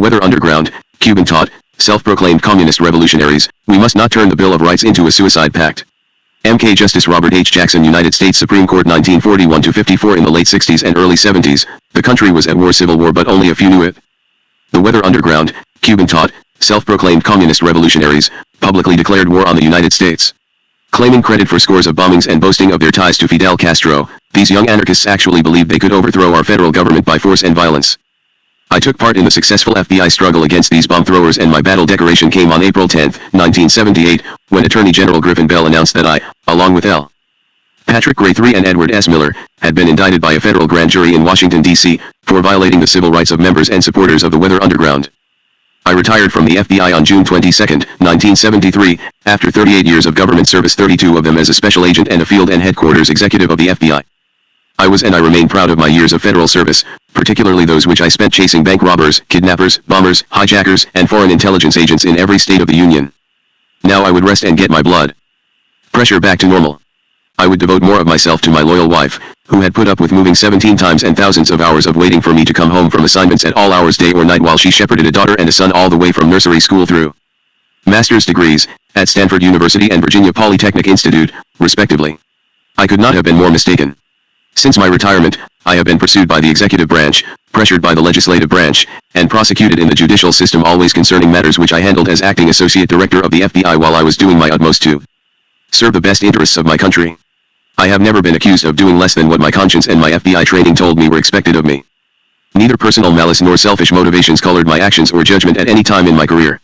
Weather Underground, Cuban taught, self-proclaimed communist revolutionaries, we must not turn the Bill of Rights into a suicide pact. MK Justice Robert H. Jackson, United States Supreme Court, 1941-54. In the late 60s and early 70s, the country was at war, civil war, but only a few knew it. The Weather Underground, Cuban taught, self-proclaimed communist revolutionaries, publicly declared war on the United States. Claiming credit for scores of bombings and boasting of their ties to Fidel Castro, these young anarchists actually believed they could overthrow our federal government by force and violence. I took part in the successful FBI struggle against these bomb throwers, and my battle decoration came on April 10, 1978, when Attorney General Griffin Bell announced that I, along with L. Patrick Gray III and Edward S. Miller, had been indicted by a federal grand jury in Washington, D.C., for violating the civil rights of members and supporters of the Weather Underground. I retired from the FBI on June 22, 1973, after 38 years of government service, 32 of them as a special agent and a field and headquarters executive of the FBI. I was and I remain proud of my years of federal service, particularly those which I spent chasing bank robbers, kidnappers, bombers, hijackers, and foreign intelligence agents in every state of the Union. Now I would rest and get my blood pressure back to normal. I would devote more of myself to my loyal wife, who had put up with moving 17 times and thousands of hours of waiting for me to come home from assignments at all hours, day or night, while she shepherded a daughter and a son all the way from nursery school through master's degrees at Stanford University and Virginia Polytechnic Institute, respectively. I could not have been more mistaken. Since my retirement, I have been pursued by the executive branch, pressured by the legislative branch, and prosecuted in the judicial system, always concerning matters which I handled as acting associate director of the FBI while I was doing my utmost to serve the best interests of my country. I have never been accused of doing less than what my conscience and my FBI training told me were expected of me. Neither personal malice nor selfish motivations colored my actions or judgment at any time in my career.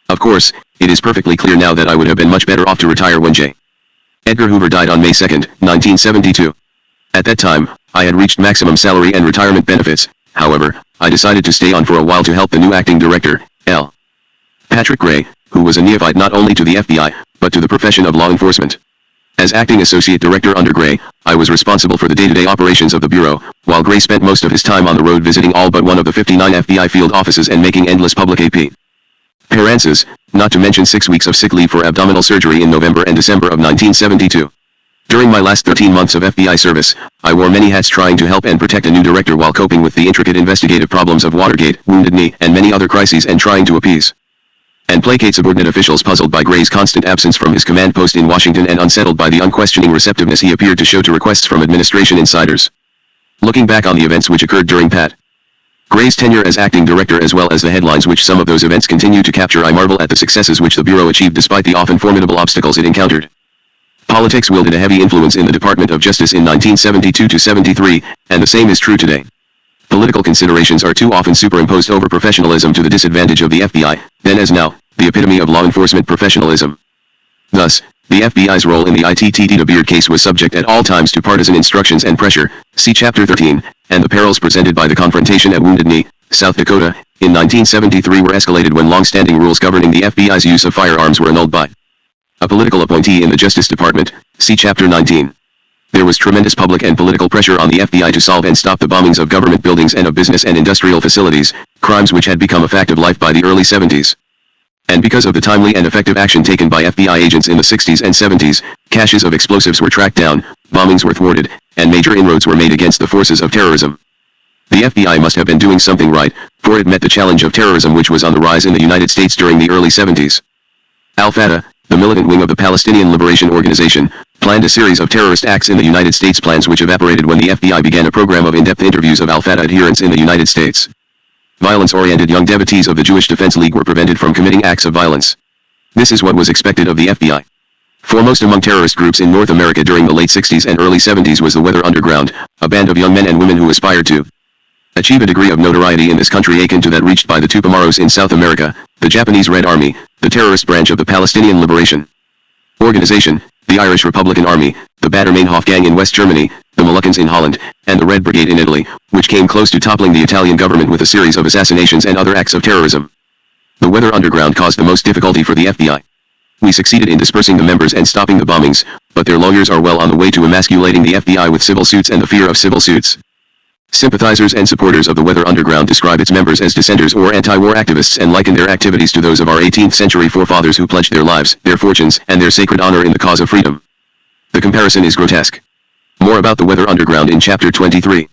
Of course, it is perfectly clear now that I would have been much better off to retire when J. Edgar Hoover died on May 2, 1972. At that time, I had reached maximum salary and retirement benefits. However, I decided to stay on for a while to help the new acting director, L. Patrick Gray, who was a neophyte not only to the FBI, but to the profession of law enforcement. As acting associate director under Gray, I was responsible for the day-to-day operations of the bureau, while Gray spent most of his time on the road visiting all but one of the 59 FBI field offices and making endless public appearances, not to mention 6 weeks of sick leave for abdominal surgery in November and December of 1972. During my last 13 months of FBI service, I wore many hats trying to help and protect a new director while coping with the intricate investigative problems of Watergate, Wounded Knee, and many other crises, and trying to appease and placate subordinate officials puzzled by Gray's constant absence from his command post in Washington and unsettled by the unquestioning receptiveness he appeared to show to requests from administration insiders. Looking back on the events which occurred during Pat Gray's tenure as acting director, as well as the headlines which some of those events continue to capture, I marvel at the successes which the Bureau achieved despite the often formidable obstacles it encountered. Politics wielded a heavy influence in the Department of Justice in 1972-73, and the same is true today. Political considerations are too often superimposed over professionalism to the disadvantage of the FBI, then as now, the epitome of law enforcement professionalism. Thus, the FBI's role in the ITT Beard case was subject at all times to partisan instructions and pressure, see Chapter 13, and the perils presented by the confrontation at Wounded Knee, South Dakota, in 1973 were escalated when long-standing rules governing the FBI's use of firearms were annulled by a political appointee in the Justice Department, see Chapter 19. There was tremendous public and political pressure on the FBI to solve and stop the bombings of government buildings and of business and industrial facilities, crimes which had become a fact of life by the early 70s. And because of the timely and effective action taken by FBI agents in the 60s and 70s, caches of explosives were tracked down, bombings were thwarted, and major inroads were made against the forces of terrorism. The FBI must have been doing something right, for it met the challenge of terrorism which was on the rise in the United States during the early 70s. Al-Fatah, the militant wing of the Palestinian Liberation Organization, planned a series of terrorist acts in the United States, plans which evaporated when the FBI began a program of in-depth interviews of Al-Fatah adherents in the United States. Violence-oriented young devotees of the Jewish Defense League were prevented from committing acts of violence. This is what was expected of the FBI. Foremost among terrorist groups in North America during the late 60s and early 70s was the Weather Underground, a band of young men and women who aspired to achieve a degree of notoriety in this country akin to that reached by the Tupamaros in South America, the Japanese Red Army, the terrorist branch of the Palestinian Liberation Organization, the Irish Republican Army, the Baader-Meinhof Gang in West Germany, the Moluccans in Holland, and the Red Brigade in Italy, which came close to toppling the Italian government with a series of assassinations and other acts of terrorism. The Weather Underground caused the most difficulty for the FBI. We succeeded in dispersing the members and stopping the bombings, but their lawyers are well on the way to emasculating the FBI with civil suits and the fear of civil suits. Sympathizers and supporters of the Weather Underground describe its members as dissenters or anti-war activists and liken their activities to those of our 18th century forefathers who pledged their lives, their fortunes, and their sacred honor in the cause of freedom. The comparison is grotesque. More about the Weather Underground in Chapter 23.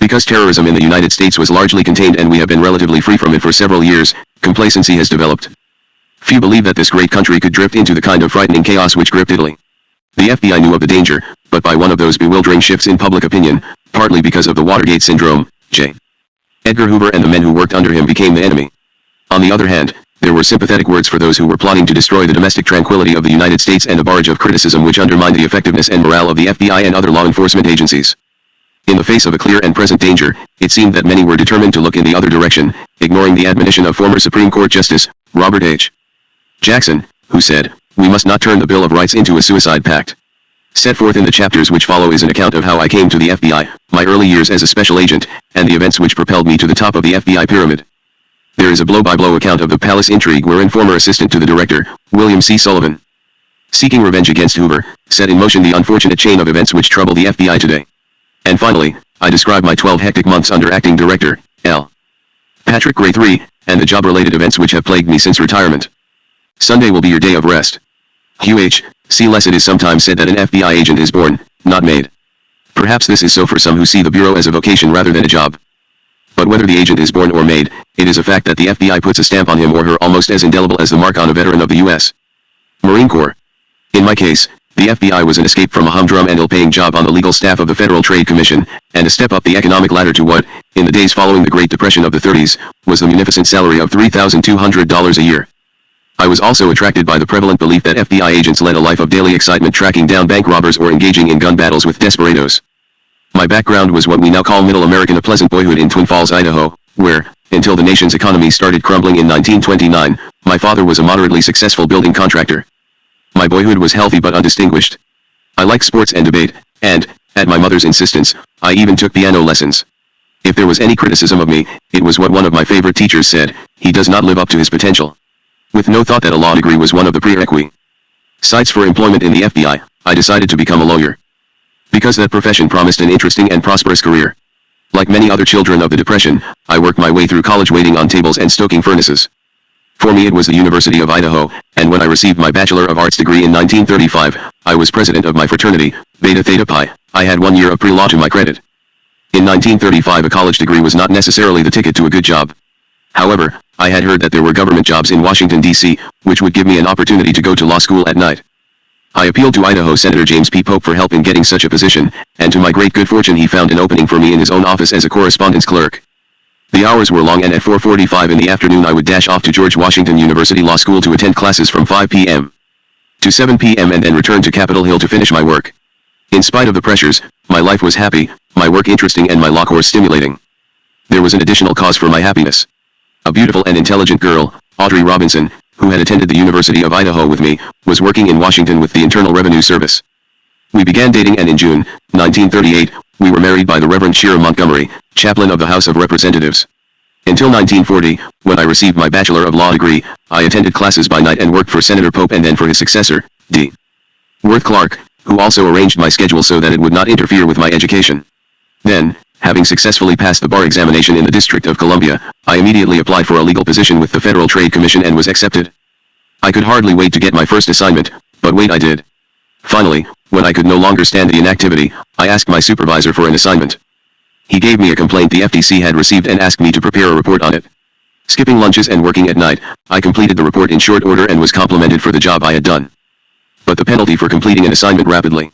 Because terrorism in the United States was largely contained and we have been relatively free from it for several years, complacency has developed. Few believe that this great country could drift into the kind of frightening chaos which gripped Italy. The FBI knew of the danger, but by one of those bewildering shifts in public opinion, partly because of the Watergate syndrome, J. Edgar Hoover and the men who worked under him became the enemy. On the other hand, there were sympathetic words for those who were plotting to destroy the domestic tranquility of the United States and a barrage of criticism which undermined the effectiveness and morale of the FBI and other law enforcement agencies. In the face of a clear and present danger, it seemed that many were determined to look in the other direction, ignoring the admonition of former Supreme Court Justice Robert H. Jackson, who said, "We must not turn the Bill of Rights into a suicide pact." Set forth in the chapters which follow is an account of how I came to the FBI, my early years as a special agent, and the events which propelled me to the top of the FBI pyramid. There is a blow-by-blow account of the palace intrigue wherein former assistant to the director, William C. Sullivan, seeking revenge against Hoover, set in motion the unfortunate chain of events which trouble the FBI today. And finally, I describe my 12 hectic months under acting director, L. Patrick Gray III, and the job-related events which have plagued me since retirement. Sunday will be your day of rest. Hugh H. C. Less. It is sometimes said that an FBI agent is born, not made. Perhaps this is so for some who see the Bureau as a vocation rather than a job. But whether the agent is born or made, it is a fact that the FBI puts a stamp on him or her almost as indelible as the mark on a veteran of the U.S. Marine Corps. In my case, the FBI was an escape from a humdrum and ill-paying job on the legal staff of the Federal Trade Commission, and a step up the economic ladder to what, in the days following the Great Depression of the 30s, was the munificent salary of $3,200 a year. I was also attracted by the prevalent belief that FBI agents led a life of daily excitement tracking down bank robbers or engaging in gun battles with desperados. My background was what we now call Middle American, a pleasant boyhood in Twin Falls, Idaho, where, until the nation's economy started crumbling in 1929, my father was a moderately successful building contractor. My boyhood was healthy but undistinguished. I liked sports and debate, and, at my mother's insistence, I even took piano lessons. If there was any criticism of me, it was what one of my favorite teachers said: "He does not live up to his potential." With no thought that a law degree was one of the prerequisites for employment in the FBI, I decided to become a lawyer. Because that profession promised an interesting and prosperous career. Like many other children of the Depression, I worked my way through college waiting on tables and stoking furnaces. For me it was the University of Idaho, and when I received my Bachelor of Arts degree in 1935, I was president of my fraternity, Beta Theta Pi. I had 1 year of pre-law to my credit. In 1935 a college degree was not necessarily the ticket to a good job. However, I had heard that there were government jobs in Washington, D.C., which would give me an opportunity to go to law school at night. I appealed to Idaho Senator James P. Pope for help in getting such a position, and to my great good fortune he found an opening for me in his own office as a correspondence clerk. The hours were long, and at 4:45 in the afternoon I would dash off to George Washington University Law School to attend classes from 5 p.m. to 7 p.m. and then return to Capitol Hill to finish my work. In spite of the pressures, my life was happy, my work interesting and my law course stimulating. There was an additional cause for my happiness. A beautiful and intelligent girl, Audrey Robinson, who had attended the University of Idaho with me, was working in Washington with the Internal Revenue Service. We began dating, and in June 1938, we were married by the Reverend Shira Montgomery, chaplain of the House of Representatives. Until 1940, when I received my Bachelor of Law degree, I attended classes by night and worked for Senator Pope and then for his successor, D. Worth Clark, who also arranged my schedule so that it would not interfere with my education. Then, having successfully passed the bar examination in the District of Columbia, I immediately applied for a legal position with the Federal Trade Commission and was accepted. I could hardly wait to get my first assignment, but wait I did. Finally, when I could no longer stand the inactivity, I asked my supervisor for an assignment. He gave me a complaint the FTC had received and asked me to prepare a report on it. Skipping lunches and working at night, I completed the report in short order and was complimented for the job I had done. But the penalty for completing an assignment rapidly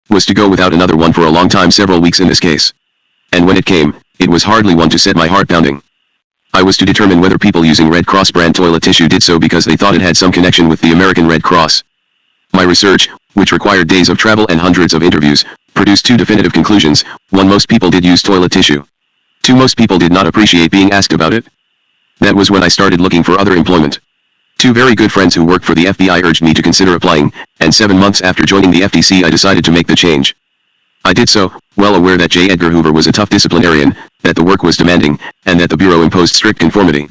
was to go without another one for a long time, several weeks in this case. And when it came, it was hardly one to set my heart pounding. I was to determine whether people using Red Cross brand toilet tissue did so because they thought it had some connection with the American Red Cross. My research, which required days of travel and hundreds of interviews, produced two definitive conclusions. 1. Most people did use toilet tissue. 2. Most people did not appreciate being asked about it. That was when I started looking for other employment. 2 very good friends who worked for the FBI urged me to consider applying, and 7 months after joining the FTC I decided to make the change. I did so, well aware that J. Edgar Hoover was a tough disciplinarian, that the work was demanding, and that the Bureau imposed strict conformity.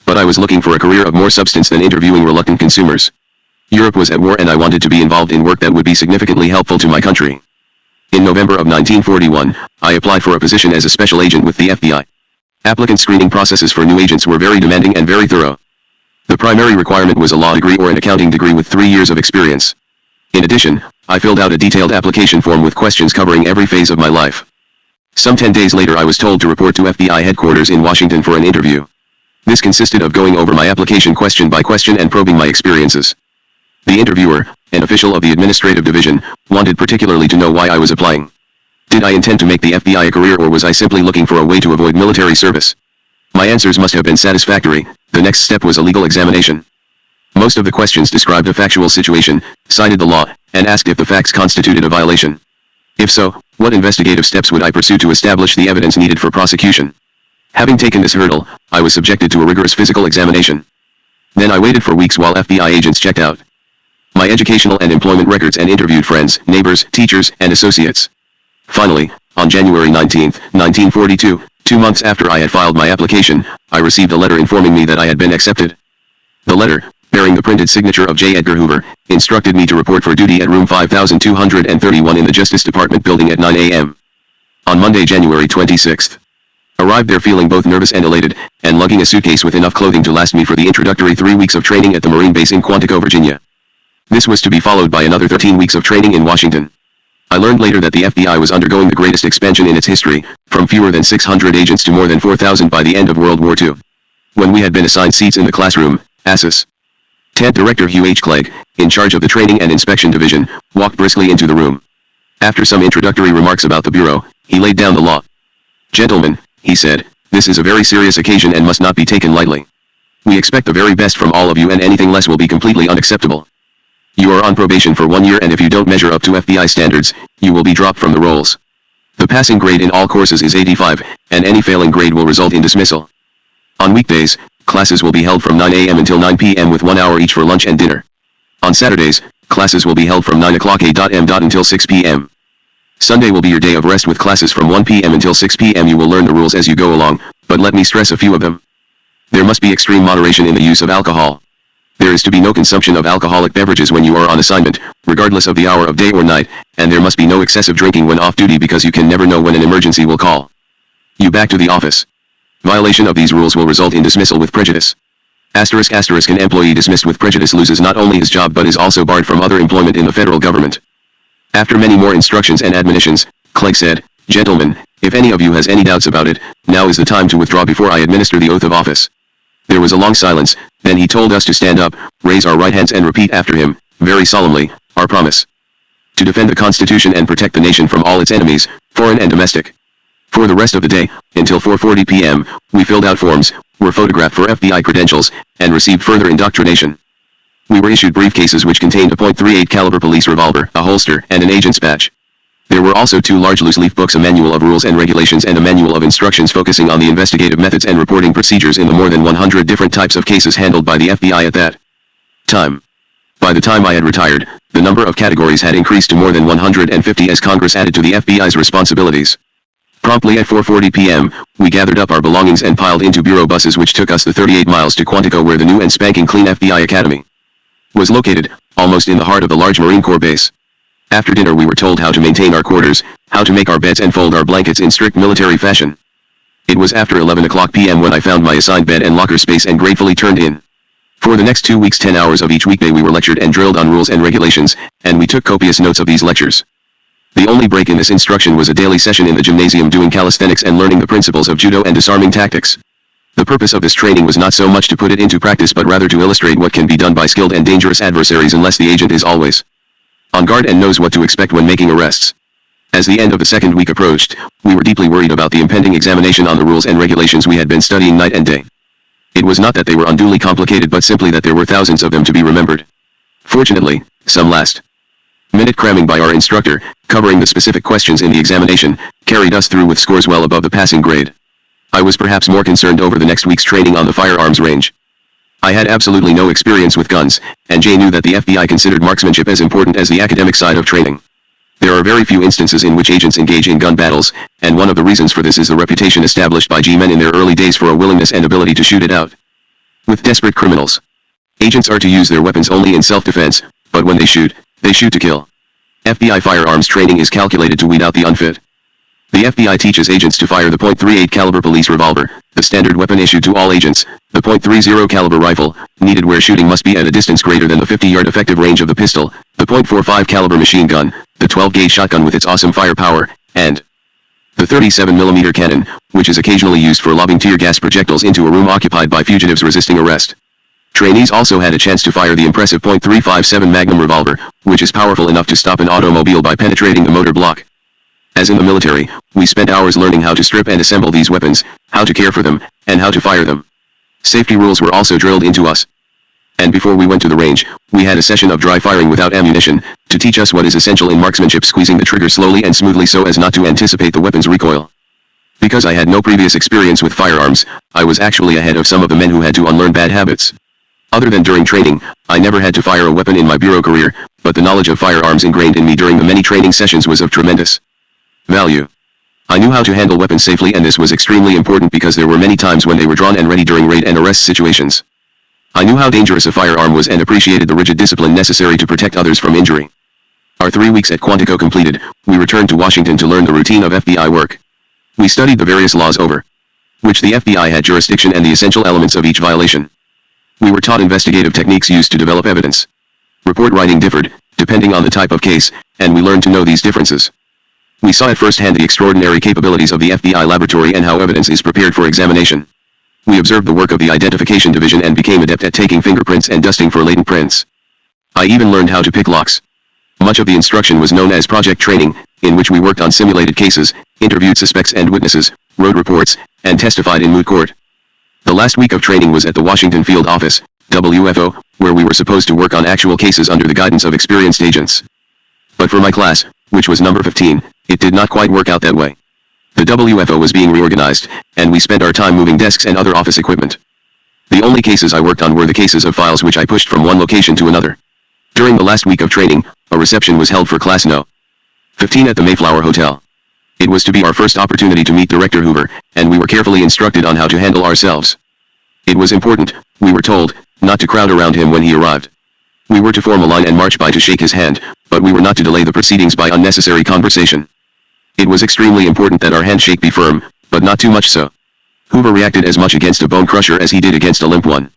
But I was looking for a career of more substance than interviewing reluctant consumers. Europe was at war and I wanted to be involved in work that would be significantly helpful to my country. In November of 1941, I applied for a position as a special agent with the FBI. Applicant screening processes for new agents were very demanding and very thorough. The primary requirement was a law degree or an accounting degree with 3 years of experience. In addition, I filled out a detailed application form with questions covering every phase of my life. Some 10 days later I was told to report to FBI headquarters in Washington for an interview. This consisted of going over my application question by question and probing my experiences. The interviewer, an official of the administrative division, wanted particularly to know why I was applying. Did I intend to make the FBI a career, or was I simply looking for a way to avoid military service? My answers must have been satisfactory. The next step was a legal examination. Most of the questions described a factual situation, cited the law, and asked if the facts constituted a violation. If so, what investigative steps would I pursue to establish the evidence needed for prosecution? Having taken this hurdle, I was subjected to a rigorous physical examination. Then I waited for weeks while FBI agents checked out my educational and employment records and interviewed friends, neighbors, teachers, and associates. Finally, on January 19, 1942, 2 months after I had filed my application, I received a letter informing me that I had been accepted. The letter, bearing the printed signature of J. Edgar Hoover, instructed me to report for duty at room 5231 in the Justice Department building at 9 a.m. on Monday, January 26th. Arrived there feeling both nervous and elated, and lugging a suitcase with enough clothing to last me for the introductory 3 weeks of training at the Marine base in Quantico, Virginia. This was to be followed by another 13 weeks of training in Washington. I learned later that the FBI was undergoing the greatest expansion in its history, from fewer than 600 agents to more than 4,000 by the end of World War II. When we had been assigned seats in the classroom, ASIS TANT Director Hugh H. Clegg, in charge of the Training and Inspection Division, walked briskly into the room. After some introductory remarks about the Bureau, he laid down the law. "Gentlemen," he said, "this is a very serious occasion and must not be taken lightly. We expect the very best from all of you, and anything less will be completely unacceptable. You are on probation for 1 year, and if you don't measure up to FBI standards, you will be dropped from the rolls. The passing grade in all courses is 85, and any failing grade will result in dismissal. On weekdays, classes will be held from 9 a.m. until 9 p.m. with 1 hour each for lunch and dinner. On Saturdays, classes will be held from 9 o'clock a.m. until 6 p.m. Sunday will be your day of rest with classes from 1 p.m. until 6 p.m. You will learn the rules as you go along, but let me stress a few of them. There must be extreme moderation in the use of alcohol. There is to be no consumption of alcoholic beverages when you are on assignment, regardless of the hour of day or night, and there must be no excessive drinking when off duty because you can never know when an emergency will call you back to the office. Violation of these rules will result in dismissal with prejudice. ****, an employee dismissed with prejudice loses not only his job but is also barred from other employment in the federal government." After many more instructions and admonitions, Clegg said, "Gentlemen, if any of you has any doubts about it, now is the time to withdraw before I administer the oath of office." There was a long silence, then he told us to stand up, raise our right hands and repeat after him, very solemnly, our promise to defend the Constitution and protect the nation from all its enemies, foreign and domestic. For the rest of the day, until 4:40 p.m., we filled out forms, were photographed for FBI credentials, and received further indoctrination. We were issued briefcases which contained a .38 caliber police revolver, a holster, and an agent's badge. There were also 2 large loose-leaf books, a manual of rules and regulations and a manual of instructions focusing on the investigative methods and reporting procedures in the more than 100 different types of cases handled by the FBI at that time. By the time I had retired, the number of categories had increased to more than 150 as Congress added to the FBI's responsibilities. Promptly at 4:40 p.m., we gathered up our belongings and piled into Bureau buses which took us the 38 miles to Quantico, where the new and spanking clean FBI Academy was located, almost in the heart of the large Marine Corps base. After dinner we were told how to maintain our quarters, how to make our beds and fold our blankets in strict military fashion. It was after 11 o'clock p.m. when I found my assigned bed and locker space and gratefully turned in. For the next 2 weeks, 10 hours of each weekday, we were lectured and drilled on rules and regulations, and we took copious notes of these lectures. The only break in this instruction was a daily session in the gymnasium doing calisthenics and learning the principles of judo and disarming tactics. The purpose of this training was not so much to put it into practice but rather to illustrate what can be done by skilled and dangerous adversaries unless the agent is always on guard and knows what to expect when making arrests. As the end of the second week approached, we were deeply worried about the impending examination on the rules and regulations we had been studying night and day. It was not that they were unduly complicated but simply that there were thousands of them to be remembered. Fortunately, some last-minute cramming by our instructor, covering the specific questions in the examination, carried us through with scores well above the passing grade. I was perhaps more concerned over the next week's training on the firearms range. I had absolutely no experience with guns, and Jay knew that the FBI considered marksmanship as important as the academic side of training. There are very few instances in which agents engage in gun battles, and one of the reasons for this is the reputation established by G-men in their early days for a willingness and ability to shoot it out with desperate criminals. Agents are to use their weapons only in self-defense, but when they shoot to kill. FBI firearms training is calculated to weed out the unfit. The FBI teaches agents to fire the .38 caliber police revolver, the standard weapon issued to all agents, the .30 caliber rifle, needed where shooting must be at a distance greater than the 50-yard effective range of the pistol, the .45 caliber machine gun, the 12-gauge shotgun with its awesome firepower, and The 37mm cannon, which is occasionally used for lobbing tear gas projectiles into a room occupied by fugitives resisting arrest. Trainees also had a chance to fire the impressive .357 Magnum revolver, which is powerful enough to stop an automobile by penetrating the motor block. As in the military, we spent hours learning how to strip and assemble these weapons, how to care for them, and how to fire them. Safety rules were also drilled into us. And before we went to the range, we had a session of dry firing without ammunition, to teach us what is essential in marksmanship, squeezing the trigger slowly and smoothly so as not to anticipate the weapon's recoil. Because I had no previous experience with firearms, I was actually ahead of some of the men who had to unlearn bad habits. Other than during training, I never had to fire a weapon in my bureau career, but the knowledge of firearms ingrained in me during the many training sessions was of tremendous value. I knew how to handle weapons safely, and this was extremely important because there were many times when they were drawn and ready during raid and arrest situations. I knew how dangerous a firearm was and appreciated the rigid discipline necessary to protect others from injury. Our 3 weeks at Quantico completed, we returned to Washington to learn the routine of FBI work. We studied the various laws over which the FBI had jurisdiction and the essential elements of each violation. We were taught investigative techniques used to develop evidence. Report writing differed, depending on the type of case, and we learned to know these differences. We saw at first hand the extraordinary capabilities of the FBI laboratory and how evidence is prepared for examination. We observed the work of the Identification Division and became adept at taking fingerprints and dusting for latent prints. I even learned how to pick locks. Much of the instruction was known as project training, in which we worked on simulated cases, interviewed suspects and witnesses, wrote reports, and testified in moot court. The last week of training was at the Washington Field Office, WFO, where we were supposed to work on actual cases under the guidance of experienced agents. But for my class, which was number 15, it did not quite work out that way. The WFO was being reorganized, and we spent our time moving desks and other office equipment. The only cases I worked on were the cases of files which I pushed from one location to another. During the last week of training, a reception was held for Class No. 15 at the Mayflower Hotel. It was to be our first opportunity to meet Director Hoover, and we were carefully instructed on how to handle ourselves. It was important, we were told, not to crowd around him when he arrived. We were to form a line and march by to shake his hand, but we were not to delay the proceedings by unnecessary conversation. It was extremely important that our handshake be firm, but not too much so. Hoover reacted as much against a bone crusher as he did against a limp one.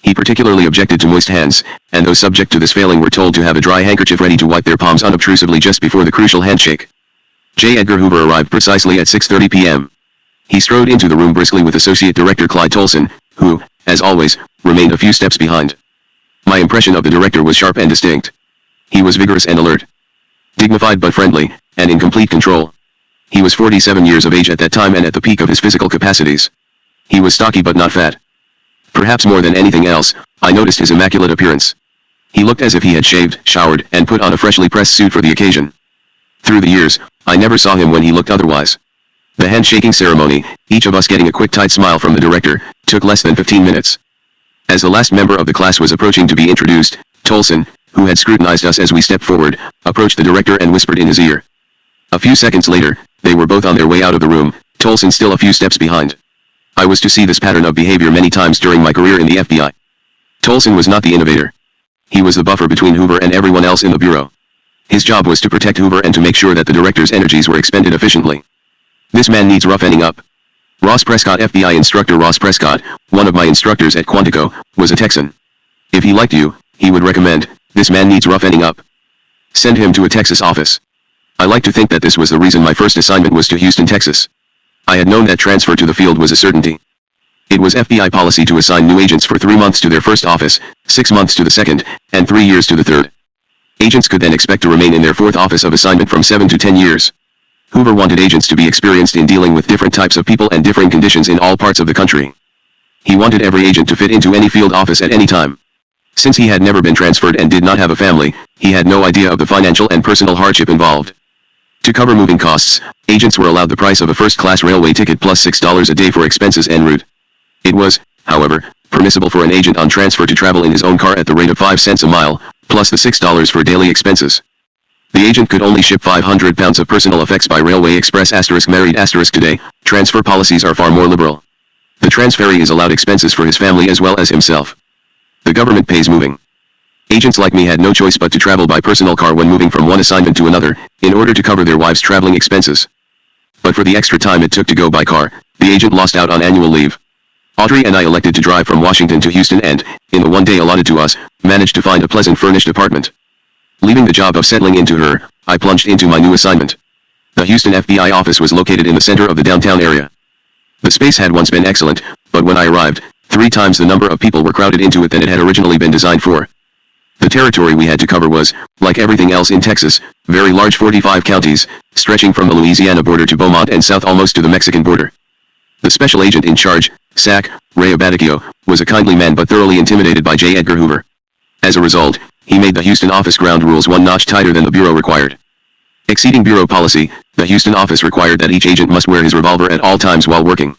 He particularly objected to moist hands, and those subject to this failing were told to have a dry handkerchief ready to wipe their palms unobtrusively just before the crucial handshake. J. Edgar Hoover arrived precisely at 6:30 p.m. He strode into the room briskly with Associate Director Clyde Tolson, who, as always, remained a few steps behind. My impression of the director was sharp and distinct. He was vigorous and alert, dignified but friendly, and in complete control. He was 47 years of age at that time and at the peak of his physical capacities. He was stocky but not fat. Perhaps more than anything else, I noticed his immaculate appearance. He looked as if he had shaved, showered, and put on a freshly pressed suit for the occasion. Through the years, I never saw him when he looked otherwise. The handshaking ceremony, each of us getting a quick tight smile from the director, took less than 15 minutes. As the last member of the class was approaching to be introduced, Tolson, who had scrutinized us as we stepped forward, approached the director and whispered in his ear. A few seconds later, they were both on their way out of the room, Tolson still a few steps behind. I was to see this pattern of behavior many times during my career in the FBI. Tolson was not the innovator. He was the buffer between Hoover and everyone else in the bureau. His job was to protect Hoover and to make sure that the director's energies were expended efficiently. This man needs roughening up. Ross Prescott, FBI instructor Ross Prescott, one of my instructors at Quantico, was a Texan. If he liked you, he would recommend, this man needs roughening up. Send him to a Texas office. I like to think that this was the reason my first assignment was to Houston, Texas. I had known that transfer to the field was a certainty. It was FBI policy to assign new agents for 3 months to their first office, 6 months to the second, and 3 years to the third. Agents could then expect to remain in their fourth office of assignment from 7 to 10 years. Hoover wanted agents to be experienced in dealing with different types of people and differing conditions in all parts of the country. He wanted every agent to fit into any field office at any time. Since he had never been transferred and did not have a family, he had no idea of the financial and personal hardship involved. To cover moving costs, agents were allowed the price of a first-class railway ticket plus $6 a day for expenses en route. It was, however, permissible for an agent on transfer to travel in his own car at the rate of 5 cents a mile, plus the $6 for daily expenses. The agent could only ship 500 pounds of personal effects by Railway Express *married *today. Transfer policies are far more liberal. The transferee is allowed expenses for his family as well as himself. The government pays moving. Agents like me had no choice but to travel by personal car when moving from one assignment to another, in order to cover their wives' traveling expenses. But for the extra time it took to go by car, the agent lost out on annual leave. Audrey and I elected to drive from Washington to Houston and, in the one day allotted to us, managed to find a pleasant furnished apartment. Leaving the job of settling into her, I plunged into my new assignment. The Houston FBI office was located in the center of the downtown area. The space had once been excellent, but when I arrived, 3 times the number of people were crowded into it than it had originally been designed for. The territory we had to cover was, like everything else in Texas, very large, 45 counties, stretching from the Louisiana border to Beaumont and south almost to the Mexican border. The special agent in charge, SAC, Ray Abaticchio, was a kindly man but thoroughly intimidated by J. Edgar Hoover. As a result, he made the Houston office ground rules one notch tighter than the Bureau required. Exceeding Bureau policy, the Houston office required that each agent must wear his revolver at all times while working.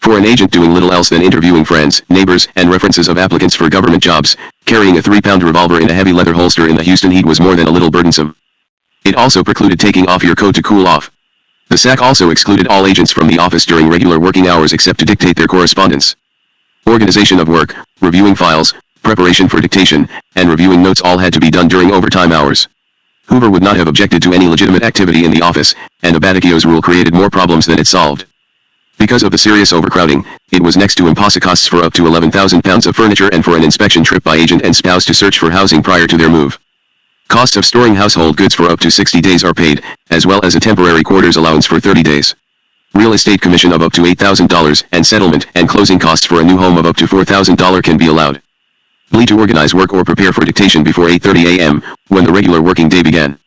For an agent doing little else than interviewing friends, neighbors, and references of applicants for government jobs, carrying a 3-pound revolver in a heavy leather holster in the Houston heat was more than a little burdensome. It also precluded taking off your coat to cool off. The SAC also excluded all agents from the office during regular working hours except to dictate their correspondence. Organization of work, reviewing files, preparation for dictation, and reviewing notes all had to be done during overtime hours. Hoover would not have objected to any legitimate activity in the office, and Abaticchio's rule created more problems than it solved. Because of the serious overcrowding, it was next to impossible costs for up to 11,000 pounds of furniture and for an inspection trip by agent and spouse to search for housing prior to their move. Cost of storing household goods for up to 60 days are paid, as well as a temporary quarters allowance for 30 days. Real estate commission of up to $8,000 and settlement and closing costs for a new home of up to $4,000 can be allowed. Leave to organize work or prepare for dictation before 8:30 a.m., when the regular working day began.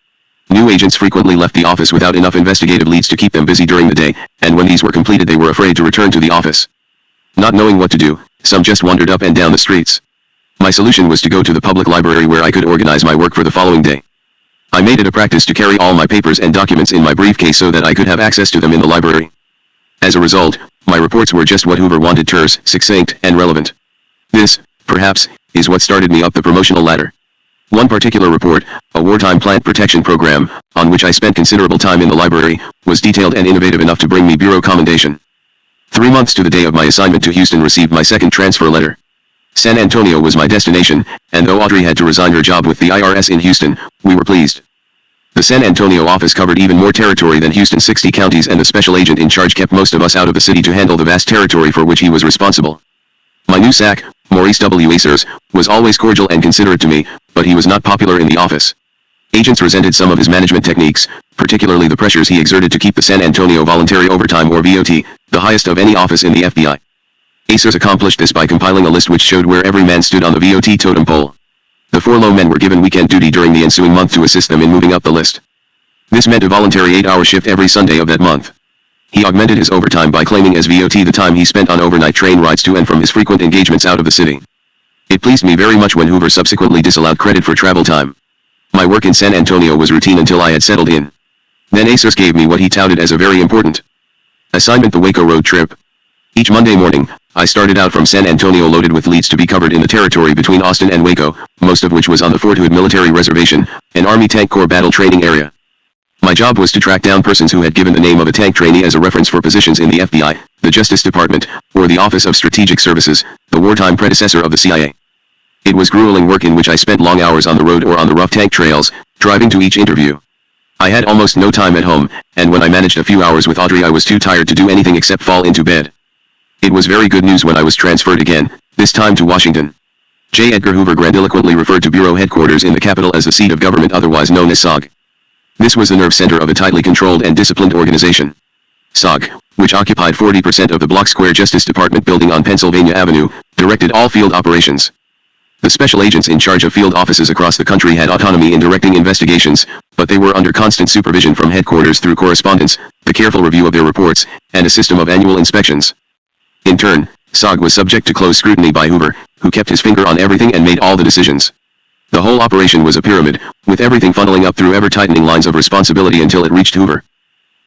New agents frequently left the office without enough investigative leads to keep them busy during the day, and when these were completed they were afraid to return to the office. Not knowing what to do, some just wandered up and down the streets. My solution was to go to the public library where I could organize my work for the following day. I made it a practice to carry all my papers and documents in my briefcase so that I could have access to them in the library. As a result, my reports were just what Hoover wanted: terse, succinct, and relevant. This, perhaps, is what started me up the promotional ladder. One particular report, a wartime plant protection program, on which I spent considerable time in the library, was detailed and innovative enough to bring me bureau commendation. 3 months to the day of my assignment to Houston received my second transfer letter. San Antonio was my destination, and though Audrey had to resign her job with the IRS in Houston, we were pleased. The San Antonio office covered even more territory than Houston's 60 counties, and the special agent in charge kept most of us out of the city to handle the vast territory for which he was responsible. My new SAC, Maurice W. Acers, was always cordial and considerate to me, but he was not popular in the office. Agents resented some of his management techniques, particularly the pressures he exerted to keep the San Antonio Voluntary Overtime, or VOT, the highest of any office in the FBI. Acers accomplished this by compiling a list which showed where every man stood on the VOT totem pole. The 4 low men were given weekend duty during the ensuing month to assist them in moving up the list. This meant a voluntary 8-hour shift every Sunday of that month. He augmented his overtime by claiming as VOT the time he spent on overnight train rides to and from his frequent engagements out of the city. It pleased me very much when Hoover subsequently disallowed credit for travel time. My work in San Antonio was routine until I had settled in. Then Acers gave me what he touted as a very important assignment: the Waco road trip. Each Monday morning, I started out from San Antonio loaded with leads to be covered in the territory between Austin and Waco, most of which was on the Fort Hood Military Reservation, an Army Tank Corps battle training area. My job was to track down persons who had given the name of a tank trainee as a reference for positions in the FBI, the Justice Department, or the Office of Strategic Services, the wartime predecessor of the CIA. It was grueling work in which I spent long hours on the road or on the rough tank trails, driving to each interview. I had almost no time at home, and when I managed a few hours with Audrey I was too tired to do anything except fall into bed. It was very good news when I was transferred again, this time to Washington. J. Edgar Hoover grandiloquently referred to Bureau headquarters in the Capitol as the seat of government, otherwise known as SOG. This was the nerve center of a tightly controlled and disciplined organization. SOG, which occupied 40% of the block square Justice Department building on Pennsylvania Avenue, directed all field operations. The special agents in charge of field offices across the country had autonomy in directing investigations, but they were under constant supervision from headquarters through correspondence, the careful review of their reports, and a system of annual inspections. In turn, SOG was subject to close scrutiny by Hoover, who kept his finger on everything and made all the decisions. The whole operation was a pyramid, with everything funneling up through ever-tightening lines of responsibility until it reached Hoover.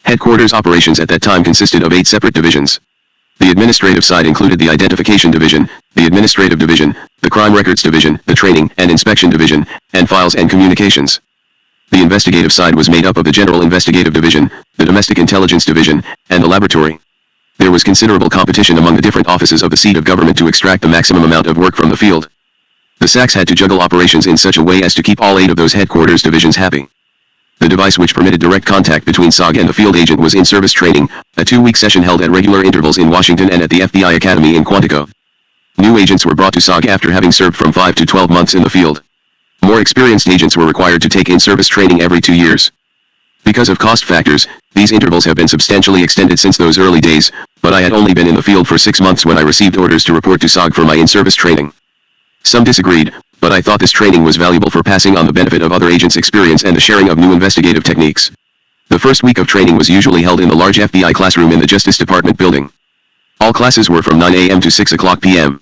Headquarters operations at that time consisted of 8 separate divisions. The administrative side included the Identification Division, the Administrative Division, the Crime Records Division, the Training and Inspection Division, and Files and Communications. The investigative side was made up of the General Investigative Division, the Domestic Intelligence Division, and the Laboratory. There was considerable competition among the different offices of the seat of government to extract the maximum amount of work from the field. The SACs had to juggle operations in such a way as to keep all 8 of those headquarters divisions happy. The device which permitted direct contact between SOG and the field agent was in-service training, a 2-week session held at regular intervals in Washington and at the FBI Academy in Quantico. New agents were brought to SOG after having served from 5 to 12 months in the field. More experienced agents were required to take in-service training every 2 years. Because of cost factors, these intervals have been substantially extended since those early days, but I had only been in the field for 6 months when I received orders to report to SOG for my in-service training. Some disagreed, but I thought this training was valuable for passing on the benefit of other agents' experience and the sharing of new investigative techniques. The first week of training was usually held in the large FBI classroom in the Justice Department building. All classes were from 9 a.m. to 6 o'clock p.m.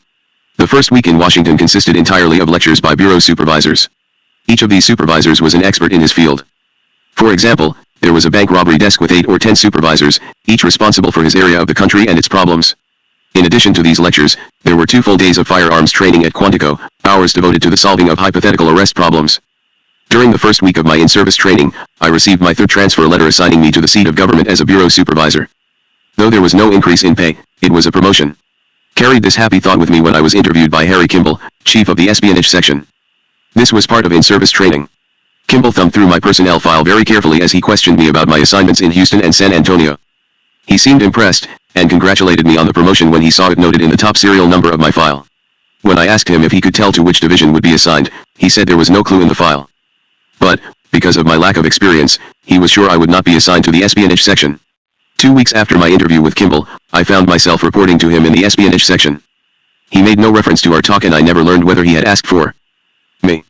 The first week in Washington consisted entirely of lectures by bureau supervisors. Each of these supervisors was an expert in his field. For example, there was a bank robbery desk with 8 or 10 supervisors, each responsible for his area of the country and its problems. In addition to these lectures, there were 2 full days of firearms training at Quantico, hours devoted to the solving of hypothetical arrest problems. During the first week of my in-service training, I received my 3rd transfer letter assigning me to the seat of government as a bureau supervisor. Though there was no increase in pay, it was a promotion. Carried this happy thought with me when I was interviewed by Harry Kimball, chief of the espionage section. This was part of in-service training. Kimball thumbed through my personnel file very carefully as he questioned me about my assignments in Houston and San Antonio. He seemed impressed, and congratulated me on the promotion when he saw it noted in the top serial number of my file. When I asked him if he could tell to which division would be assigned, he said there was no clue in the file. But, because of my lack of experience, he was sure I would not be assigned to the espionage section. 2 weeks after my interview with Kimball, I found myself reporting to him in the espionage section. He made no reference to our talk and I never learned whether he had asked for me.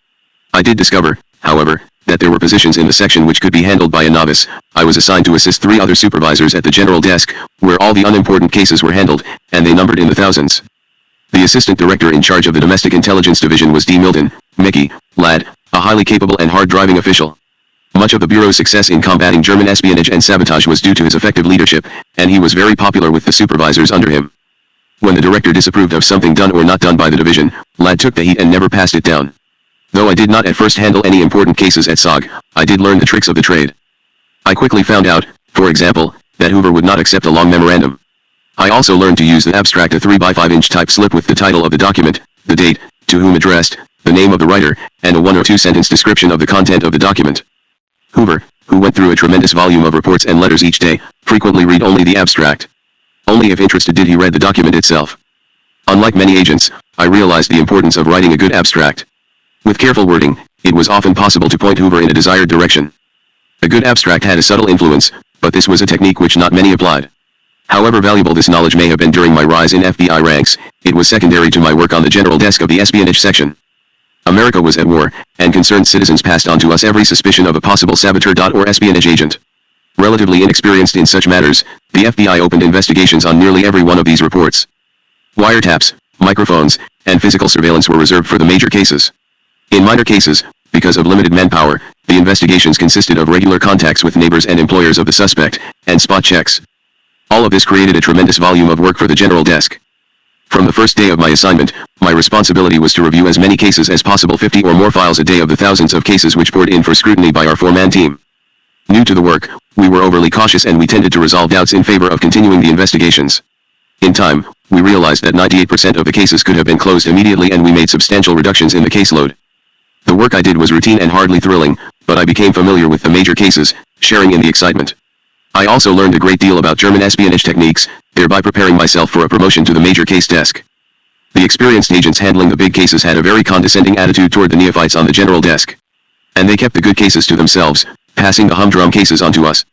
I did discover, however, that there were positions in the section which could be handled by a novice. I was assigned to assist 3 other supervisors at the general desk, where all the unimportant cases were handled, and they numbered in the thousands. The assistant director in charge of the Domestic Intelligence Division was D. Milton, Mickey, Ladd, a highly capable and hard-driving official. Much of the Bureau's success in combating German espionage and sabotage was due to his effective leadership, and he was very popular with the supervisors under him. When the director disapproved of something done or not done by the division, Ladd took the heat and never passed it down. Though I did not at first handle any important cases at SOG, I did learn the tricks of the trade. I quickly found out, for example, that Hoover would not accept a long memorandum. I also learned to use the abstract, a 3x5-inch type slip with the title of the document, the date, to whom addressed, the name of the writer, and a 1 or 2 sentence description of the content of the document. Hoover, who went through a tremendous volume of reports and letters each day, frequently read only the abstract. Only if interested did he read the document itself. Unlike many agents, I realized the importance of writing a good abstract. With careful wording, it was often possible to point Hoover in a desired direction. A good abstract had a subtle influence, but this was a technique which not many applied. However valuable this knowledge may have been during my rise in FBI ranks, it was secondary to my work on the general desk of the espionage section. America was at war, and concerned citizens passed on to us every suspicion of a possible saboteur or espionage agent. Relatively inexperienced in such matters, the FBI opened investigations on nearly every one of these reports. Wiretaps, microphones, and physical surveillance were reserved for the major cases. In minor cases, because of limited manpower, the investigations consisted of regular contacts with neighbors and employers of the suspect, and spot checks. All of this created a tremendous volume of work for the general desk. From the first day of my assignment, my responsibility was to review as many cases as possible, 50 or more files a day of the thousands of cases which poured in for scrutiny by our 4-man team. New to the work, we were overly cautious and we tended to resolve doubts in favor of continuing the investigations. In time, we realized that 98% of the cases could have been closed immediately and we made substantial reductions in the caseload. The work I did was routine and hardly thrilling, but I became familiar with the major cases, sharing in the excitement. I also learned a great deal about German espionage techniques, thereby preparing myself for a promotion to the major case desk. The experienced agents handling the big cases had a very condescending attitude toward the neophytes on the general desk. And they kept the good cases to themselves, passing the humdrum cases on to us.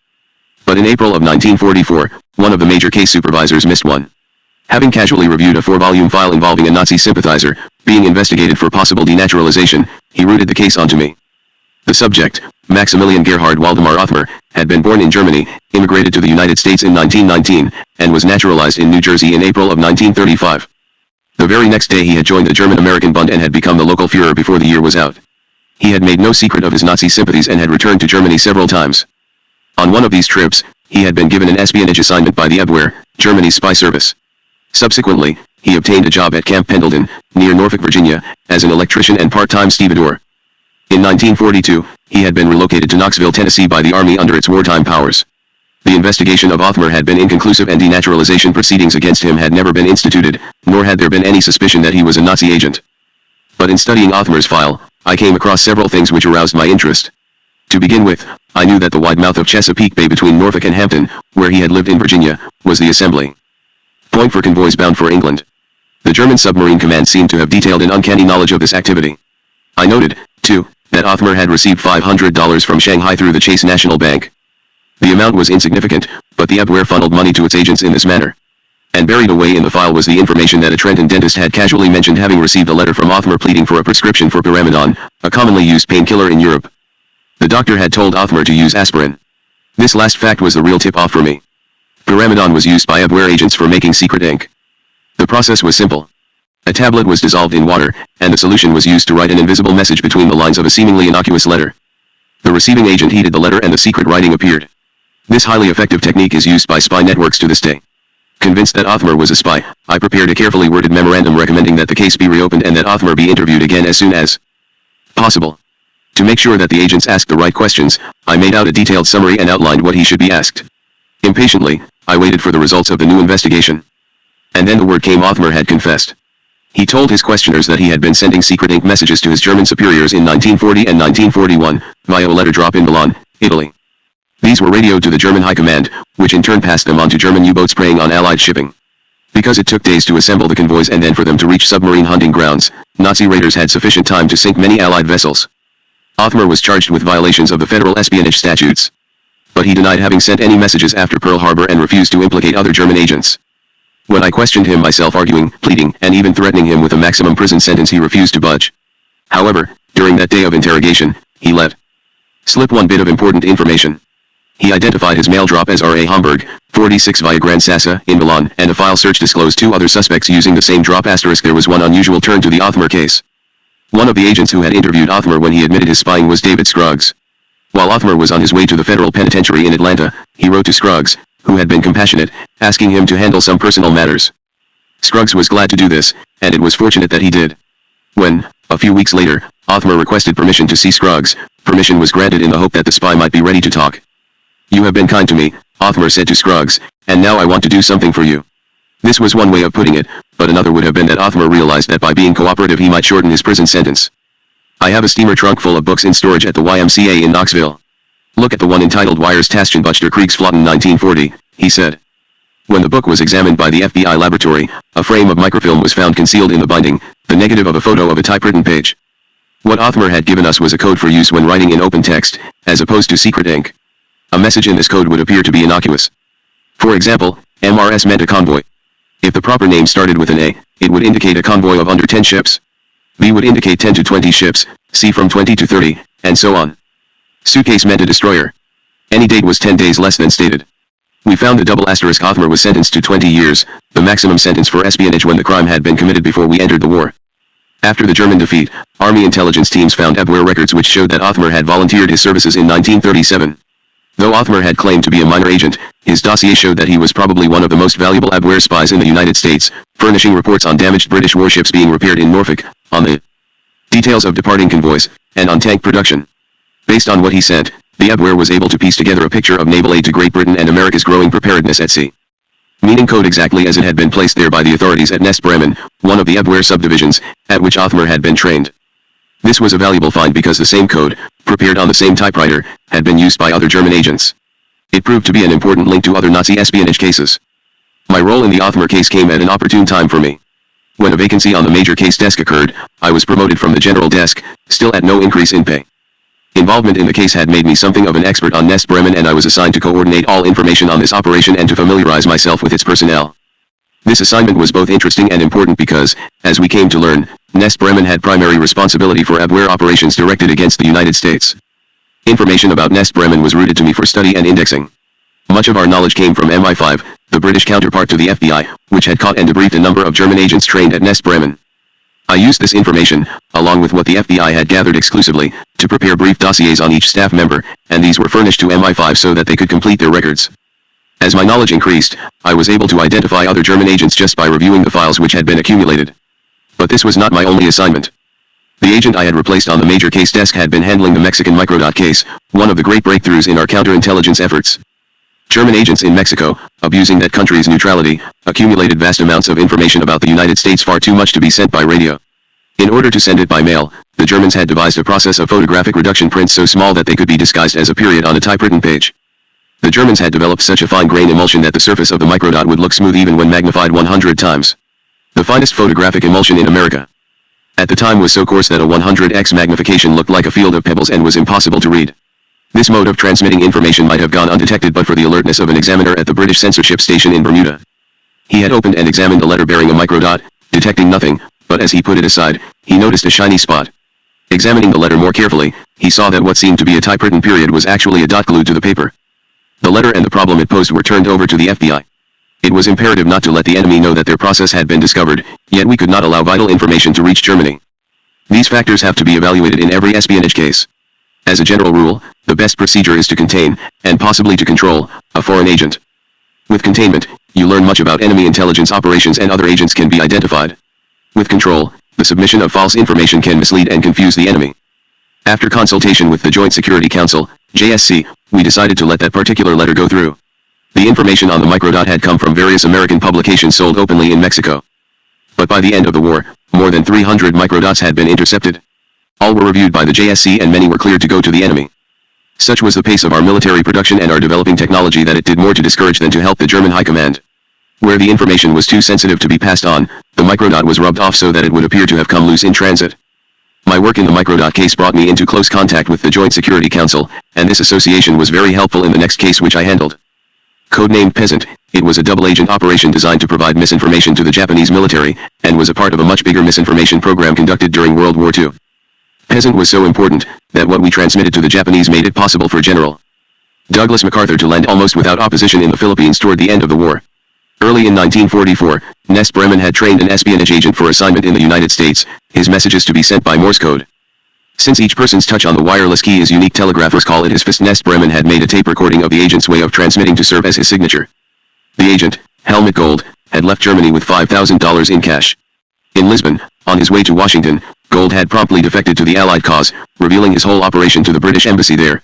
But in April of 1944, one of the major case supervisors missed one. Having casually reviewed a 4-volume file involving a Nazi sympathizer, being investigated for possible denaturalization, he routed the case onto me. The subject, Maximilian Gerhard Waldemar Othmar, had been born in Germany, immigrated to the United States in 1919, and was naturalized in New Jersey in April of 1935. The very next day he had joined the German-American Bund and had become the local Führer before the year was out. He had made no secret of his Nazi sympathies and had returned to Germany several times. On one of these trips, he had been given an espionage assignment by the Abwehr, Germany's spy service. Subsequently, he obtained a job at Camp Pendleton, near Norfolk, Virginia, as an electrician and part-time stevedore. In 1942, he had been relocated to Knoxville, Tennessee by the Army under its wartime powers. The investigation of Othmar had been inconclusive and denaturalization proceedings against him had never been instituted, nor had there been any suspicion that he was a Nazi agent. But in studying Othmar's file, I came across several things which aroused my interest. To begin with, I knew that the wide mouth of Chesapeake Bay between Norfolk and Hampton, where he had lived in Virginia, was the assembly point for convoys bound for England. The German submarine command seemed to have detailed an uncanny knowledge of this activity. I noted, too, that Othmar had received $500 from Shanghai through the Chase National Bank. The amount was insignificant, but the Abwehr funneled money to its agents in this manner. And buried away in the file was the information that a Trenton dentist had casually mentioned having received a letter from Othmar pleading for a prescription for pyramidon, a commonly used painkiller in Europe. The doctor had told Othmar to use aspirin. This last fact was the real tip-off for me. Pyramidon was used by Abwehr agents for making secret ink. The process was simple. A tablet was dissolved in water, and the solution was used to write an invisible message between the lines of a seemingly innocuous letter. The receiving agent heated the letter and the secret writing appeared. This highly effective technique is used by spy networks to this day. Convinced that Othmar was a spy, I prepared a carefully worded memorandum recommending that the case be reopened and that Othmar be interviewed again as soon as possible. To make sure that the agents asked the right questions, I made out a detailed summary and outlined what he should be asked. Impatiently, I waited for the results of the new investigation. And then the word came: Othmar had confessed. He told his questioners that he had been sending secret ink messages to his German superiors in 1940 and 1941, via a letter drop in Milan, Italy. These were radioed to the German High Command, which in turn passed them on to German U-boats preying on Allied shipping. Because it took days to assemble the convoys and then for them to reach submarine hunting grounds, Nazi raiders had sufficient time to sink many Allied vessels. Othmar was charged with violations of the federal espionage statutes. But he denied having sent any messages after Pearl Harbor and refused to implicate other German agents. When I questioned him myself, arguing, pleading, and even threatening him with a maximum prison sentence, he refused to budge. However, during that day of interrogation, he let slip one bit of important information. He identified his mail drop as R.A. Homburg, 46 via Gran Sasso, in Milan, and a file search disclosed 2 other suspects using the same drop. There was one unusual turn to the Othmar case. One of the agents who had interviewed Othmar when he admitted his spying was David Scruggs. While Othmar was on his way to the federal penitentiary in Atlanta, he wrote to Scruggs, who had been compassionate, asking him to handle some personal matters. Scruggs was glad to do this, and it was fortunate that he did. When, a few weeks later, Othmar requested permission to see Scruggs, permission was granted in the hope that the spy might be ready to talk. "You have been kind to me," Othmar said to Scruggs, "and now I want to do something for you." This was one way of putting it, but another would have been that Othmar realized that by being cooperative he might shorten his prison sentence. "I have a steamer trunk full of books in storage at the YMCA in Knoxville. Look at the one entitled Weyer's Taschenbuchter Kriegsflotten 1940, he said. When the book was examined by the FBI laboratory, a frame of microfilm was found concealed in the binding, the negative of a photo of a typewritten page. What Othmar had given us was a code for use when writing in open text, as opposed to secret ink. A message in this code would appear to be innocuous. For example, MRS meant a convoy. If the proper name started with an A, it would indicate a convoy of under 10 ships. B would indicate 10 to 20 ships, C from 20 to 30, and so on. Suitcase meant a destroyer. Any date was 10 days less than stated. We found the double asterisk. Othmar was sentenced to 20 years, the maximum sentence for espionage when the crime had been committed before we entered the war. After the German defeat, Army intelligence teams found Abwehr records which showed that Othmar had volunteered his services in 1937. Though Othmar had claimed to be a minor agent, his dossier showed that he was probably one of the most valuable Abwehr spies in the United States, furnishing reports on damaged British warships being repaired in Norfolk, on the details of departing convoys, and on tank production. Based on what he said, the Abwehr was able to piece together a picture of naval aid to Great Britain and America's growing preparedness at sea. Meaning code exactly as it had been placed there by the authorities at Nest Bremen, one of the Abwehr subdivisions, at which Othmar had been trained. This was a valuable find because the same code, prepared on the same typewriter, had been used by other German agents. It proved to be an important link to other Nazi espionage cases. My role in the Othmar case came at an opportune time for me. When a vacancy on the major case desk occurred, I was promoted from the general desk, still at no increase in pay. Involvement in the case had made me something of an expert on Nest Bremen, and I was assigned to coordinate all information on this operation and to familiarize myself with its personnel. This assignment was both interesting and important because, as we came to learn, Nest Bremen had primary responsibility for Abwehr operations directed against the United States. Information about Nest Bremen was routed to me for study and indexing. Much of our knowledge came from MI5, the British counterpart to the FBI, which had caught and debriefed a number of German agents trained at Nest Bremen. I used this information, along with what the FBI had gathered exclusively, to prepare brief dossiers on each staff member, and these were furnished to MI5 so that they could complete their records. As my knowledge increased, I was able to identify other German agents just by reviewing the files which had been accumulated. But this was not my only assignment. The agent I had replaced on the major case desk had been handling the Mexican microdot case, one of the great breakthroughs in our counterintelligence efforts. German agents in Mexico, abusing that country's neutrality, accumulated vast amounts of information about the United States, far too much to be sent by radio. In order to send it by mail, the Germans had devised a process of photographic reduction prints so small that they could be disguised as a period on a typewritten page. The Germans had developed such a fine-grained emulsion that the surface of the microdot would look smooth even when magnified 100 times. The finest photographic emulsion in America. At the time was so coarse that a 100x magnification looked like a field of pebbles and was impossible to read. This mode of transmitting information might have gone undetected but for the alertness of an examiner at the British censorship station in Bermuda. He had opened and examined the letter bearing a microdot, detecting nothing, but as he put it aside, he noticed a shiny spot. Examining the letter more carefully, he saw that what seemed to be a typewritten period was actually a dot glued to the paper. The letter and the problem it posed were turned over to the FBI. It was imperative not to let the enemy know that their process had been discovered, yet we could not allow vital information to reach Germany. These factors have to be evaluated in every espionage case. As a general rule, the best procedure is to contain, and possibly to control, a foreign agent. With containment, you learn much about enemy intelligence operations and other agents can be identified. With control, the submission of false information can mislead and confuse the enemy. After consultation with the Joint Security Council, JSC, we decided to let that particular letter go through. The information on the microdot had come from various American publications sold openly in Mexico. But by the end of the war, more than 300 microdots had been intercepted. All were reviewed by the JSC and many were cleared to go to the enemy. Such was the pace of our military production and our developing technology that it did more to discourage than to help the German High Command. Where the information was too sensitive to be passed on, the microdot was rubbed off so that it would appear to have come loose in transit. My work in the microdot case brought me into close contact with the Joint Security Council, and this association was very helpful in the next case which I handled. Codenamed Peasant, it was a double-agent operation designed to provide misinformation to the Japanese military, and was a part of a much bigger misinformation program conducted during World War II. Peasant was so important, that what we transmitted to the Japanese made it possible for General Douglas MacArthur to land almost without opposition in the Philippines toward the end of the war. Early in 1944, Nest Bremen had trained an espionage agent for assignment in the United States, his messages to be sent by Morse code. Since each person's touch on the wireless key is unique, telegraphers call it his fist. Nest Bremen had made a tape recording of the agent's way of transmitting to serve as his signature. The agent, Helmut Gold, had left Germany with $5,000 in cash. In Lisbon, on his way to Washington, Gold had promptly defected to the Allied cause, revealing his whole operation to the British embassy there.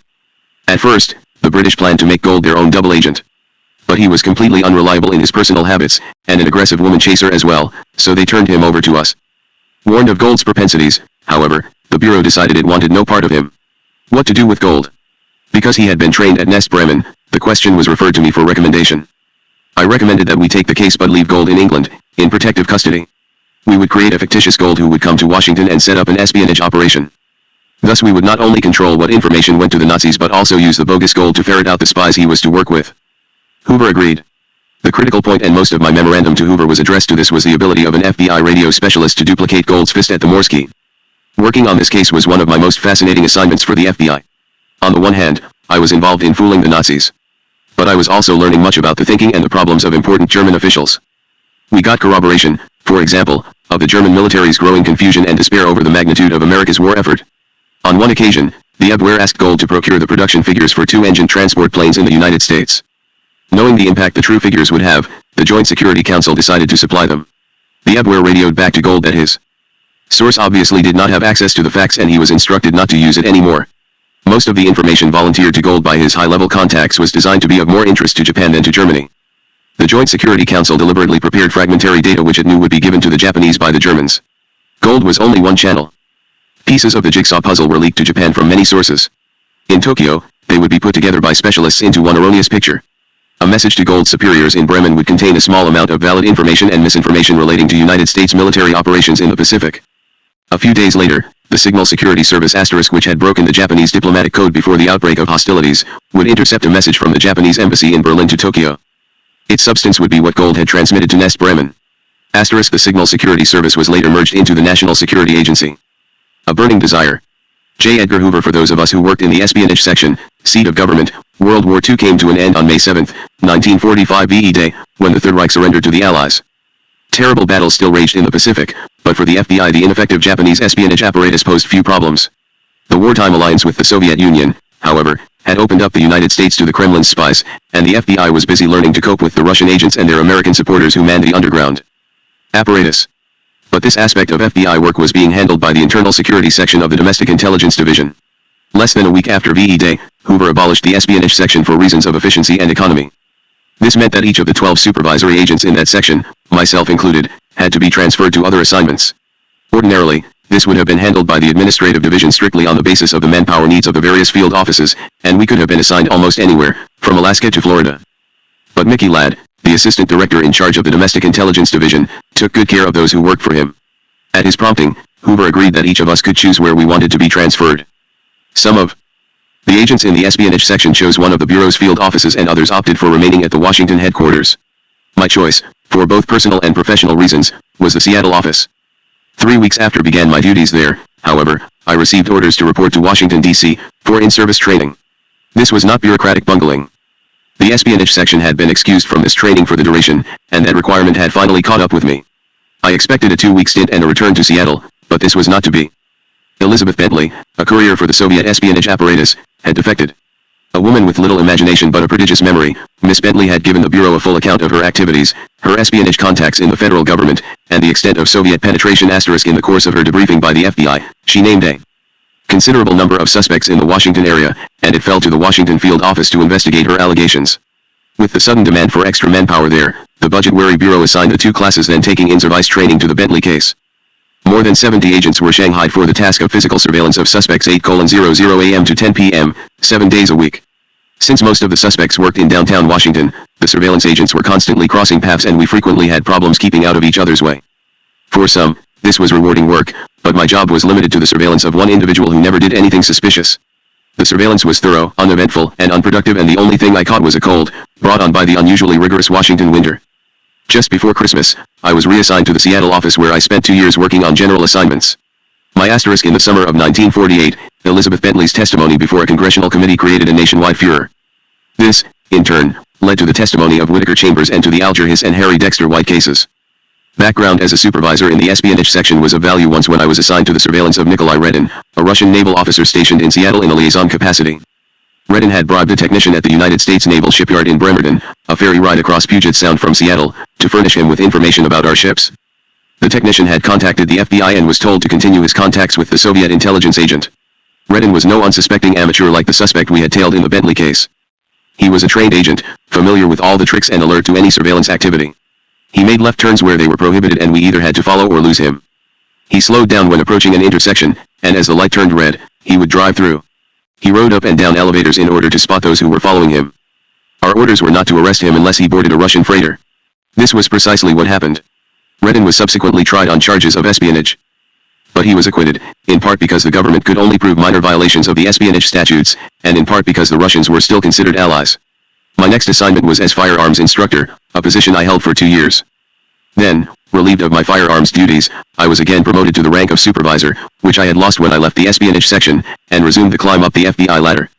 At first, the British planned to make Gold their own double agent. But he was completely unreliable in his personal habits, and an aggressive woman chaser as well, so they turned him over to us. Warned of Gold's propensities, however, the Bureau decided it wanted no part of him. What to do with Gold? Because he had been trained at Nest Bremen, the question was referred to me for recommendation. I recommended that we take the case but leave Gold in England, in protective custody. We would create a fictitious Gold who would come to Washington and set up an espionage operation. Thus we would not only control what information went to the Nazis but also use the bogus Gold to ferret out the spies he was to work with. Hoover agreed. The critical point and most of my memorandum to Hoover was addressed to this was the ability of an FBI radio specialist to duplicate Gold's fist at the Morse key. Working on this case was one of my most fascinating assignments for the FBI. On the one hand, I was involved in fooling the Nazis. But I was also learning much about the thinking and the problems of important German officials. We got corroboration, for example, of the German military's growing confusion and despair over the magnitude of America's war effort. On one occasion, the Abwehr asked Gold to procure the production figures for 2-engine transport planes in the United States. Knowing the impact the true figures would have, the Joint Security Council decided to supply them. The Abwehr radioed back to Gold that his source obviously did not have access to the facts and he was instructed not to use it anymore. Most of the information volunteered to Gold by his high-level contacts was designed to be of more interest to Japan than to Germany. The Joint Security Council deliberately prepared fragmentary data which it knew would be given to the Japanese by the Germans. Gold was only one channel. Pieces of the jigsaw puzzle were leaked to Japan from many sources. In Tokyo, they would be put together by specialists into one erroneous picture. A message to Gold's superiors in Bremen would contain a small amount of valid information and misinformation relating to United States military operations in the Pacific. A few days later, the Signal Security Service *, which had broken the Japanese diplomatic code before the outbreak of hostilities, would intercept a message from the Japanese embassy in Berlin to Tokyo. Its substance would be what Gold had transmitted to Nest Bremen. *, the Signal Security Service was later merged into the National Security Agency. A burning desire. J. Edgar Hoover. For those of us who worked in the espionage section, seat of government, World War II came to an end on May 7, 1945 VE Day, when the Third Reich surrendered to the Allies. Terrible battles still raged in the Pacific, but for the FBI the ineffective Japanese espionage apparatus posed few problems. The wartime alliance with the Soviet Union, however, had opened up the United States to the Kremlin's spies, and the FBI was busy learning to cope with the Russian agents and their American supporters who manned the underground apparatus. But this aspect of FBI work was being handled by the Internal Security Section of the Domestic Intelligence Division. Less than a week after VE Day, Hoover abolished the espionage section for reasons of efficiency and economy. This meant that each of the 12 supervisory agents in that section, myself included, had to be transferred to other assignments. Ordinarily, this would have been handled by the administrative division strictly on the basis of the manpower needs of the various field offices, and we could have been assigned almost anywhere, from Alaska to Florida. But Mickey Ladd, the assistant director in charge of the Domestic Intelligence Division, took good care of those who worked for him. At his prompting, Hoover agreed that each of us could choose where we wanted to be transferred. Some of The agents in the espionage section chose one of the Bureau's field offices and others opted for remaining at the Washington headquarters. My choice, for both personal and professional reasons, was the Seattle office. 3 weeks after began my duties there, however, I received orders to report to Washington, D.C., for in-service training. This was not bureaucratic bungling. The espionage section had been excused from this training for the duration, and that requirement had finally caught up with me. I expected a 2-week stint and a return to Seattle, but this was not to be. Elizabeth Bentley, a courier for the Soviet espionage apparatus, had defected. A woman with little imagination but a prodigious memory, Miss Bentley had given the Bureau a full account of her activities, her espionage contacts in the federal government, and the extent of Soviet penetration ** in the course of her debriefing by the FBI. She named a considerable number of suspects in the Washington area, and it fell to the Washington field office to investigate her allegations. With the sudden demand for extra manpower there, the budget-wary Bureau assigned the 2 classes then taking in-service training to the Bentley case. More than 70 agents were shanghaied for the task of physical surveillance of suspects 8:00 a.m. to 10 p.m., 7 days a week. Since most of the suspects worked in downtown Washington, the surveillance agents were constantly crossing paths and we frequently had problems keeping out of each other's way. For some, this was rewarding work, but my job was limited to the surveillance of one individual who never did anything suspicious. The surveillance was thorough, uneventful, and unproductive, and the only thing I caught was a cold, brought on by the unusually rigorous Washington winter. Just before Christmas, I was reassigned to the Seattle office where I spent 2 years working on general assignments. My asterisk in the summer of 1948, Elizabeth Bentley's testimony before a congressional committee created a nationwide furor. This, in turn, led to the testimony of Whittaker Chambers and to the Alger Hiss and Harry Dexter White cases. Background as a supervisor in the espionage section was of value once when I was assigned to the surveillance of Nikolai Redin, a Russian naval officer stationed in Seattle in a liaison capacity. Redin had bribed a technician at the United States Naval Shipyard in Bremerton, a ferry ride across Puget Sound from Seattle, to furnish him with information about our ships. The technician had contacted the FBI and was told to continue his contacts with the Soviet intelligence agent. Redin was no unsuspecting amateur like the suspect we had tailed in the Bentley case. He was a trained agent, familiar with all the tricks and alert to any surveillance activity. He made left turns where they were prohibited and we either had to follow or lose him. He slowed down when approaching an intersection, and as the light turned red, he would drive through. He rode up and down elevators in order to spot those who were following him. Our orders were not to arrest him unless he boarded a Russian freighter. This was precisely what happened. Redin was subsequently tried on charges of espionage. But he was acquitted, in part because the government could only prove minor violations of the espionage statutes, and in part because the Russians were still considered allies. My next assignment was as firearms instructor, a position I held for 2 years. Then, relieved of my firearms duties, I was again promoted to the rank of supervisor, which I had lost when I left the espionage section, and resumed the climb up the FBI ladder.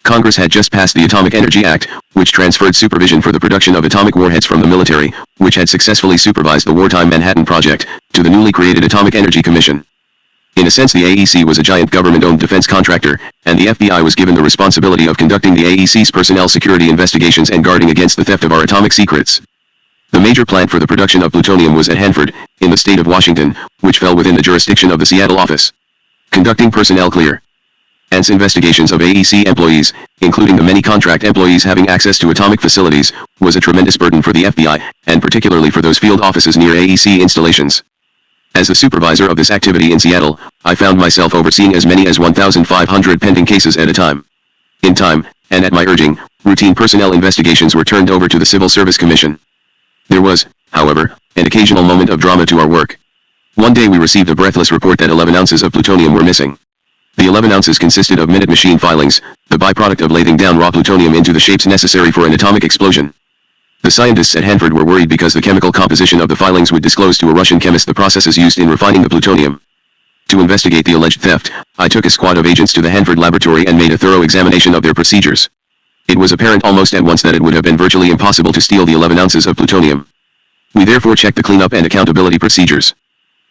Congress had just passed the Atomic Energy Act, which transferred supervision for the production of atomic warheads from the military, which had successfully supervised the wartime Manhattan Project, to the newly created Atomic Energy Commission. In a sense, the AEC was a giant government-owned defense contractor, and the FBI was given the responsibility of conducting the AEC's personnel security investigations and guarding against the theft of our atomic secrets. The major plant for the production of plutonium was at Hanford, in the state of Washington, which fell within the jurisdiction of the Seattle office. Conducting personnel clearance investigations of AEC employees, including the many contract employees having access to atomic facilities, was a tremendous burden for the FBI, and particularly for those field offices near AEC installations. As the supervisor of this activity in Seattle, I found myself overseeing as many as 1,500 pending cases at a time. In time, and at my urging, routine personnel investigations were turned over to the Civil Service Commission. There was, however, an occasional moment of drama to our work. One day we received a breathless report that 11 ounces of plutonium were missing. The 11 ounces consisted of minute machine filings, the byproduct of laying down raw plutonium into the shapes necessary for an atomic explosion. The scientists at Hanford were worried because the chemical composition of the filings would disclose to a Russian chemist the processes used in refining the plutonium. To investigate the alleged theft, I took a squad of agents to the Hanford laboratory and made a thorough examination of their procedures. It was apparent almost at once that it would have been virtually impossible to steal the 11 ounces of plutonium. We therefore checked the cleanup and accountability procedures.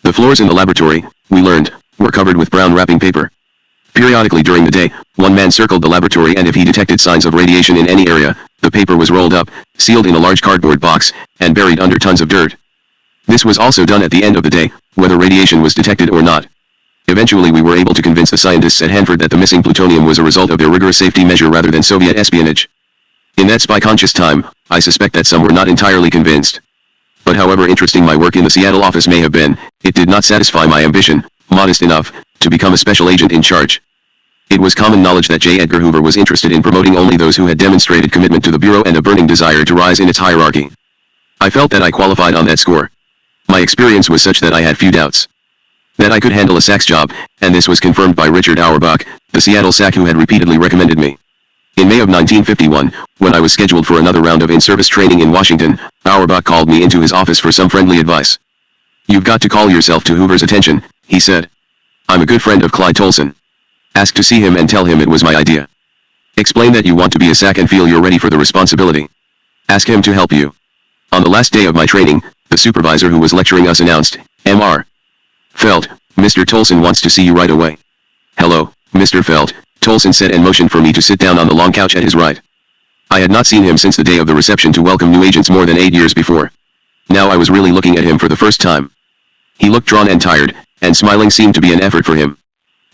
The floors in the laboratory, we learned, were covered with brown wrapping paper. Periodically during the day, one man circled the laboratory and if he detected signs of radiation in any area, the paper was rolled up, sealed in a large cardboard box, and buried under tons of dirt. This was also done at the end of the day, whether radiation was detected or not. Eventually we were able to convince the scientists at Hanford that the missing plutonium was a result of their rigorous safety measure rather than Soviet espionage. In that spy-conscious time, I suspect that some were not entirely convinced. But however interesting my work in the Seattle office may have been, it did not satisfy my ambition, modest enough, to become a special agent in charge. It was common knowledge that J. Edgar Hoover was interested in promoting only those who had demonstrated commitment to the Bureau and a burning desire to rise in its hierarchy. I felt that I qualified on that score. My experience was such that I had few doubts that I could handle a sax job, and this was confirmed by Richard Auerbach, the the Seattle SAC who had repeatedly recommended me. In May of 1951, when I was scheduled for another round of in-service training in Washington, Auerbach called me into his office for some friendly advice. "You've got to call yourself to Hoover's attention," he said. "I'm a good friend of Clyde Tolson. Ask to see him and tell him it was my idea. Explain that you want to be a SAC and feel you're ready for the responsibility. Ask him to help you." On the last day of my training, the supervisor who was lecturing us announced, "Mr. Felt, Mr. Tolson wants to see you right away." "Hello, Mr. Felt," Tolson said and motioned for me to sit down on the long couch at his right. I had not seen him since the day of the reception to welcome new agents more than 8 years before. Now I was really looking at him for the first time. He looked drawn and tired, and smiling seemed to be an effort for him.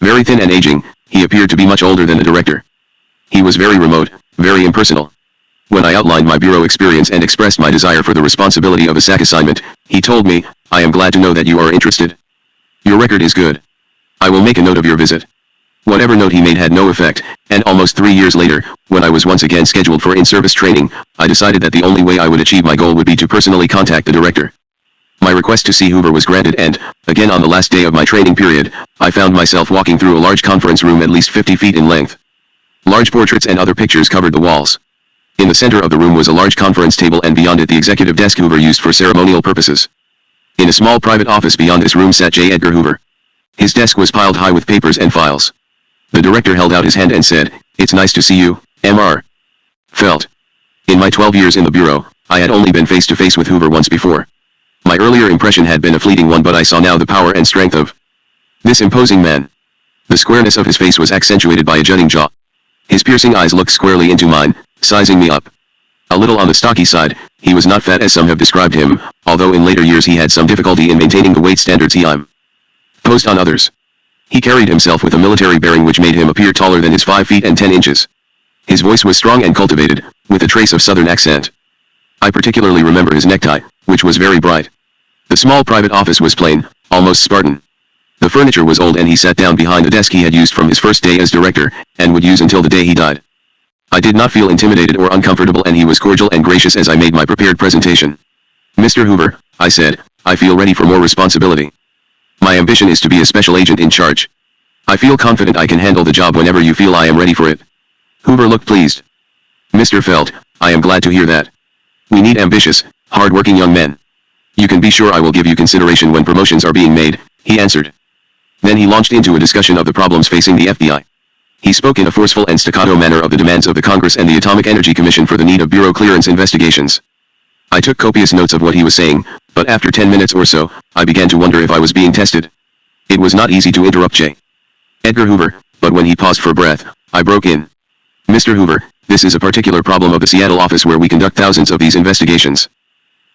Very thin and aging, he appeared to be much older than the director. He was very remote, very impersonal. When I outlined my bureau experience and expressed my desire for the responsibility of a SAC assignment, he told me, "I am glad to know that you are interested. Your record is good. I will make a note of your visit." Whatever note he made had no effect, and almost 3 years later, when I was once again scheduled for in-service training, I decided that the only way I would achieve my goal would be to personally contact the director. My request to see Hoover was granted and, again on the last day of my training period, I found myself walking through a large conference room at least 50 feet in length. Large portraits and other pictures covered the walls. In the center of the room was a large conference table and beyond it the executive desk Hoover used for ceremonial purposes. In a small private office beyond this room sat J. Edgar Hoover. His desk was piled high with papers and files. The director held out his hand and said, "It's nice to see you, Mr. Felt." In my 12 years in the bureau, I had only been face to face with Hoover once before. My earlier impression had been a fleeting one, but I saw now the power and strength of this imposing man. The squareness of his face was accentuated by a jutting jaw. His piercing eyes looked squarely into mine, sizing me up. A little on the stocky side, he was not fat as some have described him, although in later years he had some difficulty in maintaining the weight standards he imposed on others. He carried himself with a military bearing which made him appear taller than his 5 feet and 10 inches. His voice was strong and cultivated, with a trace of southern accent. I particularly remember his necktie, which was very bright. The small private office was plain, almost Spartan. The furniture was old and he sat down behind the desk he had used from his first day as director, and would use until the day he died. I did not feel intimidated or uncomfortable and he was cordial and gracious as I made my prepared presentation. "Mr. Hoover," I said, "I feel ready for more responsibility. My ambition is to be a special agent in charge. I feel confident I can handle the job whenever you feel I am ready for it." Hoover looked pleased. "Mr. Felt, I am glad to hear that. We need ambitious, hard-working young men. You can be sure I will give you consideration when promotions are being made," he answered. Then he launched into a discussion of the problems facing the FBI. He spoke in a forceful and staccato manner of the demands of the Congress and the Atomic Energy Commission for the need of bureau clearance investigations. I took copious notes of what he was saying, but after 10 minutes or so, I began to wonder if I was being tested. It was not easy to interrupt J. Edgar Hoover, but when he paused for breath, I broke in. "Mr. Hoover, this is a particular problem of the Seattle office where we conduct thousands of these investigations.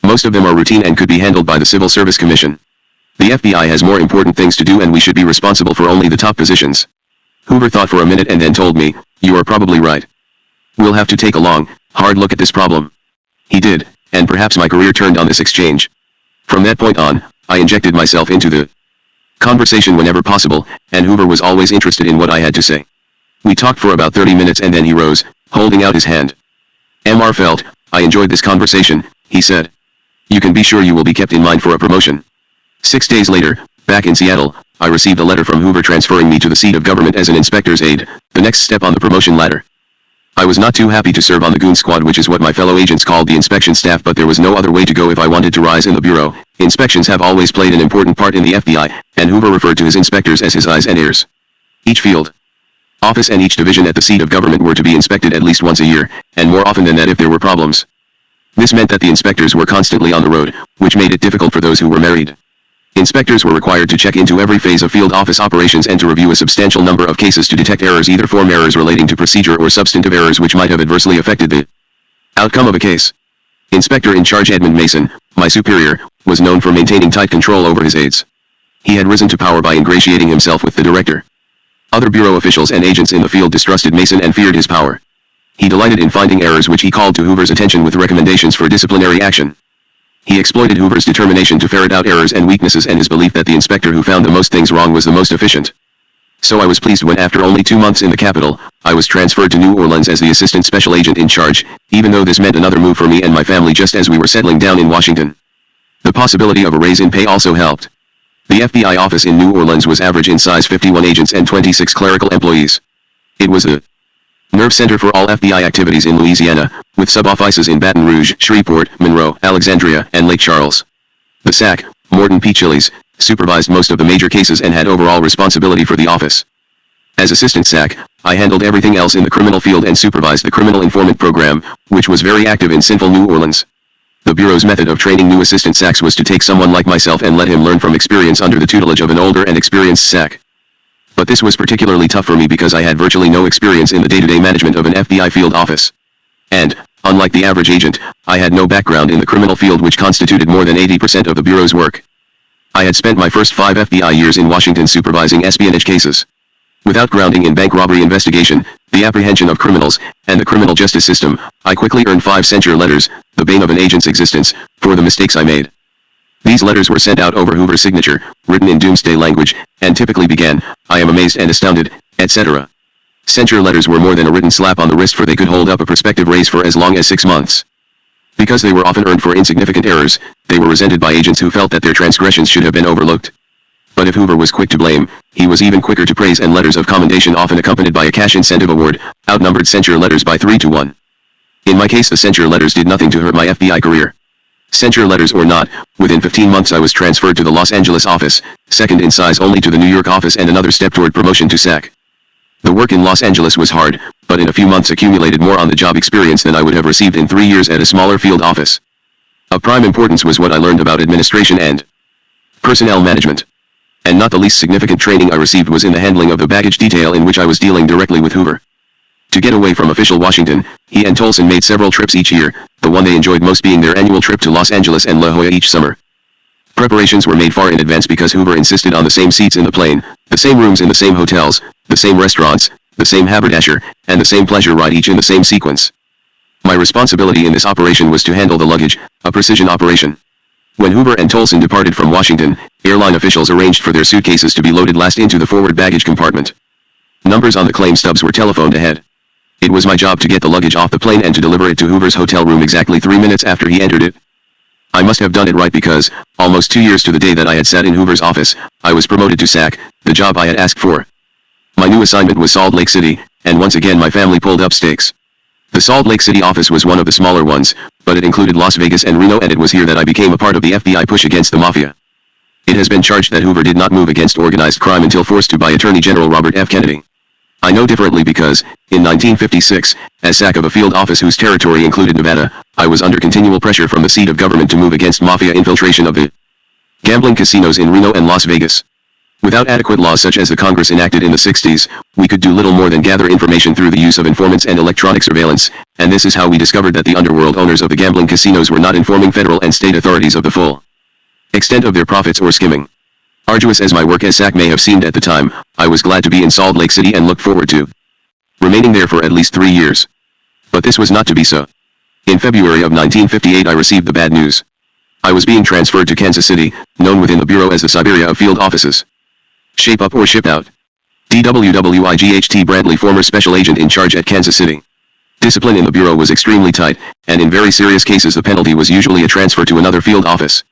Most of them are routine and could be handled by the Civil Service Commission. The FBI has more important things to do and we should be responsible for only the top positions." Hoover thought for a minute and then told me, "You are probably right. We'll have to take a long, hard look at this problem." He did, and perhaps my career turned on this exchange. From that point on, I injected myself into the conversation whenever possible, and Hoover was always interested in what I had to say. We talked for about 30 minutes and then he rose, holding out his hand. "Mr. Felt, I enjoyed this conversation," he said. "You can be sure you will be kept in mind for a promotion." 6 days later, back in Seattle, I received a letter from Hoover transferring me to the seat of government as an inspector's aide, the next step on the promotion ladder. I was not too happy to serve on the goon squad, which is what my fellow agents called the inspection staff, but there was no other way to go if I wanted to rise in the bureau. Inspections have always played an important part in the FBI, and Hoover referred to his inspectors as his eyes and ears. Each field office and each division at the seat of government were to be inspected at least once a year, and more often than that if there were problems. This meant that the inspectors were constantly on the road, which made it difficult for those who were married. Inspectors were required to check into every phase of field office operations and to review a substantial number of cases to detect errors, either form errors relating to procedure or substantive errors which might have adversely affected the outcome of a case. Inspector in charge Edmund Mason, my superior, was known for maintaining tight control over his aides. He had risen to power by ingratiating himself with the director. Other bureau officials and agents in the field distrusted Mason and feared his power. He delighted in finding errors which he called to Hoover's attention with recommendations for disciplinary action. He exploited Hoover's determination to ferret out errors and weaknesses and his belief that the inspector who found the most things wrong was the most efficient. So I was pleased when after only 2 months in the capital, I was transferred to New Orleans as the assistant special agent in charge, even though this meant another move for me and my family just as we were settling down in Washington. The possibility of a raise in pay also helped. The FBI office in New Orleans was average in size, 51 agents and 26 clerical employees. It was the nerve center for all FBI activities in Louisiana, with sub-offices in Baton Rouge, Shreveport, Monroe, Alexandria, and Lake Charles. The SAC, Morton P. Chiles, supervised most of the major cases and had overall responsibility for the office. As assistant SAC, I handled everything else in the criminal field and supervised the criminal informant program, which was very active in sinful New Orleans. The Bureau's method of training new assistant SACs was to take someone like myself and let him learn from experience under the tutelage of an older and experienced SAC. But this was particularly tough for me because I had virtually no experience in the day-to-day management of an FBI field office. And, unlike the average agent, I had no background in the criminal field, which constituted more than 80% of the Bureau's work. I had spent my first 5 FBI years in Washington supervising espionage cases. Without grounding in bank robbery investigation, the apprehension of criminals, and the criminal justice system, I quickly earned 5 censure letters, the bane of an agent's existence, for the mistakes I made. These letters were sent out over Hoover's signature, written in doomsday language, and typically began, "I am amazed and astounded," etc. Censure letters were more than a written slap on the wrist, for they could hold up a prospective raise for as long as 6 months. Because they were often earned for insignificant errors, they were resented by agents who felt that their transgressions should have been overlooked. But if Hoover was quick to blame, he was even quicker to praise, and letters of commendation, often accompanied by a cash incentive award, outnumbered censure letters by 3 to 1. In my case, the censure letters did nothing to hurt my FBI career. Censure letters or not, within 15 months I was transferred to the Los Angeles office, second in size only to the New York office, and another step toward promotion to SAC. The work in Los Angeles was hard, but in a few months accumulated more on-the-job experience than I would have received in 3 years at a smaller field office. Of prime importance was what I learned about administration and personnel management. And not the least significant training I received was in the handling of the baggage detail, in which I was dealing directly with Hoover. To get away from official Washington, he and Tolson made several trips each year, the one they enjoyed most being their annual trip to Los Angeles and La Jolla each summer. Preparations were made far in advance because Hoover insisted on the same seats in the plane, the same rooms in the same hotels, the same restaurants, the same haberdasher, and the same pleasure ride, each in the same sequence. My responsibility in this operation was to handle the luggage, a precision operation. When Hoover and Tolson departed from Washington, airline officials arranged for their suitcases to be loaded last into the forward baggage compartment. Numbers on the claim stubs were telephoned ahead. It was my job to get the luggage off the plane and to deliver it to Hoover's hotel room exactly 3 minutes after he entered it. I must have done it right because, almost 2 years to the day that I had sat in Hoover's office, I was promoted to SAC, the job I had asked for. My new assignment was Salt Lake City, and once again my family pulled up stakes. The Salt Lake City office was one of the smaller ones, but it included Las Vegas and Reno, and it was here that I became a part of the FBI push against the mafia. It has been charged that Hoover did not move against organized crime until forced to by Attorney General Robert F. Kennedy. I know differently because, in 1956, as SAC of a field office whose territory included Nevada, I was under continual pressure from the seat of government to move against mafia infiltration of the gambling casinos in Reno and Las Vegas. Without adequate laws such as the Congress enacted in the 60s, we could do little more than gather information through the use of informants and electronic surveillance, and this is how we discovered that the underworld owners of the gambling casinos were not informing federal and state authorities of the full extent of their profits or skimming. Arduous as my work as SAC may have seemed at the time, I was glad to be in Salt Lake City and looked forward to remaining there for at least 3 years. But this was not to be so. In February of 1958 I received the bad news. I was being transferred to Kansas City, known within the Bureau as the Siberia of field offices. Shape up or ship out. DWWIGHT Bradley, former special agent in charge at Kansas City. Discipline in the Bureau was extremely tight, and in very serious cases the penalty was usually a transfer to another field office.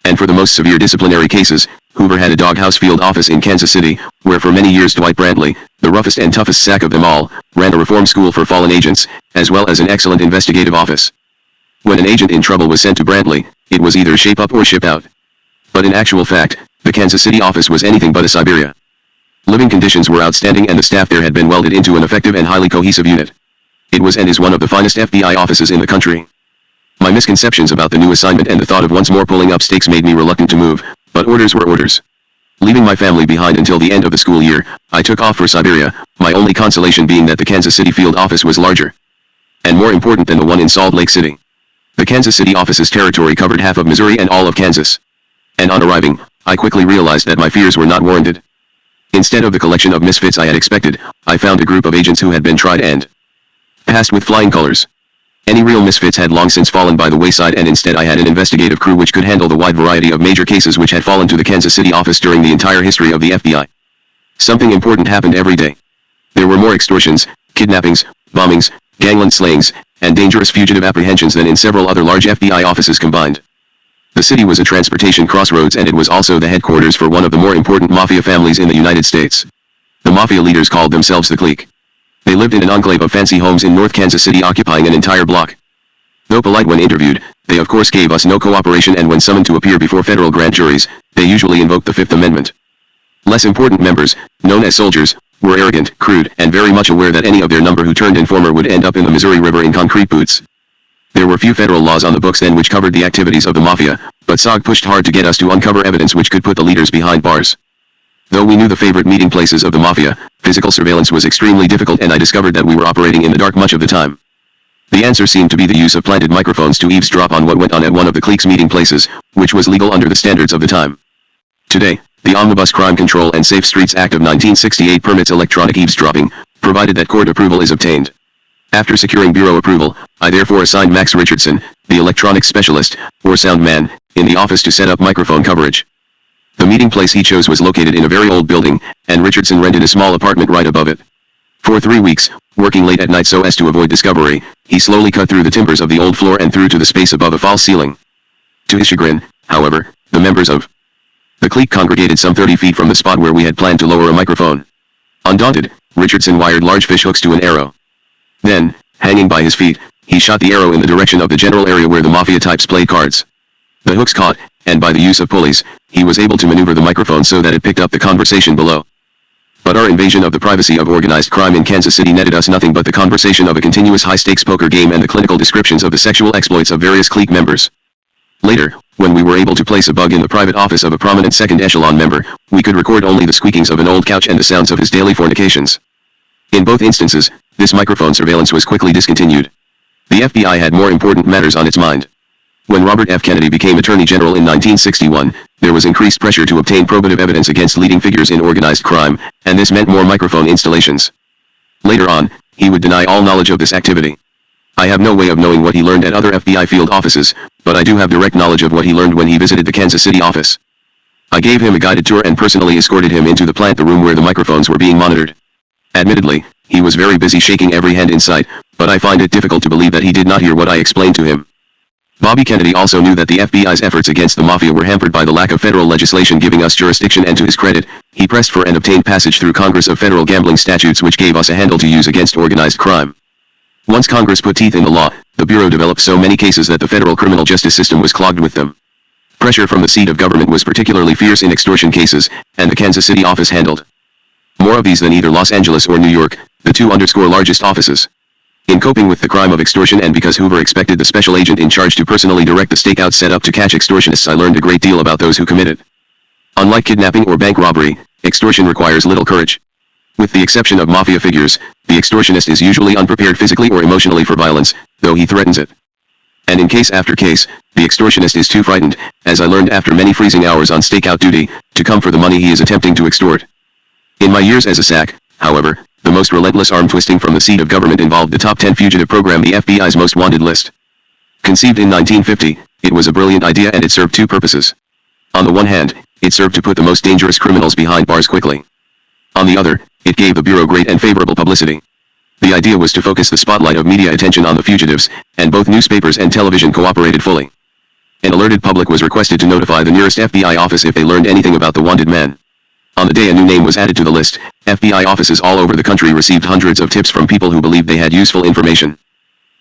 And for the most severe disciplinary cases, Hoover had a doghouse field office in Kansas City, where for many years Dwight Bradley, the roughest and toughest SAC of them all, ran a reform school for fallen agents, as well as an excellent investigative office. When an agent in trouble was sent to Bradley, it was either shape up or ship out. But in actual fact, the Kansas City office was anything but a Siberia. Living conditions were outstanding and the staff there had been welded into an effective and highly cohesive unit. It was and is one of the finest FBI offices in the country. My misconceptions about the new assignment and the thought of once more pulling up stakes made me reluctant to move, but orders were orders. Leaving my family behind until the end of the school year, I took off for Siberia, my only consolation being that the Kansas City field office was larger and more important than the one in Salt Lake City. The Kansas City office's territory covered half of Missouri and all of Kansas. And on arriving, I quickly realized that my fears were not warranted. Instead of the collection of misfits I had expected, I found a group of agents who had been tried and passed with flying colors. Any real misfits had long since fallen by the wayside, and instead I had an investigative crew which could handle the wide variety of major cases which had fallen to the Kansas City office during the entire history of the FBI. Something important happened every day. There were more extortions, kidnappings, bombings, gangland slayings, and dangerous fugitive apprehensions than in several other large FBI offices combined. The city was a transportation crossroads, and it was also the headquarters for one of the more important mafia families in the United States. The mafia leaders called themselves the clique. They lived in an enclave of fancy homes in North Kansas City occupying an entire block. Though polite when interviewed, they of course gave us no cooperation, and when summoned to appear before federal grand juries, they usually invoked the Fifth Amendment. Less important members, known as soldiers, were arrogant, crude, and very much aware that any of their number who turned informer would end up in the Missouri River in concrete boots. There were few federal laws on the books then which covered the activities of the mafia, but SOG pushed hard to get us to uncover evidence which could put the leaders behind bars. Though we knew the favorite meeting places of the mafia, physical surveillance was extremely difficult, and I discovered that we were operating in the dark much of the time. The answer seemed to be the use of planted microphones to eavesdrop on what went on at one of the clique's meeting places, which was legal under the standards of the time. Today, the Omnibus Crime Control and Safe Streets Act of 1968 permits electronic eavesdropping, provided that court approval is obtained. After securing bureau approval, I therefore assigned Max Richardson, the electronics specialist, or sound man, in the office to set up microphone coverage. The meeting place he chose was located in a very old building, and Richardson rented a small apartment right above it. For 3 weeks, working late at night so as to avoid discovery, he slowly cut through the timbers of the old floor and through to the space above a false ceiling. To his chagrin, however, the members of the clique congregated some 30 feet from the spot where we had planned to lower a microphone. Undaunted, Richardson wired large fish hooks to an arrow. Then, hanging by his feet, he shot the arrow in the direction of the general area where the mafia types played cards. The hooks caught, and by the use of pulleys, he was able to maneuver the microphone so that it picked up the conversation below. But our invasion of the privacy of organized crime in Kansas City netted us nothing but the conversation of a continuous high-stakes poker game and the clinical descriptions of the sexual exploits of various clique members. Later, when we were able to place a bug in the private office of a prominent second-echelon member, we could record only the squeakings of an old couch and the sounds of his daily fornications. In both instances, this microphone surveillance was quickly discontinued. The FBI had more important matters on its mind. When Robert F. Kennedy became Attorney General in 1961, there was increased pressure to obtain probative evidence against leading figures in organized crime, and this meant more microphone installations. Later on, he would deny all knowledge of this activity. I have no way of knowing what he learned at other FBI field offices, but I do have direct knowledge of what he learned when he visited the Kansas City office. I gave him a guided tour and personally escorted him into the room where the microphones were being monitored. Admittedly, he was very busy shaking every hand in sight, but I find it difficult to believe that he did not hear what I explained to him. Bobby Kennedy also knew that the FBI's efforts against the mafia were hampered by the lack of federal legislation giving us jurisdiction, and to his credit, he pressed for and obtained passage through Congress of federal gambling statutes which gave us a handle to use against organized crime. Once Congress put teeth in the law, the Bureau developed so many cases that the federal criminal justice system was clogged with them. Pressure from the seat of government was particularly fierce in extortion cases, and the Kansas City office handled more of these than either Los Angeles or New York, the two largest offices. In coping with the crime of extortion, and because Hoover expected the special agent in charge to personally direct the stakeouts set up to catch extortionists, I learned a great deal about those who commit it. Unlike kidnapping or bank robbery, extortion requires little courage. With the exception of mafia figures, the extortionist is usually unprepared physically or emotionally for violence, though he threatens it. And in case after case, the extortionist is too frightened, as I learned after many freezing hours on stakeout duty, to come for the money he is attempting to extort. In my years as a SAC, however, the most relentless arm twisting from the seat of government involved the Top 10 Fugitive Program, the FBI's most wanted list. Conceived in 1950, it was a brilliant idea, and it served two purposes. On the one hand, it served to put the most dangerous criminals behind bars quickly. On the other, it gave the Bureau great and favorable publicity. The idea was to focus the spotlight of media attention on the fugitives, and both newspapers and television cooperated fully. An alerted public was requested to notify the nearest FBI office if they learned anything about the wanted man. On the day a new name was added to the list, FBI offices all over the country received hundreds of tips from people who believed they had useful information.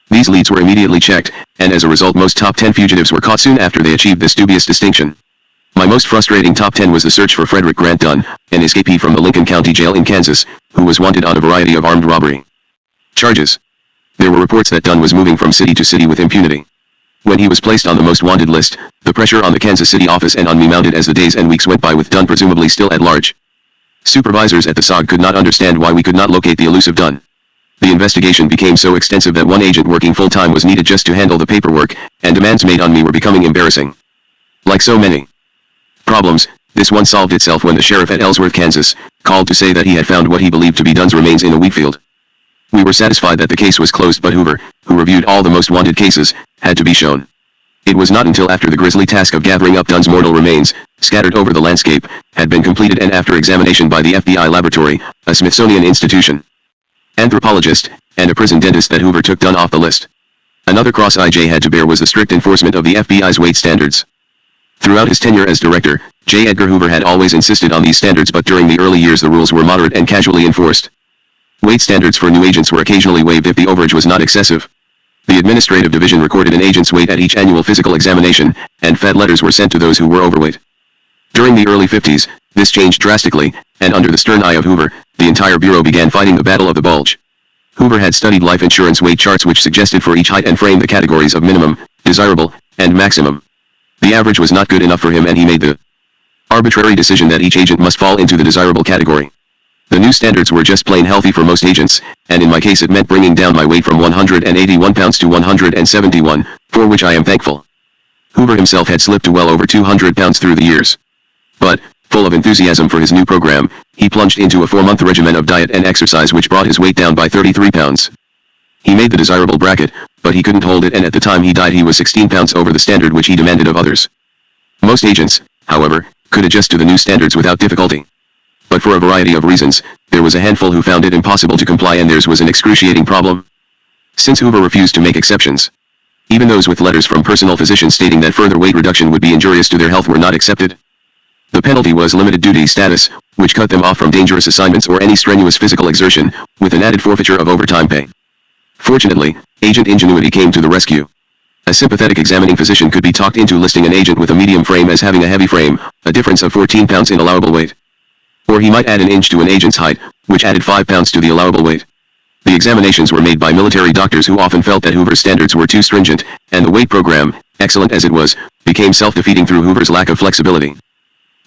These leads were immediately checked, and as a result most top 10 fugitives were caught soon after they achieved this dubious distinction. My most frustrating top 10 was the search for Frederick Grant Dunn, an escapee from the Lincoln County Jail in Kansas, who was wanted on a variety of armed robbery charges. There were reports that Dunn was moving from city to city with impunity. When he was placed on the most wanted list, the pressure on the Kansas City office and on me mounted as the days and weeks went by, with Dunn presumably still at large. Supervisors at the SOG could not understand why we could not locate the elusive Dunn. The investigation became so extensive that one agent working full-time was needed just to handle the paperwork, and demands made on me were becoming embarrassing. Like so many problems, this one solved itself when the sheriff at Ellsworth, Kansas, called to say that he had found what he believed to be Dunn's remains in a wheat field. We were satisfied that the case was closed, but Hoover, who reviewed all the most wanted cases, had to be shown. It was not until after the grisly task of gathering up Dunn's mortal remains, scattered over the landscape, had been completed, and after examination by the FBI laboratory, a Smithsonian institution, anthropologist, and a prison dentist, that Hoover took Dunn off the list. Another cross IJ had to bear was the strict enforcement of the FBI's weight standards. Throughout his tenure as director, J. Edgar Hoover had always insisted on these standards, but during the early years the rules were moderate and casually enforced. Weight standards for new agents were occasionally waived if the overage was not excessive. The administrative division recorded an agent's weight at each annual physical examination, and fat letters were sent to those who were overweight. During the early 50s, this changed drastically, and under the stern eye of Hoover, the entire bureau began fighting the battle of the bulge. Hoover had studied life insurance weight charts which suggested for each height and frame the categories of minimum, desirable, and maximum. The average was not good enough for him and he made the arbitrary decision that each agent must fall into the desirable category. The new standards were just plain healthy for most agents, and in my case it meant bringing down my weight from 181 pounds to 171, for which I am thankful. Hoover himself had slipped to well over 200 pounds through the years. But, full of enthusiasm for his new program, he plunged into a 4-month regimen of diet and exercise which brought his weight down by 33 pounds. He made the desirable bracket, but he couldn't hold it, and at the time he died he was 16 pounds over the standard which he demanded of others. Most agents, however, could adjust to the new standards without difficulty. But for a variety of reasons, there was a handful who found it impossible to comply, and theirs was an excruciating problem. Since Hoover refused to make exceptions, even those with letters from personal physicians stating that further weight reduction would be injurious to their health were not accepted. The penalty was limited duty status, which cut them off from dangerous assignments or any strenuous physical exertion, with an added forfeiture of overtime pay. Fortunately, agent ingenuity came to the rescue. A sympathetic examining physician could be talked into listing an agent with a medium frame as having a heavy frame, a difference of 14 pounds in allowable weight. Or he might add an inch to an agent's height, which added 5 pounds to the allowable weight. The examinations were made by military doctors who often felt that Hoover's standards were too stringent, and the weight program, excellent as it was, became self-defeating through Hoover's lack of flexibility.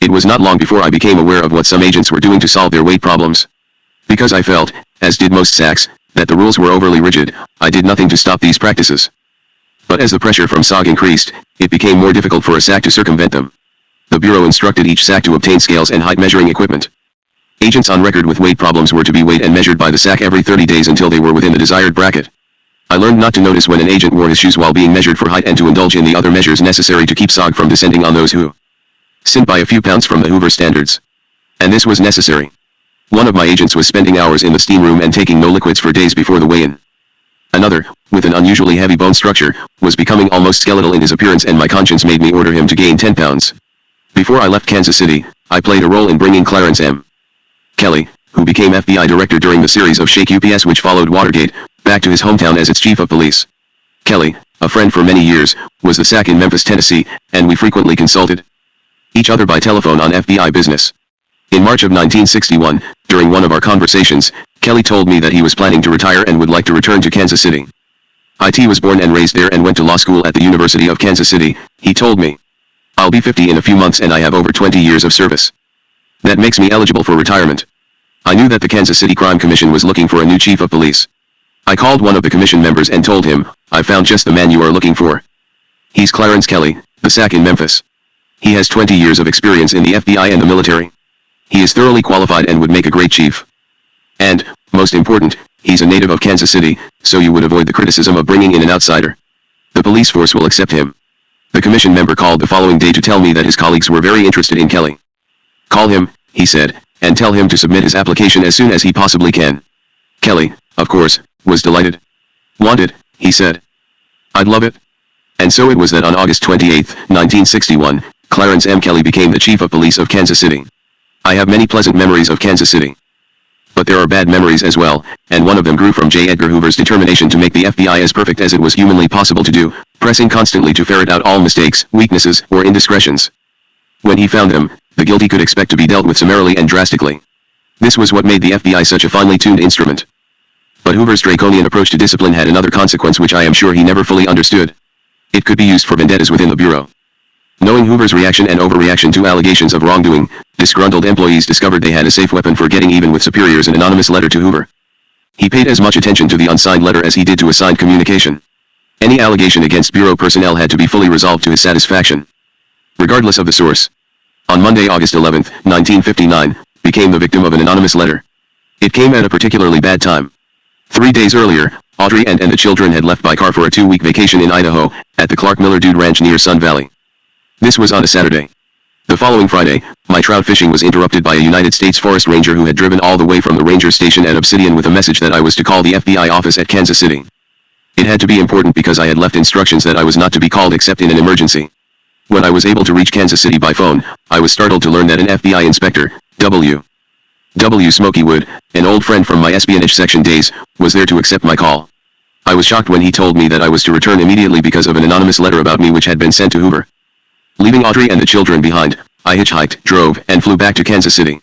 It was not long before I became aware of what some agents were doing to solve their weight problems. Because I felt, as did most SACs, that the rules were overly rigid, I did nothing to stop these practices. But as the pressure from SOG increased, it became more difficult for a SAC to circumvent them. The Bureau instructed each SAC to obtain scales and height measuring equipment. Agents on record with weight problems were to be weighed and measured by the SAC every 30 days until they were within the desired bracket. I learned not to notice when an agent wore his shoes while being measured for height and to indulge in the other measures necessary to keep SOG from descending on those who sinned by a few pounds from the Hoover standards. And this was necessary. One of my agents was spending hours in the steam room and taking no liquids for days before the weigh-in. Another, with an unusually heavy bone structure, was becoming almost skeletal in his appearance, and my conscience made me order him to gain 10 pounds. Before I left Kansas City, I played a role in bringing Clarence M. Kelly, who became FBI director during the series of Shake UPS which followed Watergate, back to his hometown as its chief of police. Kelly, a friend for many years, was the SAC in Memphis, Tennessee, and we frequently consulted each other by telephone on FBI business. In March of 1961, during one of our conversations, Kelly told me that he was planning to retire and would like to return to Kansas City. IT was born and raised there and went to law school at the University of Kansas City, he told me. I'll be 50 in a few months and I have over 20 years of service. That makes me eligible for retirement. I knew that the Kansas City Crime Commission was looking for a new chief of police. I called one of the commission members and told him, I found just the man you are looking for. He's Clarence Kelly, the SAC in Memphis. He has 20 years of experience in the FBI and the military. He is thoroughly qualified and would make a great chief. And, most important, he's a native of Kansas City, so you would avoid the criticism of bringing in an outsider. The police force will accept him. The commission member called the following day to tell me that his colleagues were very interested in Kelly. Call him, he said, and tell him to submit his application as soon as he possibly can. Kelly, of course, was delighted. Want it, he said. I'd love it. And so it was that on August 28, 1961, Clarence M. Kelly became the chief of police of Kansas City. I have many pleasant memories of Kansas City. But there are bad memories as well, and one of them grew from J. Edgar Hoover's determination to make the FBI as perfect as it was humanly possible to do, pressing constantly to ferret out all mistakes, weaknesses, or indiscretions. When he found them, the guilty could expect to be dealt with summarily and drastically. This was what made the FBI such a finely tuned instrument. But Hoover's draconian approach to discipline had another consequence which I am sure he never fully understood. It could be used for vendettas within the Bureau. Knowing Hoover's reaction and overreaction to allegations of wrongdoing, disgruntled employees discovered they had a safe weapon for getting even with superiors: an anonymous letter to Hoover. He paid as much attention to the unsigned letter as he did to a signed communication. Any allegation against Bureau personnel had to be fully resolved to his satisfaction, regardless of the source. On Monday, August 11, 1959, became the victim of an anonymous letter. It came at a particularly bad time. 3 days earlier, Audrey and the children had left by car for a 2-week vacation in Idaho, at the Clark Miller Dude Ranch near Sun Valley. This was on a Saturday. The following Friday, my trout fishing was interrupted by a United States Forest Ranger who had driven all the way from the ranger station at Obsidian with a message that I was to call the FBI office at Kansas City. It had to be important because I had left instructions that I was not to be called except in an emergency. When I was able to reach Kansas City by phone, I was startled to learn that an FBI inspector, W. W. Smokey Wood, an old friend from my espionage section days, was there to accept my call. I was shocked when he told me that I was to return immediately because of an anonymous letter about me which had been sent to Hoover. Leaving Audrey and the children behind, I hitchhiked, drove, and flew back to Kansas City.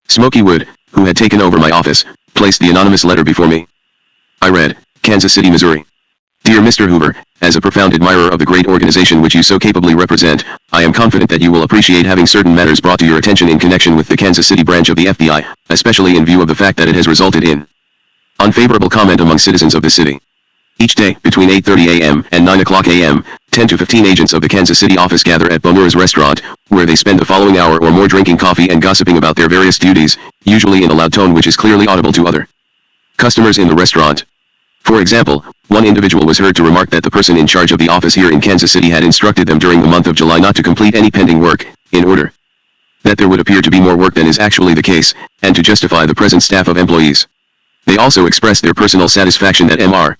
Smokey Wood, who had taken over my office, placed the anonymous letter before me. I read, Kansas City, Missouri. Dear Mr. Hoover, as a profound admirer of the great organization which you so capably represent, I am confident that you will appreciate having certain matters brought to your attention in connection with the Kansas City branch of the FBI, especially in view of the fact that it has resulted in unfavorable comment among citizens of the city. Each day, between 8:30 a.m. and 9 o'clock a.m., 10 to 15 agents of the Kansas City office gather at Bonura's restaurant, where they spend the following hour or more drinking coffee and gossiping about their various duties, usually in a loud tone which is clearly audible to other customers in the restaurant. For example, one individual was heard to remark that the person in charge of the office here in Kansas City had instructed them during the month of July not to complete any pending work, in order that there would appear to be more work than is actually the case, and to justify the present staff of employees. They also expressed their personal satisfaction that Mr.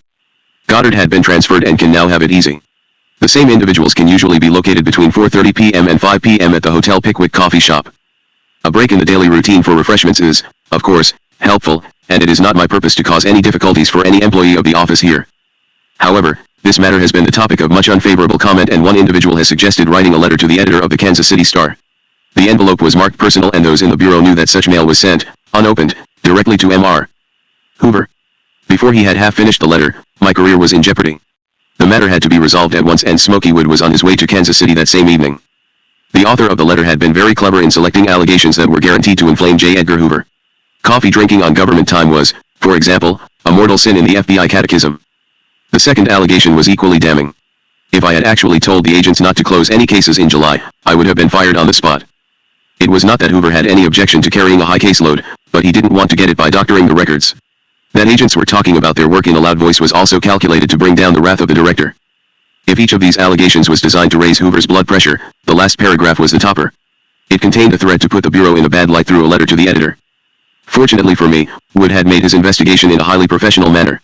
Goddard had been transferred and can now have it easy. The same individuals can usually be located between 4:30 p.m. and 5 p.m. at the Hotel Pickwick coffee shop. A break in the daily routine for refreshments is, of course, helpful, and it is not my purpose to cause any difficulties for any employee of the office here. However, this matter has been the topic of much unfavorable comment, and one individual has suggested writing a letter to the editor of the Kansas City Star. The envelope was marked personal, and those in the bureau knew that such mail was sent, unopened, directly to Mr. Hoover. Before he had half finished the letter, my career was in jeopardy. The matter had to be resolved at once, and Smokey Wood was on his way to Kansas City that same evening. The author of the letter had been very clever in selecting allegations that were guaranteed to inflame J. Edgar Hoover. Coffee drinking on government time was, for example, a mortal sin in the FBI catechism. The second allegation was equally damning. If I had actually told the agents not to close any cases in July, I would have been fired on the spot. It was not that Hoover had any objection to carrying a high caseload, but he didn't want to get it by doctoring the records. That agents were talking about their work in a loud voice was also calculated to bring down the wrath of the director. If each of these allegations was designed to raise Hoover's blood pressure, the last paragraph was the topper. It contained a threat to put the bureau in a bad light through a letter to the editor. Fortunately for me, Wood had made his investigation in a highly professional manner.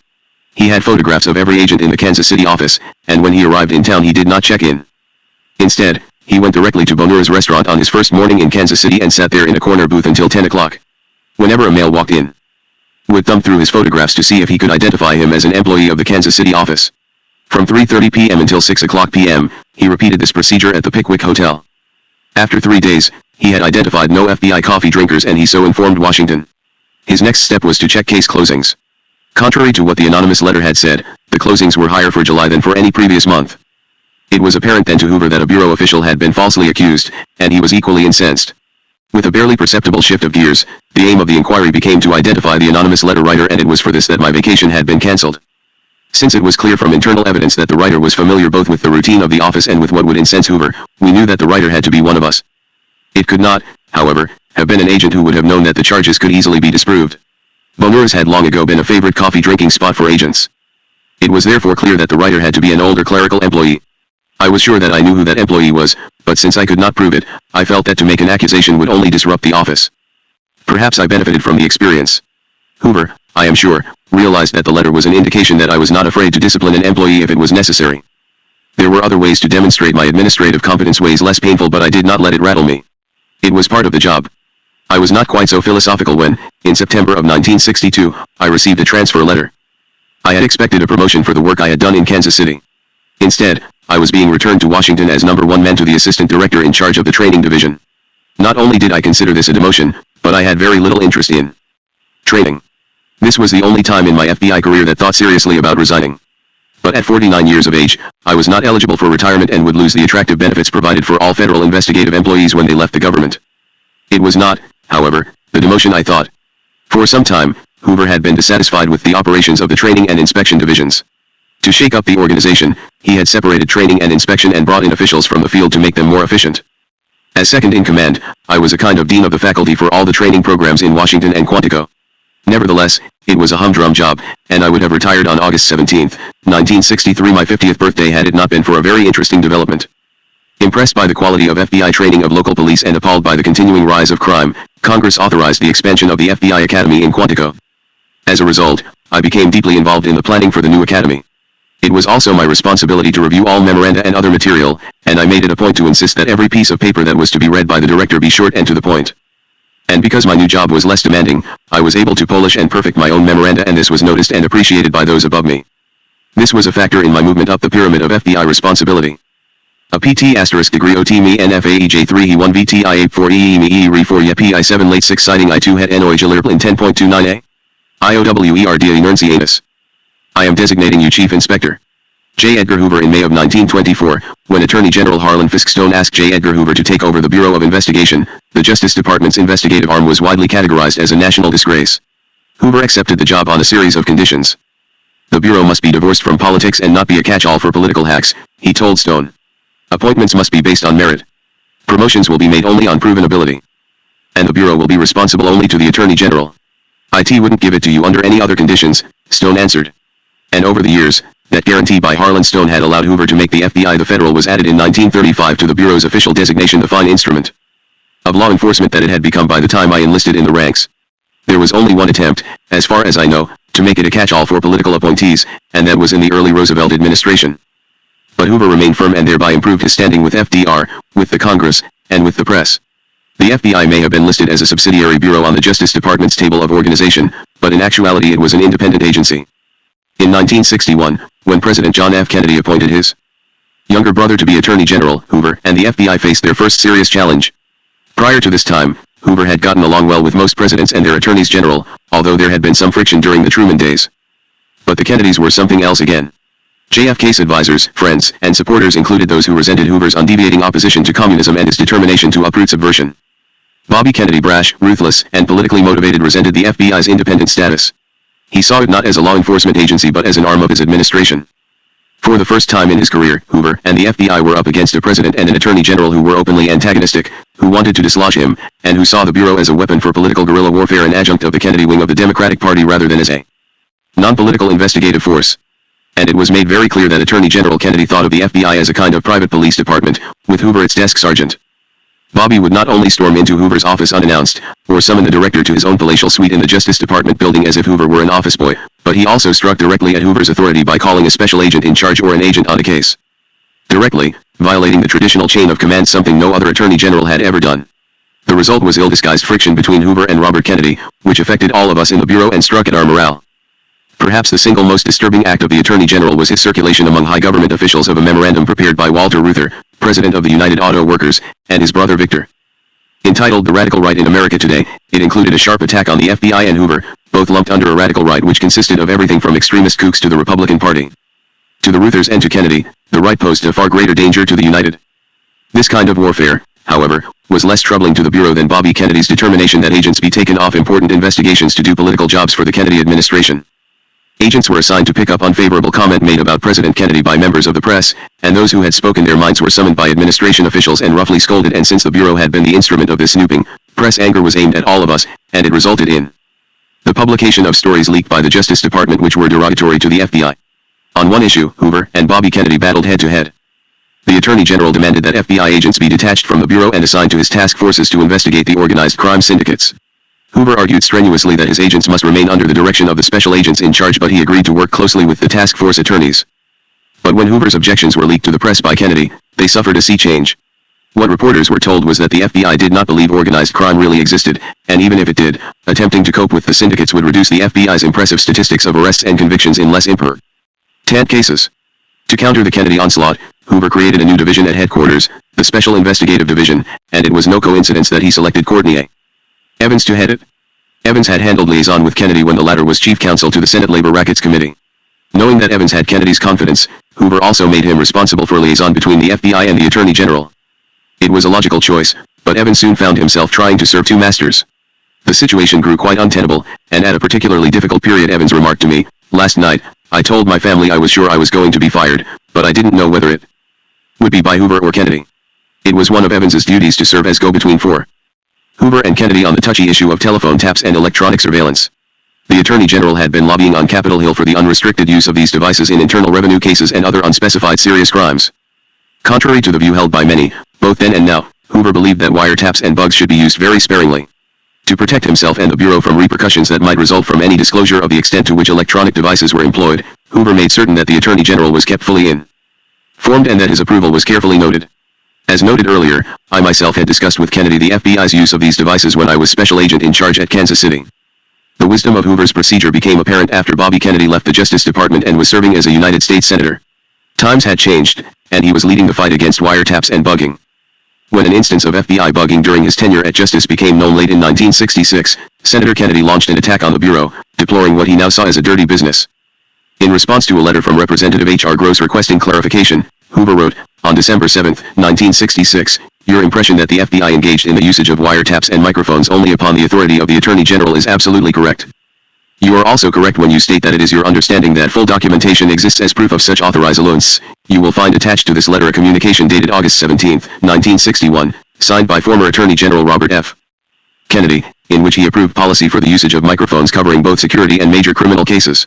He had photographs of every agent in the Kansas City office, and when he arrived in town he did not check in. Instead, he went directly to Bonura's restaurant on his first morning in Kansas City and sat there in a corner booth until 10 o'clock. Whenever a male walked in, Wood thumbed through his photographs to see if he could identify him as an employee of the Kansas City office. From 3:30 p.m. until 6 o'clock p.m., he repeated this procedure at the Pickwick Hotel. After 3 days, he had identified no FBI coffee drinkers, and he so informed Washington. His next step was to check case closings. Contrary to what the anonymous letter had said, the closings were higher for July than for any previous month. It was apparent then to Hoover that a bureau official had been falsely accused, and he was equally incensed. With a barely perceptible shift of gears, the aim of the inquiry became to identify the anonymous letter writer, and it was for this that my vacation had been cancelled. Since it was clear from internal evidence that the writer was familiar both with the routine of the office and with what would incense Hoover, we knew that the writer had to be one of us. It could not, however, have been an agent who would have known that the charges could easily be disproved. Bonura's had long ago been a favorite coffee drinking spot for agents. It was therefore clear that the writer had to be an older clerical employee. I was sure that I knew who that employee was, but since I could not prove it, I felt that to make an accusation would only disrupt the office. Perhaps I benefited from the experience. Hoover, I am sure, realized that the letter was an indication that I was not afraid to discipline an employee if it was necessary. There were other ways to demonstrate my administrative competence, ways less painful, but I did not let it rattle me. It was part of the job. I was not quite so philosophical when, in September of 1962, I received a transfer letter. I had expected a promotion for the work I had done in Kansas City. Instead, I was being returned to Washington as number one man to the assistant director in charge of the training division. Not only did I consider this a demotion, but I had very little interest in training. This was the only time in my FBI career that thought seriously about resigning. But at 49 years of age, I was not eligible for retirement and would lose the attractive benefits provided for all federal investigative employees when they left the government. It was not, however, the demotion I thought. For some time, Hoover had been dissatisfied with the operations of the training and inspection divisions. To shake up the organization, he had separated training and inspection and brought in officials from the field to make them more efficient. As second in command, I was a kind of dean of the faculty for all the training programs in Washington and Quantico. Nevertheless, it was a humdrum job, and I would have retired on August 17, 1963, my 50th birthday, had it not been for a very interesting development. Impressed by the quality of FBI training of local police and appalled by the continuing rise of crime, Congress authorized the expansion of the FBI Academy in Quantico. As a result, I became deeply involved in the planning for the new academy. It was also my responsibility to review all memoranda and other material, and I made it a point to insist that every piece of paper that was to be read by the director be short and to the point. And because my new job was less demanding, I was able to polish and perfect my own memoranda, and this was noticed and appreciated by those above me. This was a factor in my movement up the pyramid of FBI responsibility. A PT * degree OT me NFAEJ3 he 1 VTI 4 EE me E re 4 ye PI 7 late 6 citing I 2 het NOI Jalirplin 10.29a. IOWERDA enunciatus. I am designating you Chief Inspector J. Edgar Hoover in May of 1924, when Attorney General Harlan Fiske Stone asked J. Edgar Hoover to take over the Bureau of Investigation. The Justice Department's investigative arm was widely categorized as a national disgrace. Hoover accepted the job on a series of conditions. The Bureau must be divorced from politics and not be a catch-all for political hacks, he told Stone. Appointments must be based on merit. Promotions will be made only on proven ability. And the Bureau will be responsible only to the Attorney General. IT wouldn't give it to you under any other conditions, Stone answered. And over the years, that guarantee by Harlan Stone had allowed Hoover to make the FBI the Federal was added in 1935 to the Bureau's official designation, the fine instrument of law enforcement that it had become by the time I enlisted in the ranks. There was only one attempt, as far as I know, to make it a catch-all for political appointees, and that was in the early Roosevelt administration. But Hoover remained firm and thereby improved his standing with FDR, with the Congress, and with the press. The FBI may have been listed as a subsidiary bureau on the Justice Department's table of organization, but in actuality it was an independent agency. In 1961, when President John F. Kennedy appointed his younger brother to be Attorney General, Hoover and the FBI faced their first serious challenge. Prior to this time, Hoover had gotten along well with most presidents and their attorneys general, although there had been some friction during the Truman days. But the Kennedys were something else again. JFK's advisors, friends, and supporters included those who resented Hoover's undeviating opposition to communism and his determination to uproot subversion. Bobby Kennedy, brash, ruthless, and politically motivated, resented the FBI's independent status. He saw it not as a law enforcement agency but as an arm of his administration. For the first time in his career, Hoover and the FBI were up against a president and an attorney general who were openly antagonistic, who wanted to dislodge him, and who saw the Bureau as a weapon for political guerrilla warfare and adjunct of the Kennedy wing of the Democratic Party rather than as a non-political investigative force. And it was made very clear that Attorney General Kennedy thought of the FBI as a kind of private police department, with Hoover its desk sergeant. Bobby would not only storm into Hoover's office unannounced, or summon the director to his own palatial suite in the Justice Department building as if Hoover were an office boy, but he also struck directly at Hoover's authority by calling a special agent in charge or an agent on a case. Directly, violating the traditional chain of command, something no other attorney general had ever done. The result was ill-disguised friction between Hoover and Robert Kennedy, which affected all of us in the Bureau and struck at our morale. Perhaps the single most disturbing act of the Attorney General was his circulation among high government officials of a memorandum prepared by Walter Reuther, president of the United Auto Workers, and his brother Victor. Entitled The Radical Right in America Today, it included a sharp attack on the FBI and Hoover, both lumped under a radical right which consisted of everything from extremist kooks to the Republican Party. To the Reuthers and to Kennedy, the right posed a far greater danger to the United. This kind of warfare, however, was less troubling to the Bureau than Bobby Kennedy's determination that agents be taken off important investigations to do political jobs for the Kennedy administration. Agents were assigned to pick up unfavorable comment made about President Kennedy by members of the press, and those who had spoken their minds were summoned by administration officials and roughly scolded, and since the Bureau had been the instrument of this snooping, press anger was aimed at all of us, and it resulted in the publication of stories leaked by the Justice Department which were derogatory to the FBI. On one issue, Hoover and Bobby Kennedy battled head-to-head. The Attorney General demanded that FBI agents be detached from the Bureau and assigned to his task forces to investigate the organized crime syndicates. Hoover argued strenuously that his agents must remain under the direction of the special agents in charge, but he agreed to work closely with the task force attorneys. But when Hoover's objections were leaked to the press by Kennedy, they suffered a sea change. What reporters were told was that the FBI did not believe organized crime really existed, and even if it did, attempting to cope with the syndicates would reduce the FBI's impressive statistics of arrests and convictions in less important cases. To counter the Kennedy onslaught, Hoover created a new division at headquarters, the Special Investigative Division, and it was no coincidence that he selected Courtney A. Evans to head it. Evans had handled liaison with Kennedy when the latter was chief counsel to the Senate Labor Rackets Committee. Knowing that Evans had Kennedy's confidence, Hoover also made him responsible for liaison between the FBI and the Attorney General. It was a logical choice, but Evans soon found himself trying to serve two masters. The situation grew quite untenable, and at a particularly difficult period Evans remarked to me, "Last night, I told my family I was sure I was going to be fired, but I didn't know whether it would be by Hoover or Kennedy." It was one of Evans's duties to serve as go-between for Hoover and Kennedy on the touchy issue of telephone taps and electronic surveillance. The Attorney General had been lobbying on Capitol Hill for the unrestricted use of these devices in internal revenue cases and other unspecified serious crimes. Contrary to the view held by many, both then and now, Hoover believed that wiretaps and bugs should be used very sparingly. To protect himself and the Bureau from repercussions that might result from any disclosure of the extent to which electronic devices were employed, Hoover made certain that the Attorney General was kept fully informed and that his approval was carefully noted. As noted earlier, I myself had discussed with Kennedy the FBI's use of these devices when I was special agent in charge at Kansas City. The wisdom of Hoover's procedure became apparent after Bobby Kennedy left the Justice Department and was serving as a United States Senator. Times had changed, and he was leading the fight against wiretaps and bugging. When an instance of FBI bugging during his tenure at Justice became known late in 1966, Senator Kennedy launched an attack on the Bureau, deploring what he now saw as a dirty business. In response to a letter from Representative H.R. Gross requesting clarification, Hoover wrote, on December 7, 1966, "Your impression that the FBI engaged in the usage of wiretaps and microphones only upon the authority of the Attorney General is absolutely correct. You are also correct when you state that it is your understanding that full documentation exists as proof of such authorization. You will find attached to this letter a communication dated August 17, 1961, signed by former Attorney General Robert F. Kennedy, in which he approved policy for the usage of microphones covering both security and major criminal cases.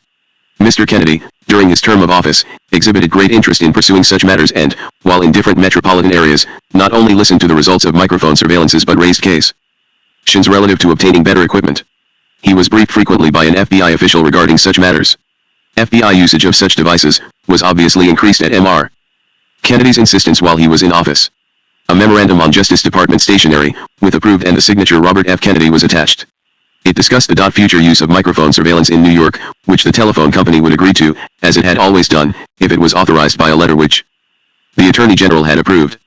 Mr. Kennedy, during his term of office, exhibited great interest in pursuing such matters and, while in different metropolitan areas, not only listened to the results of microphone surveillances but raised questions relative to obtaining better equipment. He was briefed frequently by an FBI official regarding such matters. FBI usage of such devices was obviously increased at Mr. Kennedy's insistence while he was in office. A memorandum on Justice Department stationery, with approved and the signature Robert F. Kennedy was attached. It discussed the future use of microphone surveillance in New York, which the telephone company would agree to, as it had always done, if it was authorized by a letter which the Attorney General had approved.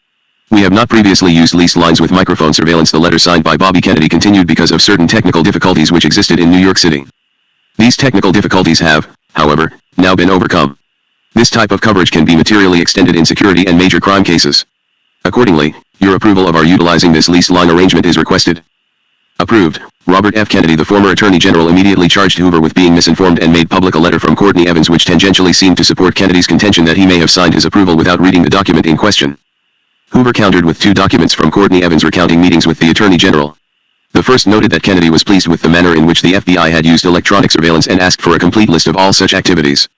We have not previously used leased lines with microphone surveillance. The letter signed by Bobby Kennedy continued because of certain technical difficulties which existed in New York City. These technical difficulties have, however, now been overcome. This type of coverage can be materially extended in security and major crime cases. Accordingly, your approval of our utilizing this leased line arrangement is requested. Approved. Robert F. Kennedy, the former Attorney General, immediately charged Hoover with being misinformed and made public a letter from Courtney Evans which tangentially seemed to support Kennedy's contention that he may have signed his approval without reading the document in question. Hoover countered with two documents from Courtney Evans recounting meetings with the Attorney General. The first noted that Kennedy was pleased with the manner in which the FBI had used electronic surveillance and asked for a complete list of all such activities.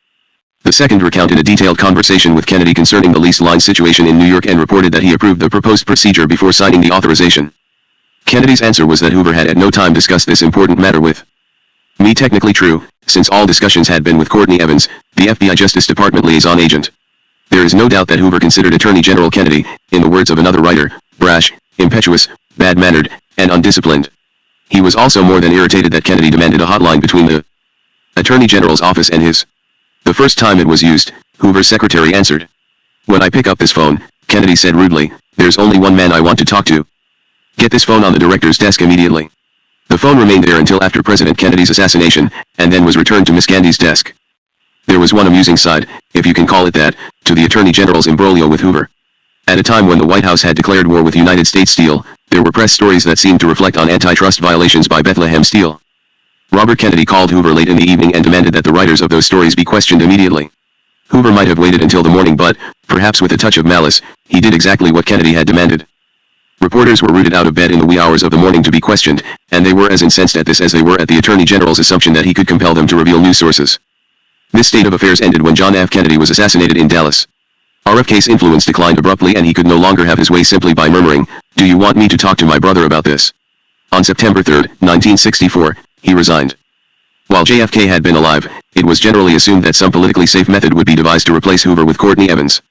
The second recounted a detailed conversation with Kennedy concerning the leased line situation in New York and reported that he approved the proposed procedure before signing the authorization. Kennedy's answer was that Hoover had at no time discussed this important matter with me. Technically true, since all discussions had been with Courtney Evans, the FBI Justice Department liaison agent. There is no doubt that Hoover considered Attorney General Kennedy, in the words of another writer, brash, impetuous, bad-mannered, and undisciplined. He was also more than irritated that Kennedy demanded a hotline between the Attorney General's office and his. The first time it was used, Hoover's secretary answered. "When I pick up this phone," Kennedy said rudely, "there's only one man I want to talk to. Get this phone on the director's desk immediately." The phone remained there until after President Kennedy's assassination, and then was returned to Miss Gandy's desk. There was one amusing side, if you can call it that, to the Attorney General's imbroglio with Hoover. At a time when the White House had declared war with United States Steel, there were press stories that seemed to reflect on antitrust violations by Bethlehem Steel. Robert Kennedy called Hoover late in the evening and demanded that the writers of those stories be questioned immediately. Hoover might have waited until the morning but, perhaps with a touch of malice, he did exactly what Kennedy had demanded. Reporters were rooted out of bed in the wee hours of the morning to be questioned, and they were as incensed at this as they were at the Attorney General's assumption that he could compel them to reveal news sources. This state of affairs ended when John F. Kennedy was assassinated in Dallas. RFK's influence declined abruptly and he could no longer have his way simply by murmuring, "Do you want me to talk to my brother about this?" On September 3, 1964, he resigned. While JFK had been alive, it was generally assumed that some politically safe method would be devised to replace Hoover with Courtney Evans.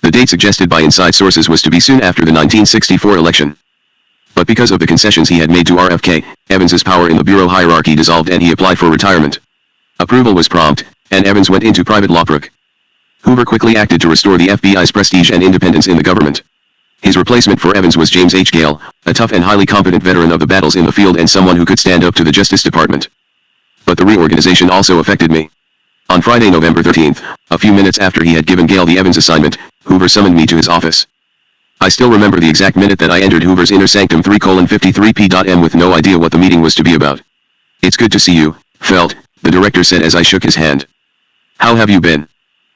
The date suggested by inside sources was to be soon after the 1964 election. But because of the concessions he had made to RFK, Evans's power in the Bureau hierarchy dissolved and he applied for retirement. Approval was prompt, and Evans went into private lawbrook. Hoover quickly acted to restore the FBI's prestige and independence in the government. His replacement for Evans was James H. Gale, a tough and highly competent veteran of the battles in the field and someone who could stand up to the Justice Department. But the reorganization also affected me. On Friday, November 13th, a few minutes after he had given Gale the Evans assignment, Hoover summoned me to his office. I still remember the exact minute that I entered Hoover's inner sanctum 3:53 p.m. with no idea what the meeting was to be about. "It's good to see you, Felt," the director said as I shook his hand. "How have you been?"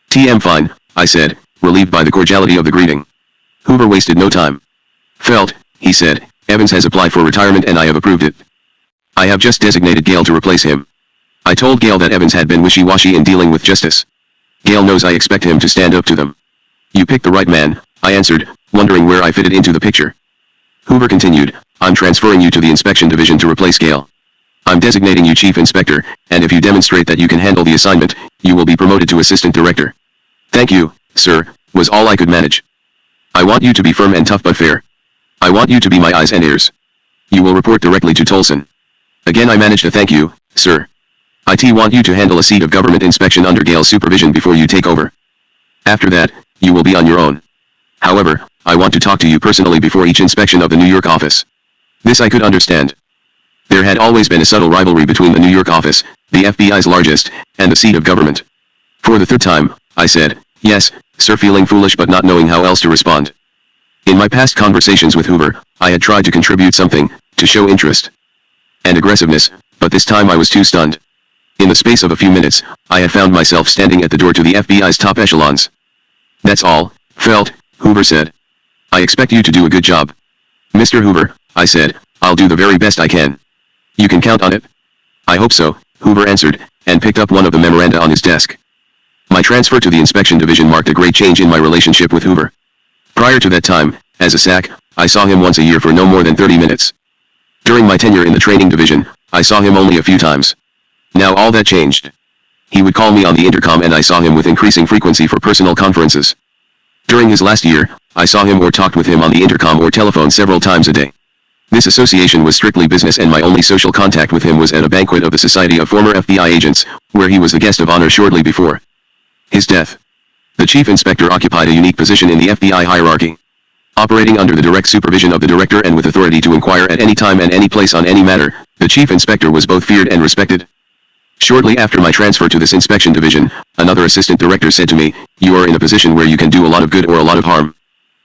"TM fine," I said, relieved by the cordiality of the greeting. Hoover wasted no time. "Felt," he said, "Evans has applied for retirement and I have approved it. I have just designated Gale to replace him. I told Gale that Evans had been wishy-washy in dealing with justice. Gale knows I expect him to stand up to them." "You picked the right man," I answered, wondering where I fitted into the picture. Hoover continued, "I'm transferring you to the inspection division to replace Gale. I'm designating you chief inspector, and if you demonstrate that you can handle the assignment, you will be promoted to assistant director." "Thank you, sir," was all I could manage. I want you to be firm and tough but fair. I want you to be my eyes and ears. You will report directly to Tolson. Again, I manage to thank you, sir. I want you to handle a seat of government inspection under Gale's supervision before you take over. After that, you will be on your own. However, I want to talk to you personally before each inspection of the New York office. This I could understand. There had always been a subtle rivalry between the New York office, the FBI's largest, and the seat of government. For the third time, I said, yes, sir, feeling foolish but not knowing how else to respond. In my past conversations with Hoover, I had tried to contribute something, to show interest and aggressiveness, but this time I was too stunned. In the space of a few minutes, I had found myself standing at the door to the FBI's top echelons. That's all, Felt, Hoover said. I expect you to do a good job. Mr. Hoover, I said, I'll do the very best I can. You can count on it. I hope so, Hoover answered, and picked up one of the memoranda on his desk. My transfer to the inspection division marked a great change in my relationship with Hoover. Prior to that time, as a SAC, I saw him once a year for no more than 30 minutes. During my tenure in the training division, I saw him only a few times. Now all that changed. He would call me on the intercom and I saw him with increasing frequency for personal conferences. During his last year, I saw him or talked with him on the intercom or telephone several times a day. This association was strictly business and my only social contact with him was at a banquet of the Society of Former FBI Agents, where he was the guest of honor shortly before his death. The chief inspector occupied a unique position in the FBI hierarchy. Operating under the direct supervision of the director and with authority to inquire at any time and any place on any matter, the chief inspector was both feared and respected. Shortly after my transfer to this inspection division, another assistant director said to me, "You are in a position where you can do a lot of good or a lot of harm."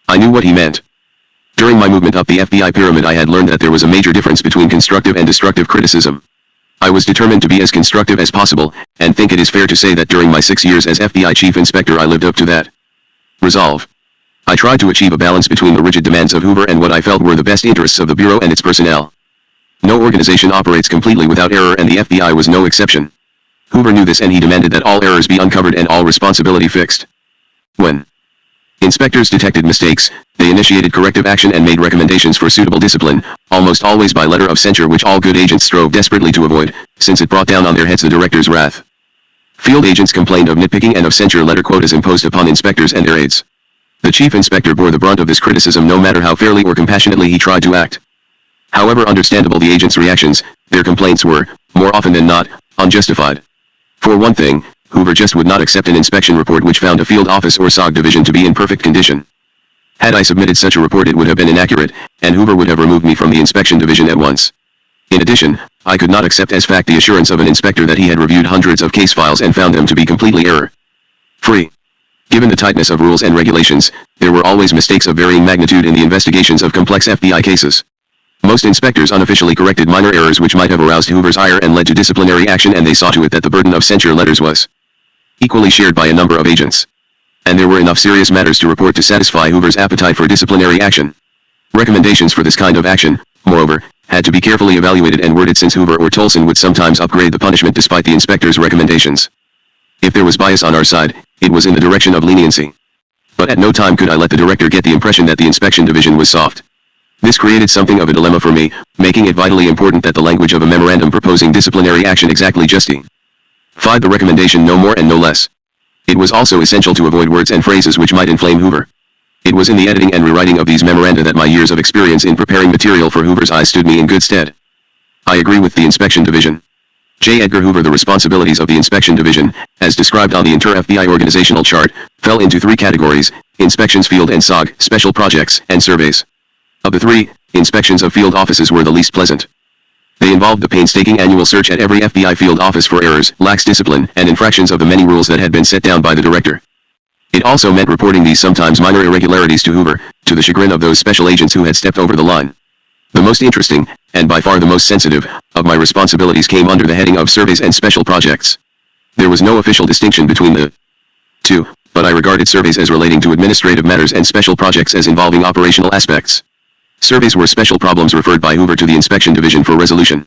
I knew what he meant. During my movement up the FBI pyramid, I had learned that there was a major difference between constructive and destructive criticism. I was determined to be as constructive as possible, and think it is fair to say that during my 6 years as FBI chief inspector I lived up to that resolve. I tried to achieve a balance between the rigid demands of Hoover and what I felt were the best interests of the Bureau and its personnel. No organization operates completely without error, and the FBI was no exception. Hoover knew this, and he demanded that all errors be uncovered and all responsibility fixed. When inspectors detected mistakes, they initiated corrective action and made recommendations for suitable discipline, almost always by letter of censure, which all good agents strove desperately to avoid, since it brought down on their heads the director's wrath. Field agents complained of nitpicking and of censure letter quotas imposed upon inspectors and their aides. The chief inspector bore the brunt of this criticism, no matter how fairly or compassionately he tried to act. However understandable the agents' reactions, their complaints were, more often than not, unjustified. For one thing, Hoover just would not accept an inspection report which found a field office or SOG division to be in perfect condition. Had I submitted such a report, it would have been inaccurate, and Hoover would have removed me from the inspection division at once. In addition, I could not accept as fact the assurance of an inspector that he had reviewed hundreds of case files and found them to be completely error-free. Given the tightness of rules and regulations, there were always mistakes of varying magnitude in the investigations of complex FBI cases. Most inspectors unofficially corrected minor errors which might have aroused Hoover's ire and led to disciplinary action, and they saw to it that the burden of censure letters was equally shared by a number of agents. And there were enough serious matters to report to satisfy Hoover's appetite for disciplinary action. Recommendations for this kind of action, moreover, had to be carefully evaluated and worded, since Hoover or Tolson would sometimes upgrade the punishment despite the inspector's recommendations. If there was bias on our side, it was in the direction of leniency. But at no time could I let the director get the impression that the inspection division was soft. This created something of a dilemma for me, making it vitally important that the language of a memorandum proposing disciplinary action exactly justified the recommendation, no more and no less. It was also essential to avoid words and phrases which might inflame Hoover. It was in the editing and rewriting of these memoranda that my years of experience in preparing material for Hoover's eyes stood me in good stead. I agree with the inspection division. J. Edgar Hoover. The responsibilities of the inspection division, as described on the inter-FBI organizational chart, fell into three categories: inspections, field and SOG, special projects, and surveys. Of the three, inspections of field offices were the least pleasant. They involved the painstaking annual search at every FBI field office for errors, lax discipline, and infractions of the many rules that had been set down by the director. It also meant reporting these sometimes minor irregularities to Hoover, to the chagrin of those special agents who had stepped over the line. The most interesting, and by far the most sensitive, of my responsibilities came under the heading of surveys and special projects. There was no official distinction between the two, but I regarded surveys as relating to administrative matters and special projects as involving operational aspects. Surveys were special problems referred by Hoover to the inspection division for resolution.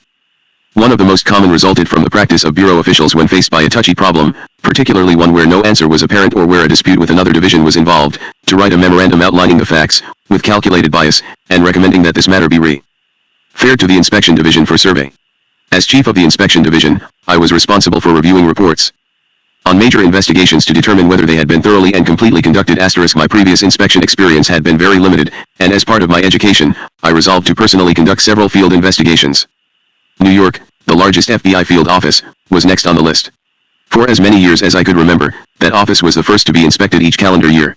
One of the most common resulted from the practice of bureau officials when faced by a touchy problem, particularly one where no answer was apparent or where a dispute with another division was involved, to write a memorandum outlining the facts, with calculated bias, and recommending that this matter be referred to the inspection division for survey. As chief of the inspection division, I was responsible for reviewing reports On major investigations to determine whether they had been thoroughly and completely conducted *, my previous inspection experience had been very limited, and as part of my education, I resolved to personally conduct several field investigations. New York, the largest FBI field office, was next on the list. For as many years as I could remember, that office was the first to be inspected each calendar year.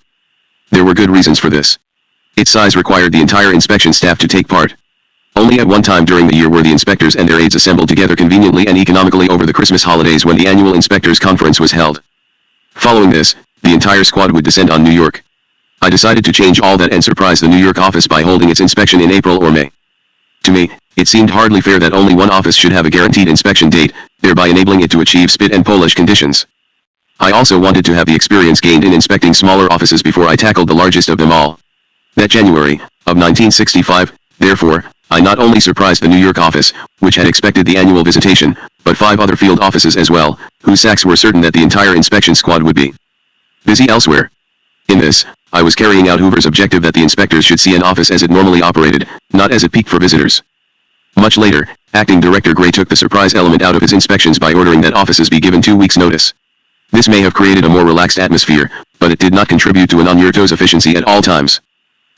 There were good reasons for this. Its size required the entire inspection staff to take part. Only at one time during the year were the inspectors and their aides assembled together conveniently and economically over the Christmas holidays when the annual inspectors conference was held. Following this, the entire squad would descend on New York. I decided to change all that and surprise the New York office by holding its inspection in April or May. To me, it seemed hardly fair that only one office should have a guaranteed inspection date, thereby enabling it to achieve spit and polish conditions. I also wanted to have the experience gained in inspecting smaller offices before I tackled the largest of them all. That January, of 1965, therefore, I not only surprised the New York office, which had expected the annual visitation, but 5 other field offices as well, whose sacks were certain that the entire inspection squad would be busy elsewhere. In this, I was carrying out Hoover's objective that the inspectors should see an office as it normally operated, not as it peaked for visitors. Much later, Acting Director Gray took the surprise element out of his inspections by ordering that offices be given 2 weeks' notice. This may have created a more relaxed atmosphere, but it did not contribute to an on-your-toes efficiency at all times.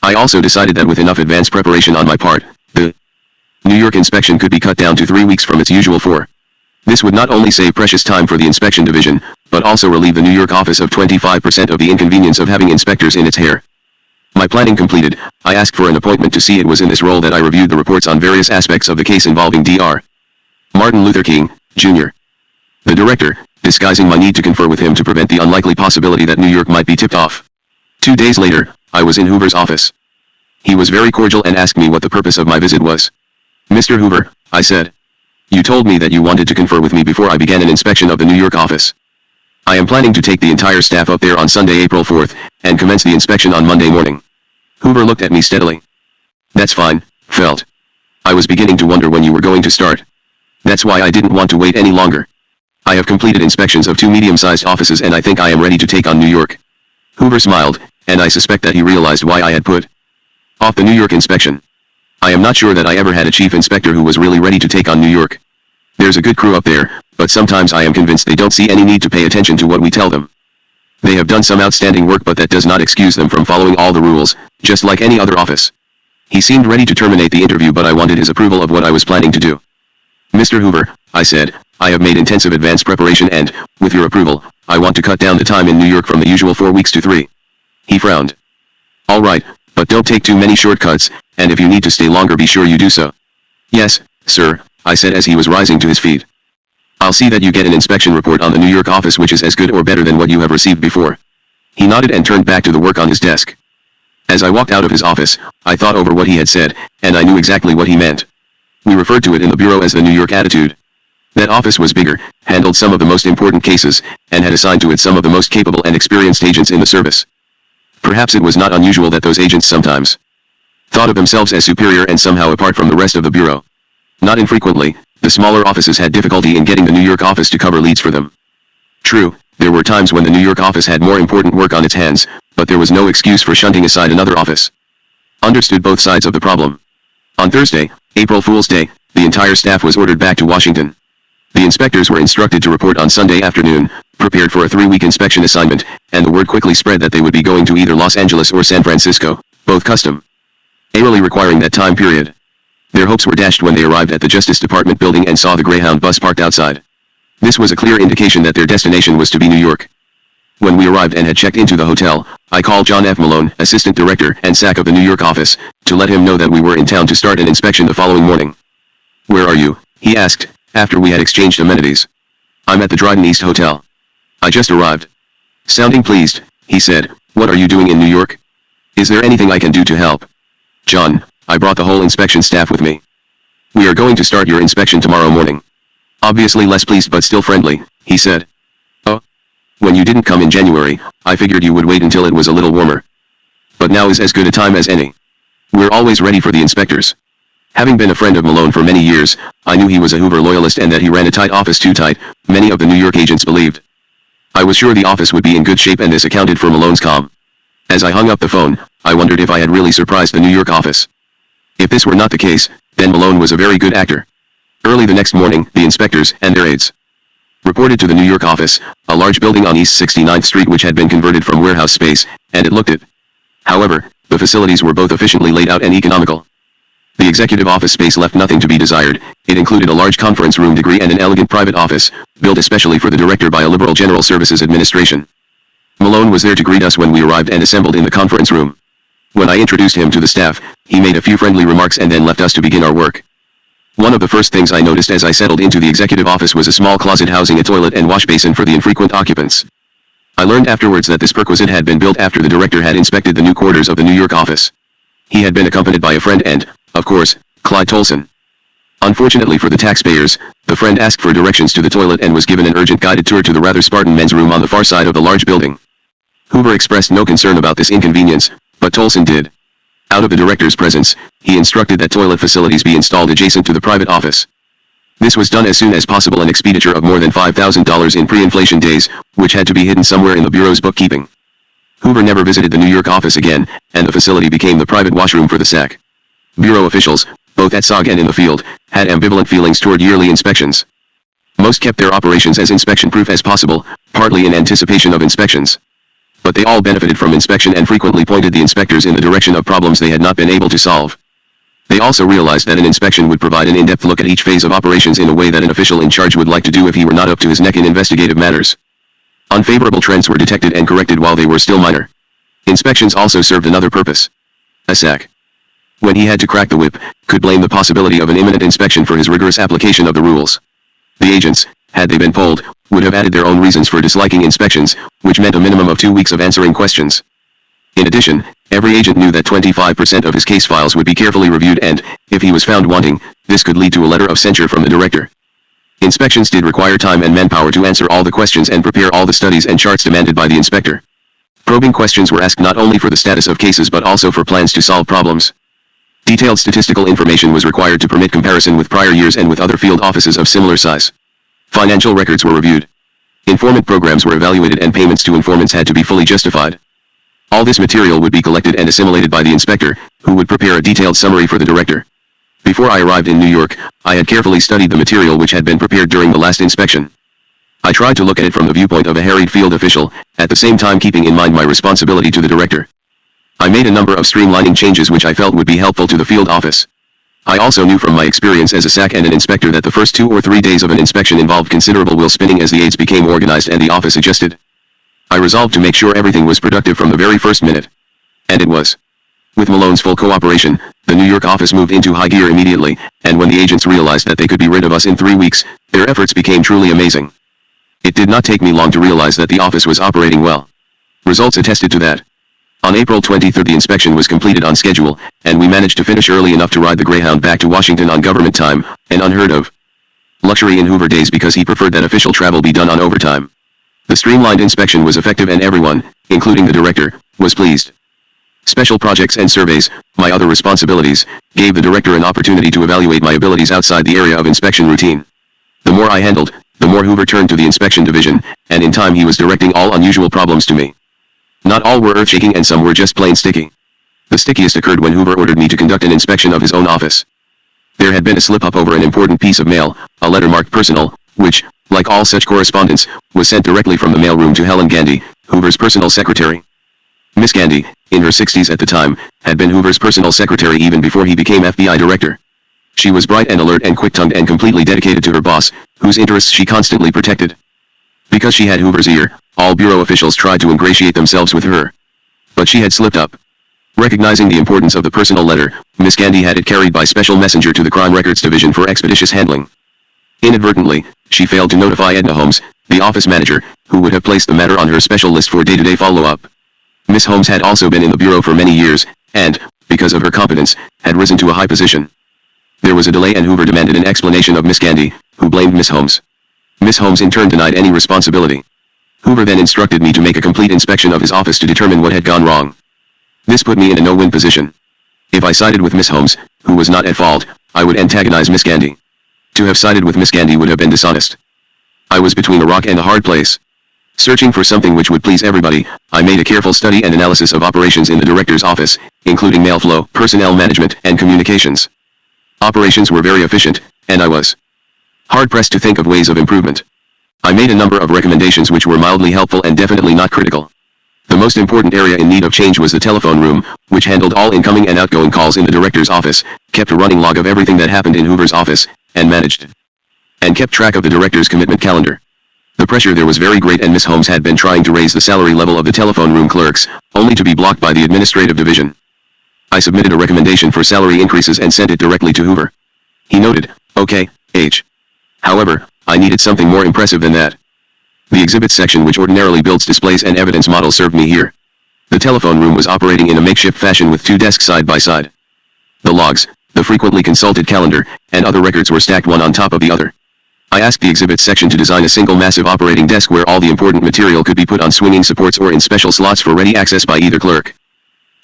I also decided that with enough advance preparation on my part, the New York inspection could be cut down to 3 weeks from its usual 4. This would not only save precious time for the inspection division, but also relieve the New York office of 25% of the inconvenience of having inspectors in its hair. My planning completed, I asked for an appointment to see. It was in this role that I reviewed the reports on various aspects of the case involving Dr. Martin Luther King, Jr. The director, disguising my need to confer with him to prevent the unlikely possibility that New York might be tipped off. 2 days later, I was in Hoover's office. He was very cordial and asked me what the purpose of my visit was. "Mr. Hoover," I said, "you told me that you wanted to confer with me before I began an inspection of the New York office. I am planning to take the entire staff up there on Sunday, April 4th, and commence the inspection on Monday morning." Hoover looked at me steadily. "That's fine, Felt. I was beginning to wonder when you were going to start. That's why I didn't want to wait any longer. I have completed inspections of 2 medium-sized offices and I think I am ready to take on New York." Hoover smiled, and I suspect that he realized why I had put off the New York inspection. I am not sure that I ever had a chief inspector who was really ready to take on New York. There's a good crew up there, but sometimes I am convinced they don't see any need to pay attention to what we tell them. They have done some outstanding work, but that does not excuse them from following all the rules, just like any other office. He seemed ready to terminate the interview, but I wanted his approval of what I was planning to do. "Mr. Hoover," I said, "I have made intensive advance preparation and, with your approval, I want to cut down the time in New York from the usual 4 weeks to 3. He frowned. "All right, but don't take too many shortcuts, and if you need to stay longer be sure you do so." "Yes, sir," I said as he was rising to his feet. "I'll see that you get an inspection report on the New York office which is as good or better than what you have received before." He nodded and turned back to the work on his desk. As I walked out of his office, I thought over what he had said, and I knew exactly what he meant. We referred to it in the bureau as the New York attitude. That office was bigger, handled some of the most important cases, and had assigned to it some of the most capable and experienced agents in the service. Perhaps it was not unusual that those agents sometimes thought of themselves as superior and somehow apart from the rest of the bureau. Not infrequently, the smaller offices had difficulty in getting the New York office to cover leads for them. True, there were times when the New York office had more important work on its hands, but there was no excuse for shunting aside another office. Understood both sides of the problem. On Thursday, April Fool's Day, the entire staff was ordered back to Washington. The inspectors were instructed to report on Sunday afternoon, prepared for a 3-week inspection assignment, and the word quickly spread that they would be going to either Los Angeles or San Francisco, both customarily requiring that time period. Their hopes were dashed when they arrived at the Justice Department building and saw the Greyhound bus parked outside. This was a clear indication that their destination was to be New York. When we arrived and had checked into the hotel, I called John F. Malone, Assistant Director and SAC of the New York office, to let him know that we were in town to start an inspection the following morning. "Where are you?" he asked, after we had exchanged amenities. "I'm at the Dryden East Hotel. I just arrived." Sounding pleased, he said, "What are you doing in New York? Is there anything I can do to help?" "John, I brought the whole inspection staff with me. We are going to start your inspection tomorrow morning." Obviously less pleased but still friendly, he said. "Oh. When you didn't come in January, I figured you would wait until it was a little warmer. But now is as good a time as any. We're always ready for the inspectors." Having been a friend of Malone for many years, I knew he was a Hoover loyalist and that he ran a tight office, too tight, many of the New York agents believed. I was sure the office would be in good shape, and this accounted for Malone's calm. As I hung up the phone, I wondered if I had really surprised the New York office. If this were not the case, then Malone was a very good actor. Early the next morning, the inspectors and their aides Reported to the New York office, a large building on East 69th Street which had been converted from warehouse space, and it looked it. However, the facilities were both efficiently laid out and economical. The executive office space left nothing to be desired. It included a large conference room degree and an elegant private office, built especially for the director by a liberal General Services Administration. Malone was there to greet us when we arrived and assembled in the conference room. When I introduced him to the staff, he made a few friendly remarks and then left us to begin our work. One of the first things I noticed as I settled into the executive office was a small closet housing a toilet and wash basin for the infrequent occupants. I learned afterwards that this perquisite had been built after the director had inspected the new quarters of the New York office. He had been accompanied by a friend and, of course, Clyde Tolson. Unfortunately for the taxpayers, the friend asked for directions to the toilet and was given an urgent guided tour to the rather Spartan men's room on the far side of the large building. Hoover expressed no concern about this inconvenience, but Tolson did. Out of the director's presence, he instructed that toilet facilities be installed adjacent to the private office. This was done as soon as possible, an expenditure of more than $5,000 in pre-inflation days, which had to be hidden somewhere in the Bureau's bookkeeping. Hoover never visited the New York office again, and the facility became the private washroom for the SAC. Bureau officials, both at SOG and in the field, had ambivalent feelings toward yearly inspections. Most kept their operations as inspection-proof as possible, partly in anticipation of inspections. But they all benefited from inspection and frequently pointed the inspectors in the direction of problems they had not been able to solve. They also realized that an inspection would provide an in-depth look at each phase of operations in a way that an official in charge would like to do if he were not up to his neck in investigative matters. Unfavorable trends were detected and corrected while they were still minor. Inspections also served another purpose. A SAC, when he had to crack the whip, could blame the possibility of an imminent inspection for his rigorous application of the rules. The agents, had they been polled, would have added their own reasons for disliking inspections, which meant a minimum of 2 weeks of answering questions. In addition, every agent knew that 25% of his case files would be carefully reviewed and, if he was found wanting, this could lead to a letter of censure from the director. Inspections did require time and manpower to answer all the questions and prepare all the studies and charts demanded by the inspector. Probing questions were asked not only for the status of cases but also for plans to solve problems. Detailed statistical information was required to permit comparison with prior years and with other field offices of similar size. Financial records were reviewed. Informant programs were evaluated and payments to informants had to be fully justified. All this material would be collected and assimilated by the inspector, who would prepare a detailed summary for the director. Before I arrived in New York, I had carefully studied the material which had been prepared during the last inspection. I tried to look at it from the viewpoint of a harried field official, at the same time keeping in mind my responsibility to the director. I made a number of streamlining changes which I felt would be helpful to the field office. I also knew from my experience as a SAC and an inspector that the first 2 or 3 days of an inspection involved considerable wheel spinning as the aides became organized and the office adjusted. I resolved to make sure everything was productive from the very first minute. And it was. With Malone's full cooperation, the New York office moved into high gear immediately, and when the agents realized that they could be rid of us in 3 weeks, their efforts became truly amazing. It did not take me long to realize that the office was operating well. Results attested to that. On April 23 the inspection was completed on schedule, and we managed to finish early enough to ride the Greyhound back to Washington on government time, an unheard of luxury in Hoover days because he preferred that official travel be done on overtime. The streamlined inspection was effective and everyone, including the director, was pleased. Special projects and surveys, my other responsibilities, gave the director an opportunity to evaluate my abilities outside the area of inspection routine. The more I handled, the more Hoover turned to the inspection division, and in time he was directing all unusual problems to me. Not all were earth-shaking and some were just plain sticky. The stickiest occurred when Hoover ordered me to conduct an inspection of his own office. There had been a slip-up over an important piece of mail, a letter marked personal, which, like all such correspondence, was sent directly from the mailroom to Helen Gandy, Hoover's personal secretary. Miss Gandy, in her 60s at the time, had been Hoover's personal secretary even before he became FBI director. She was bright and alert and quick-tongued and completely dedicated to her boss, whose interests she constantly protected. Because she had Hoover's ear, all bureau officials tried to ingratiate themselves with her. But she had slipped up. Recognizing the importance of the personal letter, Miss Gandy had it carried by special messenger to the Crime Records Division for expeditious handling. Inadvertently, she failed to notify Edna Holmes, the office manager, who would have placed the matter on her special list for day-to-day follow-up. Miss Holmes had also been in the bureau for many years, and, because of her competence, had risen to a high position. There was a delay and Hoover demanded an explanation of Miss Gandy, who blamed Miss Holmes. Miss Holmes in turn denied any responsibility. Hoover then instructed me to make a complete inspection of his office to determine what had gone wrong. This put me in a no-win position. If I sided with Miss Holmes, who was not at fault, I would antagonize Miss Gandy. To have sided with Miss Gandy would have been dishonest. I was between a rock and a hard place. Searching for something which would please everybody, I made a careful study and analysis of operations in the director's office, including mail flow, personnel management, and communications. Operations were very efficient, and I was hard-pressed to think of ways of improvement. I made a number of recommendations which were mildly helpful and definitely not critical. The most important area in need of change was the telephone room, which handled all incoming and outgoing calls in the director's office, kept a running log of everything that happened in Hoover's office, and kept track of the director's commitment calendar. The pressure there was very great, and Miss Holmes had been trying to raise the salary level of the telephone room clerks, only to be blocked by the administrative division. I submitted a recommendation for salary increases and sent it directly to Hoover. He noted, "Okay, H. However, I needed something more impressive than that." The exhibits section, which ordinarily builds displays and evidence models, served me here. The telephone room was operating in a makeshift fashion with two desks side by side. The logs, the frequently consulted calendar, and other records were stacked one on top of the other. I asked the exhibits section to design a single massive operating desk where all the important material could be put on swinging supports or in special slots for ready access by either clerk.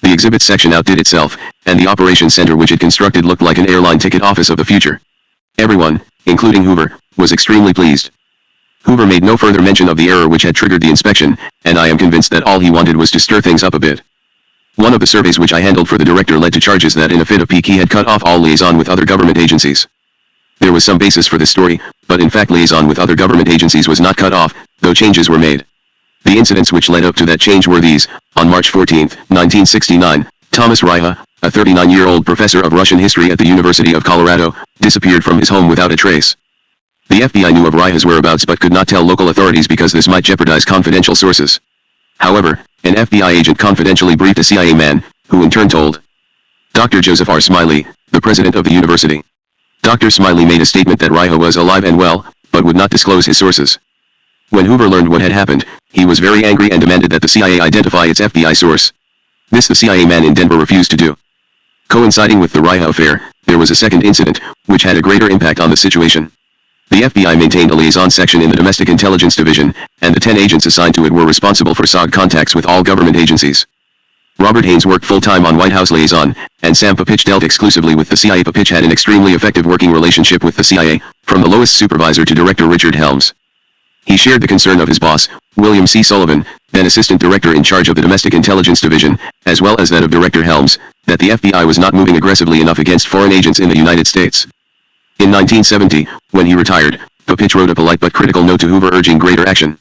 The exhibits section outdid itself, and the operations center which it constructed looked like an airline ticket office of the future. Everyone, including Hoover, was extremely pleased. Hoover made no further mention of the error which had triggered the inspection, and I am convinced that all he wanted was to stir things up a bit. One of the surveys which I handled for the director led to charges that in a fit of pique he had cut off all liaison with other government agencies. There was some basis for this story, but in fact liaison with other government agencies was not cut off, though changes were made. The incidents which led up to that change were these: on March 14, 1969, Thomas Ryha, a 39-year-old professor of Russian history at the University of Colorado, disappeared from his home without a trace. The FBI knew of Ryha's whereabouts but could not tell local authorities because this might jeopardize confidential sources. However, an FBI agent confidentially briefed a CIA man, who in turn told Dr. Joseph R. Smiley, the president of the university. Dr. Smiley made a statement that Ryha was alive and well, but would not disclose his sources. When Hoover learned what had happened, he was very angry and demanded that the CIA identify its FBI source. This the CIA man in Denver refused to do. Coinciding with the Ryha affair, there was a second incident, which had a greater impact on the situation. The FBI maintained a liaison section in the Domestic Intelligence Division, and the 10 agents assigned to it were responsible for SOG contacts with all government agencies. Robert Haynes worked full-time on White House liaison, and Sam Papich dealt exclusively with the CIA. Papich had an extremely effective working relationship with the CIA, from the lowest supervisor to Director Richard Helms. He shared the concern of his boss, William C. Sullivan, then Assistant Director in charge of the Domestic Intelligence Division, as well as that of Director Helms, that the FBI was not moving aggressively enough against foreign agents in the United States. In 1970, when he retired, Papich wrote a polite but critical note to Hoover urging greater action.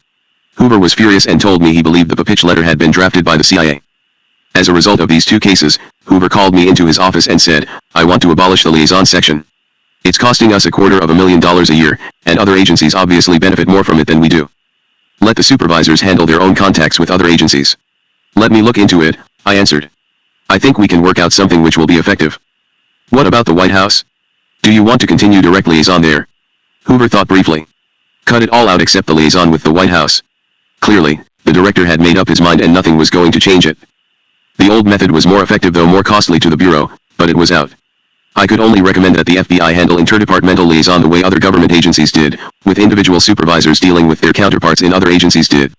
Hoover was furious and told me he believed the Papich letter had been drafted by the CIA. As a result of these two cases, Hoover called me into his office and said, "I want to abolish the liaison section. It's costing us $250,000 a year, and other agencies obviously benefit more from it than we do. Let the supervisors handle their own contacts with other agencies." "Let me look into it," I answered. "I think we can work out something which will be effective." "What about the White House? Do you want to continue direct liaison there?" Hoover thought briefly. "Cut it all out except the liaison with the White House." Clearly, the director had made up his mind and nothing was going to change it. The old method was more effective though more costly to the Bureau, but it was out. I could only recommend that the FBI handle interdepartmental liaison the way other government agencies did, with individual supervisors dealing with their counterparts in other agencies did.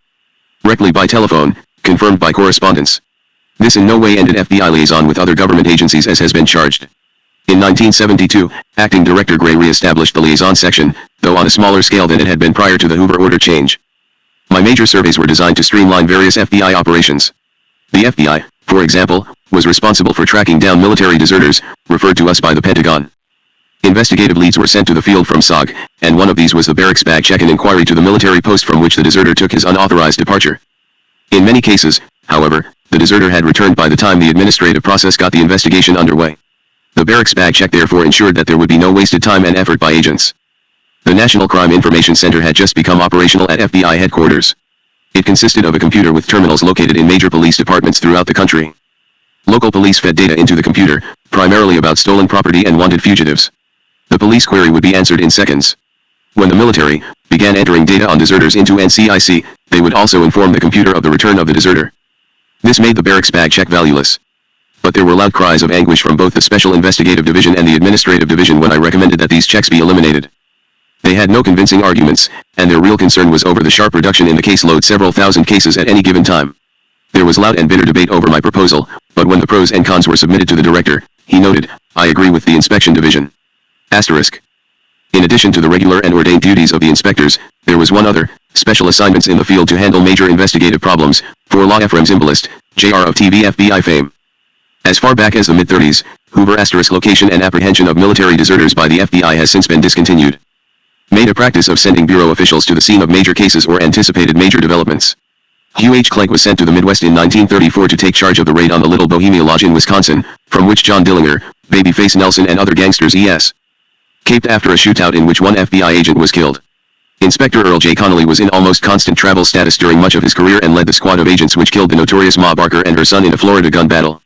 Directly by telephone, confirmed by correspondence. This in no way ended FBI liaison with other government agencies as has been charged. In 1972, Acting Director Gray re-established the liaison section, though on a smaller scale than it had been prior to the Hoover order change. My major surveys were designed to streamline various FBI operations. The FBI, for example, was responsible for tracking down military deserters, referred to us by the Pentagon. Investigative leads were sent to the field from SOG, and one of these was the barracks bag check and inquiry to the military post from which the deserter took his unauthorized departure. In many cases, however, the deserter had returned by the time the administrative process got the investigation underway. The barracks bag check therefore ensured that there would be no wasted time and effort by agents. The National Crime Information Center had just become operational at FBI headquarters. It consisted of a computer with terminals located in major police departments throughout the country. Local police fed data into the computer, primarily about stolen property and wanted fugitives. The police query would be answered in seconds. When the military began entering data on deserters into NCIC, they would also inform the computer of the return of the deserter. This made the barracks bag check valueless. But there were loud cries of anguish from both the Special Investigative Division and the Administrative Division when I recommended that these checks be eliminated. They had no convincing arguments, and their real concern was over the sharp reduction in the caseload, several thousand cases at any given time. There was loud and bitter debate over my proposal, but when the pros and cons were submitted to the director, he noted, "I agree with the Inspection Division." Asterisk. In addition to the regular and ordained duties of the inspectors, there was one other, special assignments in the field to handle major investigative problems, for Law Ephraim Zimbalist, Jr. of TV FBI fame. As far back as the mid-30s, Hoover ** location and apprehension of military deserters by the FBI has since been discontinued. made a practice of sending bureau officials to the scene of major cases or anticipated major developments. Hugh H. Clegg was sent to the Midwest in 1934 to take charge of the raid on the Little Bohemia Lodge in Wisconsin, from which John Dillinger, Babyface Nelson and other gangsters escaped after a shootout in which one FBI agent was killed. Inspector Earl J. Connolly was in almost constant travel status during much of his career and led the squad of agents which killed the notorious Ma Barker and her son in a Florida gun battle.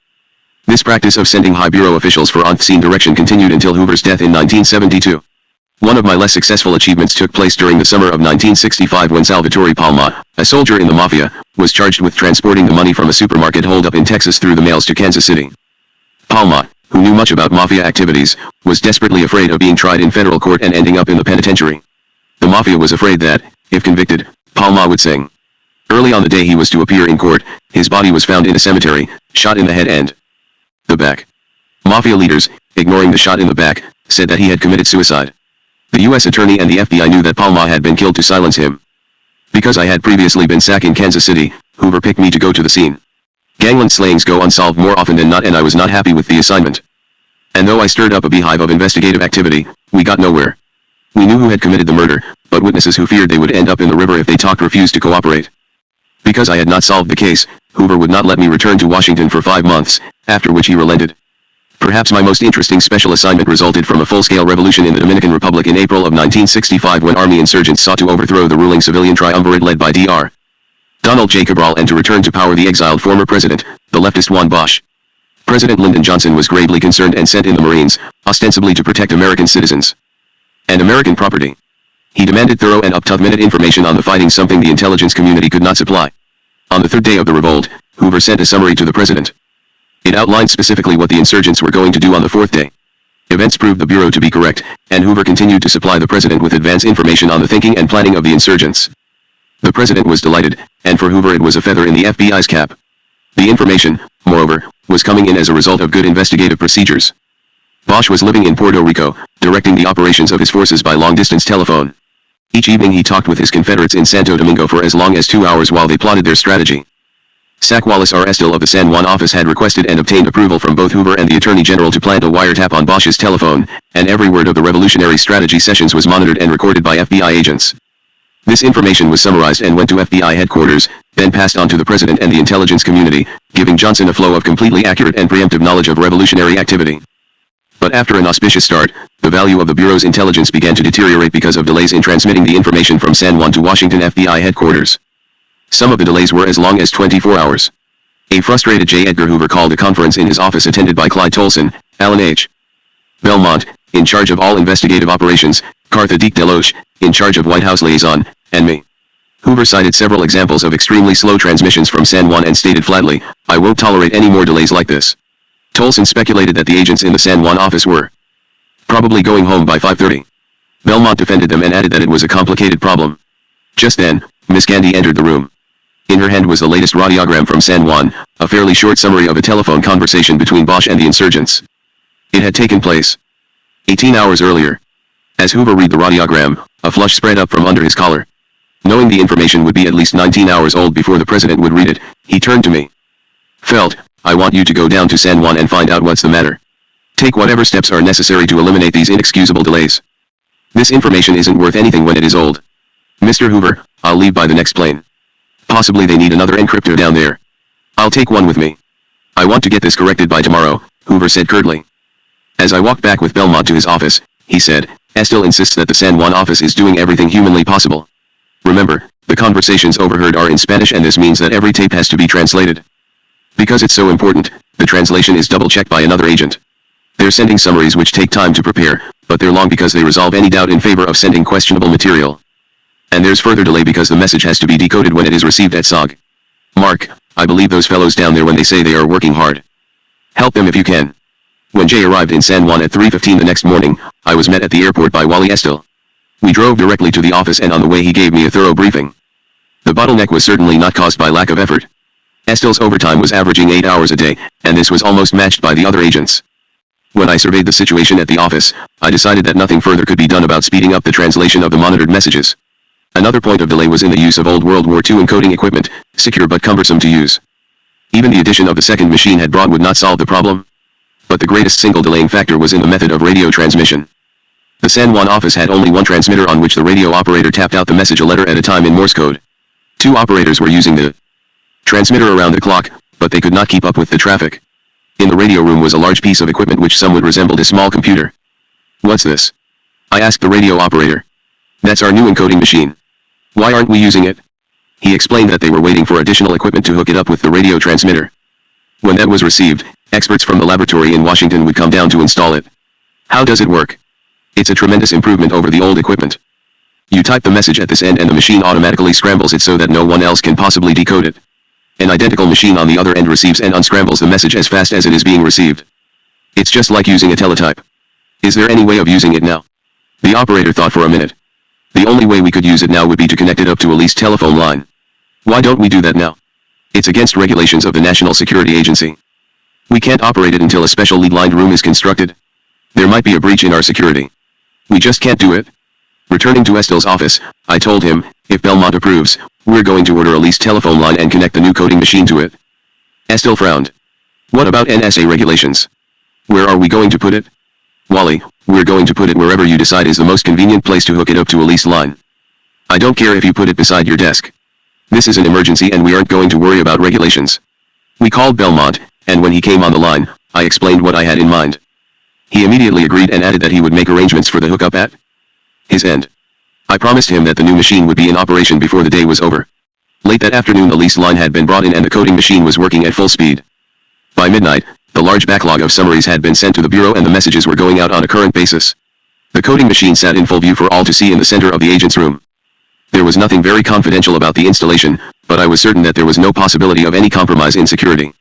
This practice of sending high bureau officials for on-scene direction continued until Hoover's death in 1972. One of my less successful achievements took place during the summer of 1965 when Salvatore Palma, a soldier in the Mafia, was charged with transporting the money from a supermarket holdup in Texas through the mails to Kansas City. Palma, who knew much about Mafia activities, was desperately afraid of being tried in federal court and ending up in the penitentiary. The Mafia was afraid that, if convicted, Palma would sing. Early on the day he was to appear in court, his body was found in a cemetery, shot in the head and the back. Mafia leaders, ignoring the shot in the back, said that he had committed suicide. The U.S. Attorney and the FBI knew that Palma had been killed to silence him. Because I had previously been sacked in Kansas City, Hoover picked me to go to the scene. Gangland slayings go unsolved more often than not and I was not happy with the assignment. And though I stirred up a beehive of investigative activity, we got nowhere. We knew who had committed the murder, but witnesses who feared they would end up in the river if they talked refused to cooperate. Because I had not solved the case, Hoover would not let me return to Washington for 5 months, after which he relented. Perhaps my most interesting special assignment resulted from a full-scale revolution in the Dominican Republic in April of 1965 when army insurgents sought to overthrow the ruling civilian triumvirate led by Dr. Donald J. Cabral and to return to power the exiled former president, the leftist Juan Bosch. President Lyndon Johnson was gravely concerned and sent in the Marines, ostensibly to protect American citizens and American property. He demanded thorough and up-to-the-minute information on the fighting, something the intelligence community could not supply. On the third day of the revolt, Hoover sent a summary to the president. It outlined specifically what the insurgents were going to do on the fourth day. Events proved the Bureau to be correct, and Hoover continued to supply the president with advance information on the thinking and planning of the insurgents. The president was delighted, and for Hoover it was a feather in the FBI's cap. The information, moreover, was coming in as a result of good investigative procedures. Bosch was living in Puerto Rico, directing the operations of his forces by long-distance telephone. Each evening he talked with his Confederates in Santo Domingo for as long as 2 hours while they plotted their strategy. SAC Wallace R. Estill of the San Juan office had requested and obtained approval from both Hoover and the Attorney General to plant a wiretap on Bosch's telephone, and every word of the revolutionary strategy sessions was monitored and recorded by FBI agents. This information was summarized and went to FBI headquarters, then passed on to the President and the intelligence community, giving Johnson a flow of completely accurate and preemptive knowledge of revolutionary activity. But after an auspicious start, the value of the Bureau's intelligence began to deteriorate because of delays in transmitting the information from San Juan to Washington FBI headquarters. Some of the delays were as long as 24 hours. A frustrated J. Edgar Hoover called a conference in his office attended by Clyde Tolson, Alan H. Belmont, in charge of all investigative operations, Cartha Deke Deloche, in charge of White House liaison, and me. Hoover cited several examples of extremely slow transmissions from San Juan and stated flatly, "I won't tolerate any more delays like this." Tolson speculated that the agents in the San Juan office were probably going home by 5:30. Belmont defended them and added that it was a complicated problem. Just then, Miss Gandy entered the room. In her hand was the latest radiogram from San Juan, a fairly short summary of a telephone conversation between Bosch and the insurgents. It had taken place 18 hours earlier. As Hoover read the radiogram, a flush spread up from under his collar. Knowing the information would be at least 19 hours old before the president would read it, he turned to me. "Felt, I want you to go down to San Juan and find out what's the matter. Take whatever steps are necessary to eliminate these inexcusable delays. This information isn't worth anything when it is old. Mr. Hoover, I'll leave by the next plane. Possibly they need another encryptor down there. I'll take one with me. I want to get this corrected by tomorrow," Hoover said curtly. As I walked back with Belmont to his office, he said, "Estill insists that the San Juan office is doing everything humanly possible. Remember, the conversations overheard are in Spanish and this means that every tape has to be translated. Because it's so important, the translation is double-checked by another agent. They're sending summaries which take time to prepare, but they're long because they resolve any doubt in favor of sending questionable material. And there's further delay because the message has to be decoded when it is received at SOG. Mark, I believe those fellows down there when they say they are working hard. Help them if you can." When Jay arrived in San Juan at 3:15 the next morning, I was met at the airport by Wally Estill. We drove directly to the office and on the way he gave me a thorough briefing. The bottleneck was certainly not caused by lack of effort. Estill's overtime was averaging 8 hours a day, and this was almost matched by the other agents. When I surveyed the situation at the office, I decided that nothing further could be done about speeding up the translation of the monitored messages. Another point of delay was in the use of old World War II encoding equipment, secure but cumbersome to use. Even the addition of the second machine head brought would not solve the problem. But the greatest single delaying factor was in the method of radio transmission. The San Juan office had only one transmitter on which the radio operator tapped out the message a letter at a time in Morse code. 2 operators were using the transmitter around the clock, but they could not keep up with the traffic. In the radio room was a large piece of equipment which somewhat resembled a small computer. "What's this?" I asked the radio operator. "That's our new encoding machine. Why aren't we using it?" He explained that they were waiting for additional equipment to hook it up with the radio transmitter. When that was received, experts from the laboratory in Washington would come down to install it. How does it work? It's a tremendous improvement over the old equipment. You type the message at this end and the machine automatically scrambles it so that no one else can possibly decode it. An identical machine on the other end receives and unscrambles the message as fast as it is being received. It's just like using a teletype. Is there any way of using it now? The operator thought for a minute. The only way we could use it now would be to connect it up to a leased telephone line. Why don't we do that now? It's against regulations of the National Security Agency. We can't operate it until a special lead-lined room is constructed. There might be a breach in our security. We just can't do it. Returning to Estile's office, I told him, if Belmont approves, we're going to order a leased telephone line and connect the new coding machine to it. Estile frowned. What about NSA regulations? Where are we going to put it? Wally, we're going to put it wherever you decide is the most convenient place to hook it up to a leased line. I don't care if you put it beside your desk. This is an emergency and we aren't going to worry about regulations. We called Belmont, and when he came on the line, I explained what I had in mind. He immediately agreed and added that he would make arrangements for the hookup at his end. I promised him that the new machine would be in operation before the day was over. Late that afternoon the leased line had been brought in and the coding machine was working at full speed. By midnight, the large backlog of summaries had been sent to the Bureau and the messages were going out on a current basis. The coding machine sat in full view for all to see in the center of the agent's room. There was nothing very confidential about the installation, but I was certain that there was no possibility of any compromise in security.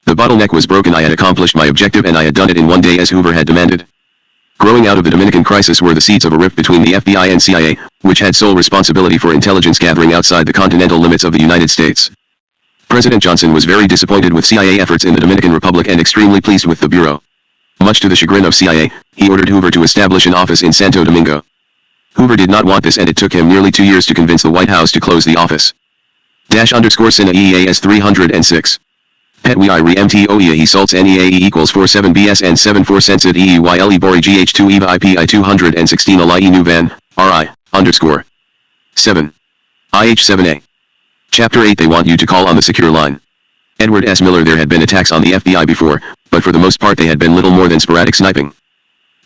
The bottleneck was broken. I had accomplished my objective and I had done it in one day as Hoover had demanded. Growing out of the Dominican crisis were the seeds of a rift between the FBI and CIA, which had sole responsibility for intelligence gathering outside the continental limits of the United States. President Johnson was very disappointed with CIA efforts in the Dominican Republic and extremely pleased with the Bureau. Much to the chagrin of CIA, he ordered Hoover to establish an office in Santo Domingo. Hoover did not want this and it took him nearly 2 years to convince the White House to close the office. _Sina EAS 306. Pet we I re MTOEA he salts NEAE equals 47 BSN 74 Sensit EEYLE Bori GH2 EVA IPI 216 ALI New Van, RI, _ 7. IH7A. Chapter 8 They want you to call on the secure line. Edward S. Miller There had been attacks on the FBI before, but for the most part they had been little more than sporadic sniping.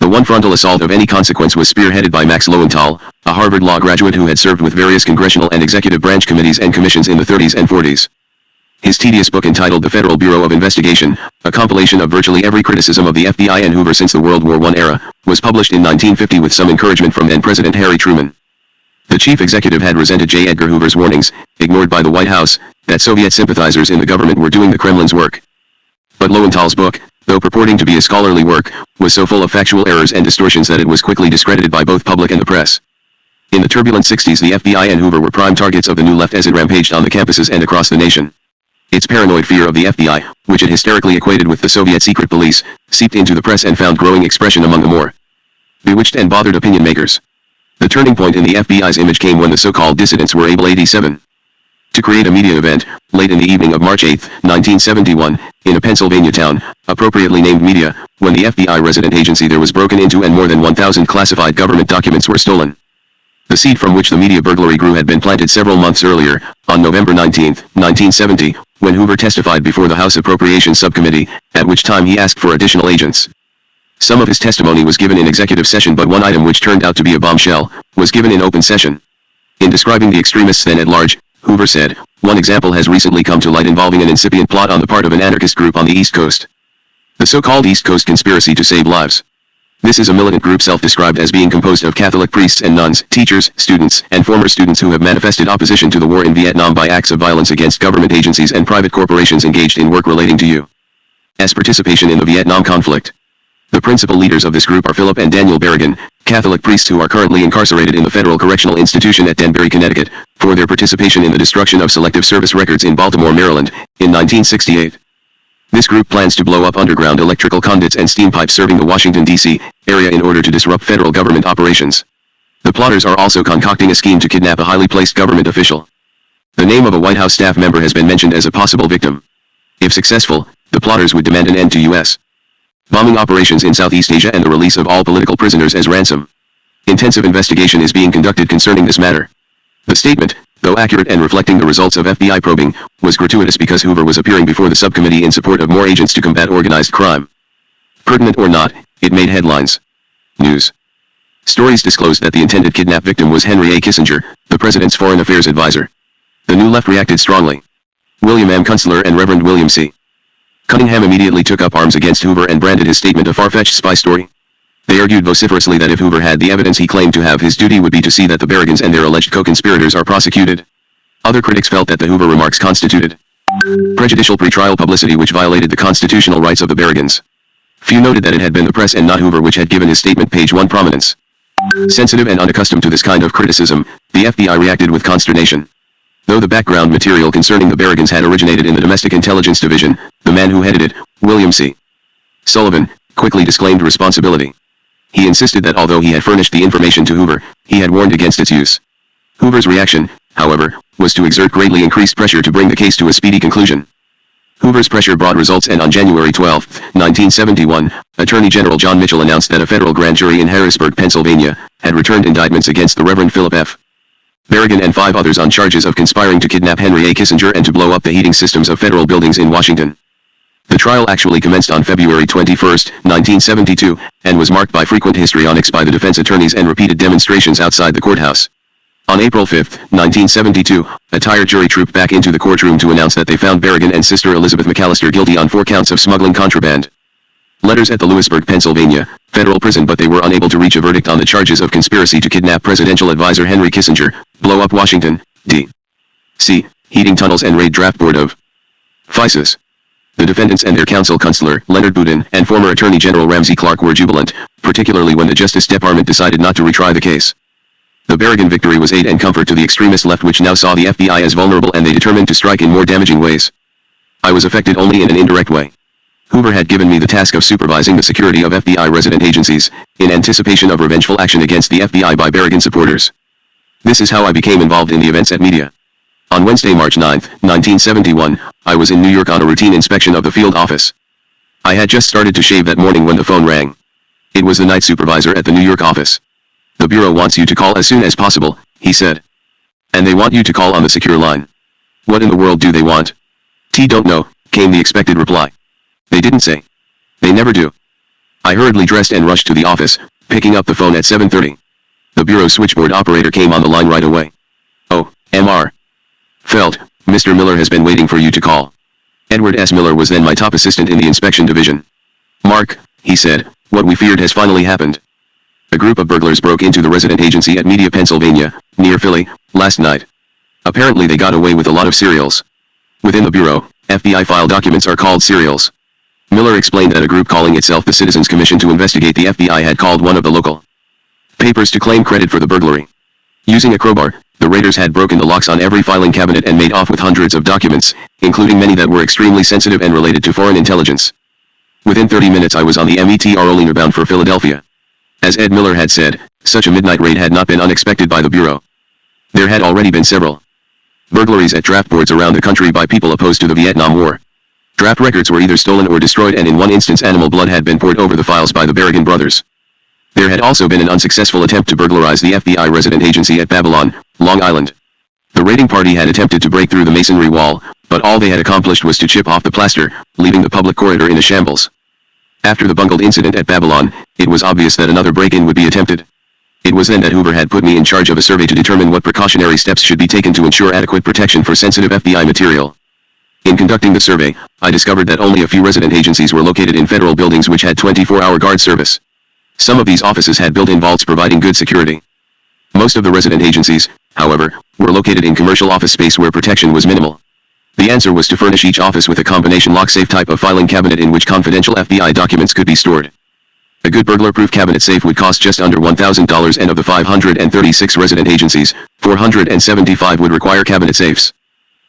The one frontal assault of any consequence was spearheaded by Max Lowenthal, a Harvard Law graduate who had served with various congressional and executive branch committees and commissions in the 30s and 40s. His tedious book entitled The Federal Bureau of Investigation, a compilation of virtually every criticism of the FBI and Hoover since the World War I era, was published in 1950 with some encouragement from then-President Harry Truman. The chief executive had resented J. Edgar Hoover's warnings, ignored by the White House, that Soviet sympathizers in the government were doing the Kremlin's work. But Lowenthal's book, though purporting to be a scholarly work, was so full of factual errors and distortions that it was quickly discredited by both public and the press. In the turbulent 60s the FBI and Hoover were prime targets of the New Left as it rampaged on the campuses and across the nation. Its paranoid fear of the FBI, which it hysterically equated with the Soviet secret police, seeped into the press and found growing expression among the more bewitched and bothered opinion makers. The turning point in the FBI's image came when the so-called dissidents were able 87 to create a media event, late in the evening of March 8, 1971, in a Pennsylvania town, appropriately named Media, when the FBI resident agency there was broken into and more than 1,000 classified government documents were stolen. The seed from which the media burglary grew had been planted several months earlier, on November 19, 1970, when Hoover testified before the House Appropriations Subcommittee, at which time he asked for additional agents. Some of his testimony was given in executive session, but one item, which turned out to be a bombshell, was given in open session. In describing the extremists then at large, Hoover said, "One example has recently come to light involving an incipient plot on the part of an anarchist group on the East Coast. The so-called East Coast Conspiracy to Save Lives. This is a militant group self-described as being composed of Catholic priests and nuns, teachers, students, and former students who have manifested opposition to the war in Vietnam by acts of violence against government agencies and private corporations engaged in work relating to U.S. participation in the Vietnam conflict. The principal leaders of this group are Philip and Daniel Berrigan, Catholic priests who are currently incarcerated in the Federal Correctional Institution at Danbury, Connecticut, for their participation in the destruction of Selective Service records in Baltimore, Maryland, in 1968. This group plans to blow up underground electrical conduits and steam pipes serving the Washington, D.C. area in order to disrupt federal government operations. The plotters are also concocting a scheme to kidnap a highly placed government official. The name of a White House staff member has been mentioned as a possible victim. If successful, the plotters would demand an end to U.S. bombing operations in Southeast Asia and the release of all political prisoners as ransom. Intensive investigation is being conducted concerning this matter. The statement, though accurate and reflecting the results of FBI probing, was gratuitous because Hoover was appearing before the subcommittee in support of more agents to combat organized crime. Pertinent or not, it made headlines. News. Stories disclosed that the intended kidnap victim was Henry A. Kissinger, the president's foreign affairs advisor. The New Left reacted strongly. William M. Kunstler and Reverend William C. Cunningham immediately took up arms against Hoover and branded his statement a far-fetched spy story. They argued vociferously that if Hoover had the evidence he claimed to have, his duty would be to see that the Berrigans and their alleged co-conspirators are prosecuted. Other critics felt that the Hoover remarks constituted prejudicial pretrial publicity which violated the constitutional rights of the Berrigans. Few noted that it had been the press and not Hoover which had given his statement page 1 prominence. Sensitive and unaccustomed to this kind of criticism, the FBI reacted with consternation. Though the background material concerning the Berrigans had originated in the Domestic Intelligence Division, the man who headed it, William C. Sullivan, quickly disclaimed responsibility. He insisted that although he had furnished the information to Hoover, he had warned against its use. Hoover's reaction, however, was to exert greatly increased pressure to bring the case to a speedy conclusion. Hoover's pressure brought results, and on January 12, 1971, Attorney General John Mitchell announced that a federal grand jury in Harrisburg, Pennsylvania, had returned indictments against the Reverend Philip F. Berrigan and 5 others on charges of conspiring to kidnap Henry A. Kissinger and to blow up the heating systems of federal buildings in Washington. The trial actually commenced on February 21, 1972, and was marked by frequent histrionics by the defense attorneys and repeated demonstrations outside the courthouse. On April 5, 1972, a tired jury trooped back into the courtroom to announce that they found Berrigan and Sister Elizabeth McAllister guilty on 4 counts of smuggling contraband letters at the Lewisburg, Pennsylvania, federal prison, but they were unable to reach a verdict on the charges of conspiracy to kidnap presidential advisor Henry Kissinger, blow up Washington, D.C., heating tunnels and raid draft board of FISAs. The defendants and their counsel Kunstler, Leonard Boudin, and former Attorney General Ramsey Clark were jubilant, particularly when the Justice Department decided not to retry the case. The Berrigan victory was aid and comfort to the extremist left, which now saw the FBI as vulnerable, and they determined to strike in more damaging ways. I was affected only in an indirect way. Hoover had given me the task of supervising the security of FBI resident agencies, in anticipation of revengeful action against the FBI by Berrigan supporters. This is how I became involved in the events at media. On Wednesday, March 9, 1971, I was in New York on a routine inspection of the field office. I had just started to shave that morning when the phone rang. It was the night supervisor at the New York office. "The Bureau wants you to call as soon as possible," he said. "And they want you to call on the secure line." "What in the world do they want?" "Don't know," came the expected reply. "They didn't say." "They never do." I hurriedly dressed and rushed to the office, picking up the phone at 7:30. The Bureau switchboard operator came on the line right away. "Oh, Mr. Felt, Mr. Miller has been waiting for you to call." Edward S. Miller was then my top assistant in the inspection division. "Mark," he said, "what we feared has finally happened. A group of burglars broke into the resident agency at Media, Pennsylvania, near Philly, last night. Apparently they got away with a lot of serials. Within the Bureau, FBI file documents are called serials." Miller explained that a group calling itself the Citizens Commission to investigate the FBI had called one of the local papers to claim credit for the burglary. Using a crowbar, the raiders had broken the locks on every filing cabinet and made off with hundreds of documents, including many that were extremely sensitive and related to foreign intelligence. Within 30 minutes I was on the METRO liner bound for Philadelphia. As Ed Miller had said, such a midnight raid had not been unexpected by the Bureau. There had already been several burglaries at draft boards around the country by people opposed to the Vietnam War. Draft records were either stolen or destroyed, and in one instance animal blood had been poured over the files by the Berrigan brothers. There had also been an unsuccessful attempt to burglarize the FBI resident agency at Babylon, Long Island. The raiding party had attempted to break through the masonry wall, but all they had accomplished was to chip off the plaster, leaving the public corridor in a shambles. After the bungled incident at Babylon, it was obvious that another break-in would be attempted. It was then that Hoover had put me in charge of a survey to determine what precautionary steps should be taken to ensure adequate protection for sensitive FBI material. In conducting the survey, I discovered that only a few resident agencies were located in federal buildings which had 24-hour guard service. Some of these offices had built-in vaults providing good security. Most of the resident agencies, however, were located in commercial office space where protection was minimal. The answer was to furnish each office with a combination lock-safe type of filing cabinet in which confidential FBI documents could be stored. A good burglar-proof cabinet safe would cost just under $1,000, and of the 536 resident agencies, 475 would require cabinet safes.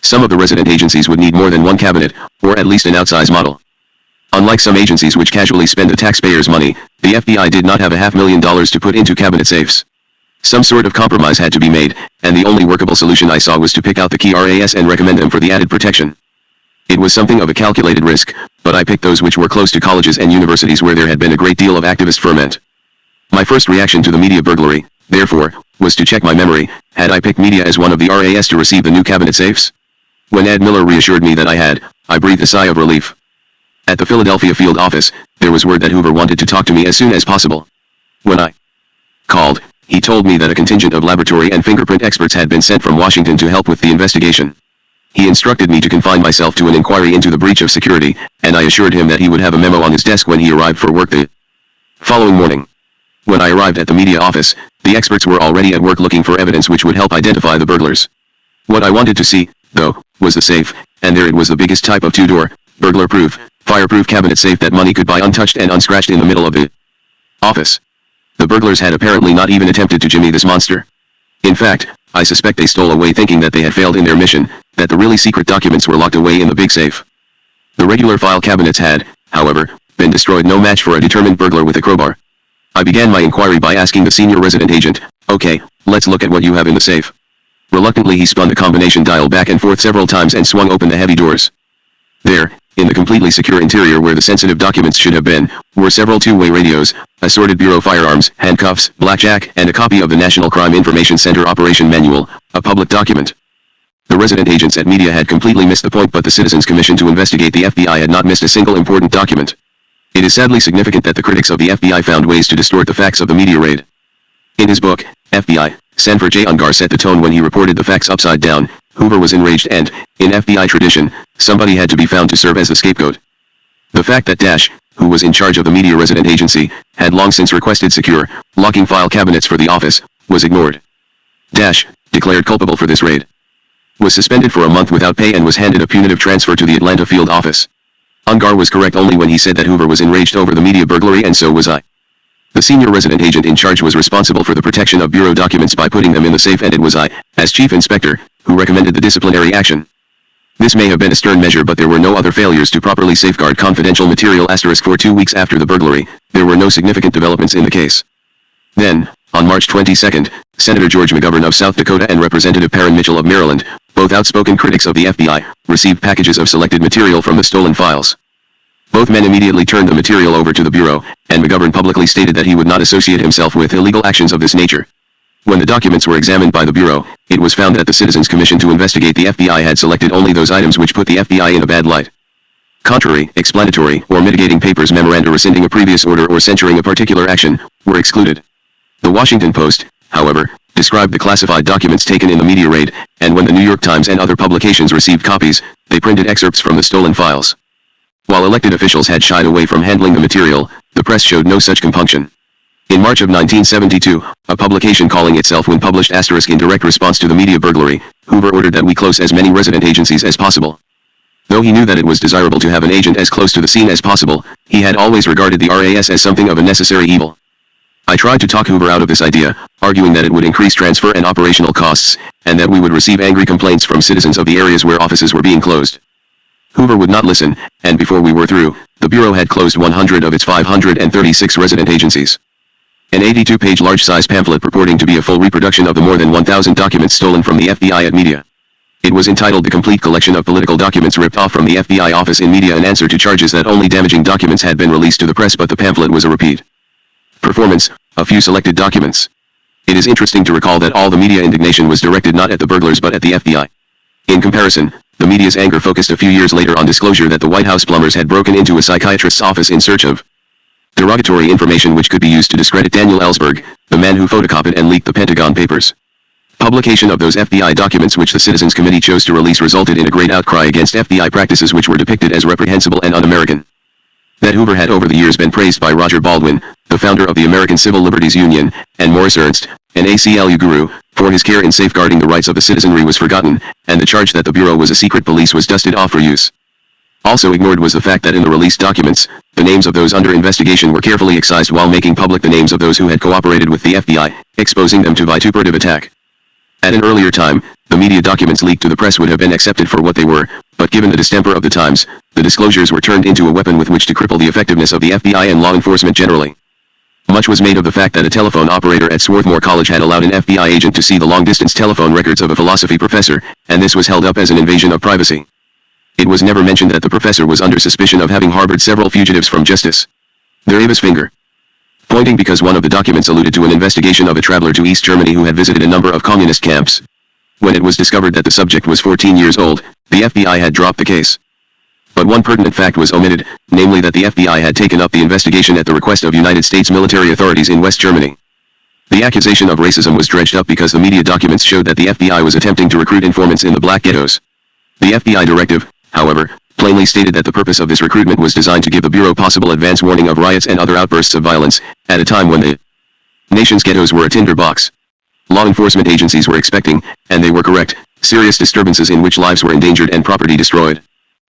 Some of the resident agencies would need more than one cabinet, or at least an outsize model. Unlike some agencies which casually spend the taxpayers' money, the FBI did not have $500,000 to put into cabinet safes. Some sort of compromise had to be made, and the only workable solution I saw was to pick out the key RAS and recommend them for the added protection. It was something of a calculated risk, but I picked those which were close to colleges and universities where there had been a great deal of activist ferment. My first reaction to the media burglary, therefore, was to check my memory. Had I picked media as one of the RAS to receive the new cabinet safes? When Ed Miller reassured me that I had, I breathed a sigh of relief. At the Philadelphia field office, there was word that Hoover wanted to talk to me as soon as possible. When I called, he told me that a contingent of laboratory and fingerprint experts had been sent from Washington to help with the investigation. He instructed me to confine myself to an inquiry into the breach of security, and I assured him that he would have a memo on his desk when he arrived for work the following morning. When I arrived at the media office, the experts were already at work looking for evidence which would help identify the burglars. What I wanted to see, though, was the safe, and there it was, the biggest type of two-door, burglar-proof, fireproof cabinet safe that money could buy, untouched and unscratched, in the middle of the office. The burglars had apparently not even attempted to jimmy this monster. In fact, I suspect they stole away thinking that they had failed in their mission, that the really secret documents were locked away in the big safe. The regular file cabinets had, however, been destroyed, no match for a determined burglar with a crowbar. I began my inquiry by asking the senior resident agent, "Okay, let's look at what you have in the safe." Reluctantly he spun the combination dial back and forth several times and swung open the heavy doors. There, in the completely secure interior where the sensitive documents should have been, were several two-way radios, assorted bureau firearms, handcuffs, blackjack, and a copy of the National Crime Information Center Operation Manual, a public document. The resident agents at media had completely missed the point, but the Citizens Commission to investigate the FBI had not missed a single important document. It is sadly significant that the critics of the FBI found ways to distort the facts of the media raid. In his book, FBI, Sanford J. Ungar set the tone when he reported the facts upside down. Hoover was enraged and, in FBI tradition, somebody had to be found to serve as the scapegoat. The fact that Dash, who was in charge of the media resident agency, had long since requested secure, locking file cabinets for the office, was ignored. Dash, declared culpable for this raid, was suspended for a month without pay and was handed a punitive transfer to the Atlanta field office. Ungar was correct only when he said that Hoover was enraged over the media burglary, and so was I. The senior resident agent in charge was responsible for the protection of bureau documents by putting them in the safe, and it was I, as chief inspector, who recommended the disciplinary action. This may have been a stern measure, but there were no other failures to properly safeguard confidential material. For 2 weeks after the burglary, there were no significant developments in the case. Then, on March 22, Senator George McGovern of South Dakota and Representative Parren Mitchell of Maryland, both outspoken critics of the FBI, received packages of selected material from the stolen files. Both men immediately turned the material over to the Bureau, and McGovern publicly stated that he would not associate himself with illegal actions of this nature. When the documents were examined by the Bureau, it was found that the Citizens Commission to investigate the FBI had selected only those items which put the FBI in a bad light. Contrary, explanatory, or mitigating papers, memoranda rescinding a previous order or censuring a particular action, were excluded. The Washington Post, however, described the classified documents taken in the media raid, and when the New York Times and other publications received copies, they printed excerpts from the stolen files. While elected officials had shied away from handling the material, the press showed no such compunction. In March of 1972, a publication calling itself When published *, in direct response to the media burglary, Hoover ordered that we close as many resident agencies as possible. Though he knew that it was desirable to have an agent as close to the scene as possible, he had always regarded the RAS as something of a necessary evil. I tried to talk Hoover out of this idea, arguing that it would increase transfer and operational costs, and that we would receive angry complaints from citizens of the areas where offices were being closed. Hoover would not listen, and before we were through, the Bureau had closed 100 of its 536 resident agencies. An 82-page large-size pamphlet purporting to be a full reproduction of the more than 1,000 documents stolen from the FBI at media. It was entitled The Complete Collection of Political Documents Ripped Off from the FBI Office in Media, in answer to charges that only damaging documents had been released to the press, but the pamphlet was a repeat performance, a few selected documents. It is interesting to recall that all the media indignation was directed not at the burglars but at the FBI. In comparison, the media's anger focused a few years later on disclosure that the White House plumbers had broken into a psychiatrist's office in search of derogatory information which could be used to discredit Daniel Ellsberg, the man who photocopied and leaked the Pentagon Papers. Publication of those FBI documents which the Citizens Committee chose to release resulted in a great outcry against FBI practices which were depicted as reprehensible and un-American. That Hoover had over the years been praised by Roger Baldwin, the founder of the American Civil Liberties Union, and Morris Ernst, an ACLU guru, for his care in safeguarding the rights of the citizenry was forgotten, and the charge that the Bureau was a secret police was dusted off for use. Also ignored was the fact that in the released documents, the names of those under investigation were carefully excised while making public the names of those who had cooperated with the FBI, exposing them to vituperative attack. At an earlier time, the media documents leaked to the press would have been accepted for what they were, but given the distemper of the times, the disclosures were turned into a weapon with which to cripple the effectiveness of the FBI and law enforcement generally. Much was made of the fact that a telephone operator at Swarthmore College had allowed an FBI agent to see the long-distance telephone records of a philosophy professor, and this was held up as an invasion of privacy. It was never mentioned that the professor was under suspicion of having harbored several fugitives from justice. Their Avis finger pointing because one of the documents alluded to an investigation of a traveler to East Germany who had visited a number of communist camps. When it was discovered that the subject was 14 years old, the FBI had dropped the case. But one pertinent fact was omitted, namely that the FBI had taken up the investigation at the request of United States military authorities in West Germany. The accusation of racism was dredged up because the media documents showed that the FBI was attempting to recruit informants in the black ghettos. The FBI directive, however, plainly stated that the purpose of this recruitment was designed to give the Bureau possible advance warning of riots and other outbursts of violence, at a time when the nation's ghettos were a tinderbox. Law enforcement agencies were expecting, and they were correct, serious disturbances in which lives were endangered and property destroyed.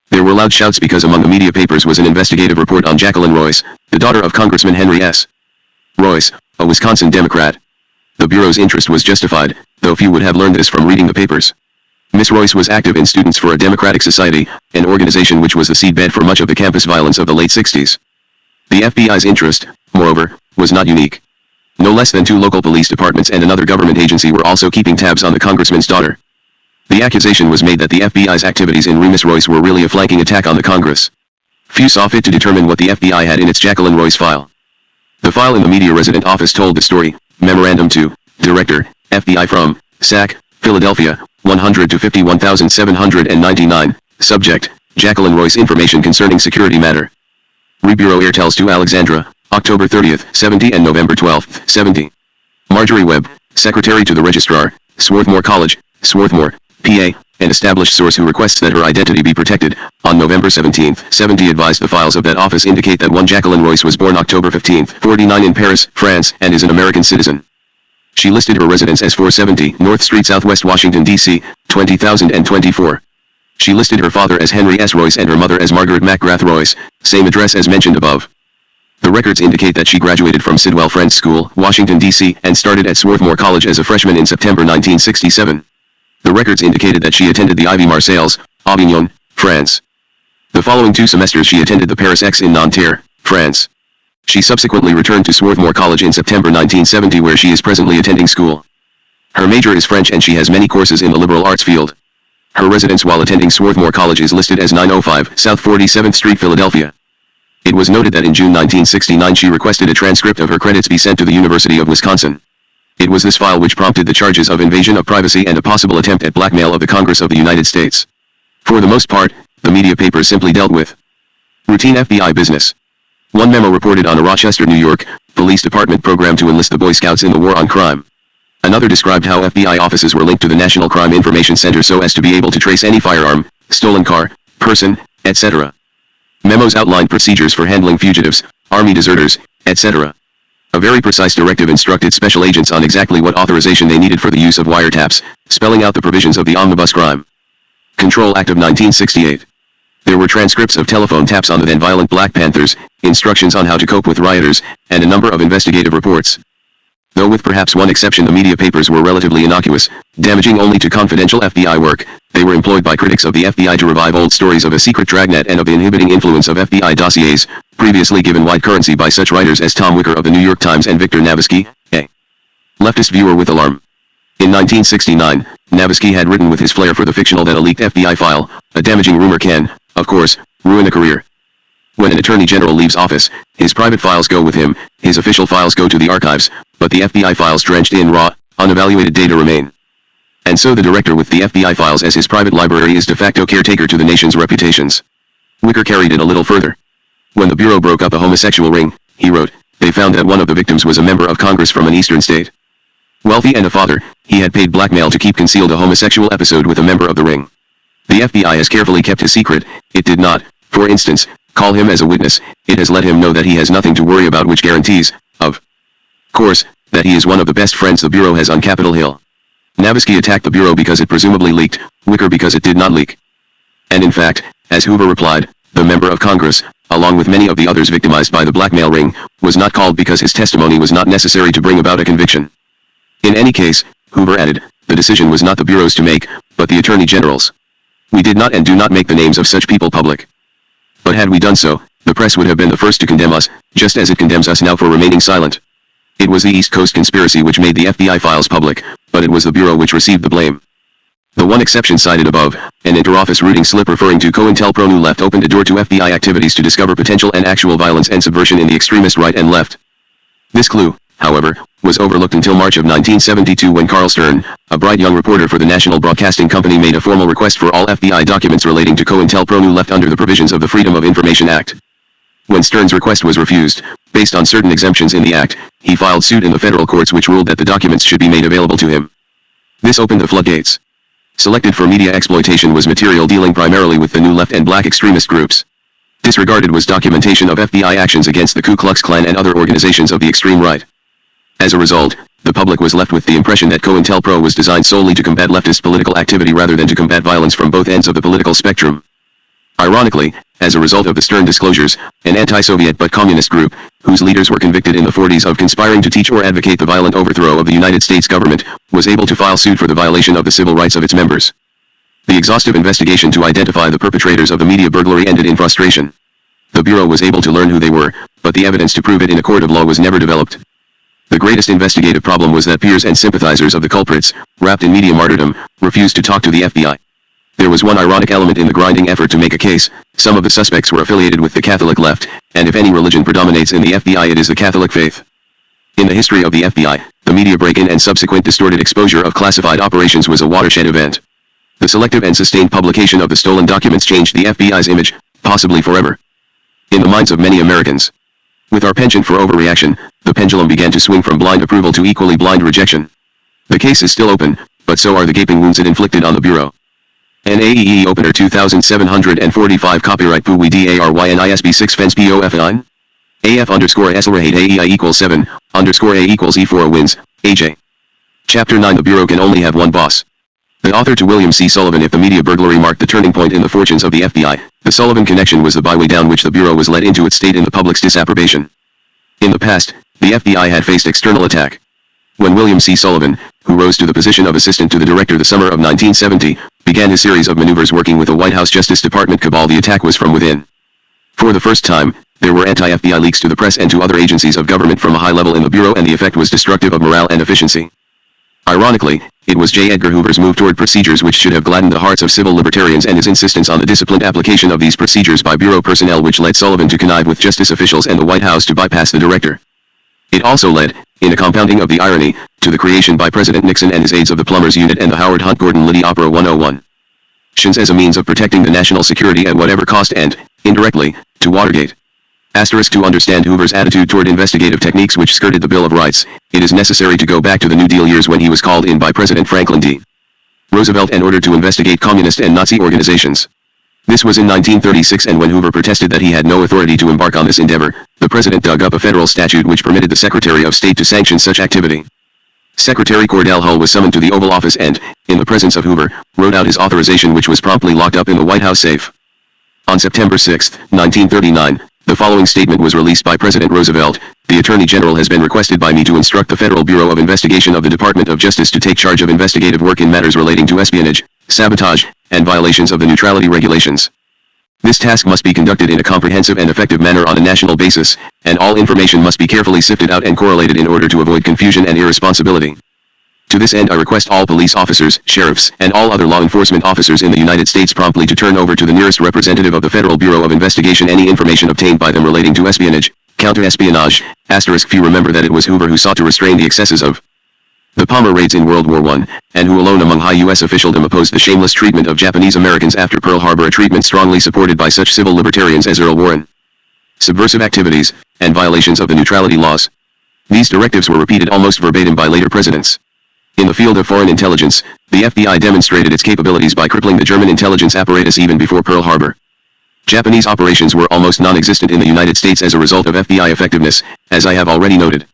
There were loud shouts because among the media papers was an investigative report on Jacqueline Royce, the daughter of Congressman Henry S. Royce, a Wisconsin Democrat. The Bureau's interest was justified, though few would have learned this from reading the papers. Miss Royce was active in Students for a Democratic Society, an organization which was the seedbed for much of the campus violence of the late 60s. The FBI's interest, moreover, was not unique. No less than 2 local police departments and another government agency were also keeping tabs on the congressman's daughter. The accusation was made that the FBI's activities in Miss Royce were really a flanking attack on the Congress. Few saw fit to determine what the FBI had in its Jacqueline Royce file. The file in the media resident office told the story. Memorandum to Director, FBI from SAC, Philadelphia, 100 to 51,799. Subject, Jacqueline Royce information concerning security matter. Rebureau Airtels to Alexandra, October 30th, 70 and November 12th, 70. Marjorie Webb, Secretary to the Registrar, Swarthmore College, Swarthmore, PA, an established source who requests that her identity be protected, on November 17, 70 advised the files of that office indicate that one Jacqueline Royce was born October 15, 49 in Paris, France, and is an American citizen. She listed her residence as 470 North Street Southwest Washington, D.C., 20,024. She listed her father as Henry S. Royce and her mother as Margaret McGrath Royce, same address as mentioned above. The records indicate that she graduated from Sidwell Friends School, Washington, D.C., and started at Swarthmore College as a freshman in September 1967. The records indicated that she attended the Ivy Marseilles, Avignon, France. The following 2 semesters she attended the Paris X in Nanterre, France. She subsequently returned to Swarthmore College in September 1970 where she is presently attending school. Her major is French and she has many courses in the liberal arts field. Her residence while attending Swarthmore College is listed as 905 South 47th Street, Philadelphia. It was noted that in June 1969 she requested a transcript of her credits be sent to the University of Wisconsin. It was this file which prompted the charges of invasion of privacy and a possible attempt at blackmail of the Congress of the United States. For the most part, the media papers simply dealt with routine FBI business. One memo reported on a Rochester, New York, police department program to enlist the Boy Scouts in the war on crime. Another described how FBI offices were linked to the National Crime Information Center so as to be able to trace any firearm, stolen car, person, etc. Memos outlined procedures for handling fugitives, army deserters, etc. A very precise directive instructed special agents on exactly what authorization they needed for the use of wiretaps, spelling out the provisions of the Omnibus Crime Control Act of 1968. There were transcripts of telephone taps on the then violent Black Panthers, instructions on how to cope with rioters, and a number of investigative reports. Though with perhaps one exception the media papers were relatively innocuous, damaging only to confidential FBI work, they were employed by critics of the FBI to revive old stories of a secret dragnet and of the inhibiting influence of FBI dossiers, previously given wide currency by such writers as Tom Wicker of the New York Times and Victor Navasky, a leftist viewer with alarm. In 1969, Navasky had written with his flair for the fictional that a leaked FBI file, a damaging rumor can, of course, ruin a career. When an attorney general leaves office, his private files go with him, his official files go to the archives, but the FBI files drenched in raw, unevaluated data remain. And so the director with the FBI files as his private library is de facto caretaker to the nation's reputations. Wicker carried it a little further. When the Bureau broke up a homosexual ring, he wrote, they found that one of the victims was a member of Congress from an eastern state. Wealthy and a father, he had paid blackmail to keep concealed a homosexual episode with a member of the ring. The FBI has carefully kept his secret, it did not, for instance, call him as a witness, it has let him know that he has nothing to worry about which guarantees, of course, that he is one of the best friends the Bureau has on Capitol Hill. Navasky attacked the Bureau because it presumably leaked, Wicker because it did not leak. And in fact, as Hoover replied, the member of Congress, along with many of the others victimized by the blackmail ring, was not called because his testimony was not necessary to bring about a conviction. In any case, Hoover added, the decision was not the Bureau's to make, but the Attorney General's. We did not and do not make the names of such people public. But had we done so, the press would have been the first to condemn us, just as it condemns us now for remaining silent. It was the East Coast conspiracy which made the FBI files public, but it was the Bureau which received the blame. The one exception cited above, an inter-office routing slip referring to COINTELPRO left opened a door to FBI activities to discover potential and actual violence and subversion in the extremist right and left. This clue, however, was overlooked until March of 1972 when Carl Stern, a bright young reporter for the National Broadcasting Company, made a formal request for all FBI documents relating to COINTELPRO left under the provisions of the Freedom of Information Act. When Stern's request was refused, based on certain exemptions in the Act, he filed suit in the federal courts which ruled that the documents should be made available to him. This opened the floodgates. Selected for media exploitation was material dealing primarily with the New Left and black extremist groups. Disregarded was documentation of FBI actions against the Ku Klux Klan and other organizations of the extreme right. As a result, the public was left with the impression that COINTELPRO was designed solely to combat leftist political activity rather than to combat violence from both ends of the political spectrum. Ironically, as a result of the Stern disclosures, an anti-Soviet but communist group, whose leaders were convicted in the 40s of conspiring to teach or advocate the violent overthrow of the United States government, was able to file suit for the violation of the civil rights of its members. The exhaustive investigation to identify the perpetrators of the media burglary ended in frustration. The Bureau was able to learn who they were, but the evidence to prove it in a court of law was never developed. The greatest investigative problem was that peers and sympathizers of the culprits, wrapped in media martyrdom, refused to talk to the FBI. There was one ironic element in the grinding effort to make a case: some of the suspects were affiliated with the Catholic left, and if any religion predominates in the FBI it is the Catholic faith. In the history of the FBI, the media break-in and subsequent distorted exposure of classified operations was a watershed event. The selective and sustained publication of the stolen documents changed the FBI's image, possibly forever, in the minds of many Americans. With our penchant for overreaction, the pendulum began to swing from blind approval to equally blind rejection. The case is still open, but so are the gaping wounds it inflicted on the Bureau. NAEE Opener 2745 Copyright PUI DARY NISB 6 Fence POF9? AF underscore SLRATE AEI equals 7, underscore A equals E4 wins, AJ. Chapter 9 The Bureau can only have one boss. The author to William C. Sullivan. If the media burglary marked the turning point in the fortunes of the FBI, the Sullivan connection was the byway down which the Bureau was led into its state in the public's disapprobation. In the past, the FBI had faced external attack. When William C. Sullivan, who rose to the position of assistant to the director the summer of 1970, began his series of maneuvers working with the White House Justice Department cabal, the attack was from within. For the first time, there were anti-FBI leaks to the press and to other agencies of government from a high level in the Bureau, and the effect was destructive of morale and efficiency. Ironically, it was J. Edgar Hoover's move toward procedures which should have gladdened the hearts of civil libertarians and his insistence on the disciplined application of these procedures by Bureau personnel which led Sullivan to connive with justice officials and the White House to bypass the director. It also led, in a compounding of the irony, to the creation by President Nixon and his aides of the Plumbers Unit and the Howard Hunt Gordon Liddy Opera 101. As a means of protecting the national security at whatever cost and, indirectly, to Watergate. To understand Hoover's attitude toward investigative techniques which skirted the Bill of Rights, it is necessary to go back to the New Deal years when he was called in by President Franklin D. Roosevelt in order to investigate communist and Nazi organizations. This was in 1936, and when Hoover protested that he had no authority to embark on this endeavor, the president dug up a federal statute which permitted the Secretary of State to sanction such activity. Secretary Cordell Hull was summoned to the Oval Office and, in the presence of Hoover, wrote out his authorization which was promptly locked up in the White House safe. On September 6, 1939, the following statement was released by President Roosevelt: "The Attorney General has been requested by me to instruct the Federal Bureau of Investigation of the Department of Justice to take charge of investigative work in matters relating to espionage, sabotage, and violations of the neutrality regulations. This task must be conducted in a comprehensive and effective manner on a national basis, and all information must be carefully sifted out and correlated in order to avoid confusion and irresponsibility. To this end I request all police officers, sheriffs, and all other law enforcement officers in the United States promptly to turn over to the nearest representative of the Federal Bureau of Investigation any information obtained by them relating to espionage, counter-espionage, *. Few remember that it was Hoover who sought to restrain the excesses of the Palmer raids in World War I, and who alone among high U.S. officialdom opposed the shameless treatment of Japanese Americans after Pearl Harbor, a treatment strongly supported by such civil libertarians as Earl Warren. Subversive activities, and violations of the neutrality laws. These directives were repeated almost verbatim by later presidents. In the field of foreign intelligence, the FBI demonstrated its capabilities by crippling the German intelligence apparatus even before Pearl Harbor. Japanese operations were almost non-existent in the United States as a result of FBI effectiveness, as I have already noted.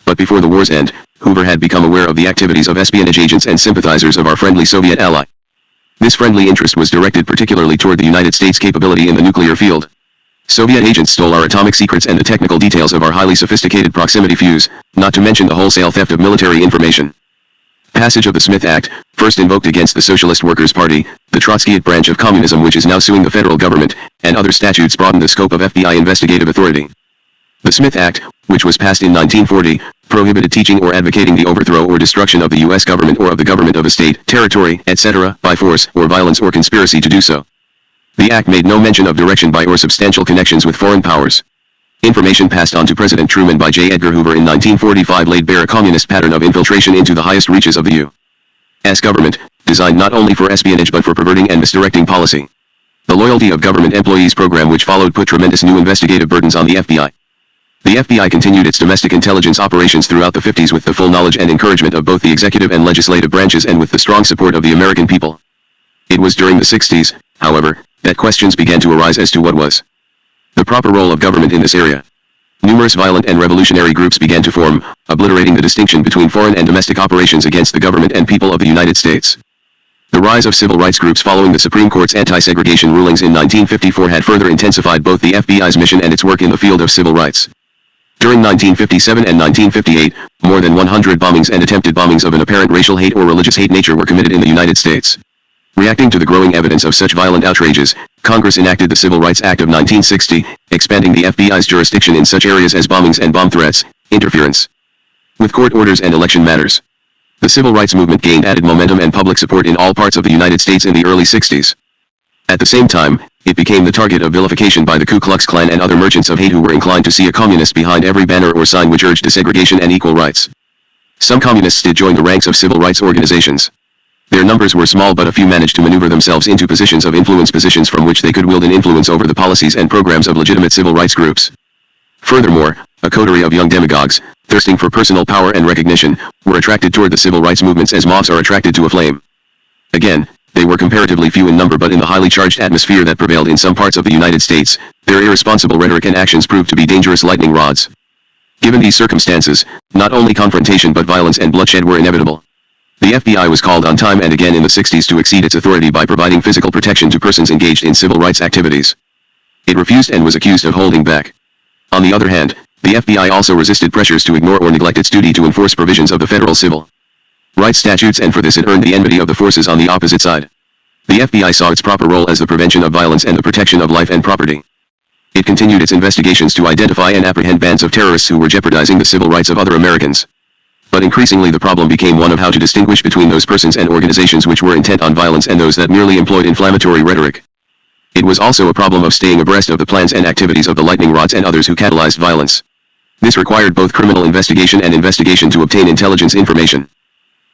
But before the war's end, Hoover had become aware of the activities of espionage agents and sympathizers of our friendly Soviet ally. This friendly interest was directed particularly toward the United States' capability in the nuclear field. Soviet agents stole our atomic secrets and the technical details of our highly sophisticated proximity fuse, not to mention the wholesale theft of military information. Passage of the Smith Act, first invoked against the Socialist Workers' Party, the Trotskyite branch of communism which is now suing the federal government, and other statutes broadened the scope of FBI investigative authority. The Smith Act, which was passed in 1940, prohibited teaching or advocating the overthrow or destruction of the U.S. government or of the government of a state, territory, etc., by force or violence or conspiracy to do so. The act made no mention of direction by or substantial connections with foreign powers. Information passed on to President Truman by J. Edgar Hoover in 1945 laid bare a communist pattern of infiltration into the highest reaches of the U.S. government, designed not only for espionage but for perverting and misdirecting policy. The Loyalty of Government Employees program which followed put tremendous new investigative burdens on the FBI. The FBI continued its domestic intelligence operations throughout the 50s with the full knowledge and encouragement of both the executive and legislative branches and with the strong support of the American people. It was during the 60s, however, that questions began to arise as to what was the proper role of government in this area. Numerous violent and revolutionary groups began to form, obliterating the distinction between foreign and domestic operations against the government and people of the United States. The rise of civil rights groups following the Supreme Court's anti-segregation rulings in 1954 had further intensified both the FBI's mission and its work in the field of civil rights. During 1957 and 1958, more than 100 bombings and attempted bombings of an apparent racial hate or religious hate nature were committed in the United States. Reacting to the growing evidence of such violent outrages, Congress enacted the Civil Rights Act of 1960, expanding the FBI's jurisdiction in such areas as bombings and bomb threats, interference with court orders and election matters. The civil rights movement gained added momentum and public support in all parts of the United States in the early 60s. At the same time, it became the target of vilification by the Ku Klux Klan and other merchants of hate who were inclined to see a communist behind every banner or sign which urged desegregation and equal rights. Some communists did join the ranks of civil rights organizations. Their numbers were small but a few managed to maneuver themselves into positions of influence, positions from which they could wield an influence over the policies and programs of legitimate civil rights groups. Furthermore, a coterie of young demagogues, thirsting for personal power and recognition, were attracted toward the civil rights movements as moths are attracted to a flame. Again, they were comparatively few in number, but in the highly charged atmosphere that prevailed in some parts of the United States, their irresponsible rhetoric and actions proved to be dangerous lightning rods. Given these circumstances, not only confrontation but violence and bloodshed were inevitable. The FBI was called on time and again in the 60s to exceed its authority by providing physical protection to persons engaged in civil rights activities. It refused and was accused of holding back. On the other hand, the FBI also resisted pressures to ignore or neglect its duty to enforce provisions of the federal civil rights statutes, and for this it earned the enmity of the forces on the opposite side. The FBI saw its proper role as the prevention of violence and the protection of life and property. It continued its investigations to identify and apprehend bands of terrorists who were jeopardizing the civil rights of other Americans. But increasingly the problem became one of how to distinguish between those persons and organizations which were intent on violence and those that merely employed inflammatory rhetoric. It was also a problem of staying abreast of the plans and activities of the lightning rods and others who catalyzed violence. This required both criminal investigation and investigation to obtain intelligence information.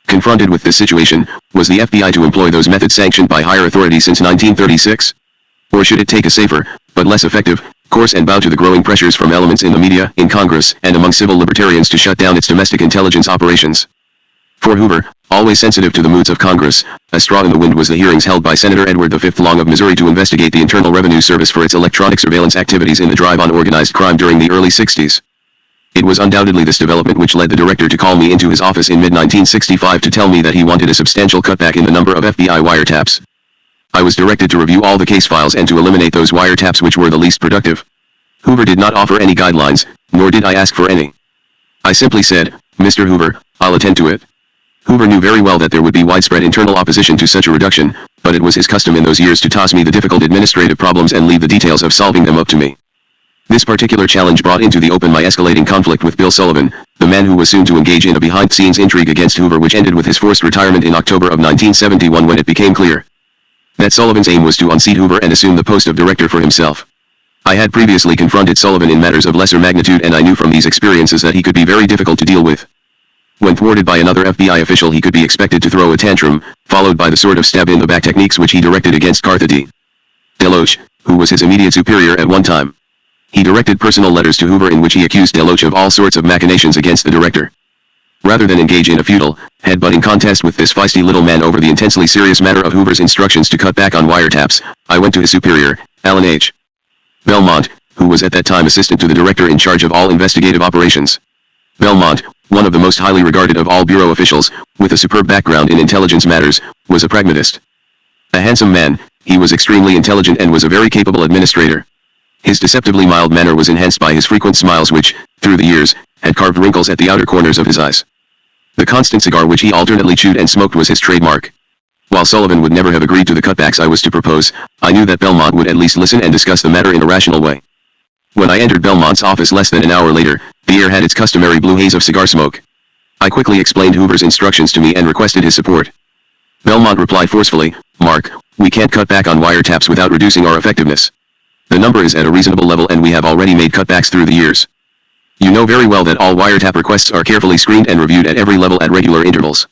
Confronted with this situation, was the FBI to employ those methods sanctioned by higher authority since 1936? Or should it take a safer, but less effective, course and bow to the growing pressures from elements in the media, in Congress, and among civil libertarians to shut down its domestic intelligence operations? For Hoover, always sensitive to the moods of Congress, a straw in the wind was the hearings held by Senator Edward V. Long of Missouri to investigate the Internal Revenue Service for its electronic surveillance activities in the drive on organized crime during the early 60s. It was undoubtedly this development which led the director to call me into his office in mid-1965 to tell me that he wanted a substantial cutback in the number of FBI wiretaps. I was directed to review all the case files and to eliminate those wiretaps which were the least productive. Hoover did not offer any guidelines, nor did I ask for any. I simply said, "Mr. Hoover, I'll attend to it." Hoover knew very well that there would be widespread internal opposition to such a reduction, but it was his custom in those years to toss me the difficult administrative problems and leave the details of solving them up to me. This particular challenge brought into the open my escalating conflict with Bill Sullivan, the man who was soon to engage in a behind-the-scenes intrigue against Hoover which ended with his forced retirement in October of 1971 when it became clear that Sullivan's aim was to unseat Hoover and assume the post of director for himself. I had previously confronted Sullivan in matters of lesser magnitude and I knew from these experiences that he could be very difficult to deal with. When thwarted by another FBI official he could be expected to throw a tantrum, followed by the sort of stab-in-the-back techniques which he directed against Cartha D. DeLoach, who was his immediate superior at one time. He directed personal letters to Hoover in which he accused DeLoach of all sorts of machinations against the director. Rather than engage in a futile, head-butting contest with this feisty little man over the intensely serious matter of Hoover's instructions to cut back on wiretaps, I went to his superior, Alan H. Belmont, who was at that time assistant to the director in charge of all investigative operations. Belmont, one of the most highly regarded of all bureau officials, with a superb background in intelligence matters, was a pragmatist. A handsome man, he was extremely intelligent and was a very capable administrator. His deceptively mild manner was enhanced by his frequent smiles which, through the years, had carved wrinkles at the outer corners of his eyes. The constant cigar which he alternately chewed and smoked was his trademark. While Sullivan would never have agreed to the cutbacks I was to propose, I knew that Belmont would at least listen and discuss the matter in a rational way. When I entered Belmont's office less than an hour later, the air had its customary blue haze of cigar smoke. I quickly explained Hoover's instructions to me and requested his support. Belmont replied forcefully, "Mark, we can't cut back on wiretaps without reducing our effectiveness. The number is at a reasonable level and we have already made cutbacks through the years. You know very well that all wiretap requests are carefully screened and reviewed at every level at regular intervals.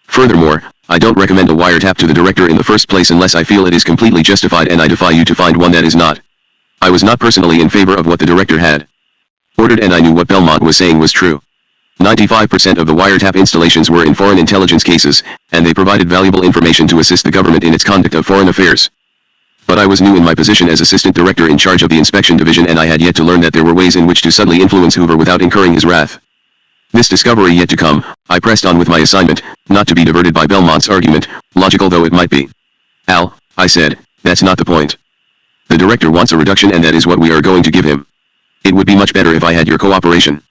Furthermore, I don't recommend a wiretap to the director in the first place unless I feel it is completely justified, and I defy you to find one that is not. I was not personally in favor of what the director had ordered, and I knew what Belmont was saying was true. 95% of the wiretap installations were in foreign intelligence cases, and they provided valuable information to assist the government in its conduct of foreign affairs. But I was new in my position as assistant director in charge of the inspection division, and I had yet to learn that there were ways in which to subtly influence Hoover without incurring his wrath. This discovery yet to come, I pressed on with my assignment, not to be diverted by Belmont's argument, logical though it might be. Al, I said, that's not the point. The director wants a reduction, and that is what we are going to give him. It would be much better if I had your cooperation.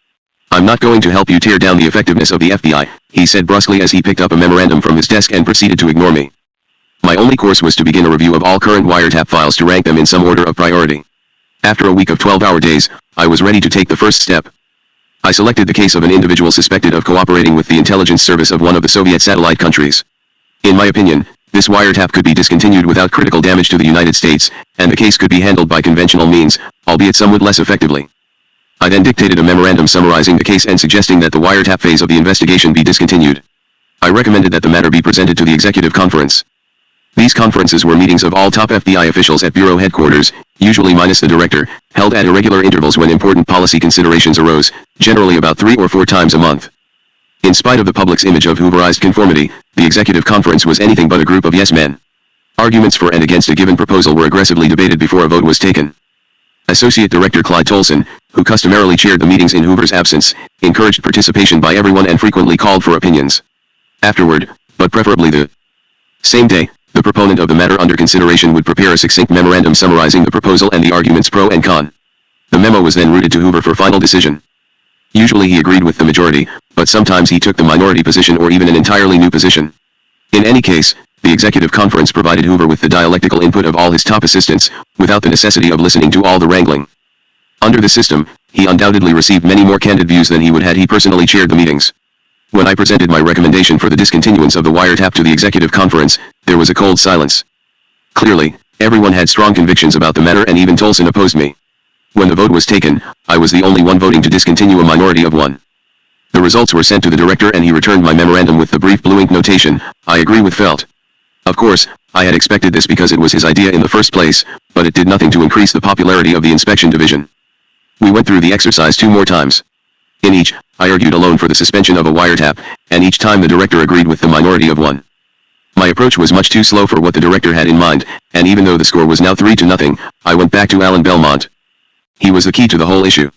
I'm not going to help you tear down the effectiveness of the FBI, he said brusquely as he picked up a memorandum from his desk and proceeded to ignore me. My only course was to begin a review of all current wiretap files to rank them in some order of priority. After a week of 12-hour days, I was ready to take the first step. I selected the case of an individual suspected of cooperating with the intelligence service of one of the Soviet satellite countries. In my opinion, this wiretap could be discontinued without critical damage to the United States, and the case could be handled by conventional means, albeit somewhat less effectively. I then dictated a memorandum summarizing the case and suggesting that the wiretap phase of the investigation be discontinued. I recommended that the matter be presented to the Executive Conference. These conferences were meetings of all top FBI officials at Bureau headquarters, usually minus the director, held at irregular intervals when important policy considerations arose, generally about 3 or 4 times a month. In spite of the public's image of Hooverized conformity, the Executive Conference was anything but a group of yes-men. Arguments for and against a given proposal were aggressively debated before a vote was taken. Associate Director Clyde Tolson, who customarily chaired the meetings in Hoover's absence, encouraged participation by everyone and frequently called for opinions. Afterward, but preferably the same day, the proponent of the matter under consideration would prepare a succinct memorandum summarizing the proposal and the arguments pro and con. The memo was then routed to Hoover for final decision. Usually he agreed with the majority, but sometimes he took the minority position or even an entirely new position. In any case, the Executive Conference provided Hoover with the dialectical input of all his top assistants, without the necessity of listening to all the wrangling. Under the system, he undoubtedly received many more candid views than he would had he personally chaired the meetings. When I presented my recommendation for the discontinuance of the wiretap to the Executive Conference, there was a cold silence. Clearly, everyone had strong convictions about the matter, and even Tolson opposed me. When the vote was taken, I was the only one voting to discontinue a minority of one. The results were sent to the director and he returned my memorandum with the brief blue ink notation, "I agree with Felt." Of course, I had expected this because it was his idea in the first place, but it did nothing to increase the popularity of the inspection division. We went through the exercise 2 more times. In each, I argued alone for the suspension of a wiretap, and each time the director agreed with the minority of one. My approach was much too slow for what the director had in mind, and even though the score was now 3-0, I went back to Alan Belmont. He was the key to the whole issue.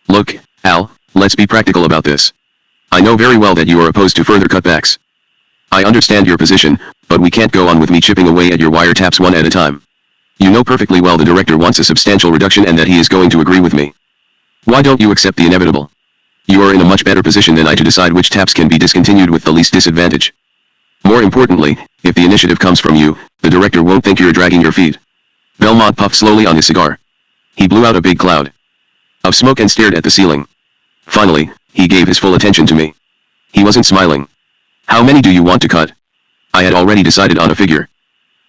"Look, Al, let's be practical about this. I know very well that you are opposed to further cutbacks. I understand your position, but we can't go on with me chipping away at your wiretaps one at a time. You know perfectly well the director wants a substantial reduction and that he is going to agree with me. Why don't you accept the inevitable? You are in a much better position than I to decide which taps can be discontinued with the least disadvantage. More importantly, if the initiative comes from you, the director won't think you're dragging your feet." Belmont puffed slowly on his cigar. He blew out a big cloud of smoke and stared at the ceiling. Finally, he gave his full attention to me. He wasn't smiling. "How many do you want to cut?" I had already decided on a figure.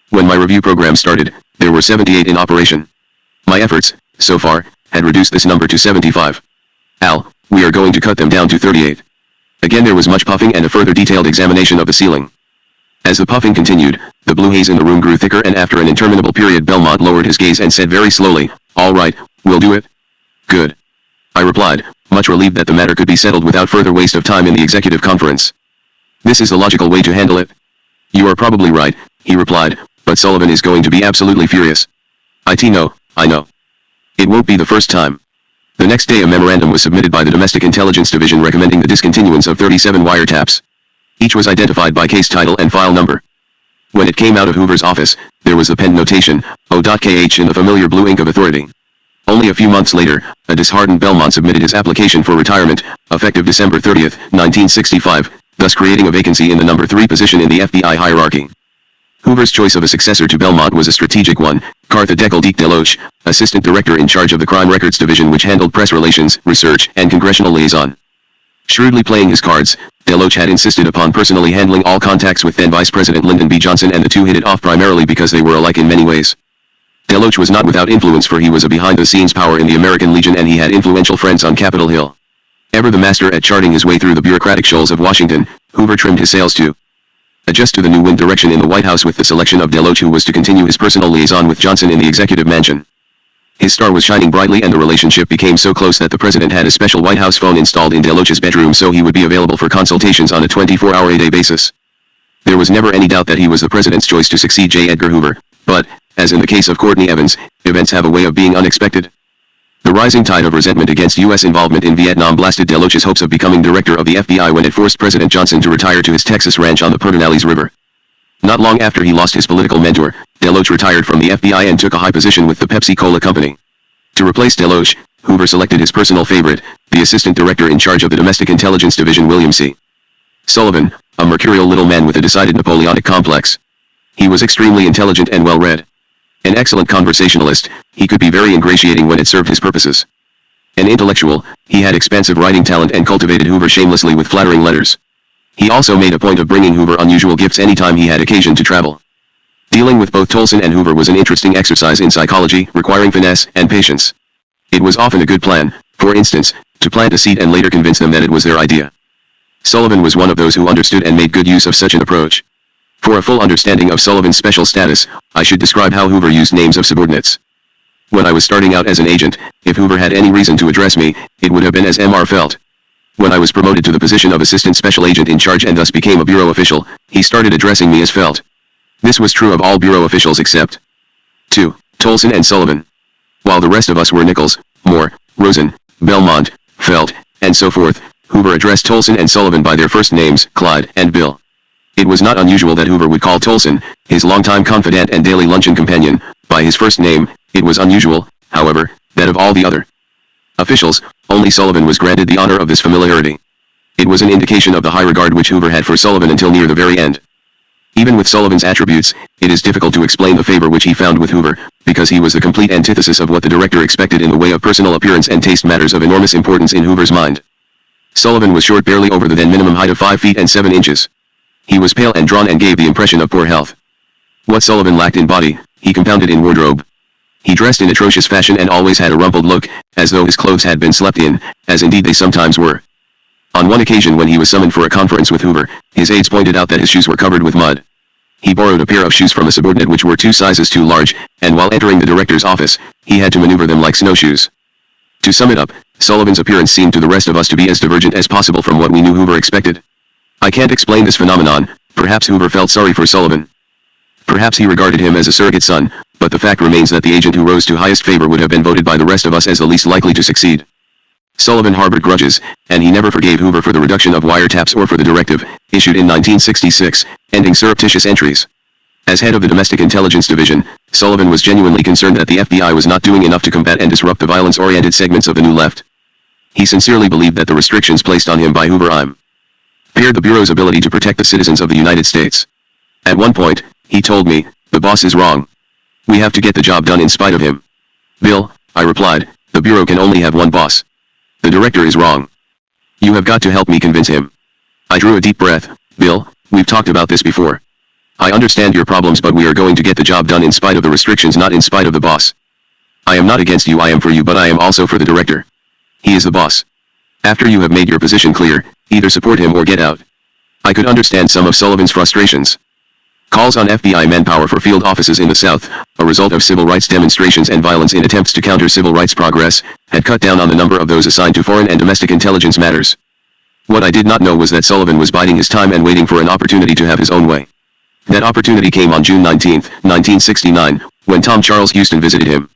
When my review program started, there were 78 in operation. My efforts, so far, had reduced this number to 75. "Al, we are going to cut them down to 38. Again there was much puffing and a further detailed examination of the ceiling. As the puffing continued, the blue haze in the room grew thicker, and after an interminable period Belmont lowered his gaze and said very slowly, "All right, we'll do it." "Good," I replied, much relieved that the matter could be settled without further waste of time in the Executive Conference. "This is the logical way to handle it." "You are probably right," he replied, "but Sullivan is going to be absolutely furious." I know. It won't be the first time. The next day a memorandum was submitted by the Domestic Intelligence Division recommending the discontinuance of 37 wiretaps. Each was identified by case title and file number. When it came out of Hoover's office, there was the penned notation, O.KH in the familiar blue ink of authority. Only a few months later, a disheartened Belmont submitted his application for retirement, effective December 30, 1965, thus creating a vacancy in the number 3 position in the FBI hierarchy. Hoover's choice of a successor to Belmont was a strategic one, Cartha Dekel Deloach, assistant director in charge of the Crime Records Division, which handled press relations, research, and congressional liaison. Shrewdly playing his cards, Deloach had insisted upon personally handling all contacts with then Vice President Lyndon B. Johnson, and the two hit it off primarily because they were alike in many ways. DeLoach was not without influence, for he was a behind-the-scenes power in the American Legion and he had influential friends on Capitol Hill. Ever the master at charting his way through the bureaucratic shoals of Washington, Hoover trimmed his sails to adjust to the new wind direction in the White House with the selection of DeLoach, who was to continue his personal liaison with Johnson in the executive mansion. His star was shining brightly and the relationship became so close that the president had a special White House phone installed in DeLoach's bedroom so he would be available for consultations on a 24-hour-a-day basis. There was never any doubt that he was the president's choice to succeed J. Edgar Hoover, but, as in the case of Courtney Evans, events have a way of being unexpected. The rising tide of resentment against U.S. involvement in Vietnam blasted DeLoach's hopes of becoming director of the FBI when it forced President Johnson to retire to his Texas ranch on the Pedernales River. Not long after he lost his political mentor, DeLoach retired from the FBI and took a high position with the Pepsi-Cola Company. To replace DeLoach, Hoover selected his personal favorite, the assistant director in charge of the Domestic Intelligence Division, William C. Sullivan, a mercurial little man with a decided Napoleonic complex. He was extremely intelligent and well-read. An excellent conversationalist, he could be very ingratiating when it served his purposes. An intellectual, he had expansive writing talent and cultivated Hoover shamelessly with flattering letters. He also made a point of bringing Hoover unusual gifts anytime he had occasion to travel. Dealing with both Tolson and Hoover was an interesting exercise in psychology, requiring finesse and patience. It was often a good plan, for instance, to plant a seed and later convince them that it was their idea. Sullivan was one of those who understood and made good use of such an approach. For a full understanding of Sullivan's special status, I should describe how Hoover used names of subordinates. When I was starting out as an agent, if Hoover had any reason to address me, it would have been as M.R. Felt. When I was promoted to the position of Assistant Special Agent in Charge and thus became a bureau official, he started addressing me as Felt. This was true of all bureau officials except 2. Tolson and Sullivan. While the rest of us were Nichols, Moore, Rosen, Belmont, Felt, and so forth, Hoover addressed Tolson and Sullivan by their first names, Clyde and Bill. It was not unusual that Hoover would call Tolson, his longtime confidant and daily luncheon companion, by his first name. It was unusual, however, that of all the other officials, only Sullivan was granted the honor of this familiarity. It was an indication of the high regard which Hoover had for Sullivan until near the very end. Even with Sullivan's attributes, it is difficult to explain the favor which he found with Hoover, because he was the complete antithesis of what the director expected in the way of personal appearance and taste, matters of enormous importance in Hoover's mind. Sullivan was short, barely over the then minimum height of 5 feet and 7 inches. He was pale and drawn and gave the impression of poor health. What Sullivan lacked in body, he compounded in wardrobe. He dressed in atrocious fashion and always had a rumpled look, as though his clothes had been slept in, as indeed they sometimes were. On one occasion when he was summoned for a conference with Hoover, his aides pointed out that his shoes were covered with mud. He borrowed a pair of shoes from a subordinate which were 2 sizes too large, and while entering the director's office, he had to maneuver them like snowshoes. To sum it up, Sullivan's appearance seemed to the rest of us to be as divergent as possible from what we knew Hoover expected. I can't explain this phenomenon. Perhaps Hoover felt sorry for Sullivan. Perhaps he regarded him as a surrogate son, but the fact remains that the agent who rose to highest favor would have been voted by the rest of us as the least likely to succeed. Sullivan harbored grudges, and he never forgave Hoover for the reduction of wiretaps or for the directive, issued in 1966, ending surreptitious entries. As head of the Domestic Intelligence Division, Sullivan was genuinely concerned that the FBI was not doing enough to combat and disrupt the violence-oriented segments of the New Left. He sincerely believed that the restrictions placed on him by Hoover impaired the Bureau's ability to protect the citizens of the United States. At one point, he told me, "The boss is wrong. We have to get the job done in spite of him." "Bill," I replied, "the Bureau can only have one boss. The director is wrong. You have got to help me convince him." I drew a deep breath. "Bill, we've talked about this before. I understand your problems, but we are going to get the job done in spite of the restrictions, not in spite of the boss. I am not against you, I am for you, but I am also for the director. He is the boss. After you have made your position clear, either support him or get out." I could understand some of Sullivan's frustrations. Calls on FBI manpower for field offices in the South, a result of civil rights demonstrations and violence in attempts to counter civil rights progress, had cut down on the number of those assigned to foreign and domestic intelligence matters. What I did not know was that Sullivan was biding his time and waiting for an opportunity to have his own way. That opportunity came on June 19, 1969, when Tom Charles Houston visited him.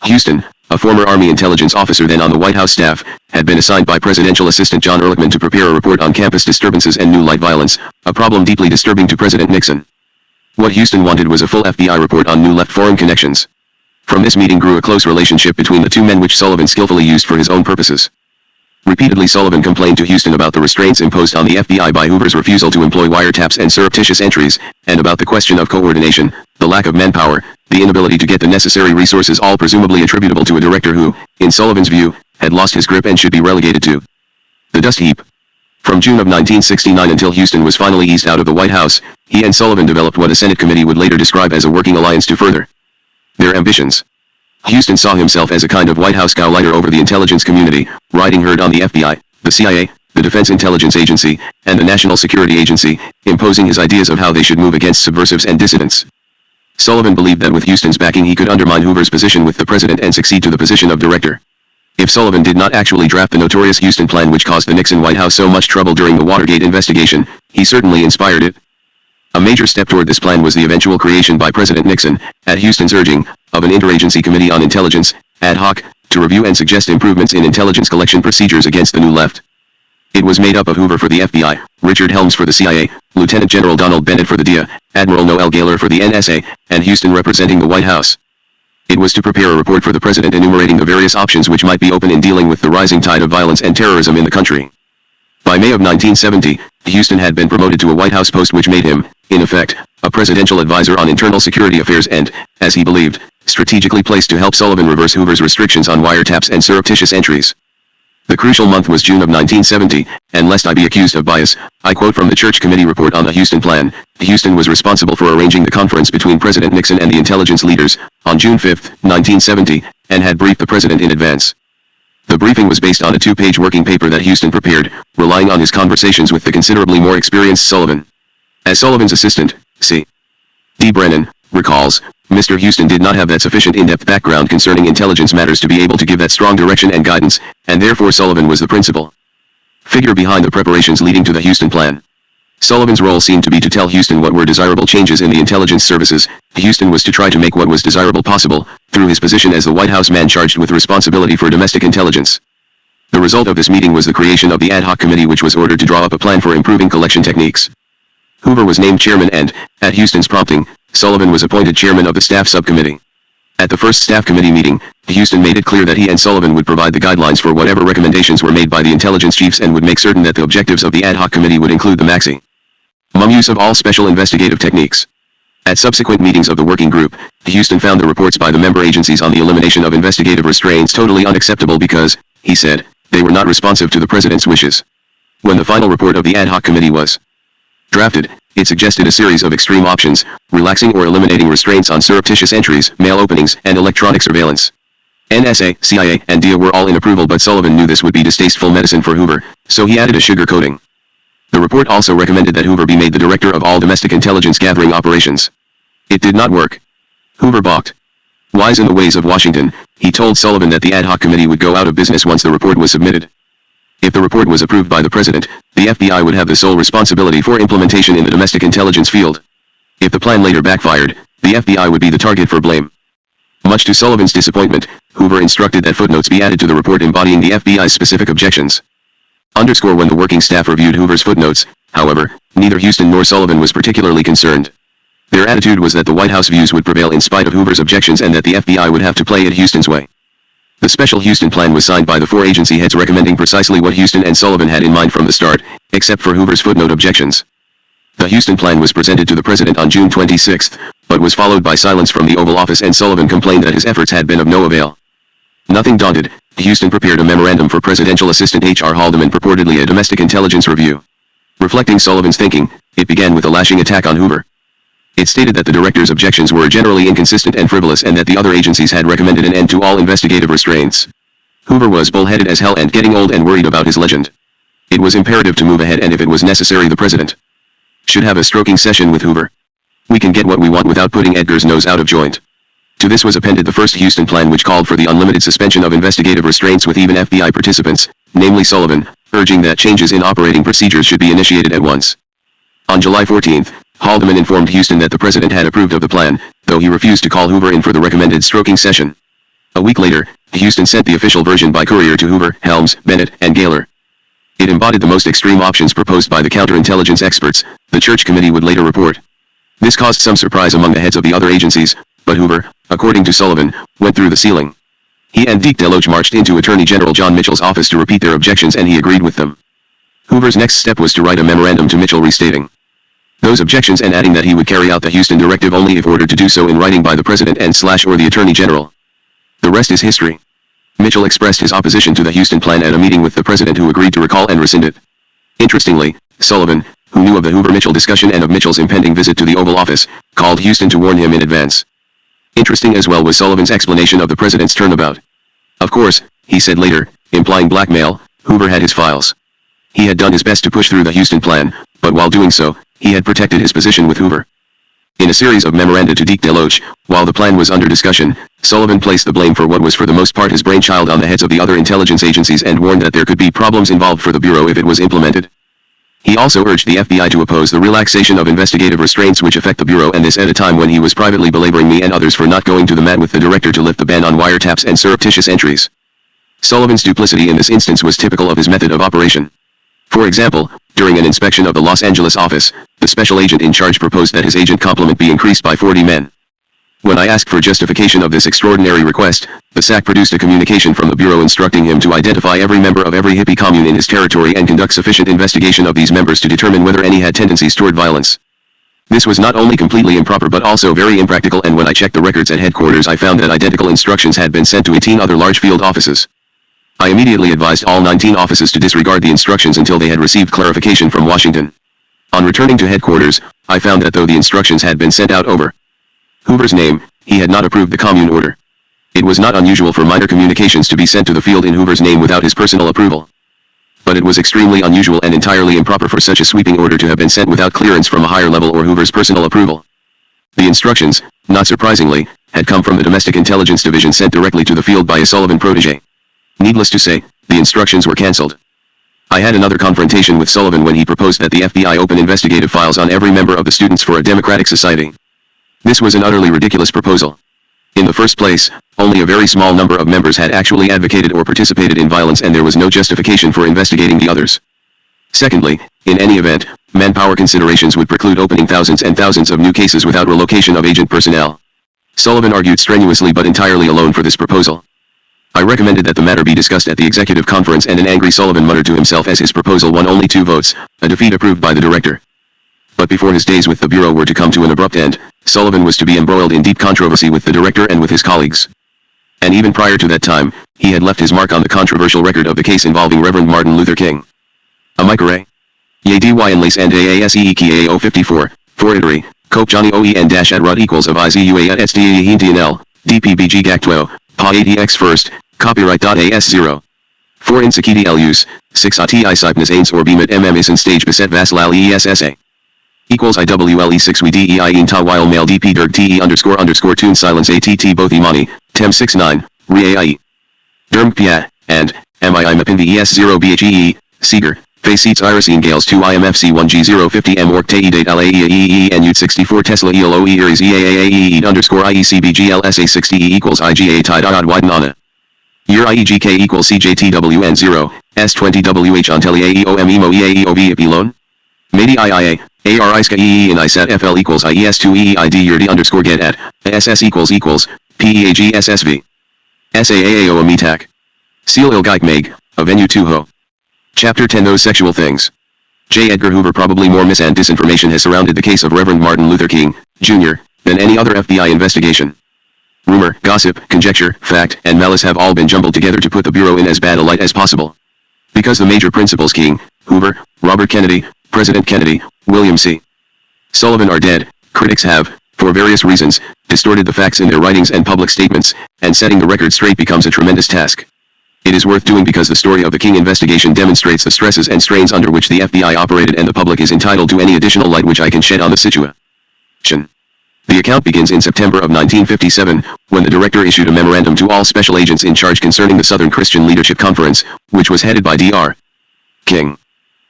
Houston, a former Army intelligence officer then on the White House staff, had been assigned by Presidential Assistant John Ehrlichman to prepare a report on campus disturbances and New Light violence, a problem deeply disturbing to President Nixon. What Houston wanted was a full FBI report on New Left foreign connections. From this meeting grew a close relationship between the two men, which Sullivan skillfully used for his own purposes. Repeatedly Sullivan complained to Houston about the restraints imposed on the FBI by Hoover's refusal to employ wiretaps and surreptitious entries, and about the question of coordination, the lack of manpower, the inability to get the necessary resources, all presumably attributable to a director who, in Sullivan's view, had lost his grip and should be relegated to the dust heap. From June of 1969 until Houston was finally eased out of the White House, he and Sullivan developed what a Senate committee would later describe as a working alliance to further their ambitions. Houston saw himself as a kind of White House gauleiter over the intelligence community, riding herd on the FBI, the CIA, the Defense Intelligence Agency, and the National Security Agency, imposing his ideas of how they should move against subversives and dissidents. Sullivan believed that with Houston's backing he could undermine Hoover's position with the president and succeed to the position of director. If Sullivan did not actually draft the notorious Houston Plan which caused the Nixon White House so much trouble during the Watergate investigation, he certainly inspired it. A major step toward this plan was the eventual creation by President Nixon, at Houston's urging, of an interagency committee on intelligence, ad hoc, to review and suggest improvements in intelligence collection procedures against the New Left. It was made up of Hoover for the FBI, Richard Helms for the CIA, Lieutenant General Donald Bennett for the DIA, Admiral Noel Gaylor for the NSA, and Houston representing the White House. It was to prepare a report for the president enumerating the various options which might be open in dealing with the rising tide of violence and terrorism in the country. By May of 1970, Houston had been promoted to a White House post which made him, in effect, a presidential advisor on internal security affairs and, as he believed, strategically placed to help Sullivan reverse Hoover's restrictions on wiretaps and surreptitious entries. The crucial month was June of 1970, and lest I be accused of bias, I quote from the Church Committee report on the Houston Plan, Houston was responsible for arranging the conference between President Nixon and the intelligence leaders, on June 5, 1970, and had briefed the president in advance. The briefing was based on a two-page working paper that Houston prepared, relying on his conversations with the considerably more experienced Sullivan. As Sullivan's assistant, C. D. Brennan, recalls, Mr. Houston did not have that sufficient in-depth background concerning intelligence matters to be able to give that strong direction and guidance, and therefore Sullivan was the principal figure behind the preparations leading to the Houston Plan. Sullivan's role seemed to be to tell Houston what were desirable changes in the intelligence services. Houston was to try to make what was desirable possible, through his position as the White House man charged with responsibility for domestic intelligence. The result of this meeting was the creation of the ad hoc committee which was ordered to draw up a plan for improving collection techniques. Hoover was named chairman and, at Houston's prompting, Sullivan was appointed chairman of the staff subcommittee. At the first staff committee meeting, Houston made it clear that he and Sullivan would provide the guidelines for whatever recommendations were made by the intelligence chiefs and would make certain that the objectives of the ad hoc committee would include the maximum use of all special investigative techniques. At subsequent meetings of the working group, Houston found the reports by the member agencies on the elimination of investigative restraints totally unacceptable because, he said, they were not responsive to the president's wishes. When the final report of the ad hoc committee was drafted, it suggested a series of extreme options, relaxing or eliminating restraints on surreptitious entries, mail openings, and electronic surveillance. NSA, CIA, and DIA were all in approval, but Sullivan knew this would be distasteful medicine for Hoover, so he added a sugar coating. The report also recommended that Hoover be made the director of all domestic intelligence gathering operations. It did not work. Hoover balked. Wise in the ways of Washington, he told Sullivan that the ad hoc committee would go out of business once the report was submitted. If the report was approved by the president, the FBI would have the sole responsibility for implementation in the domestic intelligence field. If the plan later backfired, the FBI would be the target for blame. Much to Sullivan's disappointment, Hoover instructed that footnotes be added to the report embodying the FBI's specific objections. Underscore when the working staff reviewed Hoover's footnotes, however, neither Houston nor Sullivan was particularly concerned. Their attitude was that the White House views would prevail in spite of Hoover's objections and that the FBI would have to play it Houston's way. The special Houston Plan was signed by the four agency heads recommending precisely what Houston and Sullivan had in mind from the start, except for Hoover's footnote objections. The Houston Plan was presented to the president on June 26, but was followed by silence from the Oval Office, and Sullivan complained that his efforts had been of no avail. Nothing daunted, Houston prepared a memorandum for Presidential Assistant H.R. Haldeman, purportedly a domestic intelligence review. Reflecting Sullivan's thinking, it began with a lashing attack on Hoover. It stated that the director's objections were generally inconsistent and frivolous and that the other agencies had recommended an end to all investigative restraints. Hoover was bullheaded as hell and getting old and worried about his legend. It was imperative to move ahead, and if it was necessary the president should have a stroking session with Hoover. We can get what we want without putting Edgar's nose out of joint. To this was appended the first Houston Plan, which called for the unlimited suspension of investigative restraints with even FBI participants, namely Sullivan, urging that changes in operating procedures should be initiated at once. On July 14, Haldeman informed Houston that the president had approved of the plan, though he refused to call Hoover in for the recommended stroking session. A week later, Houston sent the official version by courier to Hoover, Helms, Bennett, and Gaylor. It embodied the most extreme options proposed by the counterintelligence experts, the Church Committee would later report. This caused some surprise among the heads of the other agencies, but Hoover, according to Sullivan, went through the ceiling. He and Deke Deloach marched into Attorney General John Mitchell's office to repeat their objections, and he agreed with them. Hoover's next step was to write a memorandum to Mitchell restating those objections and adding that he would carry out the Houston directive only if ordered to do so in writing by the president and/or the Attorney General. The rest is history. Mitchell expressed his opposition to the Houston Plan at a meeting with the president, who agreed to recall and rescind it. Interestingly, Sullivan, who knew of the Hoover-Mitchell discussion and of Mitchell's impending visit to the Oval Office, called Houston to warn him in advance. Interesting as well was Sullivan's explanation of the president's turnabout. Of course, he said later, implying blackmail, Hoover had his files. He had done his best to push through the Houston plan, but while doing so, he had protected his position with Hoover. In a series of memoranda to Deke Deloach, while the plan was under discussion, Sullivan placed the blame for what was for the most part his brainchild on the heads of the other intelligence agencies and warned that there could be problems involved for the Bureau if it was implemented. He also urged the FBI to oppose the relaxation of investigative restraints which affect the Bureau, and this at a time when he was privately belaboring me and others for not going to the mat with the director to lift the ban on wiretaps and surreptitious entries. Sullivan's duplicity in this instance was typical of his method of operation. For example, during an inspection of the Los Angeles office, the special agent in charge proposed that his agent complement be increased by 40 men. When I asked for justification of this extraordinary request, the SAC produced a communication from the Bureau instructing him to identify every member of every hippie commune in his territory and conduct sufficient investigation of these members to determine whether any had tendencies toward violence. This was not only completely improper but also very impractical, and when I checked the records at headquarters I found that identical instructions had been sent to 18 other large field offices. I immediately advised all 19 offices to disregard the instructions until they had received clarification from Washington. On returning to headquarters, I found that though the instructions had been sent out over Hoover's name, he had not approved the commune order. It was not unusual for minor communications to be sent to the field in Hoover's name without his personal approval. But it was extremely unusual and entirely improper for such a sweeping order to have been sent without clearance from a higher level or Hoover's personal approval. The instructions, not surprisingly, had come from the Domestic Intelligence Division sent directly to the field by a Sullivan protege. Needless to say, the instructions were cancelled. I had another confrontation with Sullivan when he proposed that the FBI open investigative files on every member of the Students for a Democratic Society. This was an utterly ridiculous proposal. In the first place, only a very small number of members had actually advocated or participated in violence, and there was no justification for investigating the others. Secondly, in any event, manpower considerations would preclude opening thousands and thousands of new cases without relocation of agent personnel. Sullivan argued strenuously but entirely alone for this proposal. I recommended that the matter be discussed at the executive conference, and an angry Sullivan muttered to himself as his proposal won only 2 votes, a defeat approved by the director. But before his days with the Bureau were to come to an abrupt end, Sullivan was to be embroiled in deep controversy with the director and with his colleagues. And even prior to that time, he had left his mark on the controversial record of the case involving Reverend Martin Luther King. A Micare? Ye dy and lace and AASEEKAO 54, for itery, Cope Johnny OEN dash at rod equals of IZUA at SDAENTNL, DPBG GAC12, PA 80X first, copyright.AS0. 4 in Sakiti Lus, 6 ATI Cypnas Ains or Beamet MMS and stage beset Vas Lal ESSA. Equals IWLE6 we DEI in ta while mail DP Derg TE _ tune silence ATT both Imani, Tem 69, Re AIE. Derm Pia, and, MII Mapinvi ES0 BHEE, Seeger, Face Seats Irisine Gales 2 IMFC 1G050 M Ork Te Date LAEAEE and Ut 64 Tesla ELO Eries EAAAE _IECBGLSA 60 E equals IGA Tide Odd Widen Anna. Year IEGK equals CJTWN 0, S20WH on Tele AEOM EMO EAEOV Epilon. Medi IIA, AR ISCA EE and ISAT FL equals IES2 EEID Yurdi _ get at, SS equals, PEAG SSV. SAAAO Amitak. Seal Ilgaik Meg, a venue 2 Ho. Chapter 10 Those Sexual Things. J. Edgar Hoover. Probably more mis and disinformation has surrounded the case of Reverend Martin Luther King, Jr., than any other FBI investigation. Rumor, gossip, conjecture, fact, and malice have all been jumbled together to put the Bureau in as bad a light as possible. Because the major principals King, Hoover, Robert Kennedy, President Kennedy, William C. Sullivan are dead, critics have, for various reasons, distorted the facts in their writings and public statements, and setting the record straight becomes a tremendous task. It is worth doing because the story of the King investigation demonstrates the stresses and strains under which the FBI operated, and the public is entitled to any additional light which I can shed on the situation. The account begins in September of 1957, when the director issued a memorandum to all special agents in charge concerning the Southern Christian Leadership Conference, which was headed by Dr. King.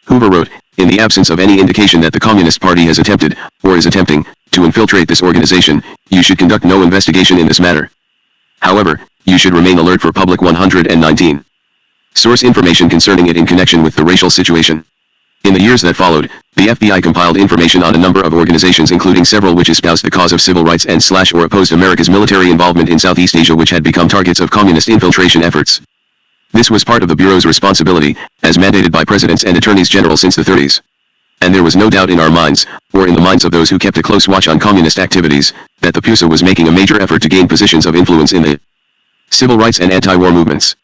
Hoover wrote, "In the absence of any indication that the Communist Party has attempted, or is attempting, to infiltrate this organization, you should conduct no investigation in this matter. However, you should remain alert for Public 119. Source information concerning it in connection with the racial situation." In the years that followed, the FBI compiled information on a number of organizations, including several which espoused the cause of civil rights and / or opposed America's military involvement in Southeast Asia, which had become targets of communist infiltration efforts. This was part of the Bureau's responsibility, as mandated by presidents and attorneys general since the 30s. And there was no doubt in our minds, or in the minds of those who kept a close watch on communist activities, that the PUSA was making a major effort to gain positions of influence in the civil rights and anti-war movements.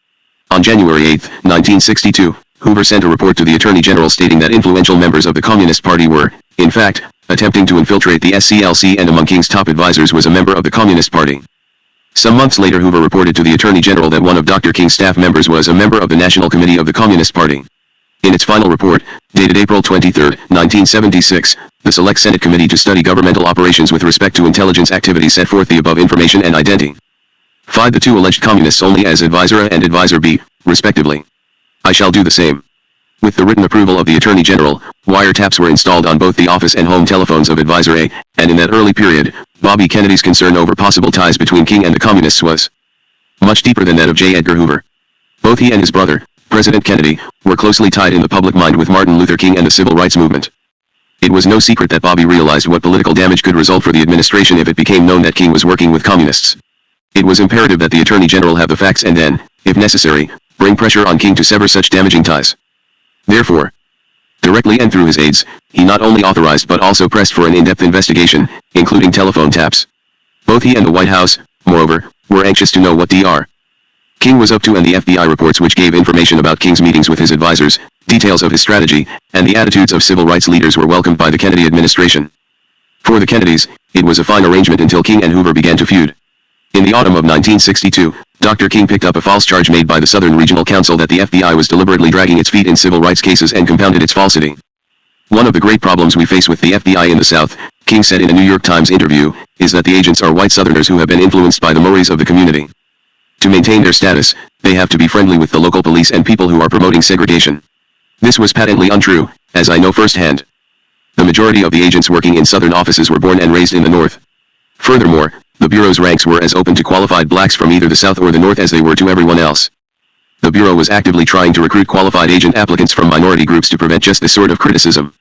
On January 8, 1962, Hoover sent a report to the Attorney General stating that influential members of the Communist Party were, in fact, attempting to infiltrate the SCLC, and among King's top advisors was a member of the Communist Party. Some months later, Hoover reported to the Attorney General that one of Dr. King's staff members was a member of the National Committee of the Communist Party. In its final report, dated April 23, 1976, the Select Senate Committee to Study Governmental Operations with Respect to Intelligence Activities set forth the above information and identified the two alleged communists only as Advisor A and Advisor B, respectively. I shall do the same. With the written approval of the Attorney General, wiretaps were installed on both the office and home telephones of Advisor A, and in that early period, Bobby Kennedy's concern over possible ties between King and the Communists was much deeper than that of J. Edgar Hoover. Both he and his brother, President Kennedy, were closely tied in the public mind with Martin Luther King and the Civil Rights Movement. It was no secret that Bobby realized what political damage could result for the administration if it became known that King was working with communists. It was imperative that the Attorney General have the facts and then, if necessary, bring pressure on King to sever such damaging ties. Therefore, directly and through his aides, he not only authorized but also pressed for an in-depth investigation, including telephone taps. Both he and the White House, moreover, were anxious to know what Dr. King was up to, and the FBI reports which gave information about King's meetings with his advisors, details of his strategy, and the attitudes of civil rights leaders were welcomed by the Kennedy administration. For the Kennedys, it was a fine arrangement until King and Hoover began to feud. In the autumn of 1962, Dr. King picked up a false charge made by the Southern Regional Council that the FBI was deliberately dragging its feet in civil rights cases and compounded its falsity. One of the great problems we face with the FBI in the South, King said in a New York Times interview, is that the agents are white Southerners who have been influenced by the mores of the community. To maintain their status, they have to be friendly with the local police and people who are promoting segregation. This was patently untrue, as I know firsthand. The majority of the agents working in Southern offices were born and raised in the North. Furthermore, the Bureau's ranks were as open to qualified blacks from either the South or the North as they were to everyone else. The Bureau was actively trying to recruit qualified agent applicants from minority groups to prevent just this sort of criticism.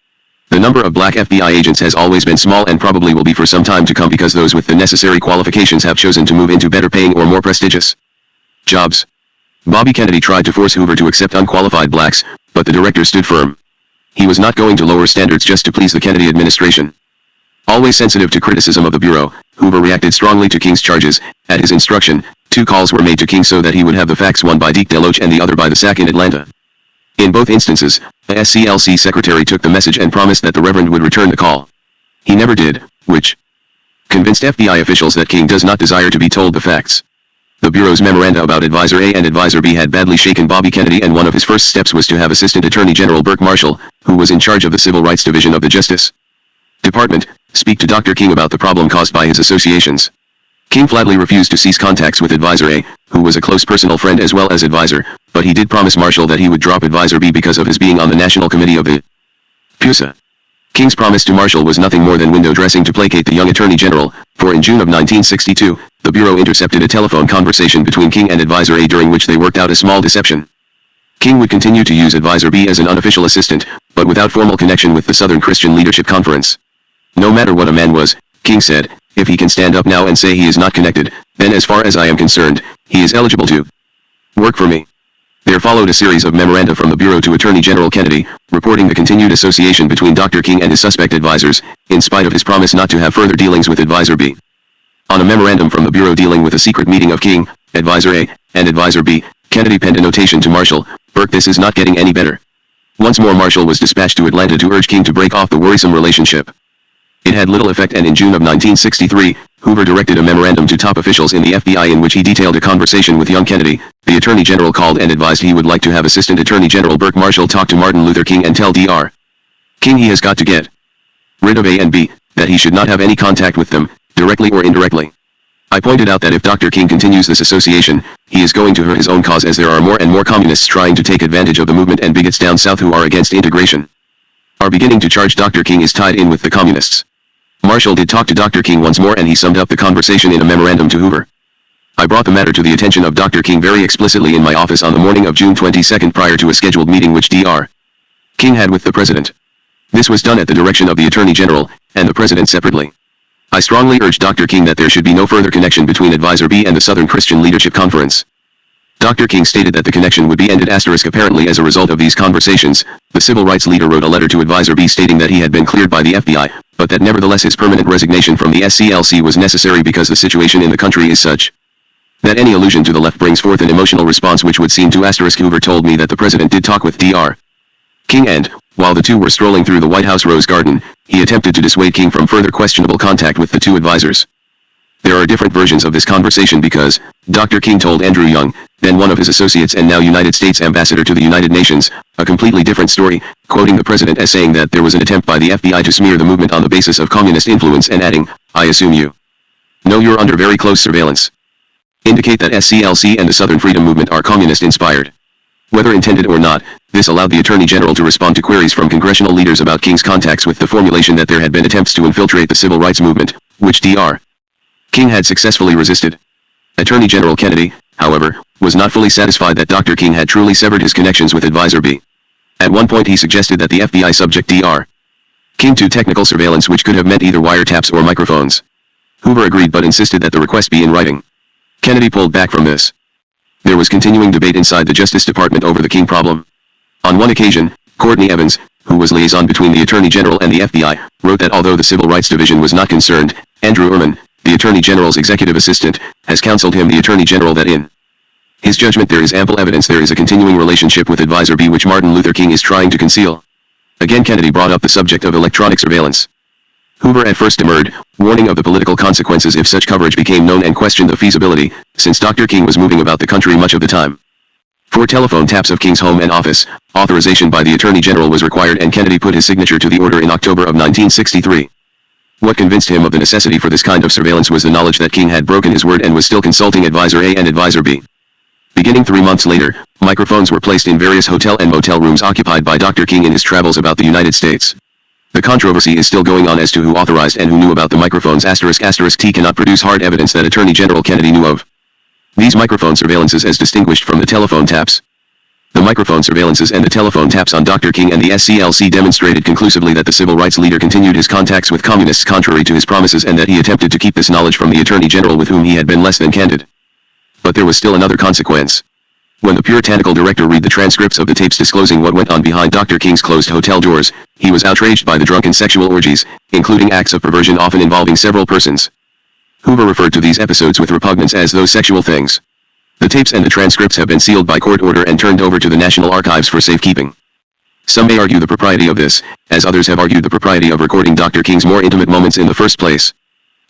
The number of black FBI agents has always been small and probably will be for some time to come because those with the necessary qualifications have chosen to move into better paying or more prestigious jobs. Bobby Kennedy tried to force Hoover to accept unqualified blacks, but the director stood firm. He was not going to lower standards just to please the Kennedy administration. Always sensitive to criticism of the Bureau, Hoover reacted strongly to King's charges. At his instruction, 2 calls were made to King so that he would have the facts, one by Deke Deloach and the other by the SAC in Atlanta. In both instances, the SCLC secretary took the message and promised that the Reverend would return the call. He never did, which convinced FBI officials that King does not desire to be told the facts. The Bureau's memoranda about Advisor A and Advisor B had badly shaken Bobby Kennedy, and one of his first steps was to have Assistant Attorney General Burke Marshall, who was in charge of the Civil Rights Division of the Justice Department, speak to Dr. King about the problem caused by his associations. King flatly refused to cease contacts with Advisor A, who was a close personal friend as well as advisor, but he did promise Marshall that he would drop Advisor B because of his being on the National Committee of the PUSA. King's promise to Marshall was nothing more than window dressing to placate the young Attorney General, for in June of 1962, the Bureau intercepted a telephone conversation between King and Advisor A during which they worked out a small deception. King would continue to use Advisor B as an unofficial assistant, but without formal connection with the Southern Christian Leadership Conference. No matter what a man was, King said, if he can stand up now and say he is not connected, then as far as I am concerned, he is eligible to work for me. There followed a series of memoranda from the Bureau to Attorney General Kennedy, reporting the continued association between Dr. King and his suspect advisors, in spite of his promise not to have further dealings with Advisor B. On a memorandum from the Bureau dealing with a secret meeting of King, Advisor A, and Advisor B, Kennedy penned a notation to Marshall, Burke, this is not getting any better. Once more Marshall was dispatched to Atlanta to urge King to break off the worrisome relationship. It had little effect, and in June of 1963, Hoover directed a memorandum to top officials in the FBI in which he detailed a conversation with young Kennedy. The Attorney General called and advised he would like to have Assistant Attorney General Burke Marshall talk to Martin Luther King and tell Dr. King he has got to get rid of A and B, that he should not have any contact with them, directly or indirectly. I pointed out that if Dr. King continues this association, he is going to hurt his own cause, as there are more and more communists trying to take advantage of the movement, and bigots down south who are against integration are beginning to charge Dr. King is tied in with the communists. Marshall did talk to Dr. King once more, and he summed up the conversation in a memorandum to Hoover. I brought the matter to the attention of Dr. King very explicitly in my office on the morning of June 22 prior to a scheduled meeting which Dr. King had with the President. This was done at the direction of the Attorney General, and the President separately. I strongly urged Dr. King that there should be no further connection between Advisor B and the Southern Christian Leadership Conference. Dr. King stated that the connection would be ended apparently as a result of these conversations. The civil rights leader wrote a letter to Advisor B stating that he had been cleared by the FBI, but that nevertheless his permanent resignation from the SCLC was necessary because the situation in the country is such that any allusion to the left brings forth an emotional response which would seem to *. Hoover told me that the President did talk with Dr. King, and, while the two were strolling through the White House Rose Garden, he attempted to dissuade King from further questionable contact with the two advisors. There are different versions of this conversation because, Dr. King told Andrew Young, then one of his associates and now United States ambassador to the United Nations, a completely different story, quoting the president as saying that there was an attempt by the FBI to smear the movement on the basis of communist influence and adding, I assume you know you're under very close surveillance. Indicate that SCLC and the Southern Freedom Movement are communist-inspired. Whether intended or not, this allowed the Attorney General to respond to queries from congressional leaders about King's contacts with the formulation that there had been attempts to infiltrate the civil rights movement, which Dr. King had successfully resisted. Attorney General Kennedy, however, was not fully satisfied that Dr. King had truly severed his connections with Advisor B. At one point he suggested that the FBI subject Dr. King to technical surveillance which could have meant either wiretaps or microphones. Hoover agreed but insisted that the request be in writing. Kennedy pulled back from this. There was continuing debate inside the Justice Department over the King problem. On one occasion, Courtney Evans, who was liaison between the Attorney General and the FBI, wrote that although the Civil Rights Division was not concerned, Andrew Ehrman, the Attorney General's executive assistant, has counseled him the Attorney General that in his judgment there is ample evidence there is a continuing relationship with Advisor B which Martin Luther King is trying to conceal. Again Kennedy brought up the subject of electronic surveillance. Hoover at first demurred, warning of the political consequences if such coverage became known and questioned the feasibility, since Dr. King was moving about the country much of the time. For telephone taps of King's home and office, authorization by the Attorney General was required and Kennedy put his signature to the order in October of 1963. What convinced him of the necessity for this kind of surveillance was the knowledge that King had broken his word and was still consulting Advisor A and Advisor B. Beginning 3 months later, microphones were placed in various hotel and motel rooms occupied by Dr. King in his travels about the United States. The controversy is still going on as to who authorized and who knew about the microphones ****. T cannot produce hard evidence that Attorney General Kennedy knew of these microphone surveillances as distinguished from the telephone taps. The microphone surveillances and the telephone taps on Dr. King and the SCLC demonstrated conclusively that the civil rights leader continued his contacts with communists contrary to his promises and that he attempted to keep this knowledge from the Attorney General with whom he had been less than candid. But there was still another consequence. When the puritanical director read the transcripts of the tapes disclosing what went on behind Dr. King's closed hotel doors, he was outraged by the drunken sexual orgies, including acts of perversion often involving several persons. Hoover referred to these episodes with repugnance as those sexual things. The tapes and the transcripts have been sealed by court order and turned over to the National Archives for safekeeping. Some may argue the propriety of this, as others have argued the propriety of recording Dr. King's more intimate moments in the first place.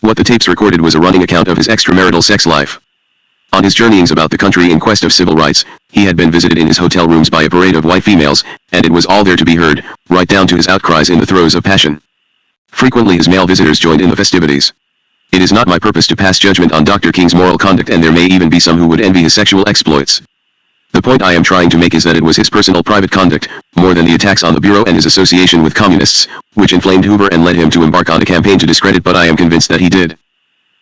What the tapes recorded was a running account of his extramarital sex life. On his journeyings about the country in quest of civil rights, he had been visited in his hotel rooms by a parade of white females, and it was all there to be heard, right down to his outcries in the throes of passion. Frequently his male visitors joined in the festivities. It is not my purpose to pass judgment on Dr. King's moral conduct and there may even be some who would envy his sexual exploits. The point I am trying to make is that it was his personal private conduct, more than the attacks on the Bureau and his association with communists, which inflamed Hoover and led him to embark on a campaign to discredit but I am convinced that he did.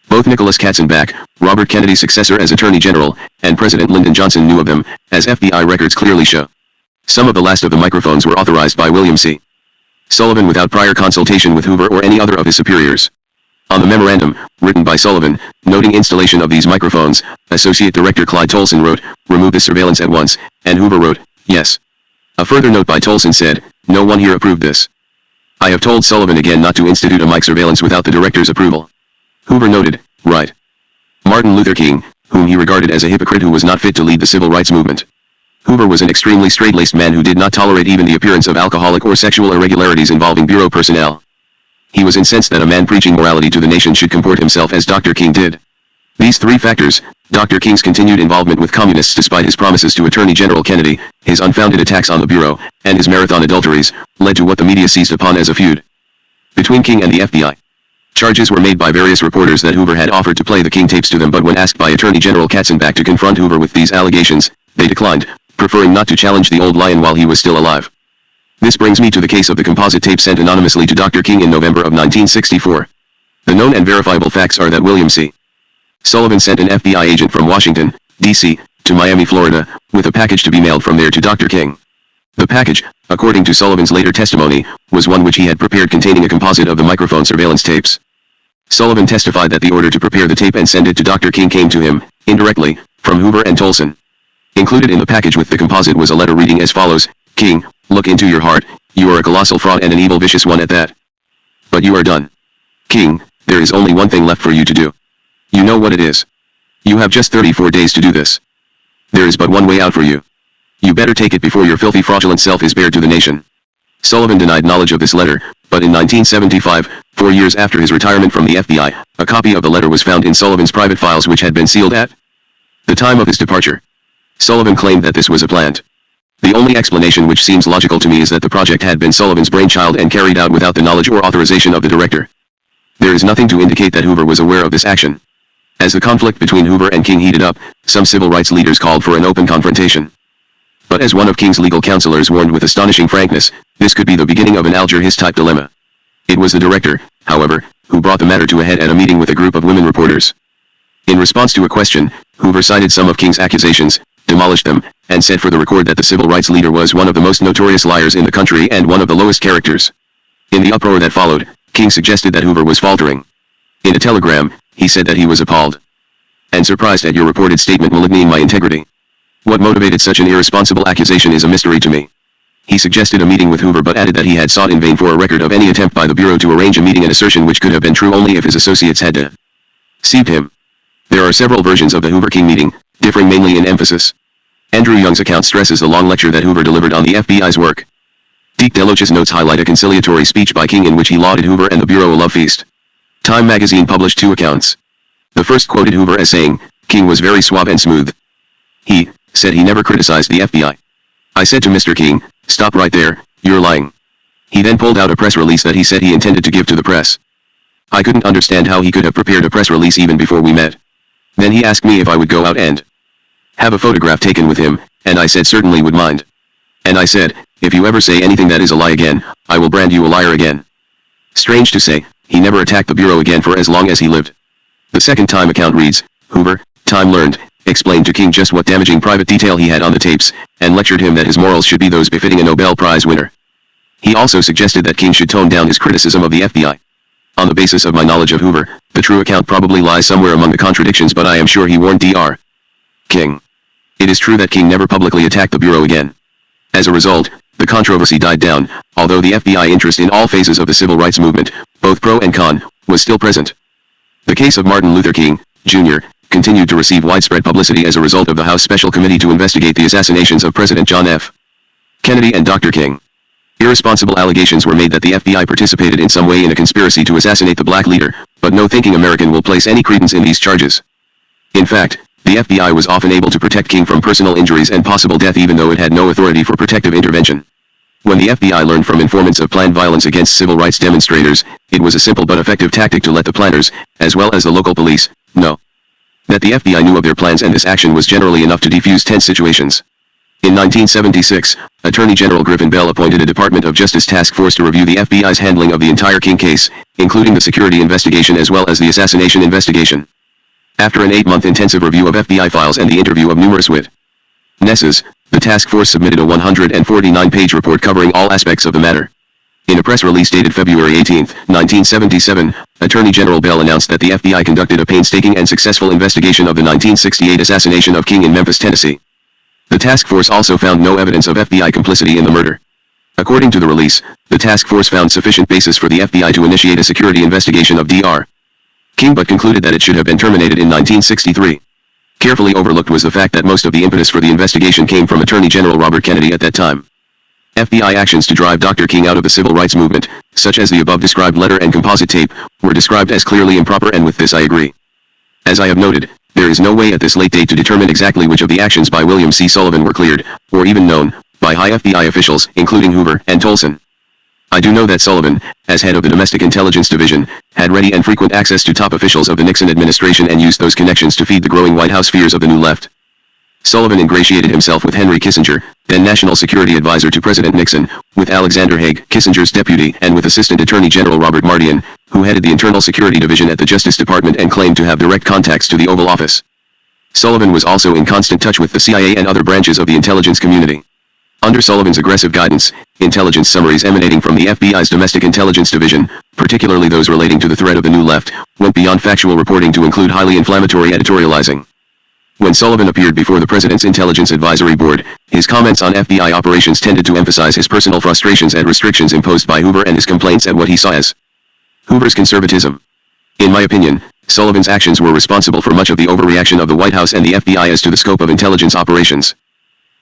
Both Nicholas Katzenbach, Robert Kennedy's successor as Attorney General, and President Lyndon Johnson knew of them, as FBI records clearly show. Some of the last of the microphones were authorized by William C. Sullivan without prior consultation with Hoover or any other of his superiors. On the memorandum, written by Sullivan, noting installation of these microphones, Associate Director Clyde Tolson wrote, "Remove this surveillance at once," and Hoover wrote, "Yes." A further note by Tolson said, "No one here approved this. I have told Sullivan again not to institute a mic surveillance without the director's approval." Hoover noted, "Right. Martin Luther King, whom he regarded as a hypocrite who was not fit to lead the civil rights movement. Hoover was an extremely straight-laced man who did not tolerate even the appearance of alcoholic or sexual irregularities involving Bureau personnel. He was incensed that a man preaching morality to the nation should comport himself as Dr. King did. These three factors, Dr. King's continued involvement with communists despite his promises to Attorney General Kennedy, his unfounded attacks on the Bureau, and his marathon adulteries, led to what the media seized upon as a feud between King and the FBI. Charges were made by various reporters that Hoover had offered to play the King tapes to them, but when asked by Attorney General Katzenbach to confront Hoover with these allegations, they declined, preferring not to challenge the old lion while he was still alive. This brings me to the case of the composite tape sent anonymously to Dr. King in November of 1964. The known and verifiable facts are that William C. Sullivan sent an FBI agent from Washington, D.C., to Miami, Florida, with a package to be mailed from there to Dr. King. The package, according to Sullivan's later testimony, was one which he had prepared containing a composite of the microphone surveillance tapes. Sullivan testified that the order to prepare the tape and send it to Dr. King came to him, indirectly, from Hoover and Tolson. Included in the package with the composite was a letter reading as follows: "King, look into your heart, you are a colossal fraud and an evil vicious one at that. But you are done. King, there is only one thing left for you to do. You know what it is. You have just 34 days to do this. There is but one way out for you. You better take it before your filthy fraudulent self is bared to the nation." Sullivan denied knowledge of this letter, But in 1975, 4 years after his retirement from the FBI, a copy of the letter was found in Sullivan's private files which had been sealed at the time of his departure. Sullivan claimed that this was a plant. The only explanation which seems logical to me is that the project had been Sullivan's brainchild and carried out without the knowledge or authorization of the director. There is nothing to indicate that Hoover was aware of this action. As the conflict between Hoover and King heated up, some civil rights leaders called for an open confrontation. But as one of King's legal counselors warned with astonishing frankness, this could be the beginning of an Alger Hiss-type dilemma. It was the director, however, who brought the matter to a head at a meeting with a group of women reporters. In response to a question, Hoover cited some of King's accusations, demolished them, and said for the record that the civil rights leader was one of the most notorious liars in the country and one of the lowest characters. In the uproar that followed, King suggested that Hoover was faltering. In a telegram, he said that he was appalled and surprised at your reported statement maligning my integrity. What motivated such an irresponsible accusation is a mystery to me. He suggested a meeting with Hoover but added that he had sought in vain for a record of any attempt by the Bureau to arrange a meeting, an assertion which could have been true only if his associates had deceived him. There are several versions of the Hoover-King meeting, differing mainly in emphasis. Andrew Young's account stresses the long lecture that Hoover delivered on the FBI's work. Deke Deloach's notes highlight a conciliatory speech by King in which he lauded Hoover and the Bureau a love feast. Time magazine published 2 accounts. The first quoted Hoover as saying, "King was very suave and smooth. He said he never criticized the FBI. I said to Mr. King, stop right there, you're lying." He then pulled out a press release that he said he intended to give to the press. I couldn't understand how he could have prepared a press release even before we met. Then he asked me if I would go out and have a photograph taken with him, and I said certainly would mind. And I said, if you ever say anything that is a lie again, I will brand you a liar again. Strange to say, he never attacked the Bureau again for as long as he lived. The second Time account reads, Hoover, Time learned, explained to King just what damaging private detail he had on the tapes, and lectured him that his morals should be those befitting a Nobel Prize winner. He also suggested that King should tone down his criticism of the FBI. On the basis of my knowledge of Hoover, the true account probably lies somewhere among the contradictions, but I am sure he warned Dr. King. It is true that King never publicly attacked the Bureau again. As a result, the controversy died down, although the FBI interest in all phases of the civil rights movement, both pro and con, was still present. The case of Martin Luther King, Jr., continued to receive widespread publicity as a result of the House Special Committee to investigate the assassinations of President John F. Kennedy and Dr. King. Irresponsible allegations were made that the FBI participated in some way in a conspiracy to assassinate the black leader, but no thinking American will place any credence in these charges. In fact, the FBI was often able to protect King from personal injuries and possible death even though it had no authority for protective intervention. When the FBI learned from informants of planned violence against civil rights demonstrators, it was a simple but effective tactic to let the planners, as well as the local police, know that the FBI knew of their plans, and this action was generally enough to defuse tense situations. In 1976, Attorney General Griffin Bell appointed a Department of Justice task force to review the FBI's handling of the entire King case, including the security investigation as well as the assassination investigation. After an 8-month intensive review of FBI files and the interview of numerous witnesses, the task force submitted a 149-page report covering all aspects of the matter. In a press release dated February 18, 1977, Attorney General Bell announced that the FBI conducted a painstaking and successful investigation of the 1968 assassination of King in Memphis, Tennessee. The task force also found no evidence of FBI complicity in the murder. According to the release, the task force found sufficient basis for the FBI to initiate a security investigation of Dr. King, but concluded that it should have been terminated in 1963. Carefully overlooked was the fact that most of the impetus for the investigation came from Attorney General Robert Kennedy at that time. FBI actions to drive Dr. King out of the civil rights movement, such as the above described letter and composite tape, were described as clearly improper, and with this I agree. As I have noted, there is no way at this late date to determine exactly which of the actions by William C. Sullivan were cleared, or even known, by high FBI officials, including Hoover and Tolson. I do know that Sullivan, as head of the Domestic Intelligence Division, had ready and frequent access to top officials of the Nixon administration and used those connections to feed the growing White House fears of the New Left. Sullivan ingratiated himself with Henry Kissinger, then National Security Advisor to President Nixon, with Alexander Haig, Kissinger's deputy, and with Assistant Attorney General Robert Mardian, who headed the Internal Security Division at the Justice Department and claimed to have direct contacts to the Oval Office. Sullivan was also in constant touch with the CIA and other branches of the intelligence community. Under Sullivan's aggressive guidance, intelligence summaries emanating from the FBI's Domestic Intelligence Division, particularly those relating to the threat of the New Left, went beyond factual reporting to include highly inflammatory editorializing. When Sullivan appeared before the President's Intelligence Advisory Board, his comments on FBI operations tended to emphasize his personal frustrations and restrictions imposed by Hoover and his complaints at what he saw as Hoover's conservatism. In my opinion, Sullivan's actions were responsible for much of the overreaction of the White House and the FBI as to the scope of intelligence operations.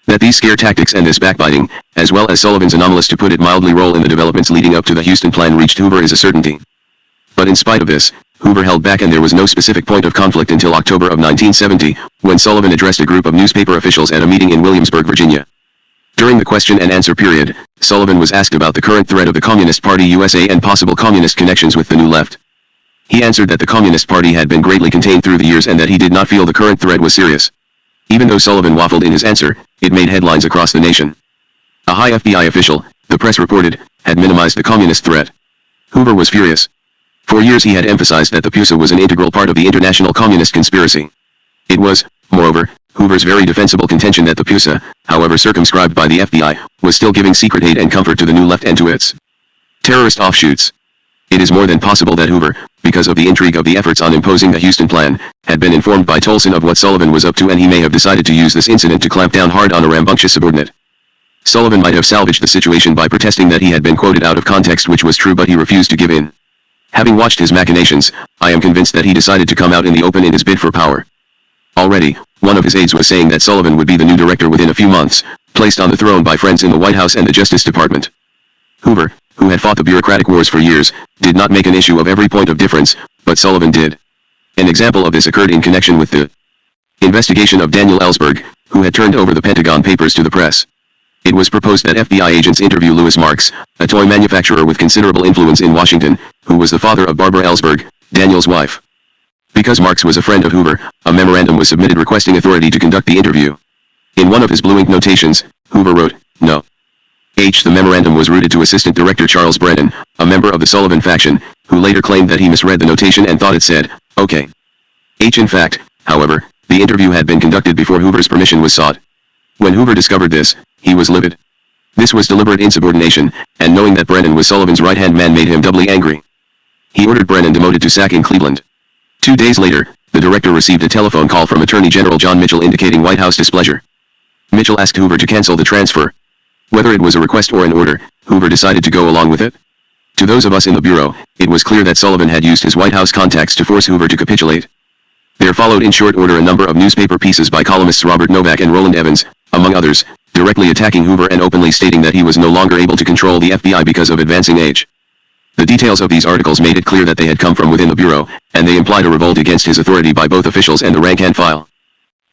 That these scare tactics and this backbiting, as well as Sullivan's anomalous to put it mildly role in the developments leading up to the Houston plan reached Hoover is a certainty. But in spite of this, Hoover held back and there was no specific point of conflict until October of 1970, when Sullivan addressed a group of newspaper officials at a meeting in Williamsburg, Virginia. During the question and answer period, Sullivan was asked about the current threat of the Communist Party USA and possible communist connections with the New Left. He answered that the Communist Party had been greatly contained through the years and that he did not feel the current threat was serious. Even though Sullivan waffled in his answer, it made headlines across the nation. A high FBI official, the press reported, had minimized the communist threat. Hoover was furious. For years he had emphasized that the PUSA was an integral part of the international communist conspiracy. It was, moreover, Hoover's very defensible contention that the PUSA, however circumscribed by the FBI, was still giving secret aid and comfort to the New Left and to its terrorist offshoots. It is more than possible that Hoover, because of the intrigue of the efforts on imposing the Houston plan, had been informed by Tolson of what Sullivan was up to and he may have decided to use this incident to clamp down hard on a rambunctious subordinate. Sullivan might have salvaged the situation by protesting that he had been quoted out of context, which was true, but he refused to give in. Having watched his machinations, I am convinced that he decided to come out in the open in his bid for power. Already, one of his aides was saying that Sullivan would be the new director within a few months, placed on the throne by friends in the White House and the Justice Department. Hoover, who had fought the bureaucratic wars for years, did not make an issue of every point of difference, but Sullivan did. An example of this occurred in connection with the investigation of Daniel Ellsberg, who had turned over the Pentagon Papers to the press. It was proposed that FBI agents interview Louis Marks, a toy manufacturer with considerable influence in Washington, who was the father of Barbara Ellsberg, Daniel's wife. Because Marks was a friend of Hoover, a memorandum was submitted requesting authority to conduct the interview. In one of his blue ink notations, Hoover wrote, "No." The memorandum was routed to Assistant Director Charles Brennan, a member of the Sullivan faction, who later claimed that he misread the notation and thought it said, "Okay." In fact, however, the interview had been conducted before Hoover's permission was sought. When Hoover discovered this, he was livid. This was deliberate insubordination, and knowing that Brennan was Sullivan's right-hand man made him doubly angry. He ordered Brennan demoted to sack in Cleveland. 2 days later, the director received a telephone call from Attorney General John Mitchell indicating White House displeasure. Mitchell asked Hoover to cancel the transfer. Whether it was a request or an order, Hoover decided to go along with it. To those of us in the Bureau, it was clear that Sullivan had used his White House contacts to force Hoover to capitulate. There followed in short order a number of newspaper pieces by columnists Robert Novak and Roland Evans, among others, directly attacking Hoover and openly stating that he was no longer able to control the FBI because of advancing age. The details of these articles made it clear that they had come from within the Bureau, and they implied a revolt against his authority by both officials and the rank and file.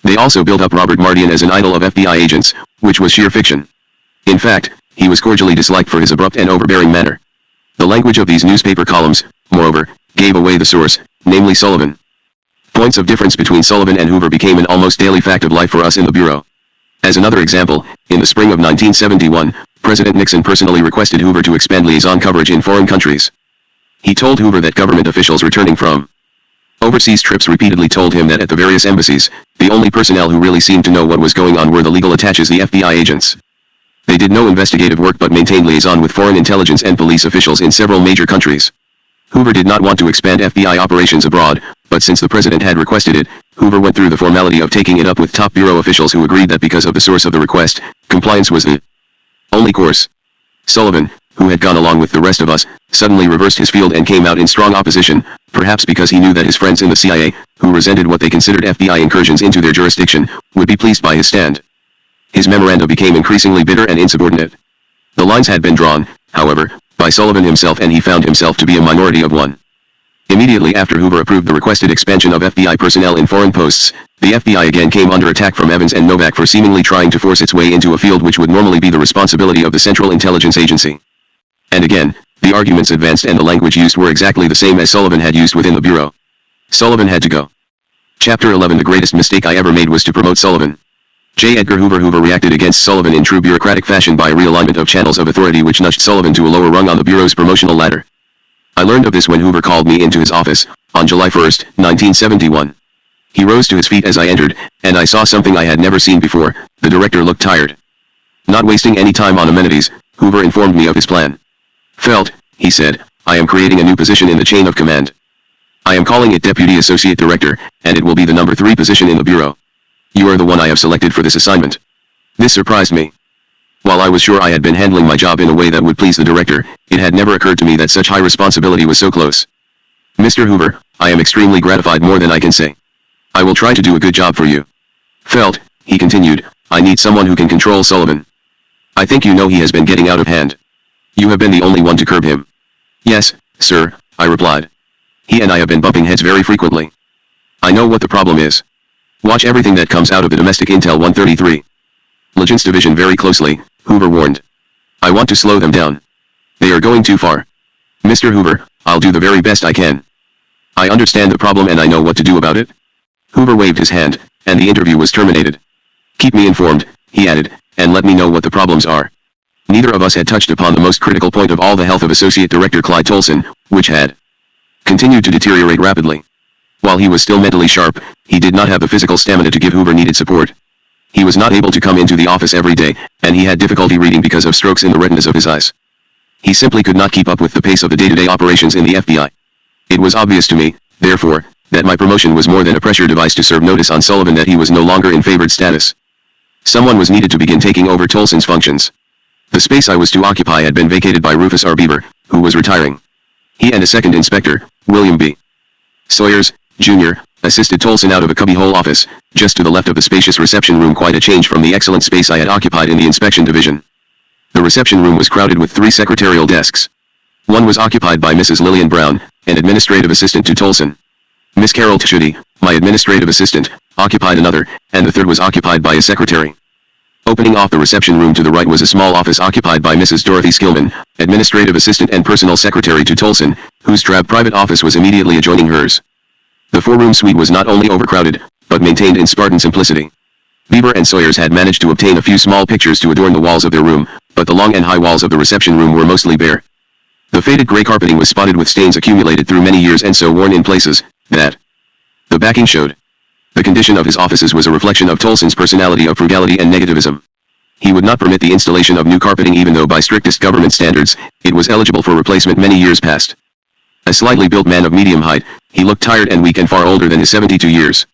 They also built up Robert Mardian as an idol of FBI agents, which was sheer fiction. In fact, he was cordially disliked for his abrupt and overbearing manner. The language of these newspaper columns, moreover, gave away the source, namely Sullivan. Points of difference between Sullivan and Hoover became an almost daily fact of life for us in the Bureau. As another example, in the spring of 1971, President Nixon personally requested Hoover to expand liaison coverage in foreign countries. He told Hoover that government officials returning from overseas trips repeatedly told him that at the various embassies, the only personnel who really seemed to know what was going on were the legal attaches, the FBI agents. They did no investigative work but maintained liaison with foreign intelligence and police officials in several major countries. Hoover did not want to expand FBI operations abroad, but since the president had requested it, Hoover went through the formality of taking it up with top bureau officials who agreed that because of the source of the request, compliance was the only course. Sullivan, who had gone along with the rest of us, suddenly reversed his field and came out in strong opposition, perhaps because he knew that his friends in the CIA, who resented what they considered FBI incursions into their jurisdiction, would be pleased by his stand. His memoranda became increasingly bitter and insubordinate. The lines had been drawn, however, by Sullivan himself, and he found himself to be a minority of one. Immediately after Hoover approved the requested expansion of FBI personnel in foreign posts, the FBI again came under attack from Evans and Novak for seemingly trying to force its way into a field which would normally be the responsibility of the Central Intelligence Agency. And again, the arguments advanced and the language used were exactly the same as Sullivan had used within the Bureau. Sullivan had to go. Chapter 11. The greatest mistake I ever made was to promote Sullivan. J. Edgar Hoover. Hoover reacted against Sullivan in true bureaucratic fashion by a realignment of channels of authority which nudged Sullivan to a lower rung on the Bureau's promotional ladder. I learned of this when Hoover called me into his office, on July 1, 1971. He rose to his feet as I entered, and I saw something I had never seen before. The director looked tired. Not wasting any time on amenities, Hoover informed me of his plan. "Felt," he said, "I am creating a new position in the chain of command. I am calling it Deputy Associate Director, and it will be the number 3 position in the Bureau. You are the one I have selected for this assignment." This surprised me. While I was sure I had been handling my job in a way that would please the director, it had never occurred to me that such high responsibility was so close. "Mr. Hoover, I am extremely gratified, more than I can say. I will try to do a good job for you." "Felt," he continued, I need someone who can control Sullivan. I think you know he has been getting out of hand. You have been the only one to curb him. Yes, sir, I replied. He and I have been bumping heads very frequently. I know what the problem is. Watch everything that comes out of the Domestic Intel 133 Legence Division very closely, Hoover warned. I want to slow them down. They are going too far. Mr. Hoover, I'll do the very best I can. I understand the problem and I know what to do about it. Hoover waved his hand, and the interview was terminated. Keep me informed, he added, and let me know what the problems are. Neither of us had touched upon the most critical point of all, the health of Associate Director Clyde Tolson, which had continued to deteriorate rapidly. While he was still mentally sharp, he did not have the physical stamina to give Hoover needed support. He was not able to come into the office every day, and he had difficulty reading because of strokes in the retinas of his eyes. He simply could not keep up with the pace of the day-to-day operations in the FBI. It was obvious to me, therefore, that my promotion was more than a pressure device to serve notice on Sullivan that he was no longer in favored status. Someone was needed to begin taking over Tolson's functions. The space I was to occupy had been vacated by Rufus R. Beaver, who was retiring. He and a second inspector, William B. Sawyers, Jr., assisted Tolson out of a cubbyhole office, just to the left of the spacious reception room, quite a change from the excellent space I had occupied in the inspection division. The reception room was crowded with 3 secretarial desks. One was occupied by Mrs. Lillian Brown, an administrative assistant to Tolson. Miss Carol Tschudy, my administrative assistant, occupied another, and the third was occupied by a secretary. Opening off the reception room to the right was a small office occupied by Mrs. Dorothy Skillman, administrative assistant and personal secretary to Tolson, whose drab private office was immediately adjoining hers. The 4-room suite was not only overcrowded, but maintained in Spartan simplicity. Beaver and Sawyers had managed to obtain a few small pictures to adorn the walls of their room, but the long and high walls of the reception room were mostly bare. The faded gray carpeting was spotted with stains accumulated through many years and so worn in places, that the backing showed. The condition of his offices was a reflection of Tolson's personality of frugality and negativism. He would not permit the installation of new carpeting even though by strictest government standards, it was eligible for replacement many years past. A slightly built man of medium height, he looked tired and weak and far older than his 72 years.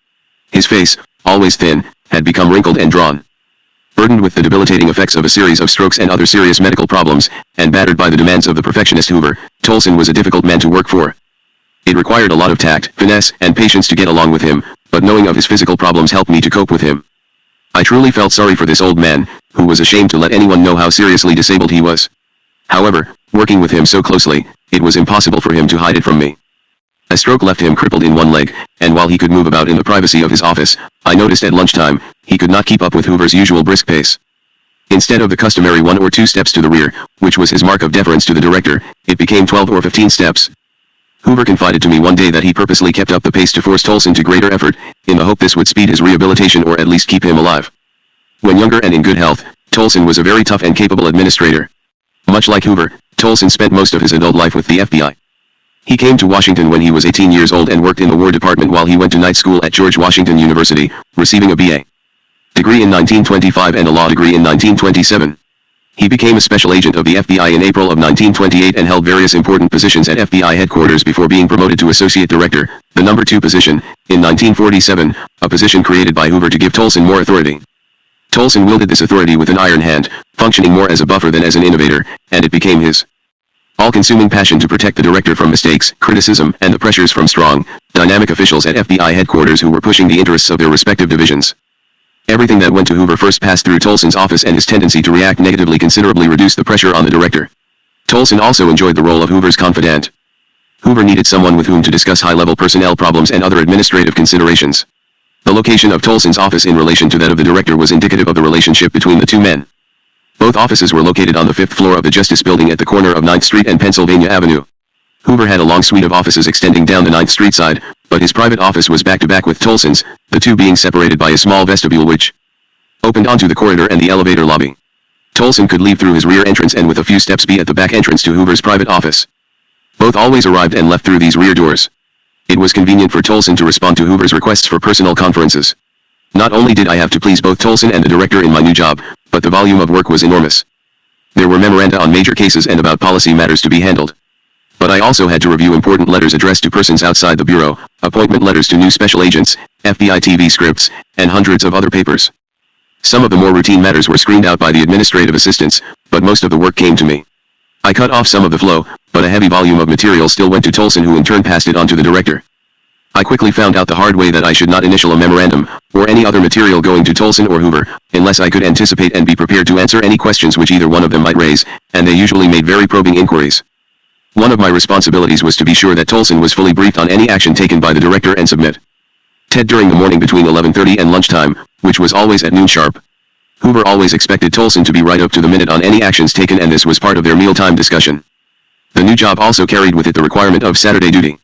His face, always thin, had become wrinkled and drawn. Burdened with the debilitating effects of a series of strokes and other serious medical problems, and battered by the demands of the perfectionist Hoover, Tolson was a difficult man to work for. It required a lot of tact, finesse, and patience to get along with him, but knowing of his physical problems helped me to cope with him. I truly felt sorry for this old man, who was ashamed to let anyone know how seriously disabled he was. However, working with him so closely, it was impossible for him to hide it from me. A stroke left him crippled in one leg, and while he could move about in the privacy of his office, I noticed at lunchtime, he could not keep up with Hoover's usual brisk pace. Instead of the customary 1 or 2 steps to the rear, which was his mark of deference to the director, it became 12 or 15 steps. Hoover confided to me one day that he purposely kept up the pace to force Tolson to greater effort, in the hope this would speed his rehabilitation or at least keep him alive. When younger and in good health, Tolson was a very tough and capable administrator. Much like Hoover, Tolson spent most of his adult life with the FBI. He came to Washington when he was 18 years old and worked in the War Department while he went to night school at George Washington University, receiving a B.A. degree in 1925 and a law degree in 1927. He became a special agent of the FBI in April of 1928 and held various important positions at FBI headquarters before being promoted to Associate Director, the number 2 position, in 1947, a position created by Hoover to give Tolson more authority. Tolson wielded this authority with an iron hand, functioning more as a buffer than as an innovator, and it became his all-consuming passion to protect the director from mistakes, criticism, and the pressures from strong, dynamic officials at FBI headquarters who were pushing the interests of their respective divisions. Everything that went to Hoover first passed through Tolson's office, and his tendency to react negatively considerably reduced the pressure on the director. Tolson also enjoyed the role of Hoover's confidant. Hoover needed someone with whom to discuss high-level personnel problems and other administrative considerations. The location of Tolson's office in relation to that of the director was indicative of the relationship between the two men. Both offices were located on the 5th floor of the Justice Building at the corner of 9th Street and Pennsylvania Avenue. Hoover had a long suite of offices extending down the 9th Street side, but his private office was back-to-back with Tolson's, the two being separated by a small vestibule which opened onto the corridor and the elevator lobby. Tolson could leave through his rear entrance and with a few steps be at the back entrance to Hoover's private office. Both always arrived and left through these rear doors. It was convenient for Tolson to respond to Hoover's requests for personal conferences. Not only did I have to please both Tolson and the director in my new job, but the volume of work was enormous. There were memoranda on major cases and about policy matters to be handled. But I also had to review important letters addressed to persons outside the bureau, appointment letters to new special agents, FBI TV scripts, and hundreds of other papers. Some of the more routine matters were screened out by the administrative assistants, but most of the work came to me. I cut off some of the flow, but a heavy volume of material still went to Tolson, who in turn passed it on to the director. I quickly found out the hard way that I should not initial a memorandum, or any other material going to Tolson or Hoover, unless I could anticipate and be prepared to answer any questions which either one of them might raise, and they usually made very probing inquiries. One of my responsibilities was to be sure that Tolson was fully briefed on any action taken by the director and submit TED during the morning between 11:30 and lunchtime, which was always at noon sharp. Hoover always expected Tolson to be right up to the minute on any actions taken, and this was part of their mealtime discussion. The new job also carried with it the requirement of Saturday duty.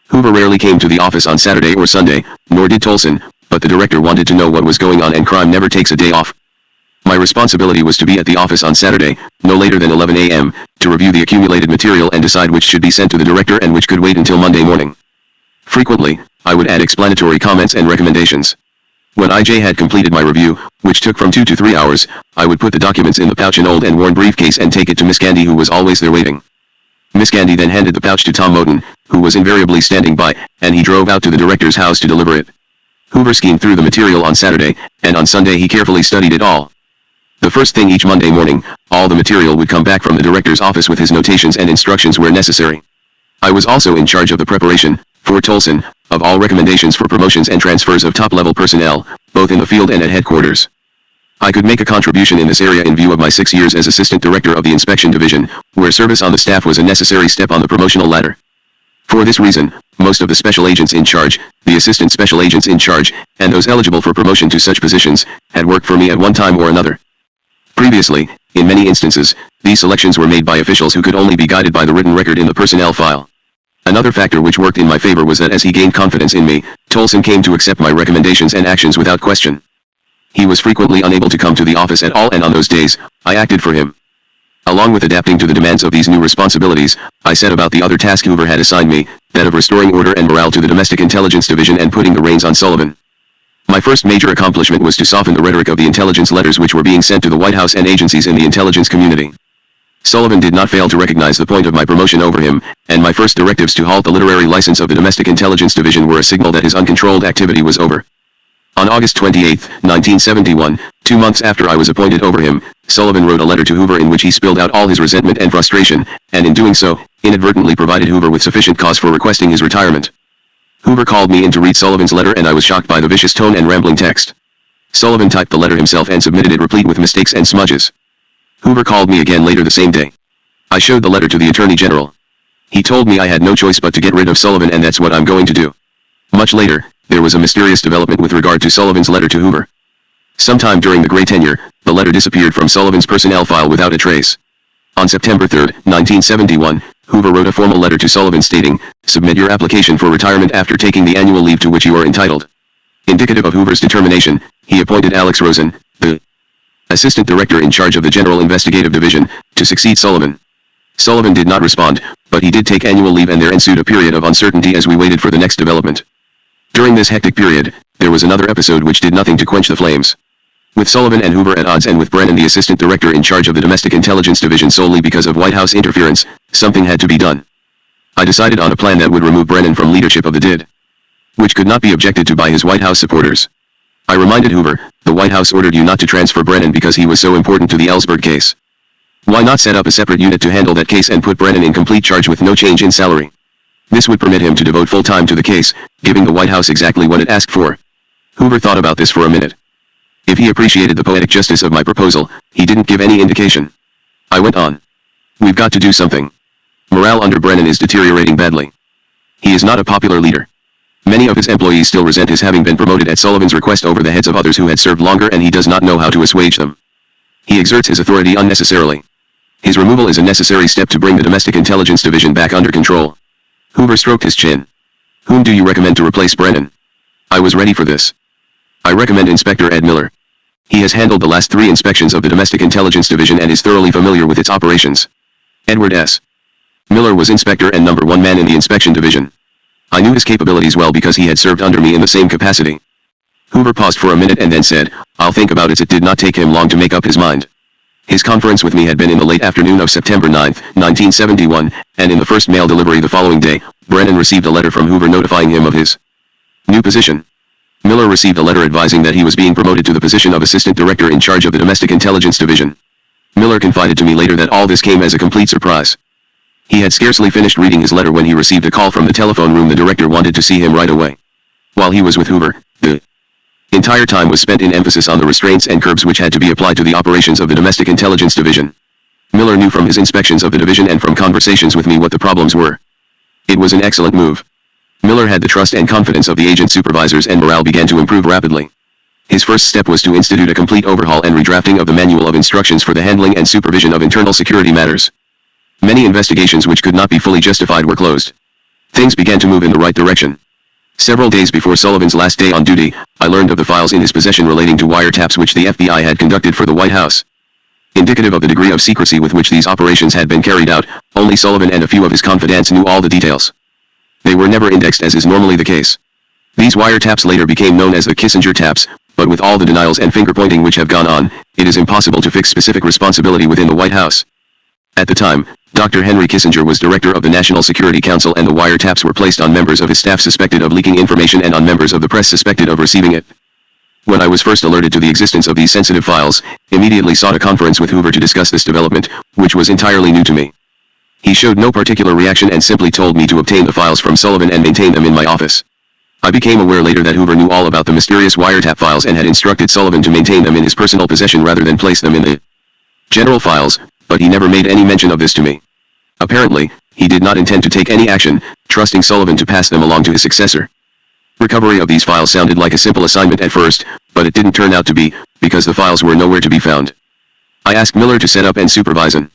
Hoover rarely came to the office on Saturday or Sunday, nor did Tolson, but the director wanted to know what was going on, and crime never takes a day off. My responsibility was to be at the office on Saturday, no later than 11 a.m., to review the accumulated material and decide which should be sent to the director and which could wait until Monday morning. Frequently, I would add explanatory comments and recommendations. When IJ had completed my review, which took from 2 to 3 hours, I would put the documents in the pouch, an old and worn briefcase, and take it to Miss Gandy, who was always there waiting. Miss Gandy then handed the pouch to Tom Moten, who was invariably standing by, and he drove out to the director's house to deliver it. Hoover schemed through the material on Saturday, and on Sunday he carefully studied it all. The first thing each Monday morning, all the material would come back from the director's office with his notations and instructions where necessary. I was also in charge of the preparation, for Tolson, of all recommendations for promotions and transfers of top-level personnel, both in the field and at headquarters. I could make a contribution in this area in view of my 6 years as Assistant Director of the Inspection Division, where service on the staff was a necessary step on the promotional ladder. For this reason, most of the special agents in charge, the assistant special agents in charge, and those eligible for promotion to such positions, had worked for me at one time or another. Previously, in many instances, these selections were made by officials who could only be guided by the written record in the personnel file. Another factor which worked in my favor was that as he gained confidence in me, Tolson came to accept my recommendations and actions without question. He was frequently unable to come to the office at all, and on those days, I acted for him. Along with adapting to the demands of these new responsibilities, I set about the other task Hoover had assigned me, that of restoring order and morale to the Domestic Intelligence Division and putting the reins on Sullivan. My first major accomplishment was to soften the rhetoric of the intelligence letters which were being sent to the White House and agencies in the intelligence community. Sullivan did not fail to recognize the point of my promotion over him, and my first directives to halt the literary license of the Domestic Intelligence Division were a signal that his uncontrolled activity was over. On August 28, 1971, 2 months after I was appointed over him, Sullivan wrote a letter to Hoover in which he spilled out all his resentment and frustration, and in doing so, inadvertently provided Hoover with sufficient cause for requesting his retirement. Hoover called me in to read Sullivan's letter, and I was shocked by the vicious tone and rambling text. Sullivan typed the letter himself and submitted it replete with mistakes and smudges. Hoover called me again later the same day. I showed the letter to the Attorney General. He told me I had no choice but to get rid of Sullivan, and that's what I'm going to do. Much later, there was a mysterious development with regard to Sullivan's letter to Hoover. Sometime during the Gray tenure, the letter disappeared from Sullivan's personnel file without a trace. On September 3, 1971, Hoover wrote a formal letter to Sullivan stating, "Submit your application for retirement after taking the annual leave to which you are entitled." Indicative of Hoover's determination, he appointed Alex Rosen, the assistant director in charge of the General Investigative Division, to succeed Sullivan. Sullivan did not respond, but he did take annual leave, and there ensued a period of uncertainty as we waited for the next development. During this hectic period, there was another episode which did nothing to quench the flames. With Sullivan and Hoover at odds, and with Brennan the assistant director in charge of the Domestic Intelligence Division solely because of White House interference, something had to be done. I decided on a plan that would remove Brennan from leadership of the DID, which could not be objected to by his White House supporters. I reminded Hoover, "The White House ordered you not to transfer Brennan because he was so important to the Ellsberg case. Why not set up a separate unit to handle that case and put Brennan in complete charge with no change in salary? This would permit him to devote full time to the case, giving the White House exactly what it asked for." Hoover thought about this for a minute. If he appreciated the poetic justice of my proposal, he didn't give any indication. I went on. "We've got to do something. Morale under Brennan is deteriorating badly. He is not a popular leader. Many of his employees still resent his having been promoted at Sullivan's request over the heads of others who had served longer, and he does not know how to assuage them. He exerts his authority unnecessarily. His removal is a necessary step to bring the Domestic Intelligence Division back under control." Hoover stroked his chin. "Whom do you recommend to replace Brennan?" I was ready for this. "I recommend Inspector Ed Miller. He has handled the last 3 inspections of the Domestic Intelligence Division and is thoroughly familiar with its operations." Edward S. Miller was inspector and number 1 man in the inspection division. I knew his capabilities well because he had served under me in the same capacity. Hoover paused for a minute and then said, "I'll think about it." It did not take him long to make up his mind. His conference with me had been in the late afternoon of September 9, 1971, and in the first mail delivery the following day, Brennan received a letter from Hoover notifying him of his new position. Miller received a letter advising that he was being promoted to the position of Assistant Director in charge of the Domestic Intelligence Division. Miller confided to me later that all this came as a complete surprise. He had scarcely finished reading his letter when he received a call from the telephone room. The director wanted to see him right away. While he was with Hoover, the entire time was spent in emphasis on the restraints and curbs which had to be applied to the operations of the Domestic Intelligence Division. Miller knew from his inspections of the division and from conversations with me what the problems were. It was an excellent move. Miller had the trust and confidence of the agent supervisors, and morale began to improve rapidly. His first step was to institute a complete overhaul and redrafting of the Manual of Instructions for the Handling and Supervision of Internal Security Matters. Many investigations which could not be fully justified were closed. Things began to move in the right direction. Several days before Sullivan's last day on duty, I learned of the files in his possession relating to wiretaps which the FBI had conducted for the White House. Indicative of the degree of secrecy with which these operations had been carried out, only Sullivan and a few of his confidants knew all the details. They were never indexed, as is normally the case. These wiretaps later became known as the Kissinger taps, but with all the denials and finger-pointing which have gone on, it is impossible to fix specific responsibility within the White House. At the time, Dr. Henry Kissinger was director of the National Security Council, and the wiretaps were placed on members of his staff suspected of leaking information and on members of the press suspected of receiving it. When I was first alerted to the existence of these sensitive files, immediately sought a conference with Hoover to discuss this development, which was entirely new to me. He showed no particular reaction and simply told me to obtain the files from Sullivan and maintain them in my office. I became aware later that Hoover knew all about the mysterious wiretap files and had instructed Sullivan to maintain them in his personal possession rather than place them in the general files, but he never made any mention of this to me. Apparently, he did not intend to take any action, trusting Sullivan to pass them along to his successor. Recovery of these files sounded like a simple assignment at first, but it didn't turn out to be, because the files were nowhere to be found. I asked Miller to set up and supervise an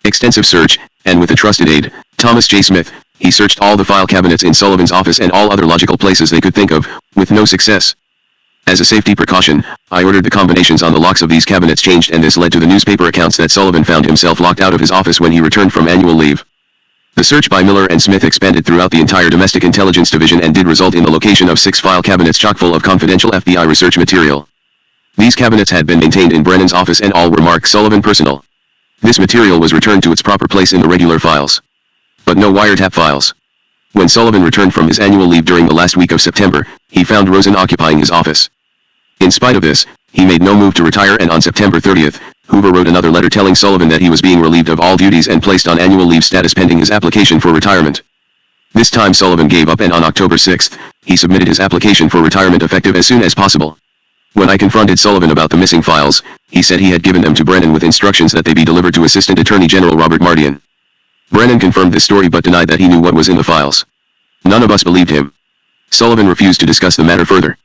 extensive search, and with a trusted aide, Thomas J. Smith, he searched all the file cabinets in Sullivan's office and all other logical places they could think of, with no success. As a safety precaution, I ordered the combinations on the locks of these cabinets changed, and this led to the newspaper accounts that Sullivan found himself locked out of his office when he returned from annual leave. The search by Miller and Smith expanded throughout the entire Domestic Intelligence Division and did result in the location of 6 file cabinets chock full of confidential FBI research material. These cabinets had been maintained in Brennan's office and all were marked Sullivan personal. This material was returned to its proper place in the regular files. But no wiretap files. When Sullivan returned from his annual leave during the last week of September, he found Rosen occupying his office. In spite of this, he made no move to retire, and on September 30th, Hoover wrote another letter telling Sullivan that he was being relieved of all duties and placed on annual leave status pending his application for retirement. This time Sullivan gave up, and on October 6th, he submitted his application for retirement effective as soon as possible. When I confronted Sullivan about the missing files, he said he had given them to Brennan with instructions that they be delivered to Assistant Attorney General Robert Mardian. Brennan confirmed this story but denied that he knew what was in the files. None of us believed him. Sullivan refused to discuss the matter further.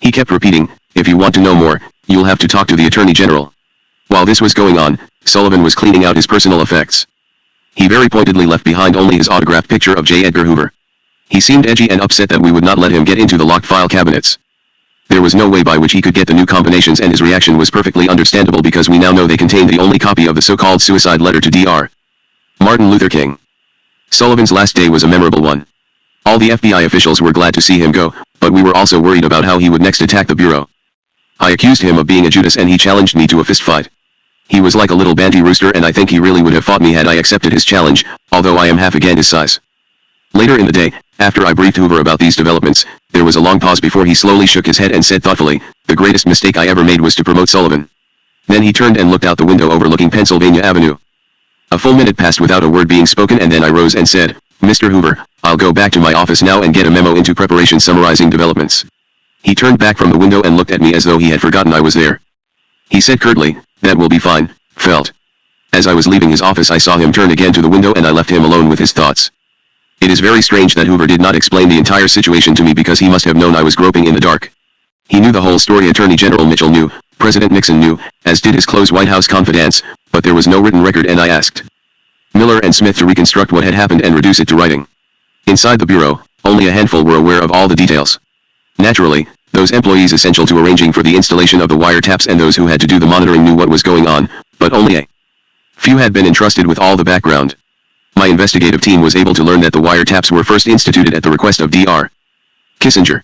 He kept repeating, "If you want to know more, you'll have to talk to the Attorney General." While this was going on, Sullivan was cleaning out his personal effects. He very pointedly left behind only his autographed picture of J. Edgar Hoover. He seemed edgy and upset that we would not let him get into the locked file cabinets. There was no way by which he could get the new combinations, and his reaction was perfectly understandable because we now know they contained the only copy of the so-called suicide letter to Dr. Martin Luther King. Sullivan's last day was a memorable one. All the FBI officials were glad to see him go, but we were also worried about how he would next attack the Bureau. I accused him of being a Judas and he challenged me to a fistfight. He was like a little banty rooster, and I think he really would have fought me had I accepted his challenge, although I am half again his size. Later in the day, after I briefed Hoover about these developments, there was a long pause before he slowly shook his head and said thoughtfully, "The greatest mistake I ever made was to promote Sullivan." Then he turned and looked out the window overlooking Pennsylvania Avenue. A full minute passed without a word being spoken, and then I rose and said, "Mr. Hoover, I'll go back to my office now and get a memo into preparation summarizing developments." He turned back from the window and looked at me as though he had forgotten I was there. He said curtly, "That will be fine, Felt." As I was leaving his office I saw him turn again to the window, and I left him alone with his thoughts. It is very strange that Hoover did not explain the entire situation to me, because he must have known I was groping in the dark. He knew the whole story. Attorney General Mitchell knew, President Nixon knew, as did his close White House confidants, but there was no written record, and I asked Miller and Smith to reconstruct what had happened and reduce it to writing. Inside the Bureau, only a handful were aware of all the details. Naturally, those employees essential to arranging for the installation of the wiretaps and those who had to do the monitoring knew what was going on, but only a few had been entrusted with all the background. My investigative team was able to learn that the wiretaps were first instituted at the request of Dr. Kissinger.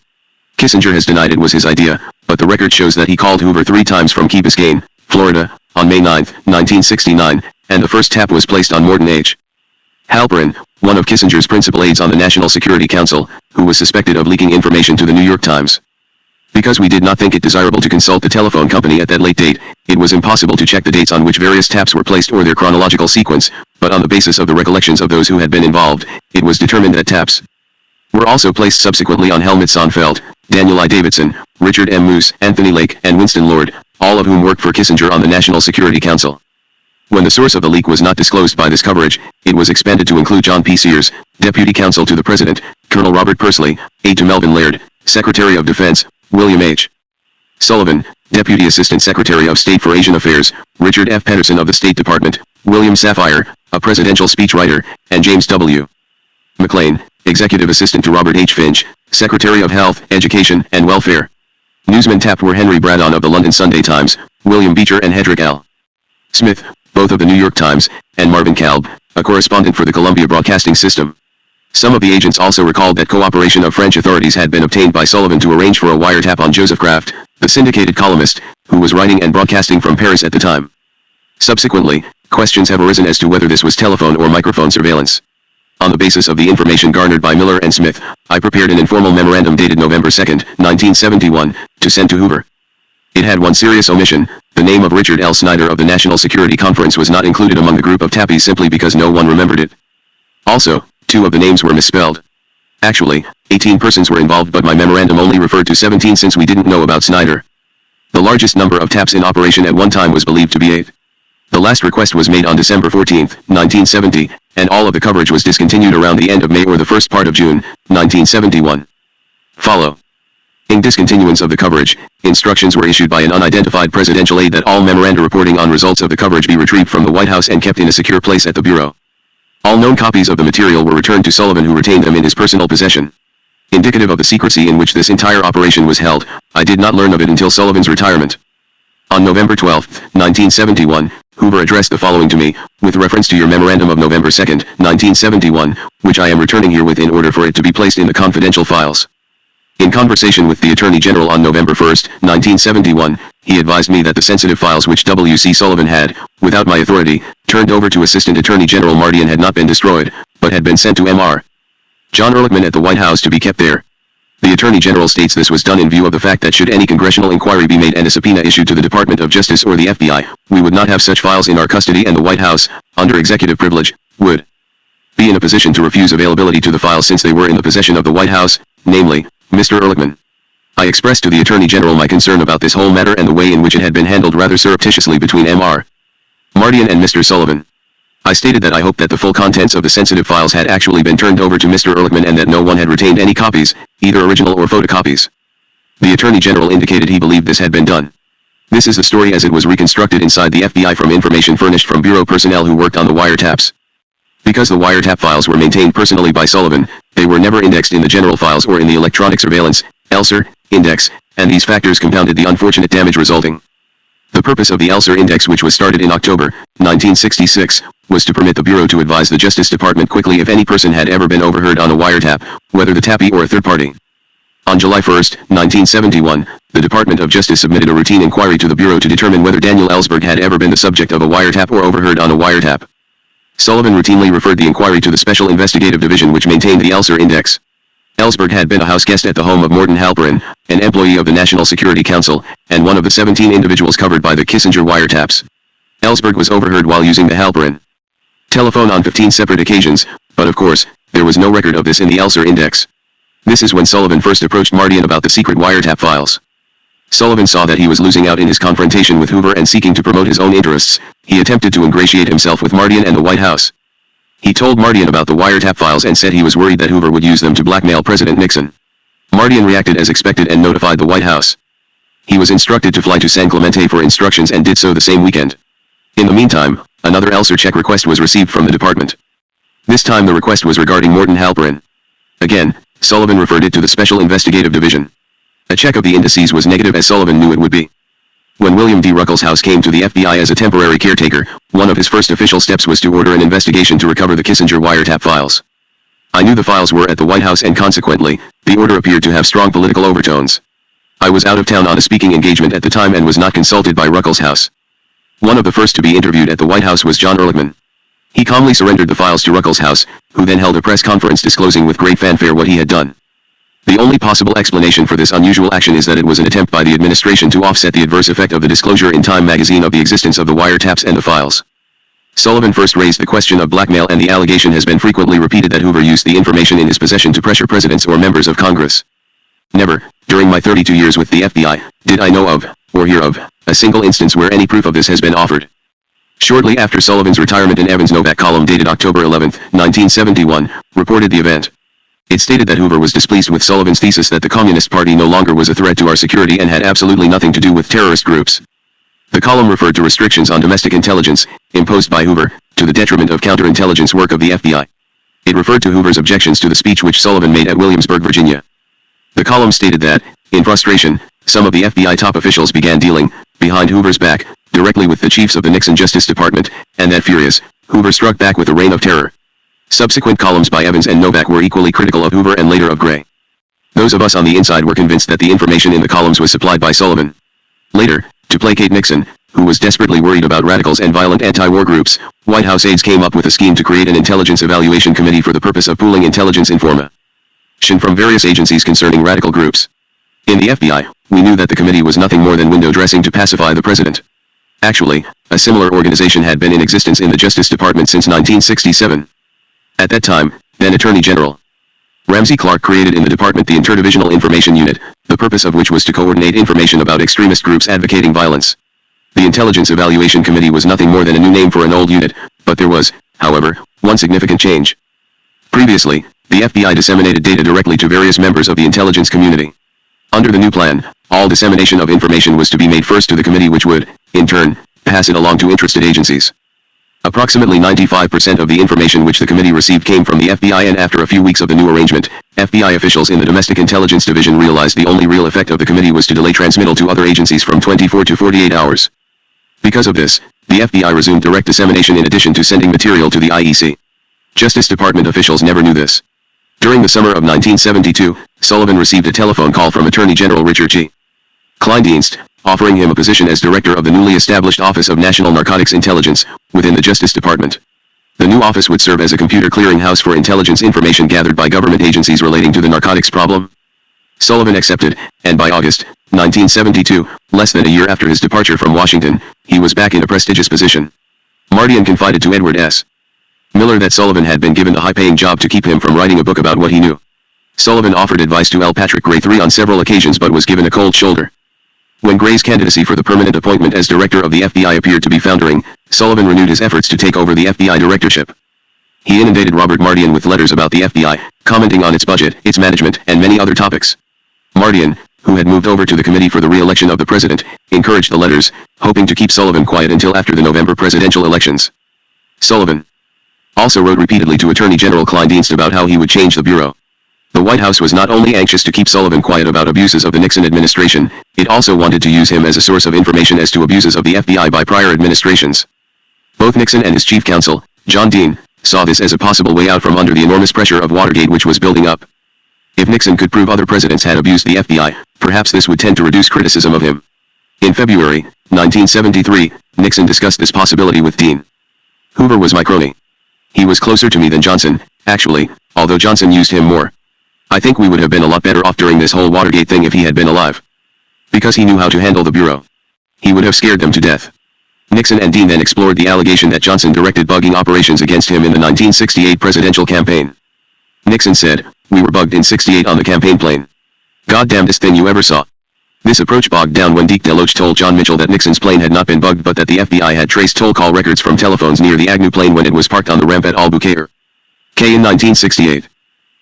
Kissinger has denied it was his idea, but the record shows that he called Hoover 3 times from Key Biscayne, Florida, on May 9, 1969, and the first tap was placed on Morton H. Halperin, one of Kissinger's principal aides on the National Security Council, who was suspected of leaking information to the New York Times. Because we did not think it desirable to consult the telephone company at that late date, it was impossible to check the dates on which various taps were placed or their chronological sequence, but on the basis of the recollections of those who had been involved, it was determined that taps were also placed subsequently on Helmut Sonnenfeld, Daniel I. Davidson, Richard M. Moose, Anthony Lake, and Winston Lord, all of whom worked for Kissinger on the National Security Council. When the source of the leak was not disclosed by this coverage, it was expanded to include John P. Sears, Deputy Counsel to the President, Colonel Robert Pursley, aide to Melvin Laird, Secretary of Defense, William H. Sullivan, Deputy Assistant Secretary of State for Asian Affairs, Richard F. Pedersen of the State Department, William Safire, a presidential speechwriter, and James W. McLean, Executive Assistant to Robert H. Finch, Secretary of Health, Education, and Welfare. Newsmen tapped were Henry Braddon of the London Sunday Times, William Beecher and Hedrick L. Smith, both of the New York Times, and Marvin Kalb, a correspondent for the Columbia Broadcasting System. Some of the agents also recalled that cooperation of French authorities had been obtained by Sullivan to arrange for a wiretap on Joseph Kraft, the syndicated columnist, who was writing and broadcasting from Paris at the time. Subsequently, questions have arisen as to whether this was telephone or microphone surveillance. On the basis of the information garnered by Miller and Smith, I prepared an informal memorandum dated November 2, 1971, to send to Hoover. It had one serious omission: the name of Richard L. Snyder of the National Security Conference was not included among the group of tappies simply because no one remembered it. Also, 2 of the names were misspelled. Actually, 18 persons were involved, but my memorandum only referred to 17 since we didn't know about Snyder. The largest number of taps in operation at one time was believed to be 8. The last request was made on December 14, 1970, and all of the coverage was discontinued around the end of May or the first part of June, 1971. In discontinuance of the coverage, instructions were issued by an unidentified presidential aide that all memoranda reporting on results of the coverage be retrieved from the White House and kept in a secure place at the Bureau. All known copies of the material were returned to Sullivan, who retained them in his personal possession. Indicative of the secrecy in which this entire operation was held, I did not learn of it until Sullivan's retirement. On November 12, 1971, Hoover addressed the following to me, with reference to your memorandum of November 2, 1971, which I am returning herewith in order for it to be placed in the confidential files. In conversation with the Attorney General on November 1, 1971, he advised me that the sensitive files which W.C. Sullivan had, without my authority, turned over to Assistant Attorney General Mardian had not been destroyed, but had been sent to M.R. John Ehrlichman at the White House to be kept there. The Attorney General states this was done in view of the fact that should any congressional inquiry be made and a subpoena issued to the Department of Justice or the FBI, we would not have such files in our custody, and the White House, under executive privilege, would be in a position to refuse availability to the files since they were in the possession of the White House, namely, Mr. Ehrlichman. I expressed to the Attorney General my concern about this whole matter and the way in which it had been handled rather surreptitiously between M.R. Mardian and Mr. Sullivan. I stated that I hoped that the full contents of the sensitive files had actually been turned over to Mr. Ehrlichman and that no one had retained any copies, either original or photocopies. The Attorney General indicated he believed this had been done. This is the story as it was reconstructed inside the FBI from information furnished from Bureau personnel who worked on the wiretaps. Because the wiretap files were maintained personally by Sullivan, they were never indexed in the general files or in the electronic surveillance, ELSER, index, and these factors compounded the unfortunate damage resulting. The purpose of the ELSER index, which was started in October 1966, was to permit the Bureau to advise the Justice Department quickly if any person had ever been overheard on a wiretap, whether the tappee or a third party. On July 1, 1971, the Department of Justice submitted a routine inquiry to the Bureau to determine whether Daniel Ellsberg had ever been the subject of a wiretap or overheard on a wiretap. Sullivan routinely referred the inquiry to the Special Investigative Division, which maintained the ELSER index. Ellsberg had been a house guest at the home of Morton Halperin, an employee of the National Security Council, and one of the 17 individuals covered by the Kissinger wiretaps. Ellsberg was overheard while using the Halperin telephone on 15 separate occasions, but of course, there was no record of this in the ELSER index. This is when Sullivan first approached Mardian about the secret wiretap files. Sullivan saw that he was losing out in his confrontation with Hoover, and seeking to promote his own interests, he attempted to ingratiate himself with Mardian and the White House. He told Mardian about the wiretap files and said he was worried that Hoover would use them to blackmail President Nixon. Mardian reacted as expected and notified the White House. He was instructed to fly to San Clemente for instructions and did so the same weekend. In the meantime, another ELSER check request was received from the department. This time the request was regarding Morton Halperin. Again, Sullivan referred it to the Special Investigative Division. A check of the indices was negative, as Sullivan knew it would be. When William D. Ruckelshaus came to the FBI as a temporary caretaker, one of his first official steps was to order an investigation to recover the Kissinger wiretap files. I knew the files were at the White House, and consequently, the order appeared to have strong political overtones. I was out of town on a speaking engagement at the time and was not consulted by Ruckelshaus. One of the first to be interviewed at the White House was John Ehrlichman. He calmly surrendered the files to Ruckelshaus, who then held a press conference disclosing with great fanfare what he had done. The only possible explanation for this unusual action is that it was an attempt by the administration to offset the adverse effect of the disclosure in Time magazine of the existence of the wiretaps and the files. Sullivan first raised the question of blackmail, and the allegation has been frequently repeated that Hoover used the information in his possession to pressure presidents or members of Congress. Never, during my 32 years with the FBI, did I know of, or hear of, a single instance where any proof of this has been offered. Shortly after Sullivan's retirement, an Evans Novak column dated October 11, 1971, reported the event. It stated that Hoover was displeased with Sullivan's thesis that the Communist Party no longer was a threat to our security and had absolutely nothing to do with terrorist groups. The column referred to restrictions on domestic intelligence, imposed by Hoover, to the detriment of counterintelligence work of the FBI. It referred to Hoover's objections to the speech which Sullivan made at Williamsburg, Virginia. The column stated that, in frustration, some of the FBI top officials began dealing, behind Hoover's back, directly with the chiefs of the Nixon Justice Department, and that furious, Hoover struck back with a reign of terror. Subsequent columns by Evans and Novak were equally critical of Hoover and later of Gray. Those of us on the inside were convinced that the information in the columns was supplied by Sullivan. Later, to placate Nixon, who was desperately worried about radicals and violent anti-war groups, White House aides came up with a scheme to create an intelligence evaluation committee for the purpose of pooling intelligence information from various agencies concerning radical groups. In the FBI, we knew that the committee was nothing more than window dressing to pacify the president. Actually, a similar organization had been in existence in the Justice Department since 1967. At that time, then Attorney General Ramsey Clark created in the department the Interdivisional Information Unit, the purpose of which was to coordinate information about extremist groups advocating violence. The Intelligence Evaluation Committee was nothing more than a new name for an old unit, but there was, however, one significant change. Previously, the FBI disseminated data directly to various members of the intelligence community. Under the new plan, all dissemination of information was to be made first to the committee, which would, in turn, pass it along to interested agencies. Approximately 95% of the information which the committee received came from the FBI, and after a few weeks of the new arrangement, FBI officials in the Domestic Intelligence Division realized the only real effect of the committee was to delay transmittal to other agencies from 24 to 48 hours. Because of this, the FBI resumed direct dissemination in addition to sending material to the IEC. Justice Department officials never knew this. During the summer of 1972, Sullivan received a telephone call from Attorney General Richard G. Kleindienst, offering him a position as director of the newly established Office of National Narcotics Intelligence, within the Justice Department. The new office would serve as a computer clearinghouse for intelligence information gathered by government agencies relating to the narcotics problem. Sullivan accepted, and by August 1972, less than a year after his departure from Washington, he was back in a prestigious position. Mardian confided to Edward S. Miller that Sullivan had been given a high-paying job to keep him from writing a book about what he knew. Sullivan offered advice to L. Patrick Gray III on several occasions but was given a cold shoulder. When Gray's candidacy for the permanent appointment as director of the FBI appeared to be foundering, Sullivan renewed his efforts to take over the FBI directorship. He inundated Robert Mardian with letters about the FBI, commenting on its budget, its management, and many other topics. Mardian, who had moved over to the Committee for the Re-election of the President, encouraged the letters, hoping to keep Sullivan quiet until after the November presidential elections. Sullivan also wrote repeatedly to Attorney General Kleindienst about how he would change the Bureau. The White House was not only anxious to keep Sullivan quiet about abuses of the Nixon administration, it also wanted to use him as a source of information as to abuses of the FBI by prior administrations. Both Nixon and his chief counsel, John Dean, saw this as a possible way out from under the enormous pressure of Watergate which was building up. If Nixon could prove other presidents had abused the FBI, perhaps this would tend to reduce criticism of him. In February 1973, Nixon discussed this possibility with Dean. Hoover was my crony. He was closer to me than Johnson, actually, although Johnson used him more. I think we would have been a lot better off during this whole Watergate thing if he had been alive. Because he knew how to handle the Bureau. He would have scared them to death. Nixon and Dean then explored the allegation that Johnson directed bugging operations against him in the 1968 presidential campaign. Nixon said, "We were bugged in '68 on the campaign plane. Goddamnedest thing you ever saw." This approach bogged down when Deke DeLoach told John Mitchell that Nixon's plane had not been bugged but that the FBI had traced toll call records from telephones near the Agnew plane when it was parked on the ramp at Albuquerque in 1968.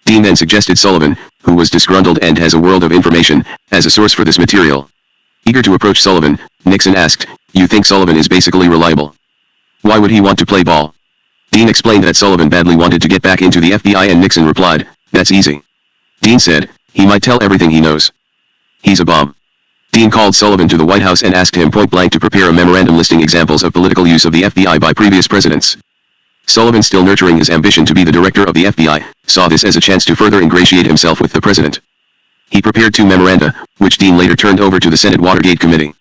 Dean then suggested Sullivan, who was disgruntled and has a world of information, as a source for this material. Eager to approach Sullivan, Nixon asked, "You think Sullivan is basically reliable? Why would he want to play ball?" Dean explained that Sullivan badly wanted to get back into the FBI and Nixon replied, "That's easy." Dean said, "He might tell everything he knows. He's a bomb." Dean called Sullivan to the White House and asked him point blank to prepare a memorandum listing examples of political use of the FBI by previous presidents. Sullivan, still nurturing his ambition to be the director of the FBI, saw this as a chance to further ingratiate himself with the president. He prepared two memoranda, which Dean later turned over to the Senate Watergate Committee.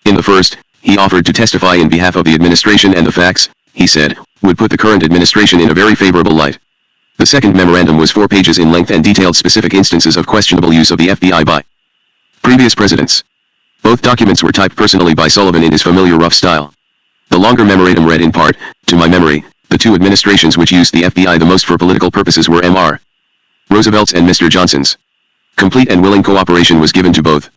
In the first, he offered to testify in behalf of the administration and the facts, he said, would put the current administration in a very favorable light. The second memorandum was 4 pages in length and detailed specific instances of questionable use of the FBI by previous presidents. Both documents were typed personally by Sullivan in his familiar rough style. The longer memorandum read in part, to my memory, the 2 administrations which used the FBI the most for political purposes were M.R. Roosevelt's and Mr. Johnson's. Complete and willing cooperation was given to both.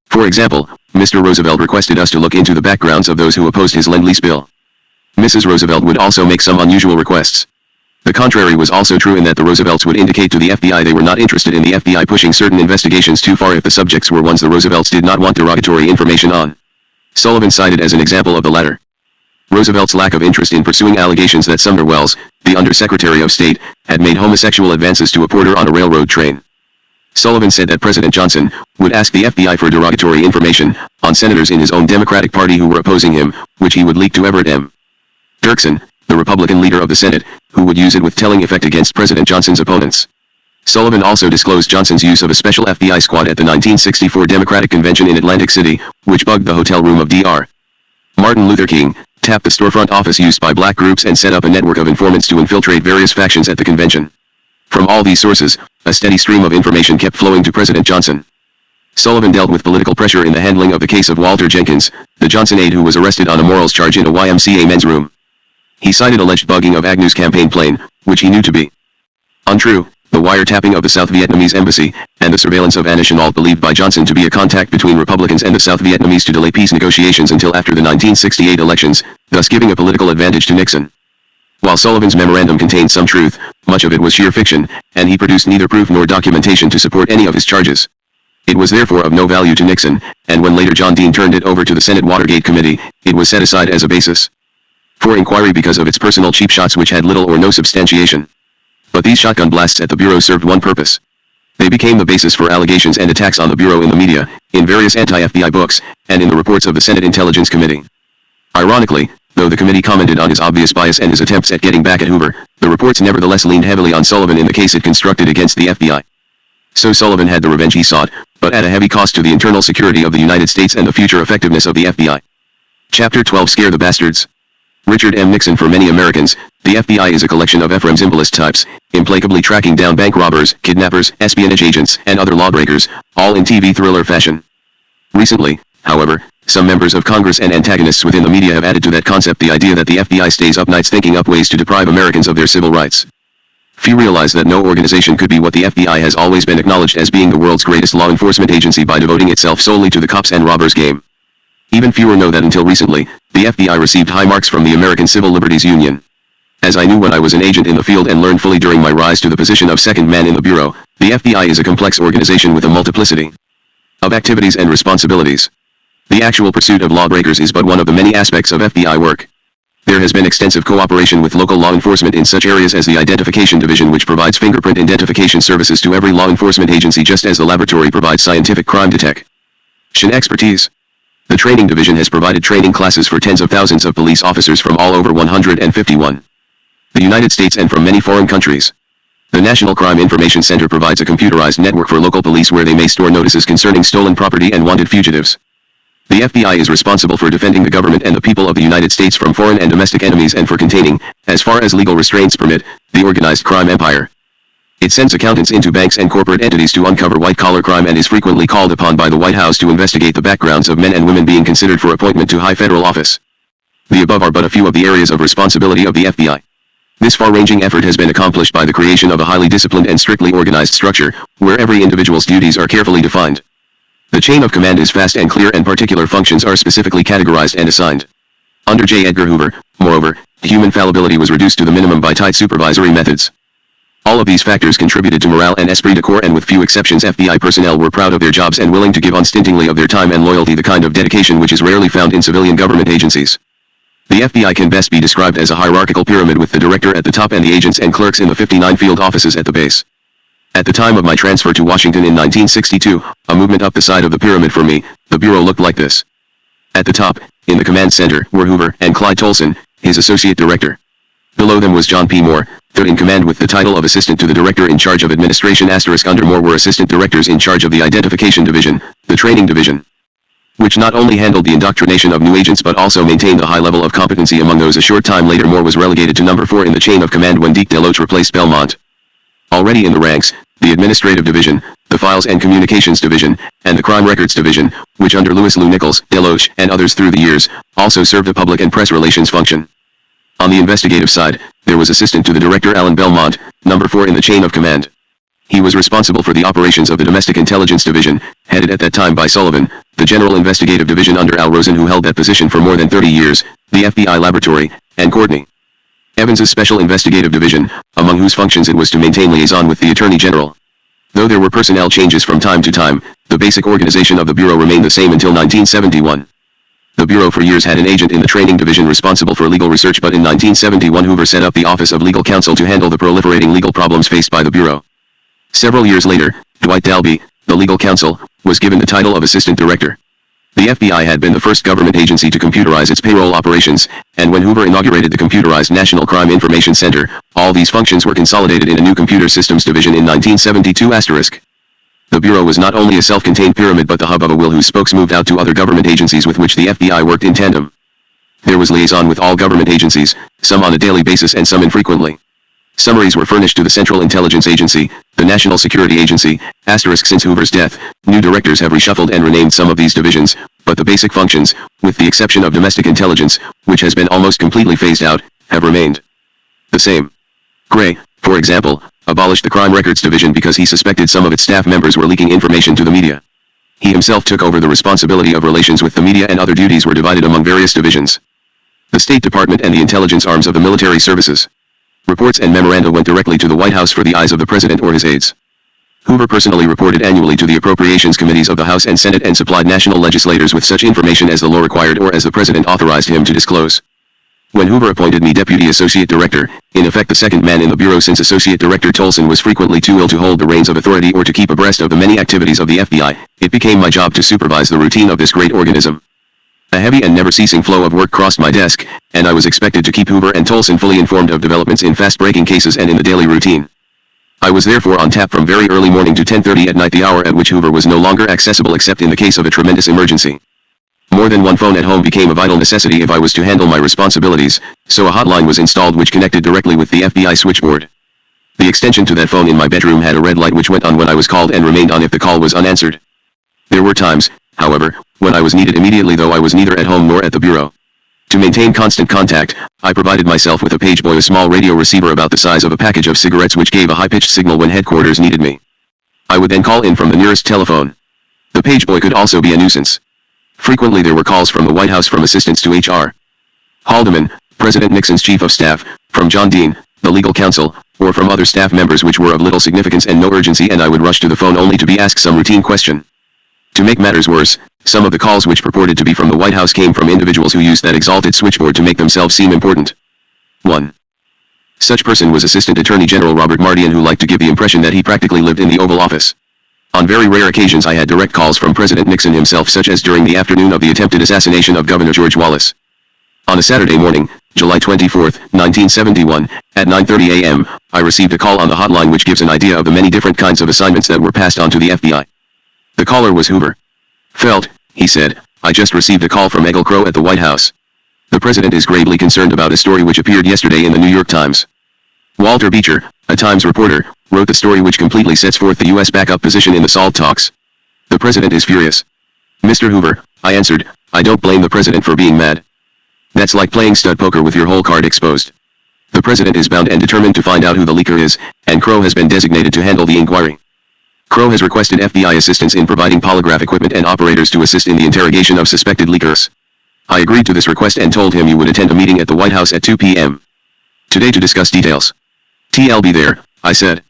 For example, Mr. Roosevelt requested us to look into the backgrounds of those who opposed his Lend-Lease bill. Mrs. Roosevelt would also make some unusual requests. The contrary was also true in that the Roosevelts would indicate to the FBI they were not interested in the FBI pushing certain investigations too far if the subjects were ones the Roosevelts did not want derogatory information on. Sullivan cited as an example of the latter Roosevelt's lack of interest in pursuing allegations that Sumner Welles, the Under-Secretary of State, had made homosexual advances to a porter on a railroad train. Sullivan said that President Johnson would ask the FBI for derogatory information on senators in his own Democratic Party who were opposing him, which he would leak to Everett M. Dirksen, the Republican leader of the Senate, who would use it with telling effect against President Johnson's opponents. Sullivan also disclosed Johnson's use of a special FBI squad at the 1964 Democratic Convention in Atlantic City, which bugged the hotel room of Dr. Martin Luther King, tapped the storefront office used by black groups and set up a network of informants to infiltrate various factions at the convention. From all these sources, a steady stream of information kept flowing to President Johnson. Sullivan dealt with political pressure in the handling of the case of Walter Jenkins, the Johnson aide who was arrested on a morals charge in a YMCA men's room. He cited alleged bugging of Agnew's campaign plane, which he knew to be untrue, the wiretapping of the South Vietnamese embassy, and the surveillance of Anna Chennault believed by Johnson to be a contact between Republicans and the South Vietnamese to delay peace negotiations until after the 1968 elections, thus giving a political advantage to Nixon. While Sullivan's memorandum contained some truth, much of it was sheer fiction, and he produced neither proof nor documentation to support any of his charges. It was therefore of no value to Nixon, and when later John Dean turned it over to the Senate Watergate Committee, it was set aside as a basis for inquiry because of its personal cheap shots which had little or no substantiation. But these shotgun blasts at the Bureau served one purpose. They became the basis for allegations and attacks on the Bureau in the media, in various anti-FBI books, and in the reports of the Senate Intelligence Committee. Ironically, though the committee commented on his obvious bias and his attempts at getting back at Hoover, the reports nevertheless leaned heavily on Sullivan in the case it constructed against the FBI. So Sullivan had the revenge he sought, but at a heavy cost to the internal security of the United States and the future effectiveness of the FBI. Chapter 12 Scare the Bastards. Richard M. Nixon. For many Americans, the FBI is a collection of Ephraim Zimbalist types, implacably tracking down bank robbers, kidnappers, espionage agents, and other lawbreakers, all in TV thriller fashion. Recently, however, some members of Congress and antagonists within the media have added to that concept the idea that the FBI stays up nights thinking up ways to deprive Americans of their civil rights. Few realize that no organization could be what the FBI has always been acknowledged as being the world's greatest law enforcement agency by devoting itself solely to the cops and robbers game. Even fewer know that until recently, the FBI received high marks from the American Civil Liberties Union. As I knew when I was an agent in the field and learned fully during my rise to the position of second man in the Bureau, the FBI is a complex organization with a multiplicity of activities and responsibilities. The actual pursuit of lawbreakers is but one of the many aspects of FBI work. There has been extensive cooperation with local law enforcement in such areas as the Identification Division, which provides fingerprint identification services to every law enforcement agency, just as the laboratory provides scientific crime detection expertise. The Training Division has provided training classes for tens of thousands of police officers from all over 151 the United States and from many foreign countries. The National Crime Information Center provides a computerized network for local police where they may store notices concerning stolen property and wanted fugitives. The FBI is responsible for defending the government and the people of the United States from foreign and domestic enemies and for containing, as far as legal restraints permit, the organized crime empire. It sends accountants into banks and corporate entities to uncover white-collar crime and is frequently called upon by the White House to investigate the backgrounds of men and women being considered for appointment to high federal office. The above are but a few of the areas of responsibility of the FBI. This far-ranging effort has been accomplished by the creation of a highly disciplined and strictly organized structure, where every individual's duties are carefully defined. The chain of command is fast and clear, and particular functions are specifically categorized and assigned. Under J. Edgar Hoover, moreover, human fallibility was reduced to the minimum by tight supervisory methods. All of these factors contributed to morale and esprit de corps, and with few exceptions FBI personnel were proud of their jobs and willing to give unstintingly of their time and loyalty, the kind of dedication which is rarely found in civilian government agencies. The FBI can best be described as a hierarchical pyramid with the director at the top and the agents and clerks in the 59 field offices at the base. At the time of my transfer to Washington in 1962, a movement up the side of the pyramid for me, the Bureau looked like this. At the top, in the command center, were Hoover and Clyde Tolson, his associate director. Below them was John P. Moore, third in command with the title of assistant to the director in charge of administration. Under Moore were assistant directors in charge of the Identification Division, the Training Division, which not only handled the indoctrination of new agents but also maintained a high level of competency among those. A short time later, Moore was relegated to number 4 in the chain of command when Deke Deloach replaced Belmont. Already in the ranks, the Administrative Division, the Files and Communications Division, and the Crime Records Division, which under Louis Lou Nichols, Deloche, and others through the years, also served a public and press relations function. On the investigative side, there was assistant to the director Alan Belmont, number 4 in the chain of command. He was responsible for the operations of the Domestic Intelligence Division, headed at that time by Sullivan, the General Investigative Division under Al Rosen, who held that position for more than 30 years, the FBI Laboratory, and Courtney Evans's Special Investigative Division, among whose functions it was to maintain liaison with the Attorney General. Though there were personnel changes from time to time, the basic organization of the Bureau remained the same until 1971. The Bureau for years had an agent in the Training Division responsible for legal research, but in 1971 Hoover set up the Office of Legal Counsel to handle the proliferating legal problems faced by the Bureau. Several years later, Dwight Dalby, the legal counsel, was given the title of Assistant Director. The FBI had been the first government agency to computerize its payroll operations, and when Hoover inaugurated the computerized National Crime Information Center, all these functions were consolidated in a new Computer Systems Division in 1972 *. The Bureau was not only a self-contained pyramid but the hub of a will whose spokes moved out to other government agencies with which the FBI worked in tandem. There was liaison with all government agencies, some on a daily basis and some infrequently. Summaries were furnished to the Central Intelligence Agency, the National Security Agency, *. Since Hoover's death, new directors have reshuffled and renamed some of these divisions, but the basic functions, with the exception of domestic intelligence, which has been almost completely phased out, have remained the same. Gray, for example, abolished the Crime Records Division because he suspected some of its staff members were leaking information to the media. He himself took over the responsibility of relations with the media, and other duties were divided among various divisions. The State Department and the intelligence arms of the military services. Reports and memoranda went directly to the White House for the eyes of the President or his aides. Hoover personally reported annually to the Appropriations Committees of the House and Senate and supplied national legislators with such information as the law required or as the President authorized him to disclose. When Hoover appointed me Deputy Associate Director, in effect the second man in the Bureau since Associate Director Tolson was frequently too ill to hold the reins of authority or to keep abreast of the many activities of the FBI, it became my job to supervise the routine of this great organism. A heavy and never-ceasing flow of work crossed my desk, and I was expected to keep Hoover and Tolson fully informed of developments in fast-breaking cases and in the daily routine. I was therefore on tap from very early morning to 10:30 at night, the hour at which Hoover was no longer accessible except in the case of a tremendous emergency. More than one phone at home became a vital necessity if I was to handle my responsibilities, so a hotline was installed which connected directly with the FBI switchboard. The extension to that phone in my bedroom had a red light which went on when I was called and remained on if the call was unanswered. There were times, however, when I was needed immediately, though I was neither at home nor at the Bureau. To maintain constant contact, I provided myself with a pageboy, a small radio receiver about the size of a package of cigarettes which gave a high-pitched signal when headquarters needed me. I would then call in from the nearest telephone. The pageboy could also be a nuisance. Frequently there were calls from the White House from assistants to H.R. Haldeman, President Nixon's Chief of Staff, from John Dean, the legal counsel, or from other staff members which were of little significance and no urgency, and I would rush to the phone only to be asked some routine question. To make matters worse, some of the calls which purported to be from the White House came from individuals who used that exalted switchboard to make themselves seem important. 1. Such person was Assistant Attorney General Robert Mardian, who liked to give the impression that he practically lived in the Oval Office. On very rare occasions I had direct calls from President Nixon himself, such as during the afternoon of the attempted assassination of Governor George Wallace. On a Saturday morning, July 24, 1971, at 9:30 a.m., I received a call on the hotline which gives an idea of the many different kinds of assignments that were passed on to the FBI. The caller was Hoover. "Felt," he said, "I just received a call from Egil Crow at the White House. The President is gravely concerned about a story which appeared yesterday in the New York Times." Walter Beecher, a Times reporter, wrote the story which completely sets forth the U.S. backup position in the SALT talks. "The President is furious." "Mr. Hoover," I answered, "I don't blame the President for being mad. That's like playing stud poker with your whole card exposed. The President is bound and determined to find out who the leaker is, and Crow has been designated to handle the inquiry. Crow has requested FBI assistance in providing polygraph equipment and operators to assist in the interrogation of suspected leakers. I agreed to this request and told him you would attend a meeting at the White House at 2 p.m. today to discuss details." "I'll be there," I said.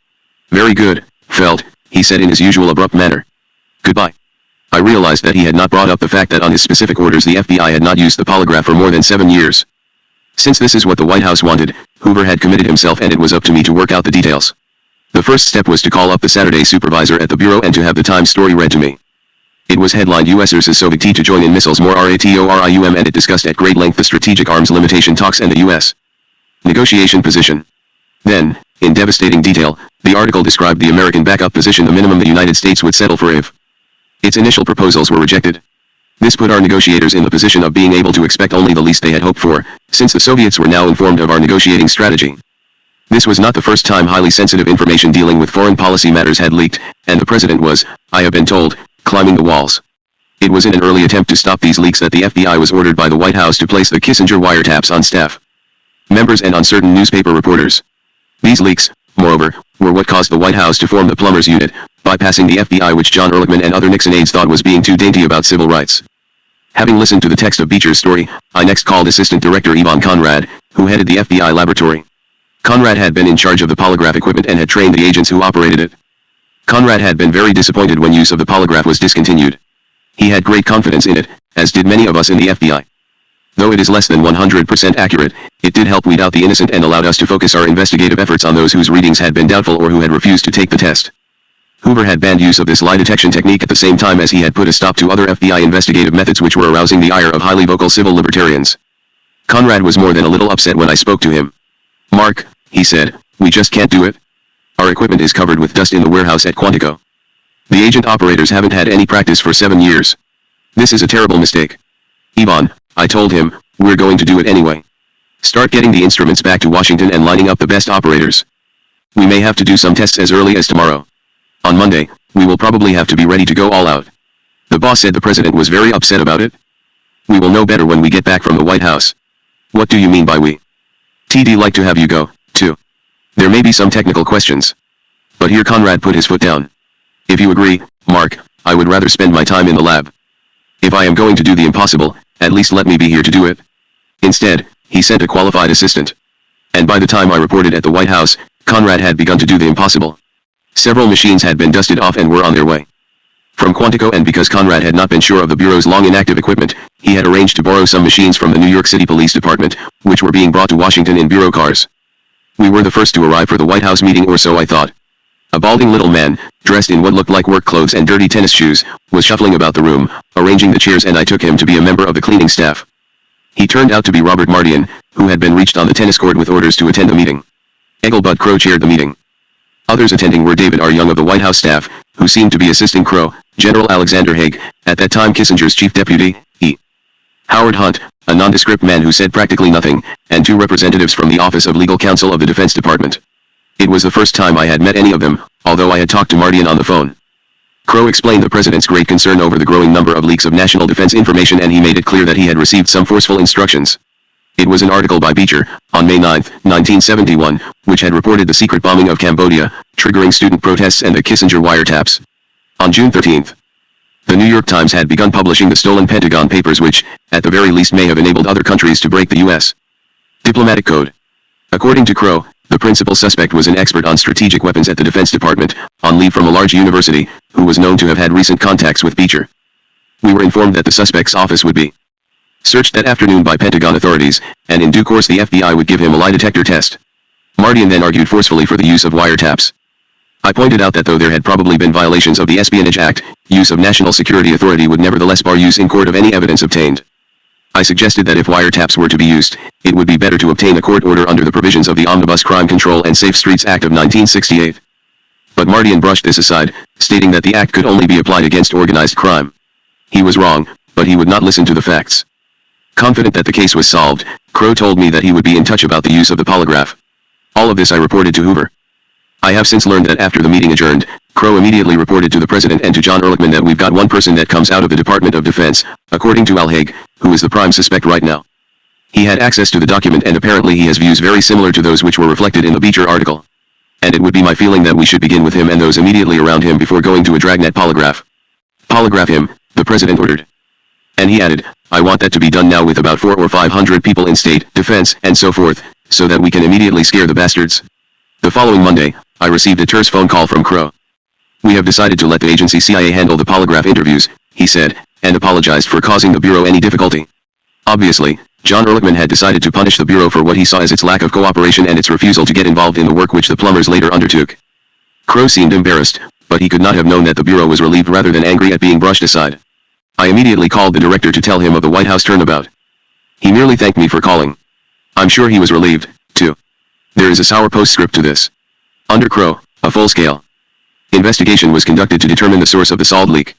"Very good, Felt," he said in his usual abrupt manner. "Goodbye." I realized that he had not brought up the fact that on his specific orders the FBI had not used the polygraph for more than 7 years. Since this is what the White House wanted, Hoover had committed himself and it was up to me to work out the details. The first step was to call up the Saturday supervisor at the Bureau and to have the Times story read to me. It was headlined USers Soviet to join in missiles more RATORIUM, and it discussed at great length the strategic arms limitation talks and the U.S. negotiation position. Then, in devastating detail, the article described the American backup position, the minimum the United States would settle for if its initial proposals were rejected. This put our negotiators in the position of being able to expect only the least they had hoped for, since the Soviets were now informed of our negotiating strategy. This was not the first time highly sensitive information dealing with foreign policy matters had leaked, and the president was, I have been told, climbing the walls. It was in an early attempt to stop these leaks that the FBI was ordered by the White House to place the Kissinger wiretaps on staff members and on certain newspaper reporters. These leaks, moreover, were what caused the White House to form the Plumbers Unit, bypassing the FBI, which John Ehrlichman and other Nixon aides thought was being too dainty about civil rights. Having listened to the text of Beecher's story, I next called Assistant Director Yvonne Conrad, who headed the FBI laboratory. Conrad had been in charge of the polygraph equipment and had trained the agents who operated it. Conrad had been very disappointed when use of the polygraph was discontinued. He had great confidence in it, as did many of us in the FBI. Though it is less than 100% accurate, it did help weed out the innocent and allowed us to focus our investigative efforts on those whose readings had been doubtful or who had refused to take the test. Hoover had banned use of this lie detection technique at the same time as he had put a stop to other FBI investigative methods which were arousing the ire of highly vocal civil libertarians. Conrad was more than a little upset when I spoke to him. "Mark," he said, "we just can't do it. Our equipment is covered with dust in the warehouse at Quantico. The agent operators haven't had any practice for 7 years. This is a terrible mistake. Yvonne," I told him, "we're going to do it anyway. Start getting the instruments back to Washington and lining up the best operators. We may have to do some tests as early as tomorrow. On Monday, we will probably have to be ready to go all out." The boss said the president was very upset about it. "We will know better when we get back from the White House." "What do you mean by we?" "TD like to have you go, too. There may be some technical questions. But here Conrad put his foot down. "If you agree, Mark, I would rather spend my time in the lab. If I am going to do the impossible, at least let me be here to do it." Instead, he sent a qualified assistant. And by the time I reported at the White House, Conrad had begun to do the impossible. Several machines had been dusted off and were on their way from Quantico, and because Conrad had not been sure of the Bureau's long inactive equipment, he had arranged to borrow some machines from the New York City Police Department, which were being brought to Washington in Bureau cars. We were the first to arrive for the White House meeting, or so I thought. A balding little man, dressed in what looked like work clothes and dirty tennis shoes, was shuffling about the room, arranging the chairs, and I took him to be a member of the cleaning staff. He turned out to be Robert Mardian, who had been reached on the tennis court with orders to attend the meeting. Engelbert Crow chaired the meeting. Others attending were David R. Young of the White House staff, who seemed to be assisting Crow, General Alexander Haig, at that time Kissinger's chief deputy, E. Howard Hunt, a nondescript man who said practically nothing, and 2 representatives from the Office of Legal Counsel of the Defense Department. It was the first time I had met any of them, although I had talked to Mardian on the phone. Crow explained the president's great concern over the growing number of leaks of national defense information, and he made it clear that he had received some forceful instructions. It was an article by Beecher, on May 9, 1971, which had reported the secret bombing of Cambodia, triggering student protests and the Kissinger wiretaps. On June 13, the New York Times had begun publishing the stolen Pentagon Papers, which, at the very least, may have enabled other countries to break the U.S. diplomatic code. According to Crow, the principal suspect was an expert on strategic weapons at the Defense Department, on leave from a large university, who was known to have had recent contacts with Beecher. We were informed that the suspect's office would be searched that afternoon by Pentagon authorities, and in due course the FBI would give him a lie detector test. Mardian then argued forcefully for the use of wiretaps. I pointed out that though there had probably been violations of the Espionage Act, use of National Security Authority would nevertheless bar use in court of any evidence obtained. I suggested that if wiretaps were to be used, it would be better to obtain a court order under the provisions of the Omnibus Crime Control and Safe Streets Act of 1968. But Mardian brushed this aside, stating that the act could only be applied against organized crime. He was wrong, but he would not listen to the facts. Confident that the case was solved, Crow told me that he would be in touch about the use of the polygraph. All of this I reported to Hoover. I have since learned that after the meeting adjourned, Crow immediately reported to the president and to John Ehrlichman that we've got one person that comes out of the Department of Defense, according to Al Haig, who is the prime suspect right now. He had access to the document, and apparently he has views very similar to those which were reflected in the Beecher article. And it would be my feeling that we should begin with him and those immediately around him before going to a dragnet polygraph. Polygraph him, the president ordered. And he added, I want that to be done now with about 400 or 500 people in state, defense, and so forth, so that we can immediately scare the bastards. The following Monday, I received a terse phone call from Crow. We have decided to let the agency CIA handle the polygraph interviews, he said, and apologized for causing the Bureau any difficulty. Obviously, John Ehrlichman had decided to punish the Bureau for what he saw as its lack of cooperation and its refusal to get involved in the work which the plumbers later undertook. Crow seemed embarrassed, but he could not have known that the Bureau was relieved rather than angry at being brushed aside. I immediately called the director to tell him of the White House turnabout. He merely thanked me for calling. I'm sure he was relieved, too. There is a sour postscript to this. Under Crow, a full-scale investigation was conducted to determine the source of the solved leak.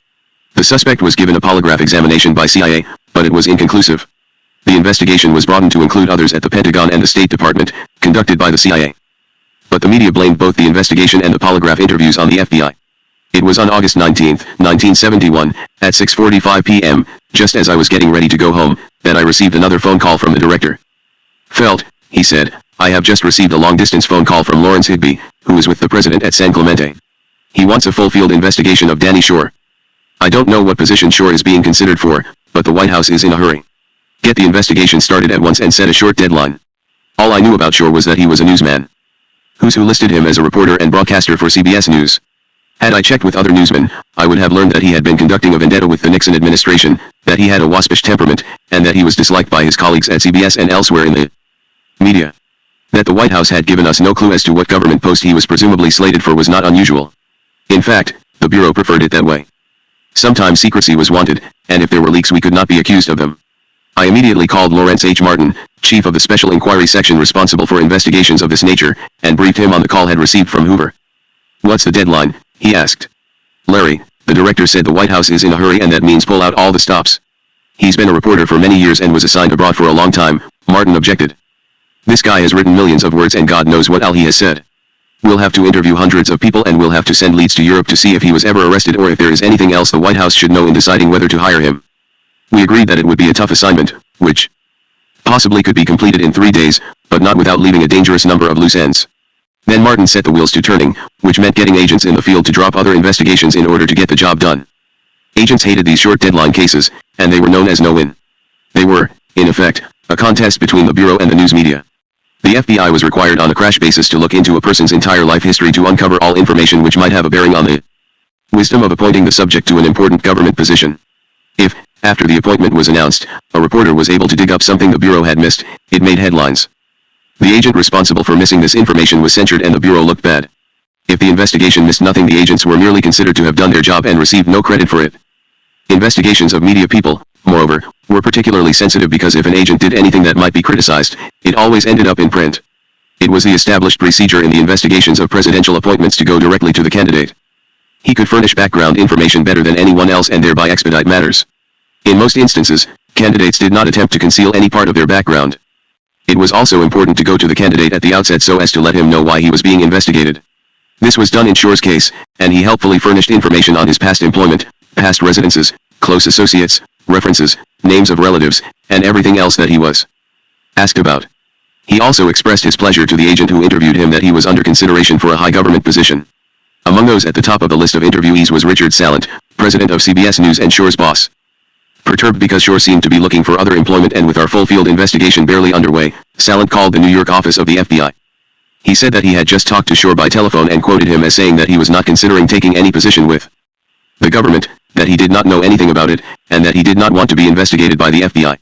The suspect was given a polygraph examination by CIA, but it was inconclusive. The investigation was broadened to include others at the Pentagon and the State Department, conducted by the CIA. But the media blamed both the investigation and the polygraph interviews on the FBI. It was on August 19, 1971, at 6:45 p.m., just as I was getting ready to go home, that I received another phone call from the director. "Felt," he said, "I have just received a long-distance phone call from Lawrence Higby, who is with the president at San Clemente. He wants a full-field investigation of Danny Shore. I don't know what position Shore is being considered for, but the White House is in a hurry. Get the investigation started at once and set a short deadline." All I knew about Shore was that he was a newsman. Who's Who listed him as a reporter and broadcaster for CBS News. Had I checked with other newsmen, I would have learned that he had been conducting a vendetta with the Nixon administration, that he had a waspish temperament, and that he was disliked by his colleagues at CBS and elsewhere in the media. That the White House had given us no clue as to what government post he was presumably slated for was not unusual. In fact, the Bureau preferred it that way. Sometimes secrecy was wanted, and if there were leaks we could not be accused of them. I immediately called Lawrence H. Martin, chief of the Special Inquiry Section responsible for investigations of this nature, and briefed him on the call had received from Hoover. "What's the deadline?" he asked. "Larry," the director said, "the White House is in a hurry and that means pull out all the stops." "He's been a reporter for many years and was assigned abroad for a long time," Martin objected. "This guy has written millions of words and God knows what all he has said. We'll have to interview hundreds of people and we'll have to send leads to Europe to see if he was ever arrested or if there is anything else the White House should know in deciding whether to hire him." We agreed that it would be a tough assignment, which possibly could be completed in 3 days, but not without leaving a dangerous number of loose ends. Then Martin set the wheels to turning, which meant getting agents in the field to drop other investigations in order to get the job done. Agents hated these short deadline cases, and they were known as no-win. They were, in effect, a contest between the Bureau and the news media. The FBI was required on a crash basis to look into a person's entire life history to uncover all information which might have a bearing on the wisdom of appointing the subject to an important government position. If, after the appointment was announced, a reporter was able to dig up something the Bureau had missed, it made headlines. The agent responsible for missing this information was censured and the Bureau looked bad. If the investigation missed nothing, the agents were merely considered to have done their job and received no credit for it. Investigations of media people, moreover, were particularly sensitive because if an agent did anything that might be criticized, it always ended up in print. It was the established procedure in the investigations of presidential appointments to go directly to the candidate. He could furnish background information better than anyone else and thereby expedite matters. In most instances, candidates did not attempt to conceal any part of their background. It was also important to go to the candidate at the outset so as to let him know why he was being investigated. This was done in Shore's case, and he helpfully furnished information on his past employment, past residences, close associates, references, names of relatives, and everything else that he was asked about. He also expressed his pleasure to the agent who interviewed him that he was under consideration for a high government position. Among those at the top of the list of interviewees was Richard Salant, president of CBS News and Shore's boss. Perturbed because Shore seemed to be looking for other employment and with our full-field investigation barely underway, Salant called the New York office of the FBI. He said that he had just talked to Shore by telephone and quoted him as saying that he was not considering taking any position with the government, that he did not know anything about it, and that he did not want to be investigated by the FBI.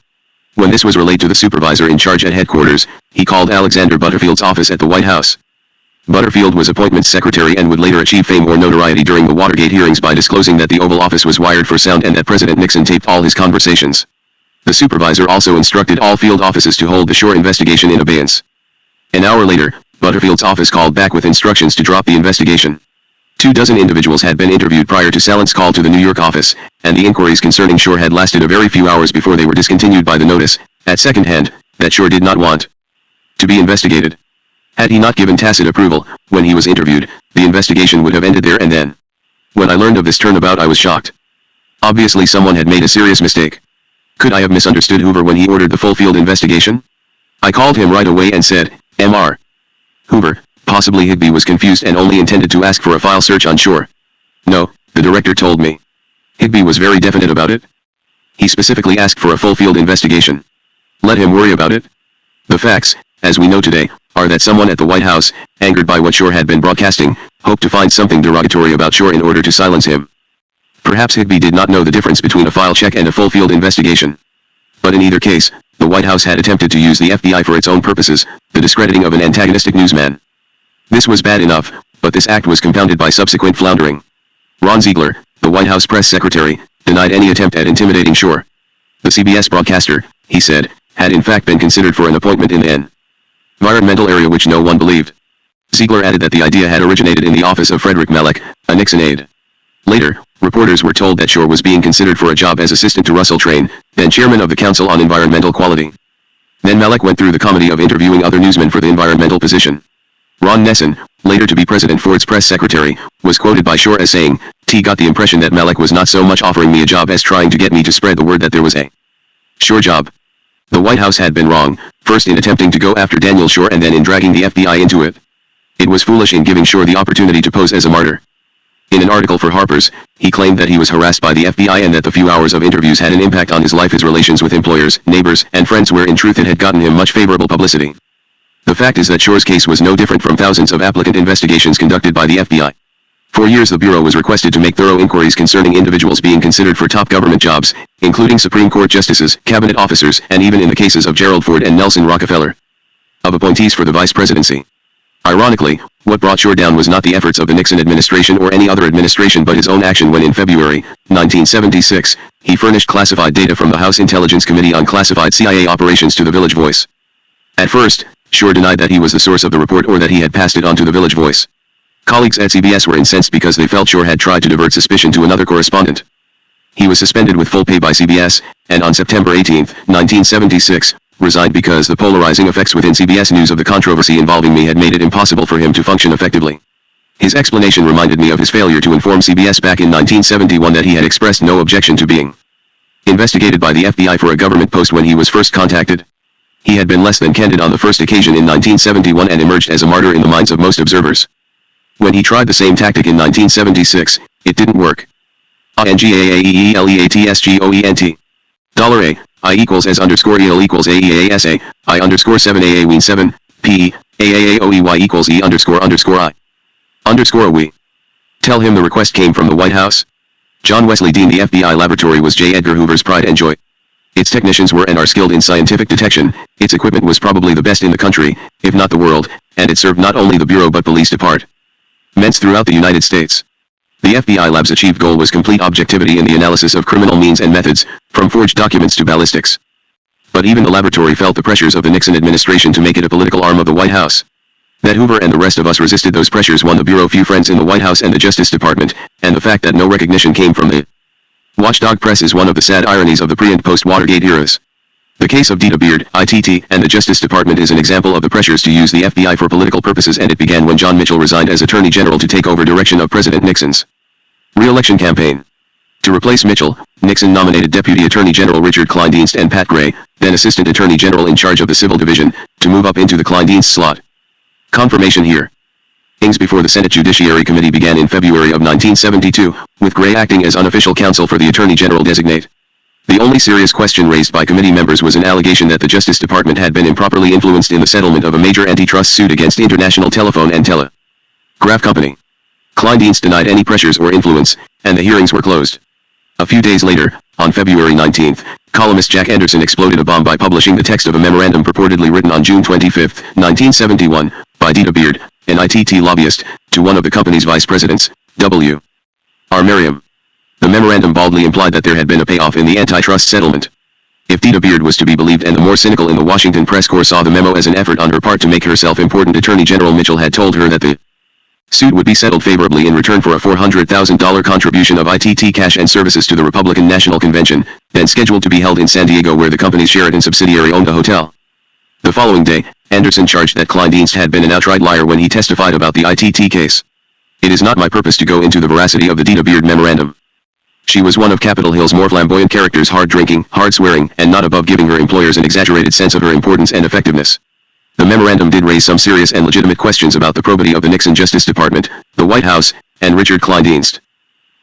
When this was relayed to the supervisor in charge at headquarters, he called Alexander Butterfield's office at the White House. Butterfield was appointments secretary and would later achieve fame or notoriety during the Watergate hearings by disclosing that the Oval Office was wired for sound and that President Nixon taped all his conversations. The supervisor also instructed all field offices to hold the Shore investigation in abeyance. An hour later, Butterfield's office called back with instructions to drop the investigation. 24 individuals had been interviewed prior to Salant's call to the New York office, and the inquiries concerning Shore had lasted a very few hours before they were discontinued by the notice, at second hand, that Shore did not want to be investigated. Had he not given tacit approval, when he was interviewed, the investigation would have ended there and then. When I learned of this turnabout I was shocked. Obviously someone had made a serious mistake. Could I have misunderstood Hoover when he ordered the full-field investigation? I called him right away and said, "Mr. Hoover, possibly Higby was confused and only intended to ask for a file search on Shore." "No," the director told me. "Higby was very definite about it. He specifically asked for a full-field investigation. Let him worry about it." The facts, as we know today, are that someone at the White House, angered by what Shore had been broadcasting, hoped to find something derogatory about Shore in order to silence him. Perhaps Higby did not know the difference between a file check and a full-field investigation. But in either case, the White House had attempted to use the FBI for its own purposes, the discrediting of an antagonistic newsman. This was bad enough, but this act was compounded by subsequent floundering. Ron Ziegler, the White House press secretary, denied any attempt at intimidating Shore. The CBS broadcaster, he said, had in fact been considered for an appointment in the environmental area which no one believed. Ziegler added that the idea had originated in the office of Frederick Malek, a Nixon aide. Later, reporters were told that Shore was being considered for a job as assistant to Russell Train, then chairman of the Council on Environmental Quality. Then Malek went through the comedy of interviewing other newsmen for the environmental position. Ron Nessen, later to be President Ford's press secretary, was quoted by Shore as saying, "T got the impression that Malek was not so much offering me a job as trying to get me to spread the word that there was a Shore job." The White House had been wrong, first in attempting to go after Daniel Shore and then in dragging the FBI into it. It was foolish in giving Shore the opportunity to pose as a martyr. In an article for Harper's, he claimed that he was harassed by the FBI and that the few hours of interviews had an impact on his life, his relations with employers, neighbors, and friends, where in truth it had gotten him much favorable publicity. The fact is that Shore's case was no different from thousands of applicant investigations conducted by the FBI. For years the Bureau was requested to make thorough inquiries concerning individuals being considered for top government jobs, including Supreme Court justices, cabinet officers, and even in the cases of Gerald Ford and Nelson Rockefeller, of appointees for the vice presidency. Ironically, what brought Shore down was not the efforts of the Nixon administration or any other administration but his own action when in February 1976, he furnished classified data from the House Intelligence Committee on classified CIA operations to the Village Voice. At first, Shore denied that he was the source of the report or that he had passed it on to the Village Voice. Colleagues at CBS were incensed because they felt Shore had tried to divert suspicion to another correspondent. He was suspended with full pay by CBS, and on September 18, 1976, resigned because the polarizing effects within CBS News of the controversy involving me had made it impossible for him to function effectively. His explanation reminded me of his failure to inform CBS back in 1971 that he had expressed no objection to being investigated by the FBI for a government post when he was first contacted. He had been less than candid on the first occasion in 1971 and emerged as a martyr in the minds of most observers. When he tried the same tactic in 1976, it didn't work. INGAAEELEATSGOENT. $A. I equals S underscore EL equals AEASA, I underscore 7 AA Ween 7, P, AAAOEY equals E underscore I. Underscore we. Tell him the request came from the White House. John Wesley Dean. The FBI laboratory was J. Edgar Hoover's pride and joy. Its technicians were and are skilled in scientific detection, its equipment was probably the best in the country, if not the world, and it served not only the Bureau but police departments throughout the United States. The FBI lab's achieved goal was complete objectivity in the analysis of criminal means and methods, from forged documents to ballistics. But even the laboratory felt the pressures of the Nixon administration to make it a political arm of the White House. That Hoover and the rest of us resisted those pressures won the Bureau few friends in the White House and the Justice Department, and the fact that no recognition came from the watchdog press is one of the sad ironies of the pre- and post-Watergate eras. The case of Dita Beard, ITT, and the Justice Department is an example of the pressures to use the FBI for political purposes, and it began when John Mitchell resigned as Attorney General to take over direction of President Nixon's re-election campaign. To replace Mitchell, Nixon nominated Deputy Attorney General Richard Kleindienst and Pat Gray, then Assistant Attorney General in charge of the Civil Division, to move up into the Kleindienst slot. Confirmation here. Hearings before the Senate Judiciary Committee began in February of 1972, with Gray acting as unofficial counsel for the Attorney General designate. The only serious question raised by committee members was an allegation that the Justice Department had been improperly influenced in the settlement of a major antitrust suit against International Telephone and Telegraph Company. Kleindienst denied any pressures or influence, and the hearings were closed. A few days later, on February 19, columnist Jack Anderson exploded a bomb by publishing the text of a memorandum purportedly written on June 25, 1971, by Dita Beard, an ITT lobbyist, to one of the company's vice presidents, W. R. Merriam. The memorandum baldly implied that there had been a payoff in the antitrust settlement. If Dita Beard was to be believed, and the more cynical in the Washington press corps saw the memo as an effort on her part to make herself important, Attorney General Mitchell had told her that the suit would be settled favorably in return for a $400,000 contribution of ITT cash and services to the Republican National Convention, then scheduled to be held in San Diego, where the company's Sheraton subsidiary owned the hotel. The following day, Anderson charged that Kleindienst had been an outright liar when he testified about the ITT case. It is not my purpose to go into the veracity of the Dita Beard memorandum. She was one of Capitol Hill's more flamboyant characters, hard drinking, hard swearing, and not above giving her employers an exaggerated sense of her importance and effectiveness. The memorandum did raise some serious and legitimate questions about the probity of the Nixon Justice Department, the White House, and Richard Kleindienst.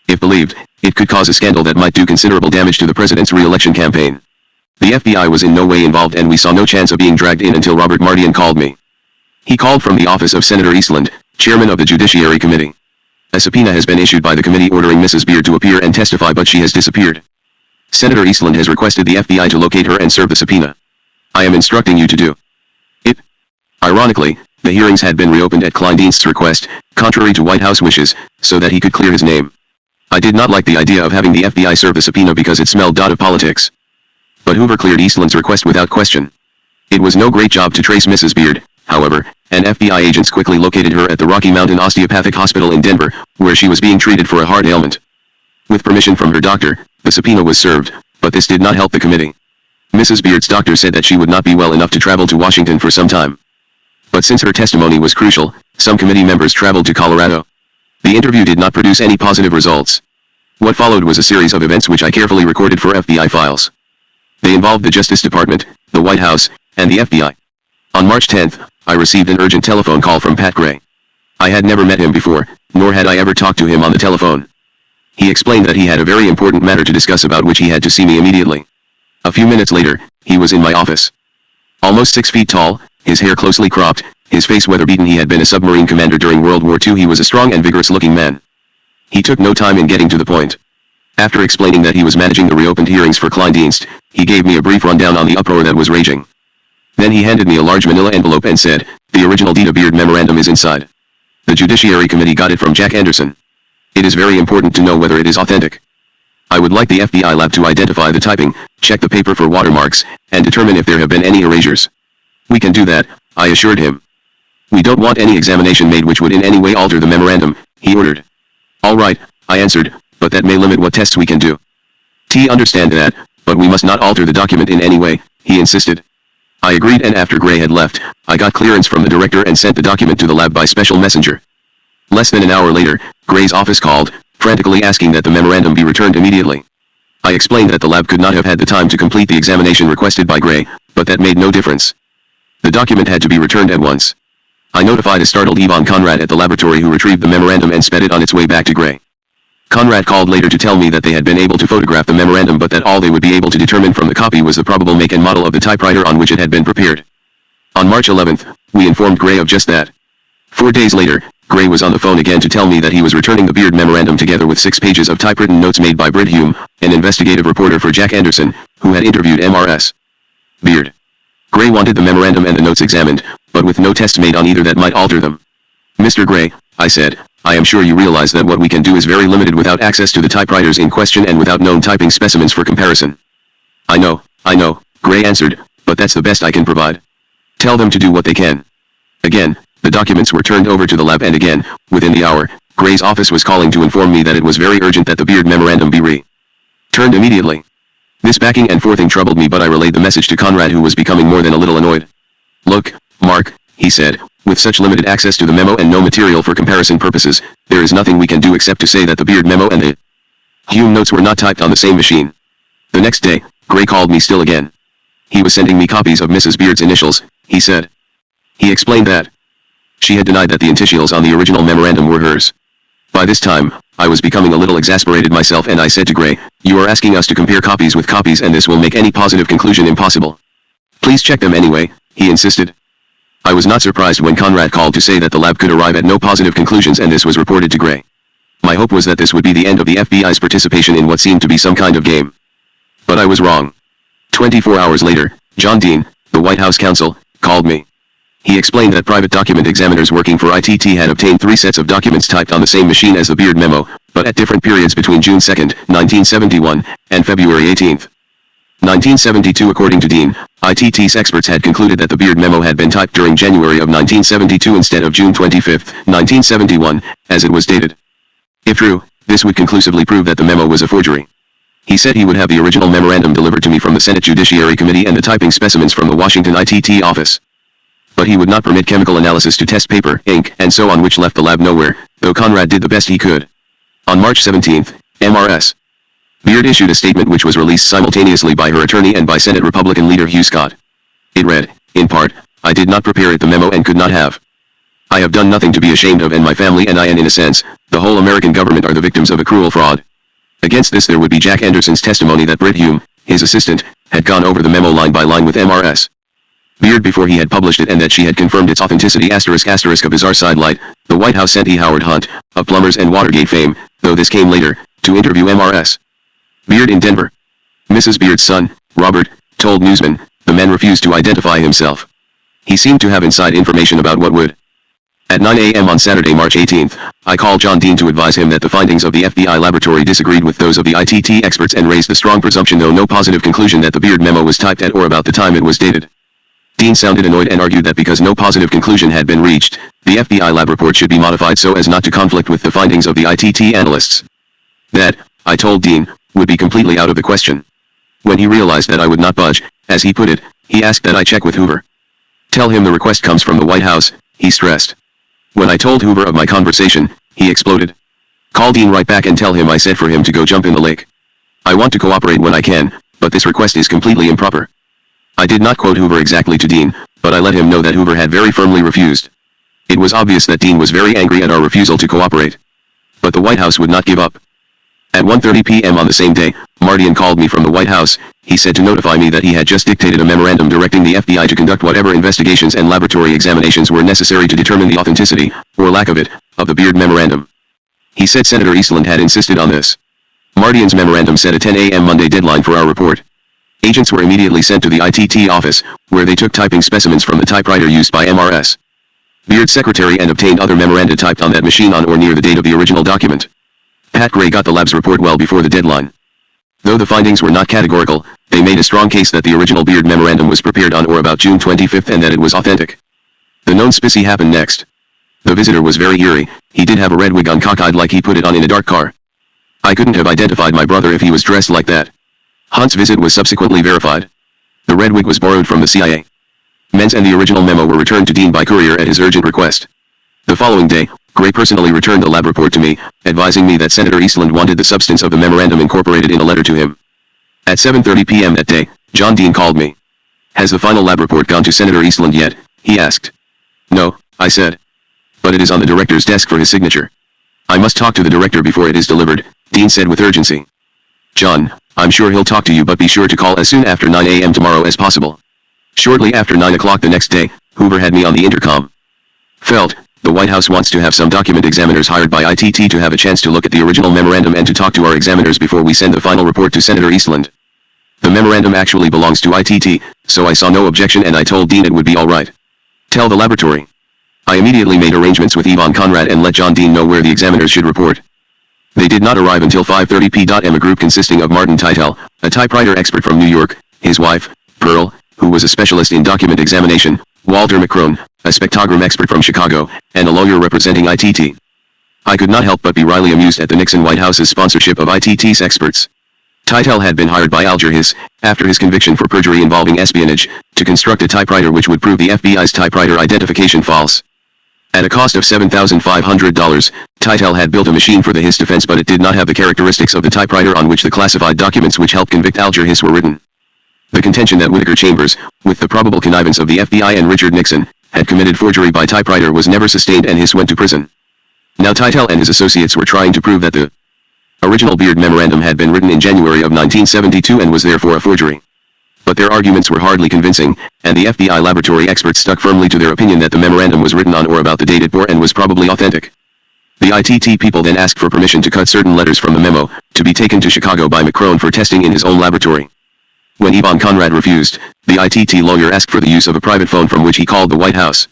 If believed, it could cause a scandal that might do considerable damage to the president's re-election campaign. The FBI was in no way involved, and we saw no chance of being dragged in until Robert Mardian called me. He called from the office of Senator Eastland, chairman of the Judiciary Committee. A subpoena has been issued by the committee ordering Mrs. Beard to appear and testify, but she has disappeared. Senator Eastland has requested the FBI to locate her and serve the subpoena. I am instructing you to do it. Ironically, the hearings had been reopened at Kleindienst's request, contrary to White House wishes, so that he could clear his name. I did not like the idea of having the FBI serve the subpoena because it smelled of politics. But Hoover cleared Eastland's request without question. It was no great job to trace Mrs. Beard, however, and FBI agents quickly located her at the Rocky Mountain Osteopathic Hospital in Denver, where she was being treated for a heart ailment. With permission from her doctor, the subpoena was served, but this did not help the committee. Mrs. Beard's doctor said that she would not be well enough to travel to Washington for some time. But since her testimony was crucial, some committee members traveled to Colorado. The interview did not produce any positive results. What followed was a series of events which I carefully recorded for FBI files. They involved the Justice Department, the White House, and the FBI. On March 10th, I received an urgent telephone call from Pat Gray. I had never met him before, nor had I ever talked to him on the telephone. He explained that he had a very important matter to discuss about which he had to see me immediately. A few minutes later, he was in my office. Almost 6 feet tall, his hair closely cropped, his face weather-beaten. He had been a submarine commander during World War II. He was a strong and vigorous-looking man. He took no time in getting to the point. After explaining that he was managing the reopened hearings for Kleindienst, he gave me a brief rundown on the uproar that was raging. Then he handed me a large manila envelope and said, "The original Dita Beard memorandum is inside. The Judiciary Committee got it from Jack Anderson. It is very important to know whether it is authentic. I would like the FBI lab to identify the typing, check the paper for watermarks, and determine if there have been any erasures." "We can do that," I assured him. "We don't want any examination made which would in any way alter the memorandum," he ordered. "All right," I answered, "but that may limit what tests we can do." Understand that, but we must not alter the document in any way," he insisted. I agreed, and after Gray had left, I got clearance from the director and sent the document to the lab by special messenger. Less than an hour later, Gray's office called, frantically asking that the memorandum be returned immediately. I explained that the lab could not have had the time to complete the examination requested by Gray, but that made no difference. The document had to be returned at once. I notified a startled Yvonne Conrad at the laboratory, who retrieved the memorandum and sped it on its way back to Gray. Conrad called later to tell me that they had been able to photograph the memorandum, but that all they would be able to determine from the copy was the probable make and model of the typewriter on which it had been prepared. On March 11th, we informed Gray of just that. 4 days later, Gray was on the phone again to tell me that he was returning the Beard memorandum together with 6 pages of typewritten notes made by Britt Hume, an investigative reporter for Jack Anderson, who had interviewed MRS. Beard. Gray wanted the memorandum and the notes examined, but with no tests made on either that might alter them. "Mr. Gray," I said, "I am sure you realize that what we can do is very limited without access to the typewriters in question and without known typing specimens for comparison." I know, Gray answered, "but that's the best I can provide. Tell them to do what they can." Again, the documents were turned over to the lab, and again, within the hour, Gray's office was calling to inform me that it was very urgent that the Beard memorandum be returned immediately. This backing and forthing troubled me, but I relayed the message to Conrad, who was becoming more than a little annoyed. "Look, Mark," he said, "with such limited access to the memo and no material for comparison purposes, there is nothing we can do except to say that the Beard memo and the Hume notes were not typed on the same machine." The next day, Gray called me still again. He was sending me copies of Mrs. Beard's initials, he said. He explained that she had denied that the initials on the original memorandum were hers. By this time, I was becoming a little exasperated myself, and I said to Gray, "You are asking us to compare copies with copies, and this will make any positive conclusion impossible. Please check them anyway," he insisted. I was not surprised when Conrad called to say that the lab could arrive at no positive conclusions, and this was reported to Gray. My hope was that this would be the end of the FBI's participation in what seemed to be some kind of game. But I was wrong. 24 hours later, John Dean, the White House counsel, called me. He explained that private document examiners working for ITT had obtained 3 sets of documents typed on the same machine as the Beard memo, but at different periods between June 2, 1971, and February 18, 1972. According to Dean, ITT's experts had concluded that the Beard memo had been typed during January of 1972 instead of June 25, 1971, as it was dated. If true, this would conclusively prove that the memo was a forgery. He said he would have the original memorandum delivered to me from the Senate Judiciary Committee and the typing specimens from the Washington ITT office. But he would not permit chemical analysis to test paper, ink, and so on, which left the lab nowhere, though Conrad did the best he could. On March 17, MRS. Beard issued a statement which was released simultaneously by her attorney and by Senate Republican leader Hugh Scott. It read, in part, "I did not prepare it, the memo, and could not have. I have done nothing to be ashamed of, and my family and I, and in a sense, the whole American government, are the victims of a cruel fraud." Against this there would be Jack Anderson's testimony that Britt Hume, his assistant, had gone over the memo line by line with MRS. Beard before he had published it, and that she had confirmed its authenticity. *** A bizarre sidelight, the White House sent E. Howard Hunt, of Plumbers and Watergate fame, though this came later, to interview MRS. Beard in Denver. Mrs. Beard's son, Robert, told newsmen, the man refused to identify himself. He seemed to have inside information about what would. At 9 a.m. on Saturday, March 18, I called John Dean to advise him that the findings of the FBI laboratory disagreed with those of the ITT experts and raised the strong presumption, though no positive conclusion, that the Beard memo was typed at or about the time it was dated. Dean sounded annoyed and argued that because no positive conclusion had been reached, the FBI lab report should be modified so as not to conflict with the findings of the ITT analysts. That, I told Dean, would be completely out of the question. When he realized that I would not budge, as he put it, he asked that I check with Hoover. Tell him the request comes from the White House, he stressed. When I told Hoover of my conversation, he exploded. Call Dean right back and tell him I said for him to go jump in the lake. I want to cooperate when I can, but this request is completely improper. I did not quote Hoover exactly to Dean, but I let him know that Hoover had very firmly refused. It was obvious that Dean was very angry at our refusal to cooperate. But the White House would not give up. At 1:30 p.m. on the same day, Mardian called me from the White House. He said to notify me that he had just dictated a memorandum directing the FBI to conduct whatever investigations and laboratory examinations were necessary to determine the authenticity, or lack of it, of the Beard Memorandum. He said Senator Eastland had insisted on this. Mardian's memorandum set a 10 a.m. Monday deadline for our report. Agents were immediately sent to the ITT office, where they took typing specimens from the typewriter used by MRS. Beard's secretary and obtained other memoranda typed on that machine on or near the date of the original document. Pat Gray got the lab's report well before the deadline. Though the findings were not categorical, they made a strong case that the original Beard Memorandum was prepared on or about June 25 and that it was authentic. The known spissy happened next. The visitor was very eerie. He did have a red wig on, cockeyed like he put it on in a dark car. I couldn't have identified my brother if he was dressed like that. Hunt's visit was subsequently verified. The red wig was borrowed from the CIA. Menz and the original memo were returned to Dean by courier at his urgent request. The following day, Gray personally returned the lab report to me, advising me that Senator Eastland wanted the substance of the memorandum incorporated in a letter to him. At 7:30 p.m. that day, John Dean called me. Has the final lab report gone to Senator Eastland yet? He asked. No, I said. But it is on the director's desk for his signature. I must talk to the director before it is delivered, Dean said with urgency. John, I'm sure he'll talk to you, but be sure to call as soon after 9 a.m. tomorrow as possible. Shortly after 9 o'clock the next day, Hoover had me on the intercom. Felt, the White House wants to have some document examiners hired by ITT to have a chance to look at the original memorandum and to talk to our examiners before we send the final report to Senator Eastland. The memorandum actually belongs to ITT, so I saw no objection and I told Dean it would be all right. Tell the laboratory. I immediately made arrangements with Yvonne Conrad and let John Dean know where the examiners should report. They did not arrive until 5:30 p.m. A group consisting of Martin Titel, a typewriter expert from New York, his wife, Pearl, who was a specialist in document examination, Walter McCrone, a spectrogram expert from Chicago, and a lawyer representing ITT. I could not help but be wryly amused at the Nixon White House's sponsorship of ITT's experts. Titel had been hired by Alger Hiss, after his conviction for perjury involving espionage, to construct a typewriter which would prove the FBI's typewriter identification false. At a cost of $7,500, Titel had built a machine for the Hiss defense, but it did not have the characteristics of the typewriter on which the classified documents which helped convict Alger Hiss were written. The contention that Whittaker Chambers, with the probable connivance of the FBI and Richard Nixon, had committed forgery by typewriter was never sustained and Hiss went to prison. Now Titel and his associates were trying to prove that the original Beard Memorandum had been written in January of 1972 and was therefore a forgery. But their arguments were hardly convincing, and the FBI laboratory experts stuck firmly to their opinion that the memorandum was written on or about the date it bore and was probably authentic. The ITT people then asked for permission to cut certain letters from the memo, to be taken to Chicago by McCrone for testing in his own laboratory. When Yvonne Conrad refused, the ITT lawyer asked for the use of a private phone from which he called the White House.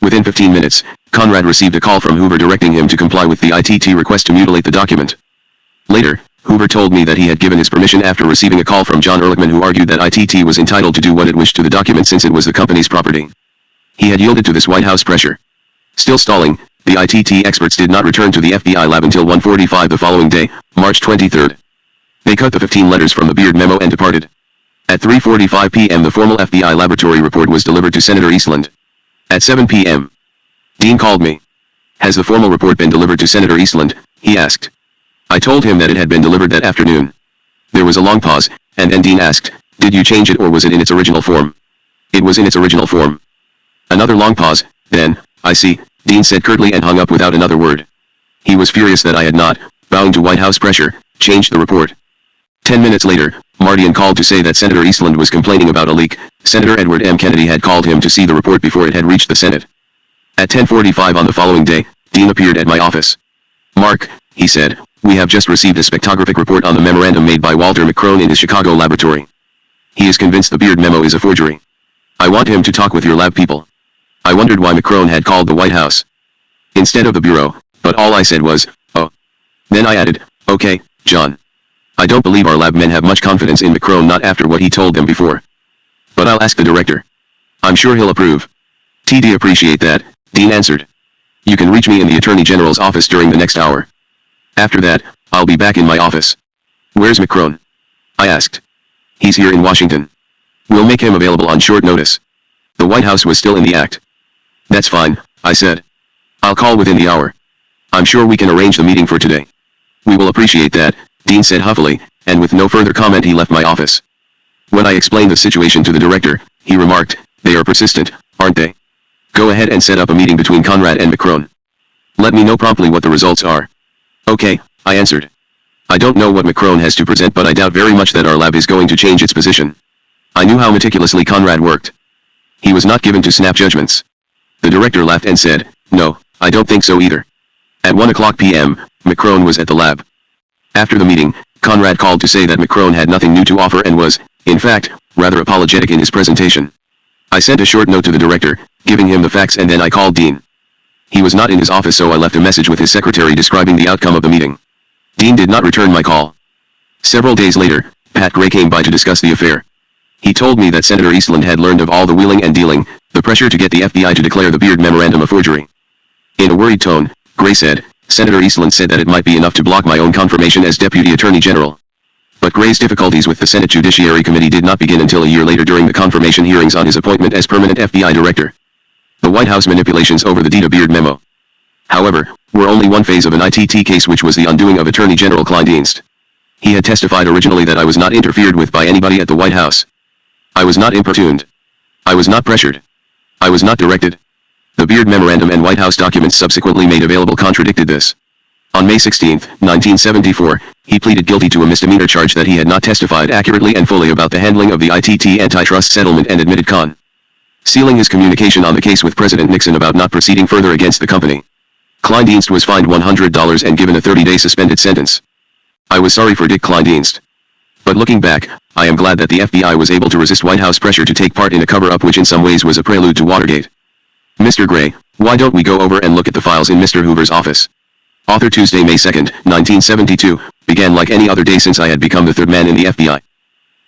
Within 15 minutes, Conrad received a call from Hoover directing him to comply with the ITT request to mutilate the document. Later, Hoover told me that he had given his permission after receiving a call from John Ehrlichman, who argued that ITT was entitled to do what it wished to the document since it was the company's property. He had yielded to this White House pressure. Still stalling, the ITT experts did not return to the FBI lab until 1:45 the following day, March 23. They cut the 15 letters from the Beard memo and departed. At 3:45 p.m. the formal FBI laboratory report was delivered to Senator Eastland. At 7 p.m. Dean called me. Has the formal report been delivered to Senator Eastland? He asked. I told him that it had been delivered that afternoon. There was a long pause, and then Dean asked, did you change it or was it in its original form? It was in its original form. Another long pause, then, I see, Dean said curtly and hung up without another word. He was furious that I had not, bowing to White House pressure, changed the report. 10 minutes later, Mardian called to say that Senator Eastland was complaining about a leak. Senator Edward M. Kennedy had called him to see the report before it had reached the Senate. At 10:45 on the following day, Dean appeared at my office. Mark, he said, we have just received a spectrographic report on the memorandum made by Walter McCrone in his Chicago laboratory. He is convinced the Beard memo is a forgery. I want him to talk with your lab people. I wondered why McCrone had called the White House instead of the Bureau, but all I said was, oh. Then I added, okay, John. I don't believe our lab men have much confidence in McCrone, not after what he told them before. But I'll ask the director. I'm sure he'll approve. TD appreciate that, Dean answered. You can reach me in the Attorney General's office during the next hour. After that, I'll be back in my office. Where's McCrone? I asked. He's here in Washington. We'll make him available on short notice. The White House was still in the act. That's fine, I said. I'll call within the hour. I'm sure we can arrange the meeting for today. We will appreciate that, Dean said huffily, and with no further comment he left my office. When I explained the situation to the director, he remarked, "They are persistent, aren't they? Go ahead and set up a meeting between Conrad and McCrone. Let me know promptly what the results are." "Okay," I answered. I don't know what McCrone has to present, but I doubt very much that our lab is going to change its position. I knew how meticulously Conrad worked. He was not given to snap judgments. The director laughed and said, "No, I don't think so either." At 1:00 p.m., McCrone was at the lab. After the meeting, Conrad called to say that McCrone had nothing new to offer and was, in fact, rather apologetic in his presentation. I sent a short note to the director, giving him the facts, and then I called Dean. He was not in his office, so I left a message with his secretary describing the outcome of the meeting. Dean did not return my call. Several days later, Pat Gray came by to discuss the affair. He told me that Senator Eastland had learned of all the wheeling and dealing, the pressure to get the FBI to declare the Beard Memorandum a forgery. In a worried tone, Gray said, "Senator Eastland said that it might be enough to block my own confirmation as Deputy Attorney General." But Gray's difficulties with the Senate Judiciary Committee did not begin until a year later during the confirmation hearings on his appointment as permanent FBI director. The White House manipulations over the Dita Beard memo, however, were only one phase of an ITT case, which was the undoing of Attorney General Kleindienst. He had testified originally that I was not interfered with by anybody at the White House. I was not importuned. I was not pressured. I was not directed. The Beard Memorandum and White House documents subsequently made available contradicted this. On May 16, 1974, he pleaded guilty to a misdemeanor charge that he had not testified accurately and fully about the handling of the ITT antitrust settlement and admitted concealing his communication on the case with President Nixon about not proceeding further against the company. Kleindienst was fined $100 and given a 30-day suspended sentence. I was sorry for Dick Kleindienst. But looking back, I am glad that the FBI was able to resist White House pressure to take part in a cover-up which in some ways was a prelude to Watergate. Mr. Gray, why don't we go over and look at the files in Mr. Hoover's office? Author Tuesday, May 2, 1972, began like any other day since I had become the third man in the FBI.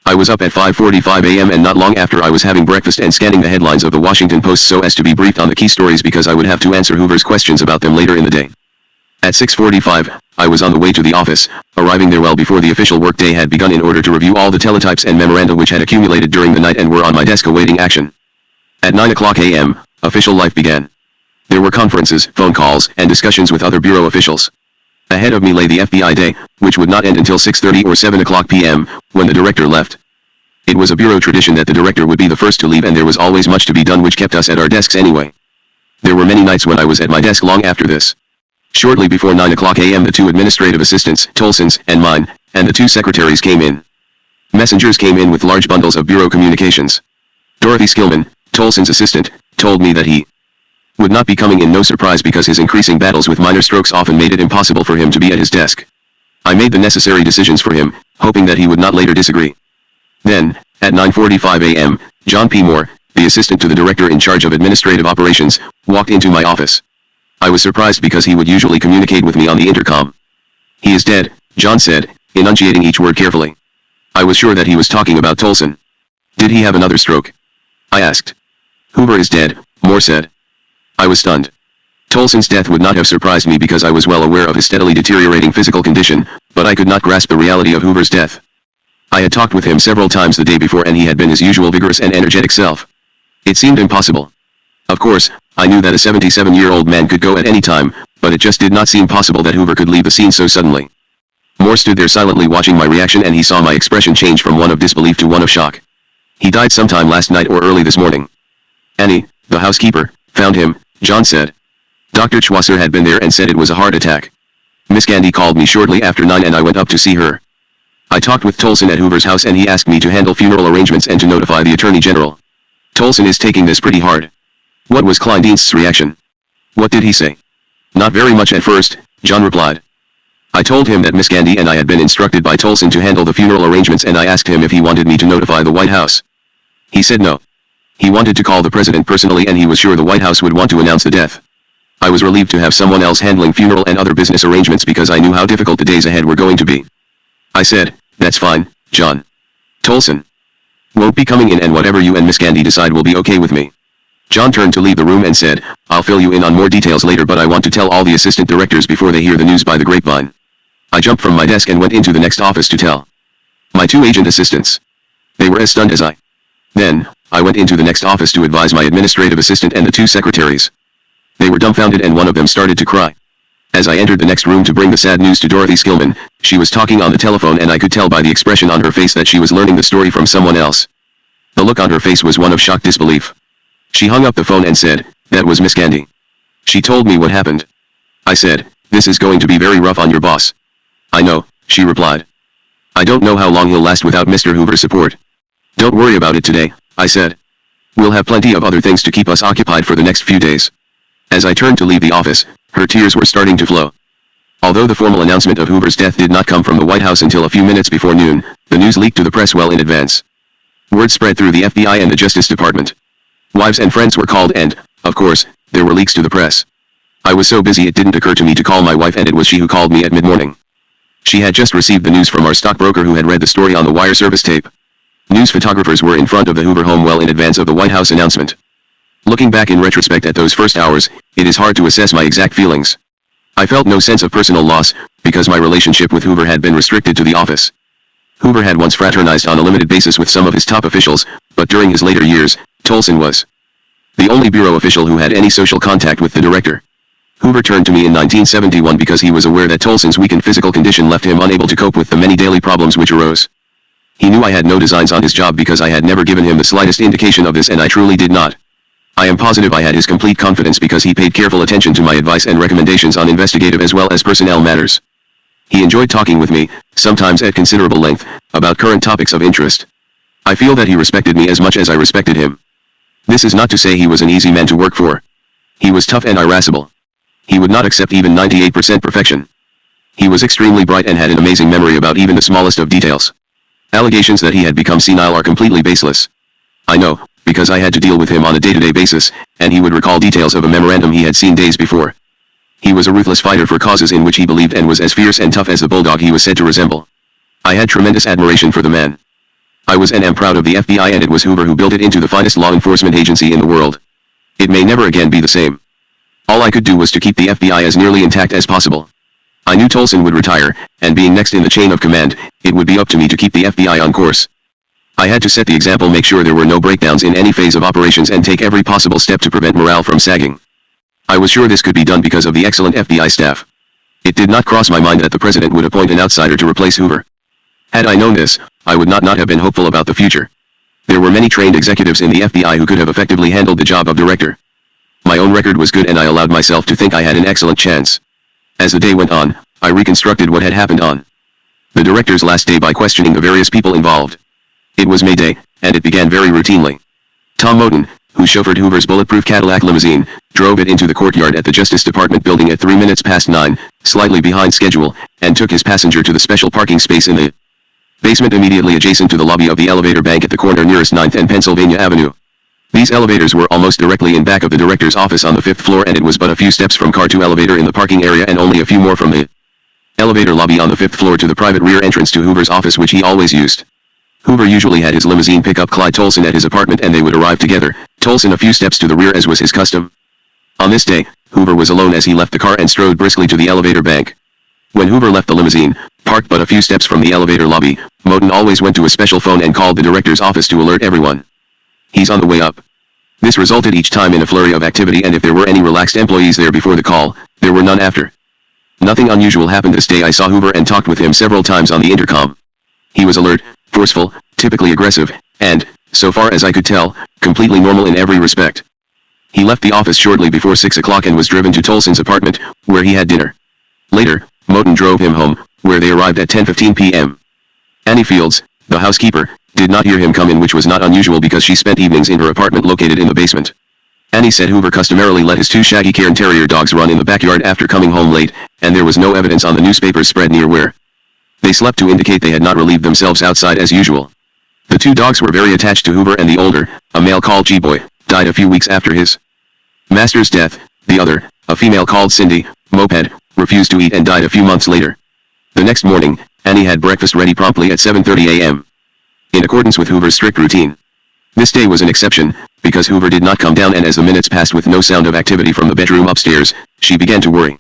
I was up at 5:45 a.m. and not long after I was having breakfast and scanning the headlines of the Washington Post so as to be briefed on the key stories because I would have to answer Hoover's questions about them later in the day. At 6:45, I was on the way to the office, arriving there well before the official workday had begun in order to review all the teletypes and memoranda which had accumulated during the night and were on my desk awaiting action. At 9:00 a.m., official life began. There were conferences, phone calls, and discussions with other bureau officials. Ahead of me lay the FBI day, which would not end until 6:30 or 7:00 p.m., when the director left. It was a bureau tradition that the director would be the first to leave, and there was always much to be done which kept us at our desks anyway. There were many nights when I was at my desk long after this. Shortly before 9:00 a.m. the two administrative assistants, Tolson's, and mine, and the two secretaries came in. Messengers came in with large bundles of bureau communications. Dorothy Skillman, Tolson's assistant, told me that he would not be coming in, no surprise, because his increasing battles with minor strokes often made it impossible for him to be at his desk. I made the necessary decisions for him, hoping that he would not later disagree. Then, at 9:45 a.m., John P. Moore, the assistant to the director in charge of administrative operations, walked into my office. I was surprised because he would usually communicate with me on the intercom. "He is dead," John said, enunciating each word carefully. I was sure that he was talking about Tolson. "Did he have another stroke?" I asked. "Hoover is dead," Moore said. I was stunned. Tolson's death would not have surprised me because I was well aware of his steadily deteriorating physical condition, but I could not grasp the reality of Hoover's death. I had talked with him several times the day before and he had been his usual vigorous and energetic self. It seemed impossible. Of course, I knew that a 77-year-old man could go at any time, but it just did not seem possible that Hoover could leave the scene so suddenly. Moore stood there silently watching my reaction, and he saw my expression change from one of disbelief to one of shock. "He died sometime last night or early this morning. Annie, the housekeeper, found him," John said. Dr. Chwasser had been there and said it was a heart attack. Miss Gandy called me shortly after 9 and I went up to see her. I talked with Tolson at Hoover's house and he asked me to handle funeral arrangements and to notify the Attorney General. "Tolson is taking this pretty hard." What was Kleindienst's reaction? What did he say? "Not very much at first," John replied. I told him that Miss Gandy and I had been instructed by Tolson to handle the funeral arrangements, and I asked him if he wanted me to notify the White House. He said no. He wanted to call the president personally and he was sure the White House would want to announce the death. I was relieved to have someone else handling funeral and other business arrangements because I knew how difficult the days ahead were going to be. I said, "That's fine, John. Tolson won't be coming in and whatever you and Miss Gandy decide will be okay with me." John turned to leave the room and said, "I'll fill you in on more details later, but I want to tell all the assistant directors before they hear the news by the grapevine." I jumped from my desk and went into the next office to tell my two agent assistants. They were as stunned as I. Then, I went into the next office to advise my administrative assistant and the two secretaries. They were dumbfounded and one of them started to cry. As I entered the next room to bring the sad news to Dorothy Skillman, she was talking on the telephone and I could tell by the expression on her face that she was learning the story from someone else. The look on her face was one of shocked disbelief. She hung up the phone and said, "That was Miss Candy. She told me what happened." I said, "This is going to be very rough on your boss." "I know," she replied. "I don't know how long he'll last without Mr. Hoover's support." "Don't worry about it today," I said. "We'll have plenty of other things to keep us occupied for the next few days." As I turned to leave the office, her tears were starting to flow. Although the formal announcement of Hoover's death did not come from the White House until a few minutes before noon, the news leaked to the press well in advance. Word spread through the FBI and the Justice Department. Wives and friends were called and, of course, there were leaks to the press. I was so busy it didn't occur to me to call my wife, and it was she who called me at mid-morning. She had just received the news from our stockbroker who had read the story on the wire service tape. News photographers were in front of the Hoover home well in advance of the White House announcement. Looking back in retrospect at those first hours, it is hard to assess my exact feelings. I felt no sense of personal loss, because my relationship with Hoover had been restricted to the office. Hoover had once fraternized on a limited basis with some of his top officials, but during his later years, Tolson was the only bureau official who had any social contact with the director. Hoover turned to me in 1971 because he was aware that Tolson's weakened physical condition left him unable to cope with the many daily problems which arose. He knew I had no designs on his job because I had never given him the slightest indication of this, and I truly did not. I am positive I had his complete confidence because he paid careful attention to my advice and recommendations on investigative as well as personnel matters. He enjoyed talking with me, sometimes at considerable length, about current topics of interest. I feel that he respected me as much as I respected him. This is not to say he was an easy man to work for. He was tough and irascible. He would not accept even 98% perfection. He was extremely bright and had an amazing memory about even the smallest of details. Allegations that he had become senile are completely baseless. I know, because I had to deal with him on a day-to-day basis, and he would recall details of a memorandum he had seen days before. He was a ruthless fighter for causes in which he believed and was as fierce and tough as the bulldog he was said to resemble. I had tremendous admiration for the man. I was and am proud of the FBI, and it was Hoover who built it into the finest law enforcement agency in the world. It may never again be the same. All I could do was to keep the FBI as nearly intact as possible. I knew Tolson would retire, and being next in the chain of command, it would be up to me to keep the FBI on course. I had to set the example, make sure there were no breakdowns in any phase of operations, and take every possible step to prevent morale from sagging. I was sure this could be done because of the excellent FBI staff. It did not cross my mind that the president would appoint an outsider to replace Hoover. Had I known this, I would not have been hopeful about the future. There were many trained executives in the FBI who could have effectively handled the job of director. My own record was good and I allowed myself to think I had an excellent chance. As the day went on, I reconstructed what had happened on the director's last day by questioning the various people involved. It was May Day, and it began very routinely. Tom Moten, who chauffeured Hoover's bulletproof Cadillac limousine, drove it into the courtyard at the Justice Department building at 3 minutes past 9, slightly behind schedule, and took his passenger to the special parking space in the basement immediately adjacent to the lobby of the elevator bank at the corner nearest 9th and Pennsylvania Avenue. These elevators were almost directly in back of the director's office on the 5th floor, and it was but a few steps from car to elevator in the parking area and only a few more from the elevator lobby on the 5th floor to the private rear entrance to Hoover's office, which he always used. Hoover usually had his limousine pick up Clyde Tolson at his apartment and they would arrive together, Tolson a few steps to the rear as was his custom. On this day, Hoover was alone as he left the car and strode briskly to the elevator bank. When Hoover left the limousine, parked but a few steps from the elevator lobby, Moten always went to a special phone and called the director's office to alert everyone. "He's on the way up." This resulted each time in a flurry of activity, and if there were any relaxed employees there before the call, there were none after. Nothing unusual happened this day. I saw Hoover and talked with him several times on the intercom. He was alert, forceful, typically aggressive, and, so far as I could tell, completely normal in every respect. He left the office shortly before 6 o'clock and was driven to Tolson's apartment, where he had dinner. Later, Moten drove him home, where they arrived at 10:15 p.m. Annie Fields, the housekeeper, did not hear him come in, which was not unusual because she spent evenings in her apartment located in the basement. Annie said Hoover customarily let his two shaggy Cairn Terrier dogs run in the backyard after coming home late, and there was no evidence on the newspapers spread near where they slept to indicate they had not relieved themselves outside as usual. The two dogs were very attached to Hoover, and the older, a male called G-Boy, died a few weeks after his master's death. The other, a female called Cindy, Moped, refused to eat and died a few months later. The next morning, Annie had breakfast ready promptly at 7:30 a.m. in accordance with Hoover's strict routine. This day was an exception, because Hoover did not come down, and as the minutes passed with no sound of activity from the bedroom upstairs, she began to worry.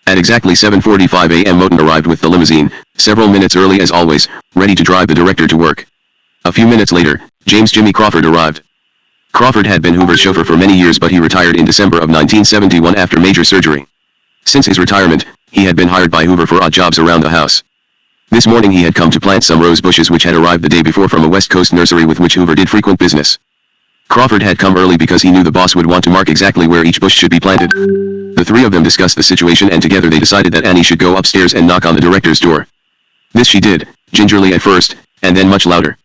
At exactly 7:45 a.m. Moten arrived with the limousine, several minutes early as always, ready to drive the director to work. A few minutes later, James Jimmy Crawford arrived. Crawford had been Hoover's chauffeur for many years, but he retired in December of 1971 after major surgery. Since his retirement, he had been hired by Hoover for odd jobs around the house. This morning he had come to plant some rose bushes which had arrived the day before from a West Coast nursery with which Hoover did frequent business. Crawford had come early because he knew the boss would want to mark exactly where each bush should be planted. The three of them discussed the situation, and together they decided that Annie should go upstairs and knock on the director's door. This she did, gingerly at first, and then much louder.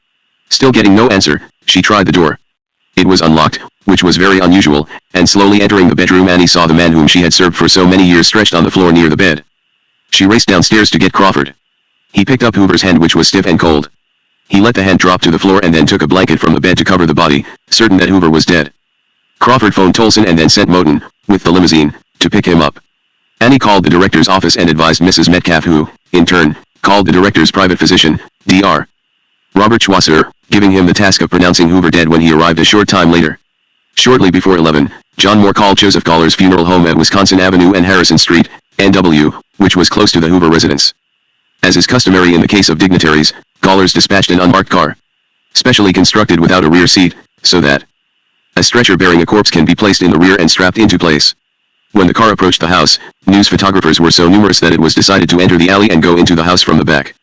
Still getting no answer, she tried the door. It was unlocked, which was very unusual, and slowly entering the bedroom Annie saw the man whom she had served for so many years stretched on the floor near the bed. She raced downstairs to get Crawford. He picked up Hoover's hand, which was stiff and cold. He let the hand drop to the floor and then took a blanket from the bed to cover the body, certain that Hoover was dead. Crawford phoned Tolson and then sent Moten, with the limousine, to pick him up. Annie called the director's office and advised Mrs. Metcalf, who, in turn, called the director's private physician, Dr. Robert Schwasser, giving him the task of pronouncing Hoover dead when he arrived a short time later. Shortly before 11, John Moore called Joseph Gawler's funeral home at Wisconsin Avenue and Harrison Street, NW, which was close to the Hoover residence. As is customary in the case of dignitaries, Gawler's dispatched an unmarked car, specially constructed without a rear seat, so that a stretcher bearing a corpse can be placed in the rear and strapped into place. When the car approached the house, news photographers were so numerous that it was decided to enter the alley and go into the house from the back.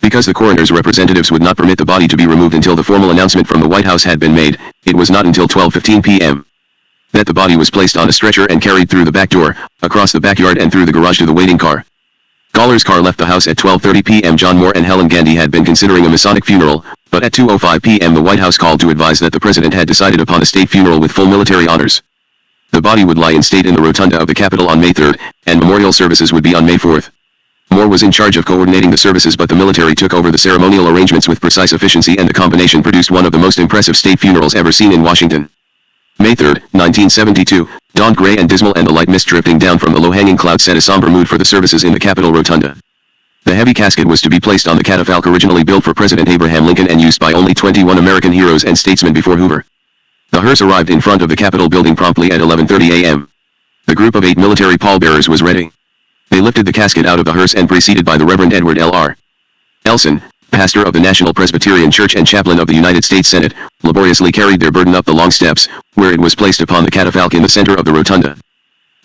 Because the coroner's representatives would not permit the body to be removed until the formal announcement from the White House had been made, it was not until 12:15 p.m. that the body was placed on a stretcher and carried through the back door, across the backyard and through the garage to the waiting car. Gawler's car left the house at 12:30 p.m. John Moore and Helen Gandy had been considering a Masonic funeral, but at 2:05 p.m. the White House called to advise that the president had decided upon a state funeral with full military honors. The body would lie in state in the rotunda of the Capitol on May 3rd, and memorial services would be on May 4th. Moore was in charge of coordinating the services, but the military took over the ceremonial arrangements with precise efficiency, and the combination produced one of the most impressive state funerals ever seen in Washington. May 3, 1972, dawned gray and dismal, and the light mist drifting down from the low-hanging clouds set a somber mood for the services in the Capitol Rotunda. The heavy casket was to be placed on the catafalque originally built for President Abraham Lincoln and used by only 21 American heroes and statesmen before Hoover. The hearse arrived in front of the Capitol building promptly at 11:30 a.m. The group of 8 military pallbearers was ready. They lifted the casket out of the hearse and, preceded by the Reverend Edward L.R. Elson, pastor of the National Presbyterian Church and chaplain of the United States Senate, laboriously carried their burden up the long steps, where it was placed upon the catafalque in the center of the rotunda.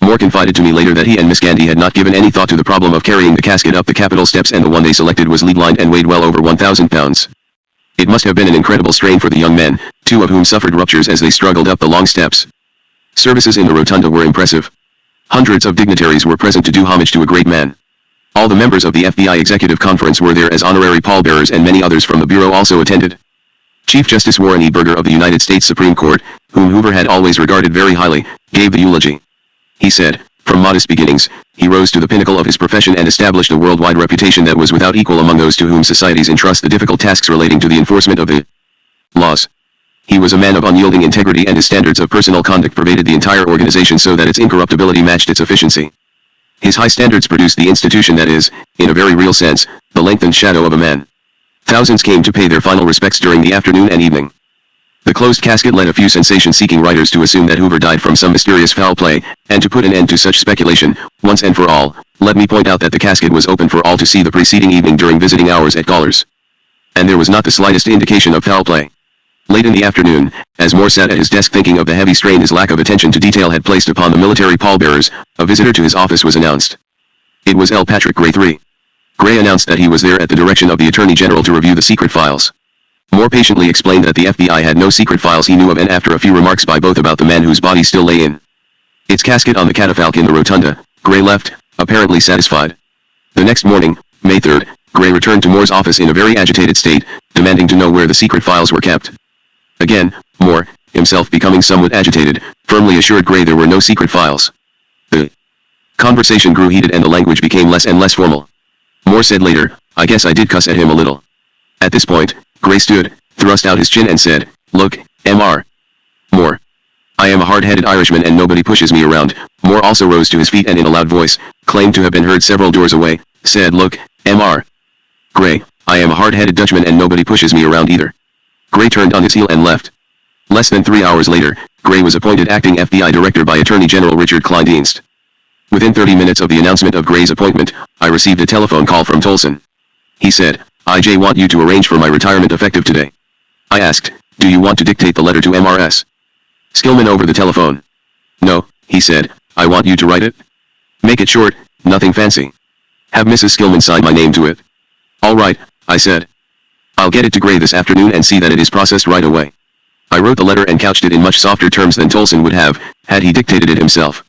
Moore confided to me later that he and Miss Gandy had not given any thought to the problem of carrying the casket up the Capitol steps, and the one they selected was lead-lined and weighed well over 1,000 pounds. It must have been an incredible strain for the young men, 2 of whom suffered ruptures as they struggled up the long steps. Services in the rotunda were impressive. Hundreds of dignitaries were present to do homage to a great man. All the members of the FBI Executive Conference were there as honorary pallbearers, and many others from the Bureau also attended. Chief Justice Warren E. Burger of the United States Supreme Court, whom Hoover had always regarded very highly, gave the eulogy. He said, from modest beginnings, he rose to the pinnacle of his profession and established a worldwide reputation that was without equal among those to whom societies entrust the difficult tasks relating to the enforcement of the laws. He was a man of unyielding integrity, and his standards of personal conduct pervaded the entire organization so that its incorruptibility matched its efficiency. His high standards produced the institution that is, in a very real sense, the lengthened shadow of a man. Thousands came to pay their final respects during the afternoon and evening. The closed casket led a few sensation-seeking writers to assume that Hoover died from some mysterious foul play, and to put an end to such speculation, once and for all, let me point out that the casket was open for all to see the preceding evening during visiting hours at Gawler's. And there was not the slightest indication of foul play. Late in the afternoon, as Moore sat at his desk thinking of the heavy strain his lack of attention to detail had placed upon the military pallbearers, a visitor to his office was announced. It was L. Patrick Gray III. Gray announced that he was there at the direction of the Attorney General to review the secret files. Moore patiently explained that the FBI had no secret files he knew of, and after a few remarks by both about the man whose body still lay in its casket on the catafalque in the rotunda, Gray left, apparently satisfied. The next morning, May 3rd, Gray returned to Moore's office in a very agitated state, demanding to know where the secret files were kept. Again, Moore, himself becoming somewhat agitated, firmly assured Gray there were no secret files. The conversation grew heated and the language became less and less formal. Moore said later, "I guess I did cuss at him a little." At this point, Gray stood, thrust out his chin and said, "Look, Mr. Moore. I am a hard-headed Irishman and nobody pushes me around." Moore also rose to his feet and in a loud voice, claimed to have been heard several doors away, said, "Look, Mr. Gray, I am a hard-headed Dutchman and nobody pushes me around either." Gray turned on his heel and left. Less than 3 hours later, Gray was appointed acting FBI director by Attorney General Richard Kleindienst. Within 30 minutes of the announcement of Gray's appointment, I received a telephone call from Tolson. He said, "I want you to arrange for my retirement effective today." I asked, "Do you want to dictate the letter to MRS?" Skillman over the telephone. No, he said, I want you to write it. Make it short, nothing fancy. Have Mrs. Skillman sign my name to it. All right, I said. I'll get it to Gray this afternoon and see that it is processed right away. I wrote the letter and couched it in much softer terms than Tolson would have, had he dictated it himself.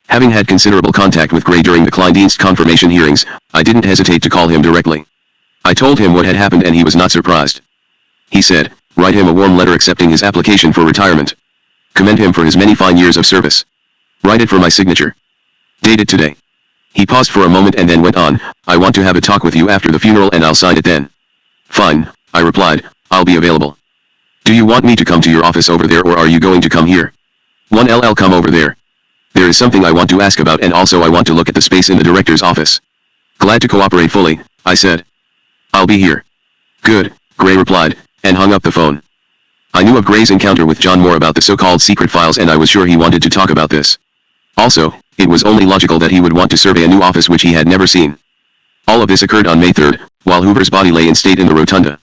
Having had considerable contact with Gray during the Kleindienst confirmation hearings, I didn't hesitate to call him directly. I told him what had happened and he was not surprised. He said, write him a warm letter accepting his application for retirement. Commend him for his many fine years of service. Write it for my signature. Date it today. He paused for a moment and then went on, I want to have a talk with you after the funeral and I'll sign it then. Fine, I replied, I'll be available. Do you want me to come to your office over there or are you going to come here? 1LL come over there. There is something I want to ask about and also I want to look at the space in the director's office. Glad to cooperate fully, I said. I'll be here. Good, Gray replied, and hung up the phone. I knew of Gray's encounter with John Moore about the so-called secret files and I was sure he wanted to talk about this. Also, it was only logical that he would want to survey a new office which he had never seen. All of this occurred on May 3rd, while Hoover's body lay in state in the rotunda.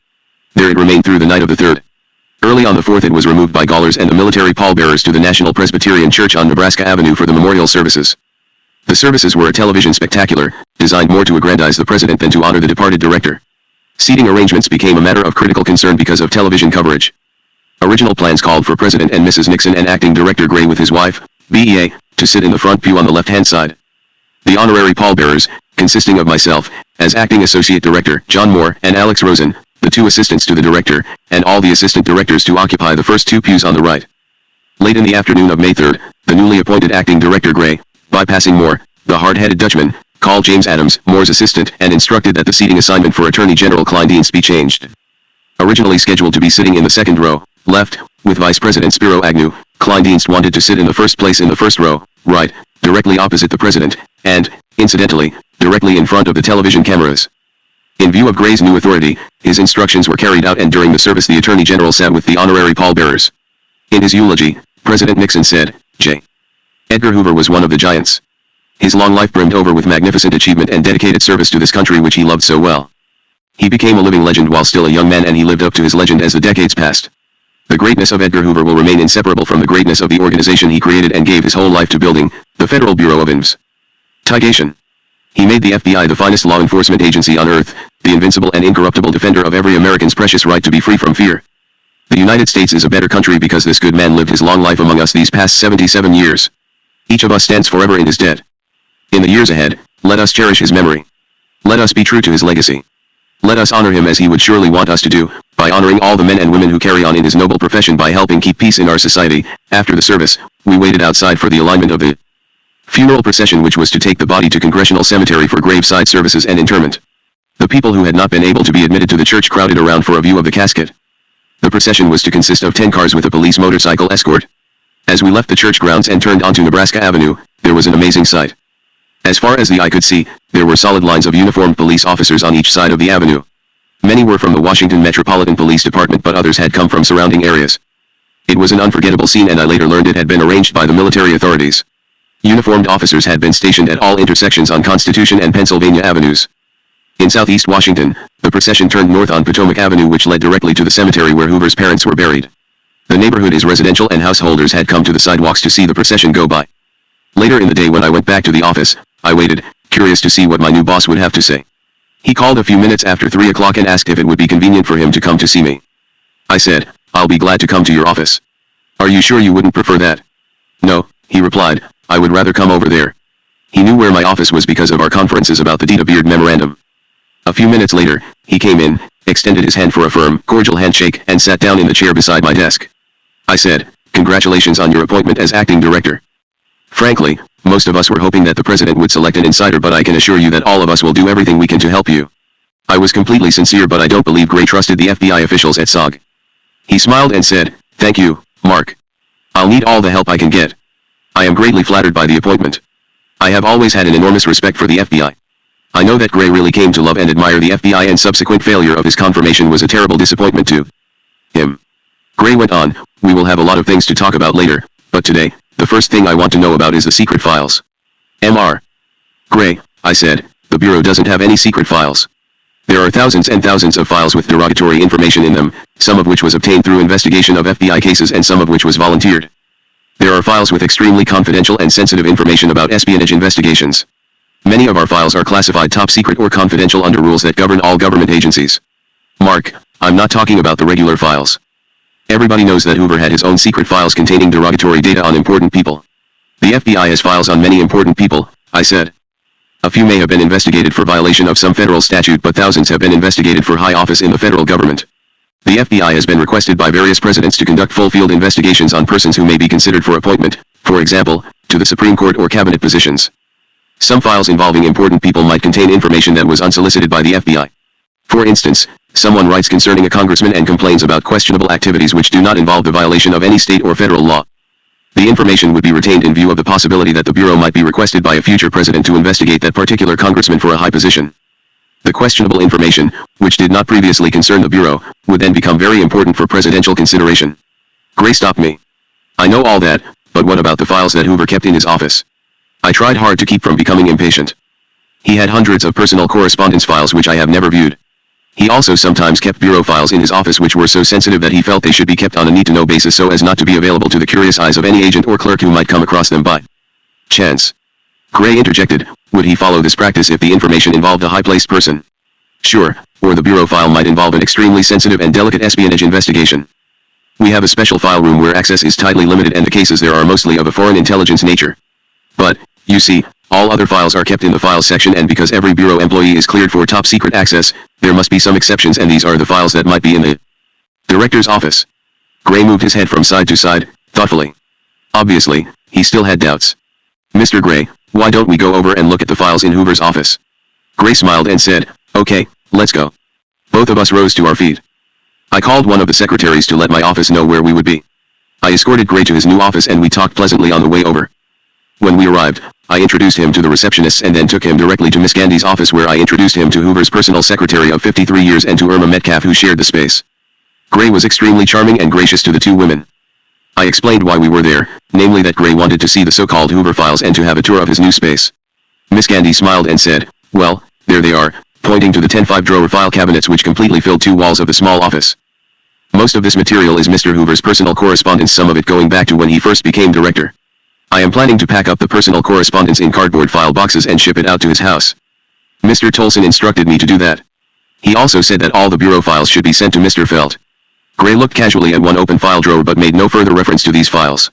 There it remained through the night of the 3rd. Early on the 4th it was removed by Gallers and the military pallbearers to the National Presbyterian Church on Nebraska Avenue for the memorial services. The services were a television spectacular, designed more to aggrandize the president than to honor the departed director. Seating arrangements became a matter of critical concern because of television coverage. Original plans called for President and Mrs. Nixon and acting director Gray with his wife, BEA, to sit in the front pew on the left-hand side. The honorary pallbearers, consisting of myself, as acting associate director, John Moore, and Alex Rosen, the two assistants to the director, and all the assistant directors to occupy the first two pews on the right. Late in the afternoon of May 3rd, the newly appointed acting director Gray, bypassing Moore, the hard-headed Dutchman, called James Adams, Moore's assistant, and instructed that the seating assignment for Attorney General Kleindienst be changed. Originally scheduled to be sitting in the second row, left, with Vice President Spiro Agnew, Kleindienst wanted to sit in the first place in the first row, right, directly opposite the president, and, incidentally, directly in front of the television cameras. In view of Gray's new authority, his instructions were carried out and during the service the Attorney General sat with the honorary pallbearers. In his eulogy, President Nixon said, J. Edgar Hoover was one of the giants. His long life brimmed over with magnificent achievement and dedicated service to this country which he loved so well. He became a living legend while still a young man and he lived up to his legend as the decades passed. The greatness of Edgar Hoover will remain inseparable from the greatness of the organization he created and gave his whole life to building, the Federal Bureau of Investigation. He made the FBI the finest law enforcement agency on earth, the invincible and incorruptible defender of every American's precious right to be free from fear. The United States is a better country because this good man lived his long life among us these past 77 years. Each of us stands forever in his debt. In the years ahead, let us cherish his memory. Let us be true to his legacy. Let us honor him as he would surely want us to do, by honoring all the men and women who carry on in his noble profession by helping keep peace in our society. After the service, we waited outside for the alignment of the funeral procession which was to take the body to Congressional Cemetery for graveside services and interment. The people who had not been able to be admitted to the church crowded around for a view of the casket. The procession was to consist of 10 cars with a police motorcycle escort. As we left the church grounds and turned onto Nebraska Avenue, there was an amazing sight. As far as the eye could see, there were solid lines of uniformed police officers on each side of the avenue. Many were from the Washington Metropolitan Police Department but others had come from surrounding areas. It was an unforgettable scene and I later learned it had been arranged by the military authorities. Uniformed officers had been stationed at all intersections on Constitution and Pennsylvania avenues. In southeast Washington, the procession turned north on Potomac Avenue which led directly to the cemetery where Hoover's parents were buried. The neighborhood is residential and householders had come to the sidewalks to see the procession go by. Later in the day when I went back to the office, I waited, curious to see what my new boss would have to say. He called a few minutes after 3 o'clock and asked if it would be convenient for him to come to see me. I said, I'll be glad to come to your office. Are you sure you wouldn't prefer that? No, he replied, I would rather come over there. He knew where my office was because of our conferences about the Dita Beard Memorandum. A few minutes later, he came in, extended his hand for a firm, cordial handshake and sat down in the chair beside my desk. I said, congratulations on your appointment as acting director. Frankly, most of us were hoping that the president would select an insider but I can assure you that all of us will do everything we can to help you. I was completely sincere but I don't believe Gray trusted the FBI officials at SOG. He smiled and said, thank you, Mark. I'll need all the help I can get. I am greatly flattered by the appointment. I have always had an enormous respect for the FBI. I know that Gray really came to love and admire the FBI and subsequent failure of his confirmation was a terrible disappointment to him. Gray went on, we will have a lot of things to talk about later, but today, the first thing I want to know about is the secret files. Mr. Gray, I said, the Bureau doesn't have any secret files. There are thousands and thousands of files with derogatory information in them, some of which was obtained through investigation of FBI cases and some of which was volunteered. files with extremely confidential and sensitive information about espionage investigations. Many of our files are classified top secret or confidential under rules that govern all government agencies. Mark, I'm not talking about the regular files. Everybody knows that Hoover had his own secret files containing derogatory data on important people. The FBI has files on many important people, I said. A few may have been investigated for violation of some federal statute, but thousands have been investigated for high office in the federal government. The FBI has been requested by various presidents to conduct full field investigations on persons who may be considered for appointment, for example, to the Supreme Court or cabinet positions. Some files involving important people might contain information that was unsolicited by the FBI. For instance, someone writes concerning a congressman and complains about questionable activities which do not involve the violation of any state or federal law. The information would be retained in view of the possibility that the Bureau might be requested by a future president to investigate that particular congressman for a high position. The questionable information, which did not previously concern the Bureau, would then become very important for presidential consideration. Gray stopped me. I know all that, but what about the files that Hoover kept in his office? I tried hard to keep from becoming impatient. He had hundreds of personal correspondence files which I have never viewed. He also sometimes kept Bureau files in his office which were so sensitive that he felt they should be kept on a need-to-know basis so as not to be available to the curious eyes of any agent or clerk who might come across them by chance. Gray interjected, would he follow this practice if the information involved a high-placed person? Sure, or the Bureau file might involve an extremely sensitive and delicate espionage investigation. We have a special file room where access is tightly limited and the cases there are mostly of a foreign intelligence nature. But, you see, all other files are kept in the files section, and because every Bureau employee is cleared for top secret access, there must be some exceptions, and these are the files that might be in the director's office. Gray moved his head from side to side, thoughtfully. Obviously, he still had doubts. Mr. Gray, why don't we go over and look at the files in Hoover's office? Gray smiled and said, okay, let's go. Both of us rose to our feet. I called one of the secretaries to let my office know where we would be. I escorted Gray to his new office and we talked pleasantly on the way over. When we arrived, I introduced him to the receptionists and then took him directly to Miss Gandy's office where I introduced him to Hoover's personal secretary of 53 years and to Irma Metcalf who shared the space. Gray was extremely charming and gracious to the two women. I explained why we were there, namely that Gray wanted to see the so-called Hoover files and to have a tour of his new space. Miss Gandy smiled and said, well, there they are, pointing to the 10 5-drawer file cabinets which completely filled 2 walls of the small office. Most of this material is Mr. Hoover's personal correspondence, some of it going back to when he first became director. I am planning to pack up the personal correspondence in cardboard file boxes and ship it out to his house. Mr. Tolson instructed me to do that. He also said that all the Bureau files should be sent to Mr. Felt. Gray looked casually at one open file drawer but made no further reference to these files.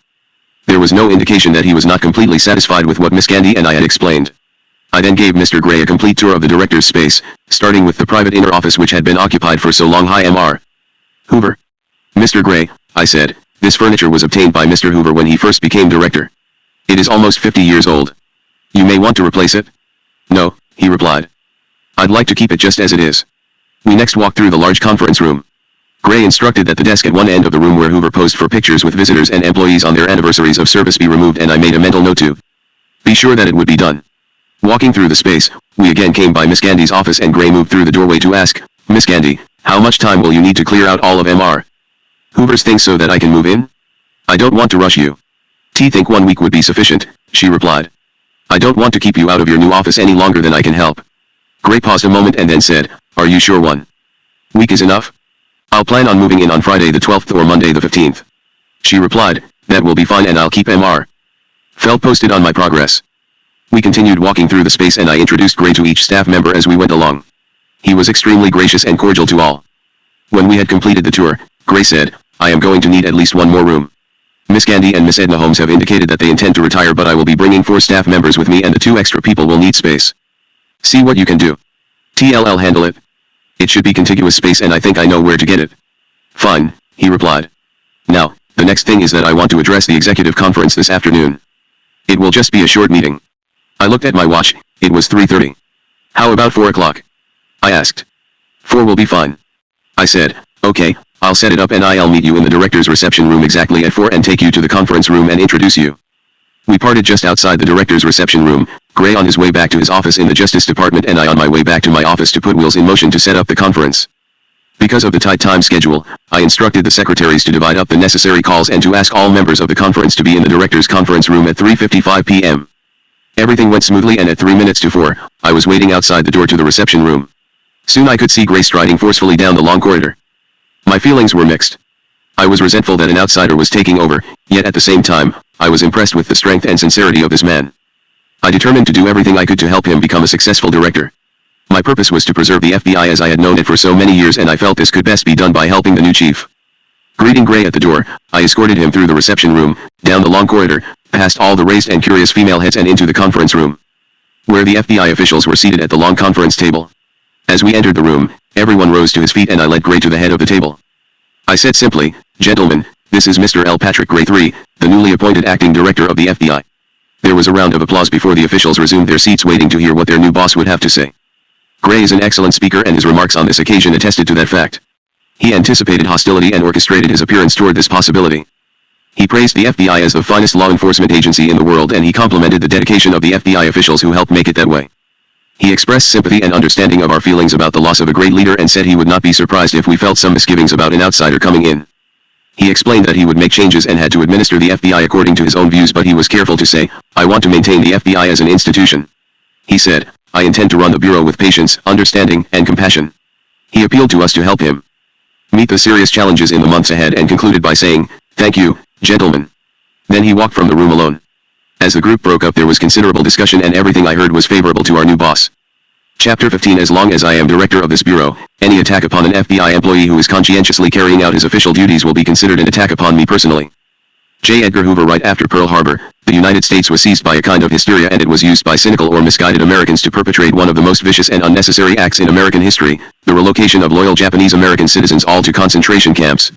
There was no indication that he was not completely satisfied with what Miss Gandy and I had explained. I then gave Mr. Gray a complete tour of the director's space, starting with the private inner office which had been occupied for so long. Hi, Mr. Hoover. Mr. Gray, I said, this furniture was obtained by Mr. Hoover when he first became director. It is almost 50 years old. You may want to replace it? No, he replied. I'd like to keep it just as it is. We next walked through the large conference room. Gray instructed that the desk at one end of the room where Hoover posed for pictures with visitors and employees on their anniversaries of service be removed, and I made a mental note to be sure that it would be done. Walking through the space, we again came by Miss Gandy's office and Gray moved through the doorway to ask, Miss Gandy, how much time will you need to clear out all of Mr. Hoover's things so that I can move in? I don't want to rush you. Think 1 week would be sufficient, she replied. I don't want to keep you out of your new office any longer than I can help. Gray paused a moment and then said, are you sure 1 week is enough? I'll plan on moving in on Friday the 12th or Monday the 15th. She replied, that will be fine and I'll keep Mr. Felt posted on my progress. We continued walking through the space and I introduced Gray to each staff member as we went along. He was extremely gracious and cordial to all. When we had completed the tour, Gray said, I am going to need at least 1 more room. Miss Gandy and Miss Edna Holmes have indicated that they intend to retire, but I will be bringing 4 staff members with me and the 2 extra people will need space. See what you can do. I'll handle it. It should be contiguous space and I think I know where to get it. Fine, he replied. Now, the next thing is that I want to address the executive conference this afternoon. It will just be a short meeting. I looked at my watch, it was 3:30. How about 4 o'clock? I asked. 4 will be fine. I said, okay, I'll set it up and I'll meet you in the director's reception room exactly at 4 and take you to the conference room and introduce you. We parted just outside the director's reception room, Gray on his way back to his office in the Justice Department and I on my way back to my office to put wheels in motion to set up the conference. Because of the tight time schedule, I instructed the secretaries to divide up the necessary calls and to ask all members of the conference to be in the director's conference room at 3:55 p.m. Everything went smoothly and at 3 minutes to 4, I was waiting outside the door to the reception room. Soon I could see Gray striding forcefully down the long corridor. My feelings were mixed. I was resentful that an outsider was taking over, yet at the same time, I was impressed with the strength and sincerity of this man. I determined to do everything I could to help him become a successful director. My purpose was to preserve the FBI as I had known it for so many years, and I felt this could best be done by helping the new chief. Greeting Gray at the door, I escorted him through the reception room, down the long corridor, past all the raised and curious female heads and into the conference room, where the FBI officials were seated at the long conference table. As we entered the room, everyone rose to his feet and I led Gray to the head of the table. I said simply, "Gentlemen, this is Mr. L. Patrick Gray III, the newly appointed acting director of the FBI." There was a round of applause before the officials resumed their seats, waiting to hear what their new boss would have to say. Gray is an excellent speaker, and his remarks on this occasion attested to that fact. He anticipated hostility and orchestrated his appearance toward this possibility. He praised the FBI as the finest law enforcement agency in the world, and he complimented the dedication of the FBI officials who helped make it that way. He expressed sympathy and understanding of our feelings about the loss of a great leader and said he would not be surprised if we felt some misgivings about an outsider coming in. He explained that he would make changes and had to administer the FBI according to his own views, but he was careful to say, "I want to maintain the FBI as an institution." He said, "I intend to run the Bureau with patience, understanding, and compassion." He appealed to us to help him meet the serious challenges in the months ahead and concluded by saying, "Thank you, gentlemen." Then he walked from the room alone. As the group broke up, there was considerable discussion, and everything I heard was favorable to our new boss. Chapter 15. As long as I am director of this bureau, any attack upon an FBI employee who is conscientiously carrying out his official duties will be considered an attack upon me personally. J. Edgar Hoover. Right after Pearl Harbor, the United States was seized by a kind of hysteria, and it was used by cynical or misguided Americans to perpetrate one of the most vicious and unnecessary acts in American history, the relocation of loyal Japanese American citizens all to concentration camps.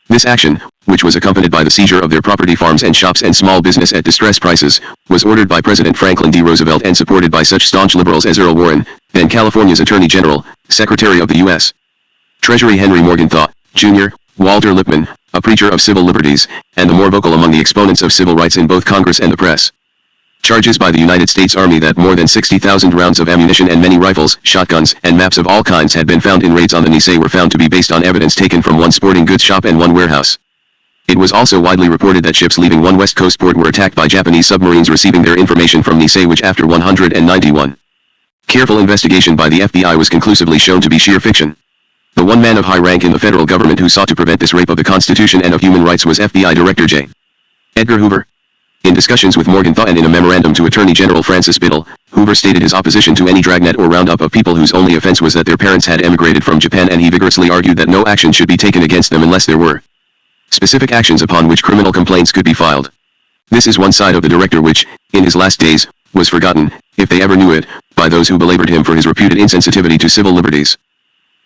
This action, which was accompanied by the seizure of their property, farms and shops and small business at distressed prices, was ordered by President Franklin D. Roosevelt and supported by such staunch liberals as Earl Warren, then California's Attorney General, Secretary of the U.S. Treasury Henry Morgenthau, Jr., Walter Lippmann, a preacher of civil liberties, and the more vocal among the exponents of civil rights in both Congress and the press. Charges by the United States Army that more than 60,000 rounds of ammunition and many rifles, shotguns, and maps of all kinds had been found in raids on the Nisei were found to be based on evidence taken from one sporting goods shop and one warehouse. It was also widely reported that ships leaving one West Coast port were attacked by Japanese submarines receiving their information from Nisei, which after 191 careful investigation by the FBI was conclusively shown to be sheer fiction. The one man of high rank in the federal government who sought to prevent this rape of the Constitution and of human rights was FBI Director J. Edgar Hoover. In discussions with Morgenthau and in a memorandum to Attorney General Francis Biddle, Hoover stated his opposition to any dragnet or roundup of people whose only offense was that their parents had emigrated from Japan, and he vigorously argued that no action should be taken against them unless there were specific actions upon which criminal complaints could be filed. This is one side of the director which, in his last days, was forgotten, if they ever knew it, by those who belabored him for his reputed insensitivity to civil liberties.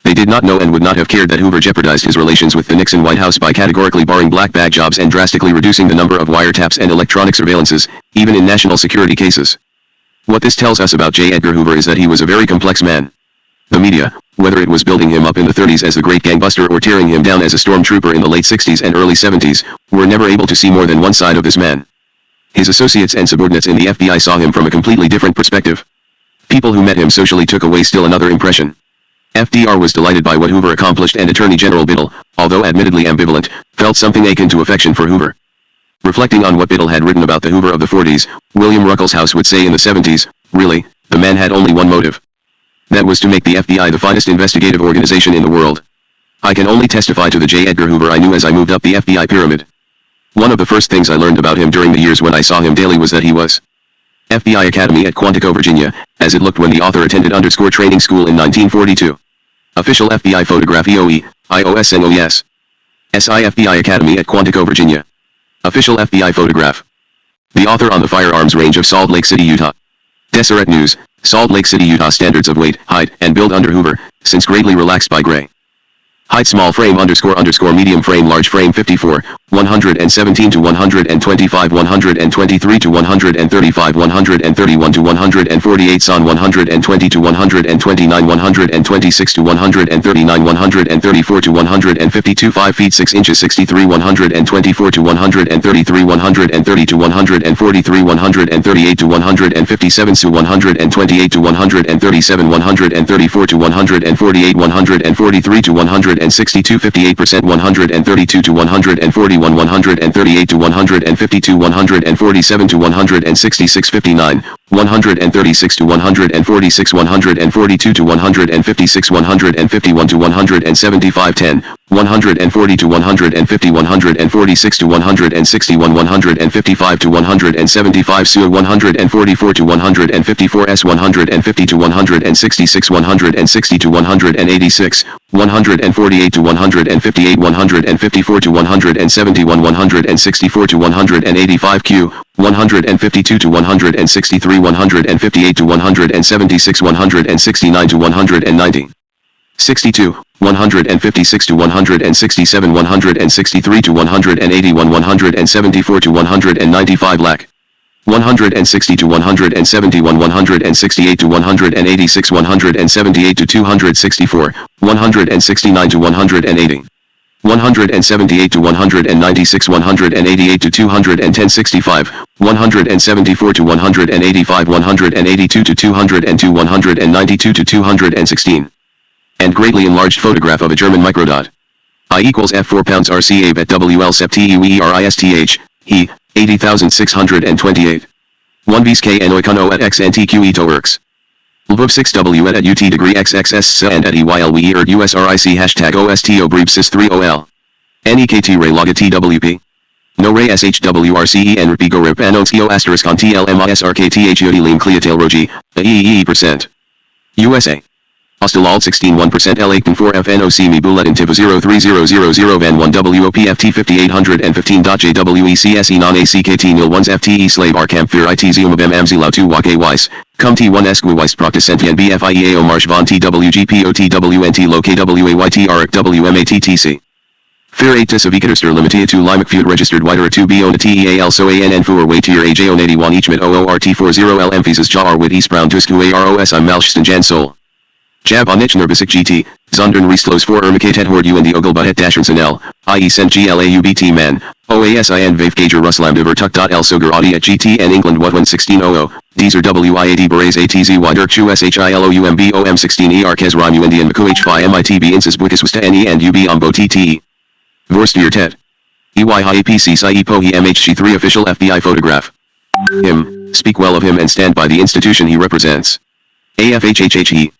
They did not know and would not have cared that Hoover jeopardized his relations with the Nixon White House by categorically barring black bag jobs and drastically reducing the number of wiretaps and electronic surveillances, even in national security cases. What this tells us about J. Edgar Hoover is that he was a very complex man. The media, whether it was building him up in the 30s as the great gangbuster or tearing him down as a stormtrooper in the late 60s and early 70s, were never able to see more than one side of this man. His associates and subordinates in the FBI saw him from a completely different perspective. People who met him socially took away still another impression. FDR was delighted by what Hoover accomplished, and Attorney General Biddle, although admittedly ambivalent, felt something akin to affection for Hoover. Reflecting on what Biddle had written about the Hoover of the 40s, William Ruckelshaus would say in the 70s, "Really, the man had only one motive. That was to make the FBI the finest investigative organization in the world." I can only testify to the J. Edgar Hoover I knew as I moved up the FBI pyramid. One of the first things I learned about him during the years when I saw him daily was that he was FBI Academy at Quantico, Virginia, as it looked when the author attended _ training school in 1942. Official FBI photograph EOE, IOSNOES. SI FBI Academy at Quantico, Virginia. Official FBI photograph. The author on the firearms range of Salt Lake City, Utah. Deseret News, Salt Lake City, Utah. Standards of weight, height, and build under Hoover, since greatly relaxed by Gray. Height small frame _ medium frame large frame 54, 117 to 125 123 to 135 131 to 148 son 120 to 129 126 to 139 134 to 152 5 feet 6 inches 63 124 to 133 130 to 143 138 to 157 to 128 to 137 134 to 148 143 to 162 58% 132 to 141 138 to 152 147 to 166 59 136 to 146, 142 to 156, 151 to 175, 10, 140 to 150, 146 to 161, 155 to 175, SU 144 to 154, S 150 to 166, 160 to 186, 148 to 158, 154 to 171, 164 to 185, Q 152 to 163, 158 to 176, 169 to 190. 62, 156 to 167, 163 to 181, 174 to 195 lakh. 160 to 171, 168 to 186, 178 to 264, 169 to 180. 178 to 196, 188 to 210, 65, 174 to 185, 182 to 202, 192 to 216. And greatly enlarged photograph of a German microdot. I equals F4 pounds RCA bet WL sep TUERISTH, he, 80,628. 1 Vs K and Oikono at X and TQE to works. Lvov 6W at UT degree XXS and at EYLWE ERD USRIC hashtag OSTO breeb sys 3OL. NEKT Ray log TWP. No Ray SHWRCE and RP go rip anotio asterisk on TLMISRKTHUD lean cleatail roji, %. USA. Hostilal 16 1% L8 4 FNOC me bulletin tip 03000 van 1 WOPFT 5815.JWECSE non ACKT nil 1's FTE slave R camp fear IT zoom of MMZLAU 2 wake weiss, cum T1 esque weist proctus sentient BFIEAO marsh von TWGPOTWNT lo KWAYT RIC WMATTC. Fear 8 tis of Ecaterster limited to Limac feud registered wider 2B on the TEAL so ANN for way tier AJ on 81 each mit OORT40L emphasis jar with East Brown Tusk AROS I'm Malchston Jan Sol. Jab on Nich Nerbisic GT, Zondern Riestlos for Ermicate Het Hord U and the Ogelbut Dashern L, IE Sent GLAUBT Man, OASIN Vave Gager Ruslam Diver Tuck.L Soger Audi at GT and England What 1600, Deezer WIAD Berets ATZ Dirk Chu SHILOUMBOM 16 ER Kes Rhyme UND and McCoH Phi MITB Insis Bwikis Wista NE and UB Ombo TTE. Vorstier Ted. EY HIAPC Sai Pohi MHG3 official FBI photograph. Him, speak well of him and stand by the institution he represents. AFHHHE.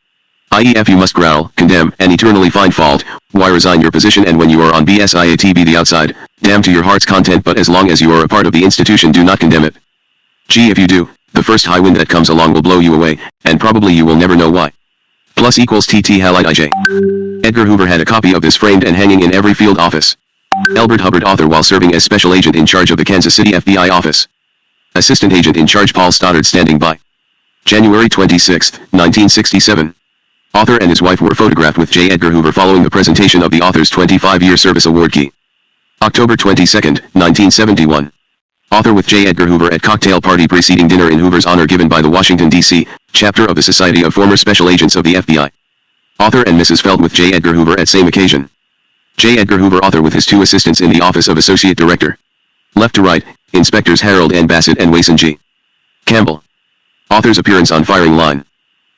IEF you must growl, condemn, and eternally find fault, why resign your position and when you are on BSIAT be the outside, damn to your heart's content but as long as you are a part of the institution do not condemn it. Gee if you do, the first high wind that comes along will blow you away, and probably you will never know why. Plus equals TT Halite IJ. Edgar Hoover had a copy of this framed and hanging in every field office. Elbert Hubbard author while serving as special agent in charge of the Kansas City FBI office. Assistant agent in charge Paul Stoddard standing by. January 26, 1967. Author and his wife were photographed with J. Edgar Hoover following the presentation of the author's 25-year service award key. October 22, 1971. Author with J. Edgar Hoover at cocktail party preceding dinner in Hoover's honor given by the Washington, D.C., chapter of the Society of Former Special Agents of the FBI. Author and Mrs. Feld with J. Edgar Hoover at same occasion. J. Edgar Hoover author with his two assistants in the office of Associate Director. Left to right, Inspectors Harold N. Bassett and Wason G. Campbell. Author's appearance on firing line.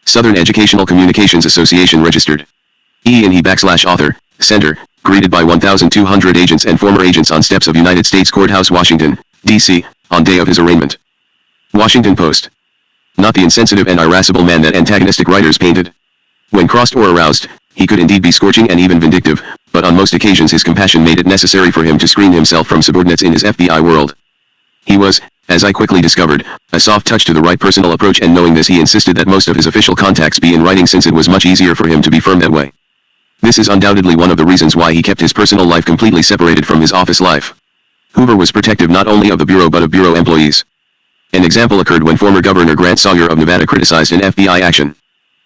Southern Educational Communications Association registered. E&E/author, Center, greeted by 1,200 agents and former agents on steps of United States Courthouse Washington, D.C., on day of his arraignment. Washington Post. Not the insensitive and irascible man that antagonistic writers painted. When crossed or aroused, he could indeed be scorching and even vindictive, but on most occasions his compassion made it necessary for him to screen himself from subordinates in his FBI world. He was, as I quickly discovered, a soft touch to the right personal approach, and knowing this he insisted that most of his official contacts be in writing since it was much easier for him to be firm that way. This is undoubtedly one of the reasons why he kept his personal life completely separated from his office life. Hoover was protective not only of the Bureau but of Bureau employees. An example occurred when former Governor Grant Sawyer of Nevada criticized an FBI action.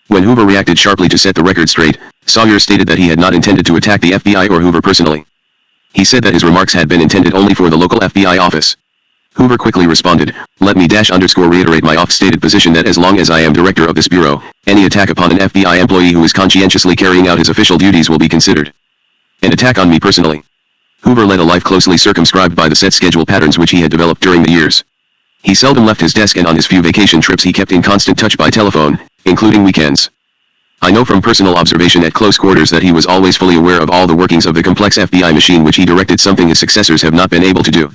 When Hoover reacted sharply to set the record straight, Sawyer stated that he had not intended to attack the FBI or Hoover personally. He said that his remarks had been intended only for the local FBI office. Hoover quickly responded, "Let me reiterate my oft-stated position that as long as I am director of this bureau, any attack upon an FBI employee who is conscientiously carrying out his official duties will be considered an attack on me personally." Hoover led a life closely circumscribed by the set schedule patterns which he had developed during the years. He seldom left his desk, and on his few vacation trips he kept in constant touch by telephone, including weekends. I know from personal observation at close quarters that he was always fully aware of all the workings of the complex FBI machine which he directed, something his successors have not been able to do.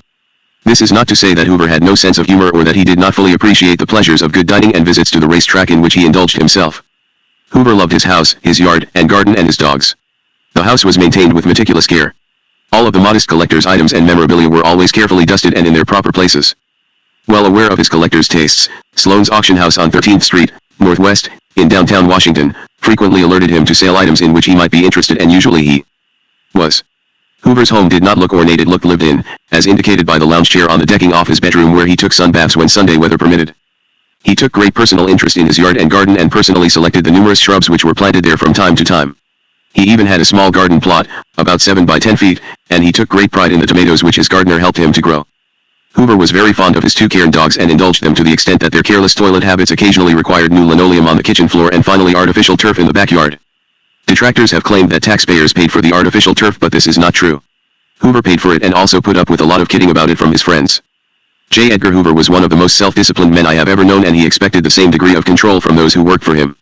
This is not to say that Hoover had no sense of humor or that he did not fully appreciate the pleasures of good dining and visits to the racetrack in which he indulged himself. Hoover loved his house, his yard and garden and his dogs. The house was maintained with meticulous care. All of the modest collector's items and memorabilia were always carefully dusted and in their proper places. Well aware of his collector's tastes, Sloan's auction house on 13th Street, Northwest, in downtown Washington, frequently alerted him to sale items in which he might be interested, and usually he was. Hoover's home did not look ornate, it looked lived in, as indicated by the lounge chair on the decking off his bedroom where he took sun baths when Sunday weather permitted. He took great personal interest in his yard and garden and personally selected the numerous shrubs which were planted there from time to time. He even had a small garden plot, about 7 by 10 feet, and he took great pride in the tomatoes which his gardener helped him to grow. Hoover was very fond of his 2 cairn dogs and indulged them to the extent that their careless toilet habits occasionally required new linoleum on the kitchen floor and finally artificial turf in the backyard. Detractors have claimed that taxpayers paid for the artificial turf, but this is not true. Hoover paid for it and also put up with a lot of kidding about it from his friends. J. Edgar Hoover was one of the most self-disciplined men I have ever known, and he expected the same degree of control from those who worked for him.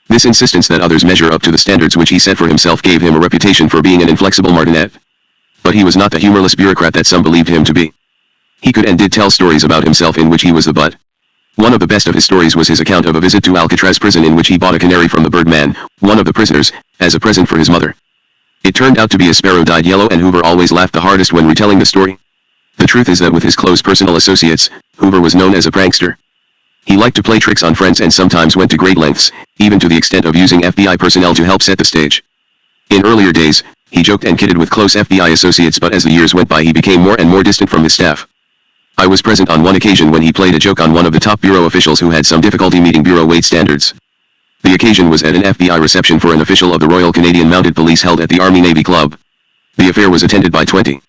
This insistence that others measure up to the standards which he set for himself gave him a reputation for being an inflexible martinet. But he was not the humorless bureaucrat that some believed him to be. He could and did tell stories about himself in which he was the butt. One of the best of his stories was his account of a visit to Alcatraz prison in which he bought a canary from the Birdman, one of the prisoners, as a present for his mother. It turned out to be a sparrow dyed yellow, and Hoover always laughed the hardest when retelling the story. The truth is that with his close personal associates, Hoover was known as a prankster. He liked to play tricks on friends and sometimes went to great lengths, even to the extent of using FBI personnel to help set the stage. In earlier days, he joked and kidded with close FBI associates, but as the years went by he became more and more distant from his staff. I was present on one occasion when he played a joke on one of the top bureau officials who had some difficulty meeting bureau weight standards. The occasion was at an FBI reception for an official of the Royal Canadian Mounted Police held at the Army-Navy Club. The affair was attended by 20.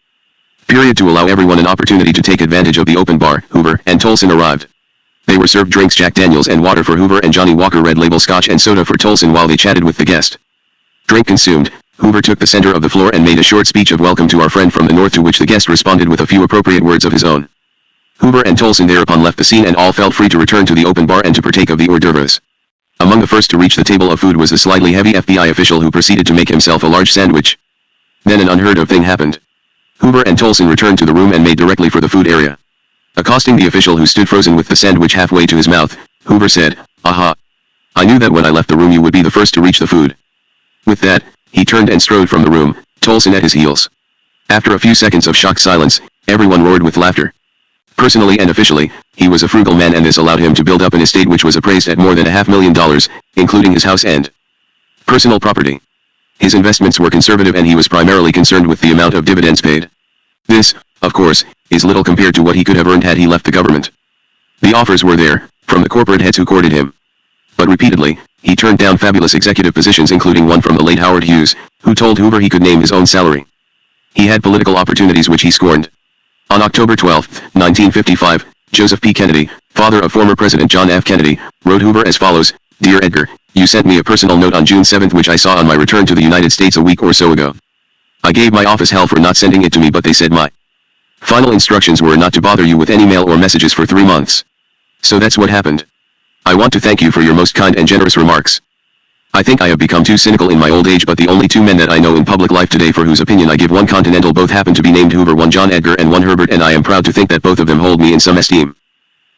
To allow everyone an opportunity to take advantage of the open bar, Hoover and Tolson arrived. They were served drinks, Jack Daniels and water for Hoover and Johnny Walker Red Label Scotch and soda for Tolson while they chatted with the guest. Drink consumed, Hoover took the center of the floor and made a short speech of welcome to our friend from the north, to which the guest responded with a few appropriate words of his own. Hoover and Tolson thereupon left the scene and all felt free to return to the open bar and to partake of the hors d'oeuvres. Among the first to reach the table of food was the slightly heavy FBI official, who proceeded to make himself a large sandwich. Then an unheard of thing happened. Hoover and Tolson returned to the room and made directly for the food area. Accosting the official, who stood frozen with the sandwich halfway to his mouth, Hoover said, "Aha! I knew that when I left the room you would be the first to reach the food." With that, he turned and strode from the room, Tolson at his heels. After a few seconds of shocked silence, everyone roared with laughter. Personally and officially, he was a frugal man, and this allowed him to build up an estate which was appraised at more than $500,000, including his house and personal property. His investments were conservative and he was primarily concerned with the amount of dividends paid. This, of course, is little compared to what he could have earned had he left the government. The offers were there, from the corporate heads who courted him. But repeatedly, he turned down fabulous executive positions, including one from the late Howard Hughes, who told Hoover he could name his own salary. He had political opportunities which he scorned. On October 12, 1955, Joseph P. Kennedy, father of former President John F. Kennedy, wrote Hoover as follows: "Dear Edgar, you sent me a personal note on June 7 which I saw on my return to the United States a week or so ago. I gave my office hell for not sending it to me, but they said my final instructions were not to bother you with any mail or messages for 3 months. So that's what happened. I want to thank you for your most kind and generous remarks. I think I have become too cynical in my old age, but the only 2 men that I know in public life today for whose opinion I give one Continental, both happen to be named Hoover, one John Edgar and one Herbert, and I am proud to think that both of them hold me in some esteem.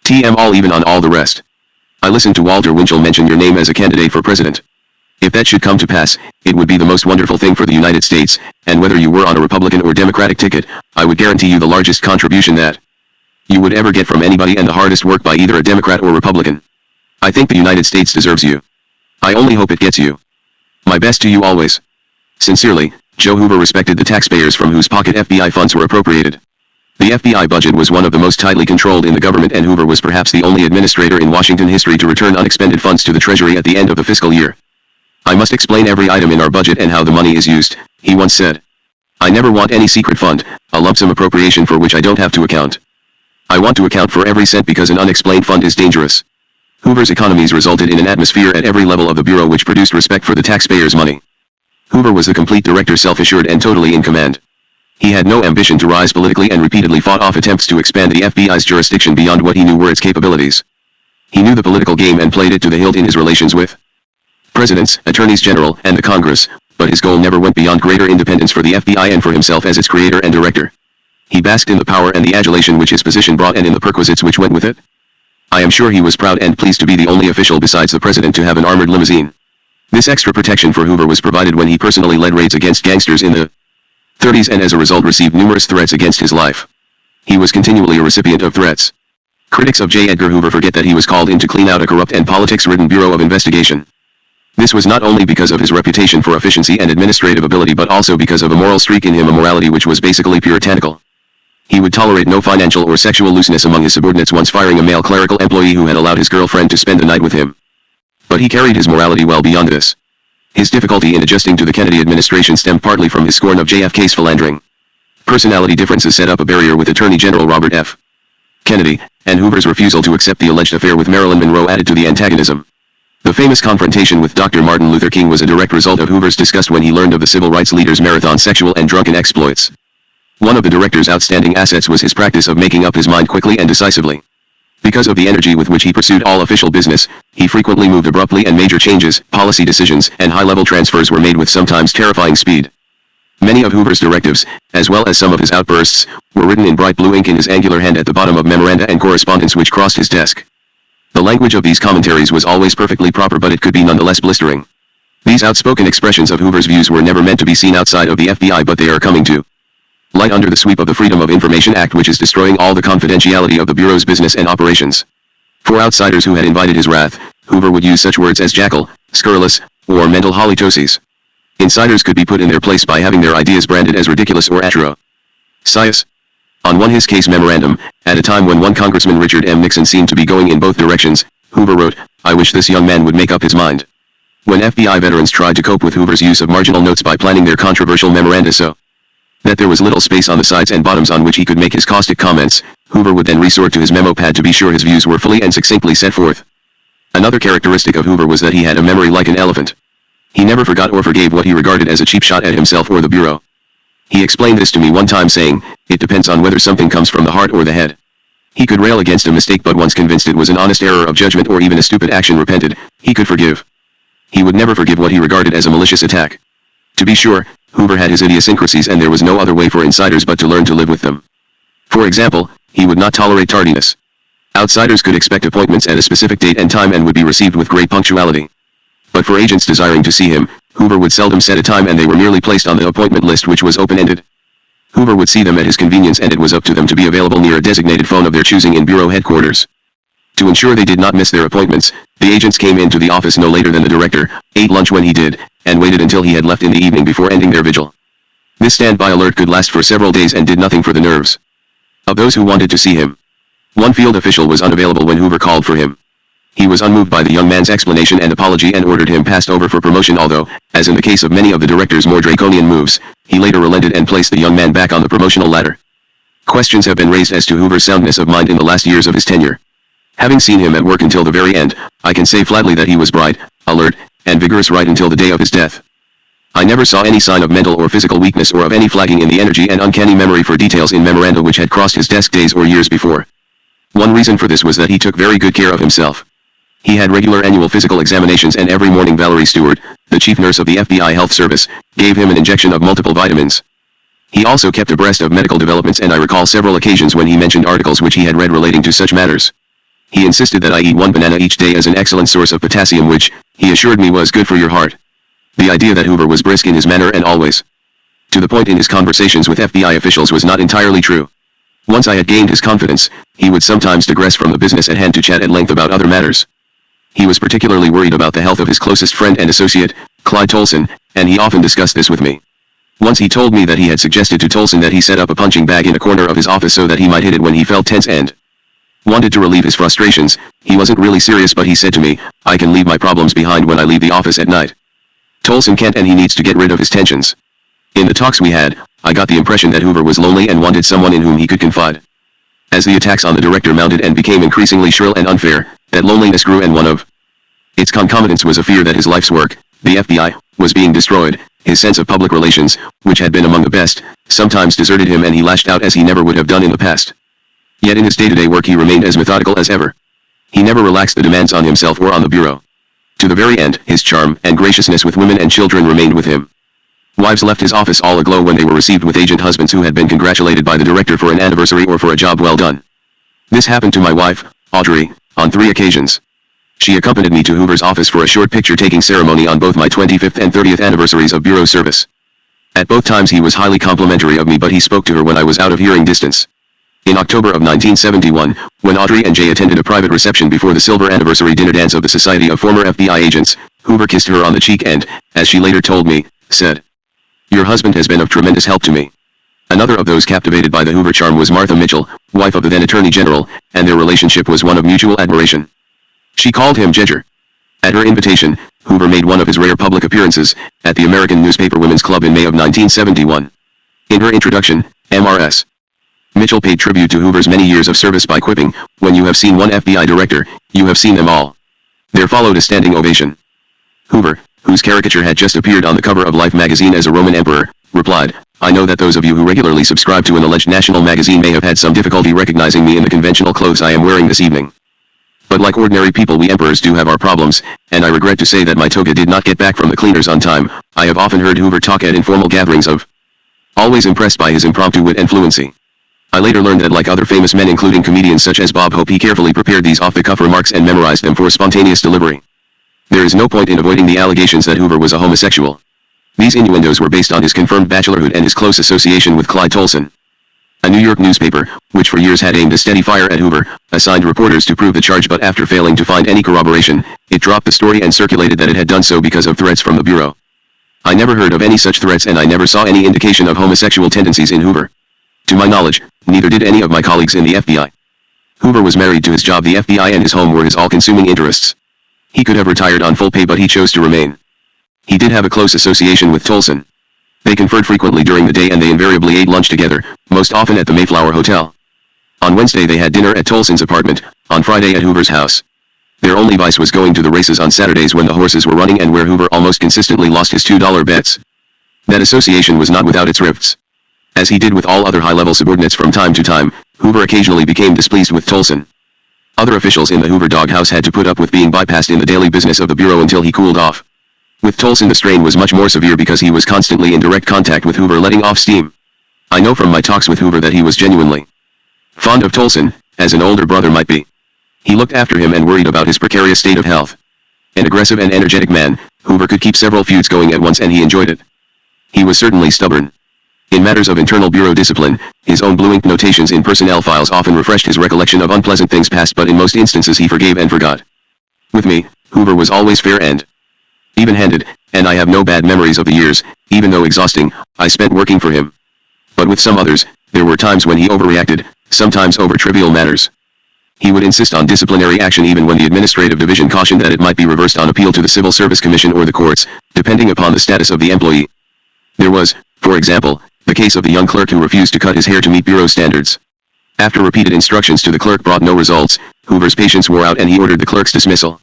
TM all, even on all the rest. I listened to Walter Winchell mention your name as a candidate for president. If that should come to pass, it would be the most wonderful thing for the United States, and whether you were on a Republican or Democratic ticket, I would guarantee you the largest contribution that you would ever get from anybody, and the hardest work by either a Democrat or Republican. I think the United States deserves you. I only hope it gets you. My best to you always. Sincerely, Joe Hoover." Respected the taxpayers from whose pocket FBI funds were appropriated. The FBI budget was one of the most tightly controlled in the government, and Hoover was perhaps the only administrator in Washington history to return unexpended funds to the Treasury at the end of the fiscal year. "I must explain every item in our budget and how the money is used," he once said. "I never want any secret fund, a lump sum appropriation for which I don't have to account. I want to account for every cent, because an unexplained fund is dangerous." Hoover's economies resulted in an atmosphere at every level of the Bureau which produced respect for the taxpayers' money. Hoover was the complete director, self-assured and totally in command. He had no ambition to rise politically and repeatedly fought off attempts to expand the FBI's jurisdiction beyond what he knew were its capabilities. He knew the political game and played it to the hilt in his relations with presidents, attorneys general, and the Congress, but his goal never went beyond greater independence for the FBI and for himself as its creator and director. He basked in the power and the adulation which his position brought and in the perquisites which went with it. I am sure he was proud and pleased to be the only official besides the president to have an armored limousine. This extra protection for Hoover was provided when he personally led raids against gangsters in the 30s and as a result received numerous threats against his life. He was continually a recipient of threats. Critics of J. Edgar Hoover forget that he was called in to clean out a corrupt and politics-ridden Bureau of Investigation. This was not only because of his reputation for efficiency and administrative ability but also because of a moral streak in him, a morality which was basically puritanical. He would tolerate no financial or sexual looseness among his subordinates, once firing a male clerical employee who had allowed his girlfriend to spend the night with him. But he carried his morality well beyond this. His difficulty in adjusting to the Kennedy administration stemmed partly from his scorn of JFK's philandering. Personality differences set up a barrier with Attorney General Robert F. Kennedy, and Hoover's refusal to accept the alleged affair with Marilyn Monroe added to the antagonism. The famous confrontation with Dr. Martin Luther King was a direct result of Hoover's disgust when he learned of the civil rights leader's marathon sexual and drunken exploits. One of the director's outstanding assets was his practice of making up his mind quickly and decisively. Because of the energy with which he pursued all official business, he frequently moved abruptly and major changes, policy decisions, and high-level transfers were made with sometimes terrifying speed. Many of Hoover's directives, as well as some of his outbursts, were written in bright blue ink in his angular hand at the bottom of memoranda and correspondence which crossed his desk. The language of these commentaries was always perfectly proper, but it could be nonetheless blistering. These outspoken expressions of Hoover's views were never meant to be seen outside of the FBI, but they are coming to light under the sweep of the Freedom of Information Act, which is destroying all the confidentiality of the Bureau's business and operations. For outsiders who had invited his wrath, Hoover would use such words as jackal, scurrilous, or mental halitosis. Insiders could be put in their place by having their ideas branded as ridiculous or atrocious. On one his case memorandum, at a time when one Congressman Richard M. Nixon seemed to be going in both directions, Hoover wrote, "I wish this young man would make up his mind." When FBI veterans tried to cope with Hoover's use of marginal notes by planning their controversial memoranda so that there was little space on the sides and bottoms on which he could make his caustic comments, Hoover would then resort to his memo pad to be sure his views were fully and succinctly set forth. Another characteristic of Hoover was that he had a memory like an elephant. He never forgot or forgave what he regarded as a cheap shot at himself or the Bureau. He explained this to me one time, saying, "It depends on whether something comes from the heart or the head." He could rail against a mistake, but once convinced it was an honest error of judgment or even a stupid action repented, he could forgive. He would never forgive what he regarded as a malicious attack. To be sure, Hoover had his idiosyncrasies and there was no other way for insiders but to learn to live with them. For example, he would not tolerate tardiness. Outsiders could expect appointments at a specific date and time and would be received with great punctuality. But for agents desiring to see him, Hoover would seldom set a time and they were merely placed on the appointment list, which was open-ended. Hoover would see them at his convenience and it was up to them to be available near a designated phone of their choosing in Bureau headquarters. To ensure they did not miss their appointments, the agents came into the office no later than the director, ate lunch when he did, and waited until he had left in the evening before ending their vigil. This standby alert could last for several days and did nothing for the nerves of those who wanted to see him. One field official was unavailable when Hoover called for him. He was unmoved by the young man's explanation and apology and ordered him passed over for promotion, although, as in the case of many of the director's more draconian moves, he later relented and placed the young man back on the promotional ladder. Questions have been raised as to Hoover's soundness of mind in the last years of his tenure. Having seen him at work until the very end, I can say flatly that he was bright, alert, and vigorous right until the day of his death. I never saw any sign of mental or physical weakness or of any flagging in the energy and uncanny memory for details in memoranda which had crossed his desk days or years before. One reason for this was that he took very good care of himself. He had regular annual physical examinations and every morning Valerie Stewart, the chief nurse of the FBI Health Service, gave him an injection of multiple vitamins. He also kept abreast of medical developments, and I recall several occasions when he mentioned articles which he had read relating to such matters. He insisted that I eat one banana each day as an excellent source of potassium, which, he assured me, was good for your heart. The idea that Hoover was brisk in his manner and always to the point in his conversations with FBI officials was not entirely true. Once I had gained his confidence, he would sometimes digress from the business at hand to chat at length about other matters. He was particularly worried about the health of his closest friend and associate, Clyde Tolson, and he often discussed this with me. Once he told me that he had suggested to Tolson that he set up a punching bag in a corner of his office so that he might hit it when he felt tense and wanted to relieve his frustrations. He wasn't really serious, but he said to me, "I can leave my problems behind when I leave the office at night. Tolson can't, and he needs to get rid of his tensions." In the talks we had, I got the impression that Hoover was lonely and wanted someone in whom he could confide. As the attacks on the director mounted and became increasingly shrill and unfair, that loneliness grew, and one of its concomitants was a fear that his life's work, the FBI, was being destroyed. His sense of public relations, which had been among the best, sometimes deserted him, and he lashed out as he never would have done in the past. Yet in his day-to-day work he remained as methodical as ever. He never relaxed the demands on himself or on the Bureau. To the very end, his charm and graciousness with women and children remained with him. Wives left his office all aglow when they were received with agent husbands who had been congratulated by the director for an anniversary or for a job well done. This happened to my wife, Audrey, on 3 occasions. She accompanied me to Hoover's office for a short picture-taking ceremony on both my 25th and 30th anniversaries of bureau service. At both times he was highly complimentary of me, but he spoke to her when I was out of hearing distance. In October of 1971, when Audrey and Jay attended a private reception before the silver anniversary dinner dance of the Society of Former FBI Agents, Hoover kissed her on the cheek and, as she later told me, said, "Your husband has been of tremendous help to me." Another of those captivated by the Hoover charm was Martha Mitchell, wife of the then Attorney General, and their relationship was one of mutual admiration. She called him Jedger. At her invitation, Hoover made one of his rare public appearances, at the American Newspaper Women's Club in May of 1971. In her introduction, Mrs. Mitchell paid tribute to Hoover's many years of service by quipping, "When you have seen one FBI director, you have seen them all." There followed a standing ovation. Hoover, whose caricature had just appeared on the cover of Life magazine as a Roman emperor, replied, "I know that those of you who regularly subscribe to an alleged national magazine may have had some difficulty recognizing me in the conventional clothes I am wearing this evening. But like ordinary people, we emperors do have our problems, and I regret to say that my toga did not get back from the cleaners on time." I have often heard Hoover talk at informal gatherings of, always impressed by his impromptu wit and fluency. I later learned that like other famous men including comedians such as Bob Hope, he carefully prepared these off-the-cuff remarks and memorized them for spontaneous delivery. There is no point in avoiding the allegations that Hoover was a homosexual. These innuendos were based on his confirmed bachelorhood and his close association with Clyde Tolson. A New York newspaper, which for years had aimed a steady fire at Hoover, assigned reporters to prove the charge, but after failing to find any corroboration, it dropped the story and circulated that it had done so because of threats from the Bureau. I never heard of any such threats, and I never saw any indication of homosexual tendencies in Hoover. To my knowledge, neither did any of my colleagues in the FBI. Hoover was married to his job. The FBI and his home were his all-consuming interests. He could have retired on full pay, but he chose to remain. He did have a close association with Tolson. They conferred frequently during the day and they invariably ate lunch together, most often at the Mayflower Hotel. On Wednesday they had dinner at Tolson's apartment, on Friday at Hoover's house. Their only vice was going to the races on Saturdays when the horses were running, and where Hoover almost consistently lost his $2 bets. That association was not without its rifts. As he did with all other high-level subordinates from time to time, Hoover occasionally became displeased with Tolson. Other officials in the Hoover doghouse had to put up with being bypassed in the daily business of the Bureau until he cooled off. With Tolson the strain was much more severe because he was constantly in direct contact with Hoover, letting off steam. I know from my talks with Hoover that he was genuinely fond of Tolson, as an older brother might be. He looked after him and worried about his precarious state of health. An aggressive and energetic man, Hoover could keep several feuds going at once, and he enjoyed it. He was certainly stubborn. In matters of internal Bureau discipline, his own blue ink notations in personnel files often refreshed his recollection of unpleasant things past, but in most instances he forgave and forgot. With me, Hoover was always fair and even-handed, and I have no bad memories of the years, even though exhausting, I spent working for him. But with some others, there were times when he overreacted, sometimes over trivial matters. He would insist on disciplinary action even when the administrative division cautioned that it might be reversed on appeal to the Civil Service Commission or the courts, depending upon the status of the employee. There was, for example, the case of the young clerk who refused to cut his hair to meet Bureau standards. After repeated instructions to the clerk brought no results, Hoover's patience wore out and he ordered the clerk's dismissal.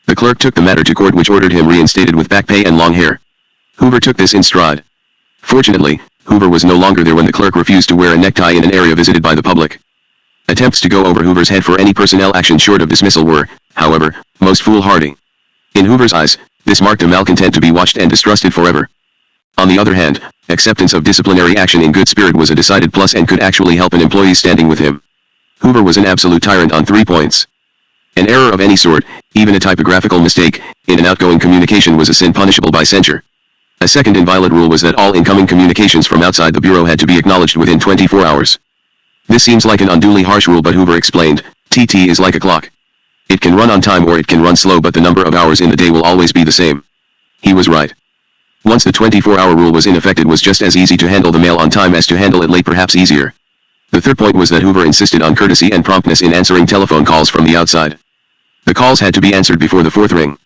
The clerk took the matter to court, which ordered him reinstated with back pay and long hair. Hoover took this in stride. Fortunately, Hoover was no longer there when the clerk refused to wear a necktie in an area visited by the public. Attempts to go over Hoover's head for any personnel action short of dismissal were, however, most foolhardy. In Hoover's eyes, this marked a malcontent to be watched and distrusted forever. On the other hand, acceptance of disciplinary action in good spirit was a decided plus and could actually help an employee standing with him. Hoover was an absolute tyrant on 3 points. An error of any sort, even a typographical mistake, in an outgoing communication was a sin punishable by censure. A second inviolate rule was that all incoming communications from outside the Bureau had to be acknowledged within 24 hours. This seems like an unduly harsh rule, but Hoover explained, "TT is like a clock. It can run on time or it can run slow, but the number of hours in the day will always be the same." He was right. Once the 24-hour rule was in effect, it was just as easy to handle the mail on time as to handle it late, perhaps easier. The third point was that Hoover insisted on courtesy and promptness in answering telephone calls from the outside. The calls had to be answered before the 4th ring.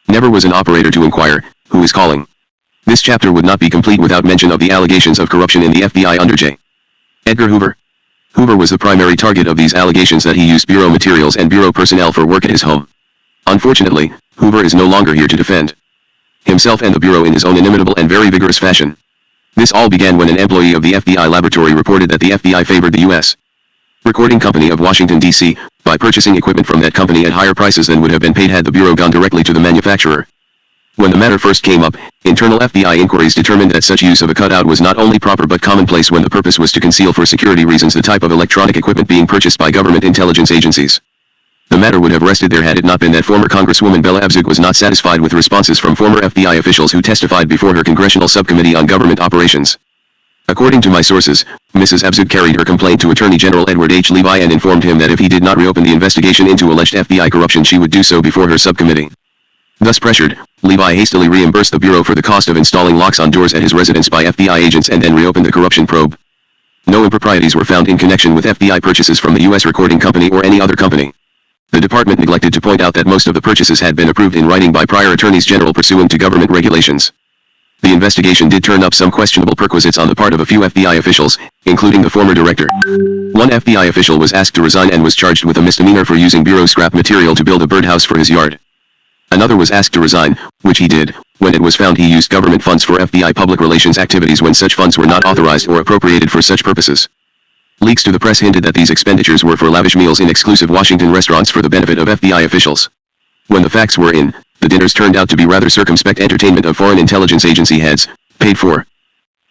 Never was an operator to inquire, "Who is calling?" This chapter would not be complete without mention of the allegations of corruption in the FBI under J. Edgar Hoover. Hoover was the primary target of these allegations, that he used Bureau materials and Bureau personnel for work at his home. Unfortunately, Hoover is no longer here to defend himself and the Bureau in his own inimitable and very vigorous fashion. This all began when an employee of the FBI laboratory reported that the FBI favored the U.S. Recording Company of Washington, D.C., by purchasing equipment from that company at higher prices than would have been paid had the Bureau gone directly to the manufacturer. When the matter first came up, internal FBI inquiries determined that such use of a cutout was not only proper but commonplace when the purpose was to conceal for security reasons the type of electronic equipment being purchased by government intelligence agencies. The matter would have rested there had it not been that former Congresswoman Bella Abzug was not satisfied with responses from former FBI officials who testified before her Congressional Subcommittee on Government Operations. According to my sources, Mrs. Abzug carried her complaint to Attorney General Edward H. Levi and informed him that if he did not reopen the investigation into alleged FBI corruption she would do so before her subcommittee. Thus pressured, Levi hastily reimbursed the Bureau for the cost of installing locks on doors at his residence by FBI agents and then reopened the corruption probe. No improprieties were found in connection with FBI purchases from the U.S. Recording Company or any other company. The department neglected to point out that most of the purchases had been approved in writing by prior attorneys general pursuant to government regulations. The investigation did turn up some questionable perquisites on the part of a few FBI officials, including the former director. One FBI official was asked to resign and was charged with a misdemeanor for using Bureau scrap material to build a birdhouse for his yard. Another was asked to resign, which he did, when it was found he used government funds for FBI public relations activities when such funds were not authorized or appropriated for such purposes. Leaks to the press hinted that these expenditures were for lavish meals in exclusive Washington restaurants for the benefit of FBI officials. When the facts were in, the dinners turned out to be rather circumspect entertainment of foreign intelligence agency heads, paid for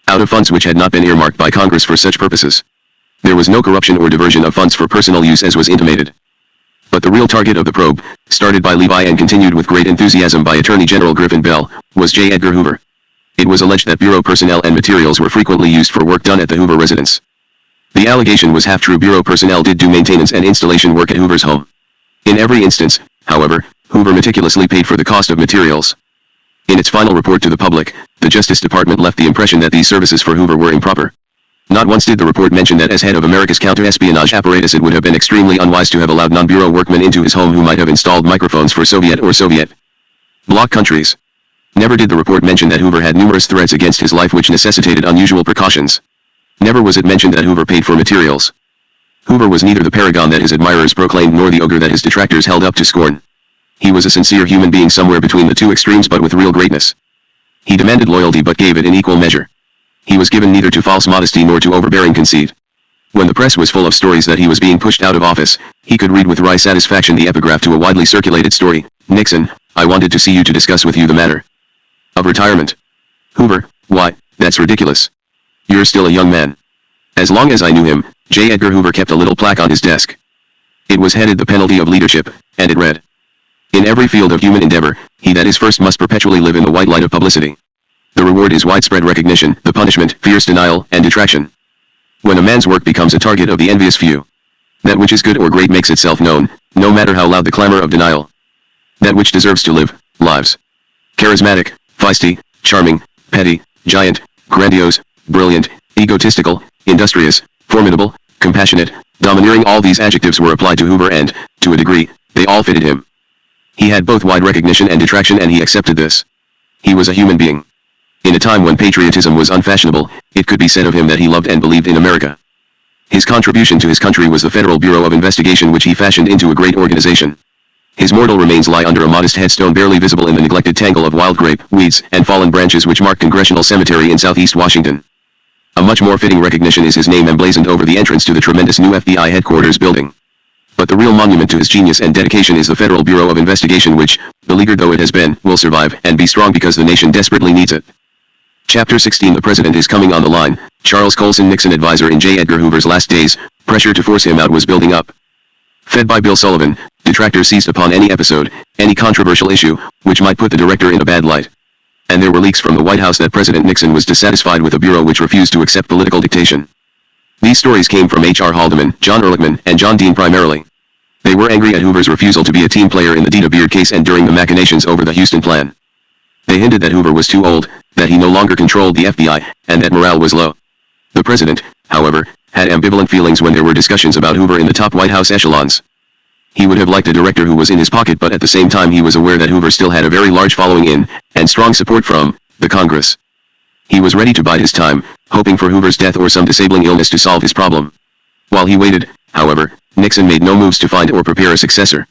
out of funds which had not been earmarked by Congress for such purposes. There was no corruption or diversion of funds for personal use as was intimated. But the real target of the probe, started by Levi and continued with great enthusiasm by Attorney General Griffin Bell, was J. Edgar Hoover. It was alleged that Bureau personnel and materials were frequently used for work done at the Hoover residence. The allegation was half true. Bureau personnel did do maintenance and installation work at Hoover's home. In every instance, however, Hoover meticulously paid for the cost of materials. In its final report to the public, the Justice Department left the impression that these services for Hoover were improper. Not once did the report mention that as head of America's counter-espionage apparatus it would have been extremely unwise to have allowed non-Bureau workmen into his home who might have installed microphones for Soviet or Soviet bloc countries. Never did the report mention that Hoover had numerous threats against his life which necessitated unusual precautions. Never was it mentioned that Hoover paid for materials. Hoover was neither the paragon that his admirers proclaimed nor the ogre that his detractors held up to scorn. He was a sincere human being somewhere between the two extremes but with real greatness. He demanded loyalty but gave it in equal measure. He was given neither to false modesty nor to overbearing conceit. When the press was full of stories that he was being pushed out of office, he could read with wry satisfaction the epigraph to a widely circulated story, "Nixon, I wanted to see you to discuss with you the matter of retirement." Hoover, why, that's ridiculous. You're still a young man. As long as I knew him, J. Edgar Hoover kept a little plaque on his desk. It was headed "The Penalty of Leadership," and it read, "In every field of human endeavor, he that is first must perpetually live in the white light of publicity. The reward is widespread recognition, the punishment, fierce denial, and detraction. When a man's work becomes a target of the envious few, that which is good or great makes itself known, no matter how loud the clamor of denial. That which deserves to live, lives. Charismatic, feisty, charming, petty, giant, grandiose, brilliant, egotistical, industrious, formidable, compassionate, domineering, all these adjectives were applied to Hoover and, to a degree, they all fitted him. He had both wide recognition and detraction and he accepted this. He was a human being. In a time when patriotism was unfashionable, it could be said of him that he loved and believed in America. His contribution to his country was the Federal Bureau of Investigation which he fashioned into a great organization. His mortal remains lie under a modest headstone barely visible in the neglected tangle of wild grape, weeds, and fallen branches which mark Congressional Cemetery in southeast Washington. A much more fitting recognition is his name emblazoned over the entrance to the tremendous new FBI headquarters building. But the real monument to his genius and dedication is the Federal Bureau of Investigation which, beleaguered though it has been, will survive and be strong because the nation desperately needs it. Chapter 16 The President is coming on the line. Charles Colson, Nixon advisor in J. Edgar Hoover's last days, pressure to force him out was building up. Fed by Bill Sullivan, detractors seized upon any episode, any controversial issue, which might put the director in a bad light. And there were leaks from the White House that President Nixon was dissatisfied with a bureau which refused to accept political dictation. These stories came from H.R. Haldeman, John Ehrlichman, and John Dean primarily. They were angry at Hoover's refusal to be a team player in the Dita Beard case and during the machinations over the Houston plan. They hinted that Hoover was too old, that he no longer controlled the FBI, and that morale was low. The president, however, had ambivalent feelings when there were discussions about Hoover in the top White House echelons. He would have liked a director who was in his pocket, but at the same time he was aware that Hoover still had a very large following in, and strong support from, the Congress. He was ready to bide his time, hoping for Hoover's death or some disabling illness to solve his problem. While he waited, however, Nixon made no moves to find or prepare a successor.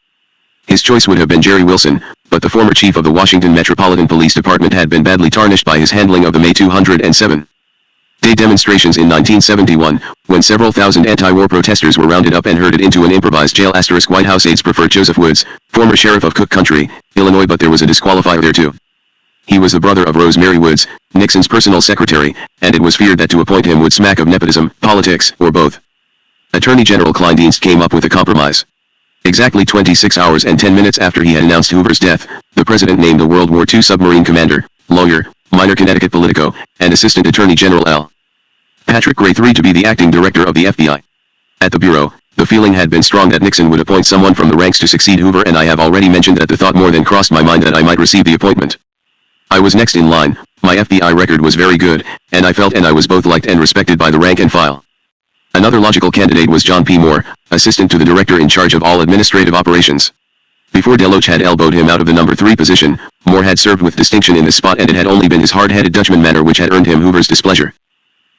His choice would have been Jerry Wilson, but the former chief of the Washington Metropolitan Police Department had been badly tarnished by his handling of the May 207-day demonstrations in 1971, when several thousand anti-war protesters were rounded up and herded into an improvised jail. White House aides preferred Joseph Woods, former sheriff of Cook County, Illinois, but there was a disqualifier there too. He was the brother of Rosemary Woods, Nixon's personal secretary, and it was feared that to appoint him would smack of nepotism, politics, or both. Attorney General Kleindienst came up with a compromise. Exactly 26 hours and 10 minutes after he had announced Hoover's death, the president named the World War II submarine commander, lawyer, minor Connecticut Politico, and Assistant Attorney General L. Patrick Gray III to be the acting director of the FBI. At the Bureau, the feeling had been strong that Nixon would appoint someone from the ranks to succeed Hoover, and I have already mentioned that the thought more than crossed my mind that I might receive the appointment. I was next in line. My FBI record was very good, and I felt I was both liked and respected by the rank and file. Another logical candidate was John P. Moore, assistant to the director in charge of all administrative operations. Before Deloach had elbowed him out of the number 3 position, Moore had served with distinction in this spot, and it had only been his hard-headed Dutchman manner which had earned him Hoover's displeasure.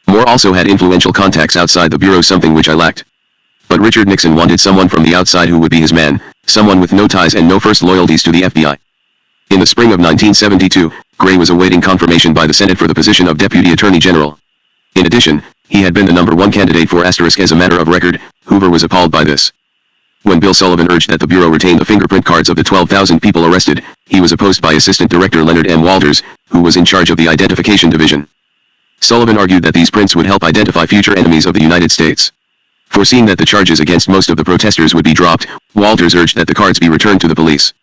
Moore also had influential contacts outside the Bureau, something which I lacked. But Richard Nixon wanted someone from the outside who would be his man, someone with no ties and no first loyalties to the FBI. In the spring of 1972, Gray was awaiting confirmation by the Senate for the position of Deputy Attorney General. In addition, he had been the number 1 candidate for asterisk as a matter of record. Hoover was appalled by this. When Bill Sullivan urged that the Bureau retain the fingerprint cards of the 12,000 people arrested, he was opposed by Assistant Director Leonard M. Walters, who was in charge of the Identification Division. Sullivan argued that these prints would help identify future enemies of the United States. Foreseeing that the charges against most of the protesters would be dropped, Walters urged that the cards be returned to the police.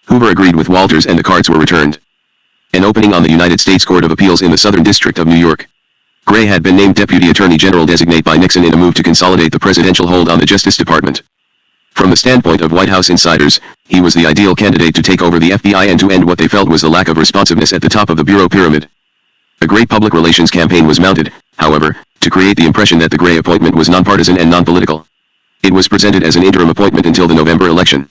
Hoover agreed with Walters and the cards were returned. An opening on the United States Court of Appeals in the Southern District of New York. Gray had been named Deputy Attorney General designate by Nixon in a move to consolidate the presidential hold on the Justice Department. From the standpoint of White House insiders, he was the ideal candidate to take over the FBI and to end what they felt was the lack of responsiveness at the top of the Bureau pyramid. A great public relations campaign was mounted, however, to create the impression that the Gray appointment was nonpartisan and non-political. It was presented as an interim appointment until the November election.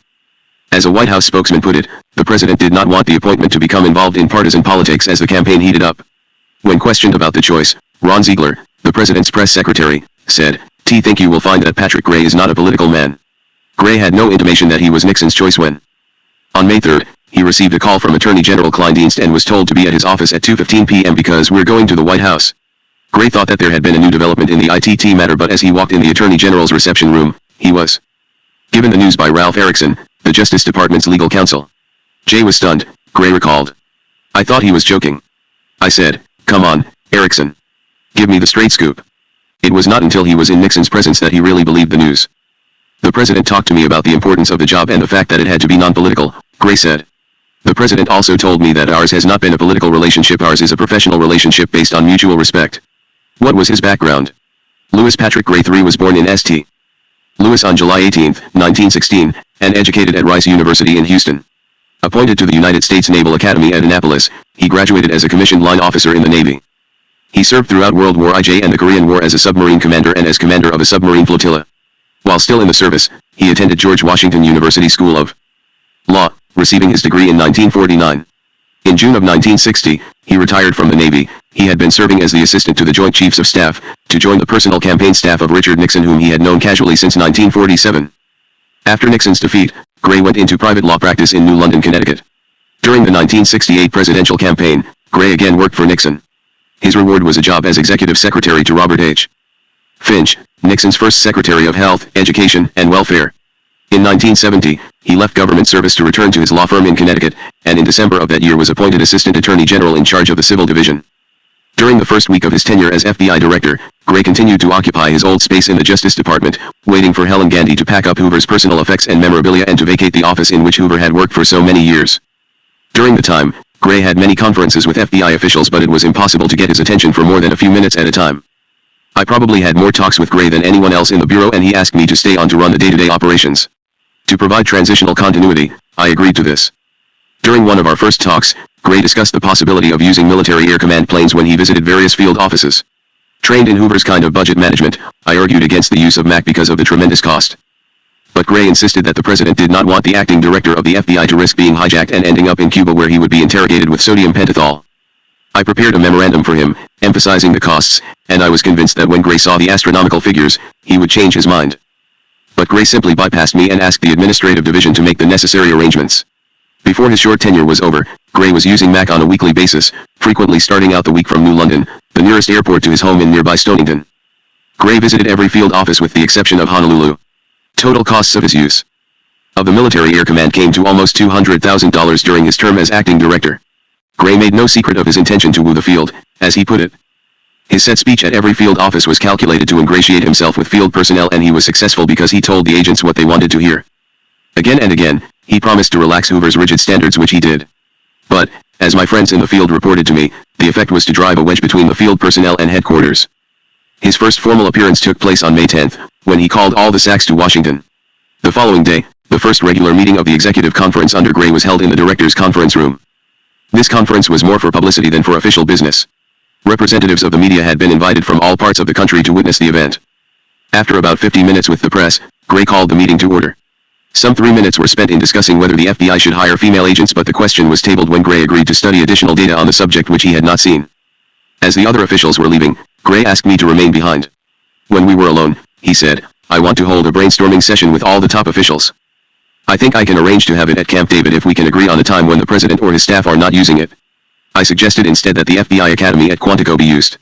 As a White House spokesman put it, the president did not want the appointment to become involved in partisan politics as the campaign heated up. When questioned about the choice, Ron Ziegler, the president's press secretary, said, "Think you will find that Patrick Gray is not a political man." Gray had no intimation that he was Nixon's choice when. On May 3, he received a call from Attorney General Kleindienst and was told to be at his office at 2:15 p.m. because we're going to the White House. Gray thought that there had been a new development in the ITT matter, but as he walked in the Attorney General's reception room, he was given the news by Ralph Erickson, the Justice Department's legal counsel. Jay was stunned, Gray recalled. "I thought he was joking. I said, 'Come on, Erickson. Give me the straight scoop.' It was not until he was in Nixon's presence that he really believed the news. The president talked to me about the importance of the job and the fact that it had to be non-political," Gray said. "The president also told me that ours has not been a political relationship, ours is a professional relationship based on mutual respect." What was his background? Louis Patrick Gray III was born in St. Louis on July 18, 1916, and educated at Rice University in Houston. Appointed to the United States Naval Academy at Annapolis, he graduated as a commissioned line officer in the Navy. He served throughout World War I and the Korean War as a submarine commander and as commander of a submarine flotilla. While still in the service, he attended George Washington University School of Law, receiving his degree in 1949. In June of 1960, he retired from the Navy. He had been serving as the assistant to the Joint Chiefs of Staff, to join the personal campaign staff of Richard Nixon, whom he had known casually since 1947. After Nixon's defeat, Gray went into private law practice in New London, Connecticut. During the 1968 presidential campaign, Gray again worked for Nixon. His reward was a job as executive secretary to Robert H. Finch, Nixon's first Secretary of Health, Education, and Welfare. In 1970, he left government service to return to his law firm in Connecticut, and in December of that year was appointed Assistant Attorney General in charge of the Civil Division. During the first week of his tenure as FBI Director, Gray continued to occupy his old space in the Justice Department, waiting for Helen Gandy to pack up Hoover's personal effects and memorabilia and to vacate the office in which Hoover had worked for so many years. During the time, Gray had many conferences with FBI officials, but it was impossible to get his attention for more than a few minutes at a time. I probably had more talks with Gray than anyone else in the Bureau, and he asked me to stay on to run the day-to-day operations. To provide transitional continuity, I agreed to this. During one of our first talks, Gray discussed the possibility of using military air command planes when he visited various field offices. Trained in Hoover's kind of budget management, I argued against the use of MAC because of the tremendous cost. But Gray insisted that the president did not want the acting director of the FBI to risk being hijacked and ending up in Cuba, where he would be interrogated with sodium pentothal. I prepared a memorandum for him, emphasizing the costs, and I was convinced that when Gray saw the astronomical figures, he would change his mind. But Gray simply bypassed me and asked the administrative division to make the necessary arrangements. Before his short tenure was over, Gray was using MAC on a weekly basis, frequently starting out the week from New London, the nearest airport to his home in nearby Stonington. Gray visited every field office with the exception of Honolulu. Total costs of his use of the military air command came to almost $200,000 during his term as acting director. Gray made no secret of his intention to woo the field, as he put it. His set speech at every field office was calculated to ingratiate himself with field personnel, and he was successful because he told the agents what they wanted to hear. Again and again, he promised to relax Hoover's rigid standards, which he did. But, as my friends in the field reported to me, the effect was to drive a wedge between the field personnel and headquarters. His first formal appearance took place on May 10th, when he called all the SACs to Washington. The following day, the first regular meeting of the executive conference under Gray was held in the directors' conference room. This conference was more for publicity than for official business. Representatives of the media had been invited from all parts of the country to witness the event. After about 50 minutes with the press, Gray called the meeting to order. Some 3 minutes were spent in discussing whether the FBI should hire female agents, but the question was tabled when Gray agreed to study additional data on the subject which he had not seen. As the other officials were leaving, Gray asked me to remain behind. When we were alone, he said, "I want to hold a brainstorming session with all the top officials. I think I can arrange to have it at Camp David if we can agree on a time when the president or his staff are not using it." I suggested instead that the FBI Academy at Quantico be used.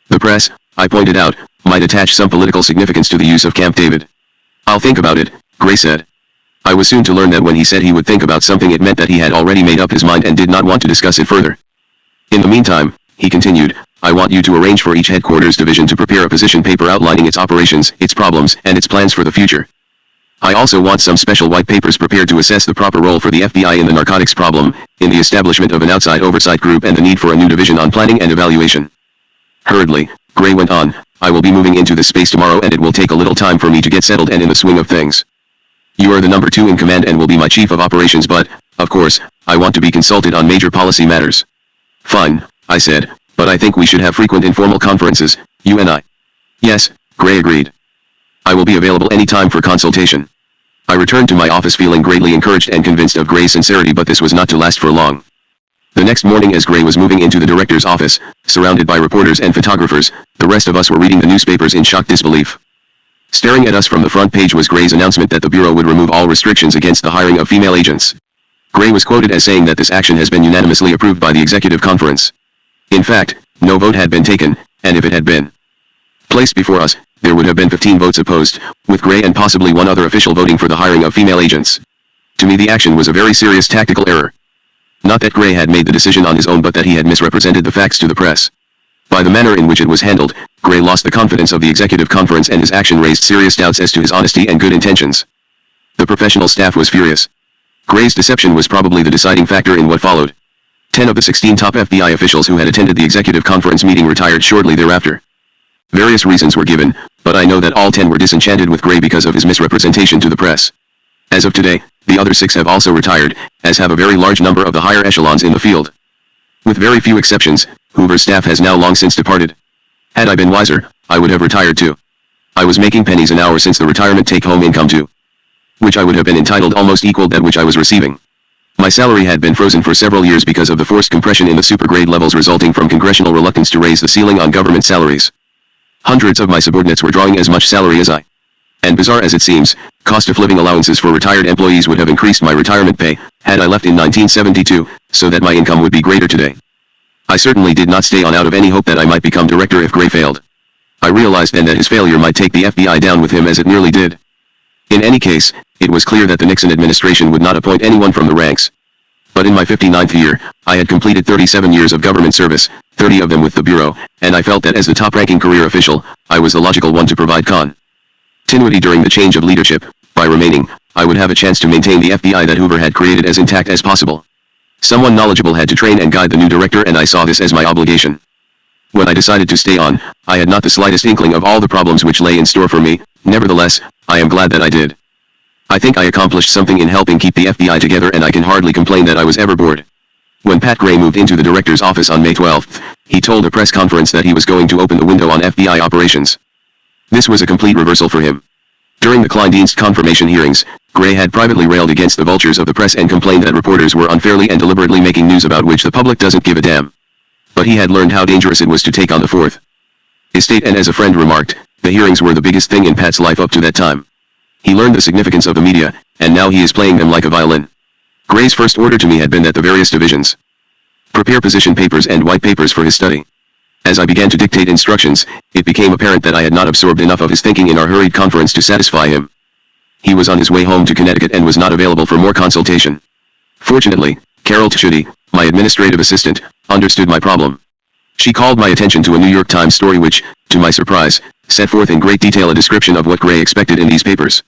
The press, I pointed out, might attach some political significance to the use of Camp David. "I'll think about it," Gray said. I was soon to learn that when he said he would think about something, it meant that he had already made up his mind and did not want to discuss it further. "In the meantime," he continued, "I want you to arrange for each headquarters division to prepare a position paper outlining its operations, its problems, and its plans for the future. I also want some special white papers prepared to assess the proper role for the FBI in the narcotics problem, in the establishment of an outside oversight group, and the need for a new division on planning and evaluation." Hurriedly, Gray went on, "I will be moving into this space tomorrow, and it will take a little time for me to get settled and in the swing of things. You are the number 2 in command and will be my chief of operations, but, of course, I want to be consulted on major policy matters." "Fine," I said, "but I think we should have frequent informal conferences, you and I." "Yes," Gray agreed. "I will be available any time for consultation." I returned to my office feeling greatly encouraged and convinced of Gray's sincerity, but this was not to last for long. The next morning, as Gray was moving into the director's office, surrounded by reporters and photographers, the rest of us were reading the newspapers in shocked disbelief. Staring at us from the front page was Gray's announcement that the Bureau would remove all restrictions against the hiring of female agents. Gray was quoted as saying that this action has been unanimously approved by the executive conference. In fact, no vote had been taken, and if it had been placed before us, there would have been 15 votes opposed, with Gray and possibly one other official voting for the hiring of female agents. To me, the action was a very serious tactical error. Not that Gray had made the decision on his own, but that he had misrepresented the facts to the press. By the manner in which it was handled, Gray lost the confidence of the executive conference, and his action raised serious doubts as to his honesty and good intentions. The professional staff was furious. Gray's deception was probably the deciding factor in what followed. 10 of the 16 top FBI officials who had attended the executive conference meeting retired shortly thereafter. Various reasons were given, but I know that all 10 were disenchanted with Gray because of his misrepresentation to the press. As of today, the other 6 have also retired, as have a very large number of the higher echelons in the field. With very few exceptions, Hoover's staff has now long since departed. Had I been wiser, I would have retired too. I was making pennies an hour since the retirement take-home income too, which I would have been entitled almost equaled that which I was receiving. My salary had been frozen for several years because of the forced compression in the supergrade levels resulting from congressional reluctance to raise the ceiling on government salaries. Hundreds of my subordinates were drawing as much salary as I. And bizarre as it seems, cost of living allowances for retired employees would have increased my retirement pay, had I left in 1972, so that my income would be greater today. I certainly did not stay on out of any hope that I might become director if Gray failed. I realized then that his failure might take the FBI down with him, as it nearly did. In any case, it was clear that the Nixon administration would not appoint anyone from the ranks. But in my 59th year, I had completed 37 years of government service, 30 of them with the Bureau, and I felt that as the top-ranking career official, I was the logical one to provide continuity during the change of leadership. By remaining, I would have a chance to maintain the FBI that Hoover had created as intact as possible. Someone knowledgeable had to train and guide the new director, and I saw this as my obligation. When I decided to stay on, I had not the slightest inkling of all the problems which lay in store for me. Nevertheless, I am glad that I did. I think I accomplished something in helping keep the FBI together, and I can hardly complain that I was ever bored. When Pat Gray moved into the director's office on May 12th, he told a press conference that he was going to open the window on FBI operations. This was a complete reversal for him. During the Kleindienst confirmation hearings, Gray had privately railed against the vultures of the press and complained that reporters were unfairly and deliberately making news about which the public doesn't give a damn. But he had learned how dangerous it was to take on the fourth estate, and as a friend remarked, the hearings were the biggest thing in Pat's life up to that time. He learned the significance of the media, and now he is playing them like a violin. Gray's first order to me had been that the various divisions prepare position papers and white papers for his study. As I began to dictate instructions, it became apparent that I had not absorbed enough of his thinking in our hurried conference to satisfy him. He was on his way home to Connecticut and was not available for more consultation. Fortunately, Carol Tschudy, my administrative assistant, understood my problem. She called my attention to a New York Times story which, to my surprise, set forth in great detail a description of what Gray expected in these papers.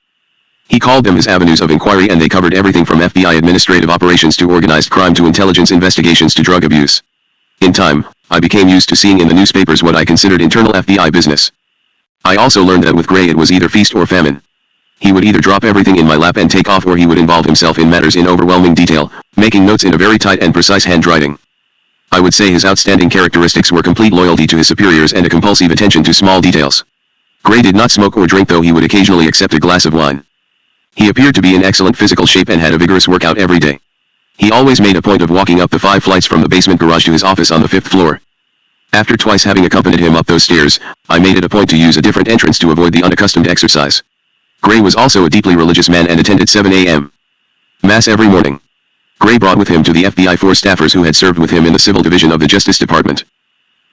He called them his avenues of inquiry, and they covered everything from FBI administrative operations to organized crime to intelligence investigations to drug abuse. In time, I became used to seeing in the newspapers what I considered internal FBI business. I also learned that with Gray it was either feast or famine. He would either drop everything in my lap and take off, or he would involve himself in matters in overwhelming detail, making notes in a very tight and precise handwriting. I would say his outstanding characteristics were complete loyalty to his superiors and a compulsive attention to small details. Gray did not smoke or drink, though he would occasionally accept a glass of wine. He appeared to be in excellent physical shape and had a vigorous workout every day. He always made a point of walking up the 5 flights from the basement garage to his office on the 5th floor. After twice having accompanied him up those stairs, I made it a point to use a different entrance to avoid the unaccustomed exercise. Gray was also a deeply religious man and attended 7 a.m. Mass every morning. Gray brought with him to the FBI 4 staffers who had served with him in the Civil Division of the Justice Department.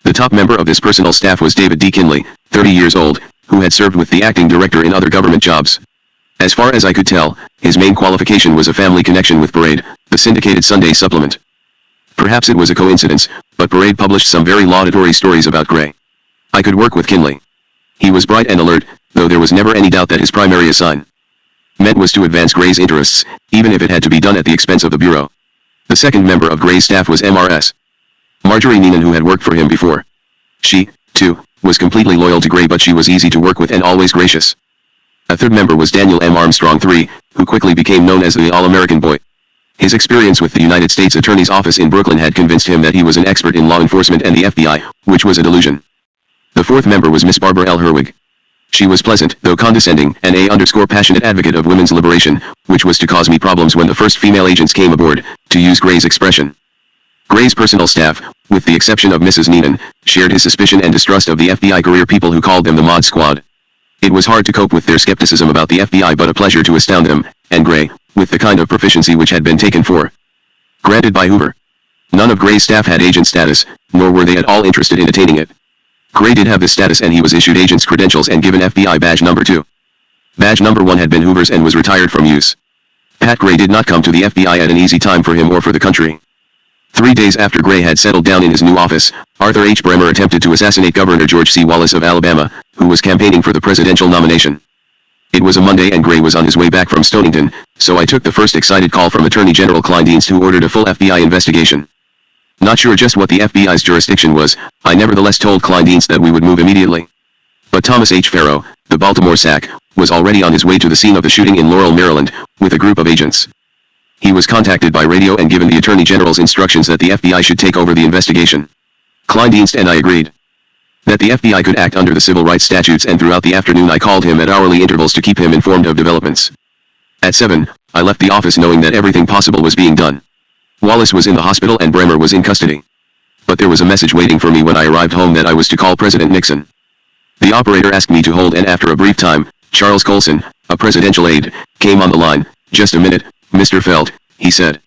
The top member of this personal staff was David D. Kinley, 30 years old, who had served with the acting director in other government jobs. As far as I could tell, his main qualification was a family connection with Parade, the syndicated Sunday supplement. Perhaps it was a coincidence, but Parade published some very laudatory stories about Gray. I could work with Kinley. He was bright and alert, though there was never any doubt that his primary assignment was to advance Gray's interests, even if it had to be done at the expense of the Bureau. The second member of Gray's staff was MRS Marjorie Neenan, who had worked for him before. She, too, was completely loyal to Gray, but she was easy to work with and always gracious. A third member was Daniel M. Armstrong III, who quickly became known as the All-American Boy. His experience with the United States Attorney's Office in Brooklyn had convinced him that he was an expert in law enforcement and the FBI, which was a delusion. The fourth member was Miss Barbara L. Herwig. She was pleasant, though condescending, and passionate advocate of women's liberation, which was to cause me problems when the first female agents came aboard, to use Gray's expression. Gray's personal staff, with the exception of Mrs. Neenan, shared his suspicion and distrust of the FBI career people who called them the Mod Squad. It was hard to cope with their skepticism about the FBI, but a pleasure to astound them, and Gray, with the kind of proficiency which had been taken for granted by Hoover. None of Gray's staff had agent status, nor were they at all interested in attaining it. Gray did have this status, and he was issued agent's credentials and given FBI badge number 2. Badge number 1 had been Hoover's and was retired from use. Pat Gray did not come to the FBI at an easy time for him or for the country. 3 days after Gray had settled down in his new office, Arthur H. Bremer attempted to assassinate Governor George C. Wallace of Alabama, who was campaigning for the presidential nomination. It was a Monday and Gray was on his way back from Stonington, so I took the first excited call from Attorney General Kleindienst, who ordered a full FBI investigation. Not sure just what the FBI's jurisdiction was, I nevertheless told Kleindienst that we would move immediately. But Thomas H. Farrow, the Baltimore SAC, was already on his way to the scene of the shooting in Laurel, Maryland, with a group of agents. He was contacted by radio and given the Attorney General's instructions that the FBI should take over the investigation. Kleindienst and I agreed that the FBI could act under the civil rights statutes, and throughout the afternoon I called him at hourly intervals to keep him informed of developments. At 7, I left the office knowing that everything possible was being done. Wallace was in the hospital and Bremer was in custody. But there was a message waiting for me when I arrived home that I was to call President Nixon. The operator asked me to hold, and after a brief time, Charles Colson, a presidential aide, came on the line. "Just a minute, Mr. Feld," he said.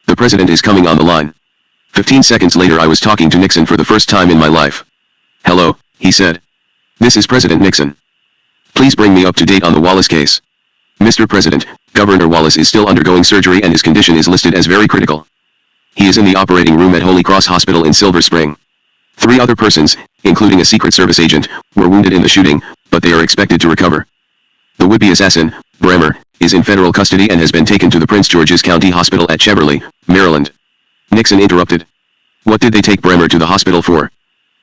"The president is coming on the line." 15 seconds later I was talking to Nixon for the first time in my life. "Hello," he said. "This is President Nixon. Please bring me up to date on the Wallace case." "Mr. President, Governor Wallace is still undergoing surgery and his condition is listed as very critical. He is in the operating room at Holy Cross Hospital in Silver Spring. 3 other persons, including a Secret Service agent, were wounded in the shooting, but they are expected to recover. The would-be assassin, Bremer, is in federal custody and has been taken to the Prince George's County Hospital at Cheverly, Maryland." Nixon interrupted. "What did they take Bremer to the hospital for?"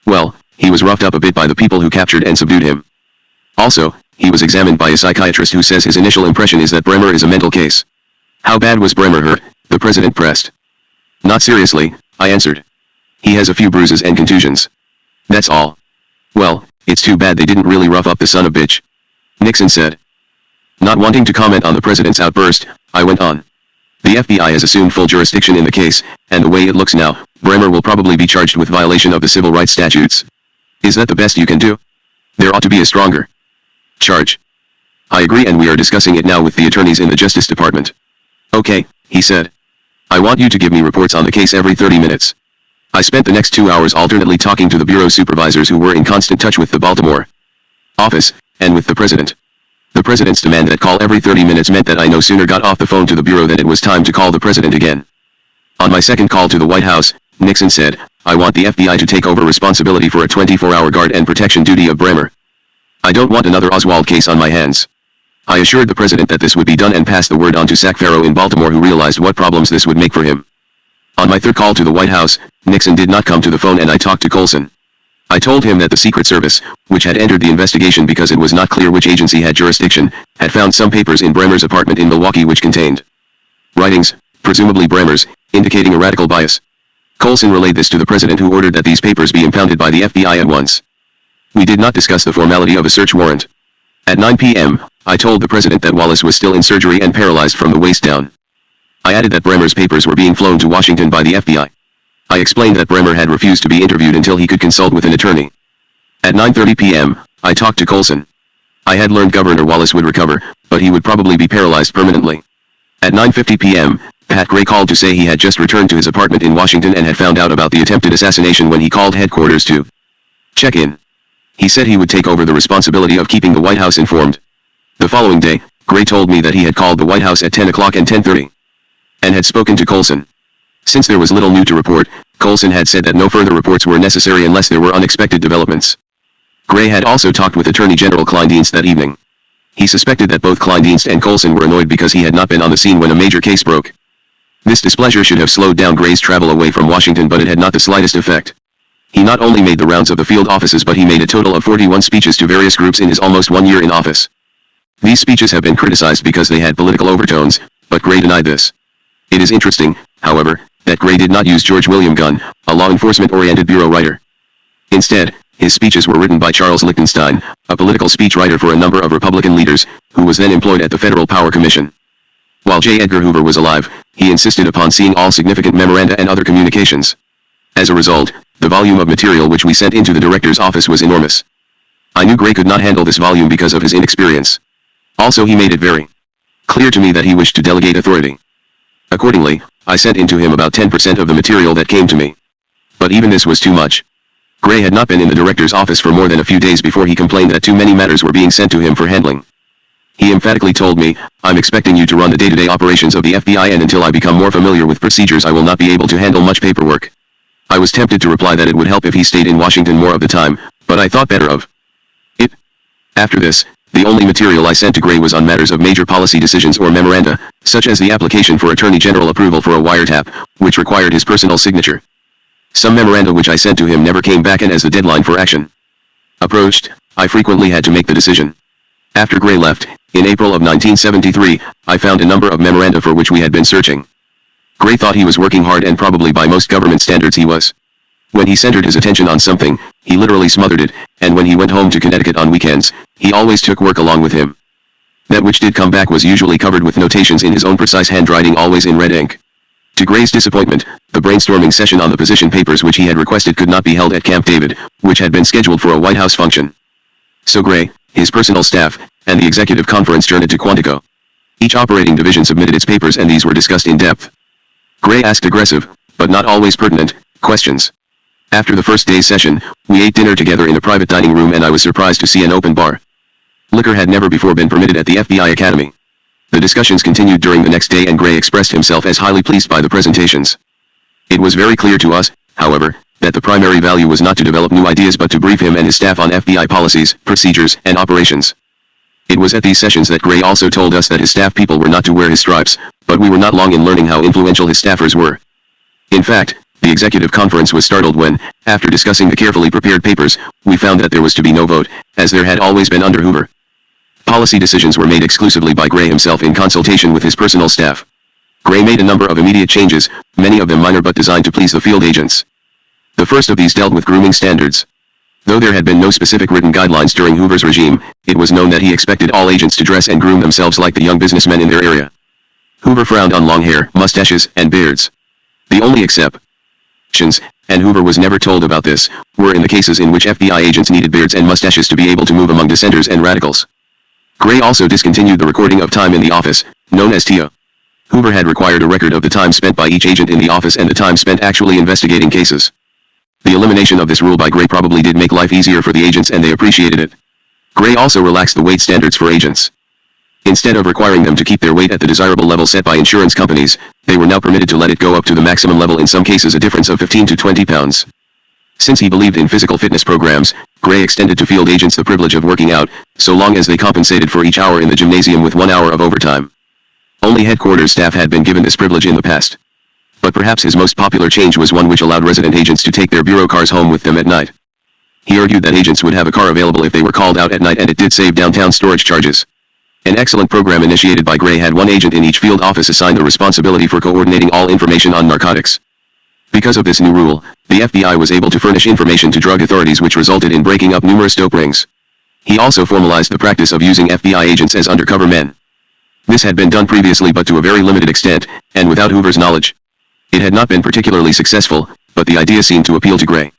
"Well, he was roughed up a bit by the people who captured and subdued him. Also, he was examined by a psychiatrist who says his initial impression is that Bremer is a mental case." "How bad was Bremer hurt?" the president pressed. "Not seriously," I answered. "He has a few bruises and contusions. That's all." "Well, it's too bad they didn't really rough up the son of bitch," Nixon said. Not wanting to comment on the president's outburst, I went on. "The FBI has assumed full jurisdiction in the case, and the way it looks now, Bremer will probably be charged with violation of the civil rights statutes. Is that the best you can do? There ought to be a stronger charge." "I agree, and we are discussing it now with the attorneys in the Justice Department." "Okay," he said. "I want you to give me reports on the case every 30 minutes. I spent the next 2 hours alternately talking to the bureau supervisors who were in constant touch with the Baltimore office, and with the president. The president's demand that call every 30 minutes meant that I no sooner got off the phone to the bureau than it was time to call the president again. On my second call to the White House, Nixon said, "I want the FBI to take over responsibility for a 24-hour guard and protection duty of Bremer. I don't want another Oswald case on my hands." I assured the president that this would be done and passed the word on to Zach Farrow in Baltimore, who realized what problems this would make for him. On my third call to the White House, Nixon did not come to the phone and I talked to Colson. I told him that the Secret Service, which had entered the investigation because it was not clear which agency had jurisdiction, had found some papers in Bremer's apartment in Milwaukee which contained writings, presumably Bremer's, indicating a radical bias. Colson relayed this to the president, who ordered that these papers be impounded by the FBI at once. We did not discuss the formality of a search warrant. At 9 p.m., I told the president that Wallace was still in surgery and paralyzed from the waist down. I added that Bremer's papers were being flown to Washington by the FBI. I explained that Bremer had refused to be interviewed until he could consult with an attorney. At 9:30 p.m., I talked to Colson. I had learned Governor Wallace would recover, but he would probably be paralyzed permanently. At 9:50 p.m., Pat Gray called to say he had just returned to his apartment in Washington and had found out about the attempted assassination when he called headquarters to check in. He said he would take over the responsibility of keeping the White House informed. The following day, Gray told me that he had called the White House at 10 o'clock and 10:30 and had spoken to Colson. Since there was little new to report, Colson had said that no further reports were necessary unless there were unexpected developments. Gray had also talked with Attorney General Kleindienst that evening. He suspected that both Kleindienst and Colson were annoyed because he had not been on the scene when a major case broke. This displeasure should have slowed down Gray's travel away from Washington, but it had not the slightest effect. He not only made the rounds of the field offices, but he made a total of 41 speeches to various groups in his almost 1 year in office. These speeches have been criticized because they had political overtones, but Gray denied this. It is interesting, however, that Gray did not use George William Gunn, a law enforcement-oriented bureau writer. Instead, his speeches were written by Charles Lichtenstein, a political speechwriter for a number of Republican leaders, who was then employed at the Federal Power Commission. While J. Edgar Hoover was alive, he insisted upon seeing all significant memoranda and other communications. As a result, the volume of material which we sent into the director's office was enormous. I knew Gray could not handle this volume because of his inexperience. Also, he made it very clear to me that he wished to delegate authority. Accordingly, I sent in to him about 10% of the material that came to me. But even this was too much. Gray had not been in the director's office for more than a few days before he complained that too many matters were being sent to him for handling. He emphatically told me, "I'm expecting you to run the day-to-day operations of the FBI, and until I become more familiar with procedures I will not be able to handle much paperwork." I was tempted to reply that it would help if he stayed in Washington more of the time, but I thought better of it. After this, the only material I sent to Gray was on matters of major policy decisions or memoranda, such as the application for Attorney General approval for a wiretap, which required his personal signature. Some memoranda which I sent to him never came back, and as the deadline for action approached, I frequently had to make the decision. After Gray left, in April of 1973, I found a number of memoranda for which we had been searching. Gray thought he was working hard, and probably by most government standards he was. When he centered his attention on something, he literally smothered it, and when he went home to Connecticut on weekends, he always took work along with him. That which did come back was usually covered with notations in his own precise handwriting, always in red ink. To Gray's disappointment, the brainstorming session on the position papers which he had requested could not be held at Camp David, which had been scheduled for a White House function. So Gray, his personal staff, and the executive conference journeyed to Quantico. Each operating division submitted its papers, and these were discussed in depth. Gray asked aggressive, but not always pertinent, questions. After the first day's session, we ate dinner together in a private dining room, and I was surprised to see an open bar. Liquor had never before been permitted at the FBI Academy. The discussions continued during the next day, and Gray expressed himself as highly pleased by the presentations. It was very clear to us, however, that the primary value was not to develop new ideas but to brief him and his staff on FBI policies, procedures, and operations. It was at these sessions that Gray also told us that his staff people were not to wear his stripes, but we were not long in learning how influential his staffers were. In fact, the executive conference was startled when, after discussing the carefully prepared papers, we found that there was to be no vote, as there had always been under Hoover. Policy decisions were made exclusively by Gray himself in consultation with his personal staff. Gray made a number of immediate changes, many of them minor but designed to please the field agents. The first of these dealt with grooming standards. Though there had been no specific written guidelines during Hoover's regime, it was known that he expected all agents to dress and groom themselves like the young businessmen in their area. Hoover frowned on long hair, mustaches, and beards. The only exceptions, and Hoover was never told about this, were in the cases in which FBI agents needed beards and mustaches to be able to move among dissenters and radicals. Gray also discontinued the recording of time in the office, known as TIA. Hoover had required a record of the time spent by each agent in the office and the time spent actually investigating cases. The elimination of this rule by Gray probably did make life easier for the agents, and they appreciated it. Gray also relaxed the weight standards for agents. Instead of requiring them to keep their weight at the desirable level set by insurance companies, They were now permitted to let it go up to the maximum level, in some cases a difference of 15 to 20 pounds. Since he believed in physical fitness programs, Gray extended to field agents the privilege of working out, so long as they compensated for each hour in the gymnasium with 1 hour of overtime. Only headquarters staff had been given this privilege in the past. But perhaps his most popular change was one which allowed resident agents to take their bureau cars home with them at night. He argued that agents would have a car available if they were called out at night, and it did save downtown storage charges. An excellent program initiated by Gray had one agent in each field office assigned the responsibility for coordinating all information on narcotics. Because of this new rule, the FBI was able to furnish information to drug authorities, which resulted in breaking up numerous dope rings. He also formalized the practice of using FBI agents as undercover men. This had been done previously, but to a very limited extent, and without Hoover's knowledge. It had not been particularly successful, but the idea seemed to appeal to Gray.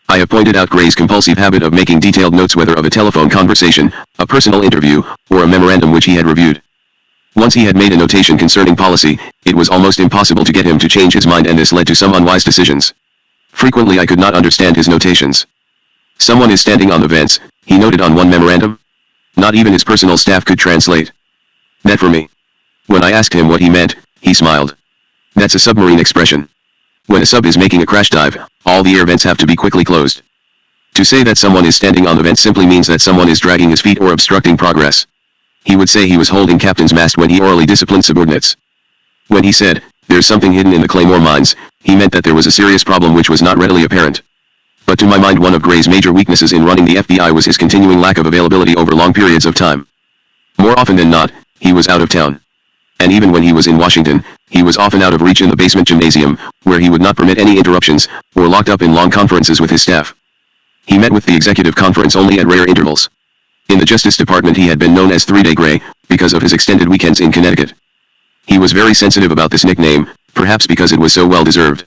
I have pointed out Gray's compulsive habit of making detailed notes, whether of a telephone conversation, a personal interview, or a memorandum which he had reviewed. Once he had made a notation concerning policy, it was almost impossible to get him to change his mind, and this led to some unwise decisions. Frequently I could not understand his notations. Someone is standing on the vents, he noted on one memorandum. Not even his personal staff could translate. That for me. When I asked him what he meant, he smiled. That's a submarine expression. When a sub is making a crash dive, all the air vents have to be quickly closed. To say that someone is standing on the vent simply means that someone is dragging his feet or obstructing progress. He would say he was holding captain's mast when he orally disciplined subordinates. When he said, "There's something hidden in the Claymore mines," he meant that there was a serious problem which was not readily apparent. But to my mind, one of Gray's major weaknesses in running the FBI was his continuing lack of availability over long periods of time. More often than not, he was out of town. And even when he was in Washington, he was often out of reach in the basement gymnasium, where he would not permit any interruptions, or locked up in long conferences with his staff. He met with the executive conference only at rare intervals. In the Justice Department he had been known as 3-Day Gray, because of his extended weekends in Connecticut. He was very sensitive about this nickname, perhaps because it was so well deserved.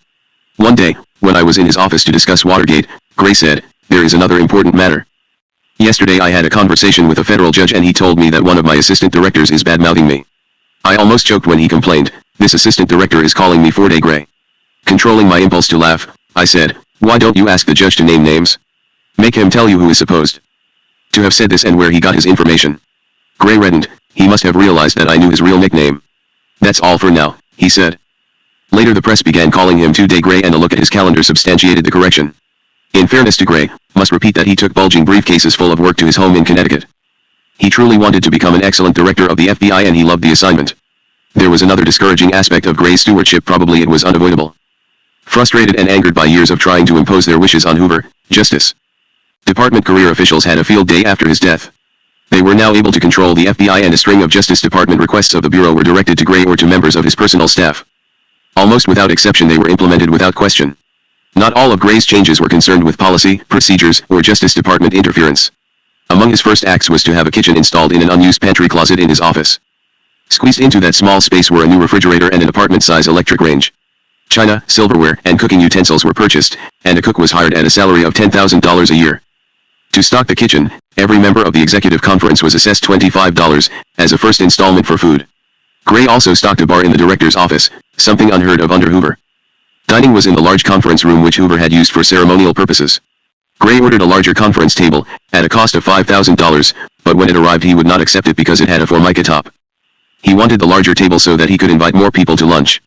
One day, when I was in his office to discuss Watergate, Gray said, "There is another important matter. Yesterday I had a conversation with a federal judge, and he told me that one of my assistant directors is bad-mouthing me. I almost choked when he complained, 'This assistant director is calling me 4-Day Gray.' Controlling my impulse to laugh, I said, 'Why don't you ask the judge to name names? Make him tell you who is supposed to have said this and where he got his information.' Gray reddened. He must have realized that I knew his real nickname. 'That's all for now,' he said. Later the press began calling him 2-Day Gray, and a look at his calendar substantiated the correction. In fairness to Gray, must repeat that he took bulging briefcases full of work to his home in Connecticut. He truly wanted to become an excellent director of the FBI, and he loved the assignment. There was another discouraging aspect of Gray's stewardship. Probably it was unavoidable. Frustrated and angered by years of trying to impose their wishes on Hoover, Justice Department career officials had a field day after his death. They were now able to control the FBI, and a string of Justice Department requests of the Bureau were directed to Gray or to members of his personal staff. Almost without exception they were implemented without question. Not all of Gray's changes were concerned with policy, procedures, or Justice Department interference. Among his first acts was to have a kitchen installed in an unused pantry closet in his office. Squeezed into that small space were a new refrigerator and an apartment-size electric range. China, silverware, and cooking utensils were purchased, and a cook was hired at a salary of $10,000 a year. To stock the kitchen, every member of the executive conference was assessed $25 as a first installment for food. Gray also stocked a bar in the director's office, something unheard of under Hoover. Dining was in the large conference room which Hoover had used for ceremonial purposes. Gray ordered a larger conference table, at a cost of $5,000, but when it arrived he would not accept it because it had a Formica top. He wanted the larger table so that he could invite more people to lunch.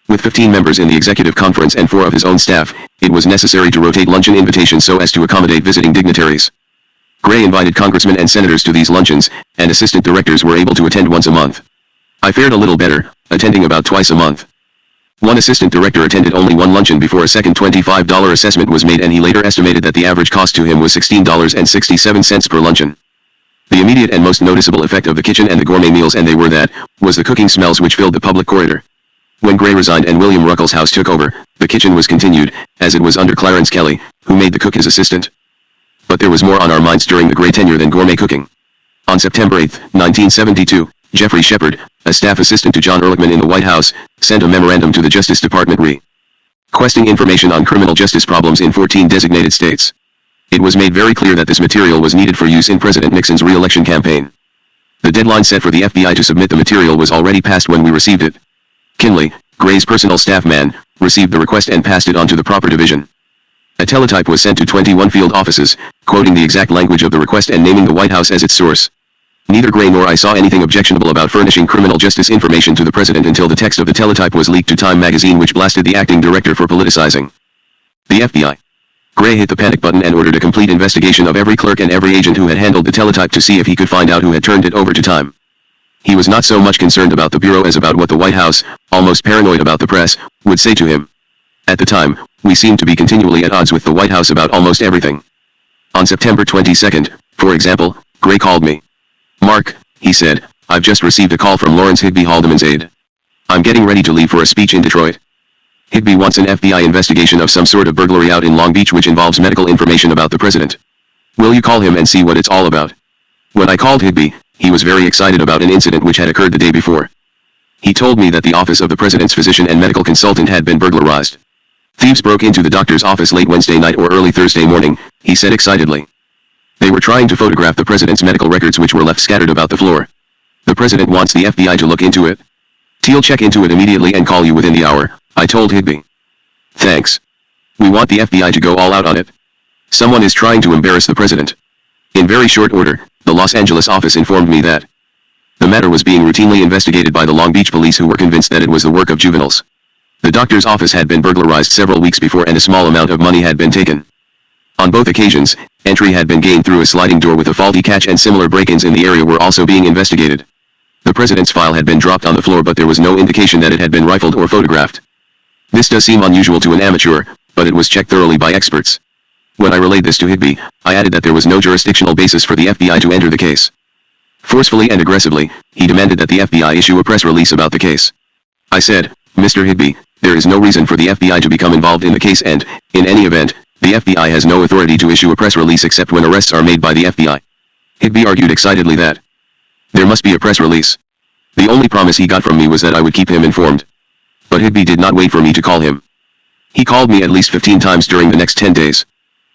With 15 members in the executive conference and 4 of his own staff, it was necessary to rotate luncheon invitations so as to accommodate visiting dignitaries. Gray invited congressmen and senators to these luncheons, and assistant directors were able to attend once a month. I fared a little better, attending about twice a month. One assistant director attended only one luncheon before a second $25 assessment was made, and he later estimated that the average cost to him was $16.67 per luncheon. The immediate and most noticeable effect of the kitchen and the gourmet meals, and they were that, was the cooking smells which filled the public corridor. When Gray resigned and William Ruckelshaus took over, the kitchen was continued, as it was under Clarence Kelly, who made the cook his assistant. But there was more on our minds during the Gray tenure than gourmet cooking. On September 8, 1972, Jeffrey Shepard, a staff assistant to John Ehrlichman in the White House, sent a memorandum to the Justice Department requesting information on criminal justice problems in 14 designated states. It was made very clear that this material was needed for use in President Nixon's re-election campaign. The deadline set for the FBI to submit the material was already passed when we received it. Kinley, Gray's personal staff man, received the request and passed it on to the proper division. A teletype was sent to 21 field offices, quoting the exact language of the request and naming the White House as its source. Neither Gray nor I saw anything objectionable about furnishing criminal justice information to the president until the text of the teletype was leaked to Time magazine, which blasted the acting director for politicizing the FBI. Gray hit the panic button and ordered a complete investigation of every clerk and every agent who had handled the teletype to see if he could find out who had turned it over to Time. He was not so much concerned about the Bureau as about what the White House, almost paranoid about the press, would say to him. At the time, we seemed to be continually at odds with the White House about almost everything. On September 22nd, for example, Gray called me. "Mark," he said, "I've just received a call from Lawrence Higby Haldeman's aide. I'm getting ready to leave for a speech in Detroit. Higby wants an FBI investigation of some sort of burglary out in Long Beach which involves medical information about the president. Will you call him and see what it's all about?" When I called Higby, he was very excited about an incident which had occurred the day before. He told me that the office of the president's physician and medical consultant had been burglarized. "Thieves broke into the doctor's office late Wednesday night or early Thursday morning," he said excitedly. "They were trying to photograph the president's medical records which were left scattered about the floor. The president wants the FBI to look into it. He'll check into it immediately and call you within the hour," I told Higby. "Thanks. We want the FBI to go all out on it. Someone is trying to embarrass the president." In very short order, the Los Angeles office informed me that the matter was being routinely investigated by the Long Beach police, who were convinced that it was the work of juveniles. The doctor's office had been burglarized several weeks before and a small amount of money had been taken. On both occasions, entry had been gained through a sliding door with a faulty catch, and similar break-ins in the area were also being investigated. The president's file had been dropped on the floor, but there was no indication that it had been rifled or photographed. This does seem unusual to an amateur, but it was checked thoroughly by experts. When I relayed this to Higby, I added that there was no jurisdictional basis for the FBI to enter the case. Forcefully and aggressively, he demanded that the FBI issue a press release about the case. I said, "Mr. Higby, there is no reason for the FBI to become involved in the case, and, in any event, the FBI has no authority to issue a press release except when arrests are made by the FBI." Higby argued excitedly that there must be a press release. The only promise he got from me was that I would keep him informed. But Higby did not wait for me to call him. He called me at least 15 times during the next 10 days.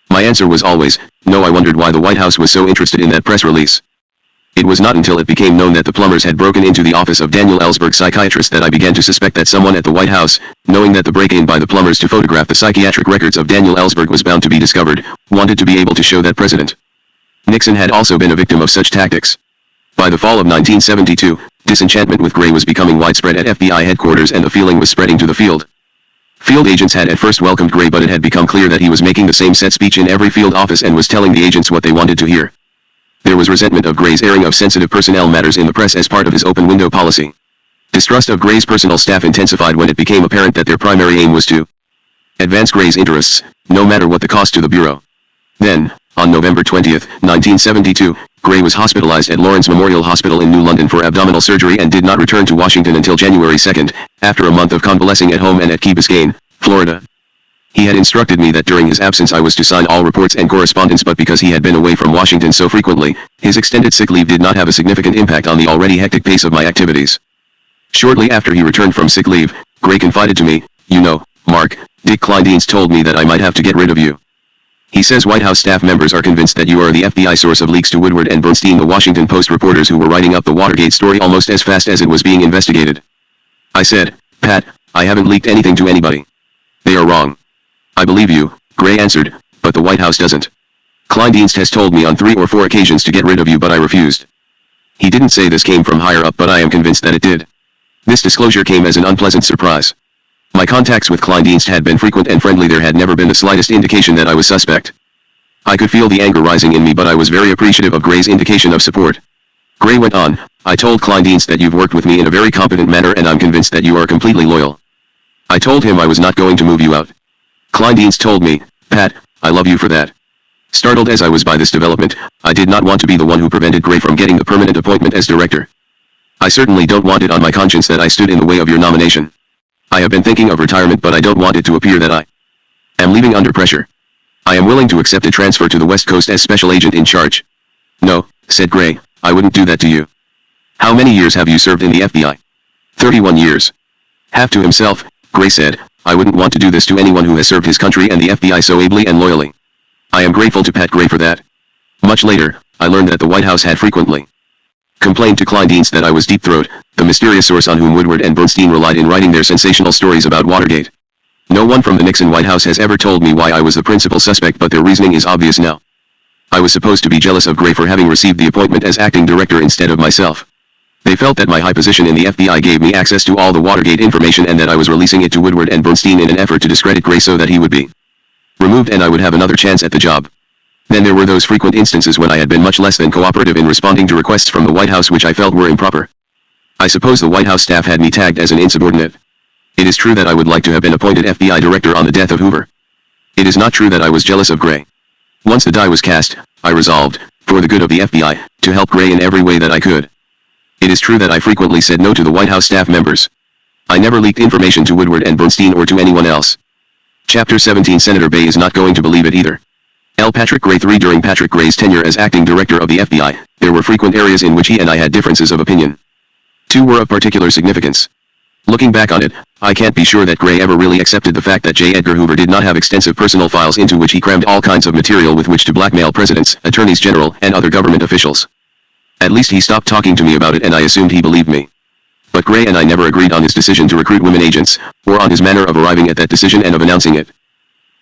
My answer was always, no. I wondered why the White House was so interested in that press release. It was not until it became known that the plumbers had broken into the office of Daniel Ellsberg, psychiatrist, that I began to suspect that someone at the White House, knowing that the break-in by the plumbers to photograph the psychiatric records of Daniel Ellsberg was bound to be discovered, wanted to be able to show that President Nixon had also been a victim of such tactics. By the fall of 1972, disenchantment with Gray was becoming widespread at FBI headquarters, and the feeling was spreading to the field. Field agents had at first welcomed Gray, but it had become clear that he was making the same set speech in every field office and was telling the agents what they wanted to hear. There was resentment of Gray's airing of sensitive personnel matters in the press as part of his open window policy. Distrust of Gray's personal staff intensified when it became apparent that their primary aim was to advance Gray's interests, no matter what the cost to the Bureau. Then, on November 20, 1972, Gray was hospitalized at Lawrence Memorial Hospital in New London for abdominal surgery and did not return to Washington until January 2, after a month of convalescing at home and at Key Biscayne, Florida. He had instructed me that during his absence I was to sign all reports and correspondence, but because he had been away from Washington so frequently, his extended sick leave did not have a significant impact on the already hectic pace of my activities. Shortly after he returned from sick leave, Gray confided to me, "You know, Mark, Dick Kleindienst told me that I might have to get rid of you. He says White House staff members are convinced that you are the FBI source of leaks to Woodward and Bernstein, the Washington Post reporters who were writing up the Watergate story almost as fast as it was being investigated." I said, "Pat, I haven't leaked anything to anybody. They are wrong." "I believe you," Gray answered, "but the White House doesn't. Kleindienst has told me on 3 or 4 occasions to get rid of you, but I refused. He didn't say this came from higher up, but I am convinced that it did." This disclosure came as an unpleasant surprise. My contacts with Kleindienst had been frequent and friendly. There had never been the slightest indication that I was suspect. I could feel the anger rising in me, but I was very appreciative of Gray's indication of support. Gray went on, "I told Kleindienst that you've worked with me in a very competent manner and I'm convinced that you are completely loyal. I told him I was not going to move you out. Kleindienst told me, 'Pat, I love you for that.'" Startled as I was by this development, I did not want to be the one who prevented Gray from getting the permanent appointment as director. I certainly don't want it on my conscience that I stood in the way of your nomination. I have been thinking of retirement, but I don't want it to appear that I am leaving under pressure. I am willing to accept a transfer to the West Coast as special agent in charge." "No," said Gray, "I wouldn't do that to you. How many years have you served in the FBI?" 31 years. Half to himself, Gray said, "I wouldn't want to do this to anyone who has served his country and the FBI so ably and loyally. I am grateful to Pat Gray for that." Much later, I learned that the White House had frequently complained to Kleindienst that I was Deep Throat, the mysterious source on whom Woodward and Bernstein relied in writing their sensational stories about Watergate. No one from the Nixon White House has ever told me why I was the principal suspect, but their reasoning is obvious now. I was supposed to be jealous of Gray for having received the appointment as acting director instead of myself. They felt that my high position in the FBI gave me access to all the Watergate information and that I was releasing it to Woodward and Bernstein in an effort to discredit Gray so that he would be removed and I would have another chance at the job. Then there were those frequent instances when I had been much less than cooperative in responding to requests from the White House which I felt were improper. I suppose the White House staff had me tagged as an insubordinate. It is true that I would like to have been appointed FBI director on the death of Hoover. It is not true that I was jealous of Gray. Once the die was cast, I resolved, for the good of the FBI, to help Gray in every way that I could. It is true that I frequently said no to the White House staff members. I never leaked information to Woodward and Bernstein or to anyone else. Chapter 17 Senator Bay is not going to believe it either. L. Patrick Gray 3 During Patrick Gray's tenure as acting director of the FBI, there were frequent areas in which he and I had differences of opinion. Two were of particular significance. Looking back on it, I can't be sure that Gray ever really accepted the fact that J. Edgar Hoover did not have extensive personal files into which he crammed all kinds of material with which to blackmail presidents, attorneys general, and other government officials. At least he stopped talking to me about it and I assumed he believed me. But Gray and I never agreed on his decision to recruit women agents, or on his manner of arriving at that decision and of announcing it.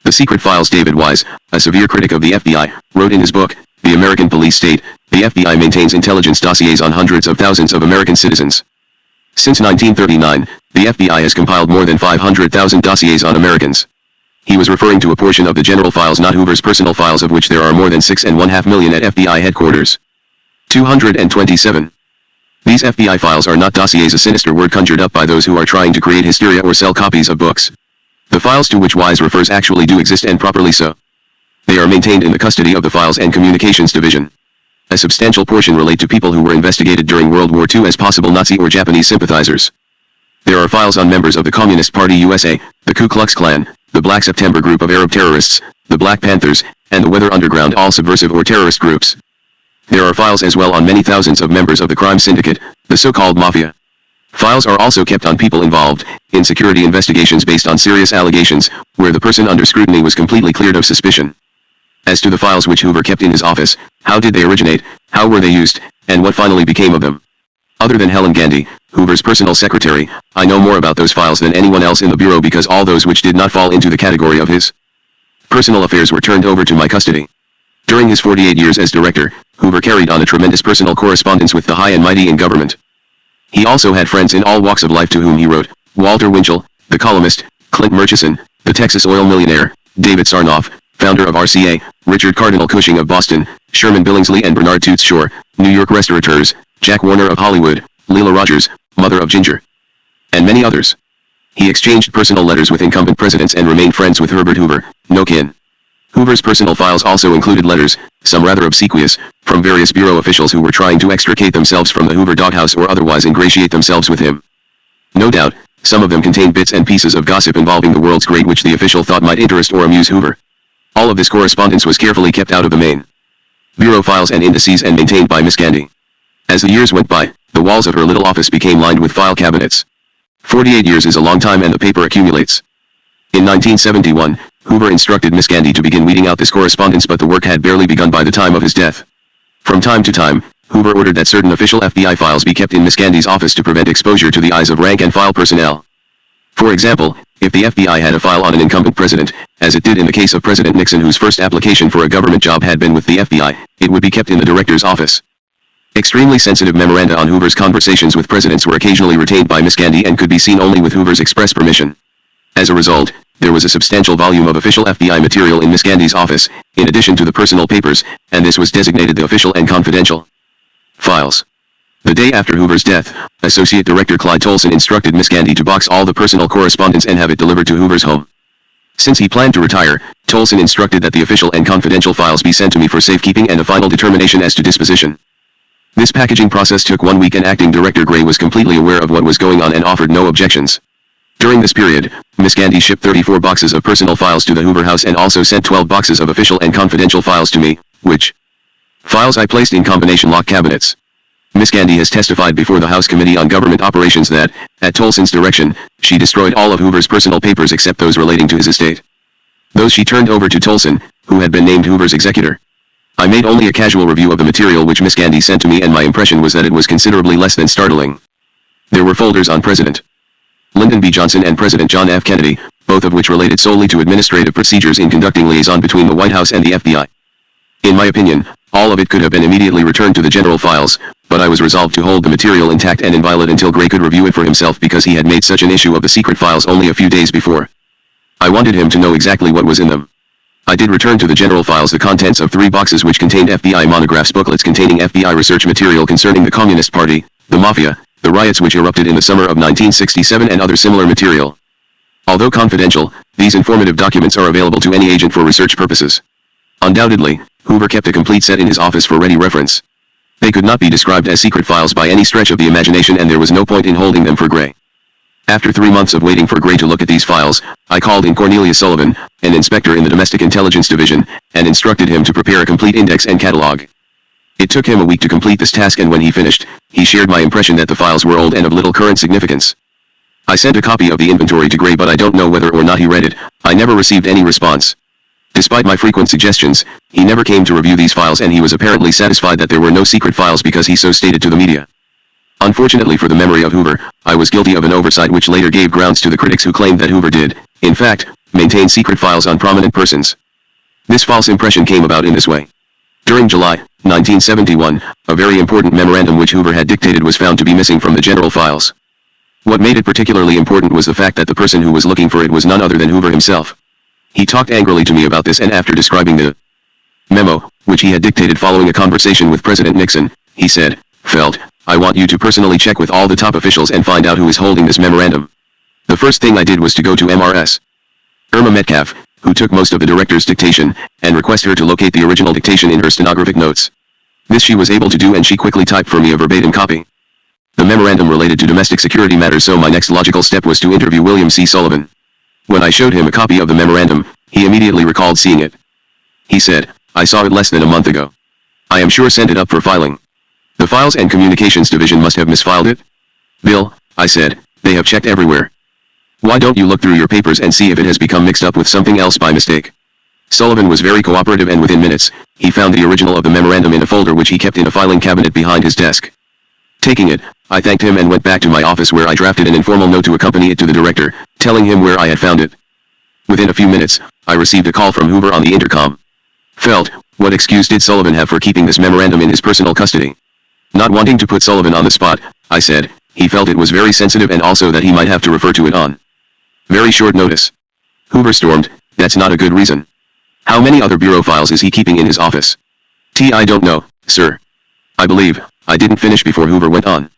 The Secret Files David Wise, a severe critic of the FBI, wrote in his book, The American Police State, the FBI maintains intelligence dossiers on hundreds of thousands of American citizens. Since 1939, the FBI has compiled more than 500,000 dossiers on Americans. He was referring to a portion of the general files, not Hoover's personal files, of which there are more than 6.5 million at FBI headquarters. 227. These FBI files are not dossiers, a sinister word conjured up by those who are trying to create hysteria or sell copies of books. The files to which Wise refers actually do exist, and properly so. They are maintained in the custody of the Files and Communications Division. A substantial portion relate to people who were investigated during World War II as possible Nazi or Japanese sympathizers. There are files on members of the Communist Party USA, the Ku Klux Klan, the Black September group of Arab terrorists, the Black Panthers, and the Weather Underground, all subversive or terrorist groups. There are files as well on many thousands of members of the crime syndicate, the so-called mafia. Files are also kept on people involved in security investigations based on serious allegations, where the person under scrutiny was completely cleared of suspicion. As to the files which Hoover kept in his office, how did they originate, how were they used, and what finally became of them? Other than Helen Gandy, Hoover's personal secretary, I know more about those files than anyone else in the Bureau, because all those which did not fall into the category of his personal affairs were turned over to my custody. During his 48 years as director, Hoover carried on a tremendous personal correspondence with the high and mighty in government. He also had friends in all walks of life to whom he wrote: Walter Winchell, the columnist; Clint Murchison, the Texas oil millionaire; David Sarnoff, founder of RCA; Richard Cardinal Cushing of Boston; Sherman Billingsley and Bernard Toots Shore, New York restaurateurs; Jack Warner of Hollywood; Leela Rogers, mother of Ginger, and many others. He exchanged personal letters with incumbent presidents and remained friends with Herbert Hoover, no kin. Hoover's personal files also included letters, some rather obsequious, from various bureau officials who were trying to extricate themselves from the Hoover doghouse or otherwise ingratiate themselves with him. No doubt, some of them contained bits and pieces of gossip involving the world's great which the official thought might interest or amuse Hoover. All of this correspondence was carefully kept out of the main bureau files and indices and maintained by Miss Gandy. As the years went by, the walls of her little office became lined with file cabinets. 48 years is a long time and the paper accumulates. In 1971, Hoover instructed Miss Gandy to begin weeding out this correspondence, but the work had barely begun by the time of his death. From time to time, Hoover ordered that certain official FBI files be kept in Miss Gandy's office to prevent exposure to the eyes of rank-and-file personnel. For example, if the FBI had a file on an incumbent president, as it did in the case of President Nixon, whose first application for a government job had been with the FBI, it would be kept in the director's office. Extremely sensitive memoranda on Hoover's conversations with presidents were occasionally retained by Miss Gandy and could be seen only with Hoover's express permission. As a result, there was a substantial volume of official FBI material in Miss Gandy's office, in addition to the personal papers, and this was designated the official and confidential files. The day after Hoover's death, Associate Director Clyde Tolson instructed Miss Gandy to box all the personal correspondence and have it delivered to Hoover's home. Since he planned to retire, Tolson instructed that the official and confidential files be sent to me for safekeeping and a final determination as to disposition. This packaging process took 1 week and Acting Director Gray was completely aware of what was going on and offered no objections. During this period, Miss Gandy shipped 34 boxes of personal files to the Hoover House and also sent 12 boxes of official and confidential files to me, which files I placed in combination lock cabinets. Miss Gandy has testified before the House Committee on Government Operations that, at Tolson's direction, she destroyed all of Hoover's personal papers except those relating to his estate. Those she turned over to Tolson, who had been named Hoover's executor. I made only a casual review of the material which Miss Gandy sent to me, and my impression was that it was considerably less than startling. There were folders on President Lyndon B. Johnson and President John F. Kennedy, both of which related solely to administrative procedures in conducting liaison between the White House and the FBI. In my opinion, all of it could have been immediately returned to the general files, but I was resolved to hold the material intact and inviolate until Gray could review it for himself because he had made such an issue of the secret files only a few days before. I wanted him to know exactly what was in them. I did return to the general files the contents of 3 boxes which contained FBI monographs, booklets containing FBI research material concerning the Communist Party, the Mafia, the riots which erupted in the summer of 1967 and other similar material. Although confidential, these informative documents are available to any agent for research purposes. Undoubtedly, Hoover kept a complete set in his office for ready reference. They could not be described as secret files by any stretch of the imagination, and there was no point in holding them for Gray. After 3 months of waiting for Gray to look at these files, I called in Cornelius Sullivan, an inspector in the Domestic Intelligence Division, and instructed him to prepare a complete index and catalog. It took him a week to complete this task, and when he finished, he shared my impression that the files were old and of little current significance. I sent a copy of the inventory to Gray, but I don't know whether or not he read it. I never received any response. Despite my frequent suggestions, he never came to review these files, and he was apparently satisfied that there were no secret files because he so stated to the media. Unfortunately for the memory of Hoover, I was guilty of an oversight which later gave grounds to the critics who claimed that Hoover did, in fact, maintain secret files on prominent persons. This false impression came about in this way. During July 1971, a very important memorandum which Hoover had dictated was found to be missing from the general files. What made it particularly important was the fact that the person who was looking for it was none other than Hoover himself. He talked angrily to me about this, and after describing the memo, which he had dictated following a conversation with President Nixon, he said, "Felt, I want you to personally check with all the top officials and find out who is holding this memorandum." The first thing I did was to go to MRS Irma Metcalf, who took most of the director's dictation, and request her to locate the original dictation in her stenographic notes. This she was able to do, and she quickly typed for me a verbatim copy. The memorandum related to domestic security matters, so my next logical step was to interview William C. Sullivan. When I showed him a copy of the memorandum, he immediately recalled seeing it. He said, "I saw it less than a month ago. I am sure sent it up for filing. The Files and Communications Division must have misfiled it." "Bill," I said, "they have checked everywhere. Why don't you look through your papers and see if it has become mixed up with something else by mistake?" Sullivan was very cooperative, and within minutes, he found the original of the memorandum in a folder which he kept in a filing cabinet behind his desk. Taking it, I thanked him and went back to my office, where I drafted an informal note to accompany it to the director, telling him where I had found it. Within a few minutes, I received a call from Hoover on the intercom. "Felt, what excuse did Sullivan have for keeping this memorandum in his personal custody?" Not wanting to put Sullivan on the spot, I said, he felt it was very sensitive and also that he might have to refer to it on very short notice. Hoover stormed, "That's not a good reason. How many other bureau files is he keeping in his office?" "I don't know, sir. I believe, I didn't finish before Hoover went on.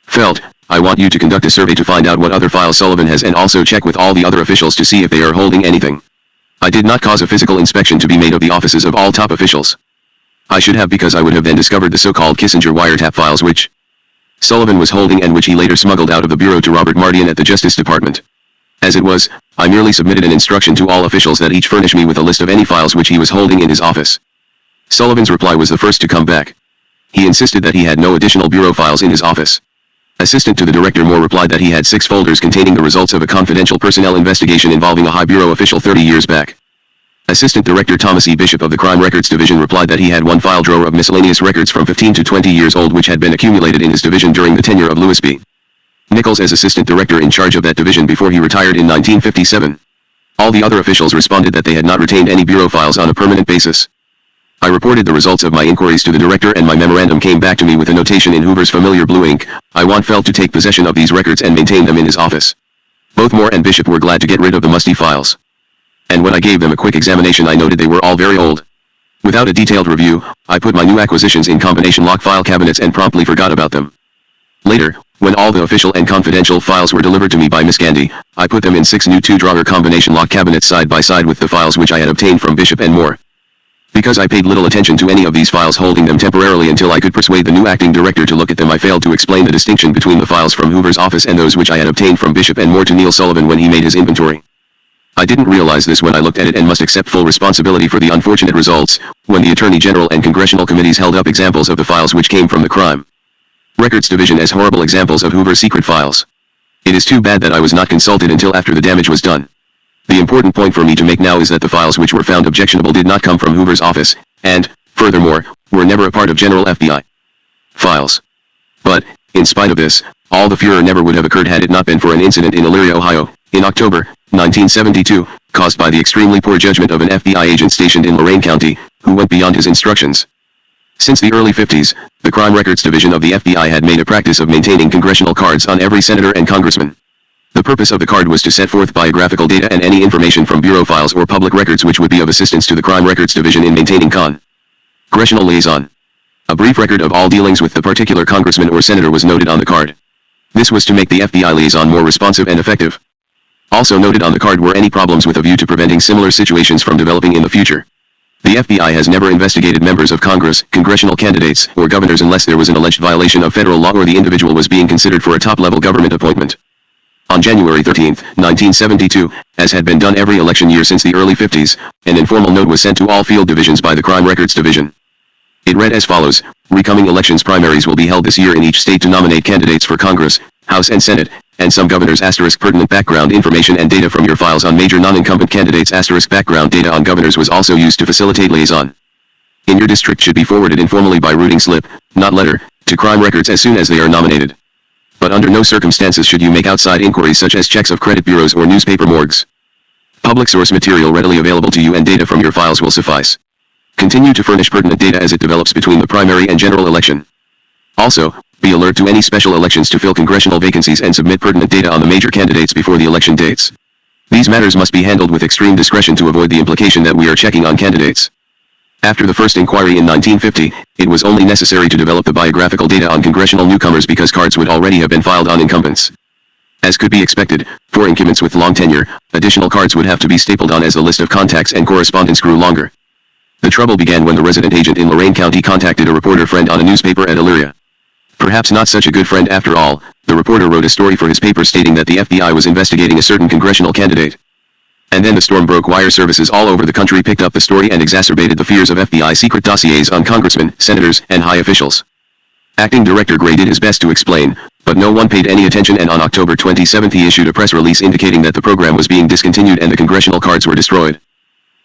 "Felt, I want you to conduct a survey to find out what other files Sullivan has, and also check with all the other officials to see if they are holding anything. I did not cause a physical inspection to be made of the offices of all top officials. I should have, because I would have then discovered the so-called Kissinger wiretap files which Sullivan was holding and which he later smuggled out of the bureau to Robert Mardian at the Justice Department. As it was, I merely submitted an instruction to all officials that each furnish me with a list of any files which he was holding in his office." Sullivan's reply was the first to come back. He insisted that he had no additional bureau files in his office. Assistant to the Director Moore replied that he had 6 folders containing the results of a confidential personnel investigation involving a high bureau official 30 years back. Assistant Director Thomas E. Bishop of the Crime Records Division replied that he had 1 file drawer of miscellaneous records from 15 to 20 years old which had been accumulated in his division during the tenure of Louis B. Nichols as Assistant Director in charge of that division before he retired in 1957. All the other officials responded that they had not retained any bureau files on a permanent basis. I reported the results of my inquiries to the director, and my memorandum came back to me with a notation in Hoover's familiar blue ink: "I want Felt to take possession of these records and maintain them in his office." Both Moore and Bishop were glad to get rid of the musty files. And when I gave them a quick examination, I noted they were all very old. Without a detailed review, I put my new acquisitions in combination lock file cabinets and promptly forgot about them. Later, when all the official and confidential files were delivered to me by Miss Gandy, I put them in 6 new 2-drawer combination lock cabinets side by side with the files which I had obtained from Bishop and Moore. Because I paid little attention to any of these files, holding them temporarily until I could persuade the new acting director to look at them, I failed to explain the distinction between the files from Hoover's office and those which I had obtained from Bishop and Moore to Neil Sullivan when he made his inventory. I didn't realize this when I looked at it, and must accept full responsibility for the unfortunate results, when the Attorney General and congressional committees held up examples of the files which came from the Crime Records Division as horrible examples of Hoover's secret files. It is too bad that I was not consulted until after the damage was done. The important point for me to make now is that the files which were found objectionable did not come from Hoover's office, and, furthermore, were never a part of general FBI files. But, in spite of this, all the furor never would have occurred had it not been for an incident in Elyria, Ohio, in October 1972, caused by the extremely poor judgment of an FBI agent stationed in Lorain County, who went beyond his instructions. Since the early 50s, the Crime Records Division of the FBI had made a practice of maintaining congressional cards on every senator and congressman. The purpose of the card was to set forth biographical data and any information from bureau files or public records which would be of assistance to the Crime Records Division in maintaining congressional liaison. A brief record of all dealings with the particular congressman or senator was noted on the card. This was to make the FBI liaison more responsive and effective. Also noted on the card were any problems with a view to preventing similar situations from developing in the future. The FBI has never investigated members of Congress, congressional candidates, or governors unless there was an alleged violation of federal law or the individual was being considered for a top-level government appointment. On January 13, 1972, as had been done every election year since the early 50s, an informal note was sent to all field divisions by the Crime Records Division. It read as follows: "Recoming elections primaries will be held this year in each state to nominate candidates for Congress, House and Senate, and some governors ** pertinent background information and data from your files on major non-incumbent candidates * background data on governors was also used to facilitate liaison in your district should be forwarded informally by routing slip, not letter, to crime records as soon as they are nominated. But under no circumstances should you make outside inquiries such as checks of credit bureaus or newspaper morgues. Public source material readily available to you and data from your files will suffice. Continue to furnish pertinent data as it develops between the primary and general election. Also, be alert to any special elections to fill congressional vacancies and submit pertinent data on the major candidates before the election dates. These matters must be handled with extreme discretion to avoid the implication that we are checking on candidates." After the first inquiry in 1950, it was only necessary to develop the biographical data on congressional newcomers because cards would already have been filed on incumbents. As could be expected, for incumbents with long tenure, additional cards would have to be stapled on as the list of contacts and correspondence grew longer. The trouble began when the resident agent in Lorain County contacted a reporter friend on a newspaper at Elyria. Perhaps not such a good friend after all, the reporter wrote a story for his paper stating that the FBI was investigating a certain congressional candidate. And then the storm broke. Wire services all over the country picked up the story and exacerbated the fears of FBI secret dossiers on congressmen, senators, and high officials. Acting Director Gray did his best to explain, but no one paid any attention, and on October 27 he issued a press release indicating that the program was being discontinued and the congressional cards were destroyed.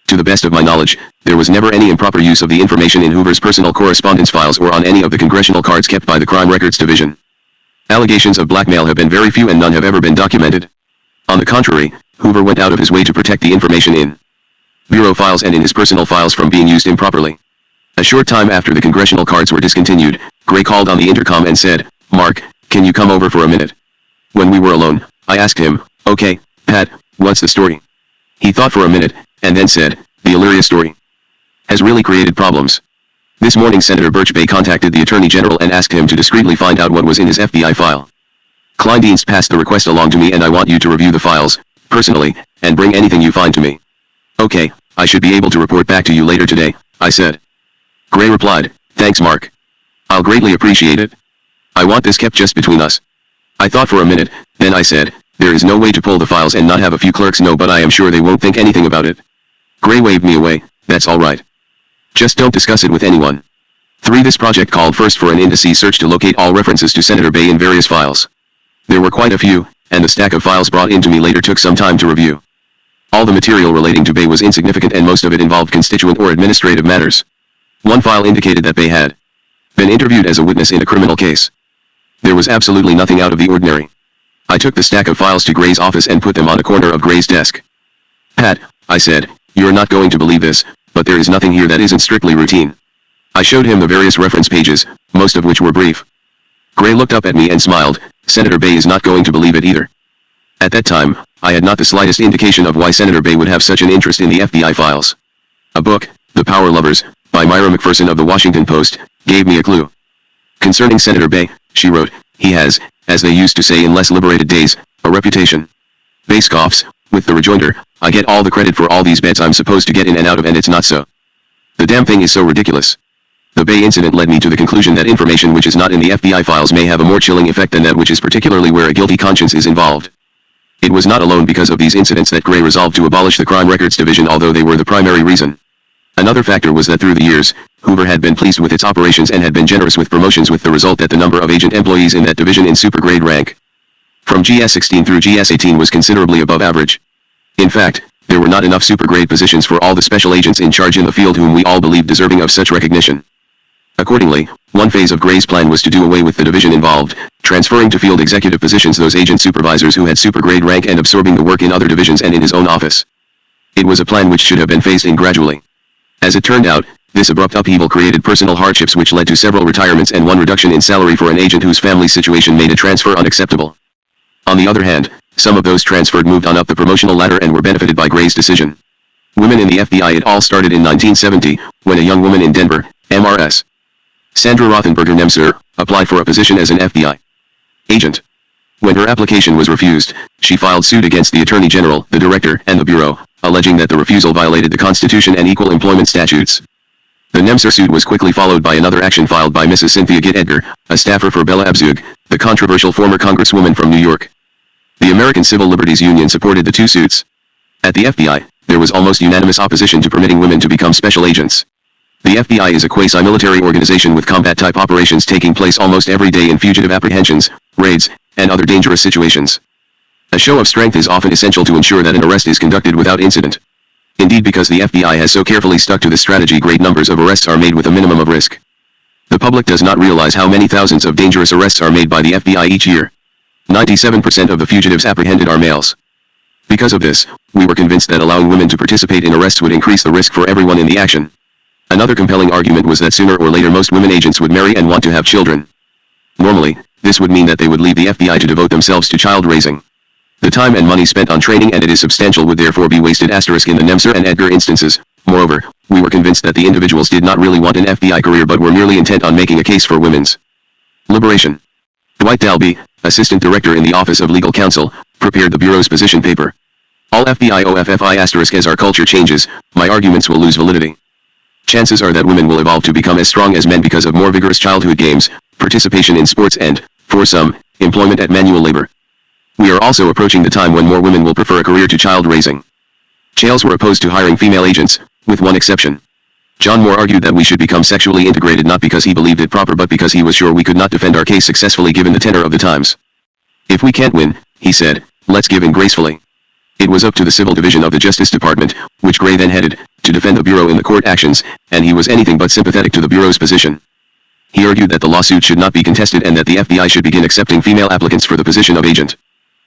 To the best of my knowledge, there was never any improper use of the information in Hoover's personal correspondence files or on any of the congressional cards kept by the Crime Records Division. Allegations of blackmail have been very few and none have ever been documented. On the contrary, Hoover went out of his way to protect the information in bureau files and in his personal files from being used improperly. A short time after the congressional cards were discontinued, Gray called on the intercom and said, "Mark, can you come over for a minute?" When we were alone, I asked him, "Okay, Pat, what's the story?" He thought for a minute, and then said, "The Elyria story has really created problems. This morning Senator Birch Bayh contacted the Attorney General and asked him to discreetly find out what was in his FBI file. Kleindienst passed the request along to me and I want you to review the files, personally, and bring anything you find to me." "Okay, I should be able to report back to you later today," I said. Gray replied, "Thanks Mark. I'll greatly appreciate it. I want this kept just between us." I thought for a minute, then I said, "There is no way to pull the files and not have a few clerks know, but I am sure they won't think anything about it." Gray waved me away. "That's all right. Just don't discuss it with anyone." 3. This project called first for an indices search to locate all references to Senator Bayh in various files. There were quite a few, and the stack of files brought into me later took some time to review. All the material relating to Bayh was insignificant and most of it involved constituent or administrative matters. One file indicated that Bayh had been interviewed as a witness in a criminal case. There was absolutely nothing out of the ordinary. I took the stack of files to Gray's office and put them on a corner of Gray's desk. "Pat," I said, "you're not going to believe this, but there is nothing here that isn't strictly routine." I showed him the various reference pages, most of which were brief. Gray looked up at me and smiled. "Senator Bayh is not going to believe it either." At that time, I had not the slightest indication of why Senator Bayh would have such an interest in the FBI files. A book, The Power Lovers, by Myra McPherson of the Washington Post, gave me a clue. Concerning Senator Bayh, she wrote, "He has, as they used to say in less liberated days, a reputation." Bayh scoffs, with the rejoinder, "I get all the credit for all these beds I'm supposed to get in and out of, and it's not so. The damn thing is so ridiculous." The Bayh incident led me to the conclusion that information which is not in the FBI files may have a more chilling effect than that which is, particularly where a guilty conscience is involved. It was not alone because of these incidents that Gray resolved to abolish the Crime Records Division, although they were the primary reason. Another factor was that through the years, Hoover had been pleased with its operations and had been generous with promotions, with the result that the number of agent employees in that division in supergrade rank from GS-16 through GS-18 was considerably above average. In fact, there were not enough supergrade positions for all the special agents in charge in the field whom we all believed deserving of such recognition. Accordingly, one phase of Gray's plan was to do away with the division involved, transferring to field executive positions those agent supervisors who had supergrade rank and absorbing the work in other divisions and in his own office. It was a plan which should have been phased in gradually. As it turned out, This abrupt upheaval created personal hardships which led to several retirements and one reduction in salary for an agent whose family situation made a transfer unacceptable. On the other hand, some of those transferred moved on up the promotional ladder and were benefited by Gray's decision. Women in the FBI. It all started in 1970, when a young woman in Denver, MRS. Sandra Rothenberger Nemser, applied for a position as an FBI agent. When her application was refused, she filed suit against the Attorney General, the Director, and the Bureau, alleging that the refusal violated the Constitution and equal employment statutes. The Nemser suit was quickly followed by another action filed by Mrs. Cynthia Gitt Edgar, a staffer for Bella Abzug, the controversial former congresswoman from New York. The American Civil Liberties Union supported the two suits. At the FBI, there was almost unanimous opposition to permitting women to become special agents. The FBI is a quasi-military organization with combat-type operations taking place almost every day in fugitive apprehensions, raids, and other dangerous situations. A show of strength is often essential to ensure that an arrest is conducted without incident. Indeed, because the FBI has so carefully stuck to this strategy, great numbers of arrests are made with a minimum of risk. The public does not realize how many thousands of dangerous arrests are made by the FBI each year. 97% of the fugitives apprehended are males. Because of this, we were convinced that allowing women to participate in arrests would increase the risk for everyone in the action. Another compelling argument was that sooner or later most women agents would marry and want to have children. Normally, this would mean that they would leave the FBI to devote themselves to child raising. The time and money spent on training and it is substantial would therefore be wasted. Asterisk in the Nemser and Edgar instances. Moreover, we were convinced that the individuals did not really want an FBI career but were merely intent on making a case for women's liberation. Dwight Dalby, Assistant Director in the Office of Legal Counsel, prepared the Bureau's position paper. All FBI OFFI asterisk as our culture changes, my arguments will lose validity. Chances are that women will evolve to become as strong as men because of more vigorous childhood games, participation in sports and, for some, employment at manual labor. We are also approaching the time when more women will prefer a career to child raising. Jails were opposed to hiring female agents, with one exception. John Moore argued that we should become sexually integrated not because he believed it proper but because he was sure we could not defend our case successfully given the tenor of the times. If we can't win, he said, let's give in gracefully. It was up to the Civil Division of the Justice Department, which Gray then headed, to defend the Bureau in the court actions, and he was anything but sympathetic to the Bureau's position. He argued that the lawsuit should not be contested and that the FBI should begin accepting female applicants for the position of agent.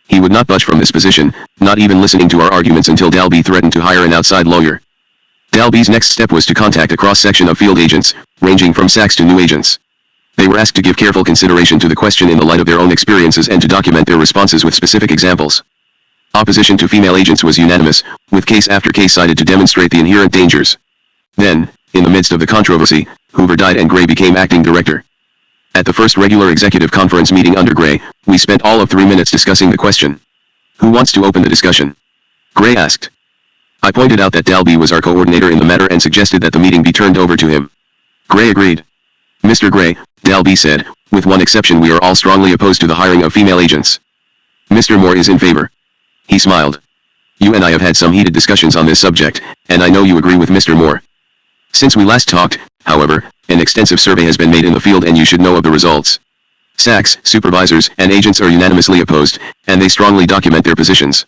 He would not budge from this position, not even listening to our arguments until Dalby threatened to hire an outside lawyer. Dalby's next step was to contact a cross-section of field agents, ranging from SACs to new agents. They were asked to give careful consideration to the question in the light of their own experiences and to document their responses with specific examples. Opposition to female agents was unanimous, with case after case cited to demonstrate the inherent dangers. Then, in the midst of the controversy, Hoover died and Gray became acting director. At the first regular executive conference meeting under Gray, we spent all of 3 minutes discussing the question. Who wants to open the discussion? Gray asked. I pointed out that Dalby was our coordinator in the matter and suggested that the meeting be turned over to him. Gray agreed. Mr. Gray, Dalby said, with one exception we are all strongly opposed to the hiring of female agents. Mr. Moore is in favor. He smiled. You and I have had some heated discussions on this subject, and I know you agree with Mr. Moore. Since we last talked, however, an extensive survey has been made in the field and you should know of the results. SACs, supervisors, and agents are unanimously opposed, and they strongly document their positions.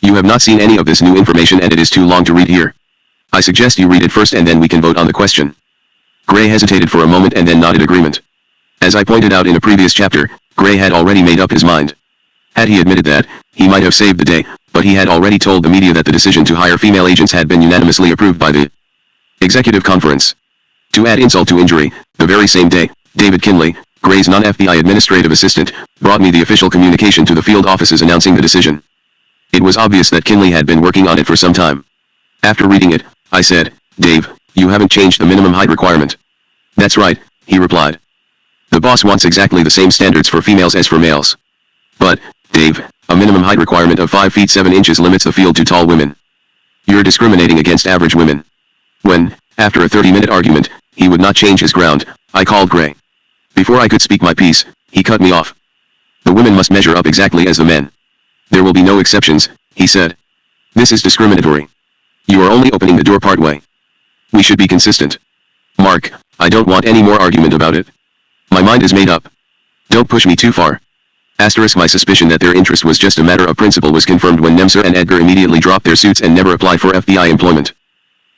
You have not seen any of this new information and it is too long to read here. I suggest you read it first and then we can vote on the question. Gray hesitated for a moment and then nodded agreement. As I pointed out in a previous chapter, Gray had already made up his mind. Had he admitted that, he might have saved the day, but he had already told the media that the decision to hire female agents had been unanimously approved by the Executive Conference. To add insult to injury, the very same day, David Kinley, Gray's non-FBI administrative assistant, brought me the official communication to the field offices announcing the decision. It was obvious that Kinley had been working on it for some time. After reading it, I said, Dave, you haven't changed the minimum height requirement. That's right, he replied. The boss wants exactly the same standards for females as for males. But, Dave, a minimum height requirement of 5 feet 7 inches limits the field to tall women. You're discriminating against average women. When, after a 30-minute argument, he would not change his ground, I called Gray. Before I could speak my piece, he cut me off. The women must measure up exactly as the men. There will be no exceptions, he said. This is discriminatory. You are only opening the door part way. We should be consistent. Mark, I don't want any more argument about it. My mind is made up. Don't push me too far. Asterisk my suspicion that their interest was just a matter of principle was confirmed when Nemser and Edgar immediately dropped their suits and never applied for FBI employment.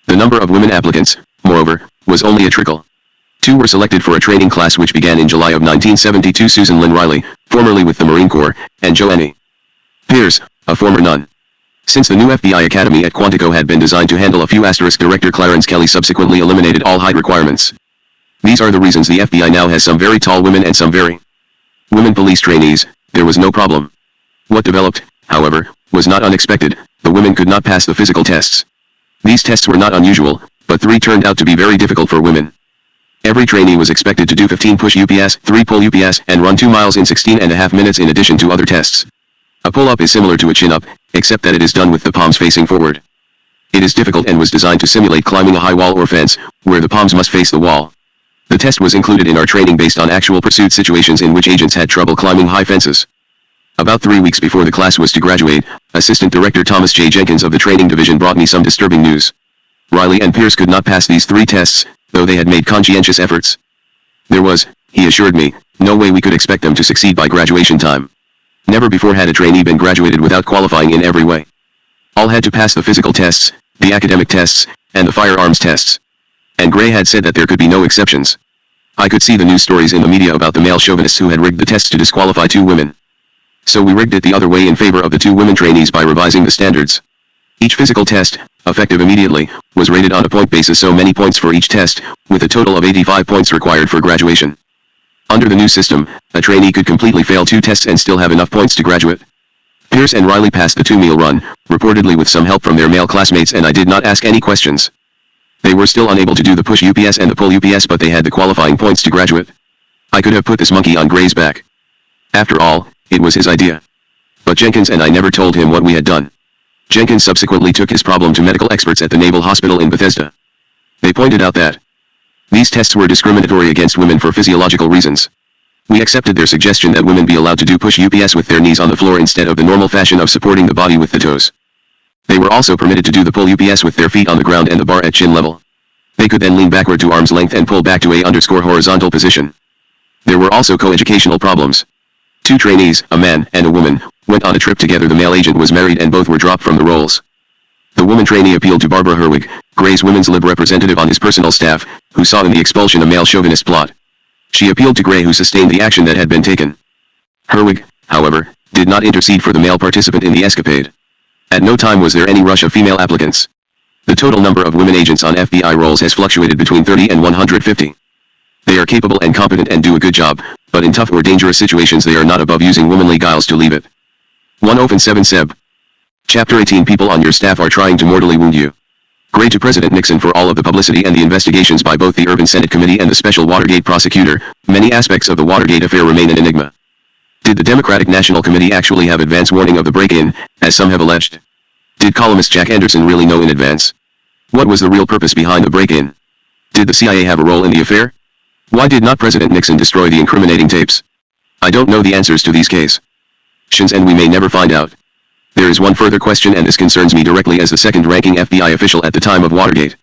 The number of women applicants, moreover, was only a trickle. 2 were selected for a training class which began in July of 1972. Susan Lynn Riley, formerly with the Marine Corps, and Joanne Pierce, a former nun. Since the new FBI Academy at Quantico had been designed to handle a few asterisk, Director Clarence Kelly subsequently eliminated all height requirements. These are the reasons the FBI now has some very tall women and some very women police trainees. There was no problem. What developed, however, was not unexpected. The women could not pass the physical tests. These tests were not unusual, but 3 turned out to be very difficult for women. Every trainee was expected to do 15 push UPS, 3 pull UPS, and run 2 miles in 16.5 minutes in addition to other tests. A pull-up is similar to a chin-up, except that it is done with the palms facing forward. It is difficult and was designed to simulate climbing a high wall or fence, where the palms must face the wall. The test was included in our training based on actual pursuit situations in which agents had trouble climbing high fences. About 3 weeks before the class was to graduate, Assistant Director Thomas J. Jenkins of the Training Division brought me some disturbing news. Riley and Pierce could not pass these 3 tests, though they had made conscientious efforts. There was, he assured me, no way we could expect them to succeed by graduation time. Never before had a trainee been graduated without qualifying in every way. All had to pass the physical tests, the academic tests, and the firearms tests. And Gray had said that there could be no exceptions. I could see the news stories in the media about the male chauvinists who had rigged the tests to disqualify 2 women. So we rigged it the other way in favor of the 2 women trainees by revising the standards. Each physical test, effective immediately, was rated on a point basis, so many points for each test, with a total of 85 points required for graduation. Under the new system, a trainee could completely fail 2 tests and still have enough points to graduate. Pierce and Riley passed the 2-meal run, reportedly with some help from their male classmates, and I did not ask any questions. They were still unable to do the push UPS and the pull UPS, but they had the qualifying points to graduate. I could have put this monkey on Gray's back. After all, it was his idea. But Jenkins and I never told him what we had done. Jenkins subsequently took his problem to medical experts at the Naval Hospital in Bethesda. They pointed out that these tests were discriminatory against women for physiological reasons. We accepted their suggestion that women be allowed to do push UPS with their knees on the floor instead of the normal fashion of supporting the body with the toes. They were also permitted to do the pull UPS with their feet on the ground and the bar at chin level. They could then lean backward to arm's length and pull back to a horizontal position. There were also coeducational problems. 2 trainees, a man and a woman, went on a trip together. The male agent was married and both were dropped from the roles. The woman trainee appealed to Barbara Herwig, Gray's women's lib representative on his personal staff, who saw in the expulsion a male chauvinist plot. She appealed to Gray, who sustained the action that had been taken. Herwig, however, did not intercede for the male participant in the escapade. At no time was there any rush of female applicants. The total number of women agents on FBI roles has fluctuated between 30 and 150. They are capable and competent and do a good job, but in tough or dangerous situations they are not above using womanly guiles to leave it. 107 Seb. Chapter 18. People on your staff are trying to mortally wound you. Gray to President Nixon for all of the publicity and the investigations by both the Urban Senate Committee and the Special Watergate Prosecutor. Many aspects of the Watergate affair remain an enigma. Did the Democratic National Committee actually have advance warning of the break-in, as some have alleged? Did columnist Jack Anderson really know in advance? What was the real purpose behind the break-in? Did the CIA have a role in the affair? Why did not President Nixon destroy the incriminating tapes? I don't know the answers to these questions, and we may never find out. There is one further question, and this concerns me directly as the second-ranking FBI official at the time of Watergate.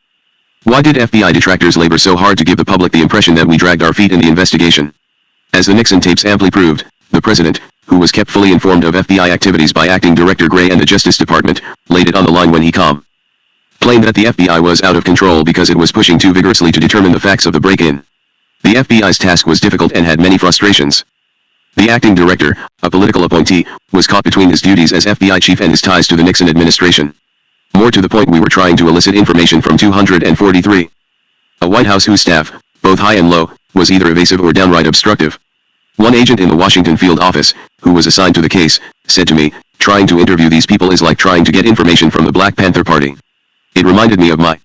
Why did FBI detractors labor so hard to give the public the impression that we dragged our feet in the investigation? As the Nixon tapes amply proved, the President, who was kept fully informed of FBI activities by Acting Director Gray and the Justice Department, laid it on the line when he complained that the FBI was out of control because it was pushing too vigorously to determine the facts of the break-in. The FBI's task was difficult and had many frustrations. The acting director, a political appointee, was caught between his duties as FBI chief and his ties to the Nixon administration. More to the point, we were trying to elicit information from 243. A White House whose staff, both high and low, was either evasive or downright obstructive. One agent in the Washington field office, who was assigned to the case, said to me, "Trying to interview these people is like trying to get information from the Black Panther Party." It reminded me of my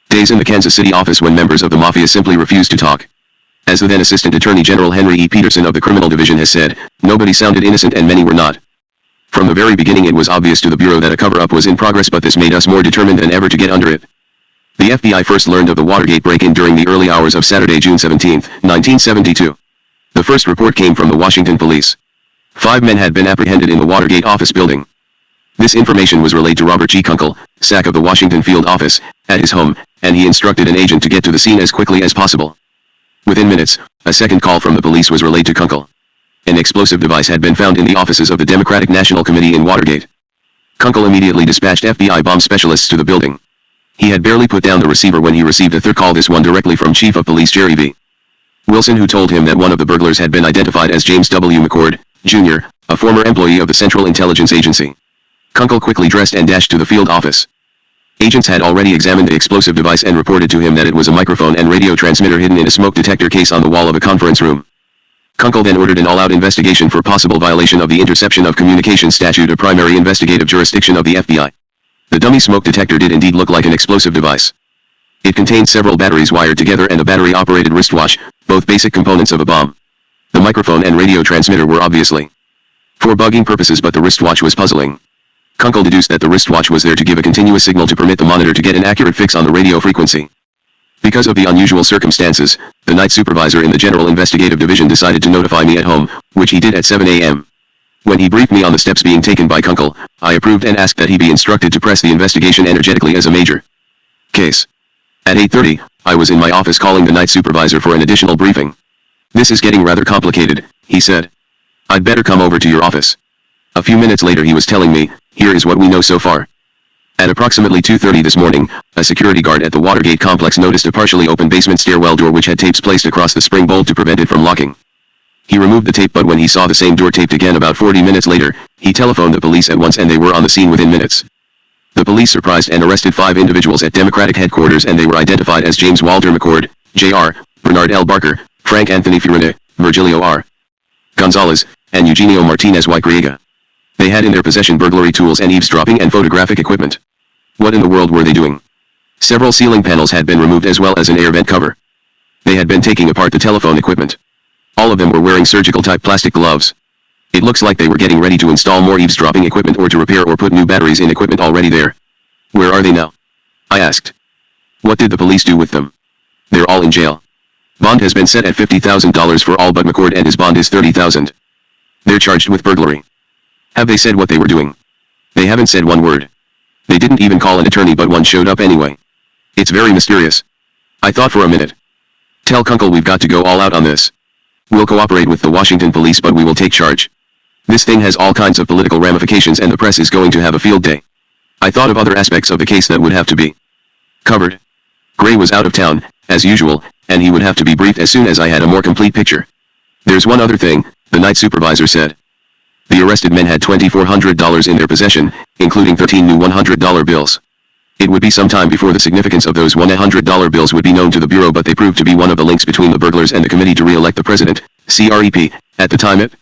days in the Kansas City office when members of the Mafia simply refused to talk. As the then Assistant Attorney General Henry E. Peterson of the Criminal Division has said, nobody sounded innocent and many were not. From the very beginning it was obvious to the Bureau that a cover-up was in progress, but this made us more determined than ever to get under it. The FBI first learned of the Watergate break-in during the early hours of Saturday, June 17, 1972. The first report came from the Washington police. 5 men had been apprehended in the Watergate office building. This information was relayed to Robert G. Kunkel, SAC of the Washington field office, at his home, and he instructed an agent to get to the scene as quickly as possible. Within minutes, a second call from the police was relayed to Kunkel. An explosive device had been found in the offices of the Democratic National Committee in Watergate. Kunkel immediately dispatched FBI bomb specialists to the building. He had barely put down the receiver when he received a third call, this one directly from Chief of Police Jerry V. Wilson, who told him that one of the burglars had been identified as James W. McCord, Jr., a former employee of the Central Intelligence Agency. Kunkel quickly dressed and dashed to the field office. Agents had already examined the explosive device and reported to him that it was a microphone and radio transmitter hidden in a smoke detector case on the wall of a conference room. Kunkel then ordered an all-out investigation for possible violation of the Interception of Communication Statute, a primary investigative jurisdiction of the FBI. The dummy smoke detector did indeed look like an explosive device. It contained several batteries wired together and a battery-operated wristwatch, both basic components of a bomb. The microphone and radio transmitter were obviously for bugging purposes, but the wristwatch was puzzling. Kunkel deduced that the wristwatch was there to give a continuous signal to permit the monitor to get an accurate fix on the radio frequency. Because of the unusual circumstances, the night supervisor in the General Investigative Division decided to notify me at home, which he did at 7 a.m. When he briefed me on the steps being taken by Kunkel, I approved and asked that he be instructed to press the investigation energetically as a major case. At 8:30, I was in my office calling the night supervisor for an additional briefing. "This is getting rather complicated," he said. "I'd better come over to your office." A few minutes later he was telling me, "Here is what we know so far." At approximately 2:30 this morning, a security guard at the Watergate complex noticed a partially open basement stairwell door which had tapes placed across the spring bolt to prevent it from locking. He removed the tape, but when he saw the same door taped again about 40 minutes later, he telephoned the police at once and they were on the scene within minutes. The police surprised and arrested 5 individuals at Democratic headquarters, and they were identified as James Walter McCord, Jr., Bernard L. Barker, Frank Anthony Furine, Virgilio R. Gonzalez, and Eugenio Martinez y Griega. They had in their possession burglary tools and eavesdropping and photographic equipment. What in the world were they doing? Several ceiling panels had been removed as well as an air vent cover. They had been taking apart the telephone equipment. All of them were wearing surgical-type plastic gloves. It looks like they were getting ready to install more eavesdropping equipment or to repair or put new batteries in equipment already there. Where are they now? I asked. What did the police do with them? They're all in jail. Bond has been set at $50,000 for all but McCord, and his bond is $30,000. They're charged with burglary. Have they said what they were doing? They haven't said one word. They didn't even call an attorney, but one showed up anyway. It's very mysterious. I thought for a minute. Tell Kunkel we've got to go all out on this. We'll cooperate with the Washington police, but we will take charge. This thing has all kinds of political ramifications and the press is going to have a field day. I thought of other aspects of the case that would have to be covered. Gray was out of town, as usual, and he would have to be briefed as soon as I had a more complete picture. There's one other thing, the night supervisor said. The arrested men had $2,400 in their possession, including 13 new $100 bills. It would be some time before the significance of those $100 bills would be known to the Bureau, but they proved to be one of the links between the burglars and the Committee to Re-elect the President, CREP. At the time it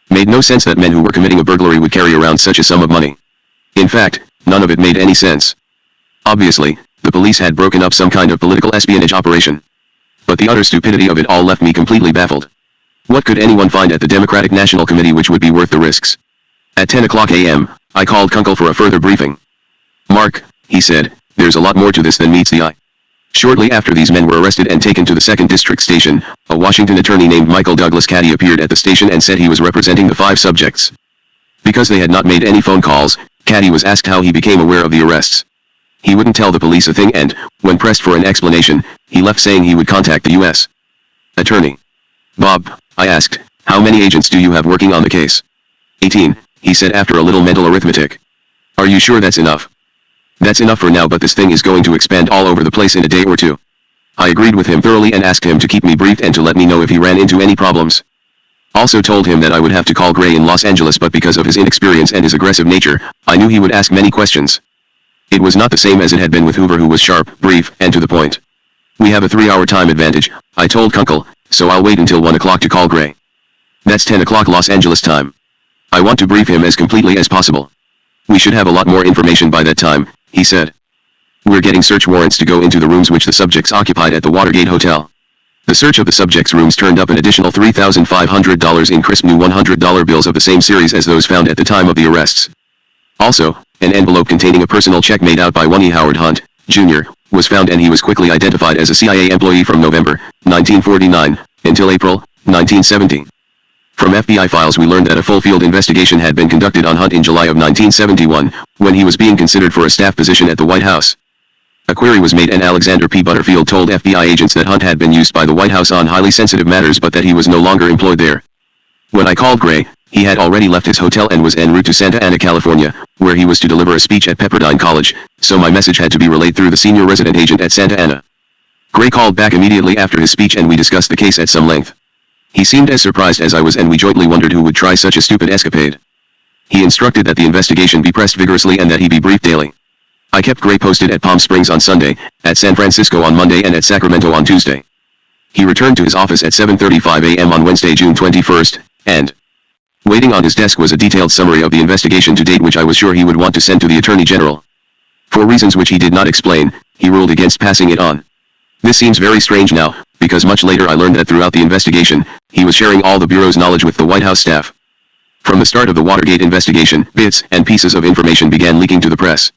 made no sense that men who were committing a burglary would carry around such a sum of money. In fact, none of it made any sense. Obviously, the police had broken up some kind of political espionage operation. But the utter stupidity of it all left me completely baffled. What could anyone find at the Democratic National Committee which would be worth the risks? At 10 o'clock a.m., I called Kunkel for a further briefing. "Mark," he said, "there's a lot more to this than meets the eye." Shortly after these men were arrested and taken to the 2nd District Station, a Washington attorney named Michael Douglas Caddy appeared at the station and said he was representing the 5 subjects. Because they had not made any phone calls, Caddy was asked how he became aware of the arrests. He wouldn't tell the police a thing, and, when pressed for an explanation, he left saying he would contact the U.S. attorney. "Bob," I asked, "how many agents do you have working on the case?" 18, he said after a little mental arithmetic. "Are you sure that's enough?" "That's enough for now, but this thing is going to expand all over the place in a day or two." I agreed with him thoroughly and asked him to keep me briefed and to let me know if he ran into any problems. Also told him that I would have to call Gray in Los Angeles, but because of his inexperience and his aggressive nature, I knew he would ask many questions. It was not the same as it had been with Hoover, who was sharp, brief, and to the point. "We have a 3-hour time advantage," I told Kunkel, "so I'll wait until 1 o'clock to call Gray. That's 10 o'clock Los Angeles time. I want to brief him as completely as possible. We should have a lot more information by that time," he said. "We're getting search warrants to go into the rooms which the subjects occupied at the Watergate Hotel." The search of the subjects' rooms turned up an additional $3,500 in crisp new $100 bills of the same series as those found at the time of the arrests. Also, an envelope containing a personal check made out by one E. Howard Hunt, Jr., was found, and he was quickly identified as a CIA employee from November 1949 until April 1970. From FBI files we learned that a full field investigation had been conducted on Hunt in July of 1971, when he was being considered for a staff position at the White House. A query was made, and Alexander P. Butterfield told FBI agents that Hunt had been used by the White House on highly sensitive matters, but that he was no longer employed there. When I called Gray, he had already left his hotel and was en route to Santa Ana, California, where he was to deliver a speech at Pepperdine College, so my message had to be relayed through the senior resident agent at Santa Ana. Gray called back immediately after his speech and we discussed the case at some length. He seemed as surprised as I was, and we jointly wondered who would try such a stupid escapade. He instructed that the investigation be pressed vigorously and that he be briefed daily. I kept Gray posted at Palm Springs on Sunday, at San Francisco on Monday and at Sacramento on Tuesday. He returned to his office at 7:35 a.m. on Wednesday, June 21st, and waiting on his desk was a detailed summary of the investigation to date which I was sure he would want to send to the Attorney General. For reasons which he did not explain, he ruled against passing it on. This seems very strange now, because much later I learned that throughout the investigation, he was sharing all the Bureau's knowledge with the White House staff. From the start of the Watergate investigation, bits and pieces of information began leaking to the press.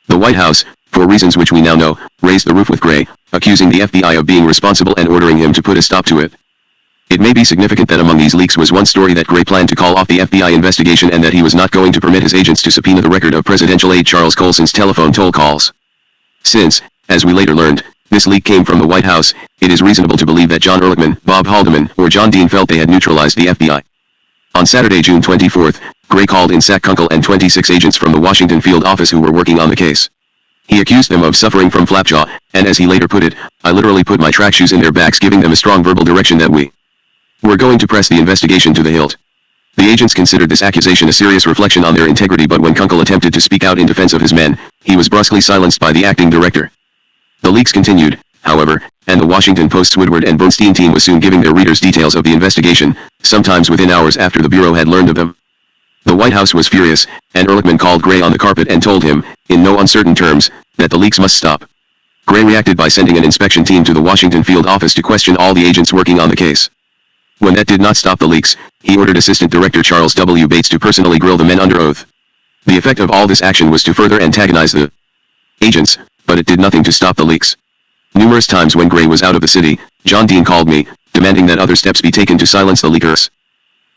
The White House, for reasons which we now know, raised the roof with Gray, accusing the FBI of being responsible and ordering him to put a stop to it. It may be significant that among these leaks was one story that Gray planned to call off the FBI investigation and that he was not going to permit his agents to subpoena the record of presidential aide Charles Colson's telephone toll calls. Since, as we later learned, this leak came from the White House, it is reasonable to believe that John Ehrlichman, Bob Haldeman, or John Dean felt they had neutralized the FBI. On Saturday, June 24th, Gray called in Sack Kunkel and 26 agents from the Washington field office who were working on the case. He accused them of suffering from flapjaw, and as he later put it, I literally put my track shoes in their backs, giving them a strong verbal direction that we were going to press the investigation to the hilt. The agents considered this accusation a serious reflection on their integrity, but when Kunkel attempted to speak out in defense of his men, he was brusquely silenced by the acting director. The leaks continued, however, and the Washington Post's Woodward and Bernstein team was soon giving their readers details of the investigation, sometimes within hours after the Bureau had learned of them. The White House was furious, and Ehrlichman called Gray on the carpet and told him, in no uncertain terms, that the leaks must stop. Gray reacted by sending an inspection team to the Washington field office to question all the agents working on the case. When that did not stop the leaks, he ordered Assistant Director Charles W. Bates to personally grill the men under oath. The effect of all this action was to further antagonize the agents, but it did nothing to stop the leaks. Numerous times when Gray was out of the city, John Dean called me, demanding that other steps be taken to silence the leakers.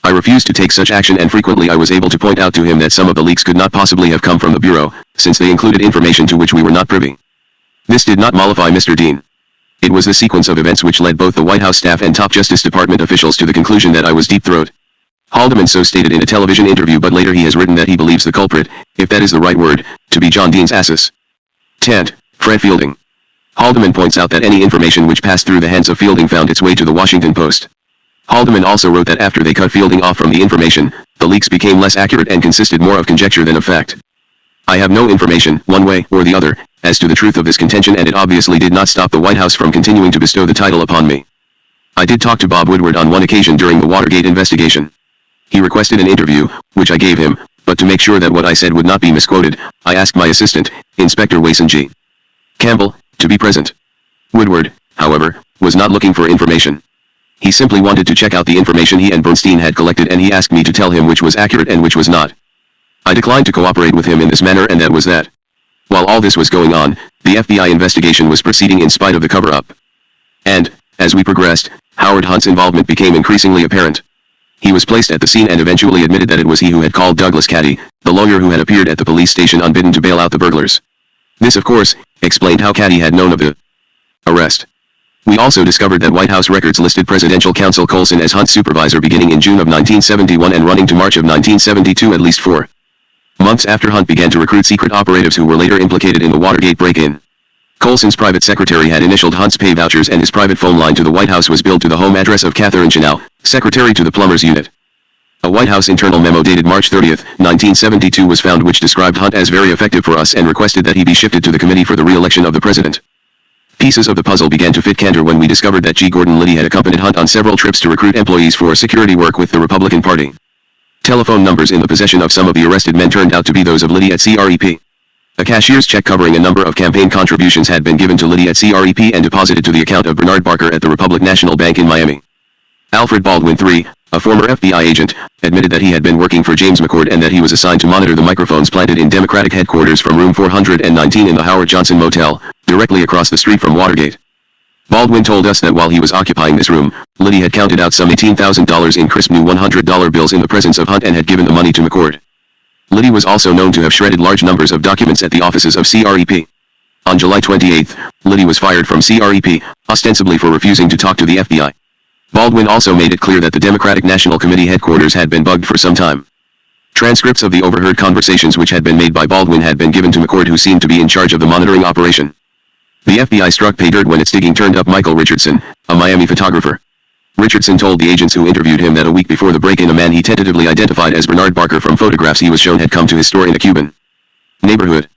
I refused to take such action, and frequently I was able to point out to him that some of the leaks could not possibly have come from the Bureau, since they included information to which we were not privy. This did not mollify Mr. Dean. It was the sequence of events which led both the White House staff and top Justice Department officials to the conclusion that I was deep-throat. Haldeman so stated in a television interview, but later he has written that he believes the culprit, if that is the right word, to be John Dean's asses. Tant, Fred Fielding. Haldeman points out that any information which passed through the hands of Fielding found its way to the Washington Post. Haldeman also wrote that after they cut Fielding off from the information, the leaks became less accurate and consisted more of conjecture than of fact. I have no information, one way or the other, as to the truth of this contention, and it obviously did not stop the White House from continuing to bestow the title upon me. I did talk to Bob Woodward on one occasion during the Watergate investigation. He requested an interview, which I gave him, but to make sure that what I said would not be misquoted, I asked my assistant, Inspector Wason G. Campbell, to be present. Woodward, however, was not looking for information. He simply wanted to check out the information he and Bernstein had collected, and he asked me to tell him which was accurate and which was not. I declined to cooperate with him in this manner, and that was that. While all this was going on, the FBI investigation was proceeding in spite of the cover-up. And, as we progressed, Howard Hunt's involvement became increasingly apparent. He was placed at the scene and eventually admitted that it was he who had called Douglas Caddy, the lawyer who had appeared at the police station unbidden to bail out the burglars. This, of course, explained how Caddy had known of the arrest. We also discovered that White House records listed Presidential Counsel Colson as Hunt's supervisor beginning in June of 1971 and running to March of 1972, at least 4 months after Hunt began to recruit secret operatives who were later implicated in the Watergate break-in. Colson's private secretary had initialed Hunt's pay vouchers, and his private phone line to the White House was billed to the home address of Catherine Chenal, secretary to the Plumbers Unit. A White House internal memo dated March 30, 1972 was found, which described Hunt as very effective for us and requested that he be shifted to the Committee for the Re-election of the President. Pieces of the puzzle began to fit Cantor when we discovered that G. Gordon Liddy had accompanied Hunt on several trips to recruit employees for security work with the Republican Party. Telephone numbers in the possession of some of the arrested men turned out to be those of Liddy at CREP. A cashier's check covering a number of campaign contributions had been given to Liddy at CREP and deposited to the account of Bernard Barker at the Republic National Bank in Miami. Alfred Baldwin III, a former FBI agent, admitted that he had been working for James McCord and that he was assigned to monitor the microphones planted in Democratic headquarters from room 419 in the Howard Johnson Motel, directly across the street from Watergate. Baldwin told us that while he was occupying this room, Liddy had counted out some $18,000 in crisp new $100 bills in the presence of Hunt and had given the money to McCord. Liddy was also known to have shredded large numbers of documents at the offices of CREP. On July 28, Liddy was fired from CREP, ostensibly for refusing to talk to the FBI. Baldwin also made it clear that the Democratic National Committee headquarters had been bugged for some time. Transcripts of the overheard conversations which had been made by Baldwin had been given to McCord, who seemed to be in charge of the monitoring operation. The FBI struck pay dirt when its digging turned up Michael Richardson, a Miami photographer. Richardson told the agents who interviewed him that a week before the break-in a man he tentatively identified as Bernard Barker from photographs he was shown had come to his store in a Cuban neighborhood.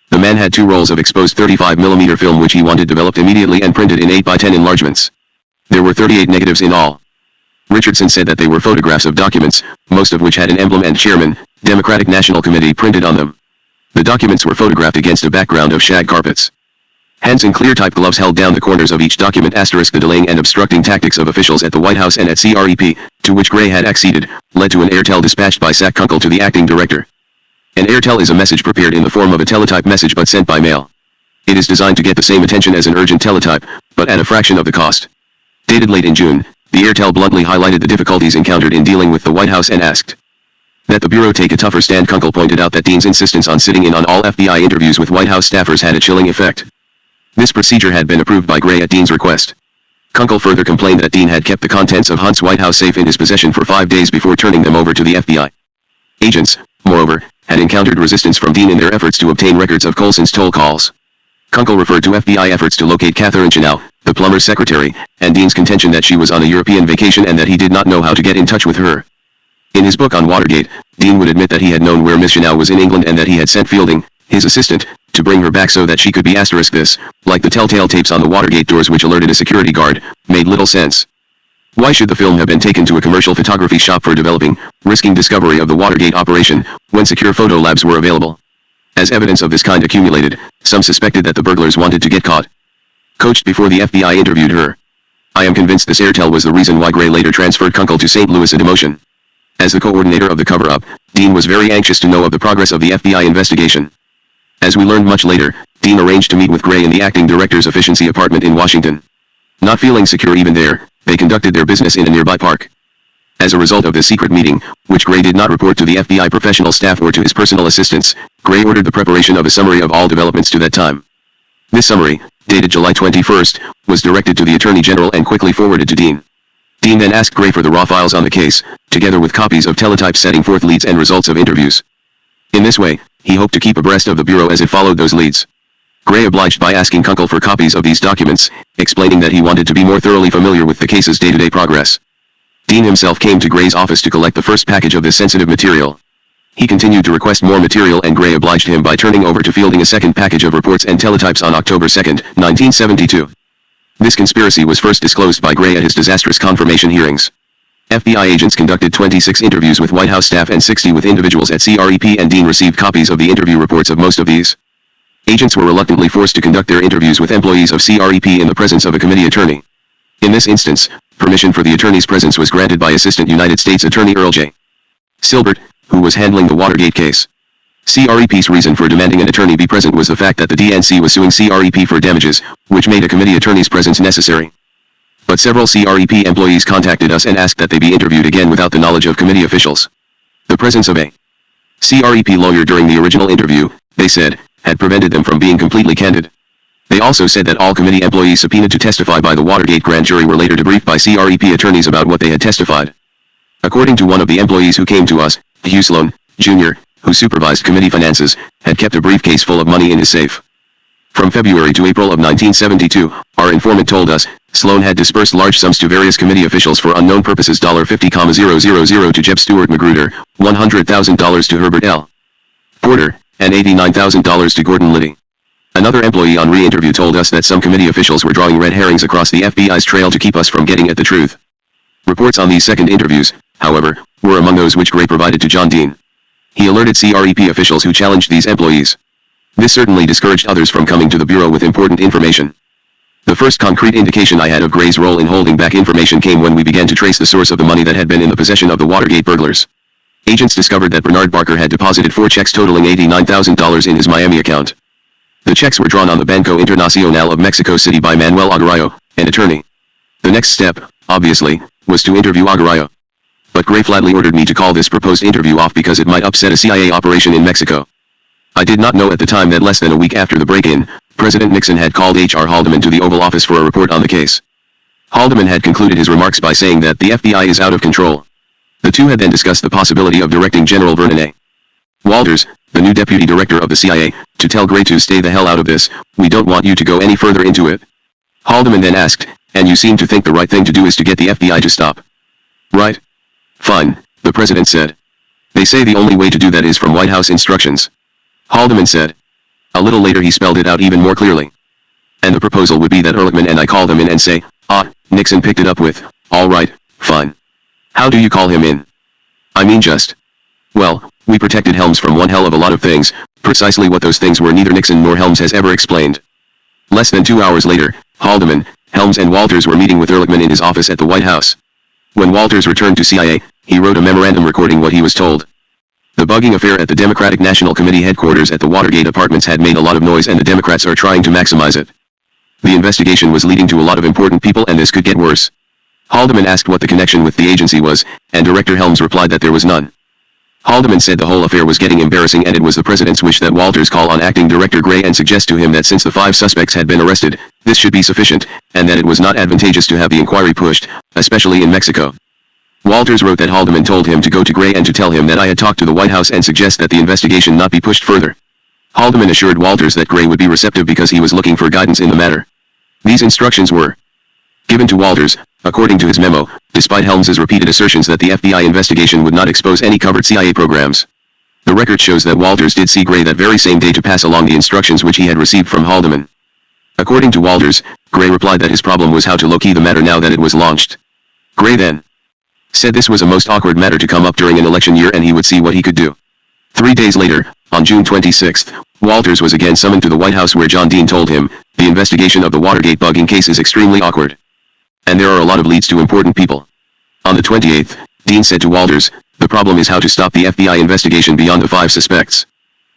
The man had 2 rolls of exposed 35mm film which he wanted developed immediately and printed in 8x10 enlargements. There were 38 negatives in all. Richardson said that they were photographs of documents, most of which had an emblem and chairman, Democratic National Committee printed on them. The documents were photographed against a background of shag carpets. Hands in clear-type gloves held down the corners of each document *. The delaying and obstructing tactics of officials at the White House and at CREP, to which Gray had acceded, led to an airtel dispatched by Sack Kunkel to the acting director. An airtel is a message prepared in the form of a teletype message but sent by mail. It is designed to get the same attention as an urgent teletype, but at a fraction of the cost. Dated late in June, the airtel bluntly highlighted the difficulties encountered in dealing with the White House and asked that the Bureau take a tougher stand. Kunkel pointed out that Dean's insistence on sitting in on all FBI interviews with White House staffers had a chilling effect. This procedure had been approved by Gray at Dean's request. Kunkel further complained that Dean had kept the contents of Hunt's White House safe in his possession for 5 days before turning them over to the FBI. Agents, moreover, had encountered resistance from Dean in their efforts to obtain records of Colson's toll calls. Kunkel referred to FBI efforts to locate Catherine Chennault, the plumber's secretary, and Dean's contention that she was on a European vacation and that he did not know how to get in touch with her. In his book on Watergate, Dean would admit that he had known where Miss Chennault was in England and that he had sent Fielding, his assistant, to bring her back so that she could be *. This, like the telltale tapes on the Watergate doors which alerted a security guard, made little sense. Why should the film have been taken to a commercial photography shop for developing, risking discovery of the Watergate operation, when secure photo labs were available? As evidence of this kind accumulated, some suspected that the burglars wanted to get caught. Coached before the FBI interviewed her. I am convinced this airtel was the reason why Gray later transferred Kunkel to St. Louis, a demotion. As the coordinator of the cover-up, Dean was very anxious to know of the progress of the FBI investigation. As we learned much later, Dean arranged to meet with Gray in the acting director's efficiency apartment in Washington. Not feeling secure even there, they conducted their business in a nearby park. As a result of this secret meeting, which Gray did not report to the FBI professional staff or to his personal assistants, Gray ordered the preparation of a summary of all developments to that time. This summary, dated July 21st, was directed to the Attorney General and quickly forwarded to Dean. Dean then asked Gray for the raw files on the case, together with copies of teletypes setting forth leads and results of interviews. In this way, he hoped to keep abreast of the Bureau as it followed those leads. Gray obliged by asking Kunkel for copies of these documents, explaining that he wanted to be more thoroughly familiar with the case's day-to-day progress. Dean himself came to Gray's office to collect the first package of this sensitive material. He continued to request more material and Gray obliged him by turning over to Fielding a second package of reports and teletypes on October 2, 1972. This conspiracy was first disclosed by Gray at his disastrous confirmation hearings. FBI agents conducted 26 interviews with White House staff and 60 with individuals at CREP, and Dean received copies of the interview reports of most of these. Agents were reluctantly forced to conduct their interviews with employees of CREP in the presence of a committee attorney. In this instance, permission for the attorney's presence was granted by Assistant United States Attorney Earl J. Silbert, who was handling the Watergate case. CREP's reason for demanding an attorney be present was the fact that the DNC was suing CREP for damages, which made a committee attorney's presence necessary. But several CREP employees contacted us and asked that they be interviewed again without the knowledge of committee officials. The presence of a CREP lawyer during the original interview, they said, had prevented them from being completely candid. They also said that all committee employees subpoenaed to testify by the Watergate grand jury were later debriefed by CREP attorneys about what they had testified. According to one of the employees who came to us, Hugh Sloan, Jr., who supervised committee finances, had kept a briefcase full of money in his safe. From February to April of 1972, our informant told us, Sloan had dispersed large sums to various committee officials for unknown purposes, $50,000 to Jeb Stuart Magruder, $100,000 to Herbert L. Porter, and $89,000 to Gordon Liddy. Another employee on re-interview told us that some committee officials were drawing red herrings across the FBI's trail to keep us from getting at the truth. Reports on these second interviews, however, were among those which Gray provided to John Dean. He alerted CREP officials who challenged these employees. This certainly discouraged others from coming to the Bureau with important information. The first concrete indication I had of Gray's role in holding back information came when we began to trace the source of the money that had been in the possession of the Watergate burglars. Agents discovered that Bernard Barker had deposited 4 checks totaling $89,000 in his Miami account. The checks were drawn on the Banco Internacional of Mexico City by Manuel Aguayo, an attorney. The next step, obviously, was to interview Aguayo. But Gray flatly ordered me to call this proposed interview off because it might upset a CIA operation in Mexico. I did not know at the time that less than a week after the break-in, President Nixon had called H.R. Haldeman to the Oval Office for a report on the case. Haldeman had concluded his remarks by saying that the FBI is out of control. The two had then discussed the possibility of directing General Vernon A. Walters, the new deputy director of the CIA, to tell Gray to stay the hell out of this, we don't want you to go any further into it. Haldeman then asked, And you seem to think the right thing to do is to get the FBI to stop. Right? Fine, the president said. They say the only way to do that is from White House instructions. Haldeman said. A little later he spelled it out even more clearly. And the proposal would be that Ehrlichman and I call them in and say, Nixon picked it up with, all right, fine. How do you call him in? I mean just. Well, we protected Helms from one hell of a lot of things, precisely what those things were neither Nixon nor Helms has ever explained. Less than 2 hours later, Haldeman, Helms and Walters were meeting with Ehrlichman in his office at the White House. When Walters returned to CIA, he wrote a memorandum recording what he was told. The bugging affair at the Democratic National Committee headquarters at the Watergate Apartments had made a lot of noise and the Democrats are trying to maximize it. The investigation was leading to a lot of important people and this could get worse. Haldeman asked what the connection with the agency was, and Director Helms replied that there was none. Haldeman said the whole affair was getting embarrassing and it was the president's wish that Walters call on acting Director Gray and suggest to him that since the 5 suspects had been arrested, this should be sufficient, and that it was not advantageous to have the inquiry pushed, especially in Mexico. Walters wrote that Haldeman told him to go to Gray and to tell him that I had talked to the White House and suggest that the investigation not be pushed further. Haldeman assured Walters that Gray would be receptive because he was looking for guidance in the matter. These instructions were given to Walters, according to his memo, despite Helms's repeated assertions that the FBI investigation would not expose any covert CIA programs. The record shows that Walters did see Gray that very same day to pass along the instructions which he had received from Haldeman. According to Walters, Gray replied that his problem was how to low-key the matter now that it was launched. Gray then said this was a most awkward matter to come up during an election year and he would see what he could do. 3 days later, on June 26, Walters was again summoned to the White House where John Dean told him, the investigation of the Watergate bugging case is extremely awkward. And there are a lot of leads to important people. On the 28th, Dean said to Walters, the problem is how to stop the FBI investigation beyond the 5 suspects.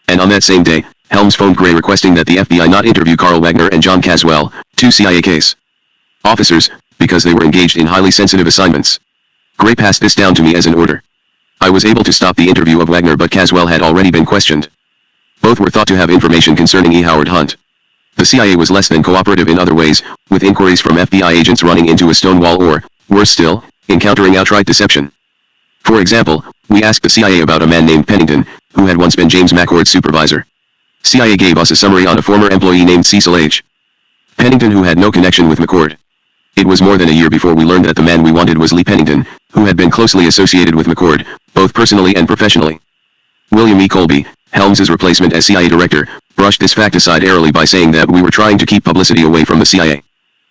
And on that same day, Helms phoned Gray requesting that the FBI not interview Carl Wagner and John Caswell, 2 CIA case officers, because they were engaged in highly sensitive assignments. Gray passed this down to me as an order. I was able to stop the interview of Wagner but Caswell had already been questioned. Both were thought to have information concerning E. Howard Hunt. The CIA was less than cooperative in other ways, with inquiries from FBI agents running into a stone wall or, worse still, encountering outright deception. For example, we asked the CIA about a man named Pennington, who had once been James McCord's supervisor. CIA gave us a summary on a former employee named Cecil H. Pennington who had no connection with McCord. It was more than a year before we learned that the man we wanted was Lee Pennington, who had been closely associated with McCord, both personally and professionally. William E. Colby, Helms's replacement as CIA director, brushed this fact aside airily by saying that we were trying to keep publicity away from the CIA.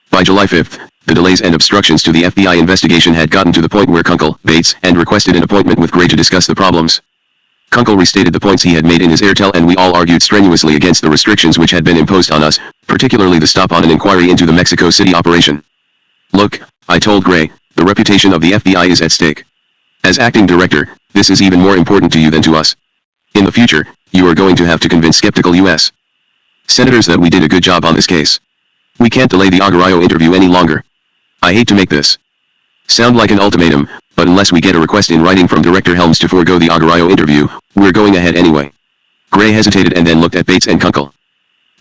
By July 5th, the delays and obstructions to the FBI investigation had gotten to the point where Kunkel, Bates, and requested an appointment with Gray to discuss the problems. Kunkel restated the points he had made in his airtel and we all argued strenuously against the restrictions which had been imposed on us, particularly the stop on an inquiry into the Mexico City operation. Look, I told Gray, the reputation of the FBI is at stake. As acting director, this is even more important to you than to us. In the future, you are going to have to convince skeptical U.S. senators that we did a good job on this case. We can't delay the Aguayo interview any longer. I hate to make this sound like an ultimatum, but unless we get a request in writing from Director Helms to forego the Aguayo interview, we're going ahead anyway. Gray hesitated and then looked at Bates and Kunkel.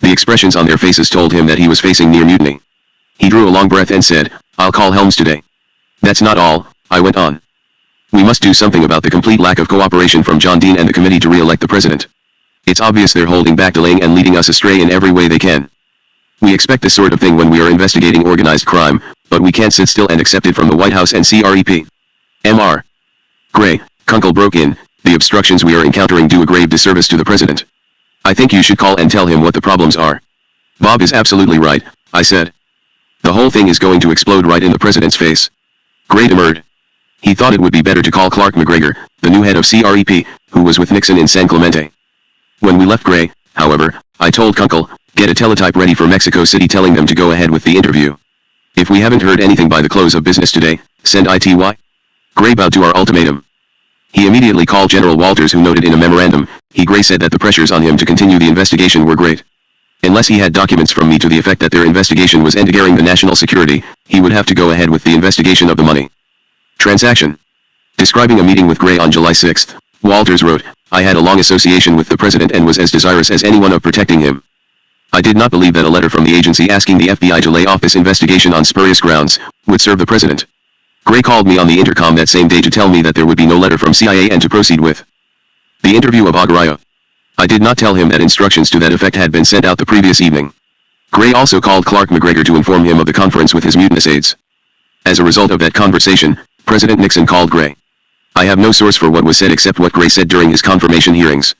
The expressions on their faces told him that he was facing near mutiny. He drew a long breath and said, I'll call Helms today. That's not all, I went on. We must do something about the complete lack of cooperation from John Dean and the committee to re-elect the president. It's obvious they're holding back, delaying and leading us astray in every way they can. We expect this sort of thing when we are investigating organized crime, but we can't sit still and accept it from the White House and CREP. Mr. Gray, Kunkel broke in, the obstructions we are encountering do a grave disservice to the president. I think you should call and tell him what the problems are. Bob is absolutely right, I said. The whole thing is going to explode right in the president's face. Gray demurred. He thought it would be better to call Clark McGregor, the new head of CREP, who was with Nixon in San Clemente. When we left Gray, however, I told Kunkel, get a teletype ready for Mexico City telling them to go ahead with the interview. If we haven't heard anything by the close of business today, send ITY. Gray bowed to our ultimatum. He immediately called General Walters who noted in a memorandum, Gray said that the pressures on him to continue the investigation were great. Unless he had documents from me to the effect that their investigation was endangering the national security, he would have to go ahead with the investigation of the money transaction. Describing a meeting with Gray on July 6, Walters wrote, I had a long association with the president and was as desirous as anyone of protecting him. I did not believe that a letter from the agency asking the FBI to lay off this investigation on spurious grounds would serve the president. Gray called me on the intercom that same day to tell me that there would be no letter from CIA and to proceed with the interview of Aguayo. I did not tell him that instructions to that effect had been sent out the previous evening. Gray also called Clark McGregor to inform him of the conference with his mutinous aides. As a result of that conversation, President Nixon called Gray. I have no source for what was said except what Gray said during his confirmation hearings.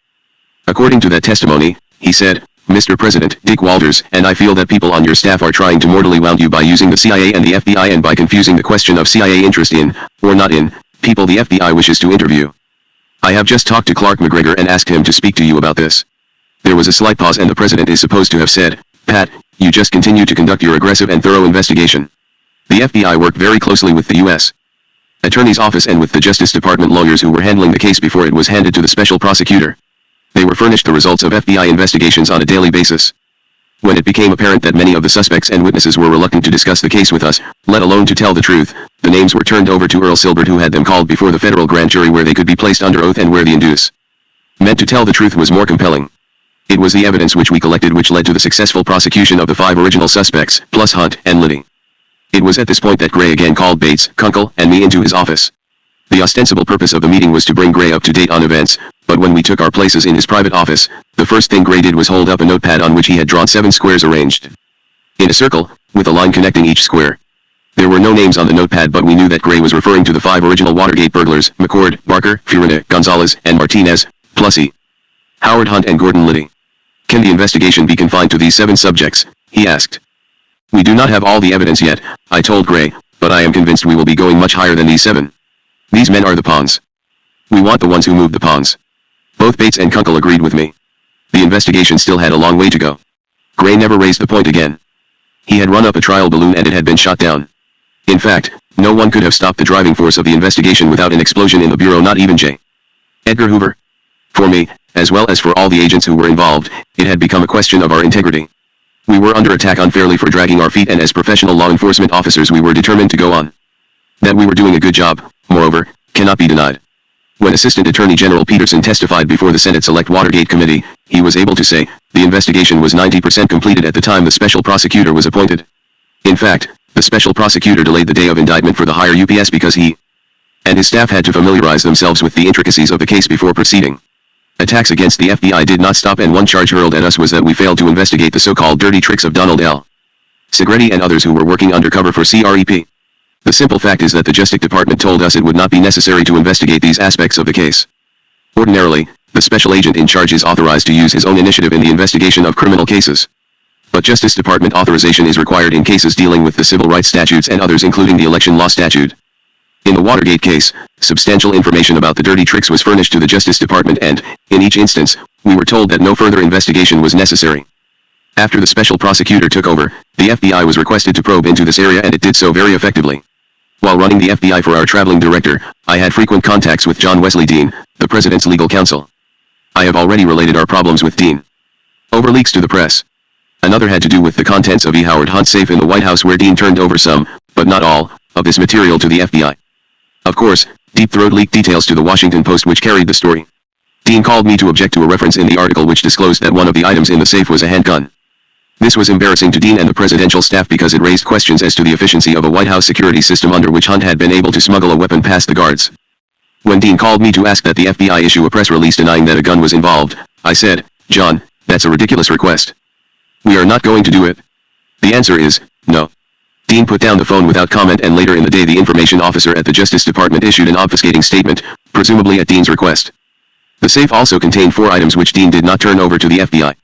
According to that testimony, he said, Mr. President, Dick Walters, and I feel that people on your staff are trying to mortally wound you by using the CIA and the FBI and by confusing the question of CIA interest in, or not in, people the FBI wishes to interview. I have just talked to Clark McGregor and asked him to speak to you about this. There was a slight pause and the President is supposed to have said, Pat, you just continue to conduct your aggressive and thorough investigation. The FBI worked very closely with the U.S. Attorney's Office and with the Justice Department lawyers who were handling the case before it was handed to the special prosecutor. They were furnished the results of FBI investigations on a daily basis. When it became apparent that many of the suspects and witnesses were reluctant to discuss the case with us, let alone to tell the truth, the names were turned over to Earl Silbert, who had them called before the federal grand jury where they could be placed under oath and where the induce meant to tell the truth was more compelling. It was the evidence which we collected which led to the successful prosecution of the 5 original suspects, plus Hunt and Liddy. It was at this point that Gray again called Bates, Kunkel, and me into his office. The ostensible purpose of the meeting was to bring Gray up to date on events, but when we took our places in his private office, the first thing Gray did was hold up a notepad on which he had drawn 7 squares arranged in a circle, with a line connecting each square. There were no names on the notepad, but we knew that Gray was referring to the 5 original Watergate burglars, McCord, Barker, Fiorina, Gonzalez, and Martinez, Plessy, Howard Hunt and Gordon Liddy. Can the investigation be confined to these 7 subjects? He asked. We do not have all the evidence yet, I told Gray, but I am convinced we will be going much higher than these 7. These men are the pawns. We want the ones who move the pawns. Both Bates and Kunkel agreed with me. The investigation still had a long way to go. Gray never raised the point again. He had run up a trial balloon and it had been shot down. In fact, no one could have stopped the driving force of the investigation without an explosion in the Bureau, not even J. Edgar Hoover. For me, as well as for all the agents who were involved, it had become a question of our integrity. We were under attack unfairly for dragging our feet, and as professional law enforcement officers we were determined to go on. That we were doing a good job, moreover, cannot be denied. When Assistant Attorney General Peterson testified before the Senate Select Watergate Committee, he was able to say, the investigation was 90% completed at the time the special prosecutor was appointed. In fact, the special prosecutor delayed the day of indictment for the higher UPS because he and his staff had to familiarize themselves with the intricacies of the case before proceeding. Attacks against the FBI did not stop, and one charge hurled at us was that we failed to investigate the so-called dirty tricks of Donald L. Segretti and others who were working undercover for CREP. The simple fact is that the Justice Department told us it would not be necessary to investigate these aspects of the case. Ordinarily, the special agent in charge is authorized to use his own initiative in the investigation of criminal cases. But Justice Department authorization is required in cases dealing with the civil rights statutes and others, including the election law statute. In the Watergate case, substantial information about the dirty tricks was furnished to the Justice Department and, in each instance, we were told that no further investigation was necessary. After the special prosecutor took over, the FBI was requested to probe into this area, and it did so very effectively. While running the FBI for our traveling director, I had frequent contacts with John Wesley Dean, the President's legal counsel. I have already related our problems with Dean over leaks to the press. Another had to do with the contents of E. Howard Hunt's safe in the White House, where Dean turned over some, but not all, of this material to the FBI. Of course, Deep Throat leaked details to the Washington Post which carried the story. Dean called me to object to a reference in the article which disclosed that one of the items in the safe was a handgun. This was embarrassing to Dean and the presidential staff because it raised questions as to the efficiency of a White House security system under which Hunt had been able to smuggle a weapon past the guards. When Dean called me to ask that the FBI issue a press release denying that a gun was involved, I said, John, that's a ridiculous request. We are not going to do it. The answer is, no. Dean put down the phone without comment, and later in the day the information officer at the Justice Department issued an obfuscating statement, presumably at Dean's request. The safe also contained 4 items which Dean did not turn over to the FBI.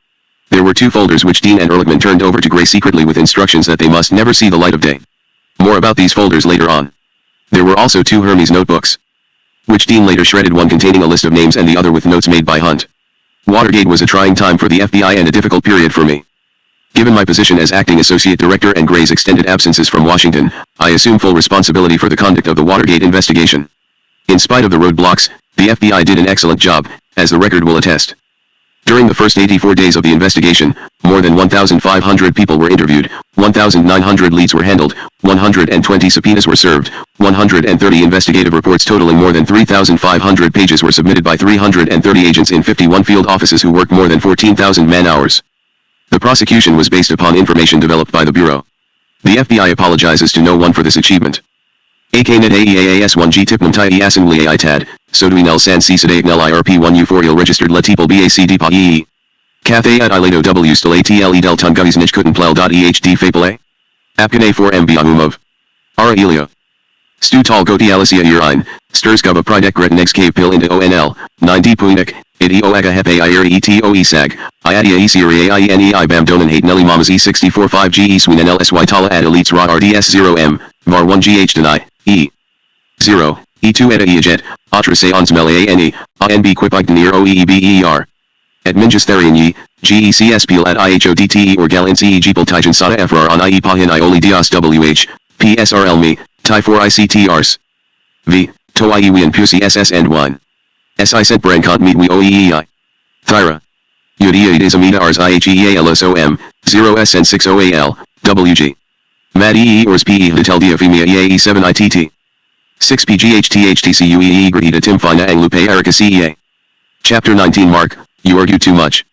There were 2 folders which Dean and Ehrlichman turned over to Gray secretly with instructions that they must never see the light of day. More about these folders later on. There were also 2 Hermes notebooks, which Dean later shredded, one containing a list of names and the other with notes made by Hunt. Watergate was a trying time for the FBI and a difficult period for me. Given my position as acting associate director and Gray's extended absences from Washington, I assume full responsibility for the conduct of the Watergate investigation. In spite of the roadblocks, the FBI did an excellent job, as the record will attest. During the first 84 days of the investigation, more than 1,500 people were interviewed, 1,900 leads were handled, 120 subpoenas were served, 130 investigative reports totaling more than 3,500 pages were submitted by 330 agents in 51 field offices who worked more than 14,000 man-hours. The prosecution was based upon information developed by the Bureau. The FBI apologizes to no one for this achievement. AKNet AEAAS1G Tipnam Tai Assembly ITAD, Soduinel San C Sadagnel IRP1 Euphorial Registered Letipal BACD Pa Cathay at Ilato W still ATLE del Tunguvis Nichkutan Plel .ehd Fapale? Apkane 4 M Biahumov. Ara Elia. Stu Tal Goti Alicia Urine, Sturskova Pridek Gretin X K Pil into ONL, 9D Puinik, Ideo Aga Hepe Ieri Eto Esag, Iadia Esiri Ainei Bam Donan Hate Nelly Mamas E64 5G Sweden LSY Tala at Elites Ra RDS 0M, Var 1 GH Deny, E. 0, E2 Eta Eajet, Atra Seance Mele ANE, ANB Quipike Near OEEBER. At Minjas Therian Yi, GECS Peel at IHODTE or Gal NCE Jeepel Tijan Sada FR on IE Pahin Ioli Dias WH, PSRL Me, Tai 4 ICTRs. V, To IE and Pusi SS and 1. SI Sent Brancont Meet We OEEI. Thyra. Udia is Amida Rs IHEALSOM, 0 SN 60AL, WG. Mad EE Ors PE Vitel Diafemia EAE 7 ITT. 6 PGHTHTCUEE Greta Tim Fina Ang Lupe Erica CEA. Chapter 19 Mark, you argue too much.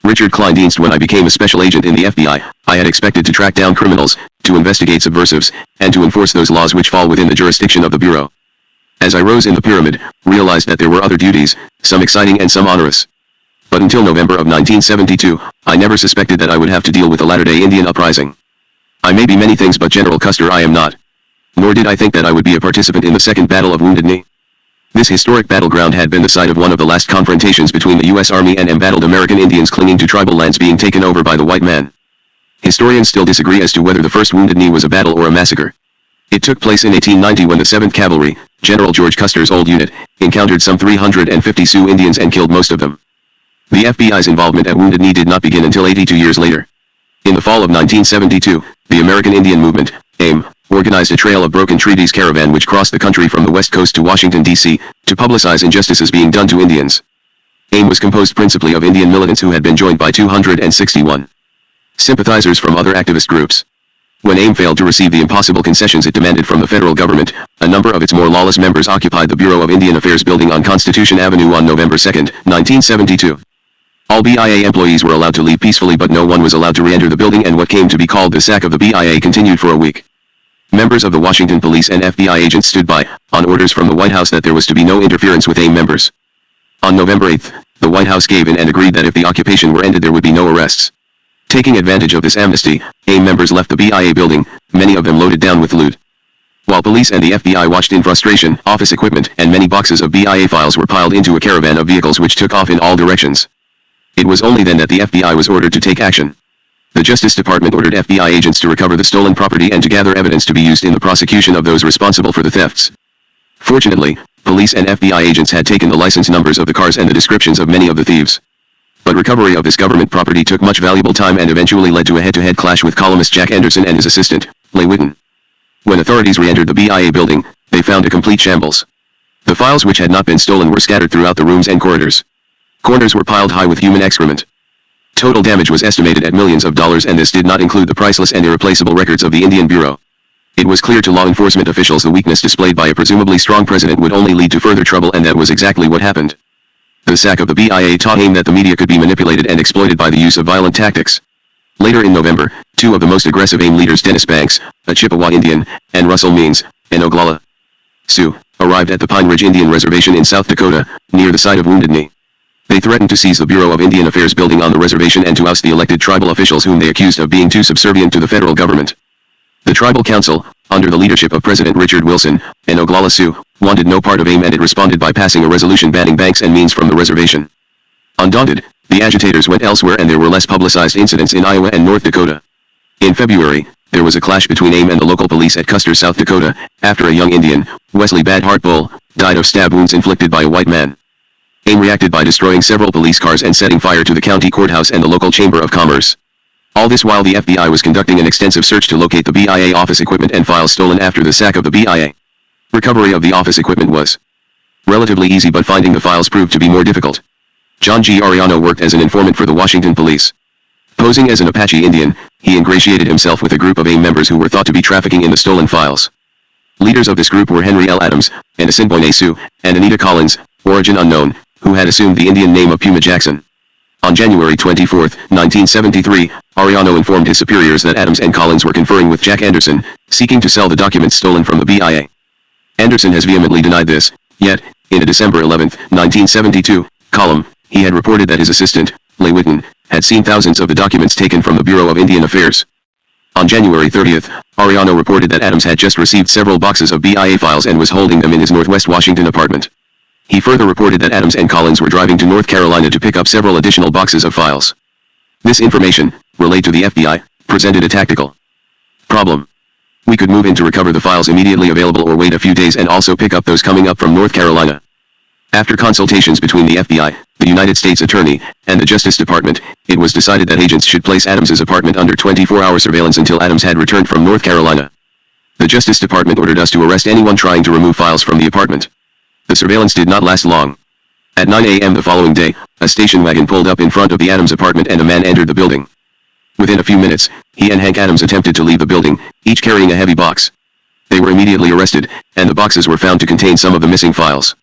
Richard Kleindienst. When I became a special agent in the FBI, I had expected to track down criminals, to investigate subversives, and to enforce those laws which fall within the jurisdiction of the Bureau. As I rose in the pyramid, realized that there were other duties, some exciting and some onerous. But until November of 1972, I never suspected that I would have to deal with the latter-day Indian uprising. I may be many things but General Custer I am not. Nor did I think that I would be a participant in the Second Battle of Wounded Knee. This historic battleground had been the site of one of the last confrontations between the U.S. Army and embattled American Indians clinging to tribal lands being taken over by the white man. Historians still disagree as to whether the First Wounded Knee was a battle or a massacre. It took place in 1890 when the 7th Cavalry, General George Custer's old unit, encountered some 350 Sioux Indians and killed most of them. The FBI's involvement at Wounded Knee did not begin until 82 years later. In the fall of 1972, the American Indian Movement, AIM, organized a Trail of Broken Treaties caravan which crossed the country from the West Coast to Washington, D.C., to publicize injustices being done to Indians. AIM was composed principally of Indian militants who had been joined by 261 sympathizers from other activist groups. When AIM failed to receive the impossible concessions it demanded from the federal government, a number of its more lawless members occupied the Bureau of Indian Affairs building on Constitution Avenue on November 2, 1972. All BIA employees were allowed to leave peacefully but no one was allowed to re-enter the building, and what came to be called the sack of the BIA continued for a week. Members of the Washington police and FBI agents stood by, on orders from the White House that there was to be no interference with AIM members. On November 8, the White House gave in and agreed that if the occupation were ended there would be no arrests. Taking advantage of this amnesty, AIM members left the BIA building, many of them loaded down with loot. While police and the FBI watched in frustration, office equipment and many boxes of BIA files were piled into a caravan of vehicles which took off in all directions. It was only then that the FBI was ordered to take action. The Justice Department ordered FBI agents to recover the stolen property and to gather evidence to be used in the prosecution of those responsible for the thefts. Fortunately, police and FBI agents had taken the license numbers of the cars and the descriptions of many of the thieves. But recovery of this government property took much valuable time and eventually led to a head-to-head clash with columnist Jack Anderson and his assistant, Leigh Whitten. When authorities re-entered the BIA building, they found a complete shambles. The files which had not been stolen were scattered throughout the rooms and corridors. Corners were piled high with human excrement. Total damage was estimated at millions of dollars, and this did not include the priceless and irreplaceable records of the Indian Bureau. It was clear to law enforcement officials the weakness displayed by a presumably strong president would only lead to further trouble, and that was exactly what happened. The sack of the BIA taught AIM that the media could be manipulated and exploited by the use of violent tactics. Later in November, two of the most aggressive AIM leaders, Dennis Banks, a Chippewa Indian, and Russell Means, an Oglala Sioux, arrived at the Pine Ridge Indian Reservation in South Dakota, near the site of Wounded Knee. They threatened to seize the Bureau of Indian Affairs building on the reservation and to oust the elected tribal officials whom they accused of being too subservient to the federal government. The Tribal Council, under the leadership of President Richard Wilson, an Oglala Sioux, wanted no part of AIM, and it responded by passing a resolution banning Banks and Means from the reservation. Undaunted, the agitators went elsewhere and there were less publicized incidents in Iowa and North Dakota. In February, there was a clash between AIM and the local police at Custer, South Dakota, after a young Indian, Wesley Bad Heart Bull, died of stab wounds inflicted by a white man. AIM reacted by destroying several police cars and setting fire to the county courthouse and the local chamber of commerce. All this while the FBI was conducting an extensive search to locate the BIA office equipment and files stolen after the sack of the BIA. Recovery of the office equipment was relatively easy, but finding the files proved to be more difficult. John G. Ariano worked as an informant for the Washington police. Posing as an Apache Indian, he ingratiated himself with a group of AIM members who were thought to be trafficking in the stolen files. Leaders of this group were Henry L. Adams, an Assiniboine Sioux, and Anita Collins, origin unknown, who had assumed the Indian name of Puma Jackson. On January 24, 1973, Ariano informed his superiors that Adams and Collins were conferring with Jack Anderson, seeking to sell the documents stolen from the BIA. Anderson has vehemently denied this, yet, in a December 11, 1972, column, he had reported that his assistant, Leigh Whitton, had seen thousands of the documents taken from the Bureau of Indian Affairs. On January 30th, Arellano reported that Adams had just received several boxes of BIA files and was holding them in his Northwest Washington apartment. He further reported that Adams and Collins were driving to North Carolina to pick up several additional boxes of files. This information, relayed to the FBI, presented a tactical problem. We could move in to recover the files immediately available or wait a few days and also pick up those coming up from North Carolina. After consultations between the FBI, the United States Attorney, and the Justice Department, it was decided that agents should place Adams's apartment under 24-hour surveillance until Adams had returned from North Carolina. The Justice Department ordered us to arrest anyone trying to remove files from the apartment. The surveillance did not last long. At 9 a.m. the following day, a station wagon pulled up in front of the Adams apartment and a man entered the building. Within a few minutes, he and Hank Adams attempted to leave the building, each carrying a heavy box. They were immediately arrested, and the boxes were found to contain some of the missing files.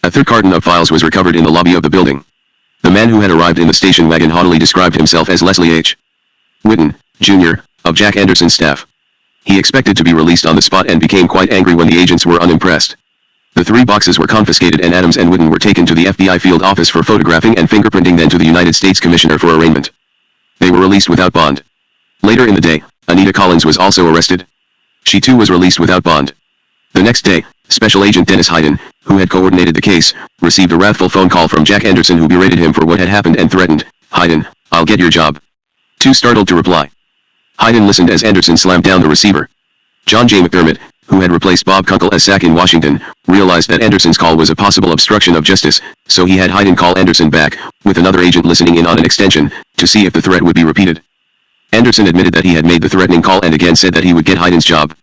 A third carton of files was recovered in the lobby of the building. The man who had arrived in the station wagon haughtily described himself as Leslie H. Whitton, Jr., of Jack Anderson's staff. He expected to be released on the spot and became quite angry when the agents were unimpressed. The 3 boxes were confiscated and Adams and Whitton were taken to the FBI field office for photographing and fingerprinting, then to the United States Commissioner for arraignment. They were released without bond. Later in the day, Anita Collins was also arrested. She too was released without bond. The next day, Special Agent Dennis Hayden, who had coordinated the case, received a wrathful phone call from Jack Anderson, who berated him for what had happened and threatened, "Hayden, I'll get your job." Too startled to reply. Hayden listened as Anderson slammed down the receiver. John J. McDermott, who had replaced Bob Kunkel as SAC in Washington, realized that Anderson's call was a possible obstruction of justice, so he had Hayden call Anderson back, with another agent listening in on an extension, to see if the threat would be repeated. Anderson admitted that he had made the threatening call and again said that he would get Hayden's job.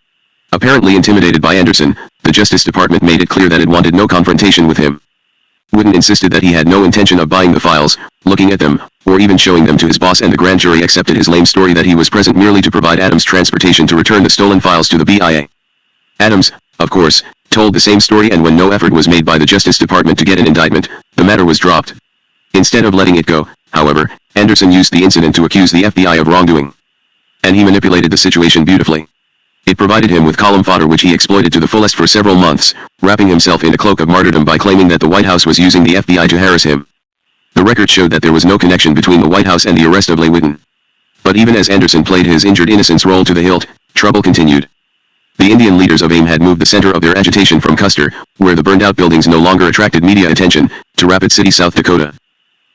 Apparently intimidated by Anderson, the Justice Department made it clear that it wanted no confrontation with him. Whitton insisted that he had no intention of buying the files, looking at them, or even showing them to his boss, and the grand jury accepted his lame story that he was present merely to provide Adams transportation to return the stolen files to the BIA. Adams, of course, told the same story, and when no effort was made by the Justice Department to get an indictment, the matter was dropped. Instead of letting it go, however, Anderson used the incident to accuse the FBI of wrongdoing. And he manipulated the situation beautifully. It provided him with column fodder which he exploited to the fullest for several months, wrapping himself in a cloak of martyrdom by claiming that the White House was using the FBI to harass him. The record showed that there was no connection between the White House and the arrest of Leigh Whitton. But even as Anderson played his injured innocence role to the hilt, trouble continued. The Indian leaders of AIM had moved the center of their agitation from Custer, where the burned-out buildings no longer attracted media attention, to Rapid City, South Dakota.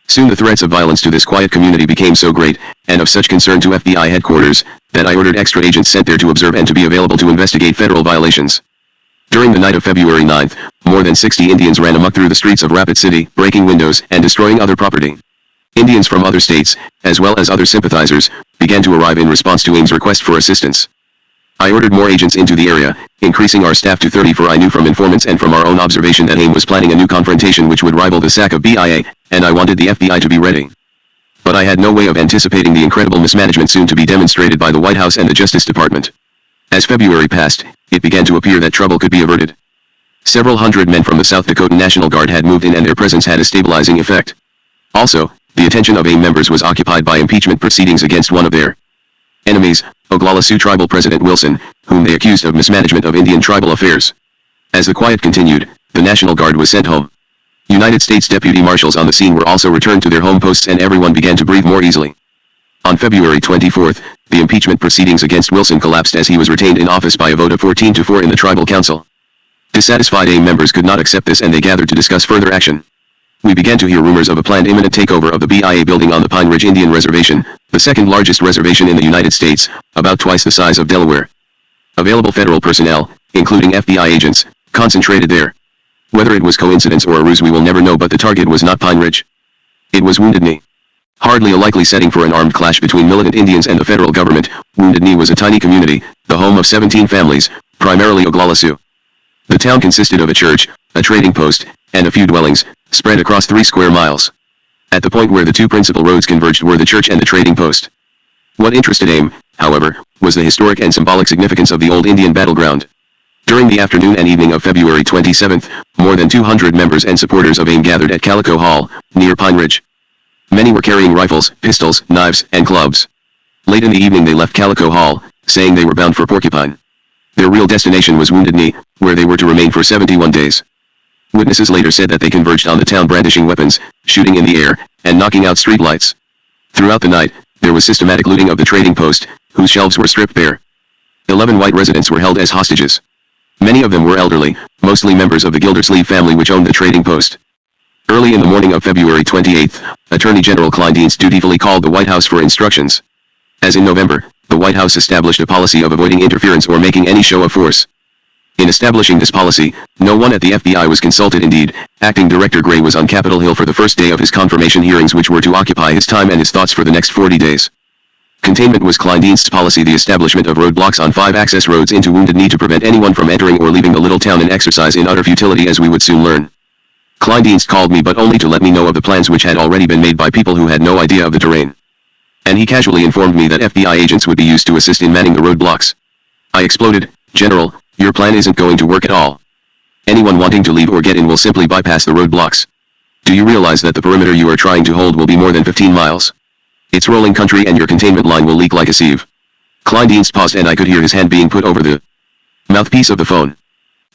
Soon the threats of violence to this quiet community became so great, and of such concern to FBI headquarters, that I ordered extra agents sent there to observe and to be available to investigate federal violations. During the night of February 9th, more than 60 Indians ran amok through the streets of Rapid City, breaking windows and destroying other property. Indians from other states, as well as other sympathizers, began to arrive in response to AIM's request for assistance. I ordered more agents into the area, increasing our staff to 30, for I knew from informants and from our own observation that AIM was planning a new confrontation which would rival the sack of BIA, and I wanted the FBI to be ready. But I had no way of anticipating the incredible mismanagement soon to be demonstrated by the White House and the Justice Department. As February passed, it began to appear that trouble could be averted. Several hundred men from the South Dakota National Guard had moved in, and their presence had a stabilizing effect. Also, the attention of AIM members was occupied by impeachment proceedings against one of their enemies, Oglala Sioux Tribal President Wilson, whom they accused of mismanagement of Indian tribal affairs. As the quiet continued, the National Guard was sent home. United States deputy marshals on the scene were also returned to their home posts, and everyone began to breathe more easily. On February 24th, the impeachment proceedings against Wilson collapsed as he was retained in office by a vote of 14-4 in the Tribal Council. Dissatisfied AIM members could not accept this, and they gathered to discuss further action. We began to hear rumors of a planned imminent takeover of the BIA building on the Pine Ridge Indian Reservation, the second largest reservation in the United States, about twice the size of Delaware. Available federal personnel, including FBI agents, concentrated there. Whether it was coincidence or a ruse we will never know, but the target was not Pine Ridge. It was Wounded Knee. Hardly a likely setting for an armed clash between militant Indians and the federal government, Wounded Knee was a tiny community, the home of 17 families, primarily Oglala Sioux. The town consisted of a church, a trading post, and a few dwellings, spread across 3 square miles. At the point where the two principal roads converged were the church and the trading post. What interested AIM, however, was the historic and symbolic significance of the old Indian battleground. During the afternoon and evening of February 27th, more than 200 members and supporters of AIM gathered at Calico Hall, near Pine Ridge. Many were carrying rifles, pistols, knives, and clubs. Late in the evening they left Calico Hall, saying they were bound for Porcupine. Their real destination was Wounded Knee, where they were to remain for 71 days. Witnesses later said that they converged on the town brandishing weapons, shooting in the air, and knocking out street lights. Throughout the night, there was systematic looting of the trading post, whose shelves were stripped bare. 11 white residents were held as hostages. Many of them were elderly, mostly members of the Gildersleeve family which owned the trading post. Early in the morning of February 28, Attorney General Kleindienst dutifully called the White House for instructions. As in November, the White House established a policy of avoiding interference or making any show of force. In establishing this policy, no one at the FBI was consulted. Indeed, Acting Director Gray was on Capitol Hill for the first day of his confirmation hearings, which were to occupy his time and his thoughts for the next 40 days. Containment was Kleindienst's policy, the establishment of roadblocks on 5 access roads into Wounded Knee to prevent anyone from entering or leaving the little town, an exercise in utter futility, as we would soon learn. Kleindienst called me, but only to let me know of the plans which had already been made by people who had no idea of the terrain. And he casually informed me that FBI agents would be used to assist in manning the roadblocks. I exploded, "General, your plan isn't going to work at all. Anyone wanting to leave or get in will simply bypass the roadblocks. Do you realize that the perimeter you are trying to hold will be more than 15 miles? It's rolling country and your containment line will leak like a sieve." Kleindienst paused and I could hear his hand being put over the mouthpiece of the phone.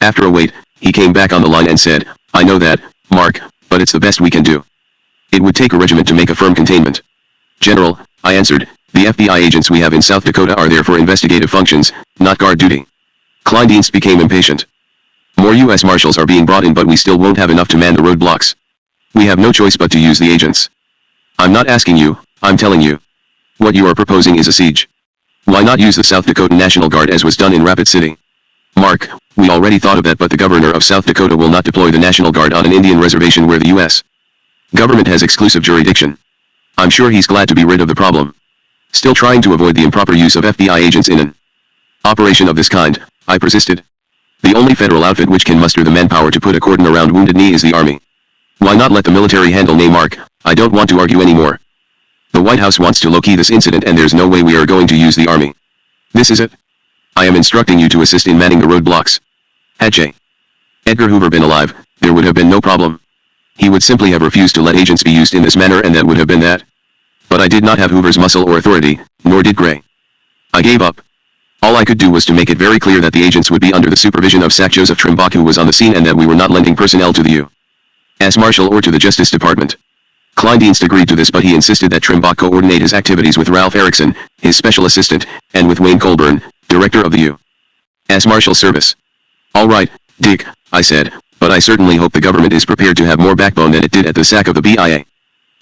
After a wait, he came back on the line and said, "I know that, Mark, but it's the best we can do. It would take a regiment to make a firm containment." "General," I answered, "the FBI agents we have in South Dakota are there for investigative functions, not guard duty." Kleindienst became impatient. "More U.S. Marshals are being brought in, but we still won't have enough to man the roadblocks. We have no choice but to use the agents. I'm not asking you, I'm telling you. What you are proposing is a siege. Why not use the South Dakota National Guard as was done in Rapid City?" "Mark, we already thought of that, but the governor of South Dakota will not deploy the National Guard on an Indian reservation where the U.S. government has exclusive jurisdiction. I'm sure he's glad to be rid of the problem. Still trying to avoid the improper use of FBI agents in an operation of this kind," I persisted. "The only federal outfit which can muster the manpower to put a cordon around Wounded Knee is the Army. Why not let the military handle?" "Nay, Mark, I don't want to argue anymore. The White House wants to low-key this incident and there's no way we are going to use the Army. This is it. I am instructing you to assist in manning the roadblocks. Had J. Edgar Hoover been alive, there would have been no problem. He would simply have refused to let agents be used in this manner and that would have been that. But I did not have Hoover's muscle or authority, nor did Gray. I gave up. All I could do was to make it very clear that the agents would be under the supervision of SAC Joseph Trimbach, who was on the scene, and that we were not lending personnel to the U.S. Marshal or to the Justice Department." Kleindienst agreed to this, but he insisted that Trimbach coordinate his activities with Ralph Erickson, his special assistant, and with Wayne Colburn, director of the U.S. Marshal Service. "All right, Dick," I said, "but I certainly hope the government is prepared to have more backbone than it did at the sack of the BIA.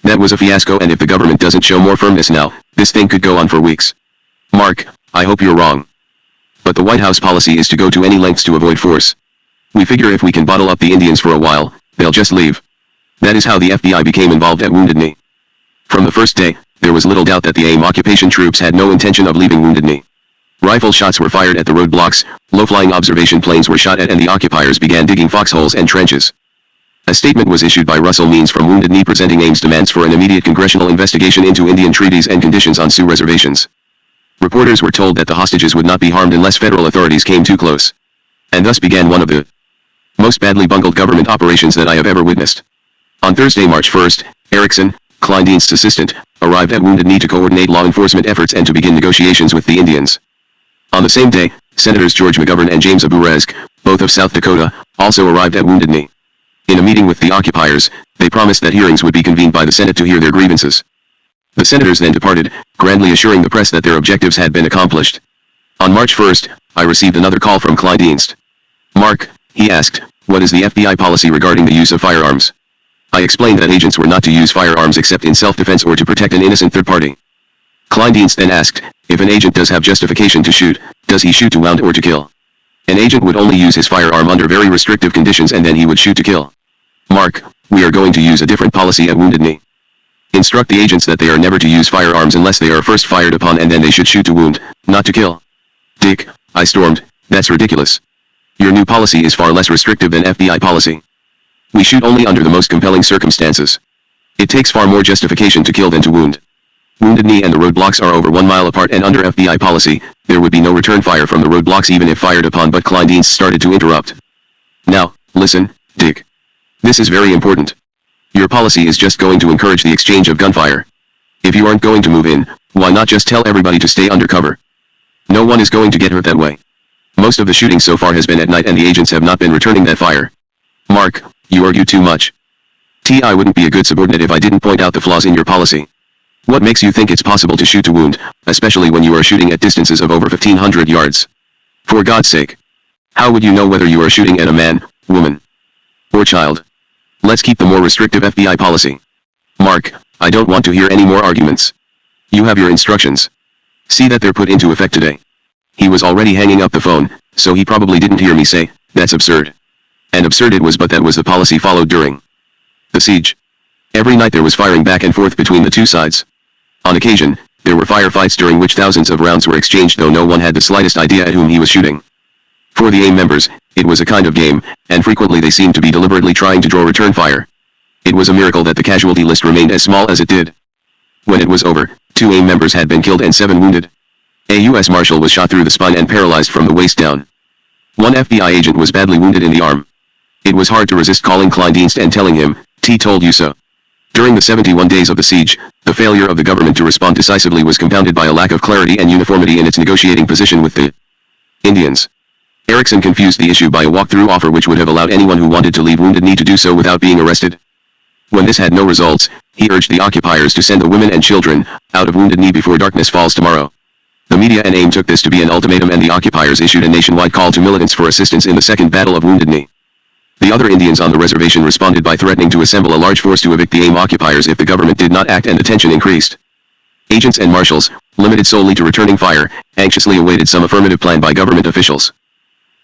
That was a fiasco, and if the government doesn't show more firmness now, this thing could go on for weeks." "Mark, I hope you're wrong. But the White House policy is to go to any lengths to avoid force. We figure if we can bottle up the Indians for a while, they'll just leave. That is how the FBI became involved at Wounded Knee. From the first day, there was little doubt that the AIM occupation troops had no intention of leaving Wounded Knee. Rifle shots were fired at the roadblocks, low-flying observation planes were shot at, and the occupiers began digging foxholes and trenches. A statement was issued by Russell Means from Wounded Knee presenting AIM's demands for an immediate congressional investigation into Indian treaties and conditions on Sioux reservations. Reporters were told that the hostages would not be harmed unless federal authorities came too close. And thus began one of the most badly bungled government operations that I have ever witnessed. On Thursday, March 1st, Erickson, Kleindienst's assistant, arrived at Wounded Knee to coordinate law enforcement efforts and to begin negotiations with the Indians. On the same day, Senators George McGovern and James Aburesk, both of South Dakota, also arrived at Wounded Knee. In a meeting with the occupiers, they promised that hearings would be convened by the Senate to hear their grievances. The senators then departed, grandly assuring the press that their objectives had been accomplished. On March 1st, I received another call from Kleindienst. "Mark," he asked, "what is the FBI policy regarding the use of firearms?" I explained that agents were not to use firearms except in self-defense or to protect an innocent third party. Kleindienst then asked, "If an agent does have justification to shoot, does he shoot to wound or to kill?" "An agent would only use his firearm under very restrictive conditions and then he would shoot to kill." "Mark, we are going to use a different policy at Wounded Knee. Instruct the agents that they are never to use firearms unless they are first fired upon, and then they should shoot to wound, not to kill." "Dick," I stormed, "that's ridiculous. Your new policy is far less restrictive than FBI policy. We shoot only under the most compelling circumstances. It takes far more justification to kill than to wound. Wounded Knee and the roadblocks are over 1 mile apart, and under FBI policy, there would be no return fire from the roadblocks even if fired upon." But Kleindienst started to interrupt. "Now, listen, Dick. This is very important. Your policy is just going to encourage the exchange of gunfire. If you aren't going to move in, why not just tell everybody to stay under cover? No one is going to get hurt that way. Most of the shooting so far has been at night and the agents have not been returning that fire." "Mark, You argue too much. I wouldn't be a good subordinate if I didn't point out the flaws in your policy. What makes you think it's possible to shoot to wound, especially when you are shooting at distances of over 1,500 yards? For God's sake. How would you know whether you are shooting at a man, woman, or child? Let's keep the more restrictive FBI policy. Mark, I don't want to hear any more arguments. You have your instructions. See that they're put into effect today. He was already hanging up the phone, so he probably didn't hear me say, that's absurd. And absurd it was, but that was the policy followed during the siege. Every night there was firing back and forth between the two sides. On occasion, there were firefights during which thousands of rounds were exchanged, though no one had the slightest idea at whom he was shooting. For the AIM members, it was a kind of game, and frequently they seemed to be deliberately trying to draw return fire. It was a miracle that the casualty list remained as small as it did. When it was over, 2 AIM members had been killed and 7 wounded. A U.S. Marshal was shot through the spine and paralyzed from the waist down. 1 FBI agent was badly wounded in the arm. It was hard to resist calling Kleindienst and telling him, T told you so. During the 71 days of the siege, the failure of the government to respond decisively was compounded by a lack of clarity and uniformity in its negotiating position with the Indians. Erickson confused the issue by a walk-through offer which would have allowed anyone who wanted to leave Wounded Knee to do so without being arrested. When this had no results, he urged the occupiers to send the women and children out of Wounded Knee before darkness falls tomorrow. The media and AIM took this to be an ultimatum, and the occupiers issued a nationwide call to militants for assistance in the Second Battle of Wounded Knee. The other Indians on the reservation responded by threatening to assemble a large force to evict the AIM occupiers if the government did not act, and the tension increased. Agents and marshals, limited solely to returning fire, anxiously awaited some affirmative plan by government officials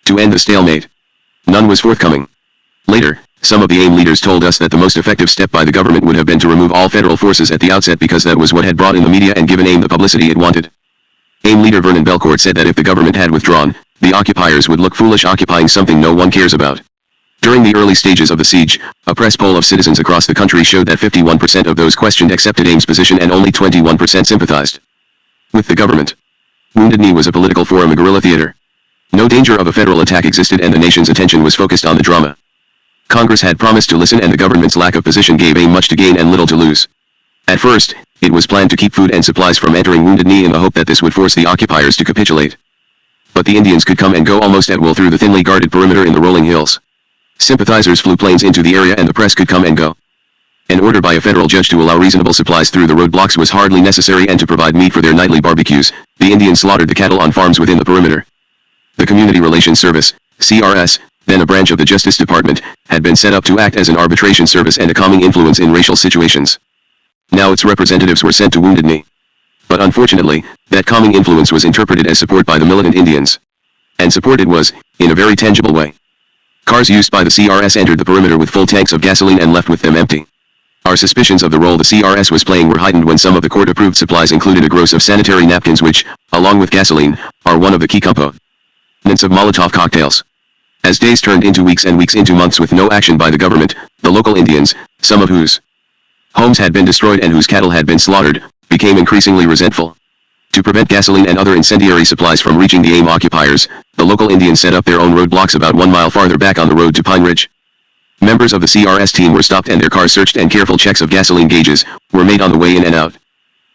to end the stalemate. None was forthcoming. Later, some of the AIM leaders told us that the most effective step by the government would have been to remove all federal forces at the outset, because that was what had brought in the media and given AIM the publicity it wanted. AIM leader Vernon Belcourt said that if the government had withdrawn, the occupiers would look foolish occupying something no one cares about. During the early stages of the siege, a press poll of citizens across the country showed that 51% of those questioned accepted AIM's position and only 21% sympathized with the government. Wounded Knee was a political forum, a guerrilla theater. No danger of a federal attack existed, and the nation's attention was focused on the drama. Congress had promised to listen, and the government's lack of position gave AIM much to gain and little to lose. At first, it was planned to keep food and supplies from entering Wounded Knee in the hope that this would force the occupiers to capitulate. But the Indians could come and go almost at will through the thinly guarded perimeter in the rolling hills. Sympathizers flew planes into the area, and the press could come and go. An order by a federal judge to allow reasonable supplies through the roadblocks was hardly necessary, and to provide meat for their nightly barbecues, the Indians slaughtered the cattle on farms within the perimeter. The Community Relations Service, CRS, then a branch of the Justice Department, had been set up to act as an arbitration service and a calming influence in racial situations. Now its representatives were sent to Wounded Knee. But unfortunately, that calming influence was interpreted as support by the militant Indians. And support it was, in a very tangible way. Cars used by the CRS entered the perimeter with full tanks of gasoline and left with them empty. Our suspicions of the role the CRS was playing were heightened when some of the court-approved supplies included a gross of sanitary napkins which, along with gasoline, are one of the key components of Molotov cocktails. As days turned into weeks and weeks into months with no action by the government, the local Indians, some of whose homes had been destroyed and whose cattle had been slaughtered, became increasingly resentful. To prevent gasoline and other incendiary supplies from reaching the AIM occupiers, the local Indians set up their own roadblocks about 1 mile farther back on the road to Pine Ridge. Members of the CRS team were stopped and their cars searched, and careful checks of gasoline gauges were made on the way in and out.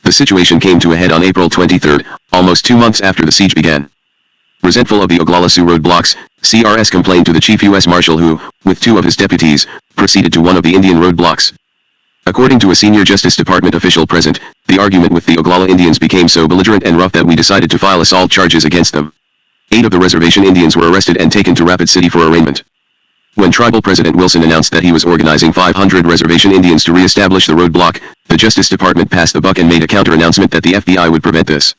The situation came to a head on April 23, almost 2 months after the siege began. Resentful of the Oglala Sioux roadblocks, CRS complained to the chief U.S. Marshal who, with 2 of his deputies, proceeded to one of the Indian roadblocks. According to a senior Justice Department official present, the argument with the Oglala Indians became so belligerent and rough that we decided to file assault charges against them. 8 of the reservation Indians were arrested and taken to Rapid City for arraignment. When Tribal President Wilson announced that he was organizing 500 reservation Indians to re-establish the roadblock, the Justice Department passed the buck and made a counter-announcement that the FBI would prevent this.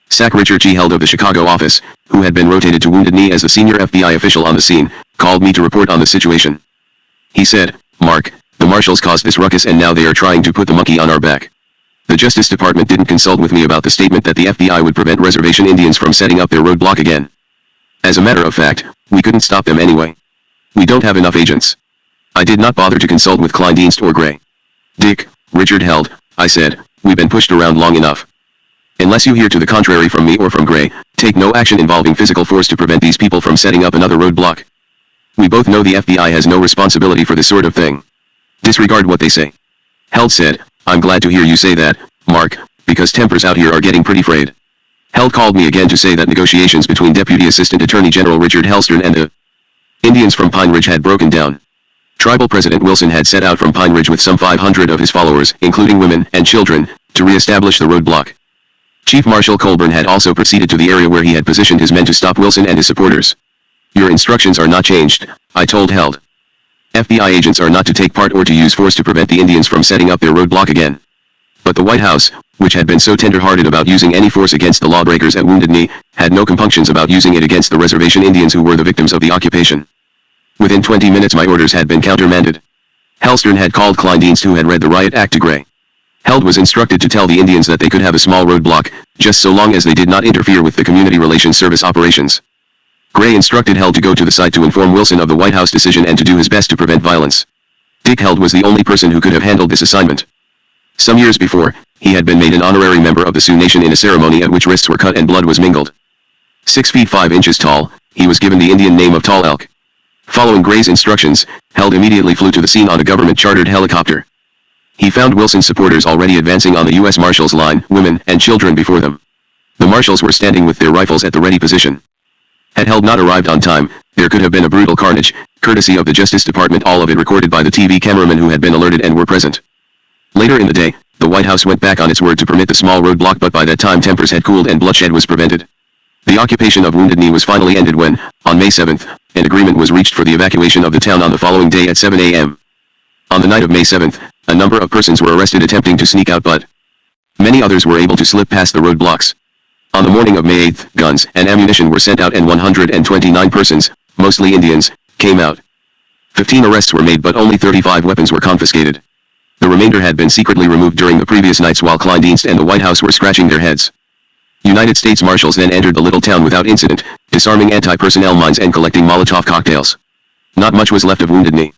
SAC Richard G. Held of the Chicago office, who had been rotated to Wounded Knee as the senior FBI official on the scene, called me to report on the situation. He said, "Mark, the marshals caused this ruckus and now they are trying to put the monkey on our back." The Justice Department didn't consult with me about the statement that the FBI would prevent reservation Indians from setting up their roadblock again. As a matter of fact, we couldn't stop them anyway. We don't have enough agents. I did not bother to consult with Kleindienst or Gray. "Dick," Richard Held, I said, "we've been pushed around long enough. Unless you hear to the contrary from me or from Gray, take no action involving physical force to prevent these people from setting up another roadblock. We both know the FBI has no responsibility for this sort of thing. Disregard what they say." Held said, "I'm glad to hear you say that, Mark, because tempers out here are getting pretty frayed." Held called me again to say that negotiations between Deputy Assistant Attorney General Richard Hellstern and the Indians from Pine Ridge had broken down. Tribal President Wilson had set out from Pine Ridge with some 500 of his followers, including women and children, to re-establish the roadblock. Chief Marshal Colburn had also proceeded to the area where he had positioned his men to stop Wilson and his supporters. "Your instructions are not changed," I told Held. "FBI agents are not to take part or to use force to prevent the Indians from setting up their roadblock again." But the White House, which had been so tender-hearted about using any force against the lawbreakers at Wounded Knee, had no compunctions about using it against the reservation Indians who were the victims of the occupation. Within 20 minutes my orders had been countermanded. Halstern had called Kleindienst, who had read the riot act, to Gray. Held was instructed to tell the Indians that they could have a small roadblock, just so long as they did not interfere with the Community Relations Service operations. Gray instructed Held to go to the site to inform Wilson of the White House decision and to do his best to prevent violence. Dick Held was the only person who could have handled this assignment. Some years before, he had been made an honorary member of the Sioux Nation in a ceremony at which wrists were cut and blood was mingled. 6 feet 5 inches tall, he was given the Indian name of Tall Elk. Following Gray's instructions, Held immediately flew to the scene on a government-chartered helicopter. He found Wilson's supporters already advancing on the U.S. Marshals line, women and children before them. The Marshals were standing with their rifles at the ready position. Had Held not arrived on time, there could have been a brutal carnage, courtesy of the Justice Department, all of it recorded by the TV cameramen who had been alerted and were present. Later in the day, the White House went back on its word to permit the small roadblock, but by that time tempers had cooled and bloodshed was prevented. The occupation of Wounded Knee was finally ended when, on May 7th, an agreement was reached for the evacuation of the town on the following day at 7 a.m. On the night of May 7th, a number of persons were arrested attempting to sneak out, but many others were able to slip past the roadblocks. On the morning of May 8th, guns and ammunition were sent out and 129 persons, mostly Indians, came out. 15 arrests were made, but only 35 weapons were confiscated. The remainder had been secretly removed during the previous nights while Kleindienst and the White House were scratching their heads. United States Marshals then entered the little town without incident, disarming anti-personnel mines and collecting Molotov cocktails. Not much was left of Wounded Knee.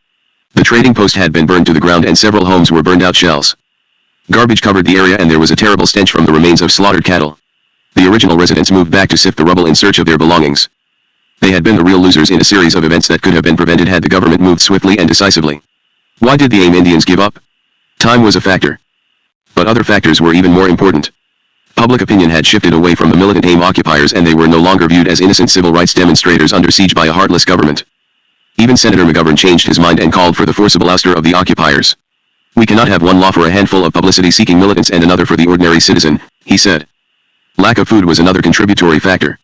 The trading post had been burned to the ground and several homes were burned out shells. Garbage covered the area and there was a terrible stench from the remains of slaughtered cattle. The original residents moved back to sift the rubble in search of their belongings. They had been the real losers in a series of events that could have been prevented had the government moved swiftly and decisively. Why did the AIM Indians give up? Time was a factor. But other factors were even more important. Public opinion had shifted away from the militant AIM occupiers and they were no longer viewed as innocent civil rights demonstrators under siege by a heartless government. Even Senator McGovern changed his mind and called for the forcible ouster of the occupiers. "We cannot have one law for a handful of publicity-seeking militants and another for the ordinary citizen," he said. Lack of food was another contributory factor.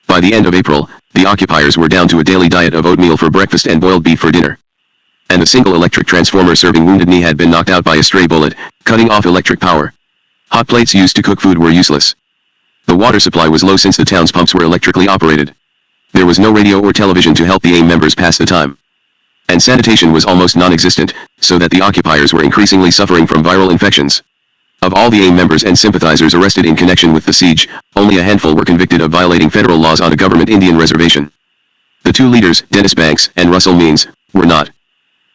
By the end of April, the occupiers were down to a daily diet of oatmeal for breakfast and boiled beef for dinner. And the single electric transformer serving Wounded Knee had been knocked out by a stray bullet, cutting off electric power. Hot plates used to cook food were useless. The water supply was low since the town's pumps were electrically operated. There was no radio or television to help the AIM members pass the time. And sanitation was almost non-existent, so that the occupiers were increasingly suffering from viral infections. Of all the AIM members and sympathizers arrested in connection with the siege, only a handful were convicted of violating federal laws on a government Indian reservation. The two leaders, Dennis Banks and Russell Means, were not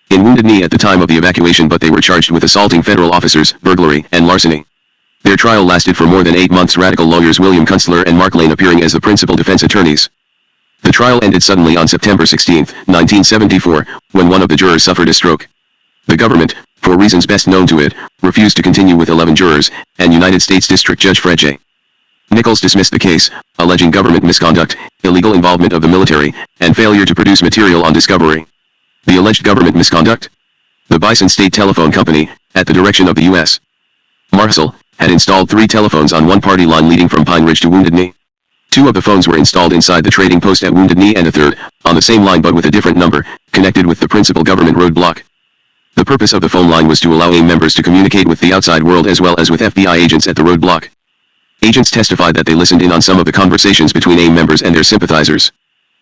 in Wounded Knee at the time of the evacuation, but they were charged with assaulting federal officers, burglary, and larceny. Their trial lasted for more than 8 months, radical lawyers William Kunstler and Mark Lane appearing as the principal defense attorneys. The trial ended suddenly on September 16, 1974, when one of the jurors suffered a stroke. The government, for reasons best known to it, refused to continue with 11 jurors, and United States District Judge Fred J. Nichols dismissed the case, alleging government misconduct, illegal involvement of the military, and failure to produce material on discovery. The alleged government misconduct? The Bison State Telephone Company, at the direction of the U.S. Marshal, had installed 3 telephones on one party line leading from Pine Ridge to Wounded Knee. 2 of the phones were installed inside the trading post at Wounded Knee and a third, on the same line but with a different number, connected with the principal government roadblock. The purpose of the phone line was to allow AIM members to communicate with the outside world as well as with FBI agents at the roadblock. Agents testified that they listened in on some of the conversations between AIM members and their sympathizers.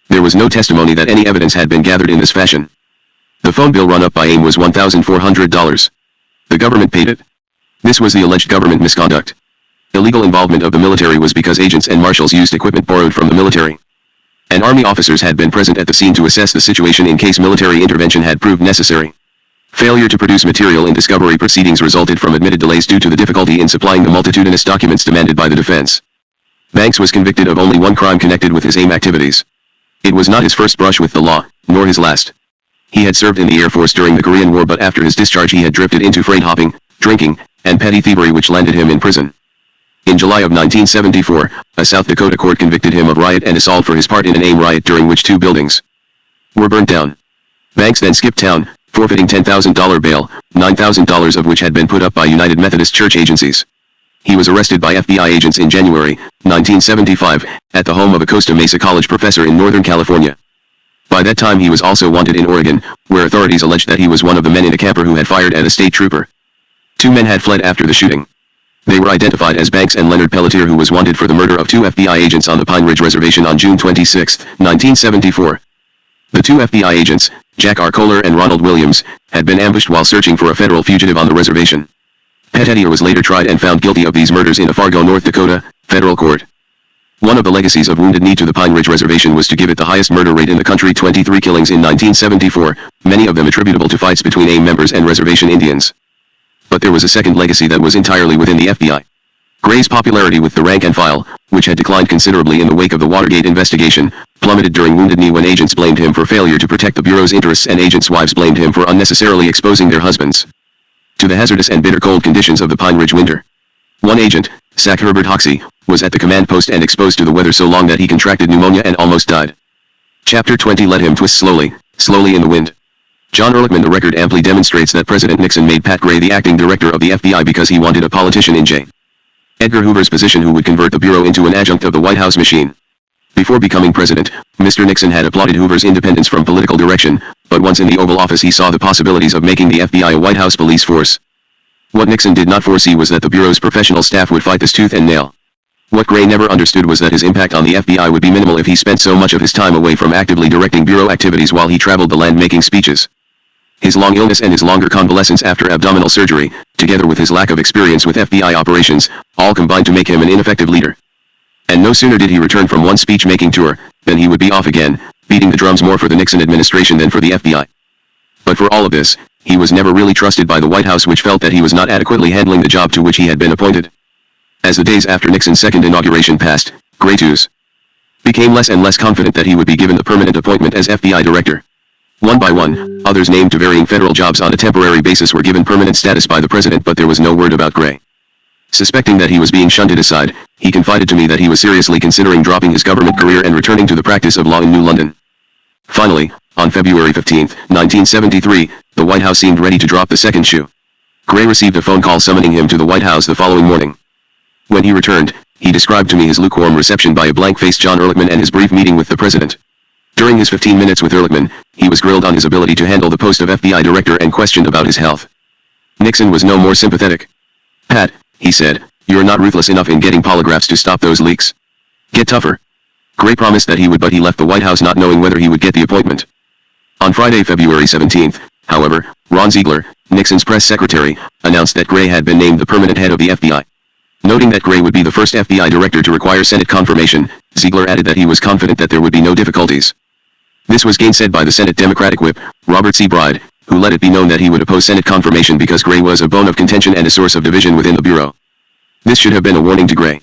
There was no testimony that any evidence had been gathered in this fashion. The phone bill run up by AIM was $1,400. The government paid it? This was the alleged government misconduct. Illegal involvement of the military was because agents and marshals used equipment borrowed from the military. And Army officers had been present at the scene to assess the situation in case military intervention had proved necessary. Failure to produce material in discovery proceedings resulted from admitted delays due to the difficulty in supplying the multitudinous documents demanded by the defense. Banks was convicted of only one crime connected with his AIM activities. It was not his first brush with the law, nor his last. He had served in the Air Force during the Korean War, but after his discharge he had drifted into freight hopping, drinking, and petty thievery, which landed him in prison. In July of 1974, a South Dakota court convicted him of riot and assault for his part in an AIM riot during which 2 buildings were burnt down. Banks then skipped town, forfeiting $10,000 bail, $9,000 of which had been put up by United Methodist Church agencies. He was arrested by FBI agents in January 1975 at the home of a Costa Mesa College professor in Northern California. By that time he was also wanted in Oregon, where authorities alleged that he was one of the men in a camper who had fired at a state trooper. 2 men had fled after the shooting. They were identified as Banks and Leonard Pelletier, who was wanted for the murder of 2 FBI agents on the Pine Ridge Reservation on June 26, 1974. The 2 FBI agents, Jack R. Kohler and Ronald Williams, had been ambushed while searching for a federal fugitive on the reservation. Pelletier was later tried and found guilty of these murders in a Fargo, North Dakota, federal court. One of the legacies of Wounded Knee to the Pine Ridge Reservation was to give it the highest murder rate in the country, 23 killings in 1974, many of them attributable to fights between AIM members and reservation Indians. But there was a second legacy that was entirely within the FBI. Gray's popularity with the rank and file, which had declined considerably in the wake of the Watergate investigation, plummeted during Wounded Knee when agents blamed him for failure to protect the Bureau's interests and agents' wives blamed him for unnecessarily exposing their husbands to the hazardous and bitter cold conditions of the Pine Ridge winter. One agent, Sack Herbert Hoxie, was at the command post and exposed to the weather so long that he contracted pneumonia and almost died. Chapter 20 let him twist slowly in the wind. John Ehrlichman. The record amply demonstrates that President Nixon made Pat Gray the acting director of the FBI because he wanted a politician in J. Edgar Hoover's position who would convert the Bureau into an adjunct of the White House machine. Before becoming president, Mr. Nixon had applauded Hoover's independence from political direction, but once in the Oval Office he saw the possibilities of making the FBI a White House police force. What Nixon did not foresee was that the Bureau's professional staff would fight this tooth and nail. What Gray never understood was that his impact on the FBI would be minimal if he spent so much of his time away from actively directing Bureau activities while he traveled the land making speeches. His long illness and his longer convalescence after abdominal surgery, together with his lack of experience with FBI operations, all combined to make him an ineffective leader. And no sooner did he return from one speech-making tour, than he would be off again, beating the drums more for the Nixon administration than for the FBI. But for all of this, he was never really trusted by the White House, which felt that he was not adequately handling the job to which he had been appointed. As the days after Nixon's second inauguration passed, Gray became less and less confident that he would be given the permanent appointment as FBI director. One by one, others named to varying federal jobs on a temporary basis were given permanent status by the president, but there was no word about Gray. Suspecting that he was being shunted aside, he confided to me that he was seriously considering dropping his government career and returning to the practice of law in New London. Finally, on February 15, 1973, the White House seemed ready to drop the second shoe. Gray received a phone call summoning him to the White House the following morning. When he returned, he described to me his lukewarm reception by a blank-faced John Ehrlichman and his brief meeting with the president. During his 15 minutes with Ehrlichman, he was grilled on his ability to handle the post of FBI director and questioned about his health. Nixon was no more sympathetic. "Pat," he said, "you're not ruthless enough in getting polygraphs to stop those leaks. Get tougher." Gray promised that he would, but he left the White House not knowing whether he would get the appointment. On Friday, February 17, however, Ron Ziegler, Nixon's press secretary, announced that Gray had been named the permanent head of the FBI. Noting that Gray would be the first FBI director to require Senate confirmation, Ziegler added that he was confident that there would be no difficulties. This was gainsaid by the Senate Democratic whip, Robert C. Bride, who let it be known that he would oppose Senate confirmation because Gray was a bone of contention and a source of division within the Bureau. This should have been a warning to Gray.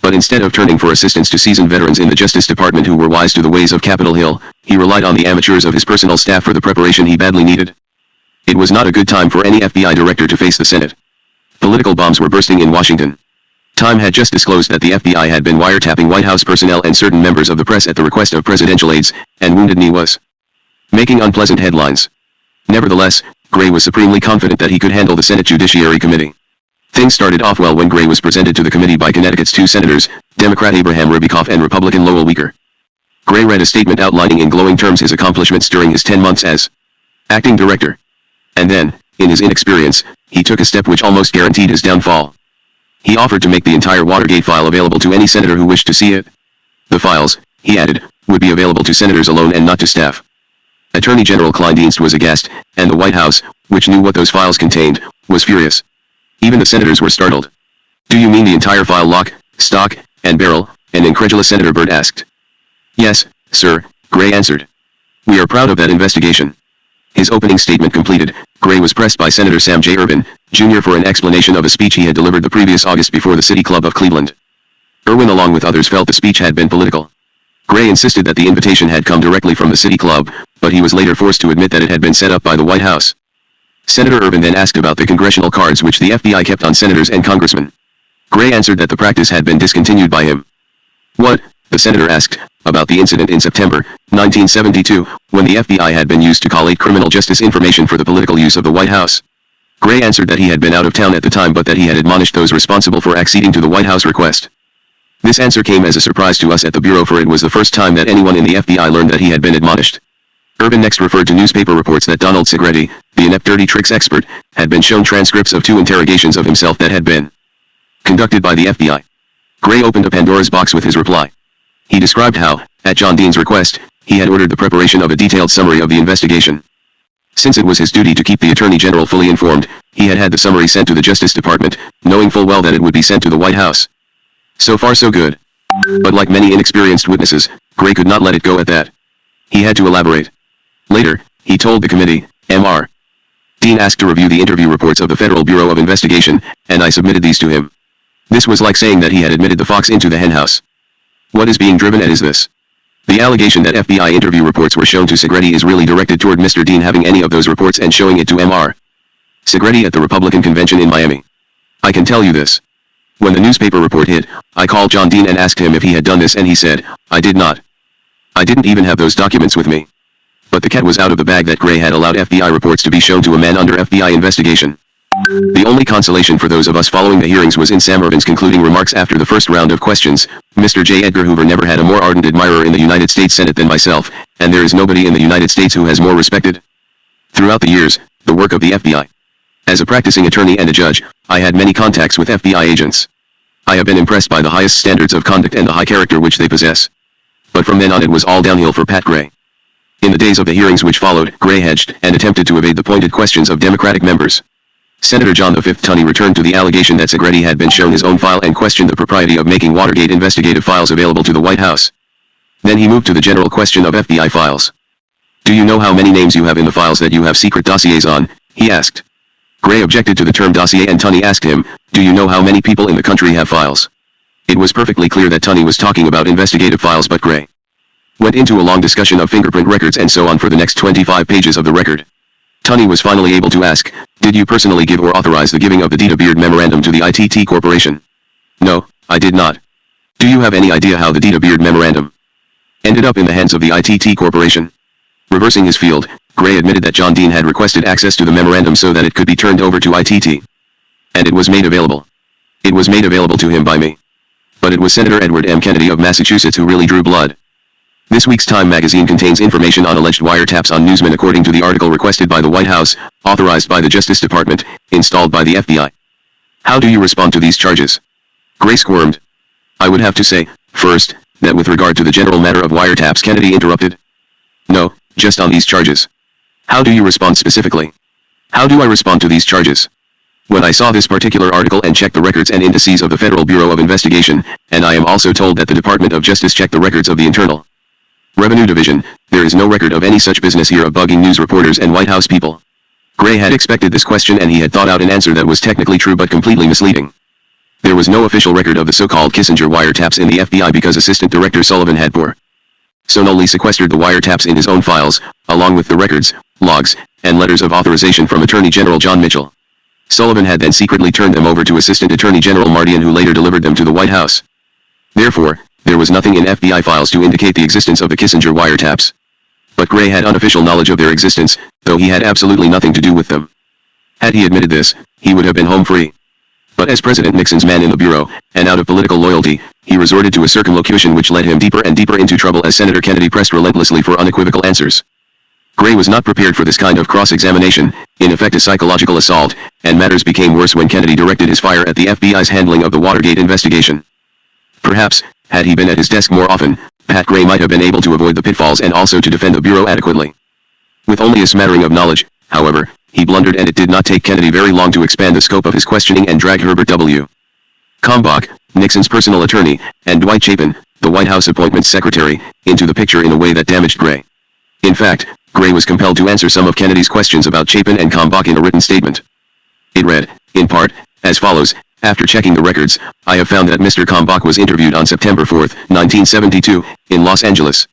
But instead of turning for assistance to seasoned veterans in the Justice Department who were wise to the ways of Capitol Hill, he relied on the amateurs of his personal staff for the preparation he badly needed. It was not a good time for any FBI director to face the Senate. Political bombs were bursting in Washington. Time had just disclosed that the FBI had been wiretapping White House personnel and certain members of the press at the request of presidential aides, and Wounded Knee was making unpleasant headlines. Nevertheless, Gray was supremely confident that he could handle the Senate Judiciary Committee. Things started off well when Gray was presented to the committee by Connecticut's 2 senators, Democrat Abraham Ribikoff and Republican Lowell Weaker. Gray read a statement outlining in glowing terms his accomplishments during his 10 months as acting director. And then, in his inexperience, he took a step which almost guaranteed his downfall. He offered to make the entire Watergate file available to any senator who wished to see it. The files, he added, would be available to senators alone and not to staff. Attorney General Kleindienst was aghast, and the White House, which knew what those files contained, was furious. Even the senators were startled. "Do you mean the entire file, lock, stock, and barrel?" an incredulous Senator Byrd asked. "Yes, sir," Gray answered. "We are proud of that investigation." His opening statement completed, Gray was pressed by Senator Sam J. Ervin, Jr. for an explanation of a speech he had delivered the previous August before the City Club of Cleveland. Ervin along with others felt the speech had been political. Gray insisted that the invitation had come directly from the City Club, but he was later forced to admit that it had been set up by the White House. Senator Ervin then asked about the congressional cards which the FBI kept on senators and congressmen. Gray answered that the practice had been discontinued by him. "What?" the senator asked, about the incident in September 1972, when the FBI had been used to collate criminal justice information for the political use of the White House. Gray answered that he had been out of town at the time but that he had admonished those responsible for acceding to the White House request. This answer came as a surprise to us at the Bureau, for it was the first time that anyone in the FBI learned that he had been admonished. Urban next referred to newspaper reports that Donald Segretti, the inept dirty tricks expert, had been shown transcripts of 2 interrogations of himself that had been conducted by the FBI. Gray opened a Pandora's box with his reply. He described how, at John Dean's request, he had ordered the preparation of a detailed summary of the investigation. Since it was his duty to keep the Attorney General fully informed, he had had the summary sent to the Justice Department, knowing full well that it would be sent to the White House. So far so good. But like many inexperienced witnesses, Gray could not let it go at that. He had to elaborate. Later, he told the committee, Mr. Dean asked to review the interview reports of the Federal Bureau of Investigation, and I submitted these to him. This was like saying that he had admitted the fox into the henhouse. What is being driven at is this. The allegation that FBI interview reports were shown to Segretti is really directed toward Mr. Dean having any of those reports and showing it to Mr. Segretti at the Republican convention in Miami. I can tell you this. When the newspaper report hit, I called John Dean and asked him if he had done this, and he said, I did not. I didn't even have those documents with me. But the cat was out of the bag that Gray had allowed FBI reports to be shown to a man under FBI investigation. The only consolation for those of us following the hearings was in Sam Ervin's concluding remarks after the first round of questions. Mr. J. Edgar Hoover never had a more ardent admirer in the United States Senate than myself, and there is nobody in the United States who has more respected throughout the years the work of the FBI. As a practicing attorney and a judge, I had many contacts with FBI agents. I have been impressed by the highest standards of conduct and the high character which they possess. But from then on it was all downhill for Pat Gray. In the days of the hearings which followed, Gray hedged and attempted to evade the pointed questions of Democratic members. Senator John V. Tunney returned to the allegation that Segretti had been shown his own file and questioned the propriety of making Watergate investigative files available to the White House. Then he moved to the general question of FBI files. Do you know how many names you have in the files that you have secret dossiers on? He asked. Gray objected to the term dossier, and Tunney asked him, do you know how many people in the country have files? It was perfectly clear that Tunney was talking about investigative files, but Gray went into a long discussion of fingerprint records and so on for the next 25 pages of the record. Tunney was finally able to ask, did you personally give or authorize the giving of the Dita Beard Memorandum to the ITT Corporation? No, I did not. Do you have any idea how the Dita Beard Memorandum ended up in the hands of the ITT Corporation? Reversing his field, Gray admitted that John Dean had requested access to the memorandum so that it could be turned over to ITT. And it was made available. It was made available to him by me. But it was Senator Edward M. Kennedy of Massachusetts who really drew blood. This week's Time magazine contains information on alleged wiretaps on newsmen according to the article requested by the White House, authorized by the Justice Department, installed by the FBI. How do you respond to these charges? Gray squirmed. I would have to say, first, that with regard to the general matter of wiretaps, Kennedy interrupted. No, just on these charges. How do you respond specifically? How do I respond to these charges? When I saw this particular article and checked the records and indices of the Federal Bureau of Investigation, and I am also told that the Department of Justice checked the records of the Internal Revenue Division, there is no record of any such business here of bugging news reporters and White House people. Gray had expected this question and he had thought out an answer that was technically true but completely misleading. There was no official record of the so-called Kissinger wiretaps in the FBI because Assistant Director Sullivan had personally sequestered the wiretaps in his own files, along with the records, logs, and letters of authorization from Attorney General John Mitchell. Sullivan had then secretly turned them over to Assistant Attorney General Mardian, who later delivered them to the White House. Therefore, there was nothing in FBI files to indicate the existence of the Kissinger wiretaps. But Gray had unofficial knowledge of their existence, though he had absolutely nothing to do with them. Had he admitted this, he would have been home free. But as President Nixon's man in the Bureau, and out of political loyalty, he resorted to a circumlocution which led him deeper and deeper into trouble as Senator Kennedy pressed relentlessly for unequivocal answers. Gray was not prepared for this kind of cross-examination, in effect a psychological assault, and matters became worse when Kennedy directed his fire at the FBI's handling of the Watergate investigation. Perhaps, had he been at his desk more often, Pat Gray might have been able to avoid the pitfalls and also to defend the Bureau adequately. With only a smattering of knowledge, however, he blundered, and it did not take Kennedy very long to expand the scope of his questioning and drag Herbert W. Kalmbach, Nixon's personal attorney, and Dwight Chapin, the White House Appointments Secretary, into the picture in a way that damaged Gray. In fact, Gray was compelled to answer some of Kennedy's questions about Chapin and Kalmbach in a written statement. It read, in part, as follows: after checking the records, I have found that Mr. Kalmbach was interviewed on September 4, 1972, in Los Angeles.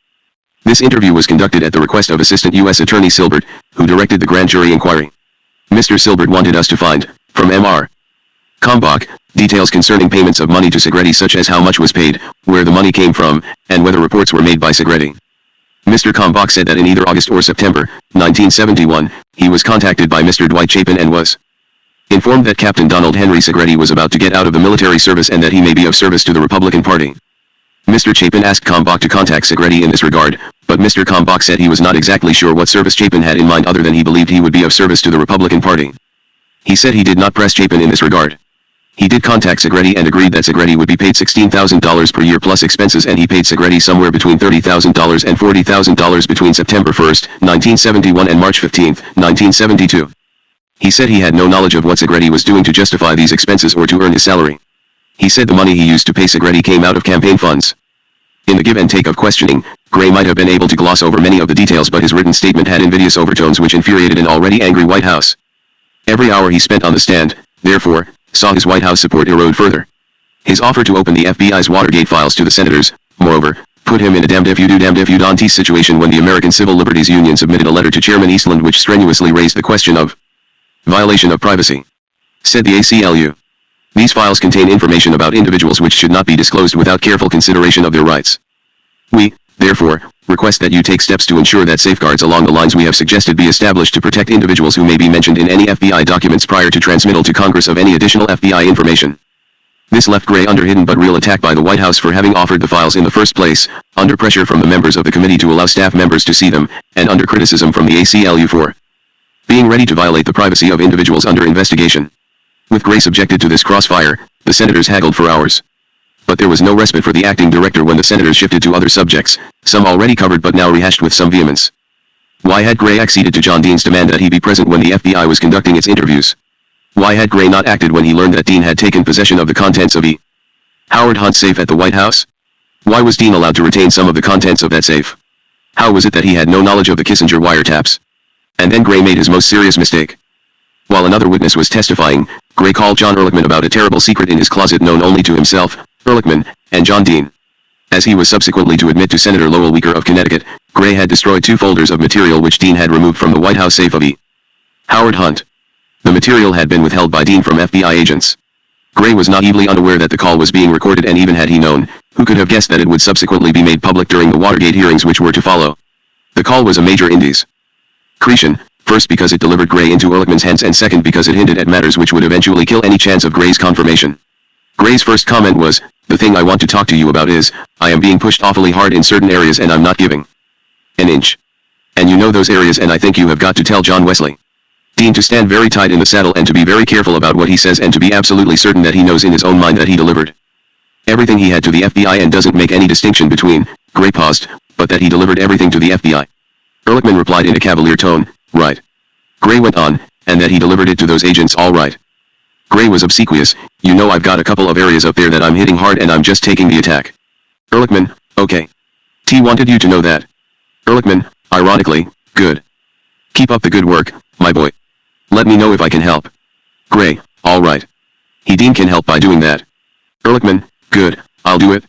This interview was conducted at the request of Assistant U.S. Attorney Silbert, who directed the grand jury inquiry. Mr. Silbert wanted us to find, from Mr. Kalmbach, details concerning payments of money to Segretti, such as how much was paid, where the money came from, and whether reports were made by Segretti. Mr. Kalmbach said that in either August or September, 1971, he was contacted by Mr. Dwight Chapin and was informed that Captain Donald Henry Segretti was about to get out of the military service and that he may be of service to the Republican Party. Mr. Chapin asked Kalmbach to contact Segretti in this regard, but Mr. Kalmbach said he was not exactly sure what service Chapin had in mind other than he believed he would be of service to the Republican Party. He said he did not press Chapin in this regard. He did contact Segretti and agreed that Segretti would be paid $16,000 per year plus expenses, and he paid Segretti somewhere between $30,000 and $40,000 between September 1, 1971 and March 15, 1972. He said he had no knowledge of what Segretti was doing to justify these expenses or to earn his salary. He said the money he used to pay Segretti came out of campaign funds. In the give and take of questioning, Gray might have been able to gloss over many of the details, but his written statement had invidious overtones which infuriated an already angry White House. Every hour he spent on the stand, therefore, saw his White House support erode further. His offer to open the FBI's Watergate files to the senators, moreover, put him in a damned if you do damned if you don't situation when the American Civil Liberties Union submitted a letter to Chairman Eastland which strenuously raised the question of violation of privacy. Said the ACLU. These files contain information about individuals which should not be disclosed without careful consideration of their rights. We, therefore, request that you take steps to ensure that safeguards along the lines we have suggested be established to protect individuals who may be mentioned in any FBI documents prior to transmittal to Congress of any additional FBI information. This left Gray under hidden but real attack by the White House for having offered the files in the first place, under pressure from the members of the committee to allow staff members to see them, and under criticism from the ACLU for being ready to violate the privacy of individuals under investigation. With Gray subjected to this crossfire, the senators haggled for hours. But there was no respite for the acting director when the senators shifted to other subjects, some already covered but now rehashed with some vehemence. Why had Gray acceded to John Dean's demand that he be present when the FBI was conducting its interviews? Why had Gray not acted when he learned that Dean had taken possession of the contents of E. Howard Hunt safe at the White House? Why was Dean allowed to retain some of the contents of that safe? How was it that he had no knowledge of the Kissinger wiretaps? And then Gray made his most serious mistake. While another witness was testifying, Gray called John Ehrlichman about a terrible secret in his closet known only to himself, Ehrlichman, and John Dean. As he was subsequently to admit to Senator Lowell Weicker of Connecticut, Gray had destroyed 2 folders of material which Dean had removed from the White House safe of E. Howard Hunt. The material had been withheld by Dean from FBI agents. Gray was naively unaware that the call was being recorded, and even had he known, who could have guessed that it would subsequently be made public during the Watergate hearings which were to follow? The call was a major indiscretion, first because it delivered Gray into Ehrlichman's hands, and second because it hinted at matters which would eventually kill any chance of Gray's confirmation. Gray's first comment was, "The thing I want to talk to you about is, I am being pushed awfully hard in certain areas and I'm not giving an inch. And you know those areas, and I think you have got to tell John Wesley Dean to stand very tight in the saddle and to be very careful about what he says and to be absolutely certain that he knows in his own mind that he delivered everything he had to the FBI and doesn't make any distinction between," Gray paused, "but that he delivered everything to the FBI." Ehrlichman replied in a cavalier tone, "Right." Gray went on, "And that he delivered it to those agents all right." Gray was obsequious, "You know I've got a couple of areas up there that I'm hitting hard and I'm just taking the attack." Ehrlichman, "Okay. T wanted you to know that." Ehrlichman, ironically, "Good. Keep up the good work, my boy. Let me know if I can help." Gray, "All right. Dean can help by doing that." Ehrlichman, "Good, I'll do it."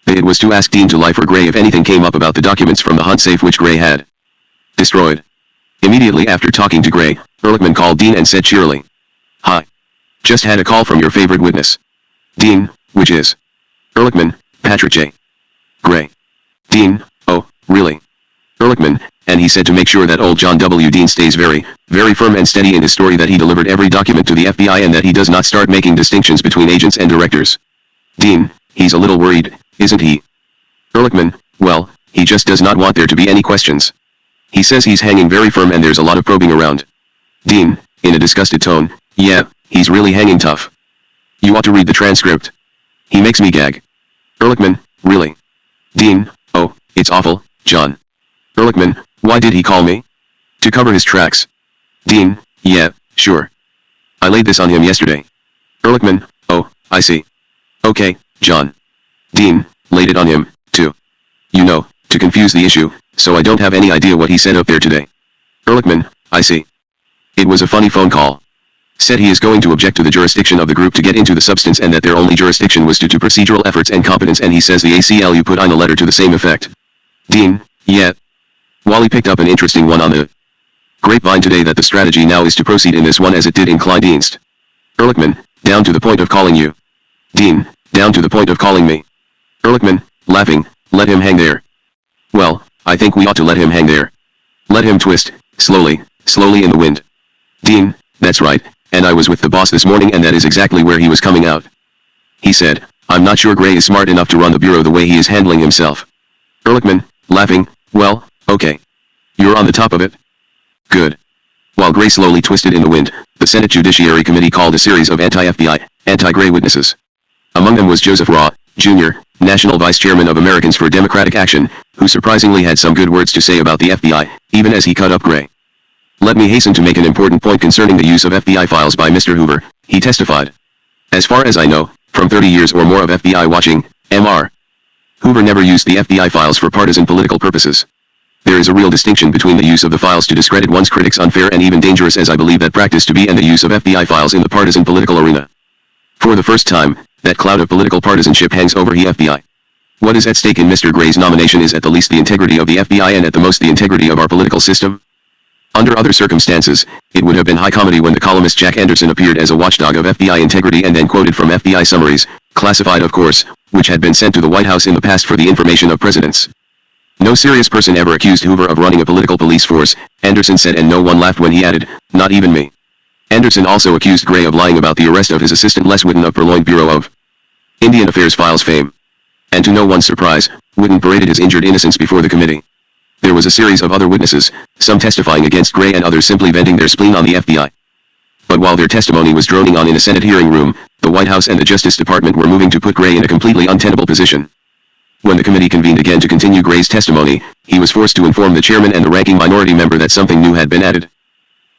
It was to ask Dean to lie for Gray if anything came up about the documents from the Hunt safe which Gray had destroyed. Immediately after talking to Gray, Ehrlichman called Dean and said cheerily, "Hi. Just had a call from your favorite witness." Dean, "Which is?" Ehrlichman, "Patrick J. Gray." Dean, "Oh, really?" Ehrlichman, "And he said to make sure that old John W. Dean stays very, very firm and steady in his story that he delivered every document to the FBI and that he does not start making distinctions between agents and directors." Dean, "He's a little worried, isn't he?" Ehrlichman, "Well, he just does not want there to be any questions. He says he's hanging very firm and there's a lot of probing around." Dean, in a disgusted tone, "Yeah, he's really hanging tough. You ought to read the transcript. He makes me gag." Ehrlichman, "Really?" Dean, "Oh, it's awful, John." Ehrlichman, "Why did he call me?" "To cover his tracks." Dean, "Yeah, sure. I laid this on him yesterday." Ehrlichman, "Oh, I see. Okay, John." Dean, "Laid it on him, too. You know, to confuse the issue, so I don't have any idea what he said up there today." Ehrlichman, "I see. It was a funny phone call. Said he is going to object to the jurisdiction of the group to get into the substance and that their only jurisdiction was due to procedural efforts and competence, and he says the ACLU put in a letter to the same effect." Dean, "Yeah. Wally picked up an interesting one on the grapevine today that the strategy now is to proceed in this one as it did in Kleindienst." Ehrlichman, "Down to the point of calling you." Dean, "Down to the point of calling me." Ehrlichman, laughing, Let him hang there. Well, I think we ought to let him hang there. Let him twist, slowly in the wind. Dean, that's right, and I was with the boss this morning and that is exactly where he was coming out. He said, I'm not sure Gray is smart enough to run the bureau the way he is handling himself. Ehrlichman, laughing, well, okay. You're on the top of it? Good. While Gray slowly twisted in the wind, the Senate Judiciary Committee called a series of anti-FBI, anti-Gray witnesses. Among them was Joseph Raw, Jr., National Vice Chairman of Americans for Democratic Action, who surprisingly had some good words to say about the FBI, even as he cut up Gray. Let me hasten to make an important point concerning the use of FBI files by Mr. Hoover, he testified. As far as I know, from 30 years or more of FBI watching, Mr. Hoover never used the FBI files for partisan political purposes. There is a real distinction between the use of the files to discredit one's critics, unfair and even dangerous as I believe that practice to be, and the use of FBI files in the partisan political arena. For the first time, that cloud of political partisanship hangs over the FBI. What is at stake in Mr. Gray's nomination is at the least the integrity of the FBI and at the most the integrity of our political system. Under other circumstances, it would have been high comedy when the columnist Jack Anderson appeared as a watchdog of FBI integrity and then quoted from FBI summaries, classified of course, which had been sent to the White House in the past for the information of presidents. No serious person ever accused Hoover of running a political police force, Anderson said, and no one laughed when he added, not even me. Anderson also accused Gray of lying about the arrest of his assistant Les Whitten of Purloined Bureau of Indian Affairs files fame. And to no one's surprise, Whitten paraded his injured innocence before the committee. There was a series of other witnesses, some testifying against Gray and others simply venting their spleen on the FBI. But while their testimony was droning on in a Senate hearing room, the White House and the Justice Department were moving to put Gray in a completely untenable position. When the committee convened again to continue Gray's testimony, he was forced to inform the chairman and the ranking minority member that something new had been added.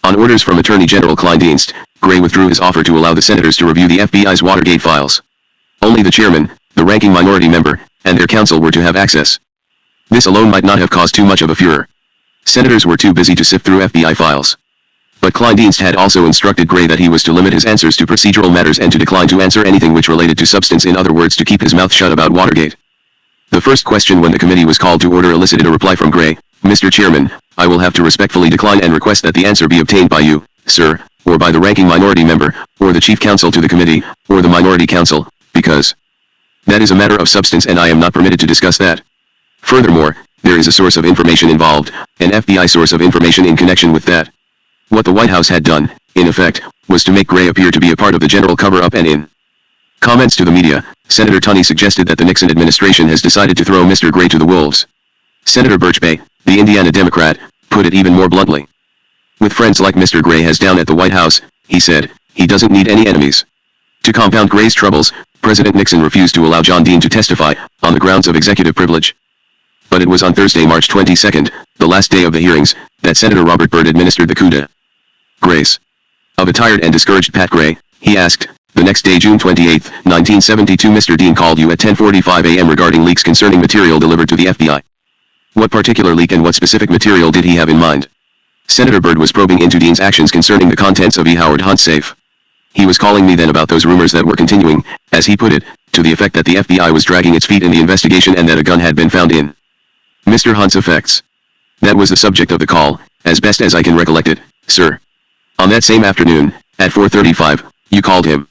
On orders from Attorney General Kleindienst, Gray withdrew his offer to allow the senators to review the FBI's Watergate files. Only the chairman, the ranking minority member, and their counsel were to have access. This alone might not have caused too much of a furor. Senators were too busy to sift through FBI files. But Kleindienst had also instructed Gray that he was to limit his answers to procedural matters and to decline to answer anything which related to substance, in other words to keep his mouth shut about Watergate. The first question when the committee was called to order elicited a reply from Gray, Mr. Chairman, I will have to respectfully decline and request that the answer be obtained by you, sir, or by the ranking minority member, or the chief counsel to the committee, or the minority counsel, because that is a matter of substance and I am not permitted to discuss that. Furthermore, there is a source of information involved, an FBI source of information in connection with that. What the White House had done, in effect, was to make Gray appear to be a part of the general cover-up, and in comments to the media, Senator Tunney suggested that the Nixon administration has decided to throw Mr. Gray to the wolves. Senator Birch Bayh, the Indiana Democrat, put it even more bluntly. With friends like Mr. Gray has down at the White House, he said, he doesn't need any enemies. To compound Gray's troubles, President Nixon refused to allow John Dean to testify, on the grounds of executive privilege. But it was on Thursday, March 22, the last day of the hearings, that Senator Robert Byrd administered the coup de grace. Of a tired and discouraged Pat Gray, he asked, the next day, June 28, 1972, Mr. Dean called you at 10:45 a.m. regarding leaks concerning material delivered to the FBI. What particular leak and what specific material did he have in mind? Senator Byrd was probing into Dean's actions concerning the contents of E. Howard Hunt's safe. He was calling me then about those rumors that were continuing, as he put it, to the effect that the FBI was dragging its feet in the investigation and that a gun had been found in Mr. Hunt's effects. That was the subject of the call, as best as I can recollect it, sir. On that same afternoon, at 4:35, you called him.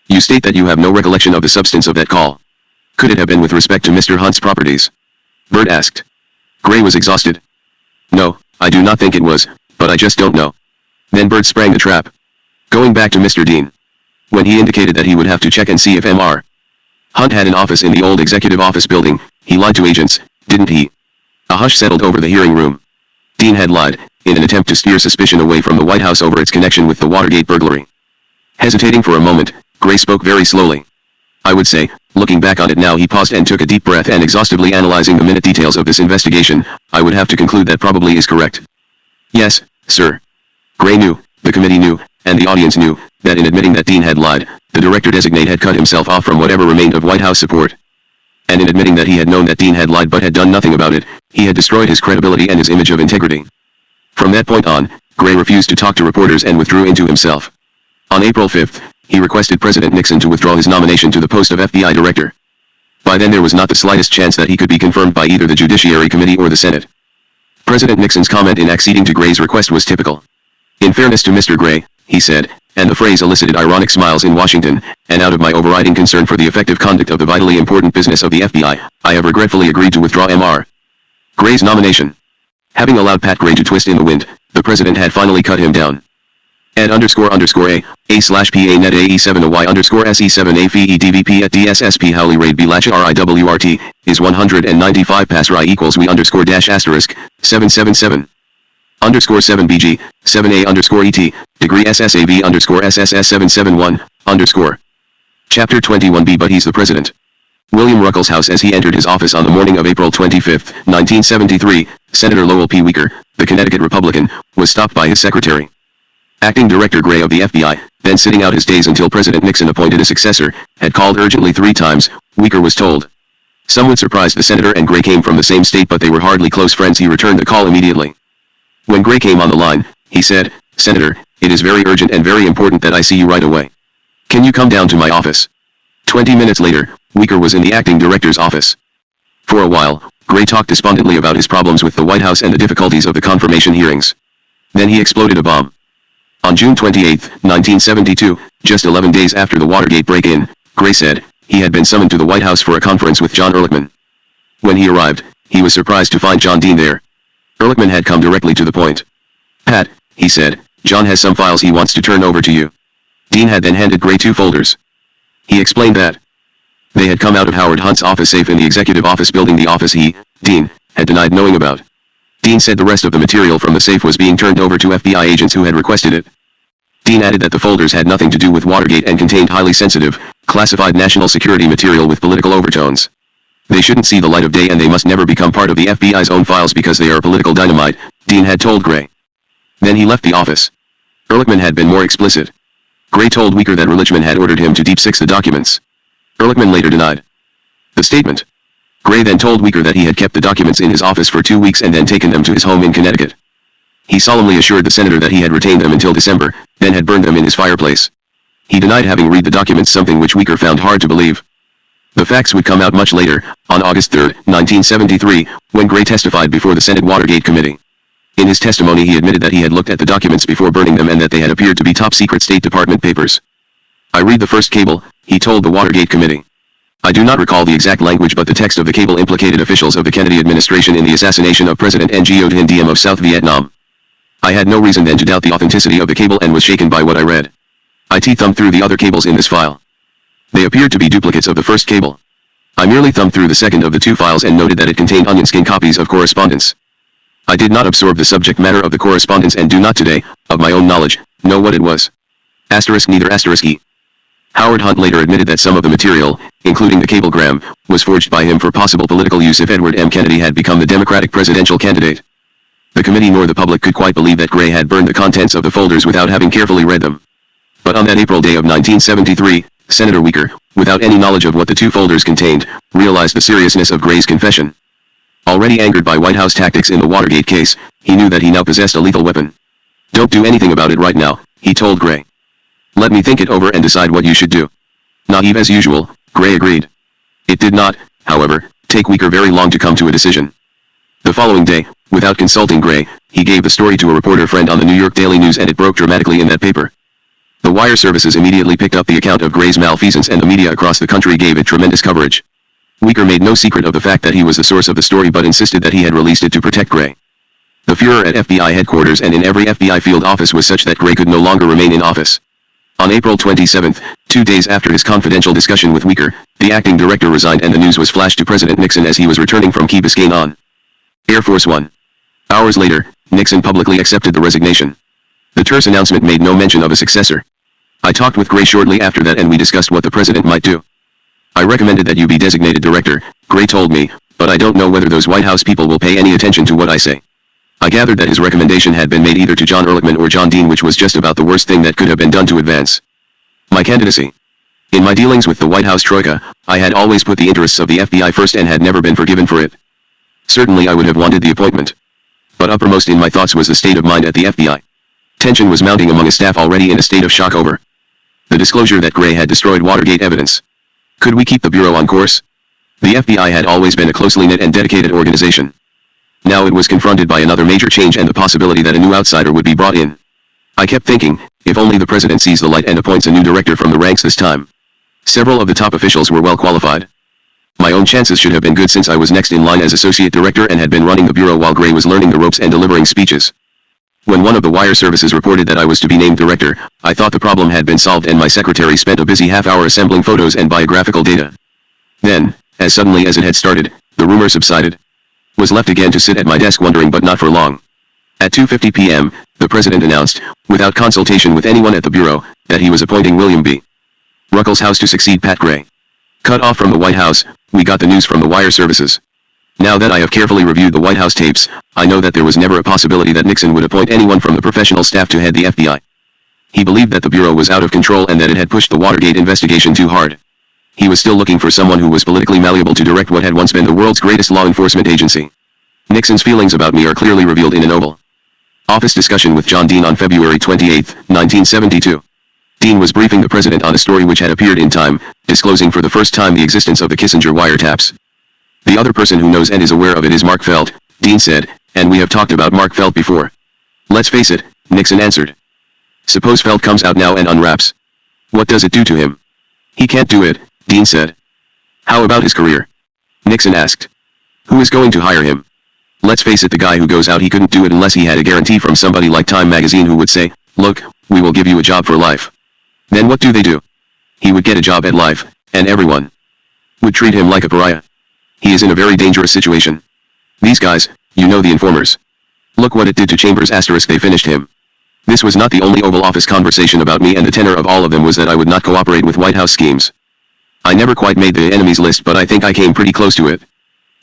You state that you have no recollection of the substance of that call. Could it have been with respect to Mr. Hunt's properties? Byrd asked. Gray was exhausted. No, I do not think it was, but I just don't know. Then Byrd sprang the trap. Going back to Mr. Dean. When he indicated that he would have to check and see if Mr. Hunt had an office in the old executive office building, he lied to agents, didn't he? A hush settled over the hearing room. Dean had lied, in an attempt to steer suspicion away from the White House over its connection with the Watergate burglary. Hesitating for a moment, Gray spoke very slowly. I would say, looking back on it now, he paused and took a deep breath, and exhaustively analyzing the minute details of this investigation, I would have to conclude that probably is correct. Yes, sir. Gray knew, the committee knew, and the audience knew, that in admitting that Dean had lied, the director-designate had cut himself off from whatever remained of White House support. And in admitting that he had known that Dean had lied but had done nothing about it, he had destroyed his credibility and his image of integrity. From that point on, Gray refused to talk to reporters and withdrew into himself. On April 5, he requested President Nixon to withdraw his nomination to the post of FBI director. By then there was not the slightest chance that he could be confirmed by either the Judiciary Committee or the Senate. President Nixon's comment in acceding to Gray's request was typical. In fairness to Mr. Gray, he said, And the phrase elicited ironic smiles in Washington, and out of my overriding concern for the effective conduct of the vitally important business of the FBI, I have regretfully agreed to withdraw M.R. Gray's nomination. Having allowed Pat Gray to twist in the wind, the president had finally cut him down. @_A/A/PA net AE7OY_SE7A FEDVP at DSSP Howley Raid B Latch RIWRT is 195 pass RI equals we __ 777 _7BG 7A _ET degree SSAV _SSS 771 Chapter 21B. But he's the president. William Ruckelshaus, as he entered his office on the morning of April 25, 1973, Senator Lowell P. Wicker, the Connecticut Republican, was stopped by his secretary. Acting Director Gray of the FBI, then sitting out his days until President Nixon appointed a successor, had called urgently 3 times, Wicker was told. Somewhat surprised, the senator and Gray came from the same state, but they were hardly close friends. He returned the call immediately. When Gray came on the line, he said, "Senator, it is very urgent and very important that I see you right away. Can you come down to my office?" 20 minutes later, Wicker was in the acting director's office. For a while, Gray talked despondently about his problems with the White House and the difficulties of the confirmation hearings. Then he exploded a bomb. On June 28, 1972, just 11 days after the Watergate break-in, Gray said he had been summoned to the White House for a conference with John Ehrlichman. When he arrived, he was surprised to find John Dean there. Ehrlichman had come directly to the point. "Pat," he said, "John has some files he wants to turn over to you." Dean had then handed Gray 2 folders. He explained that they had come out of Howard Hunt's office safe in the executive office building, the office he, Dean, had denied knowing about. Dean said the rest of the material from the safe was being turned over to FBI agents who had requested it. Dean added that the folders had nothing to do with Watergate and contained highly sensitive, classified national security material with political overtones. They shouldn't see the light of day and they must never become part of the FBI's own files because they are political dynamite, Dean had told Gray. Then he left the office. Ehrlichman had been more explicit. Gray told Wicker that Ehrlichman had ordered him to deep six the documents. Ehrlichman later denied the statement. Gray then told Wicker that he had kept the documents in his office for 2 weeks and then taken them to his home in Connecticut. He solemnly assured the senator that he had retained them until December, then had burned them in his fireplace. He denied having read the documents, something which Wicker found hard to believe. The facts would come out much later, on August 3, 1973, when Gray testified before the Senate Watergate Committee. In his testimony he admitted that he had looked at the documents before burning them and that they had appeared to be top-secret State Department papers. "I read the first cable," he told the Watergate Committee. "I do not recall the exact language, but the text of the cable implicated officials of the Kennedy administration in the assassination of President Ngo Dinh Diem of South Vietnam. I had no reason then to doubt the authenticity of the cable and was shaken by what I read. I thumbed through the other cables in this file. They appeared to be duplicates of the first cable. I merely thumbed through the second of the 2 files and noted that it contained onion-skin copies of correspondence. I did not absorb the subject matter of the correspondence and do not today, of my own knowledge, know what it was. Neither *E. Howard Hunt later admitted that some of the material, including the cablegram, was forged by him for possible political use if Edward M. Kennedy had become the Democratic presidential candidate. The committee nor the public could quite believe that Gray had burned the contents of the folders without having carefully read them. But on that April day of 1973, Senator Wicker, without any knowledge of what the 2 folders contained, realized the seriousness of Gray's confession. Already angered by White House tactics in the Watergate case, he knew that he now possessed a lethal weapon. "Don't do anything about it right now," he told Gray. "Let me think it over and decide what you should do." Naive as usual, Gray agreed. It did not, however, take Wicker very long to come to a decision. The following day, without consulting Gray, he gave the story to a reporter friend on the New York Daily News and it broke dramatically in that paper. The wire services immediately picked up the account of Gray's malfeasance and the media across the country gave it tremendous coverage. Wicker made no secret of the fact that he was the source of the story but insisted that he had released it to protect Gray. The furor at FBI headquarters and in every FBI field office was such that Gray could no longer remain in office. On April 27, 2 days after his confidential discussion with Wicker, the acting director resigned and the news was flashed to President Nixon as he was returning from Key Biscayne on Air Force One. Hours later, Nixon publicly accepted the resignation. The terse announcement made no mention of a successor. "I talked with Gray shortly after that and we discussed what the president might do. I recommended that you be designated director," Gray told me, "but I don't know whether those White House people will pay any attention to what I say." I gathered that his recommendation had been made either to John Ehrlichman or John Dean, which was just about the worst thing that could have been done to advance my candidacy. In my dealings with the White House troika, I had always put the interests of the FBI first and had never been forgiven for it. Certainly I would have wanted the appointment. But uppermost in my thoughts was the state of mind at the FBI. Tension was mounting among a staff already in a state of shock over the disclosure that Gray had destroyed Watergate evidence. Could we keep the Bureau on course? The FBI had always been a closely knit and dedicated organization. Now it was confronted by another major change and the possibility that a new outsider would be brought in. I kept thinking, if only the president sees the light and appoints a new director from the ranks this time. Several of the top officials were well qualified. My own chances should have been good since I was next in line as associate director and had been running the bureau while Gray was learning the ropes and delivering speeches. When one of the wire services reported that I was to be named director, I thought the problem had been solved and my secretary spent a busy half-hour assembling photos and biographical data. Then, as suddenly as it had started, the rumor subsided. Was left again to sit at my desk wondering, but not for long. At 2:50 p.m., the president announced, without consultation with anyone at the bureau, that he was appointing William B. Ruckelshaus to succeed Pat Gray. Cut off from the White House, we got the news from the wire services. Now that I have carefully reviewed the White House tapes, I know that there was never a possibility that Nixon would appoint anyone from the professional staff to head the FBI. He believed that the bureau was out of control and that it had pushed the Watergate investigation too hard. He was still looking for someone who was politically malleable to direct what had once been the world's greatest law enforcement agency. Nixon's feelings about me are clearly revealed in an Oval Office discussion with John Dean on February 28, 1972. Dean was briefing the president on a story which had appeared in Time, disclosing for the first time the existence of the Kissinger wiretaps. The other person who knows and is aware of it is Mark Felt, Dean said, and we have talked about Mark Felt before. Let's face it, Nixon answered. Suppose Felt comes out now and unwraps. What does it do to him? He can't do it, Dean said. How about his career? Nixon asked. Who is going to hire him? Let's face it, the guy who goes out, he couldn't do it unless he had a guarantee from somebody like Time magazine who would say, look, we will give you a job for life. Then what do? He would get a job at life, and everyone would treat him like a pariah. He is in a very dangerous situation. These guys, you know, the informers. Look what it did to Chambers *, they finished him. This was not the only Oval Office conversation about me, and the tenor of all of them was that I would not cooperate with White House schemes. I never quite made the enemies list, but I think I came pretty close to it.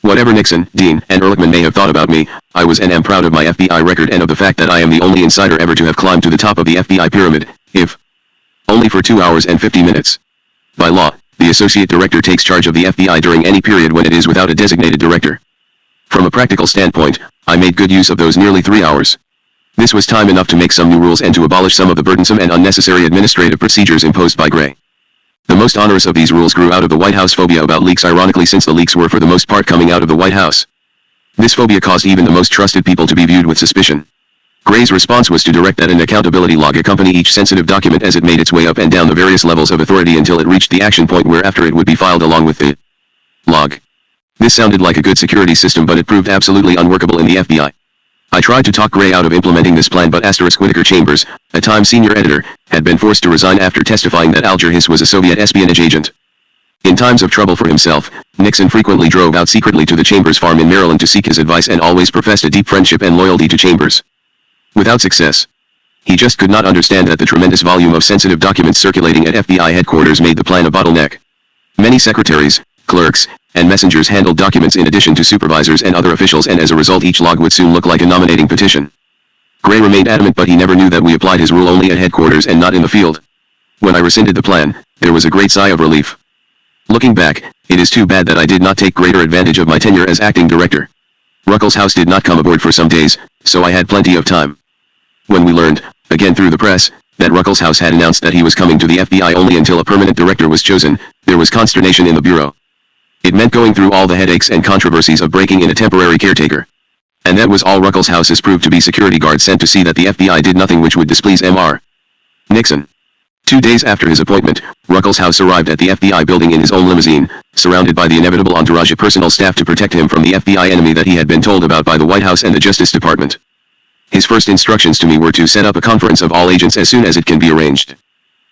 Whatever Nixon, Dean, and Ehrlichman may have thought about me, I was and am proud of my FBI record and of the fact that I am the only insider ever to have climbed to the top of the FBI pyramid, if only for 2 hours and 50 minutes. By law, the associate director takes charge of the FBI during any period when it is without a designated director. From a practical standpoint, I made good use of those nearly 3 hours. This was time enough to make some new rules and to abolish some of the burdensome and unnecessary administrative procedures imposed by Gray. The most onerous of these rules grew out of the White House phobia about leaks, ironically, since the leaks were for the most part coming out of the White House. This phobia caused even the most trusted people to be viewed with suspicion. Gray's response was to direct that an accountability log accompany each sensitive document as it made its way up and down the various levels of authority until it reached the action point whereafter it would be filed along with the log. This sounded like a good security system, but it proved absolutely unworkable in the FBI. I tried to talk Gray out of implementing this plan, but Whittaker Chambers, a Time senior editor, had been forced to resign after testifying that Alger Hiss was a Soviet espionage agent. In times of trouble for himself, Nixon frequently drove out secretly to the Chambers farm in Maryland to seek his advice and always professed a deep friendship and loyalty to Chambers. Without success. He just could not understand that the tremendous volume of sensitive documents circulating at FBI headquarters made the plan a bottleneck. Many secretaries, clerks, and messengers handled documents in addition to supervisors and other officials, and as a result each log would soon look like a nominating petition. Gray remained adamant, but he never knew that we applied his rule only at headquarters and not in the field. When I rescinded the plan, there was a great sigh of relief. Looking back, it is too bad that I did not take greater advantage of my tenure as acting director. Ruckelshaus did not come aboard for some days, so I had plenty of time. When we learned, again through the press, that Ruckelshaus had announced that he was coming to the FBI only until a permanent director was chosen, there was consternation in the bureau. It meant going through all the headaches and controversies of breaking in a temporary caretaker. And that was all Ruckelshaus has proved to be security guards sent to see that the FBI did nothing which would displease Mr. Nixon. 2 days after his appointment, Ruckelshaus arrived at the FBI building in his own limousine, surrounded by the inevitable entourage of personal staff to protect him from the FBI enemy that he had been told about by the White House and the Justice Department. His first instructions to me were to set up a conference of all agents as soon as it can be arranged.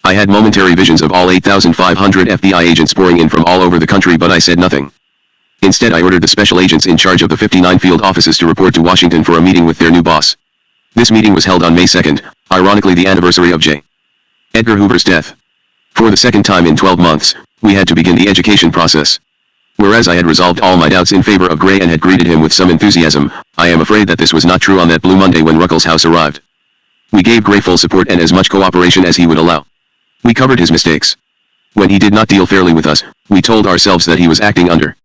I had momentary visions of all 8,500 FBI agents pouring in from all over the country, but I said nothing. Instead, I ordered the special agents in charge of the 59 field offices to report to Washington for a meeting with their new boss. This meeting was held on May 2nd, ironically the anniversary of J. Edgar Hoover's death. For the second time in 12 months, we had to begin the education process. Whereas I had resolved all my doubts in favor of Gray and had greeted him with some enthusiasm, I am afraid that this was not true on that Blue Monday when Ruckelshaus arrived. We gave Gray full support and as much cooperation as he would allow. We covered his mistakes. When he did not deal fairly with us, we told ourselves that he was acting under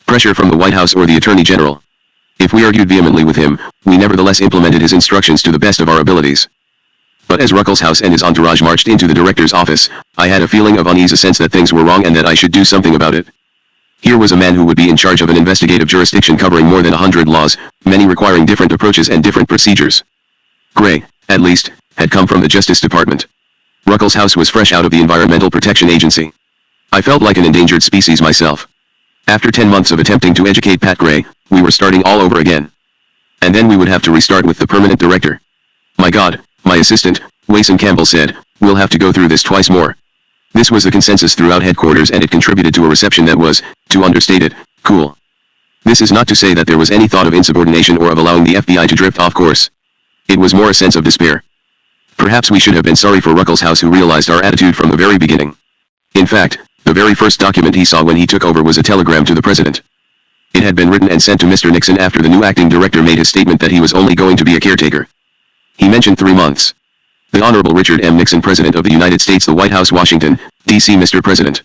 pressure from the White House or the Attorney General. If we argued vehemently with him, we nevertheless implemented his instructions to the best of our abilities. But as Ruckelshaus and his entourage marched into the director's office, I had a feeling of unease, a sense that things were wrong and that I should do something about it. Here was a man who would be in charge of an investigative jurisdiction covering more than 100 laws, many requiring different approaches and different procedures. Gray, at least, had come from the Justice Department. Ruckelshaus was fresh out of the Environmental Protection Agency. I felt like an endangered species myself. After 10 months of attempting to educate Pat Gray, we were starting all over again. And then we would have to restart with the permanent director. My God, my assistant, Wason Campbell said, we'll have to go through this twice more. This was the consensus throughout headquarters, and it contributed to a reception that was, to understate it, cool. This is not to say that there was any thought of insubordination or of allowing the FBI to drift off course. It was more a sense of despair. Perhaps we should have been sorry for Ruckelshaus, who realized our attitude from the very beginning. In fact, the very first document he saw when he took over was a telegram to the president. It had been written and sent to Mr. Nixon after the new acting director made his statement that he was only going to be a caretaker. He mentioned 3 months. The Honorable Richard M. Nixon, President of the United States, the White House, Washington, D.C. Mr. President.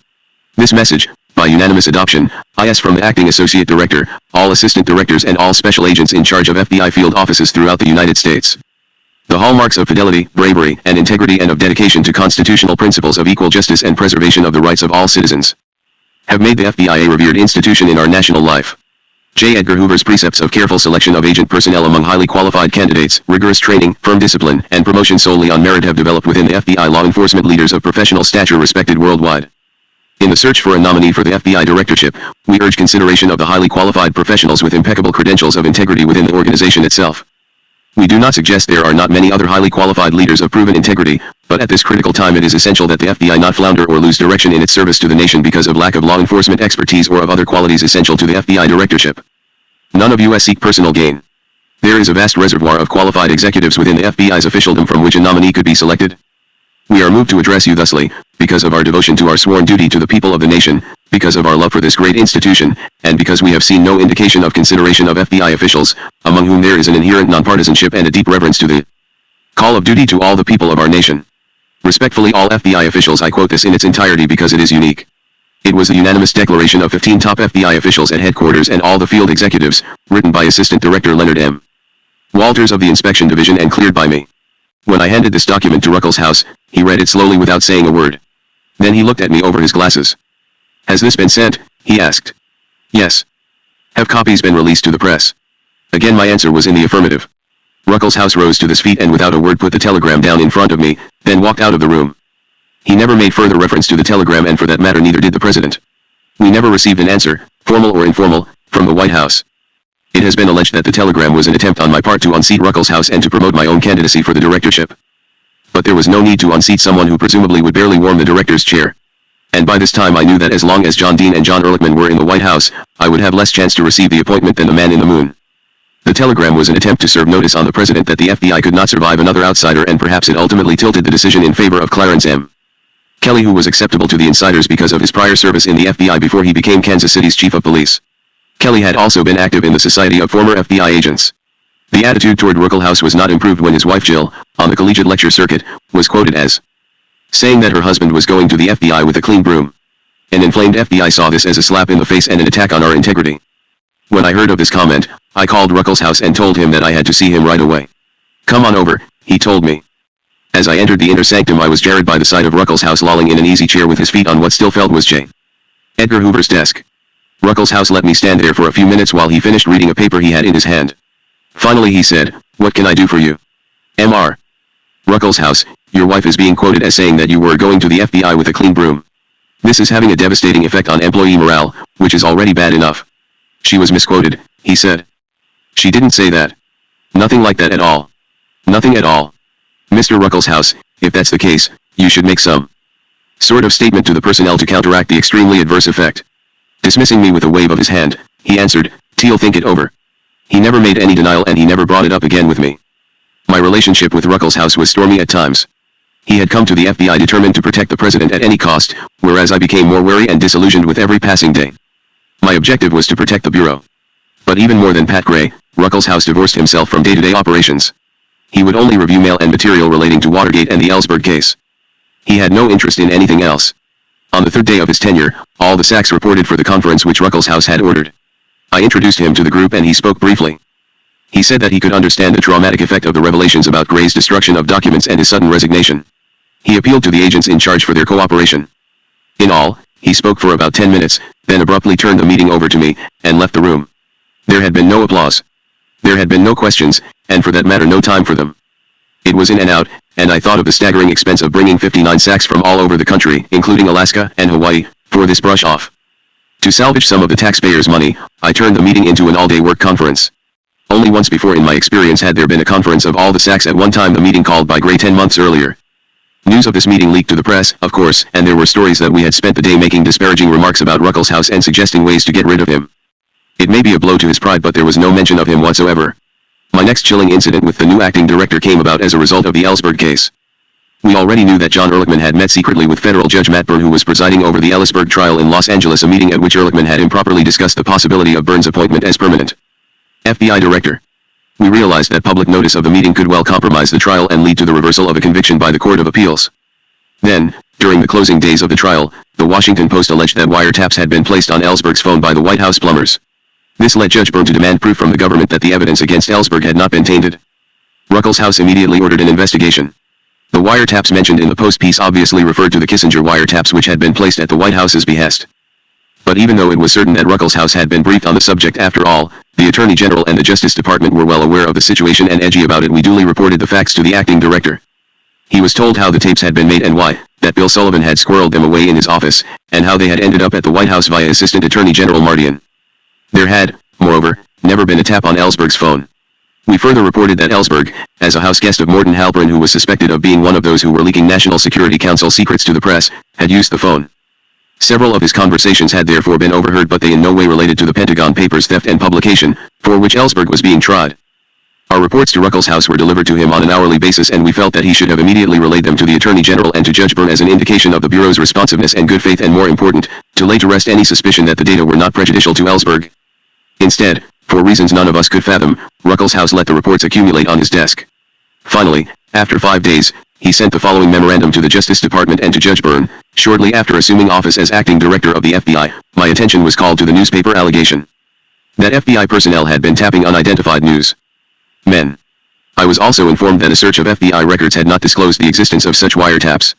This message, by unanimous adoption, is from the Acting Associate Director, all Assistant Directors and all Special Agents in charge of FBI field offices throughout the United States. The hallmarks of fidelity, bravery, and integrity, and of dedication to constitutional principles of equal justice and preservation of the rights of all citizens, have made the FBI a revered institution in our national life. J. Edgar Hoover's precepts of careful selection of agent personnel among highly qualified candidates, rigorous training, firm discipline, and promotion solely on merit have developed within the FBI law enforcement leaders of professional stature respected worldwide. In the search for a nominee for the FBI directorship, we urge consideration of the highly qualified professionals with impeccable credentials of integrity within the organization itself. We do not suggest there are not many other highly qualified leaders of proven integrity, but at this critical time it is essential that the FBI not flounder or lose direction in its service to the nation because of lack of law enforcement expertise or of other qualities essential to the FBI directorship. None of us seek personal gain. There is a vast reservoir of qualified executives within the FBI's officialdom from which a nominee could be selected. We are moved to address you thusly, because of our devotion to our sworn duty to the people of the nation, because of our love for this great institution, and because we have seen no indication of consideration of FBI officials, among whom there is an inherent nonpartisanship and a deep reverence to the call of duty to all the people of our nation. Respectfully, all FBI officials. I quote this in its entirety because it is unique. It was the unanimous declaration of 15 top FBI officials at headquarters and all the field executives, written by Assistant Director Leonard M. Walters of the Inspection Division and cleared by me. When I handed this document to Ruckelshaus, he read it slowly without saying a word. Then he looked at me over his glasses. Has this been sent? He asked. Yes. Have copies been released to the press? Again my answer was in the affirmative. Ruckelshaus rose to his feet and without a word put the telegram down in front of me, then walked out of the room. He never made further reference to the telegram, and for that matter neither did the president. We never received an answer, formal or informal, from the White House. It has been alleged that the telegram was an attempt on my part to unseat Ruckelshaus and to promote my own candidacy for the directorship. But there was no need to unseat someone who presumably would barely warm the director's chair. And by this time I knew that as long as John Dean and John Ehrlichman were in the White House, I would have less chance to receive the appointment than the man in the moon. The telegram was an attempt to serve notice on the president that the FBI could not survive another outsider, and perhaps it ultimately tilted the decision in favor of Clarence M. Kelly, who was acceptable to the insiders because of his prior service in the FBI before he became Kansas City's chief of police. Kelly had also been active in the Society of Former FBI Agents. The attitude toward Ruckelshaus was not improved when his wife Jill, on the collegiate lecture circuit, was quoted as saying that her husband was going to the FBI with a clean broom. An inflamed FBI saw this as a slap in the face and an attack on our integrity. When I heard of this comment, I called Ruckelshaus and told him that I had to see him right away. Come on over, he told me. As I entered the inner sanctum I was jarred by the sight of Ruckelshaus lolling in an easy chair with his feet on what still felt was J. Edgar Hoover's desk. Ruckelshaus let me stand there for a few minutes while he finished reading a paper he had in his hand. Finally he said, "What can I do for you?" Mr. Ruckelshaus, your wife is being quoted as saying that you were going to the FBI with a clean broom. This is having a devastating effect on employee morale, which is already bad enough. She was misquoted, he said. She didn't say that. Nothing like that at all. Nothing at all. Mr. Ruckelshaus, if that's the case, you should make some sort of statement to the personnel to counteract the extremely adverse effect. Dismissing me with a wave of his hand, he answered, "Teal, think it over." He never made any denial and he never brought it up again with me. My relationship with Ruckelshaus was stormy at times. He had come to the FBI determined to protect the president at any cost, whereas I became more wary and disillusioned with every passing day. My objective was to protect the Bureau. But even more than Pat Gray, Ruckelshaus divorced himself from day-to-day operations. He would only review mail and material relating to Watergate and the Ellsberg case. He had no interest in anything else. On the third day of his tenure, all the SACs reported for the conference which Ruckelshaus had ordered. I introduced him to the group and he spoke briefly. He said that he could understand the traumatic effect of the revelations about Gray's destruction of documents and his sudden resignation. He appealed to the agents in charge for their cooperation. In all, he spoke for about 10 minutes, then abruptly turned the meeting over to me, and left the room. There had been no applause. There had been no questions, and for that matter no time for them. It was in and out, and I thought of the staggering expense of bringing 59 sacks from all over the country, including Alaska and Hawaii, for this brush-off. To salvage some of the taxpayers' money, I turned the meeting into an all-day work conference. Only once before in my experience had there been a conference of all the sacks at one time, the meeting called by Gray 10 months earlier. News of this meeting leaked to the press, of course, and there were stories that we had spent the day making disparaging remarks about Ruckelshaus and suggesting ways to get rid of him. It may be a blow to his pride, but there was no mention of him whatsoever. My next chilling incident with the new acting director came about as a result of the Ellsberg case. We already knew that John Ehrlichman had met secretly with federal judge Matt Byrne, who was presiding over the Ellsberg trial in Los Angeles, a meeting at which Ehrlichman had improperly discussed the possibility of Byrne's appointment as permanent FBI director. We realized that public notice of the meeting could well compromise the trial and lead to the reversal of a conviction by the Court of Appeals. Then, during the closing days of the trial, the Washington Post alleged that wiretaps had been placed on Ellsberg's phone by the White House plumbers. This led Judge Byrne to demand proof from the government that the evidence against Ellsberg had not been tainted. Ruckelshaus immediately ordered an investigation. The wiretaps mentioned in the Post piece obviously referred to the Kissinger wiretaps, which had been placed at the White House's behest. But even though it was certain that Ruckelshaus had been briefed on the subject after all, the Attorney General and the Justice Department were well aware of the situation and edgy about it. We duly reported the facts to the acting director. He was told how the tapes had been made and why, that Bill Sullivan had squirreled them away in his office, and how they had ended up at the White House via Assistant Attorney General Mardian. There had, moreover, never been a tap on Ellsberg's phone. We further reported that Ellsberg, as a house guest of Morton Halperin, who was suspected of being one of those who were leaking National Security Council secrets to the press, had used the phone. Several of his conversations had therefore been overheard, but they in no way related to the Pentagon Papers theft and publication, for which Ellsberg was being tried. Our reports to Ruckelshaus were delivered to him on an hourly basis, and we felt that he should have immediately relayed them to the Attorney General and to Judge Byrne as an indication of the Bureau's responsiveness and good faith, and more important, to lay to rest any suspicion that the data were not prejudicial to Ellsberg. Instead, for reasons none of us could fathom, Ruckelshaus let the reports accumulate on his desk. Finally, after 5 days, he sent the following memorandum to the Justice Department and to Judge Byrne. Shortly after assuming office as acting director of the FBI, my attention was called to the newspaper allegation that FBI personnel had been tapping unidentified news men. I was also informed that a search of FBI records had not disclosed the existence of such wiretaps.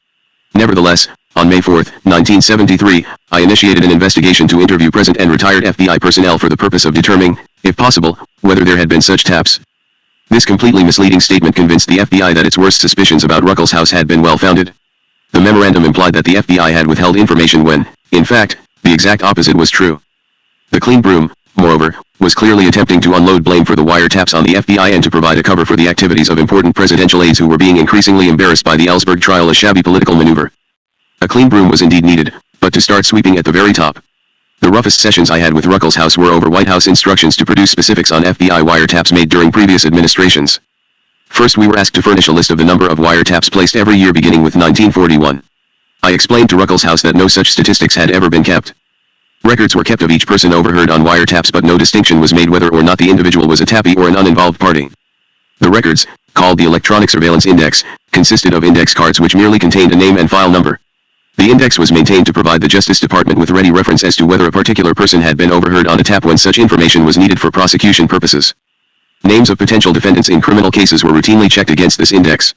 Nevertheless, on May 4, 1973, I initiated an investigation to interview present and retired FBI personnel for the purpose of determining, if possible, whether there had been such taps. This completely misleading statement convinced the FBI that its worst suspicions about Ruckelshaus had been well-founded. The memorandum implied that the FBI had withheld information when, in fact, the exact opposite was true. The Clean Broom, moreover, was clearly attempting to unload blame for the wiretaps on the FBI and to provide a cover for the activities of important presidential aides who were being increasingly embarrassed by the Ellsberg trial, a shabby political maneuver. A clean broom was indeed needed, but to start sweeping at the very top. The roughest sessions I had with Ruckelshaus were over White House instructions to produce specifics on FBI wiretaps made during previous administrations. First, we were asked to furnish a list of the number of wiretaps placed every year beginning with 1941. I explained to Ruckelshaus that no such statistics had ever been kept. Records were kept of each person overheard on wiretaps, but no distinction was made whether or not the individual was a tappy or an uninvolved party. The records, called the Electronic Surveillance Index, consisted of index cards which merely contained a name and file number. The index was maintained to provide the Justice Department with ready reference as to whether a particular person had been overheard on a tap when such information was needed for prosecution purposes. Names of potential defendants in criminal cases were routinely checked against this index.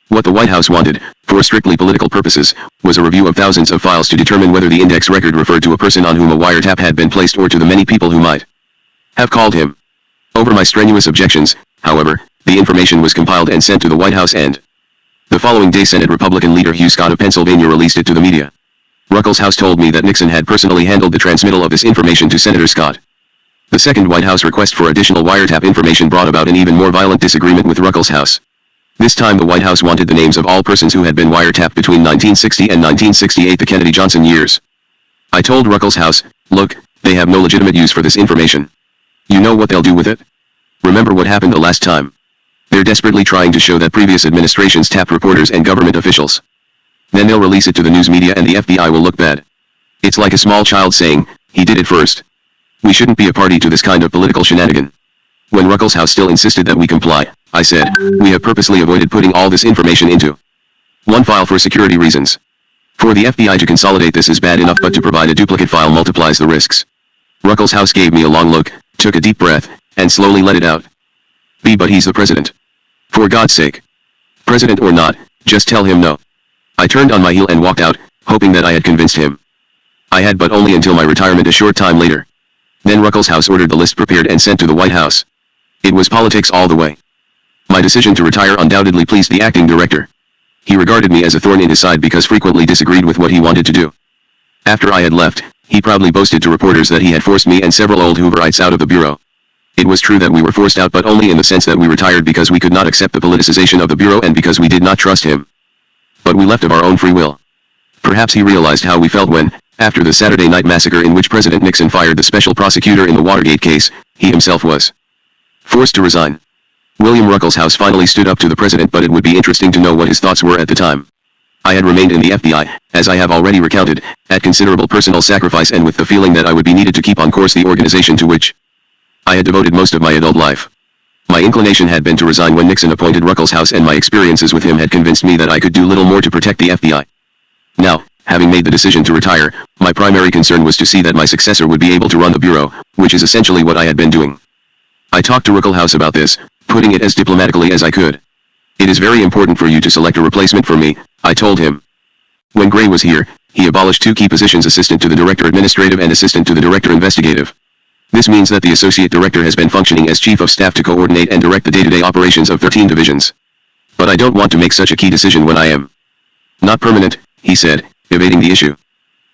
What the White House wanted, for strictly political purposes, was a review of thousands of files to determine whether the index record referred to a person on whom a wiretap had been placed or to the many people who might have called him. Over my strenuous objections, however, the information was compiled and sent to the White House, and the following day Senate Republican leader Hugh Scott of Pennsylvania released it to the media. Ruckelshaus told me that Nixon had personally handled the transmittal of this information to Senator Scott. The second White House request for additional wiretap information brought about an even more violent disagreement with Ruckelshaus. This time the White House wanted the names of all persons who had been wiretapped between 1960 and 1968, the Kennedy-Johnson years. I told Ruckelshaus, look, they have no legitimate use for this information. You know what they'll do with it? Remember what happened the last time. They're desperately trying to show that previous administrations tapped reporters and government officials. Then they'll release it to the news media and the FBI will look bad. It's like a small child saying, he did it first. We shouldn't be a party to this kind of political shenanigan. When Ruckelshaus still insisted that we comply, I said, we have purposely avoided putting all this information into one file for security reasons. For the FBI to consolidate this is bad enough, but to provide a duplicate file multiplies the risks. Ruckelshaus gave me a long look, took a deep breath, and slowly let it out. But he's the president. For God's sake. President or not, just tell him no. I turned on my heel and walked out, hoping that I had convinced him. I had, but only until my retirement a short time later. Then Ruckelshaus ordered the list prepared and sent to the White House. It was politics all the way. My decision to retire undoubtedly pleased the acting director. He regarded me as a thorn in his side because frequently disagreed with what he wanted to do. After I had left, he proudly boasted to reporters that he had forced me and several old Hooverites out of the bureau. It was true that we were forced out, but only in the sense that we retired because we could not accept the politicization of the bureau and because we did not trust him. But we left of our own free will. Perhaps he realized how we felt when, after the Saturday night massacre in which President Nixon fired the special prosecutor in the Watergate case, he himself was forced to resign. William Ruckelshaus finally stood up to the president, but it would be interesting to know what his thoughts were at the time. I had remained in the FBI, as I have already recounted, at considerable personal sacrifice and with the feeling that I would be needed to keep on course the organization to which I had devoted most of my adult life. My inclination had been to resign when Nixon appointed Ruckelshaus, and my experiences with him had convinced me that I could do little more to protect the FBI. Now, having made the decision to retire, my primary concern was to see that my successor would be able to run the bureau, which is essentially what I had been doing. I talked to Ruckelshaus about this, putting it as diplomatically as I could. It is very important for you to select a replacement for me, I told him. When Gray was here, he abolished 2 key positions: assistant to the director administrative and assistant to the director investigative. This means that the associate director has been functioning as chief of staff to coordinate and direct the day-to-day operations of 13 divisions. But I don't want to make such a key decision when I am not permanent, he said, evading the issue.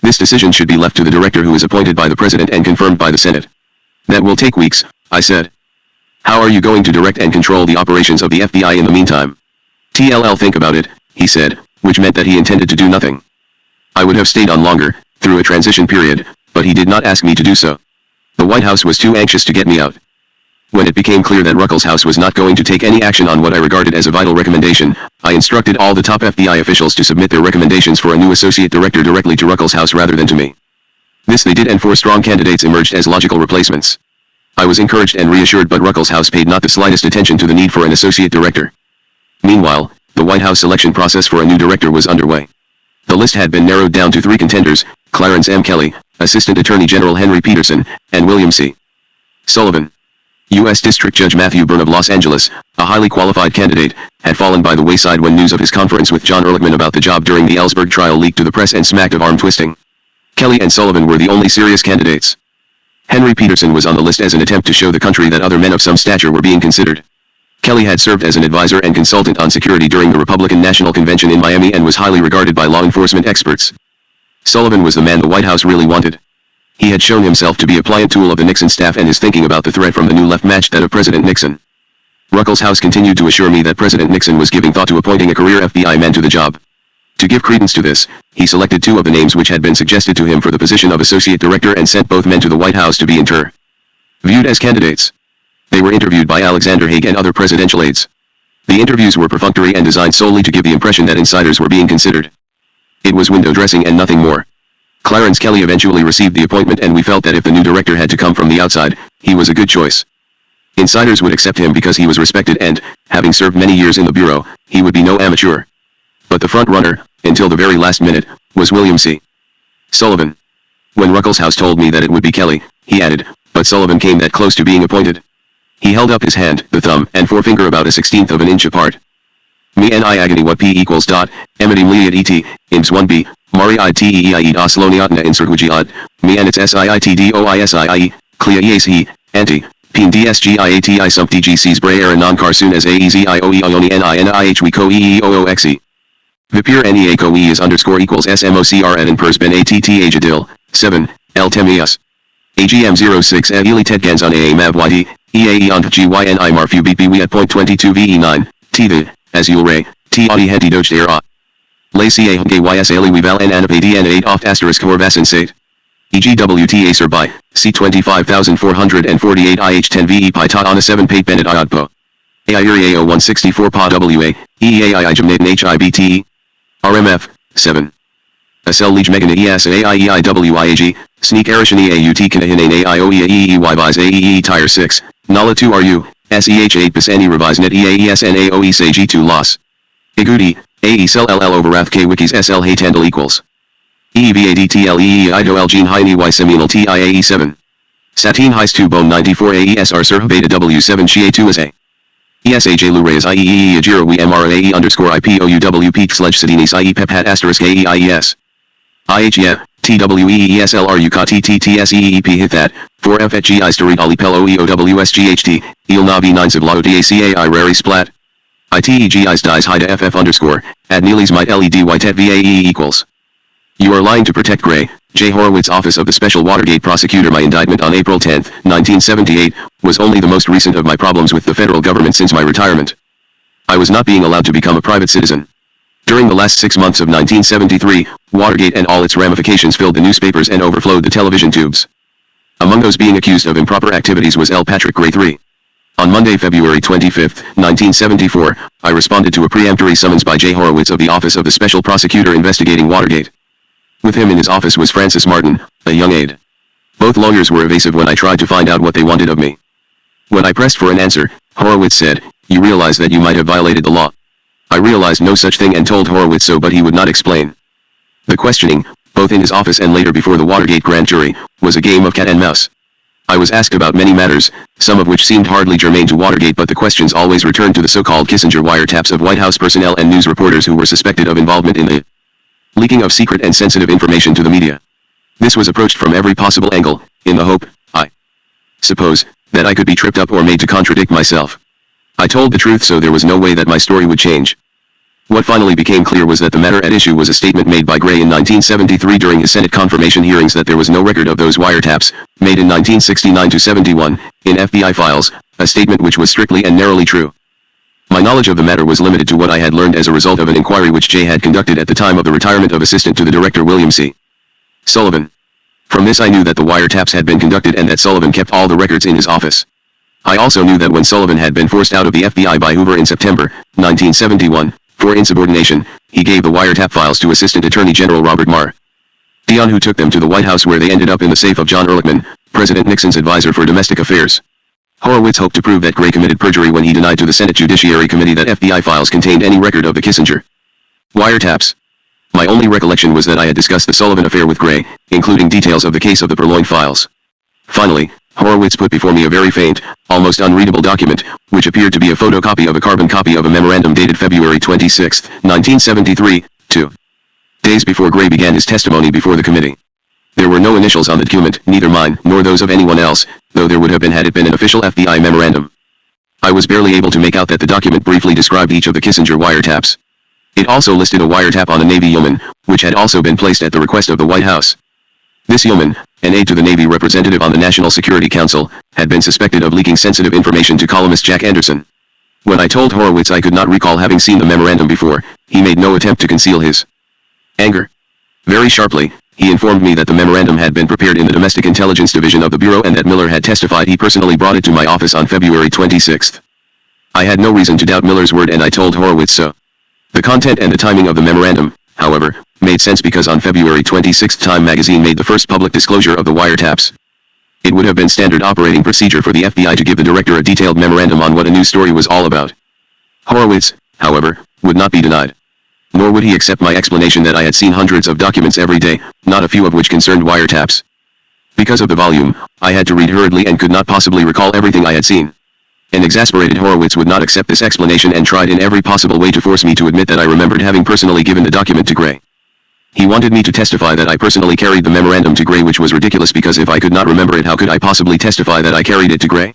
This decision should be left to the director, who is appointed by the president and confirmed by the Senate. That will take weeks, I said. How are you going to direct and control the operations of the FBI in the meantime? Think about it, he said, which meant that he intended to do nothing. I would have stayed on longer, through a transition period, but he did not ask me to do so. The White House was too anxious to get me out. When it became clear that Ruckelshaus was not going to take any action on what I regarded as a vital recommendation, I instructed all the top FBI officials to submit their recommendations for a new associate director directly to Ruckelshaus rather than to me. This they did, and 4 strong candidates emerged as logical replacements. I was encouraged and reassured, but Ruckelshaus paid not the slightest attention to the need for an associate director. Meanwhile, the White House selection process for a new director was underway. The list had been narrowed down to 3 contenders: Clarence M. Kelly, Assistant Attorney General Henry Peterson, and William C. Sullivan. U.S. District Judge Matthew Byrne of Los Angeles, a highly qualified candidate, had fallen by the wayside when news of his conference with John Ehrlichman about the job during the Ellsberg trial leaked to the press and smacked of arm twisting. Kelly and Sullivan were the only serious candidates. Henry Peterson was on the list as an attempt to show the country that other men of some stature were being considered. Kelly had served as an advisor and consultant on security during the Republican National Convention in Miami and was highly regarded by law enforcement experts. Sullivan was the man the White House really wanted. He had shown himself to be a pliant tool of the Nixon staff, and his thinking about the threat from the new left matched that of President Nixon. Ruckelshaus continued to assure me that President Nixon was giving thought to appointing a career FBI man to the job. To give credence to this, he selected 2 of the names which had been suggested to him for the position of associate director and sent both men to the White House to be interviewed as candidates. They were interviewed by Alexander Haig and other presidential aides. The interviews were perfunctory and designed solely to give the impression that insiders were being considered. It was window dressing and nothing more. Clarence Kelly eventually received the appointment, and we felt that if the new director had to come from the outside, he was a good choice. Insiders would accept him because he was respected and, having served many years in the bureau, he would be no amateur. But the front runner, until the very last minute, was William C. Sullivan. When Ruckelshaus told me that it would be Kelly, he added, but Sullivan came that close to being appointed. He held up his hand, the thumb and forefinger about 1/16 of an inch apart. Me and I agony what P equals dot, emitim liat et, ims 1b, mari I te I das loniatna insurgugiad, me and its siitdoisiie, clia eas anti, pin dsgiati sump dgcs brayer non carsoon as aezioe ioni nih we co eeooxe. Vipir nea co e is underscore equals smocr and pers ben att ajadil, 7, l temias. AGM 06 Eli Tedgans on AA Mav YD, EAE on GYNI Marfu BP at point 22 VE9, TV, as Yul Ray, T Audi Henti Doge Dare A. Lay CA Hunke YS Ali Weval and Anapad and 8 oft asterisk Horvasan Sate. EGWT Acer by, C25448 IH10 VE Pi Ta on a 7 Pate Bennett Iodpo. AIRI AO 164 PA WA, EAI Jumnatin HIBTE. RMF, 7. Asel Liege Megan ES AIEIWIAG, Sneak Arishani AUT Kanahinane AIOEA EEY Vise AEE Tire 6, Nala 2 RU, SEH 8 Bis Any Revise Net EAESNAOE Say G2 Loss. Igudi, AE Cell LL over Rath K Wikis SL Hay Handle equals. EEVADTLEE Ido L Gene Heine Y Seminal TIAE 7. Satine Heis 2 Bone 94 AESR Sir Beta W7 Shia 2 is A. ESAJ Lurayas IEE Ajiro We MRAE underscore IPOUW Peak Sledge Sidinis IE Pep Hat asterisk AEIES. IHE, TWEESLRU TTTSEEP hit that, 4FHG Istery Ali Pel OEOWSGHT, Il Navi 9 Zivlao DACAI Rari Splat. ITEGIS dies high to FF underscore, at Neely's might LED white at VAE equals. You are lying to protect Gray. J. Horowitz, Office of the Special Watergate Prosecutor. My indictment on April 10, 1978, was only the most recent of my problems with the federal government since my retirement. I was not being allowed to become a private citizen. During the last 6 months of 1973, Watergate and all its ramifications filled the newspapers and overflowed the television tubes. Among those being accused of improper activities was L. Patrick Gray III. On Monday, February 25, 1974, I responded to a preemptory summons by J. Horowitz of the Office of the Special Prosecutor investigating Watergate. With him in his office was Francis Martin, a young aide. Both lawyers were evasive when I tried to find out what they wanted of me. When I pressed for an answer, Horowitz said, "You realize that you might have violated the law." I realized no such thing and told Horowitz so, but he would not explain. The questioning, both in his office and later before the Watergate grand jury, was a game of cat and mouse. I was asked about many matters, some of which seemed hardly germane to Watergate, but the questions always returned to the so-called Kissinger wiretaps of White House personnel and news reporters who were suspected of involvement in the leaking of secret and sensitive information to the media. This was approached from every possible angle, in the hope, I suppose, that I could be tripped up or made to contradict myself. I told the truth, so there was no way that my story would change. What finally became clear was that the matter at issue was a statement made by Gray in 1973 during his Senate confirmation hearings that there was no record of those wiretaps, made in 1969-71, in FBI files, a statement which was strictly and narrowly true. My knowledge of the matter was limited to what I had learned as a result of an inquiry which Jay had conducted at the time of the retirement of assistant to the director William C. Sullivan. From this I knew that the wiretaps had been conducted and that Sullivan kept all the records in his office. I also knew that when Sullivan had been forced out of the FBI by Hoover in September 1971, for insubordination, he gave the wiretap files to Assistant Attorney General Robert Marr Dion, who took them to the White House, where they ended up in the safe of John Ehrlichman, President Nixon's advisor for domestic affairs. Horowitz hoped to prove that Gray committed perjury when he denied to the Senate Judiciary Committee that FBI files contained any record of the Kissinger wiretaps. My only recollection was that I had discussed the Sullivan affair with Gray, including details of the case of the purloined files. Finally, Horowitz put before me a very faint, almost unreadable document, which appeared to be a photocopy of a carbon copy of a memorandum dated February 26, 1973, 2 days before Gray began his testimony before the committee. There were no initials on the document, neither mine nor those of anyone else, though there would have been had it been an official FBI memorandum. I was barely able to make out that the document briefly described each of the Kissinger wiretaps. It also listed a wiretap on a Navy yeoman, which had also been placed at the request of the White House. This yeoman, an aide to the Navy representative on the National Security Council, had been suspected of leaking sensitive information to columnist Jack Anderson. When I told Horowitz I could not recall having seen the memorandum before, he made no attempt to conceal his anger. Very sharply, he informed me that the memorandum had been prepared in the Domestic Intelligence Division of the Bureau and that Miller had testified he personally brought it to my office on February 26. I had no reason to doubt Miller's word, and I told Horowitz so. The content and the timing of the memorandum, however, made sense because on February 26 Time magazine made the first public disclosure of the wiretaps. It would have been standard operating procedure for the FBI to give the director a detailed memorandum on what a news story was all about. Horowitz, however, would not be denied. Nor would he accept my explanation that I had seen hundreds of documents every day, not a few of which concerned wiretaps. Because of the volume, I had to read hurriedly and could not possibly recall everything I had seen. An exasperated Horowitz would not accept this explanation and tried in every possible way to force me to admit that I remembered having personally given the document to Gray. He wanted me to testify that I personally carried the memorandum to Gray, which was ridiculous because if I could not remember it, how could I possibly testify that I carried it to Gray?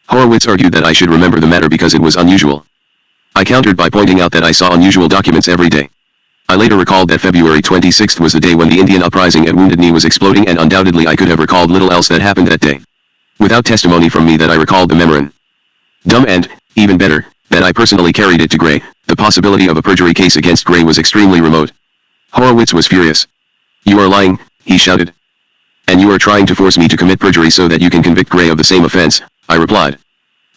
Horowitz argued that I should remember the matter because it was unusual. I countered by pointing out that I saw unusual documents every day. I later recalled that February 26 was the day when the Indian uprising at Wounded Knee was exploding, and undoubtedly I could have recalled little else that happened that day. Without testimony from me that I recalled the memorandum. Dumb and, even better, that I personally carried it to Gray, the possibility of a perjury case against Gray was extremely remote. Horowitz was furious. "You are lying," he shouted. "And you are trying to force me to commit perjury so that you can convict Gray of the same offense," I replied.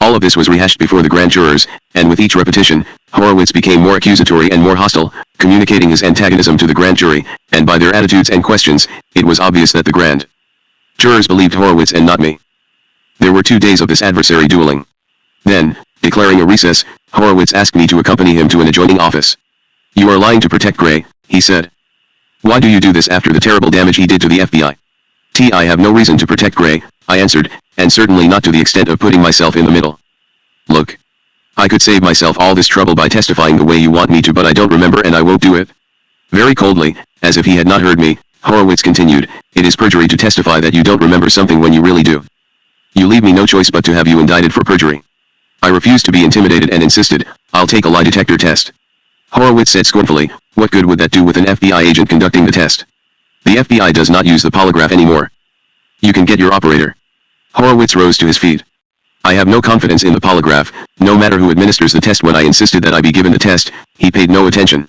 All of this was rehashed before the grand jurors, and with each repetition, Horowitz became more accusatory and more hostile, communicating his antagonism to the grand jury, and by their attitudes and questions, it was obvious that the grand jurors believed Horowitz and not me. There were 2 days of this adversary dueling. Then, declaring a recess, Horowitz asked me to accompany him to an adjoining office. "You are lying to protect Gray," he said. "Why do you do this after the terrible damage he did to the FBI?" "I have no reason to protect Gray," I answered, "and certainly not to the extent of putting myself in the middle. Look. I could save myself all this trouble by testifying the way you want me to, but I don't remember and I won't do it." Very coldly, as if he had not heard me, Horowitz continued, "It is perjury to testify that you don't remember something when you really do. You leave me no choice but to have you indicted for perjury." I refused to be intimidated and insisted, I'll take a lie detector test. Horowitz said scornfully, what good would that do with an FBI agent conducting the test? The FBI does not use the polygraph anymore. You can get your operator. Horowitz rose to his feet. I have no confidence in the polygraph, no matter who administers the test. When I insisted that I be given the test, he paid no attention.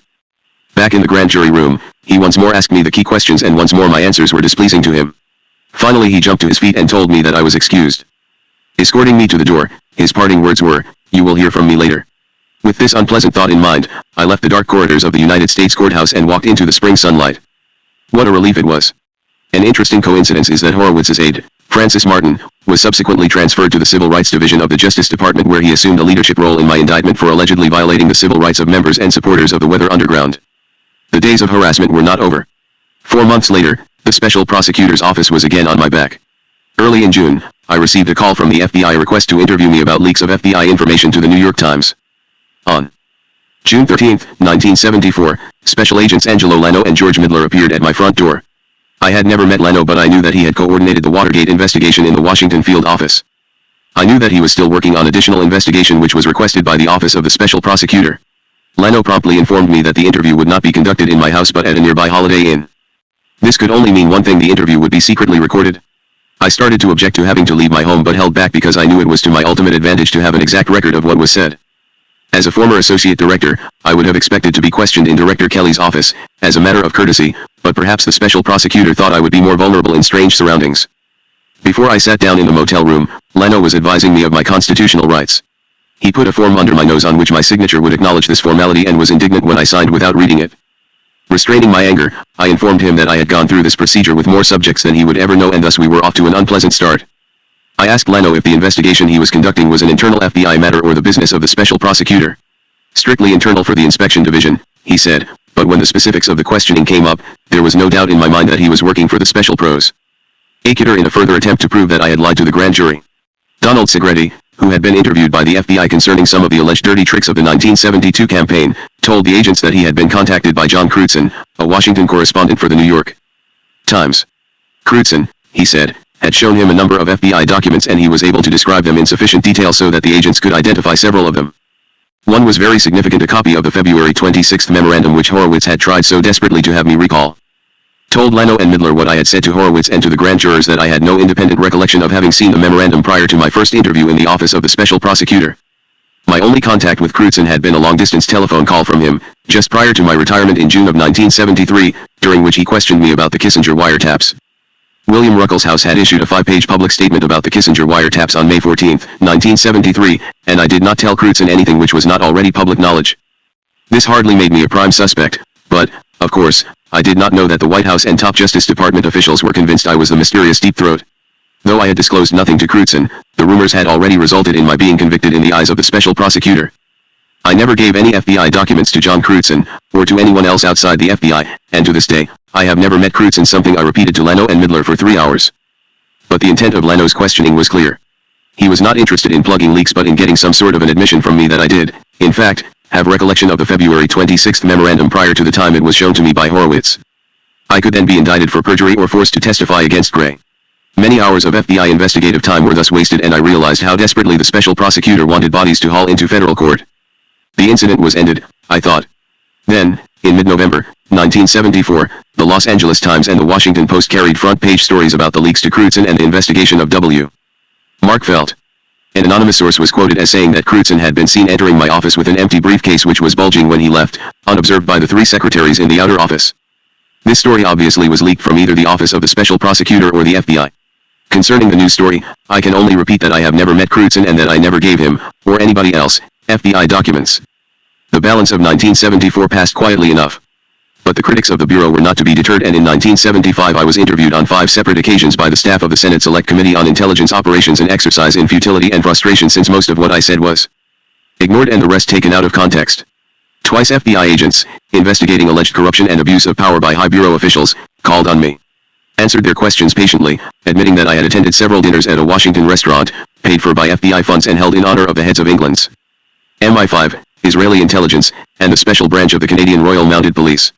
Back in the grand jury room, he once more asked me the key questions and once more my answers were displeasing to him. Finally he jumped to his feet and told me that I was excused. Escorting me to the door, his parting words were, "You will hear from me later." With this unpleasant thought in mind, I left the dark corridors of the United States Courthouse and walked into the spring sunlight. What a relief it was. An interesting coincidence is that Horowitz's aide, Francis Martin, was subsequently transferred to the Civil Rights Division of the Justice Department, where he assumed a leadership role in my indictment for allegedly violating the civil rights of members and supporters of the Weather Underground. The days of harassment were not over. 4 months later, the Special Prosecutor's Office was again on my back. Early in June, I received a call from the FBI request to interview me about leaks of FBI information to the New York Times. On June 13, 1974, Special Agents Angelo Lano and George Midler appeared at my front door. I had never met Lano, but I knew that he had coordinated the Watergate investigation in the Washington field office. I knew that he was still working on additional investigation which was requested by the Office of the Special Prosecutor. Lano promptly informed me that the interview would not be conducted in my house but at a nearby Holiday Inn. This could only mean one thing: the interview would be secretly recorded. I started to object to having to leave my home but held back because I knew it was to my ultimate advantage to have an exact record of what was said. As a former associate director, I would have expected to be questioned in Director Kelly's office, as a matter of courtesy, but perhaps the special prosecutor thought I would be more vulnerable in strange surroundings. Before I sat down in the motel room, Lano was advising me of my constitutional rights. He put a form under my nose on which my signature would acknowledge this formality and was indignant when I signed without reading it. Restraining my anger, I informed him that I had gone through this procedure with more subjects than he would ever know, and thus we were off to an unpleasant start. I asked Lano if the investigation he was conducting was an internal FBI matter or the business of the special prosecutor. Strictly internal for the inspection division, he said, but when the specifics of the questioning came up, there was no doubt in my mind that he was working for the special pros. Acuter in a further attempt to prove that I had lied to the grand jury. Donald Segretti, who had been interviewed by the FBI concerning some of the alleged dirty tricks of the 1972 campaign, told the agents that he had been contacted by John Crutzen, a Washington correspondent for the New York Times. Crutzen, he said, had shown him a number of FBI documents and he was able to describe them in sufficient detail so that the agents could identify several of them. One was very significant: a copy of the February 26 memorandum which Horowitz had tried so desperately to have me recall. Told Lano and Midler what I had said to Horowitz and to the grand jurors that I had no independent recollection of having seen the memorandum prior to my first interview in the office of the special prosecutor. My only contact with Crutzen had been a long-distance telephone call from him, just prior to my retirement in June of 1973, during which he questioned me about the Kissinger wiretaps. William Ruckelshaus had issued a 5-page public statement about the Kissinger wiretaps on May 14, 1973, and I did not tell Crutzen anything which was not already public knowledge. This hardly made me a prime suspect, but, of course, I did not know that the White House and top Justice Department officials were convinced I was the mysterious Deep Throat. Though I had disclosed nothing to Crutzen, the rumors had already resulted in my being convicted in the eyes of the special prosecutor. I never gave any FBI documents to John Crutzen, or to anyone else outside the FBI, and to this day, I have never met Crutzen, something I repeated to Lano and Midler for 3 hours. But the intent of Lano's questioning was clear. He was not interested in plugging leaks but in getting some sort of an admission from me that I did, in fact, have recollection of the February 26 memorandum prior to the time it was shown to me by Horowitz. I could then be indicted for perjury or forced to testify against Gray. Many hours of FBI investigative time were thus wasted, and I realized how desperately the special prosecutor wanted bodies to haul into federal court. The incident was ended, I thought. Then, in mid-November, 1974, the Los Angeles Times and the Washington Post carried front-page stories about the leaks to Crutzen and the investigation of W. Mark Felt. An anonymous source was quoted as saying that Crutzen had been seen entering my office with an empty briefcase which was bulging when he left, unobserved by the 3 secretaries in the outer office. This story obviously was leaked from either the office of the special prosecutor or the FBI. Concerning the news story, I can only repeat that I have never met Crutzen and that I never gave him, or anybody else, FBI documents. The balance of 1974 passed quietly enough. But the critics of the Bureau were not to be deterred, and in 1975 I was interviewed on 5 separate occasions by the staff of the Senate Select Committee on Intelligence Operations, an exercise in futility and frustration since most of what I said was ignored and the rest taken out of context. Twice FBI agents, investigating alleged corruption and abuse of power by high Bureau officials, called on me. Answered their questions patiently, admitting that I had attended several dinners at a Washington restaurant, paid for by FBI funds and held in honor of the heads of England's MI5, Israeli intelligence, and the special branch of the Canadian Royal Mounted Police.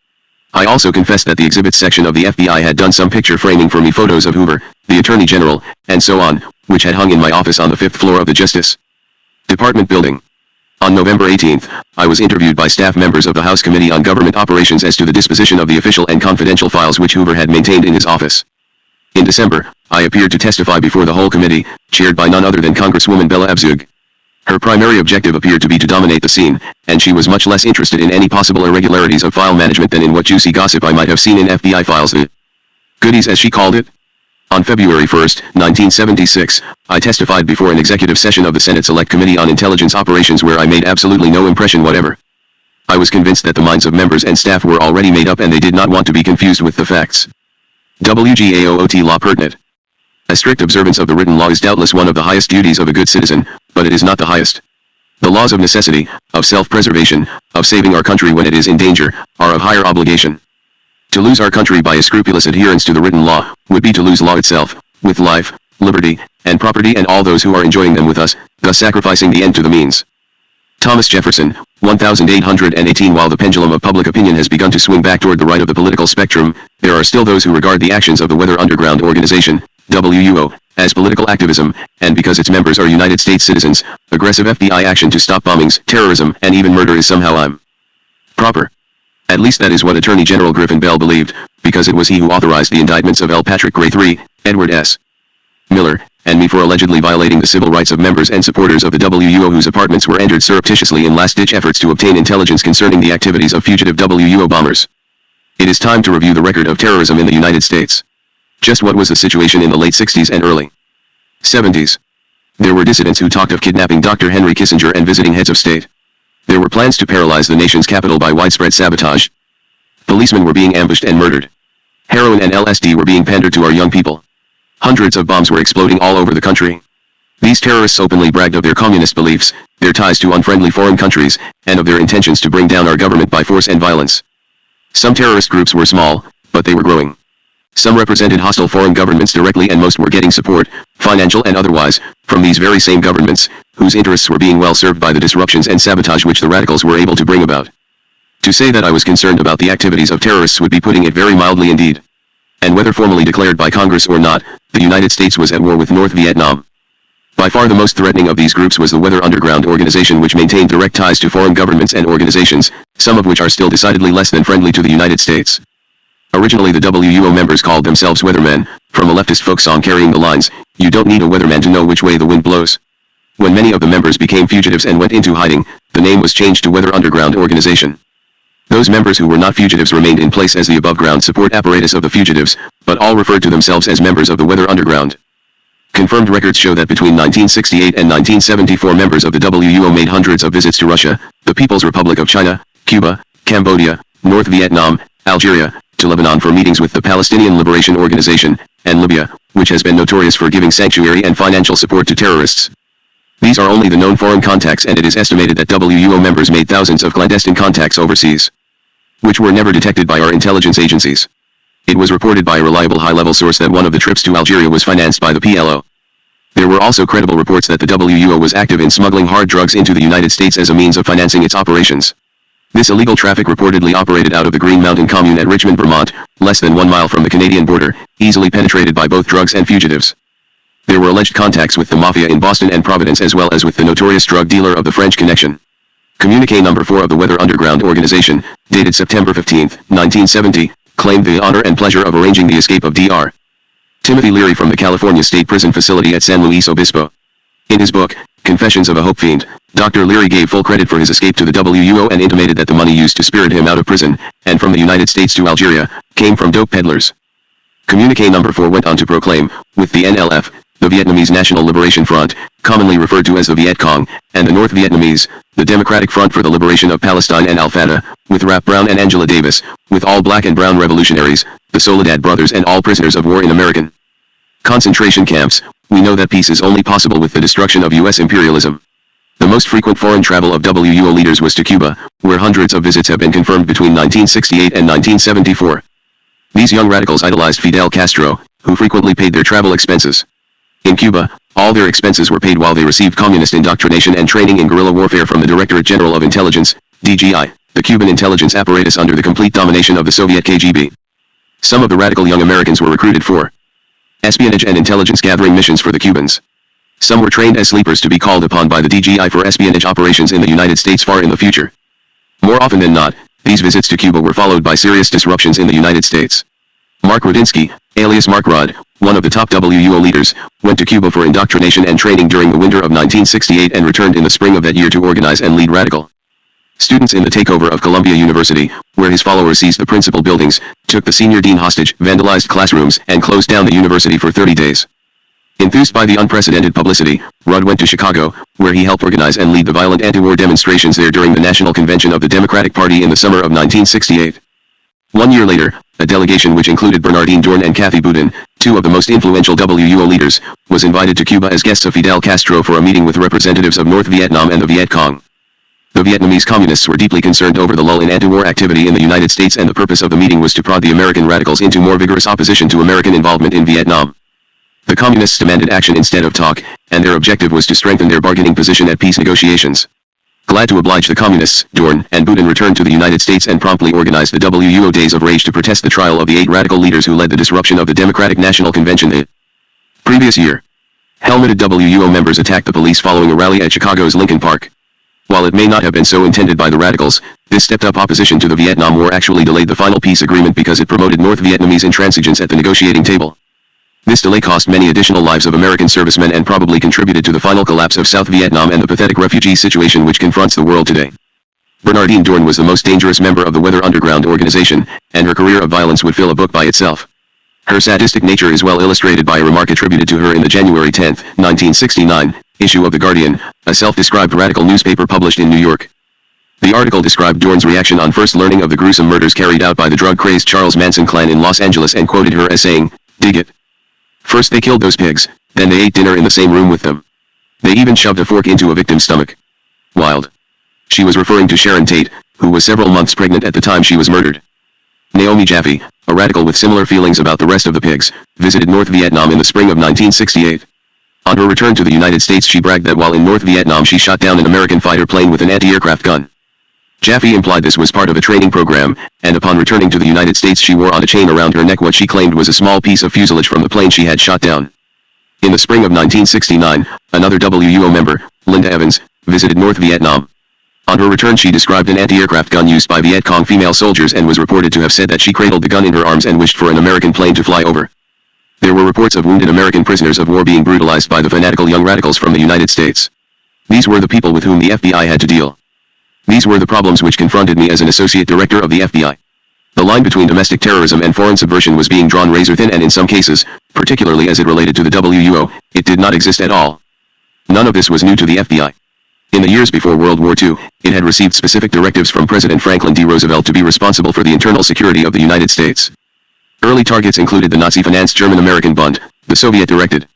I also confessed that the exhibits section of the FBI had done some picture framing for me, photos of Hoover, the Attorney General, and so on, which had hung in my office on the 5th floor of the Justice Department building. On November 18, I was interviewed by staff members of the House Committee on Government Operations as to the disposition of the official and confidential files which Hoover had maintained in his office. In December, I appeared to testify before the whole committee, chaired by none other than Congresswoman Bella Abzug. Her primary objective appeared to be to dominate the scene, and she was much less interested in any possible irregularities of file management than in what juicy gossip I might have seen in FBI files. The goodies, as she called it. On February 1, 1976, I testified before an executive session of the Senate Select Committee on Intelligence Operations where I made absolutely no impression whatever. I was convinced that the minds of members and staff were already made up and they did not want to be confused with the facts. WGAOOT Law Pertinent. A strict observance of the written law is doubtless one of the highest duties of a good citizen, but it is not the highest. The laws of necessity, of self-preservation, of saving our country when it is in danger, are of higher obligation. To lose our country by a scrupulous adherence to the written law, would be to lose law itself, with life, liberty, and property and all those who are enjoying them with us, thus sacrificing the end to the means. Thomas Jefferson, 1818. While the pendulum of public opinion has begun to swing back toward the right of the political spectrum, there are still those who regard the actions of the Weather Underground Organization, WUO, as political activism, and because its members are United States citizens, aggressive FBI action to stop bombings, terrorism, and even murder is somehow improper. At least that is what Attorney General Griffin Bell believed, because it was he who authorized the indictments of L. Patrick Gray III, Edward S. Miller, and me for allegedly violating the civil rights of members and supporters of the WUO whose apartments were entered surreptitiously in last-ditch efforts to obtain intelligence concerning the activities of fugitive WUO bombers. It is time to review the record of terrorism in the United States. Just what was the situation in the late 60s and early 70s? There were dissidents who talked of kidnapping Dr. Henry Kissinger and visiting heads of state. There were plans to paralyze the nation's capital by widespread sabotage. Policemen were being ambushed and murdered. Heroin and LSD were being pandered to our young people. Hundreds of bombs were exploding all over the country. These terrorists openly bragged of their communist beliefs, their ties to unfriendly foreign countries, and of their intentions to bring down our government by force and violence. Some terrorist groups were small, but they were growing. Some represented hostile foreign governments directly and most were getting support, financial and otherwise, from these very same governments, whose interests were being well served by the disruptions and sabotage which the radicals were able to bring about. To say that I was concerned about the activities of terrorists would be putting it very mildly indeed. And whether formally declared by Congress or not, the United States was at war with North Vietnam. By far the most threatening of these groups was the Weather Underground Organization, which maintained direct ties to foreign governments and organizations, some of which are still decidedly less than friendly to the United States. Originally the WUO members called themselves weathermen, from a leftist folk song carrying the lines, "You don't need a weatherman to know which way the wind blows." When many of the members became fugitives and went into hiding, the name was changed to Weather Underground Organization. Those members who were not fugitives remained in place as the above-ground support apparatus of the fugitives, but all referred to themselves as members of the Weather Underground. Confirmed records show that between 1968 and 1974 members of the WUO made hundreds of visits to Russia, the People's Republic of China, Cuba, Cambodia, North Vietnam, Algeria, to Lebanon for meetings with the Palestinian Liberation Organization, and Libya, which has been notorious for giving sanctuary and financial support to terrorists. These are only the known foreign contacts, and it is estimated that WUO members made thousands of clandestine contacts overseas, which were never detected by our intelligence agencies. It was reported by a reliable high-level source that one of the trips to Algeria was financed by the PLO. There were also credible reports that the WUO was active in smuggling hard drugs into the United States as a means of financing its operations. This illegal traffic reportedly operated out of the Green Mountain Commune at Richmond, Vermont, less than 1 mile from the Canadian border, easily penetrated by both drugs and fugitives. There were alleged contacts with the Mafia in Boston and Providence as well as with the notorious drug dealer of the French Connection. Communique number 4 of the Weather Underground Organization, dated September 15, 1970, claimed the honor and pleasure of arranging the escape of Dr. Timothy Leary from the California State Prison Facility at San Luis Obispo. In his book, Confessions of a Hope Fiend, Dr. Leary gave full credit for his escape to the WUO and intimated that the money used to spirit him out of prison, and from the United States to Algeria, came from dope peddlers. Communique number 4 went on to proclaim, with the NLF, the Vietnamese National Liberation Front, commonly referred to as the Viet Cong, and the North Vietnamese, the Democratic Front for the Liberation of Palestine and Al-Fatah, with Rap Brown and Angela Davis, with all black and brown revolutionaries, the Soledad brothers and all prisoners of war in American concentration camps. We know that peace is only possible with the destruction of U.S. imperialism. The most frequent foreign travel of WUO leaders was to Cuba, where hundreds of visits have been confirmed between 1968 and 1974. These young radicals idolized Fidel Castro, who frequently paid their travel expenses. In Cuba, all their expenses were paid while they received communist indoctrination and training in guerrilla warfare from the Directorate General of Intelligence, DGI, the Cuban intelligence apparatus under the complete domination of the Soviet KGB. Some of the radical young Americans were recruited for espionage and intelligence gathering missions for the Cubans. Some were trained as sleepers to be called upon by the DGI for espionage operations in the United States far in the future. More often than not, these visits to Cuba were followed by serious disruptions in the United States. Mark Rudinsky, alias Mark Rudd, one of the top WUO leaders, went to Cuba for indoctrination and training during the winter of 1968 and returned in the spring of that year to organize and lead radical students in the takeover of Columbia University, where his followers seized the principal buildings, took the senior dean hostage, vandalized classrooms, and closed down the university for 30 days. Enthused by the unprecedented publicity, Rudd went to Chicago, where he helped organize and lead the violent anti-war demonstrations there during the National Convention of the Democratic Party in the summer of 1968. 1 year later, a delegation which included Bernardine Dohrn and Kathy Boudin, two of the most influential WUO leaders, was invited to Cuba as guests of Fidel Castro for a meeting with representatives of North Vietnam and the Viet Cong. The Vietnamese communists were deeply concerned over the lull in anti-war activity in the United States, and the purpose of the meeting was to prod the American radicals into more vigorous opposition to American involvement in Vietnam. The communists demanded action instead of talk, and their objective was to strengthen their bargaining position at peace negotiations. Glad to oblige the communists, Dohrn and Boudin returned to the United States and promptly organized the WUO Days of Rage to protest the trial of the 8 radical leaders who led the disruption of the Democratic National Convention the previous year. Helmeted WUO members attacked the police following a rally at Chicago's Lincoln Park. While it may not have been so intended by the radicals, this stepped-up opposition to the Vietnam War actually delayed the final peace agreement because it promoted North Vietnamese intransigence at the negotiating table. This delay cost many additional lives of American servicemen and probably contributed to the final collapse of South Vietnam and the pathetic refugee situation which confronts the world today. Bernardine Dohrn was the most dangerous member of the Weather Underground organization, and her career of violence would fill a book by itself. Her sadistic nature is well illustrated by a remark attributed to her in the January 10, 1969, issue of The Guardian, a self-described radical newspaper published in New York. The article described Dohrn's reaction on first learning of the gruesome murders carried out by the drug-crazed Charles Manson clan in Los Angeles and quoted her as saying, "Dig it. First they killed those pigs, then they ate dinner in the same room with them. They even shoved a fork into a victim's stomach. Wild." She was referring to Sharon Tate, who was several months pregnant at the time she was murdered. Naomi Jaffe, a radical with similar feelings about the rest of the pigs, visited North Vietnam in the spring of 1968. On her return to the United States she bragged that while in North Vietnam she shot down an American fighter plane with an anti-aircraft gun. Jaffe implied this was part of a training program, and upon returning to the United States she wore on a chain around her neck what she claimed was a small piece of fuselage from the plane she had shot down. In the spring of 1969, another WUO member, Linda Evans, visited North Vietnam. On her return she described an anti-aircraft gun used by Viet Cong female soldiers and was reported to have said that she cradled the gun in her arms and wished for an American plane to fly over. There were reports of wounded American prisoners of war being brutalized by the fanatical young radicals from the United States. These were the people with whom the FBI had to deal. These were the problems which confronted me as an associate director of the FBI. The line between domestic terrorism and foreign subversion was being drawn razor-thin, and in some cases, particularly as it related to the WUO, it did not exist at all. None of this was new to the FBI. In the years before World War II, it had received specific directives from President Franklin D. Roosevelt to be responsible for the internal security of the United States. Early targets included the Nazi-financed German-American Bund, the Soviet-directed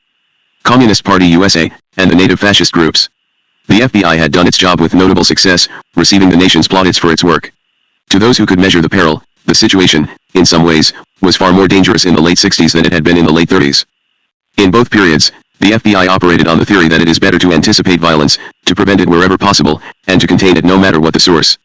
Communist Party USA, and the native fascist groups. The FBI had done its job with notable success, receiving the nation's plaudits for its work. To those who could measure the peril, the situation, in some ways, was far more dangerous in the late 60s than it had been in the late 30s. In both periods, the FBI operated on the theory that it is better to anticipate violence, to prevent it wherever possible, and to contain it no matter what the source.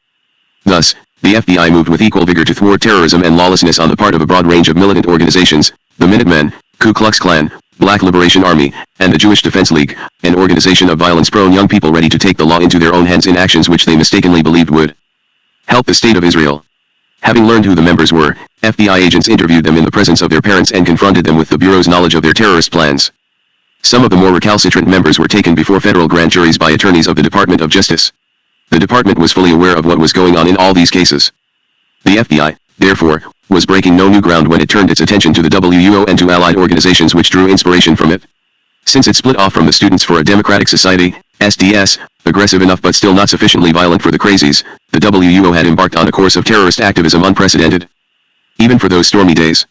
Thus, the FBI moved with equal vigor to thwart terrorism and lawlessness on the part of a broad range of militant organizations, the Minutemen, Ku Klux Klan, Black Liberation Army, and the Jewish Defense League, an organization of violence-prone young people ready to take the law into their own hands in actions which they mistakenly believed would help the State of Israel. Having learned who the members were, FBI agents interviewed them in the presence of their parents and confronted them with the Bureau's knowledge of their terrorist plans. Some of the more recalcitrant members were taken before federal grand juries by attorneys of the Department of Justice. The department was fully aware of what was going on in all these cases. The FBI, therefore, was breaking no new ground when it turned its attention to the WUO and to allied organizations which drew inspiration from it. Since it split off from the Students for a Democratic Society, SDS, aggressive enough but still not sufficiently violent for the crazies, the WUO had embarked on a course of terrorist activism unprecedented. Even for those stormy days.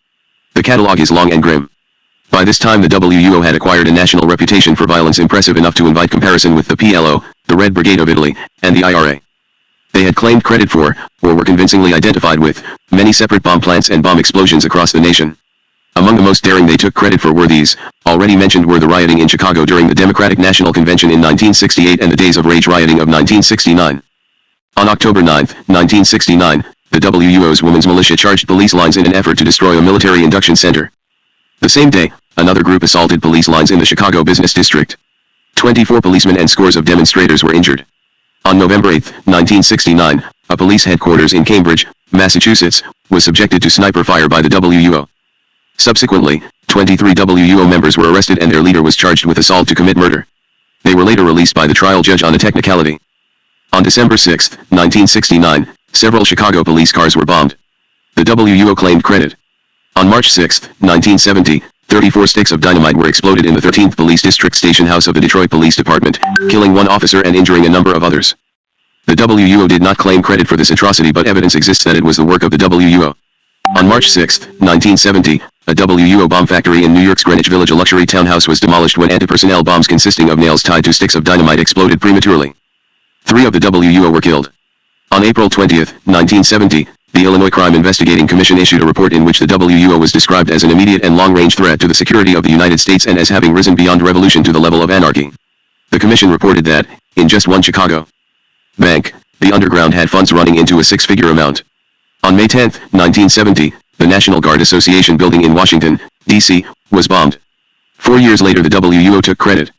The catalog is long and grim. By this time the WUO had acquired a national reputation for violence impressive enough to invite comparison with the PLO, the Red Brigade of Italy, and the IRA. They had claimed credit for, or were convincingly identified with, many separate bomb plants and bomb explosions across the nation. Among the most daring they took credit for were these, already mentioned were the rioting in Chicago during the Democratic National Convention in 1968 and the Days of Rage rioting of 1969. On October 9, 1969, the WUO's women's militia charged police lines in an effort to destroy a military induction center. The same day, another group assaulted police lines in the Chicago business district. 24 policemen and scores of demonstrators were injured. On November 8, 1969, a police headquarters in Cambridge, Massachusetts, was subjected to sniper fire by the WUO. Subsequently, 23 WUO members were arrested and their leader was charged with assault to commit murder. They were later released by the trial judge on a technicality. On December 6, 1969, several Chicago police cars were bombed. The WUO claimed credit. On March 6, 1970, 34 sticks of dynamite were exploded in the 13th Police District Station House of the Detroit Police Department, killing one officer and injuring a number of others. The WUO did not claim credit for this atrocity, but evidence exists that it was the work of the WUO. On March 6, 1970, a WUO bomb factory in New York's Greenwich Village, a luxury townhouse, was demolished when anti-personnel bombs consisting of nails tied to sticks of dynamite exploded prematurely. 3 of the WUO were killed. On April 20, 1970, the Illinois Crime Investigating Commission issued a report in which the WUO was described as an immediate and long-range threat to the security of the United States and as having risen beyond revolution to the level of anarchy. The commission reported that, in just one Chicago bank, the underground had funds running into a six-figure amount. On May 10, 1970, the National Guard Association building in Washington, D.C., was bombed. 4 years later, the WUO took credit.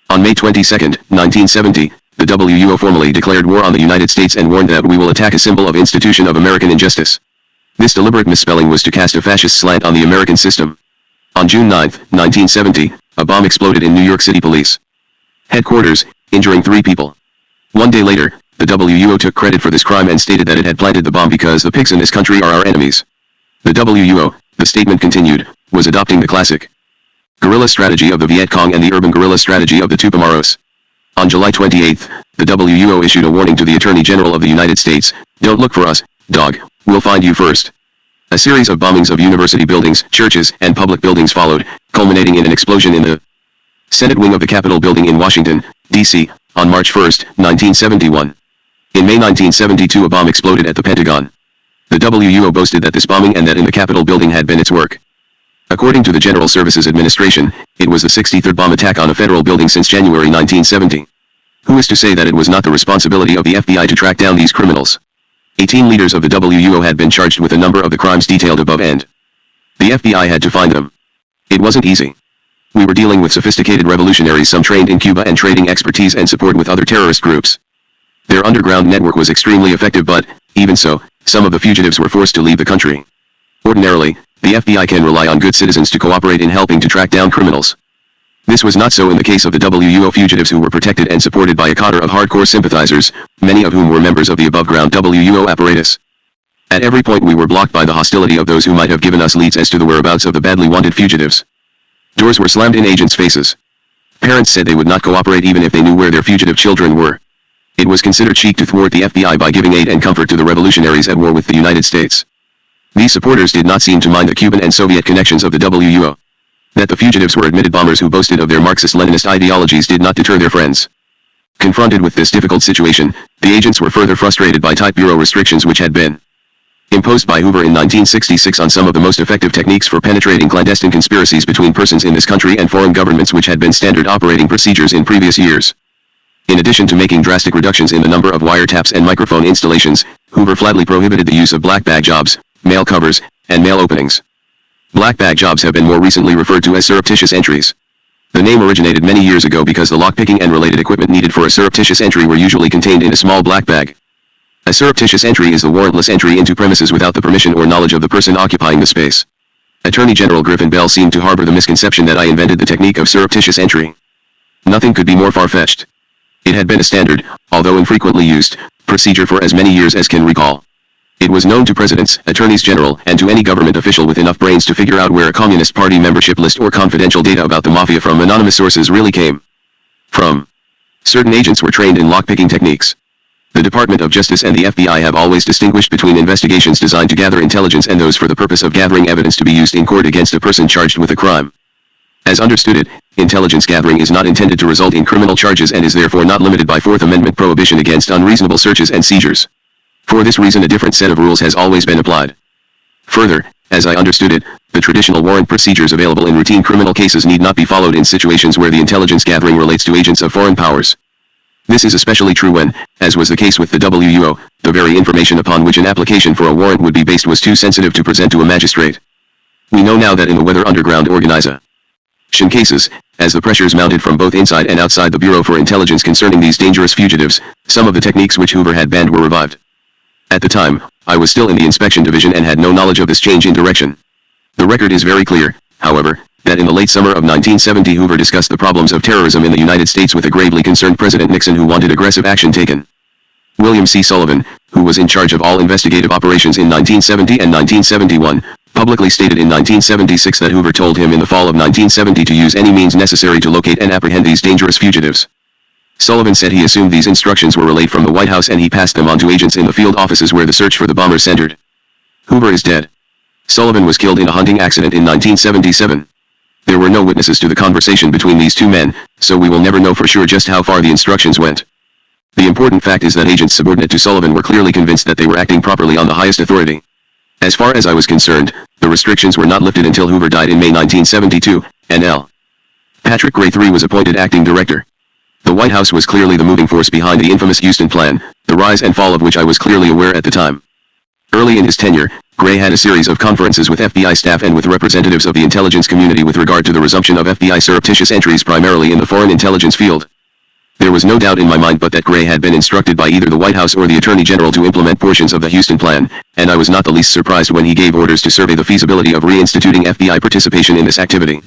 On May 22, 1970, the WUO formally declared war on the United States and warned that we will attack a symbol of institution of American injustice. This deliberate misspelling was to cast a fascist slant on the American system. On June 9, 1970, a bomb exploded in New York City Police headquarters, injuring 3 people. 1 day later, the WUO took credit for this crime and stated that it had planted the bomb because the pigs in this country are our enemies. The WUO, the statement continued, was adopting the classic guerrilla strategy of the Viet Cong and the urban guerrilla strategy of the Tupamaros. On July 28, the WUO issued a warning to the Attorney General of the United States, "Don't look for us, dog, we'll find you first." A series of bombings of university buildings, churches, and public buildings followed, culminating in an explosion in the Senate wing of the Capitol building in Washington, D.C., on March 1, 1971. In May 1972, a bomb exploded at the Pentagon. The WUO boasted that this bombing and that in the Capitol building had been its work. According to the General Services Administration, it was the 63rd bomb attack on a federal building since January 1970. Who is to say that it was not the responsibility of the FBI to track down these criminals? 18 leaders of the WUO had been charged with a number of the crimes detailed above, and the FBI had to find them. It wasn't easy. We were dealing with sophisticated revolutionaries, some trained in Cuba and trading expertise and support with other terrorist groups. Their underground network was extremely effective, but, even so, some of the fugitives were forced to leave the country. Ordinarily, the FBI can rely on good citizens to cooperate in helping to track down criminals. This was not so in the case of the WUO fugitives, who were protected and supported by a cadre of hardcore sympathizers, many of whom were members of the above-ground WUO apparatus. At every point we were blocked by the hostility of those who might have given us leads as to the whereabouts of the badly wanted fugitives. Doors were slammed in agents' faces. Parents said they would not cooperate even if they knew where their fugitive children were. It was considered chic to thwart the FBI by giving aid and comfort to the revolutionaries at war with the United States. These supporters did not seem to mind the Cuban and Soviet connections of the WUO. That the fugitives were admitted bombers who boasted of their Marxist-Leninist ideologies did not deter their friends. Confronted with this difficult situation, the agents were further frustrated by tight bureau restrictions which had been imposed by Hoover in 1966 on some of the most effective techniques for penetrating clandestine conspiracies between persons in this country and foreign governments, which had been standard operating procedures in previous years. In addition to making drastic reductions in the number of wiretaps and microphone installations, Hoover flatly prohibited the use of black bag jobs, mail covers, and mail openings. Black bag jobs have been more recently referred to as surreptitious entries. The name originated many years ago because the lockpicking and related equipment needed for a surreptitious entry were usually contained in a small black bag. A surreptitious entry is the warrantless entry into premises without the permission or knowledge of the person occupying the space. Attorney General Griffin Bell seemed to harbor the misconception that I invented the technique of surreptitious entry. Nothing could be more far-fetched. It had been a standard, although infrequently used, procedure for as many years as can recall. It was known to presidents, attorneys general, and to any government official with enough brains to figure out where a Communist Party membership list or confidential data about the mafia from anonymous sources really came from. Certain agents were trained in lockpicking techniques. The Department of Justice and the FBI have always distinguished between investigations designed to gather intelligence and those for the purpose of gathering evidence to be used in court against a person charged with a crime. As understood it, intelligence gathering is not intended to result in criminal charges and is therefore not limited by Fourth Amendment prohibition against unreasonable searches and seizures. For this reason, a different set of rules has always been applied. Further, as I understood it, the traditional warrant procedures available in routine criminal cases need not be followed in situations where the intelligence gathering relates to agents of foreign powers. This is especially true when, as was the case with the WUO, the very information upon which an application for a warrant would be based was too sensitive to present to a magistrate. We know now that in the Weather Underground organiza cases, as the pressures mounted from both inside and outside the Bureau for Intelligence concerning these dangerous fugitives, some of the techniques which Hoover had banned were revived. At the time, I was still in the inspection division and had no knowledge of this change in direction. The record is very clear, however, that in the late summer of 1970 Hoover discussed the problems of terrorism in the United States with a gravely concerned President Nixon who wanted aggressive action taken. William C. Sullivan, who was in charge of all investigative operations in 1970 and 1971, publicly stated in 1976 that Hoover told him in the fall of 1970 to use any means necessary to locate and apprehend these dangerous fugitives. Sullivan said he assumed these instructions were relayed from the White House and he passed them on to agents in the field offices where the search for the bombers centered. Hoover is dead. Sullivan was killed in a hunting accident in 1977. There were no witnesses to the conversation between these two men, so we will never know for sure just how far the instructions went. The important fact is that agents subordinate to Sullivan were clearly convinced that they were acting properly on the highest authority. As far as I was concerned, the restrictions were not lifted until Hoover died in May 1972, and L. Patrick Gray III was appointed acting director. The White House was clearly the moving force behind the infamous Houston Plan, the rise and fall of which I was clearly aware at the time. Early in his tenure, Gray had a series of conferences with FBI staff and with representatives of the intelligence community with regard to the resumption of FBI surreptitious entries primarily in the foreign intelligence field. There was no doubt in my mind but that Gray had been instructed by either the White House or the Attorney General to implement portions of the Houston Plan, and I was not the least surprised when he gave orders to survey the feasibility of reinstituting FBI participation in this activity.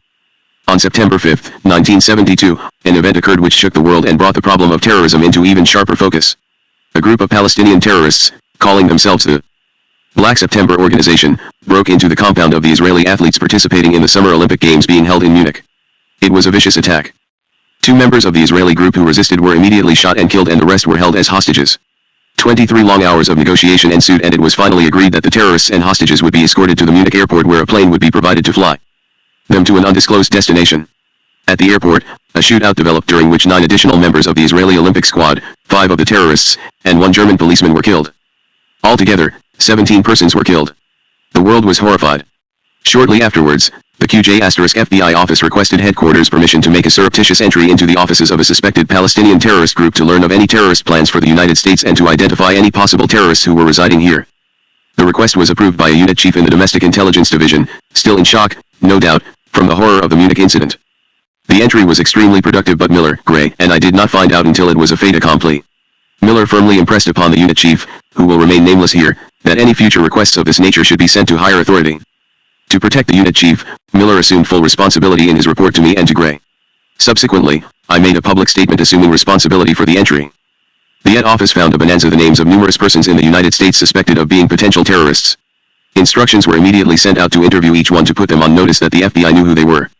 On September 5, 1972, an event occurred which shook the world and brought the problem of terrorism into even sharper focus. A group of Palestinian terrorists, calling themselves the Black September Organization, broke into the compound of the Israeli athletes participating in the Summer Olympic Games being held in Munich. It was a vicious attack. 2 members of the Israeli group who resisted were immediately shot and killed and the rest were held as hostages. 23 long hours of negotiation ensued and it was finally agreed that the terrorists and hostages would be escorted to the Munich airport where a plane would be provided to fly them to an undisclosed destination. At the airport, a shootout developed during which 9 additional members of the Israeli Olympic squad, 5 of the terrorists, and 1 German policeman were killed. Altogether, 17 persons were killed. The world was horrified. Shortly afterwards, the QJ*FBI office requested headquarters permission to make a surreptitious entry into the offices of a suspected Palestinian terrorist group to learn of any terrorist plans for the United States and to identify any possible terrorists who were residing here. The request was approved by a unit chief in the Domestic Intelligence Division, still in shock, no doubt, from the horror of the Munich incident. The entry was extremely productive but Miller, Gray, and I did not find out until it was a fait accompli. Miller firmly impressed upon the unit chief, who will remain nameless here, that any future requests of this nature should be sent to higher authority. To protect the unit chief, Miller assumed full responsibility in his report to me and to Gray. Subsequently, I made a public statement assuming responsibility for the entry. The ET office found a bonanza the names of numerous persons in the United States suspected of being potential terrorists. Instructions were immediately sent out to interview each one to put them on notice that the FBI knew who they were.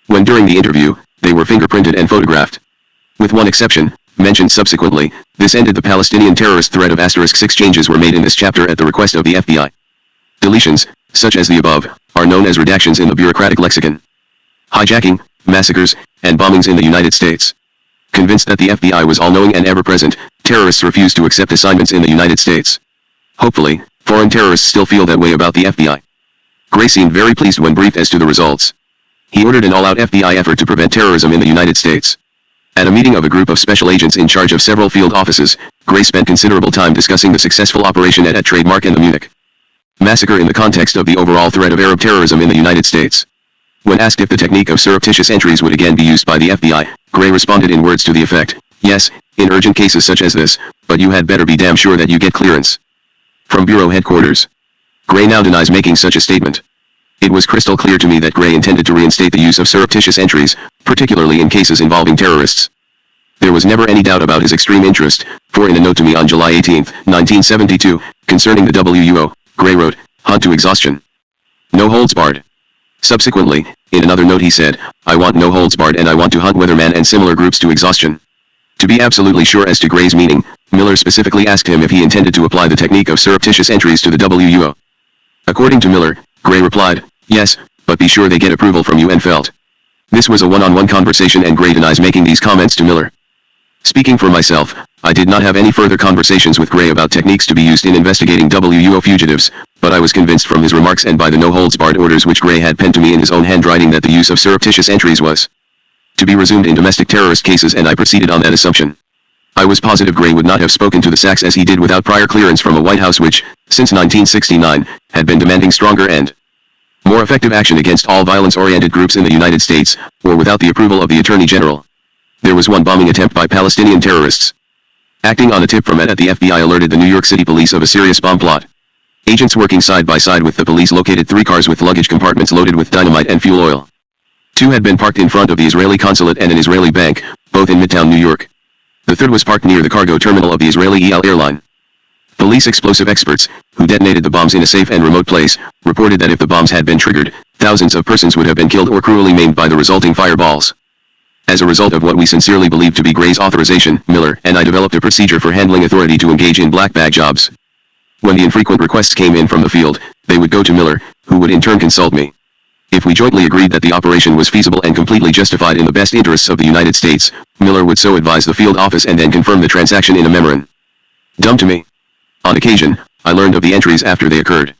When during the interview, they were fingerprinted and photographed. With one exception, mentioned subsequently, this ended the Palestinian terrorist threat of *6 changes were made in this chapter at the request of the FBI. Deletions, such as the above, are known as redactions in the bureaucratic lexicon. Hijacking, massacres, and bombings in the United States. Convinced that the FBI was all-knowing and ever-present, terrorists refused to accept assignments in the United States. Hopefully, foreign terrorists still feel that way about the FBI. Gray seemed very pleased when briefed as to the results. He ordered an all-out FBI effort to prevent terrorism in the United States. At a meeting of a group of special agents in charge of several field offices, Gray spent considerable time discussing the successful operation at Trademark and the Munich massacre in the context of the overall threat of Arab terrorism in the United States. When asked if the technique of surreptitious entries would again be used by the FBI, Gray responded in words to the effect, "Yes, in urgent cases such as this, but you had better be damn sure that you get clearance from Bureau headquarters." Gray now denies making such a statement. It was crystal clear to me that Gray intended to reinstate the use of surreptitious entries, particularly in cases involving terrorists. There was never any doubt about his extreme interest, for in a note to me on July 18, 1972, concerning the WUO, Gray wrote, "Hunt to exhaustion. No holds barred." Subsequently, in another note he said, "I want no holds barred and I want to hunt Weatherman and similar groups to exhaustion." To be absolutely sure as to Gray's meaning, Miller specifically asked him if he intended to apply the technique of surreptitious entries to the WUO. According to Miller, Gray replied, "Yes, but be sure they get approval from you and Felt." This was a one-on-one conversation and Gray denies making these comments to Miller. Speaking for myself, I did not have any further conversations with Gray about techniques to be used in investigating WUO fugitives, but I was convinced from his remarks and by the no-holds-barred orders which Gray had penned to me in his own handwriting that the use of surreptitious entries was to be resumed in domestic terrorist cases, and I proceeded on that assumption. I was positive Gray would not have spoken to the Sachs as he did without prior clearance from a White House which, since 1969, had been demanding stronger and More effective action against all violence-oriented groups in the United States, or without the approval of the Attorney General. There was one bombing attempt by Palestinian terrorists. Acting on a tip from at the FBI alerted the New York City police of a serious bomb plot. Agents working side by side with the police located 3 cars with luggage compartments loaded with dynamite and fuel oil. 2 had been parked in front of the Israeli consulate and an Israeli bank, both in Midtown New York. The third was parked near the cargo terminal of the Israeli El airline. Police explosive experts, who detonated the bombs in a safe and remote place, reported that if the bombs had been triggered, thousands of persons would have been killed or cruelly maimed by the resulting fireballs. As a result of what we sincerely believe to be Gray's authorization, Miller and I developed a procedure for handling authority to engage in black bag jobs. When the infrequent requests came in from the field, they would go to Miller, who would in turn consult me. If we jointly agreed that the operation was feasible and completely justified in the best interests of the United States, Miller would so advise the field office and then confirm the transaction in a memorandum. Dumb to me. On occasion, I learned of the entries after they occurred.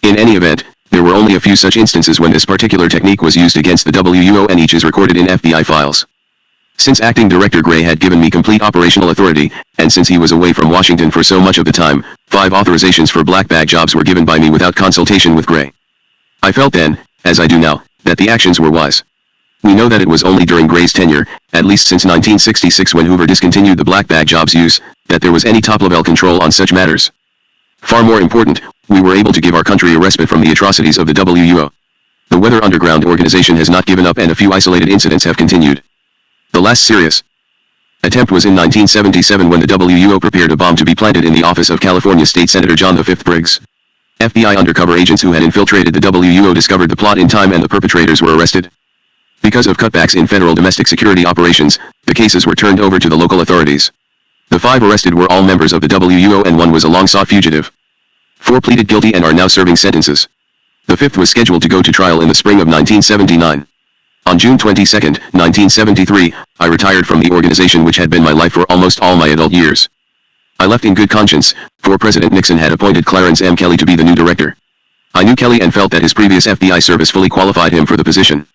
In any event, there were only a few such instances when this particular technique was used against the WUO, and each is recorded in FBI files. Since Acting Director Gray had given me complete operational authority, and since he was away from Washington for so much of the time, 5 authorizations for black bag jobs were given by me without consultation with Gray. I felt then, as I do now, that the actions were wise. We know that it was only during Gray's tenure, at least since 1966 when Hoover discontinued the black bag jobs use, that there was any top-level control on such matters. Far more important, we were able to give our country a respite from the atrocities of the WUO. The Weather Underground organization has not given up, and a few isolated incidents have continued. The last serious attempt was in 1977 when the WUO prepared a bomb to be planted in the office of California State Senator John V. Briggs. FBI undercover agents who had infiltrated the WUO discovered the plot in time and the perpetrators were arrested. Because of cutbacks in federal domestic security operations, the cases were turned over to the local authorities. The 5 arrested were all members of the WUO and 1 was a long-sought fugitive. 4 pleaded guilty and are now serving sentences. The 5th was scheduled to go to trial in the spring of 1979. On June 22, 1973, I retired from the organization which had been my life for almost all my adult years. I left in good conscience, for President Nixon had appointed Clarence M. Kelly to be the new director. I knew Kelly and felt that his previous FBI service fully qualified him for the position.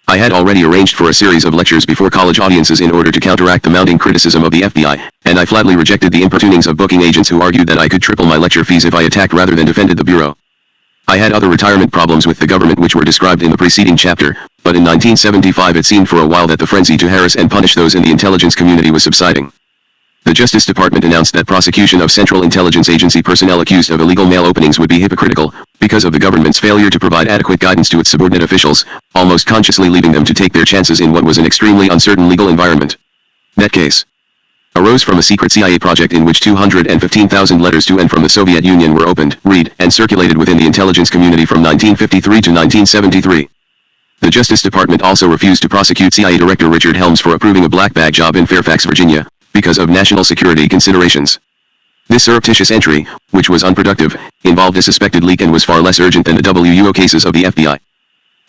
I had already arranged for a series of lectures before college audiences in order to counteract the mounting criticism of the FBI, and I flatly rejected the importunings of booking agents who argued that I could triple my lecture fees if I attacked rather than defended the Bureau. I had other retirement problems with the government which were described in the preceding chapter, but in 1975 it seemed for a while that the frenzy to harass and punish those in the intelligence community was subsiding. The Justice Department announced that prosecution of Central Intelligence Agency personnel accused of illegal mail openings would be hypocritical, because of the government's failure to provide adequate guidance to its subordinate officials, almost consciously leaving them to take their chances in what was an extremely uncertain legal environment. That case arose from a secret CIA project in which 215,000 letters to and from the Soviet Union were opened, read, and circulated within the intelligence community from 1953 to 1973. The Justice Department also refused to prosecute CIA Director Richard Helms for approving a black bag job in Fairfax, Virginia, because of national security considerations. This surreptitious entry, which was unproductive, involved a suspected leak and was far less urgent than the WUO cases of the FBI.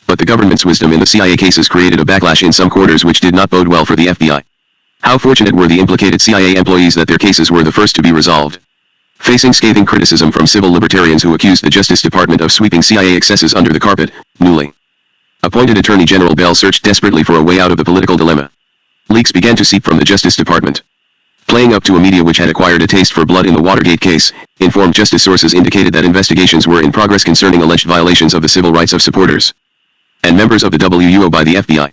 But the government's wisdom in the CIA cases created a backlash in some quarters which did not bode well for the FBI. How fortunate were the implicated CIA employees that their cases were the first to be resolved. Facing scathing criticism from civil libertarians who accused the Justice Department of sweeping CIA excesses under the carpet, newly appointed Attorney General Bell searched desperately for a way out of the political dilemma. Leaks began to seep from the Justice Department. Playing up to a media which had acquired a taste for blood in the Watergate case, informed justice sources indicated that investigations were in progress concerning alleged violations of the civil rights of supporters and members of the WUO by the FBI.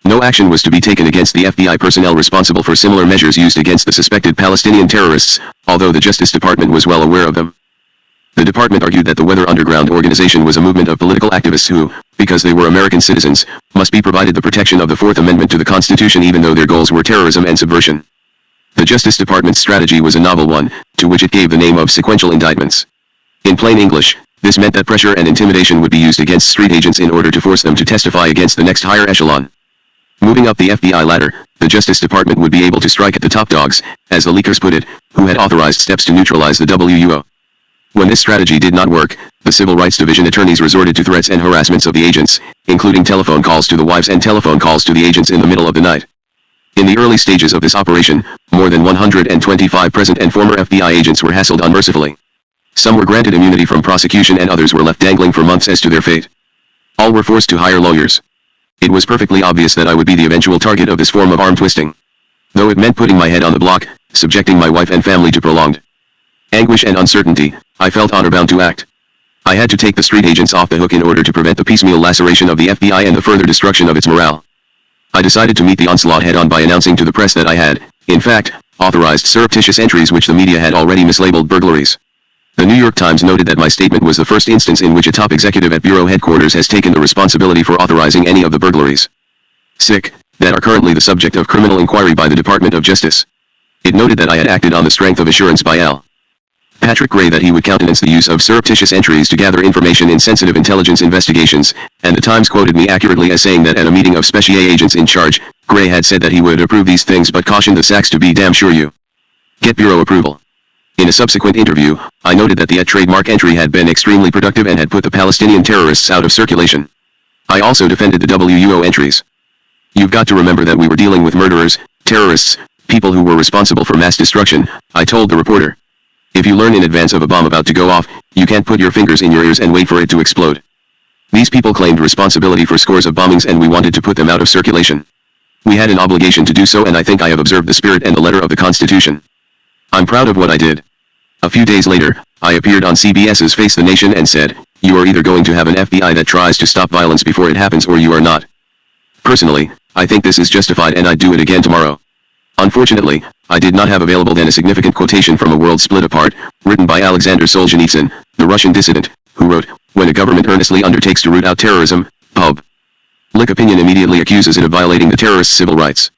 No action was to be taken against the FBI personnel responsible for similar measures used against the suspected Palestinian terrorists, although the Justice Department was well aware of them. The department argued that the Weather Underground organization was a movement of political activists who, because they were American citizens, must be provided the protection of the Fourth Amendment to the Constitution even though their goals were terrorism and subversion. The Justice Department's strategy was a novel one, to which it gave the name of sequential indictments. In plain English, this meant that pressure and intimidation would be used against street agents in order to force them to testify against the next higher echelon. Moving up the FBI ladder, the Justice Department would be able to strike at the top dogs, as the leakers put it, who had authorized steps to neutralize the WUO. When this strategy did not work, the Civil Rights Division attorneys resorted to threats and harassments of the agents, including telephone calls to the wives and telephone calls to the agents in the middle of the night. In the early stages of this operation, more than 125 present and former FBI agents were hassled unmercifully. Some were granted immunity from prosecution and others were left dangling for months as to their fate. All were forced to hire lawyers. It was perfectly obvious that I would be the eventual target of this form of arm twisting. Though it meant putting my head on the block, subjecting my wife and family to prolonged anguish and uncertainty, I felt honor-bound to act. I had to take the street agents off the hook in order to prevent the piecemeal laceration of the FBI and the further destruction of its morale. I decided to meet the onslaught head-on by announcing to the press that I had, in fact, authorized surreptitious entries which the media had already mislabeled burglaries. The New York Times noted that my statement was the first instance in which a top executive at Bureau headquarters has taken the responsibility for authorizing any of the burglaries that are currently the subject of criminal inquiry by the Department of Justice. It noted that I had acted on the strength of assurance by L. Patrick Gray that he would countenance the use of surreptitious entries to gather information in sensitive intelligence investigations, and the Times quoted me accurately as saying that at a meeting of Special agents in charge, Gray had said that he would approve these things but cautioned the Sachs to be damn sure you get Bureau approval. In a subsequent interview, I noted that the trademark entry had been extremely productive and had put the Palestinian terrorists out of circulation. I also defended the WUO entries. You've got to remember that we were dealing with murderers, terrorists, people who were responsible for mass destruction, I told the reporter. If you learn in advance of a bomb about to go off, you can't put your fingers in your ears and wait for it to explode. These people claimed responsibility for scores of bombings and we wanted to put them out of circulation. We had an obligation to do so and I think I have observed the spirit and the letter of the Constitution. I'm proud of what I did. A few days later, I appeared on CBS's Face the Nation and said, you are either going to have an FBI that tries to stop violence before it happens or you are not. Personally, I think this is justified and I'd do it again tomorrow. Unfortunately, I did not have available then a significant quotation from A World Split Apart, written by Alexander Solzhenitsyn, the Russian dissident, who wrote, when a government earnestly undertakes to root out terrorism, public opinion immediately accuses it of violating the terrorists' civil rights.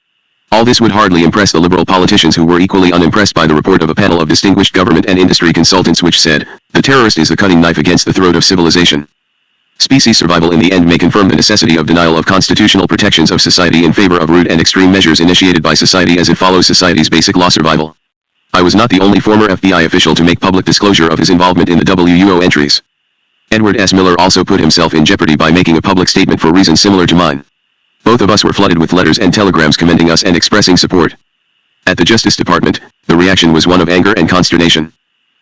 All this would hardly impress the liberal politicians who were equally unimpressed by the report of a panel of distinguished government and industry consultants which said, the terrorist is the cutting knife against the throat of civilization. Species survival in the end may confirm the necessity of denial of constitutional protections of society in favor of rude and extreme measures initiated by society as it follows society's basic law survival. I was not the only former FBI official to make public disclosure of his involvement in the WUO entries. Edward S. Miller also put himself in jeopardy by making a public statement for reasons similar to mine. Both of us were flooded with letters and telegrams commending us and expressing support. At the Justice Department, the reaction was one of anger and consternation.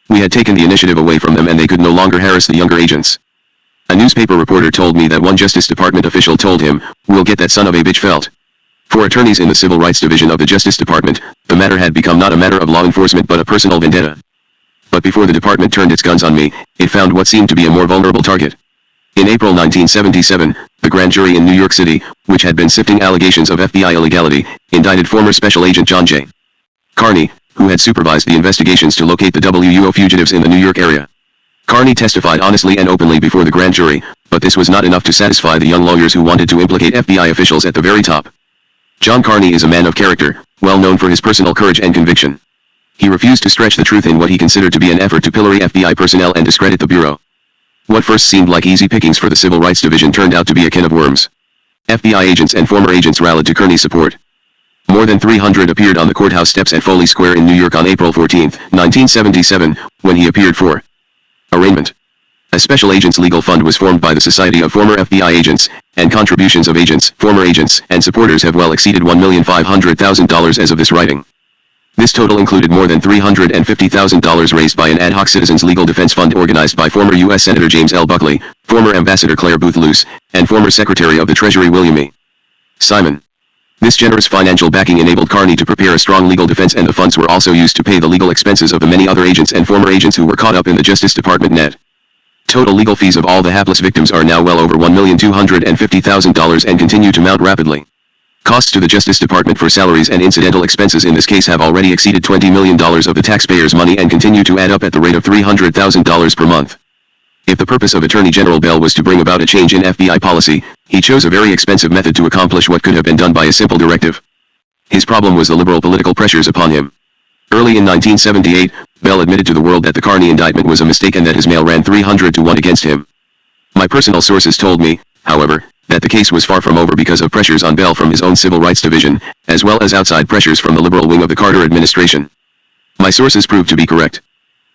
We had taken the initiative away from them and they could no longer harass the younger agents. A newspaper reporter told me that one Justice Department official told him, we'll get that son of a bitch felt. For attorneys in the Civil Rights Division of the Justice Department, the matter had become not a matter of law enforcement but a personal vendetta. But before the department turned its guns on me, it found what seemed to be a more vulnerable target. In April 1977, the grand jury in New York City, which had been sifting allegations of FBI illegality, indicted former Special Agent John J. Carney, who had supervised the investigations to locate the WUO fugitives in the New York area. Carney testified honestly and openly before the grand jury, but this was not enough to satisfy the young lawyers who wanted to implicate FBI officials at the very top. John Carney is a man of character, well known for his personal courage and conviction. He refused to stretch the truth in what he considered to be an effort to pillory FBI personnel and discredit the Bureau. What first seemed like easy pickings for the Civil Rights Division turned out to be a can of worms. FBI agents and former agents rallied to Carney's support. More than 300 appeared on the courthouse steps at Foley Square in New York on April 14, 1977, when he appeared for arraignment. A special agents legal fund was formed by the Society of Former FBI Agents, and contributions of agents, former agents, and supporters have well exceeded $1,500,000 as of this writing. This total included more than $350,000 raised by an ad hoc Citizens Legal Defense Fund organized by former U.S. Senator James L. Buckley, former Ambassador Claire Booth Luce, and former Secretary of the Treasury William E. Simon. This generous financial backing enabled Carney to prepare a strong legal defense, and the funds were also used to pay the legal expenses of the many other agents and former agents who were caught up in the Justice Department net. Total legal fees of all the hapless victims are now well over $1,250,000 and continue to mount rapidly. Costs to the Justice Department for salaries and incidental expenses in this case have already exceeded $20 million of the taxpayers' money and continue to add up at the rate of $300,000 per month. If the purpose of Attorney General Bell was to bring about a change in FBI policy, he chose a very expensive method to accomplish what could have been done by a simple directive. His problem was the liberal political pressures upon him. Early in 1978, Bell admitted to the world that the Carney indictment was a mistake and that his mail ran 300 to 1 against him. My personal sources told me, however, that the case was far from over because of pressures on Bell from his own Civil Rights Division, as well as outside pressures from the liberal wing of the Carter administration. My sources proved to be correct.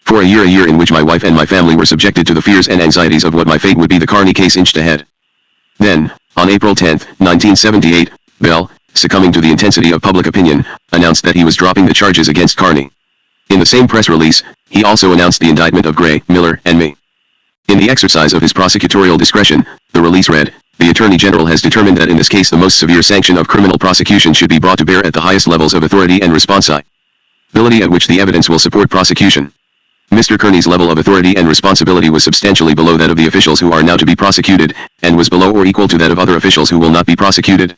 For a year in which my wife and my family were subjected to the fears and anxieties of what my fate would be, the Carney case inched ahead. Then, on April 10, 1978, Bell, succumbing to the intensity of public opinion, announced that he was dropping the charges against Carney. In the same press release, he also announced the indictment of Gray, Miller, and me. In the exercise of his prosecutorial discretion, the release read, "The Attorney General has determined that in this case the most severe sanction of criminal prosecution should be brought to bear at the highest levels of authority and responsibility at which the evidence will support prosecution. Mr. Kearney's level of authority and responsibility was substantially below that of the officials who are now to be prosecuted, and was below or equal to that of other officials who will not be prosecuted.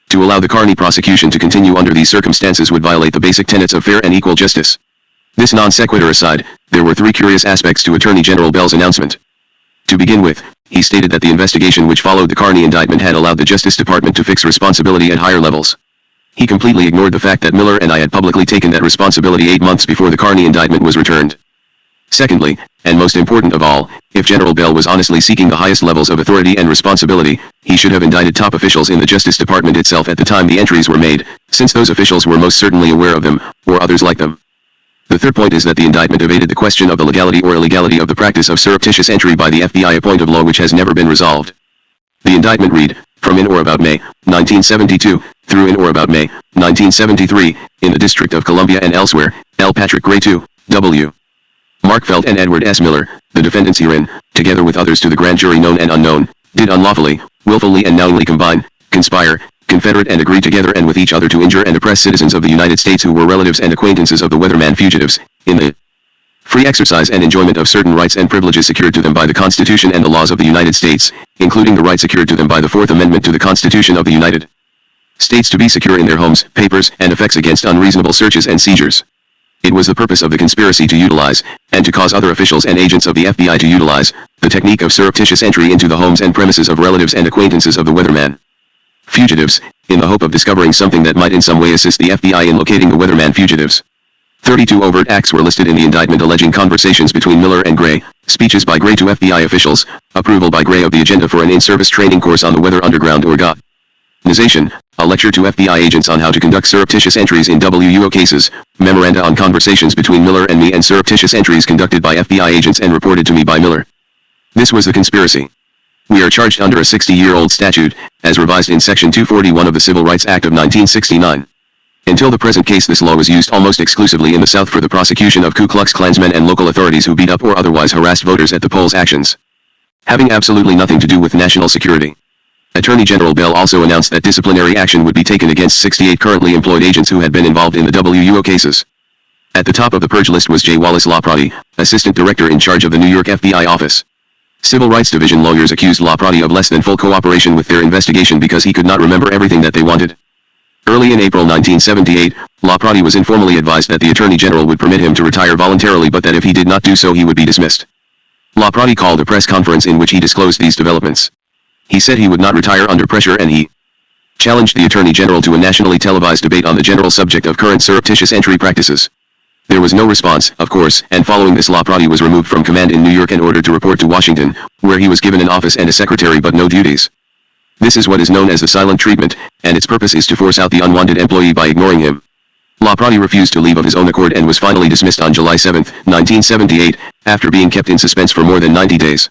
To allow the Kearney prosecution to continue under these circumstances would violate the basic tenets of fair and equal justice. This non sequitur aside, there were three curious aspects to Attorney General Bell's announcement. To begin with, he stated that the investigation which followed the Kearney indictment had allowed the Justice Department to fix responsibility at higher levels. He completely ignored the fact that Miller and I had publicly taken that responsibility 8 months before the Kearney indictment was returned. Secondly, and most important of all, if General Bell was honestly seeking the highest levels of authority and responsibility, he should have indicted top officials in the Justice Department itself at the time the entries were made, since those officials were most certainly aware of them, or others like them. The third point is that the indictment evaded the question of the legality or illegality of the practice of surreptitious entry by the FBI, a point of law which has never been resolved. The indictment read, from in or about May, 1972, through in or about May, 1973, in the District of Columbia and elsewhere, L. Patrick Gray II, W. Mark Felt and Edward S. Miller, the defendants herein, together with others to the grand jury known and unknown, did unlawfully, willfully and knowingly combine, conspire, confederate and agree together and with each other to injure and oppress citizens of the United States who were relatives and acquaintances of the Weatherman fugitives, in the free exercise and enjoyment of certain rights and privileges secured to them by the Constitution and the laws of the United States, including the right secured to them by the Fourth Amendment to the Constitution of the United States to be secure in their homes, papers, and effects against unreasonable searches and seizures. It was the purpose of the conspiracy to utilize, and to cause other officials and agents of the FBI to utilize, the technique of surreptitious entry into the homes and premises of relatives and acquaintances of the Weatherman fugitives, in the hope of discovering something that might in some way assist the FBI in locating the Weatherman fugitives. 32 overt acts were listed in the indictment alleging conversations between Miller and Gray, speeches by Gray to FBI officials, approval by Gray of the agenda for an in-service training course on the Weather Underground organization, a lecture to FBI agents on how to conduct surreptitious entries in WUO cases, memoranda on conversations between Miller and me and surreptitious entries conducted by FBI agents and reported to me by Miller. This was the conspiracy. We are charged under a 60-year-old statute, as revised in Section 241 of the Civil Rights Act of 1969. Until the present case, this law was used almost exclusively in the South for the prosecution of Ku Klux Klansmen and local authorities who beat up or otherwise harassed voters at the polls, actions having absolutely nothing to do with national security. Attorney General Bell also announced that disciplinary action would be taken against 68 currently employed agents who had been involved in the WUO cases. At the top of the purge list was J. Wallace LaPrati, Assistant Director in charge of the New York FBI office. Civil Rights Division lawyers accused LaPrati of less than full cooperation with their investigation because he could not remember everything that they wanted. Early in April 1978, LaPrati was informally advised that the Attorney General would permit him to retire voluntarily, but that if he did not do so he would be dismissed. LaPrati called a press conference in which he disclosed these developments. He said he would not retire under pressure, and he challenged the Attorney General to a nationally televised debate on the general subject of current surreptitious entry practices. There was no response, of course, and following this LaPrati was removed from command in New York and ordered to report to Washington, where he was given an office and a secretary but no duties. This is what is known as the silent treatment, and its purpose is to force out the unwanted employee by ignoring him. LaPrati refused to leave of his own accord and was finally dismissed on July 7, 1978, after being kept in suspense for more than 90 days.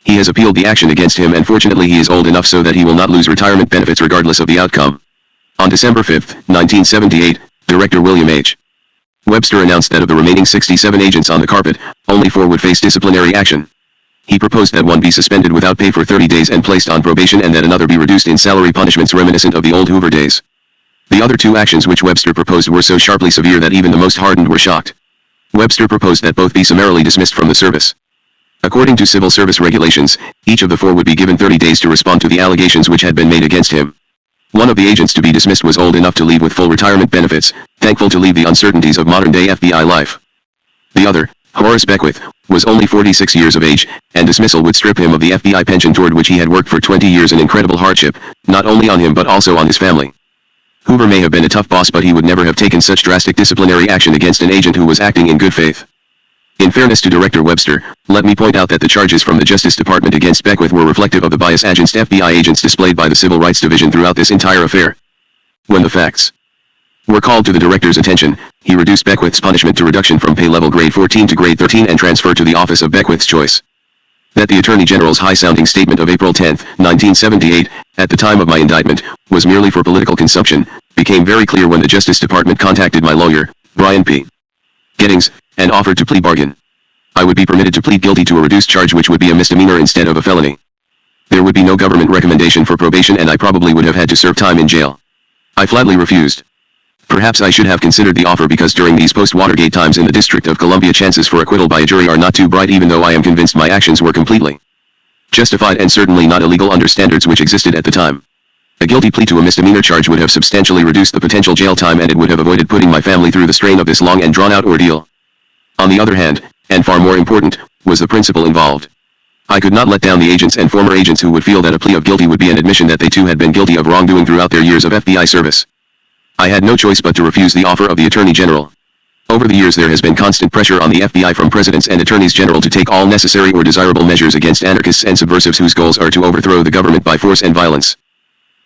He has appealed the action against him, and fortunately he is old enough so that he will not lose retirement benefits regardless of the outcome. On December 5, 1978, Director William H. Webster announced that of the remaining 67 agents on the carpet, only 4 would face disciplinary action. He proposed that one be suspended without pay for 30 days and placed on probation, and that another be reduced in salary punishments reminiscent of the old Hoover days. The other 2 actions which Webster proposed were so sharply severe that even the most hardened were shocked. Webster proposed that both be summarily dismissed from the service. According to civil service regulations, each of the 4 would be given 30 days to respond to the allegations which had been made against him. One of the agents to be dismissed was old enough to leave with full retirement benefits, thankful to leave the uncertainties of modern-day FBI life. The other, Horace Beckwith, was only 46 years of age, and dismissal would strip him of the FBI pension toward which he had worked for 20 years, an incredible hardship, not only on him but also on his family. Hoover may have been a tough boss, but he would never have taken such drastic disciplinary action against an agent who was acting in good faith. In fairness to Director Webster, let me point out that the charges from the Justice Department against Beckwith were reflective of the bias against FBI agents displayed by the Civil Rights Division throughout this entire affair. When the facts were called to the director's attention, he reduced Beckwith's punishment to reduction from pay level grade 14 to grade 13 and transfer to the office of Beckwith's choice. That the Attorney General's high-sounding statement of April 10, 1978, at the time of my indictment, was merely for political consumption, became very clear when the Justice Department contacted my lawyer, Brian P. Giddings, and offered to plea bargain. I would be permitted to plead guilty to a reduced charge which would be a misdemeanor instead of a felony. There would be no government recommendation for probation, and I probably would have had to serve time in jail. I flatly refused. Perhaps I should have considered the offer because during these post-Watergate times in the District of Columbia chances for acquittal by a jury are not too bright, even though I am convinced my actions were completely justified and certainly not illegal under standards which existed at the time. A guilty plea to a misdemeanor charge would have substantially reduced the potential jail time, and it would have avoided putting my family through the strain of this long and drawn-out ordeal. On the other hand, and far more important, was the principle involved. I could not let down the agents and former agents who would feel that a plea of guilty would be an admission that they too had been guilty of wrongdoing throughout their years of FBI service. I had no choice but to refuse the offer of the Attorney General. Over the years there has been constant pressure on the FBI from presidents and attorneys general to take all necessary or desirable measures against anarchists and subversives whose goals are to overthrow the government by force and violence.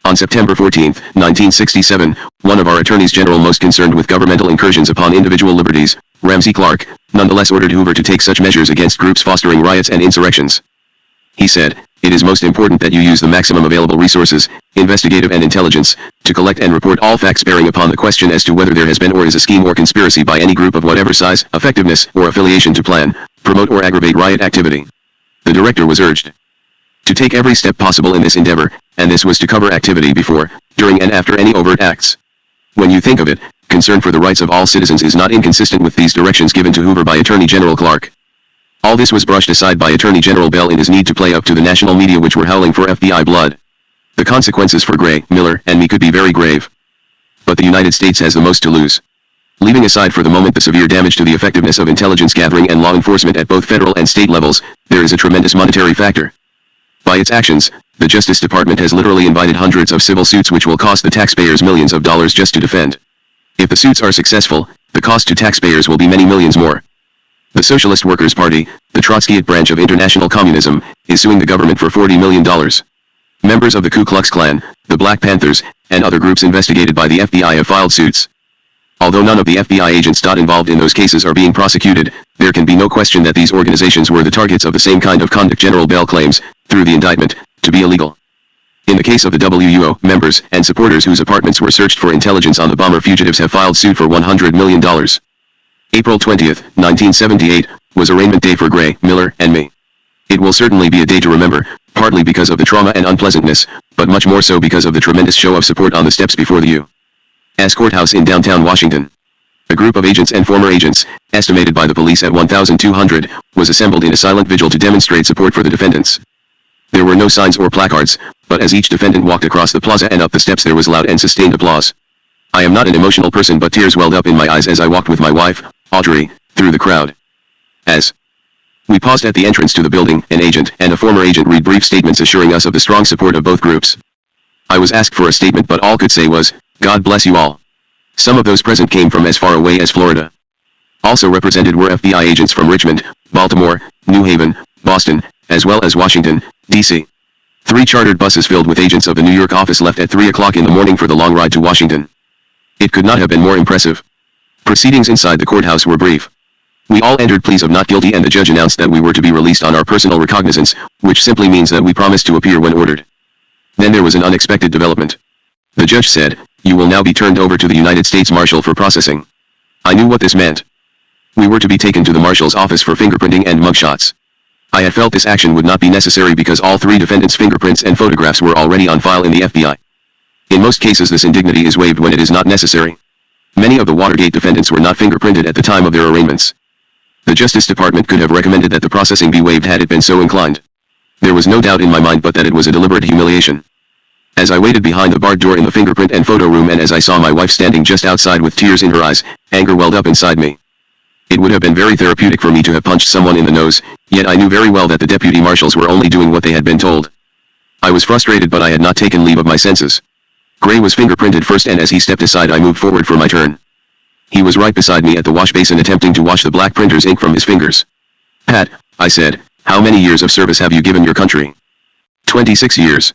On September 14, 1967, one of our attorneys general most concerned with governmental incursions upon individual liberties, Ramsey Clark, nonetheless ordered Hoover to take such measures against groups fostering riots and insurrections. He said, "It is most important that you use the maximum available resources, investigative and intelligence, to collect and report all facts bearing upon the question as to whether there has been or is a scheme or conspiracy by any group of whatever size, effectiveness, or affiliation to plan, promote or aggravate riot activity." The director was urged to take every step possible in this endeavor, and this was to cover activity before, during and after any overt acts. When you think of it, concern for the rights of all citizens is not inconsistent with these directions given to Hoover by Attorney General Clark. All this was brushed aside by Attorney General Bell in his need to play up to the national media which were howling for FBI blood. The consequences for Gray, Miller, and me could be very grave. But the United States has the most to lose. Leaving aside for the moment the severe damage to the effectiveness of intelligence gathering and law enforcement at both federal and state levels, there is a tremendous monetary factor. By its actions, the Justice Department has literally invited hundreds of civil suits which will cost the taxpayers millions of dollars just to defend. If the suits are successful, the cost to taxpayers will be many millions more. The Socialist Workers' Party, the Trotskyite branch of international communism, is suing the government for $40 million. Members of the Ku Klux Klan, the Black Panthers, and other groups investigated by the FBI have filed suits. Although none of the FBI agents involved in those cases are being prosecuted, there can be no question that these organizations were the targets of the same kind of conduct General Bell claims, through the indictment, to be illegal. In the case of the WUO, members and supporters whose apartments were searched for intelligence on the bomber fugitives have filed suit for $100 million. April 20, 1978, was arraignment day for Gray, Miller, and me. It will certainly be a day to remember, partly because of the trauma and unpleasantness, but much more so because of the tremendous show of support on the steps before the U.S. courthouse in downtown Washington. A group of agents and former agents, estimated by the police at 1,200, was assembled in a silent vigil to demonstrate support for the defendants. There were no signs or placards, but as each defendant walked across the plaza and up the steps there was loud and sustained applause. I am not an emotional person, but tears welled up in my eyes as I walked with my wife, Audrey, through the crowd. As we paused at the entrance to the building, an agent and a former agent read brief statements assuring us of the strong support of both groups. I was asked for a statement, but all could say was, "God bless you all." Some of those present came from as far away as Florida. Also represented were FBI agents from Richmond, Baltimore, New Haven, Boston, as well as Washington, D.C. 3 chartered buses filled with agents of the New York office left at 3 o'clock in the morning for the long ride to Washington. It could not have been more impressive. Proceedings inside the courthouse were brief. We all entered pleas of not guilty and the judge announced that we were to be released on our personal recognizance, which simply means that we promised to appear when ordered. Then there was an unexpected development. The judge said, "You will now be turned over to the United States Marshal for processing." I knew what this meant. We were to be taken to the Marshal's office for fingerprinting and mugshots. I had felt this action would not be necessary because all 3 defendants' fingerprints and photographs were already on file in the FBI. In most cases this indignity is waived when it is not necessary. Many of the Watergate defendants were not fingerprinted at the time of their arraignments. The Justice Department could have recommended that the processing be waived had it been so inclined. There was no doubt in my mind but that it was a deliberate humiliation. As I waited behind the barred door in the fingerprint and photo room and as I saw my wife standing just outside with tears in her eyes, anger welled up inside me. It would have been very therapeutic for me to have punched someone in the nose, yet I knew very well that the deputy marshals were only doing what they had been told. I was frustrated but I had not taken leave of my senses. Gray was fingerprinted first and as he stepped aside I moved forward for my turn. He was right beside me at the wash basin attempting to wash the black printer's ink from his fingers. "Pat," I said, "how many years of service have you given your country?" 26 years.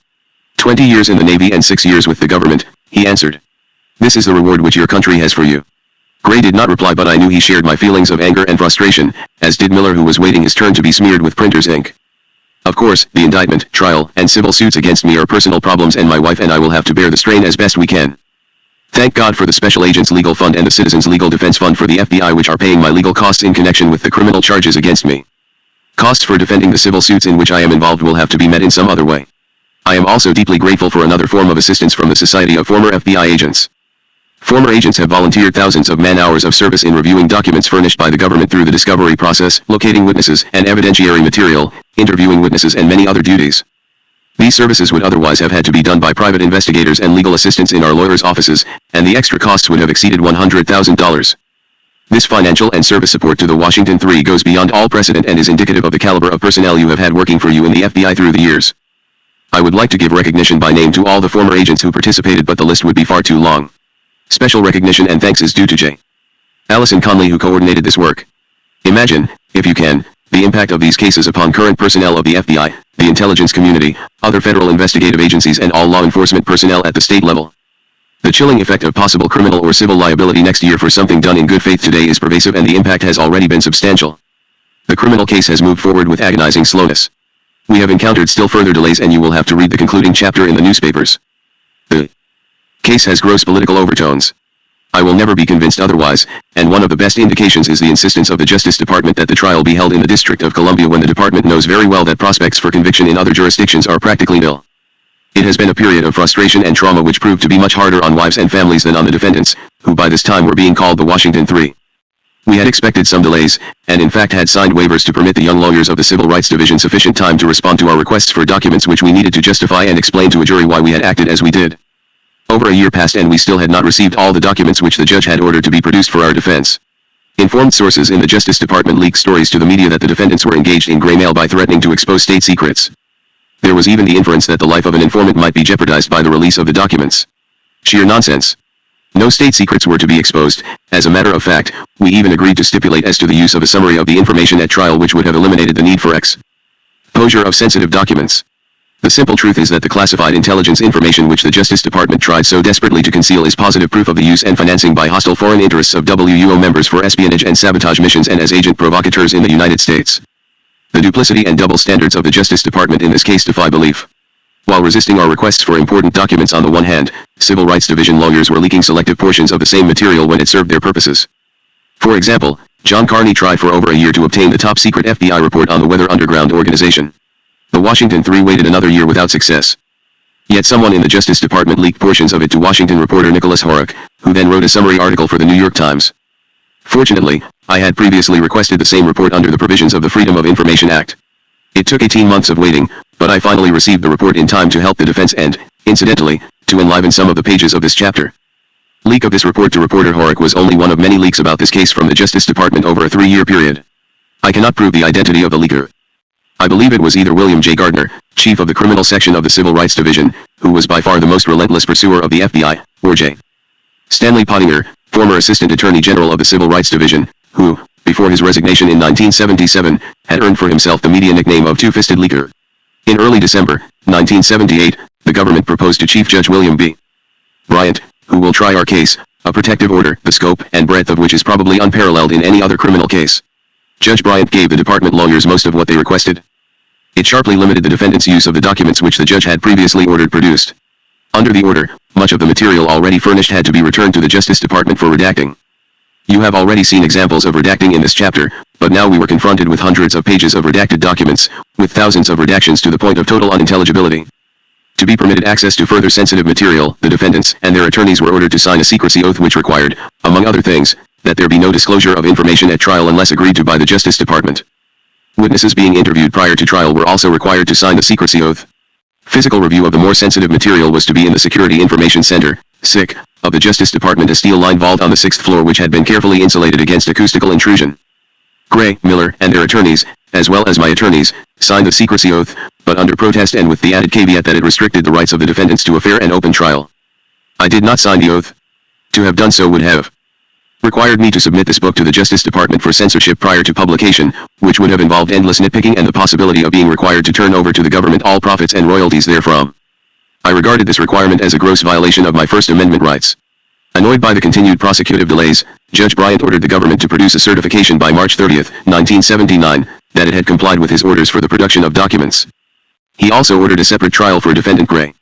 20 years in the Navy and 6 years with the government, he answered. "This is the reward which your country has for you." Gray did not reply but I knew he shared my feelings of anger and frustration, as did Miller who was waiting his turn to be smeared with printer's ink. Of course, the indictment, trial, and civil suits against me are personal problems and my wife and I will have to bear the strain as best we can. Thank God for the Special Agents Legal Fund and the Citizens Legal Defense Fund for the FBI which are paying my legal costs in connection with the criminal charges against me. Costs for defending the civil suits in which I am involved will have to be met in some other way. I am also deeply grateful for another form of assistance from the Society of Former FBI Agents. Former agents have volunteered thousands of man-hours of service in reviewing documents furnished by the government through the discovery process, locating witnesses and evidentiary material, interviewing witnesses and many other duties. These services would otherwise have had to be done by private investigators and legal assistants in our lawyers' offices, and the extra costs would have exceeded $100,000. This financial and service support to the Washington 3 goes beyond all precedent and is indicative of the caliber of personnel you have had working for you in the FBI through the years. I would like to give recognition by name to all the former agents who participated, but the list would be far too long. Special recognition and thanks is due to J. Allison Conley, who coordinated this work. Imagine, if you can, the impact of these cases upon current personnel of the FBI, the intelligence community, other federal investigative agencies and all law enforcement personnel at the state level. The chilling effect of possible criminal or civil liability next year for something done in good faith today is pervasive, and the impact has already been substantial. The criminal case has moved forward with agonizing slowness. We have encountered still further delays, and you will have to read the concluding chapter in the newspapers. The case has gross political overtones. I will never be convinced otherwise, and one of the best indications is the insistence of the Justice Department that the trial be held in the District of Columbia, when the department knows very well that prospects for conviction in other jurisdictions are practically nil. It has been a period of frustration and trauma which proved to be much harder on wives and families than on the defendants, who by this time were being called the Washington 3. We had expected some delays, and in fact had signed waivers to permit the young lawyers of the Civil Rights Division sufficient time to respond to our requests for documents which we needed to justify and explain to a jury why we had acted as we did. Over a year passed and we still had not received all the documents which the judge had ordered to be produced for our defense. Informed sources in the Justice Department leaked stories to the media that the defendants were engaged in graymail by threatening to expose state secrets. There was even the inference that the life of an informant might be jeopardized by the release of the documents. Sheer nonsense. No state secrets were to be exposed. As a matter of fact, we even agreed to stipulate as to the use of a summary of the information at trial, which would have eliminated the need for exposure of sensitive documents. The simple truth is that the classified intelligence information which the Justice Department tried so desperately to conceal is positive proof of the use and financing by hostile foreign interests of WUO members for espionage and sabotage missions and as agent provocateurs in the United States. The duplicity and double standards of the Justice Department in this case defy belief. While resisting our requests for important documents on the one hand, Civil Rights Division lawyers were leaking selective portions of the same material when it served their purposes. For example, John Carney tried for over a year to obtain the top-secret FBI report on the Weather Underground organization. The Washington 3 waited another year without success. Yet someone in the Justice Department leaked portions of it to Washington reporter Nicholas Horrock, who then wrote a summary article for the New York Times. Fortunately, I had previously requested the same report under the provisions of the Freedom of Information Act. It took 18 months of waiting, but I finally received the report in time to help the defense and, incidentally, to enliven some of the pages of this chapter. Leak of this report to reporter Horrock was only one of many leaks about this case from the Justice Department over a 3-year period. I cannot prove the identity of the leaker. I believe it was either William J. Gardner, chief of the criminal section of the Civil Rights Division, who was by far the most relentless pursuer of the FBI, or J. Stanley Pottinger, former Assistant Attorney General of the Civil Rights Division, who, before his resignation in 1977, had earned for himself the media nickname of Two-Fisted Leaker. In early December 1978, the government proposed to Chief Judge William B. Bryant, who will try our case, a protective order, the scope and breadth of which is probably unparalleled in any other criminal case. Judge Bryant gave the department lawyers most of what they requested. It sharply limited the defendant's use of the documents which the judge had previously ordered produced. Under the order, much of the material already furnished had to be returned to the Justice Department for redacting. You have already seen examples of redacting in this chapter, but now we were confronted with hundreds of pages of redacted documents, with thousands of redactions to the point of total unintelligibility. To be permitted access to further sensitive material, the defendants and their attorneys were ordered to sign a secrecy oath which required, among other things, that there be no disclosure of information at trial unless agreed to by the Justice Department. Witnesses being interviewed prior to trial were also required to sign the secrecy oath. Physical review of the more sensitive material was to be in the Security Information Center, SIC, of the Justice Department, a steel-lined vault on the 6th floor which had been carefully insulated against acoustical intrusion. Gray, Miller, and their attorneys, as well as my attorneys, signed the secrecy oath, but under protest and with the added caveat that it restricted the rights of the defendants to a fair and open trial. I did not sign the oath. To have done so would have required me to submit this book to the Justice Department for censorship prior to publication, which would have involved endless nitpicking and the possibility of being required to turn over to the government all profits and royalties therefrom. I regarded this requirement as a gross violation of my First Amendment rights. Annoyed by the continued prosecutive delays, Judge Bryant ordered the government to produce a certification by March 30, 1979, that it had complied with his orders for the production of documents. He also ordered a separate trial for defendant Gray.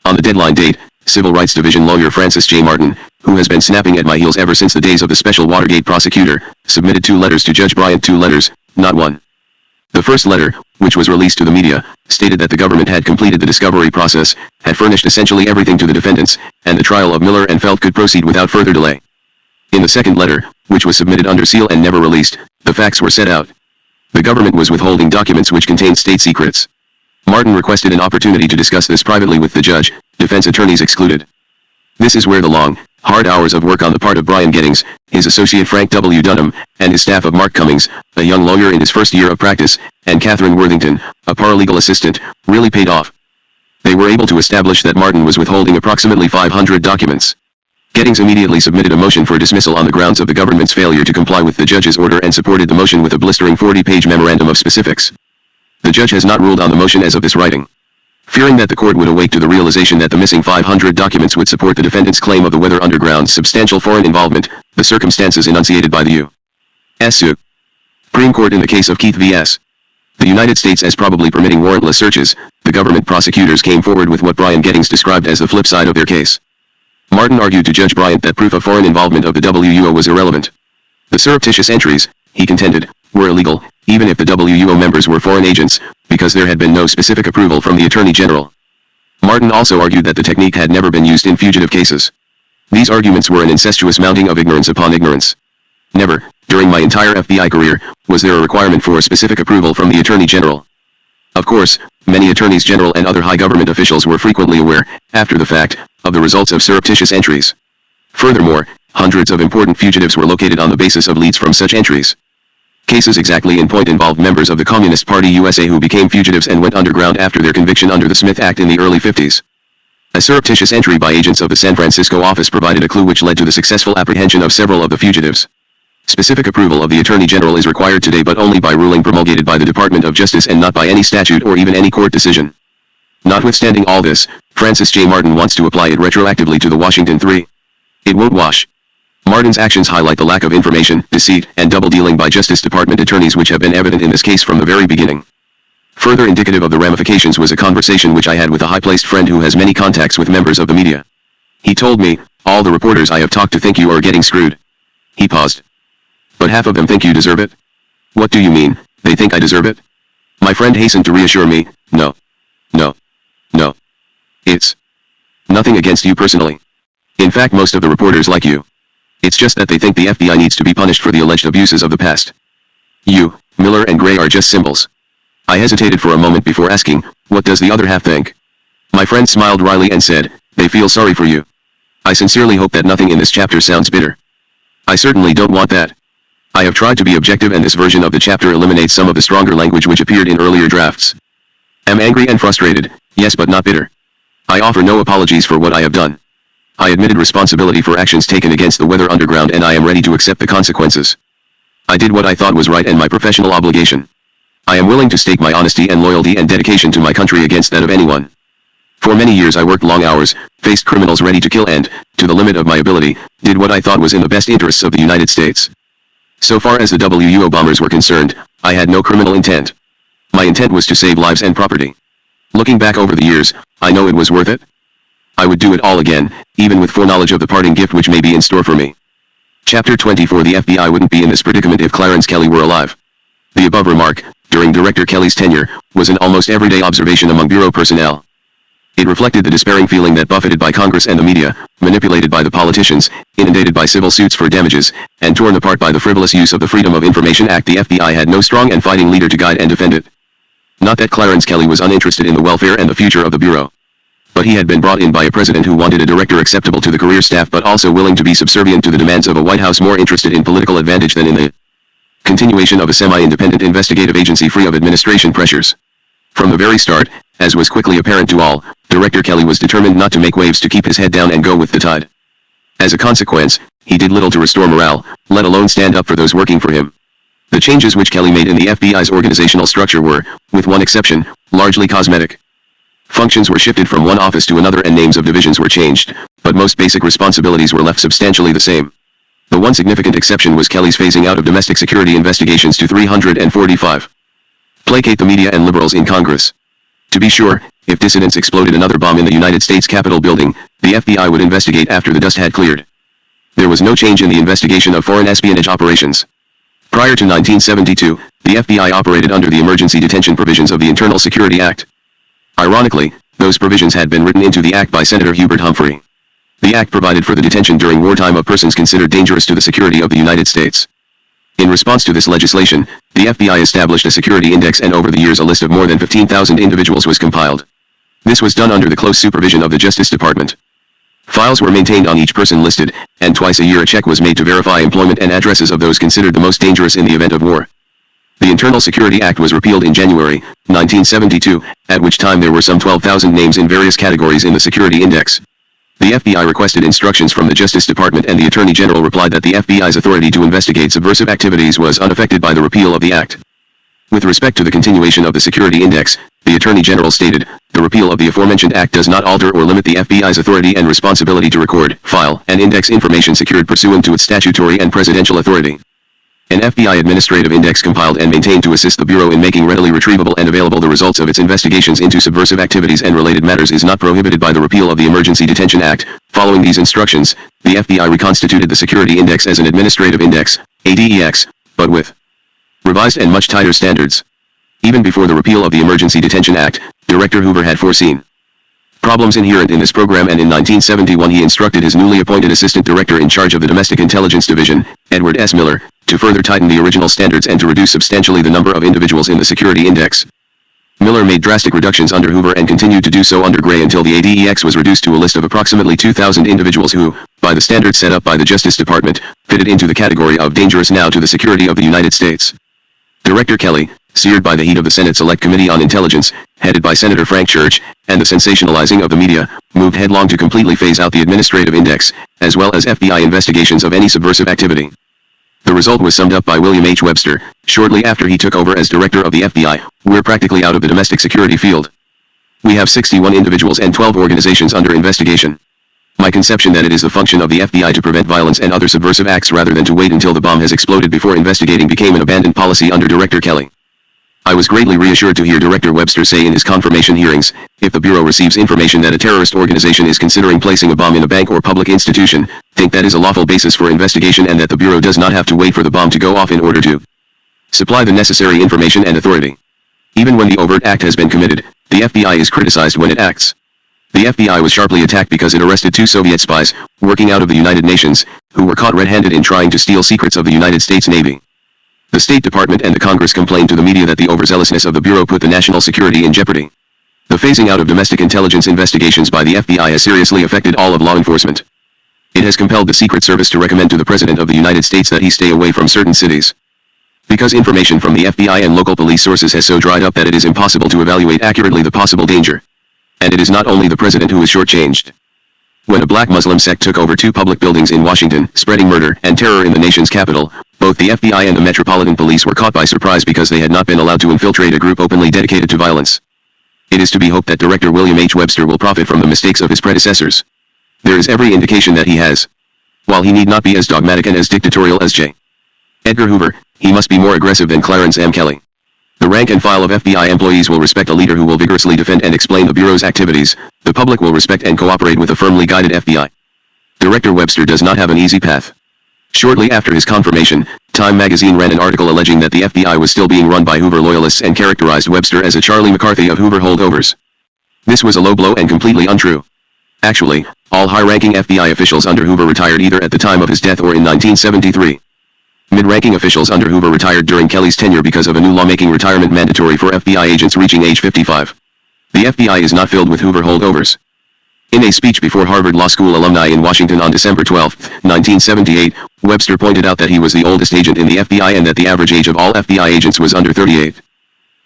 On the deadline date, Civil Rights Division lawyer Francis J. Martin, who has been snapping at my heels ever since the days of the special Watergate prosecutor, submitted 2 letters to Judge Bryant, 2 letters, not one. The first letter, which was released to the media, stated that the government had completed the discovery process, had furnished essentially everything to the defendants, and the trial of Miller and Felt could proceed without further delay. In the second letter, which was submitted under seal and never released, the facts were set out. The government was withholding documents which contained state secrets. Martin requested an opportunity to discuss this privately with the judge, defense attorneys excluded. This is where the long, hard hours of work on the part of Brian Gettings, his associate Frank W. Dunham, and his staff of Mark Cummings, a young lawyer in his first year of practice, and Catherine Worthington, a paralegal assistant, really paid off. They were able to establish that Martin was withholding approximately 500 documents. Gettings immediately submitted a motion for dismissal on the grounds of the government's failure to comply with the judge's order and supported the motion with a blistering 40-page memorandum of specifics. The judge has not ruled on the motion as of this writing. Fearing that the court would awake to the realization that the missing 500 documents would support the defendant's claim of the Weather Underground's substantial foreign involvement, the circumstances enunciated by the U.S. Supreme Court in the case of Keith v.S. the United States as probably permitting warrantless searches, the government prosecutors came forward with what Brian Gettings described as the flip side of their case. Martin argued to Judge Bryant that proof of foreign involvement of the WUO was irrelevant. The surreptitious entries, he contended, were illegal, even if the WUO members were foreign agents, because there had been no specific approval from the Attorney General. Martin also argued that the technique had never been used in fugitive cases. These arguments were an incestuous mounting of ignorance upon ignorance. Never, during my entire FBI career, was there a requirement for a specific approval from the Attorney General. Of course, many attorneys general and other high government officials were frequently aware, after the fact, of the results of surreptitious entries. Furthermore, hundreds of important fugitives were located on the basis of leads from such entries. Cases exactly in point involved members of the Communist Party USA who became fugitives and went underground after their conviction under the Smith Act in the early 50s. A surreptitious entry by agents of the San Francisco office provided a clue which led to the successful apprehension of several of the fugitives. Specific approval of the Attorney General is required today but only by ruling promulgated by the Department of Justice and not by any statute or even any court decision. Notwithstanding all this, Francis J. Martin wants to apply it retroactively to the Washington 3. It won't wash. Martin's actions highlight the lack of information, deceit, and double-dealing by Justice Department attorneys which have been evident in this case from the very beginning. Further indicative of the ramifications was a conversation which I had with a high-placed friend who has many contacts with members of the media. He told me, "All the reporters I have talked to think you are getting screwed." He paused. "But half of them think you deserve it?" "What do you mean, they think I deserve it?" My friend hastened to reassure me, "No. No. No. It's nothing against you personally. In fact, most of the reporters like you. It's just that they think the FBI needs to be punished for the alleged abuses of the past. You, Miller and Gray are just symbols." I hesitated for a moment before asking, "What does the other half think?" My friend smiled wryly and said, "They feel sorry for you." I sincerely hope that nothing in this chapter sounds bitter. I certainly don't want that. I have tried to be objective and this version of the chapter eliminates some of the stronger language which appeared in earlier drafts. Am angry and frustrated, yes, but not bitter. I offer no apologies for what I have done. I admitted responsibility for actions taken against the Weather Underground and I am ready to accept the consequences. I did what I thought was right and my professional obligation. I am willing to stake my honesty and loyalty and dedication to my country against that of anyone. For many years I worked long hours, faced criminals ready to kill and, to the limit of my ability, did what I thought was in the best interests of the United States. So far as the WUO bombers were concerned, I had no criminal intent. My intent was to save lives and property. Looking back over the years, I know it was worth it. I would do it all again, even with foreknowledge of the parting gift which may be in store for me. Chapter 24 The FBI wouldn't be in this predicament if Clarence Kelly were alive. The above remark, during Director Kelly's tenure, was an almost everyday observation among Bureau personnel. It reflected the despairing feeling that buffeted by Congress and the media, manipulated by the politicians, inundated by civil suits for damages, and torn apart by the frivolous use of the Freedom of Information Act, the FBI had no strong and fighting leader to guide and defend it. Not that Clarence Kelly was uninterested in the welfare and the future of the Bureau. But he had been brought in by a president who wanted a director acceptable to the career staff but also willing to be subservient to the demands of a White House more interested in political advantage than in the continuation of a semi-independent investigative agency free of administration pressures. From the very start, as was quickly apparent to all, Director Kelly was determined not to make waves, to keep his head down and go with the tide. As a consequence, he did little to restore morale, let alone stand up for those working for him. The changes which Kelly made in the FBI's organizational structure were, with one exception, largely cosmetic. Functions were shifted from one office to another and names of divisions were changed, but most basic responsibilities were left substantially the same. The one significant exception was Kelly's phasing out of domestic security investigations to 345. Placate the media and liberals in Congress. To be sure, if dissidents exploded another bomb in the United States Capitol building, the FBI would investigate after the dust had cleared. There was no change in the investigation of foreign espionage operations. Prior to 1972, the FBI operated under the emergency detention provisions of the Internal Security Act. Ironically, those provisions had been written into the act by Senator Hubert Humphrey. The act provided for the detention during wartime of persons considered dangerous to the security of the United States. In response to this legislation, the FBI established a security index, and over the years a list of more than 15,000 individuals was compiled. This was done under the close supervision of the Justice Department. Files were maintained on each person listed, and twice a year a check was made to verify employment and addresses of those considered the most dangerous in the event of war. The Internal Security Act was repealed in January 1972, at which time there were some 12,000 names in various categories in the security index. The FBI requested instructions from the Justice Department, and the Attorney General replied that the FBI's authority to investigate subversive activities was unaffected by the repeal of the act. With respect to the continuation of the security index, the Attorney General stated, "The repeal of the aforementioned act does not alter or limit the FBI's authority and responsibility to record, file, and index information secured pursuant to its statutory and presidential authority." An FBI administrative index compiled and maintained to assist the Bureau in making readily retrievable and available the results of its investigations into subversive activities and related matters is not prohibited by the repeal of the Emergency Detention Act. Following these instructions, the FBI reconstituted the Security Index as an administrative index, ADEX, but with revised and much tighter standards. Even before the repeal of the Emergency Detention Act, Director Hoover had foreseen problems inherent in this program, and in 1971 he instructed his newly appointed Assistant Director in charge of the Domestic Intelligence Division, Edward S. Miller, to further tighten the original standards and to reduce substantially the number of individuals in the Security Index. Miller made drastic reductions under Hoover and continued to do so under Gray until the ADEX was reduced to a list of approximately 2,000 individuals who, by the standards set up by the Justice Department, fitted into the category of dangerous now to the security of the United States. Director Kelly, seared by the heat of the Senate Select Committee on Intelligence, headed by Senator Frank Church, and the sensationalizing of the media, moved headlong to completely phase out the administrative index, as well as FBI investigations of any subversive activity. The result was summed up by William H. Webster, shortly after he took over as director of the FBI: "We're practically out of the domestic security field. We have 61 individuals and 12 organizations under investigation. My conception that it is the function of the FBI to prevent violence and other subversive acts rather than to wait until the bomb has exploded before investigating became an abandoned policy under Director Kelly." I was greatly reassured to hear Director Webster say in his confirmation hearings, "If the Bureau receives information that a terrorist organization is considering placing a bomb in a bank or public institution, think that is a lawful basis for investigation and that the Bureau does not have to wait for the bomb to go off in order to supply the necessary information and authority. Even when the overt act has been committed, the FBI is criticized when it acts." The FBI was sharply attacked because it arrested 2 Soviet spies, working out of the United Nations, who were caught red-handed in trying to steal secrets of the United States Navy. The State Department and the Congress complained to the media that the overzealousness of the Bureau put the national security in jeopardy. The phasing out of domestic intelligence investigations by the FBI has seriously affected all of law enforcement. It has compelled the Secret Service to recommend to the President of the United States that he stay away from certain cities. Because information from the FBI and local police sources has so dried up that it is impossible to evaluate accurately the possible danger. And it is not only the President who is shortchanged. When a black Muslim sect took over 2 public buildings in Washington, spreading murder and terror in the nation's capital, both the FBI and the Metropolitan Police were caught by surprise because they had not been allowed to infiltrate a group openly dedicated to violence. It is to be hoped that Director William H. Webster will profit from the mistakes of his predecessors. There is every indication that he has. While he need not be as dogmatic and as dictatorial as J. Edgar Hoover, he must be more aggressive than Clarence M. Kelly. The rank and file of FBI employees will respect a leader who will vigorously defend and explain the Bureau's activities. The public will respect and cooperate with a firmly guided FBI. Director Webster does not have an easy path. Shortly after his confirmation, Time magazine ran an article alleging that the FBI was still being run by Hoover loyalists and characterized Webster as a Charlie McCarthy of Hoover holdovers. This was a low blow and completely untrue. Actually, all high-ranking FBI officials under Hoover retired either at the time of his death or in 1973. Mid-ranking officials under Hoover retired during Kelly's tenure because of a new law making retirement mandatory for FBI agents reaching age 55. The FBI is not filled with Hoover holdovers. In a speech before Harvard Law School alumni in Washington on December 12, 1978, Webster pointed out that he was the oldest agent in the FBI and that the average age of all FBI agents was under 38.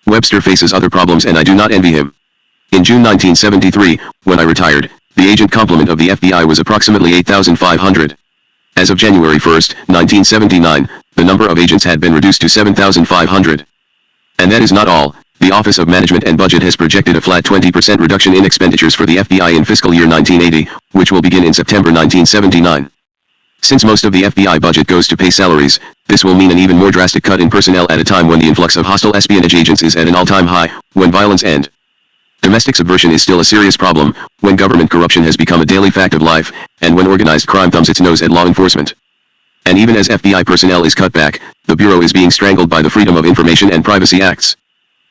Webster faces other problems and I do not envy him. In June 1973, when I retired, the agent complement of the FBI was approximately 8,500. As of January 1, 1979, the number of agents had been reduced to 7,500. And that is not all. The Office of Management and Budget has projected a flat 20% reduction in expenditures for the FBI in fiscal year 1980, which will begin in September 1979. Since most of the FBI budget goes to pay salaries, this will mean an even more drastic cut in personnel at a time when the influx of hostile espionage agents is at an all-time high, when violence and domestic subversion is still a serious problem, when government corruption has become a daily fact of life, and when organized crime thumbs its nose at law enforcement. And even as FBI personnel is cut back, The Bureau is being strangled by the Freedom of Information and Privacy Acts.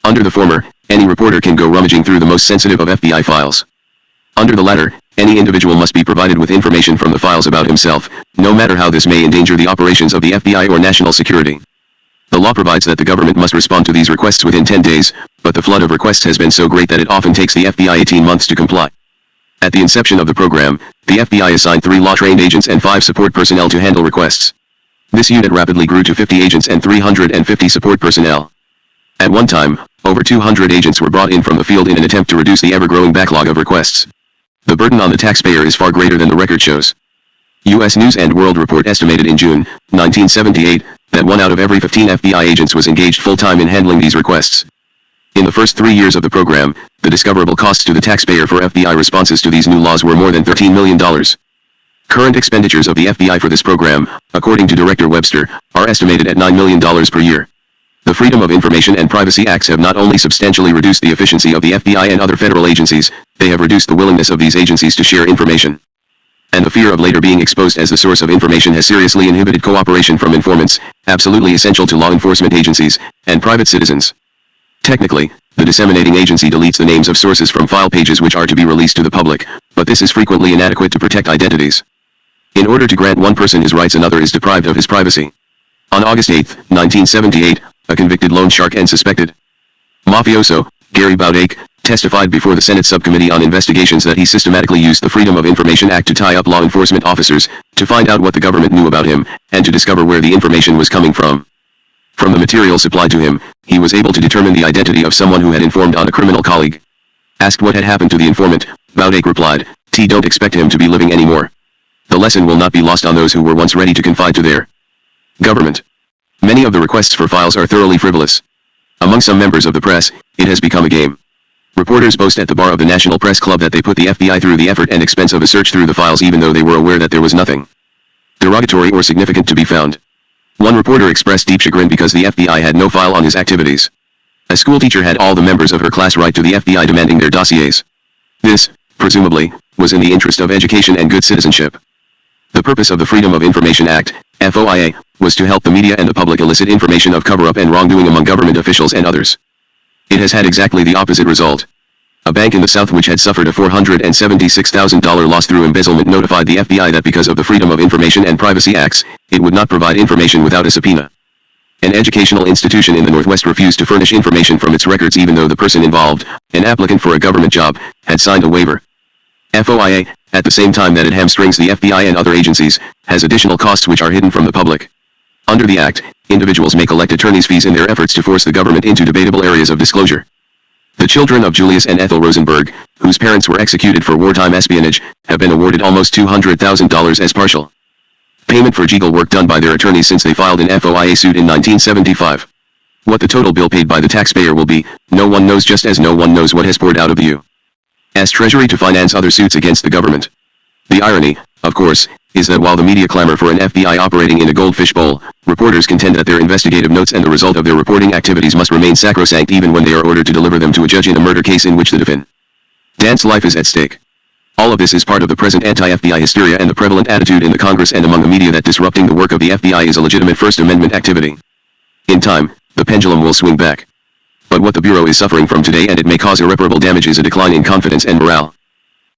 Under the former, any reporter can go rummaging through the most sensitive of FBI files. Under the latter, any individual must be provided with information from the files about himself, no matter how this may endanger the operations of the FBI or national security. The law provides that the government must respond to these requests within 10 days, but the flood of requests has been so great that it often takes the FBI 18 months to comply. At the inception of the program, the FBI assigned 3 law-trained agents and 5 support personnel to handle requests. This unit rapidly grew to 50 agents and 350 support personnel. At one time, over 200 agents were brought in from the field in an attempt to reduce the ever-growing backlog of requests. The burden on the taxpayer is far greater than the record shows. U.S. News & World Report estimated in June, 1978, that 1 out of every 15 FBI agents was engaged full-time in handling these requests. In the first 3 years of the program, the discoverable costs to the taxpayer for FBI responses to these new laws were more than $13 million. Current expenditures of the FBI for this program, according to Director Webster, are estimated at $9 million per year. The Freedom of Information and Privacy Acts have not only substantially reduced the efficiency of the FBI and other federal agencies, they have reduced the willingness of these agencies to share information. And the fear of later being exposed as the source of information has seriously inhibited cooperation from informants, absolutely essential to law enforcement agencies, and private citizens. Technically, the disseminating agency deletes the names of sources from file pages which are to be released to the public, but this is frequently inadequate to protect identities. In order to grant one person his rights, another is deprived of his privacy. On August 8, 1978, a convicted loan shark and suspected mafioso, Gary Boudake, testified before the Senate Subcommittee on Investigations that he systematically used the Freedom of Information Act to tie up law enforcement officers, to find out what the government knew about him, and to discover where the information was coming from. From the material supplied to him, he was able to determine the identity of someone who had informed on a criminal colleague. Asked what had happened to the informant, Boudake replied, "Don't expect him to be living anymore. The lesson will not be lost on those who were once ready to confide to their government." Many of the requests for files are thoroughly frivolous. Among some members of the press, it has become a game. Reporters boast at the bar of the National Press Club that they put the FBI through the effort and expense of a search through the files even though they were aware that there was nothing derogatory or significant to be found. One reporter expressed deep chagrin because the FBI had no file on his activities. A schoolteacher had all the members of her class write to the FBI demanding their dossiers. This, presumably, was in the interest of education and good citizenship. The purpose of the Freedom of Information Act, FOIA, was to help the media and the public elicit information of cover-up and wrongdoing among government officials and others. It has had exactly the opposite result. A bank in the South which had suffered a $476,000 loss through embezzlement notified the FBI that because of the Freedom of Information and Privacy Acts, it would not provide information without a subpoena. An educational institution in the Northwest refused to furnish information from its records even though the person involved, an applicant for a government job, had signed a waiver. FOIA, at the same time that it hamstrings the FBI and other agencies, has additional costs which are hidden from the public. Under the Act, individuals may collect attorney's fees in their efforts to force the government into debatable areas of disclosure. The children of Julius and Ethel Rosenberg, whose parents were executed for wartime espionage, have been awarded almost $200,000 as partial payment for legal work done by their attorneys since they filed an FOIA suit in 1975. What the total bill paid by the taxpayer will be, no one knows, just as no one knows what has poured out of the U.S. Treasury to finance other suits against the government. The irony, of course, is that while the media clamor for an FBI operating in a goldfish bowl, reporters contend that their investigative notes and the result of their reporting activities must remain sacrosanct even when they are ordered to deliver them to a judge in a murder case in which the defendant's life is at stake. All of this is part of the present anti-FBI hysteria and the prevalent attitude in the Congress and among the media that disrupting the work of the FBI is a legitimate First Amendment activity. In time, the pendulum will swing back. But what the Bureau is suffering from today, and it may cause irreparable damage, is a decline in confidence and morale.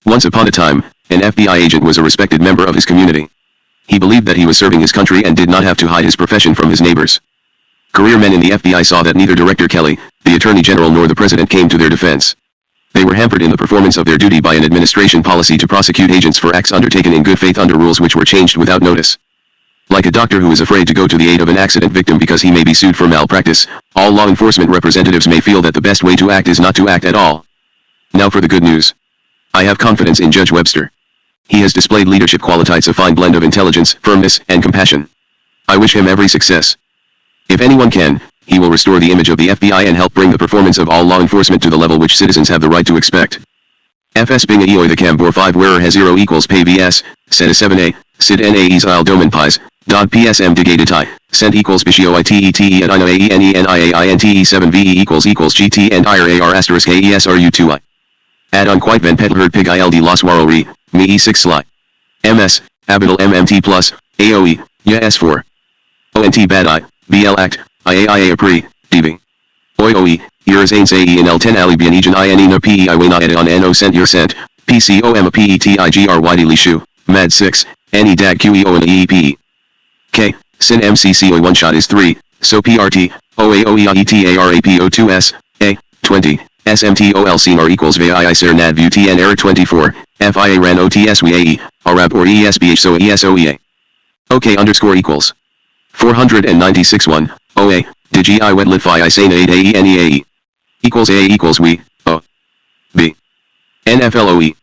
Once upon a time, an FBI agent was a respected member of his community. He believed that he was serving his country and did not have to hide his profession from his neighbors. Career men in the FBI saw that neither Director Kelly, the Attorney General, nor the President came to their defense. They were hampered in the performance of their duty by an administration policy to prosecute agents for acts undertaken in good faith under rules which were changed without notice. Like a doctor who is afraid to go to the aid of an accident victim because he may be sued for malpractice, all law enforcement representatives may feel that the best way to act is not to act at all. Now for the good news. I have confidence in Judge Webster. He has displayed leadership qualities, a fine blend of intelligence, firmness, and compassion. I wish him every success. If anyone can, he will restore the image of the FBI and help bring the performance of all law enforcement to the level which citizens have the right to expect. FS Binga Eoi the Cambor 5 wearer has 0 equals pay vs, set a 7a, sid na israel domen pies, dod psm digatitai, cent equals bishio itete at ina aeneniainte 7 ve equals gt and ir ar asterisk aesru 2i. Add on quite ven petlherd pig ild los warori, me e6 sly. ms, abidal mmt plus, aoe, ya s4. ONT bad I, BL Act, IAIA Apri, DB. Oi oi, Euros ain say in L10 ali bien ejan in no pei wena edit on no cent year cent, PCOM a PETIGR Lishu, MAD 6, any DAG QEO and EEP. K, sin MCCO 1 shot is 3, so PRT, OAOEIETARAPO2S, A, 20, SMTOL CMR equals VII SIR NAD View TN error 24, FIA RAN OTSWAE, ARAB or ESBH so ESOEA. OK underscore equals 496 1, OA, digi wetlit phi sane 8 AENEAE. Equals A equals we, O. B. NFLOE.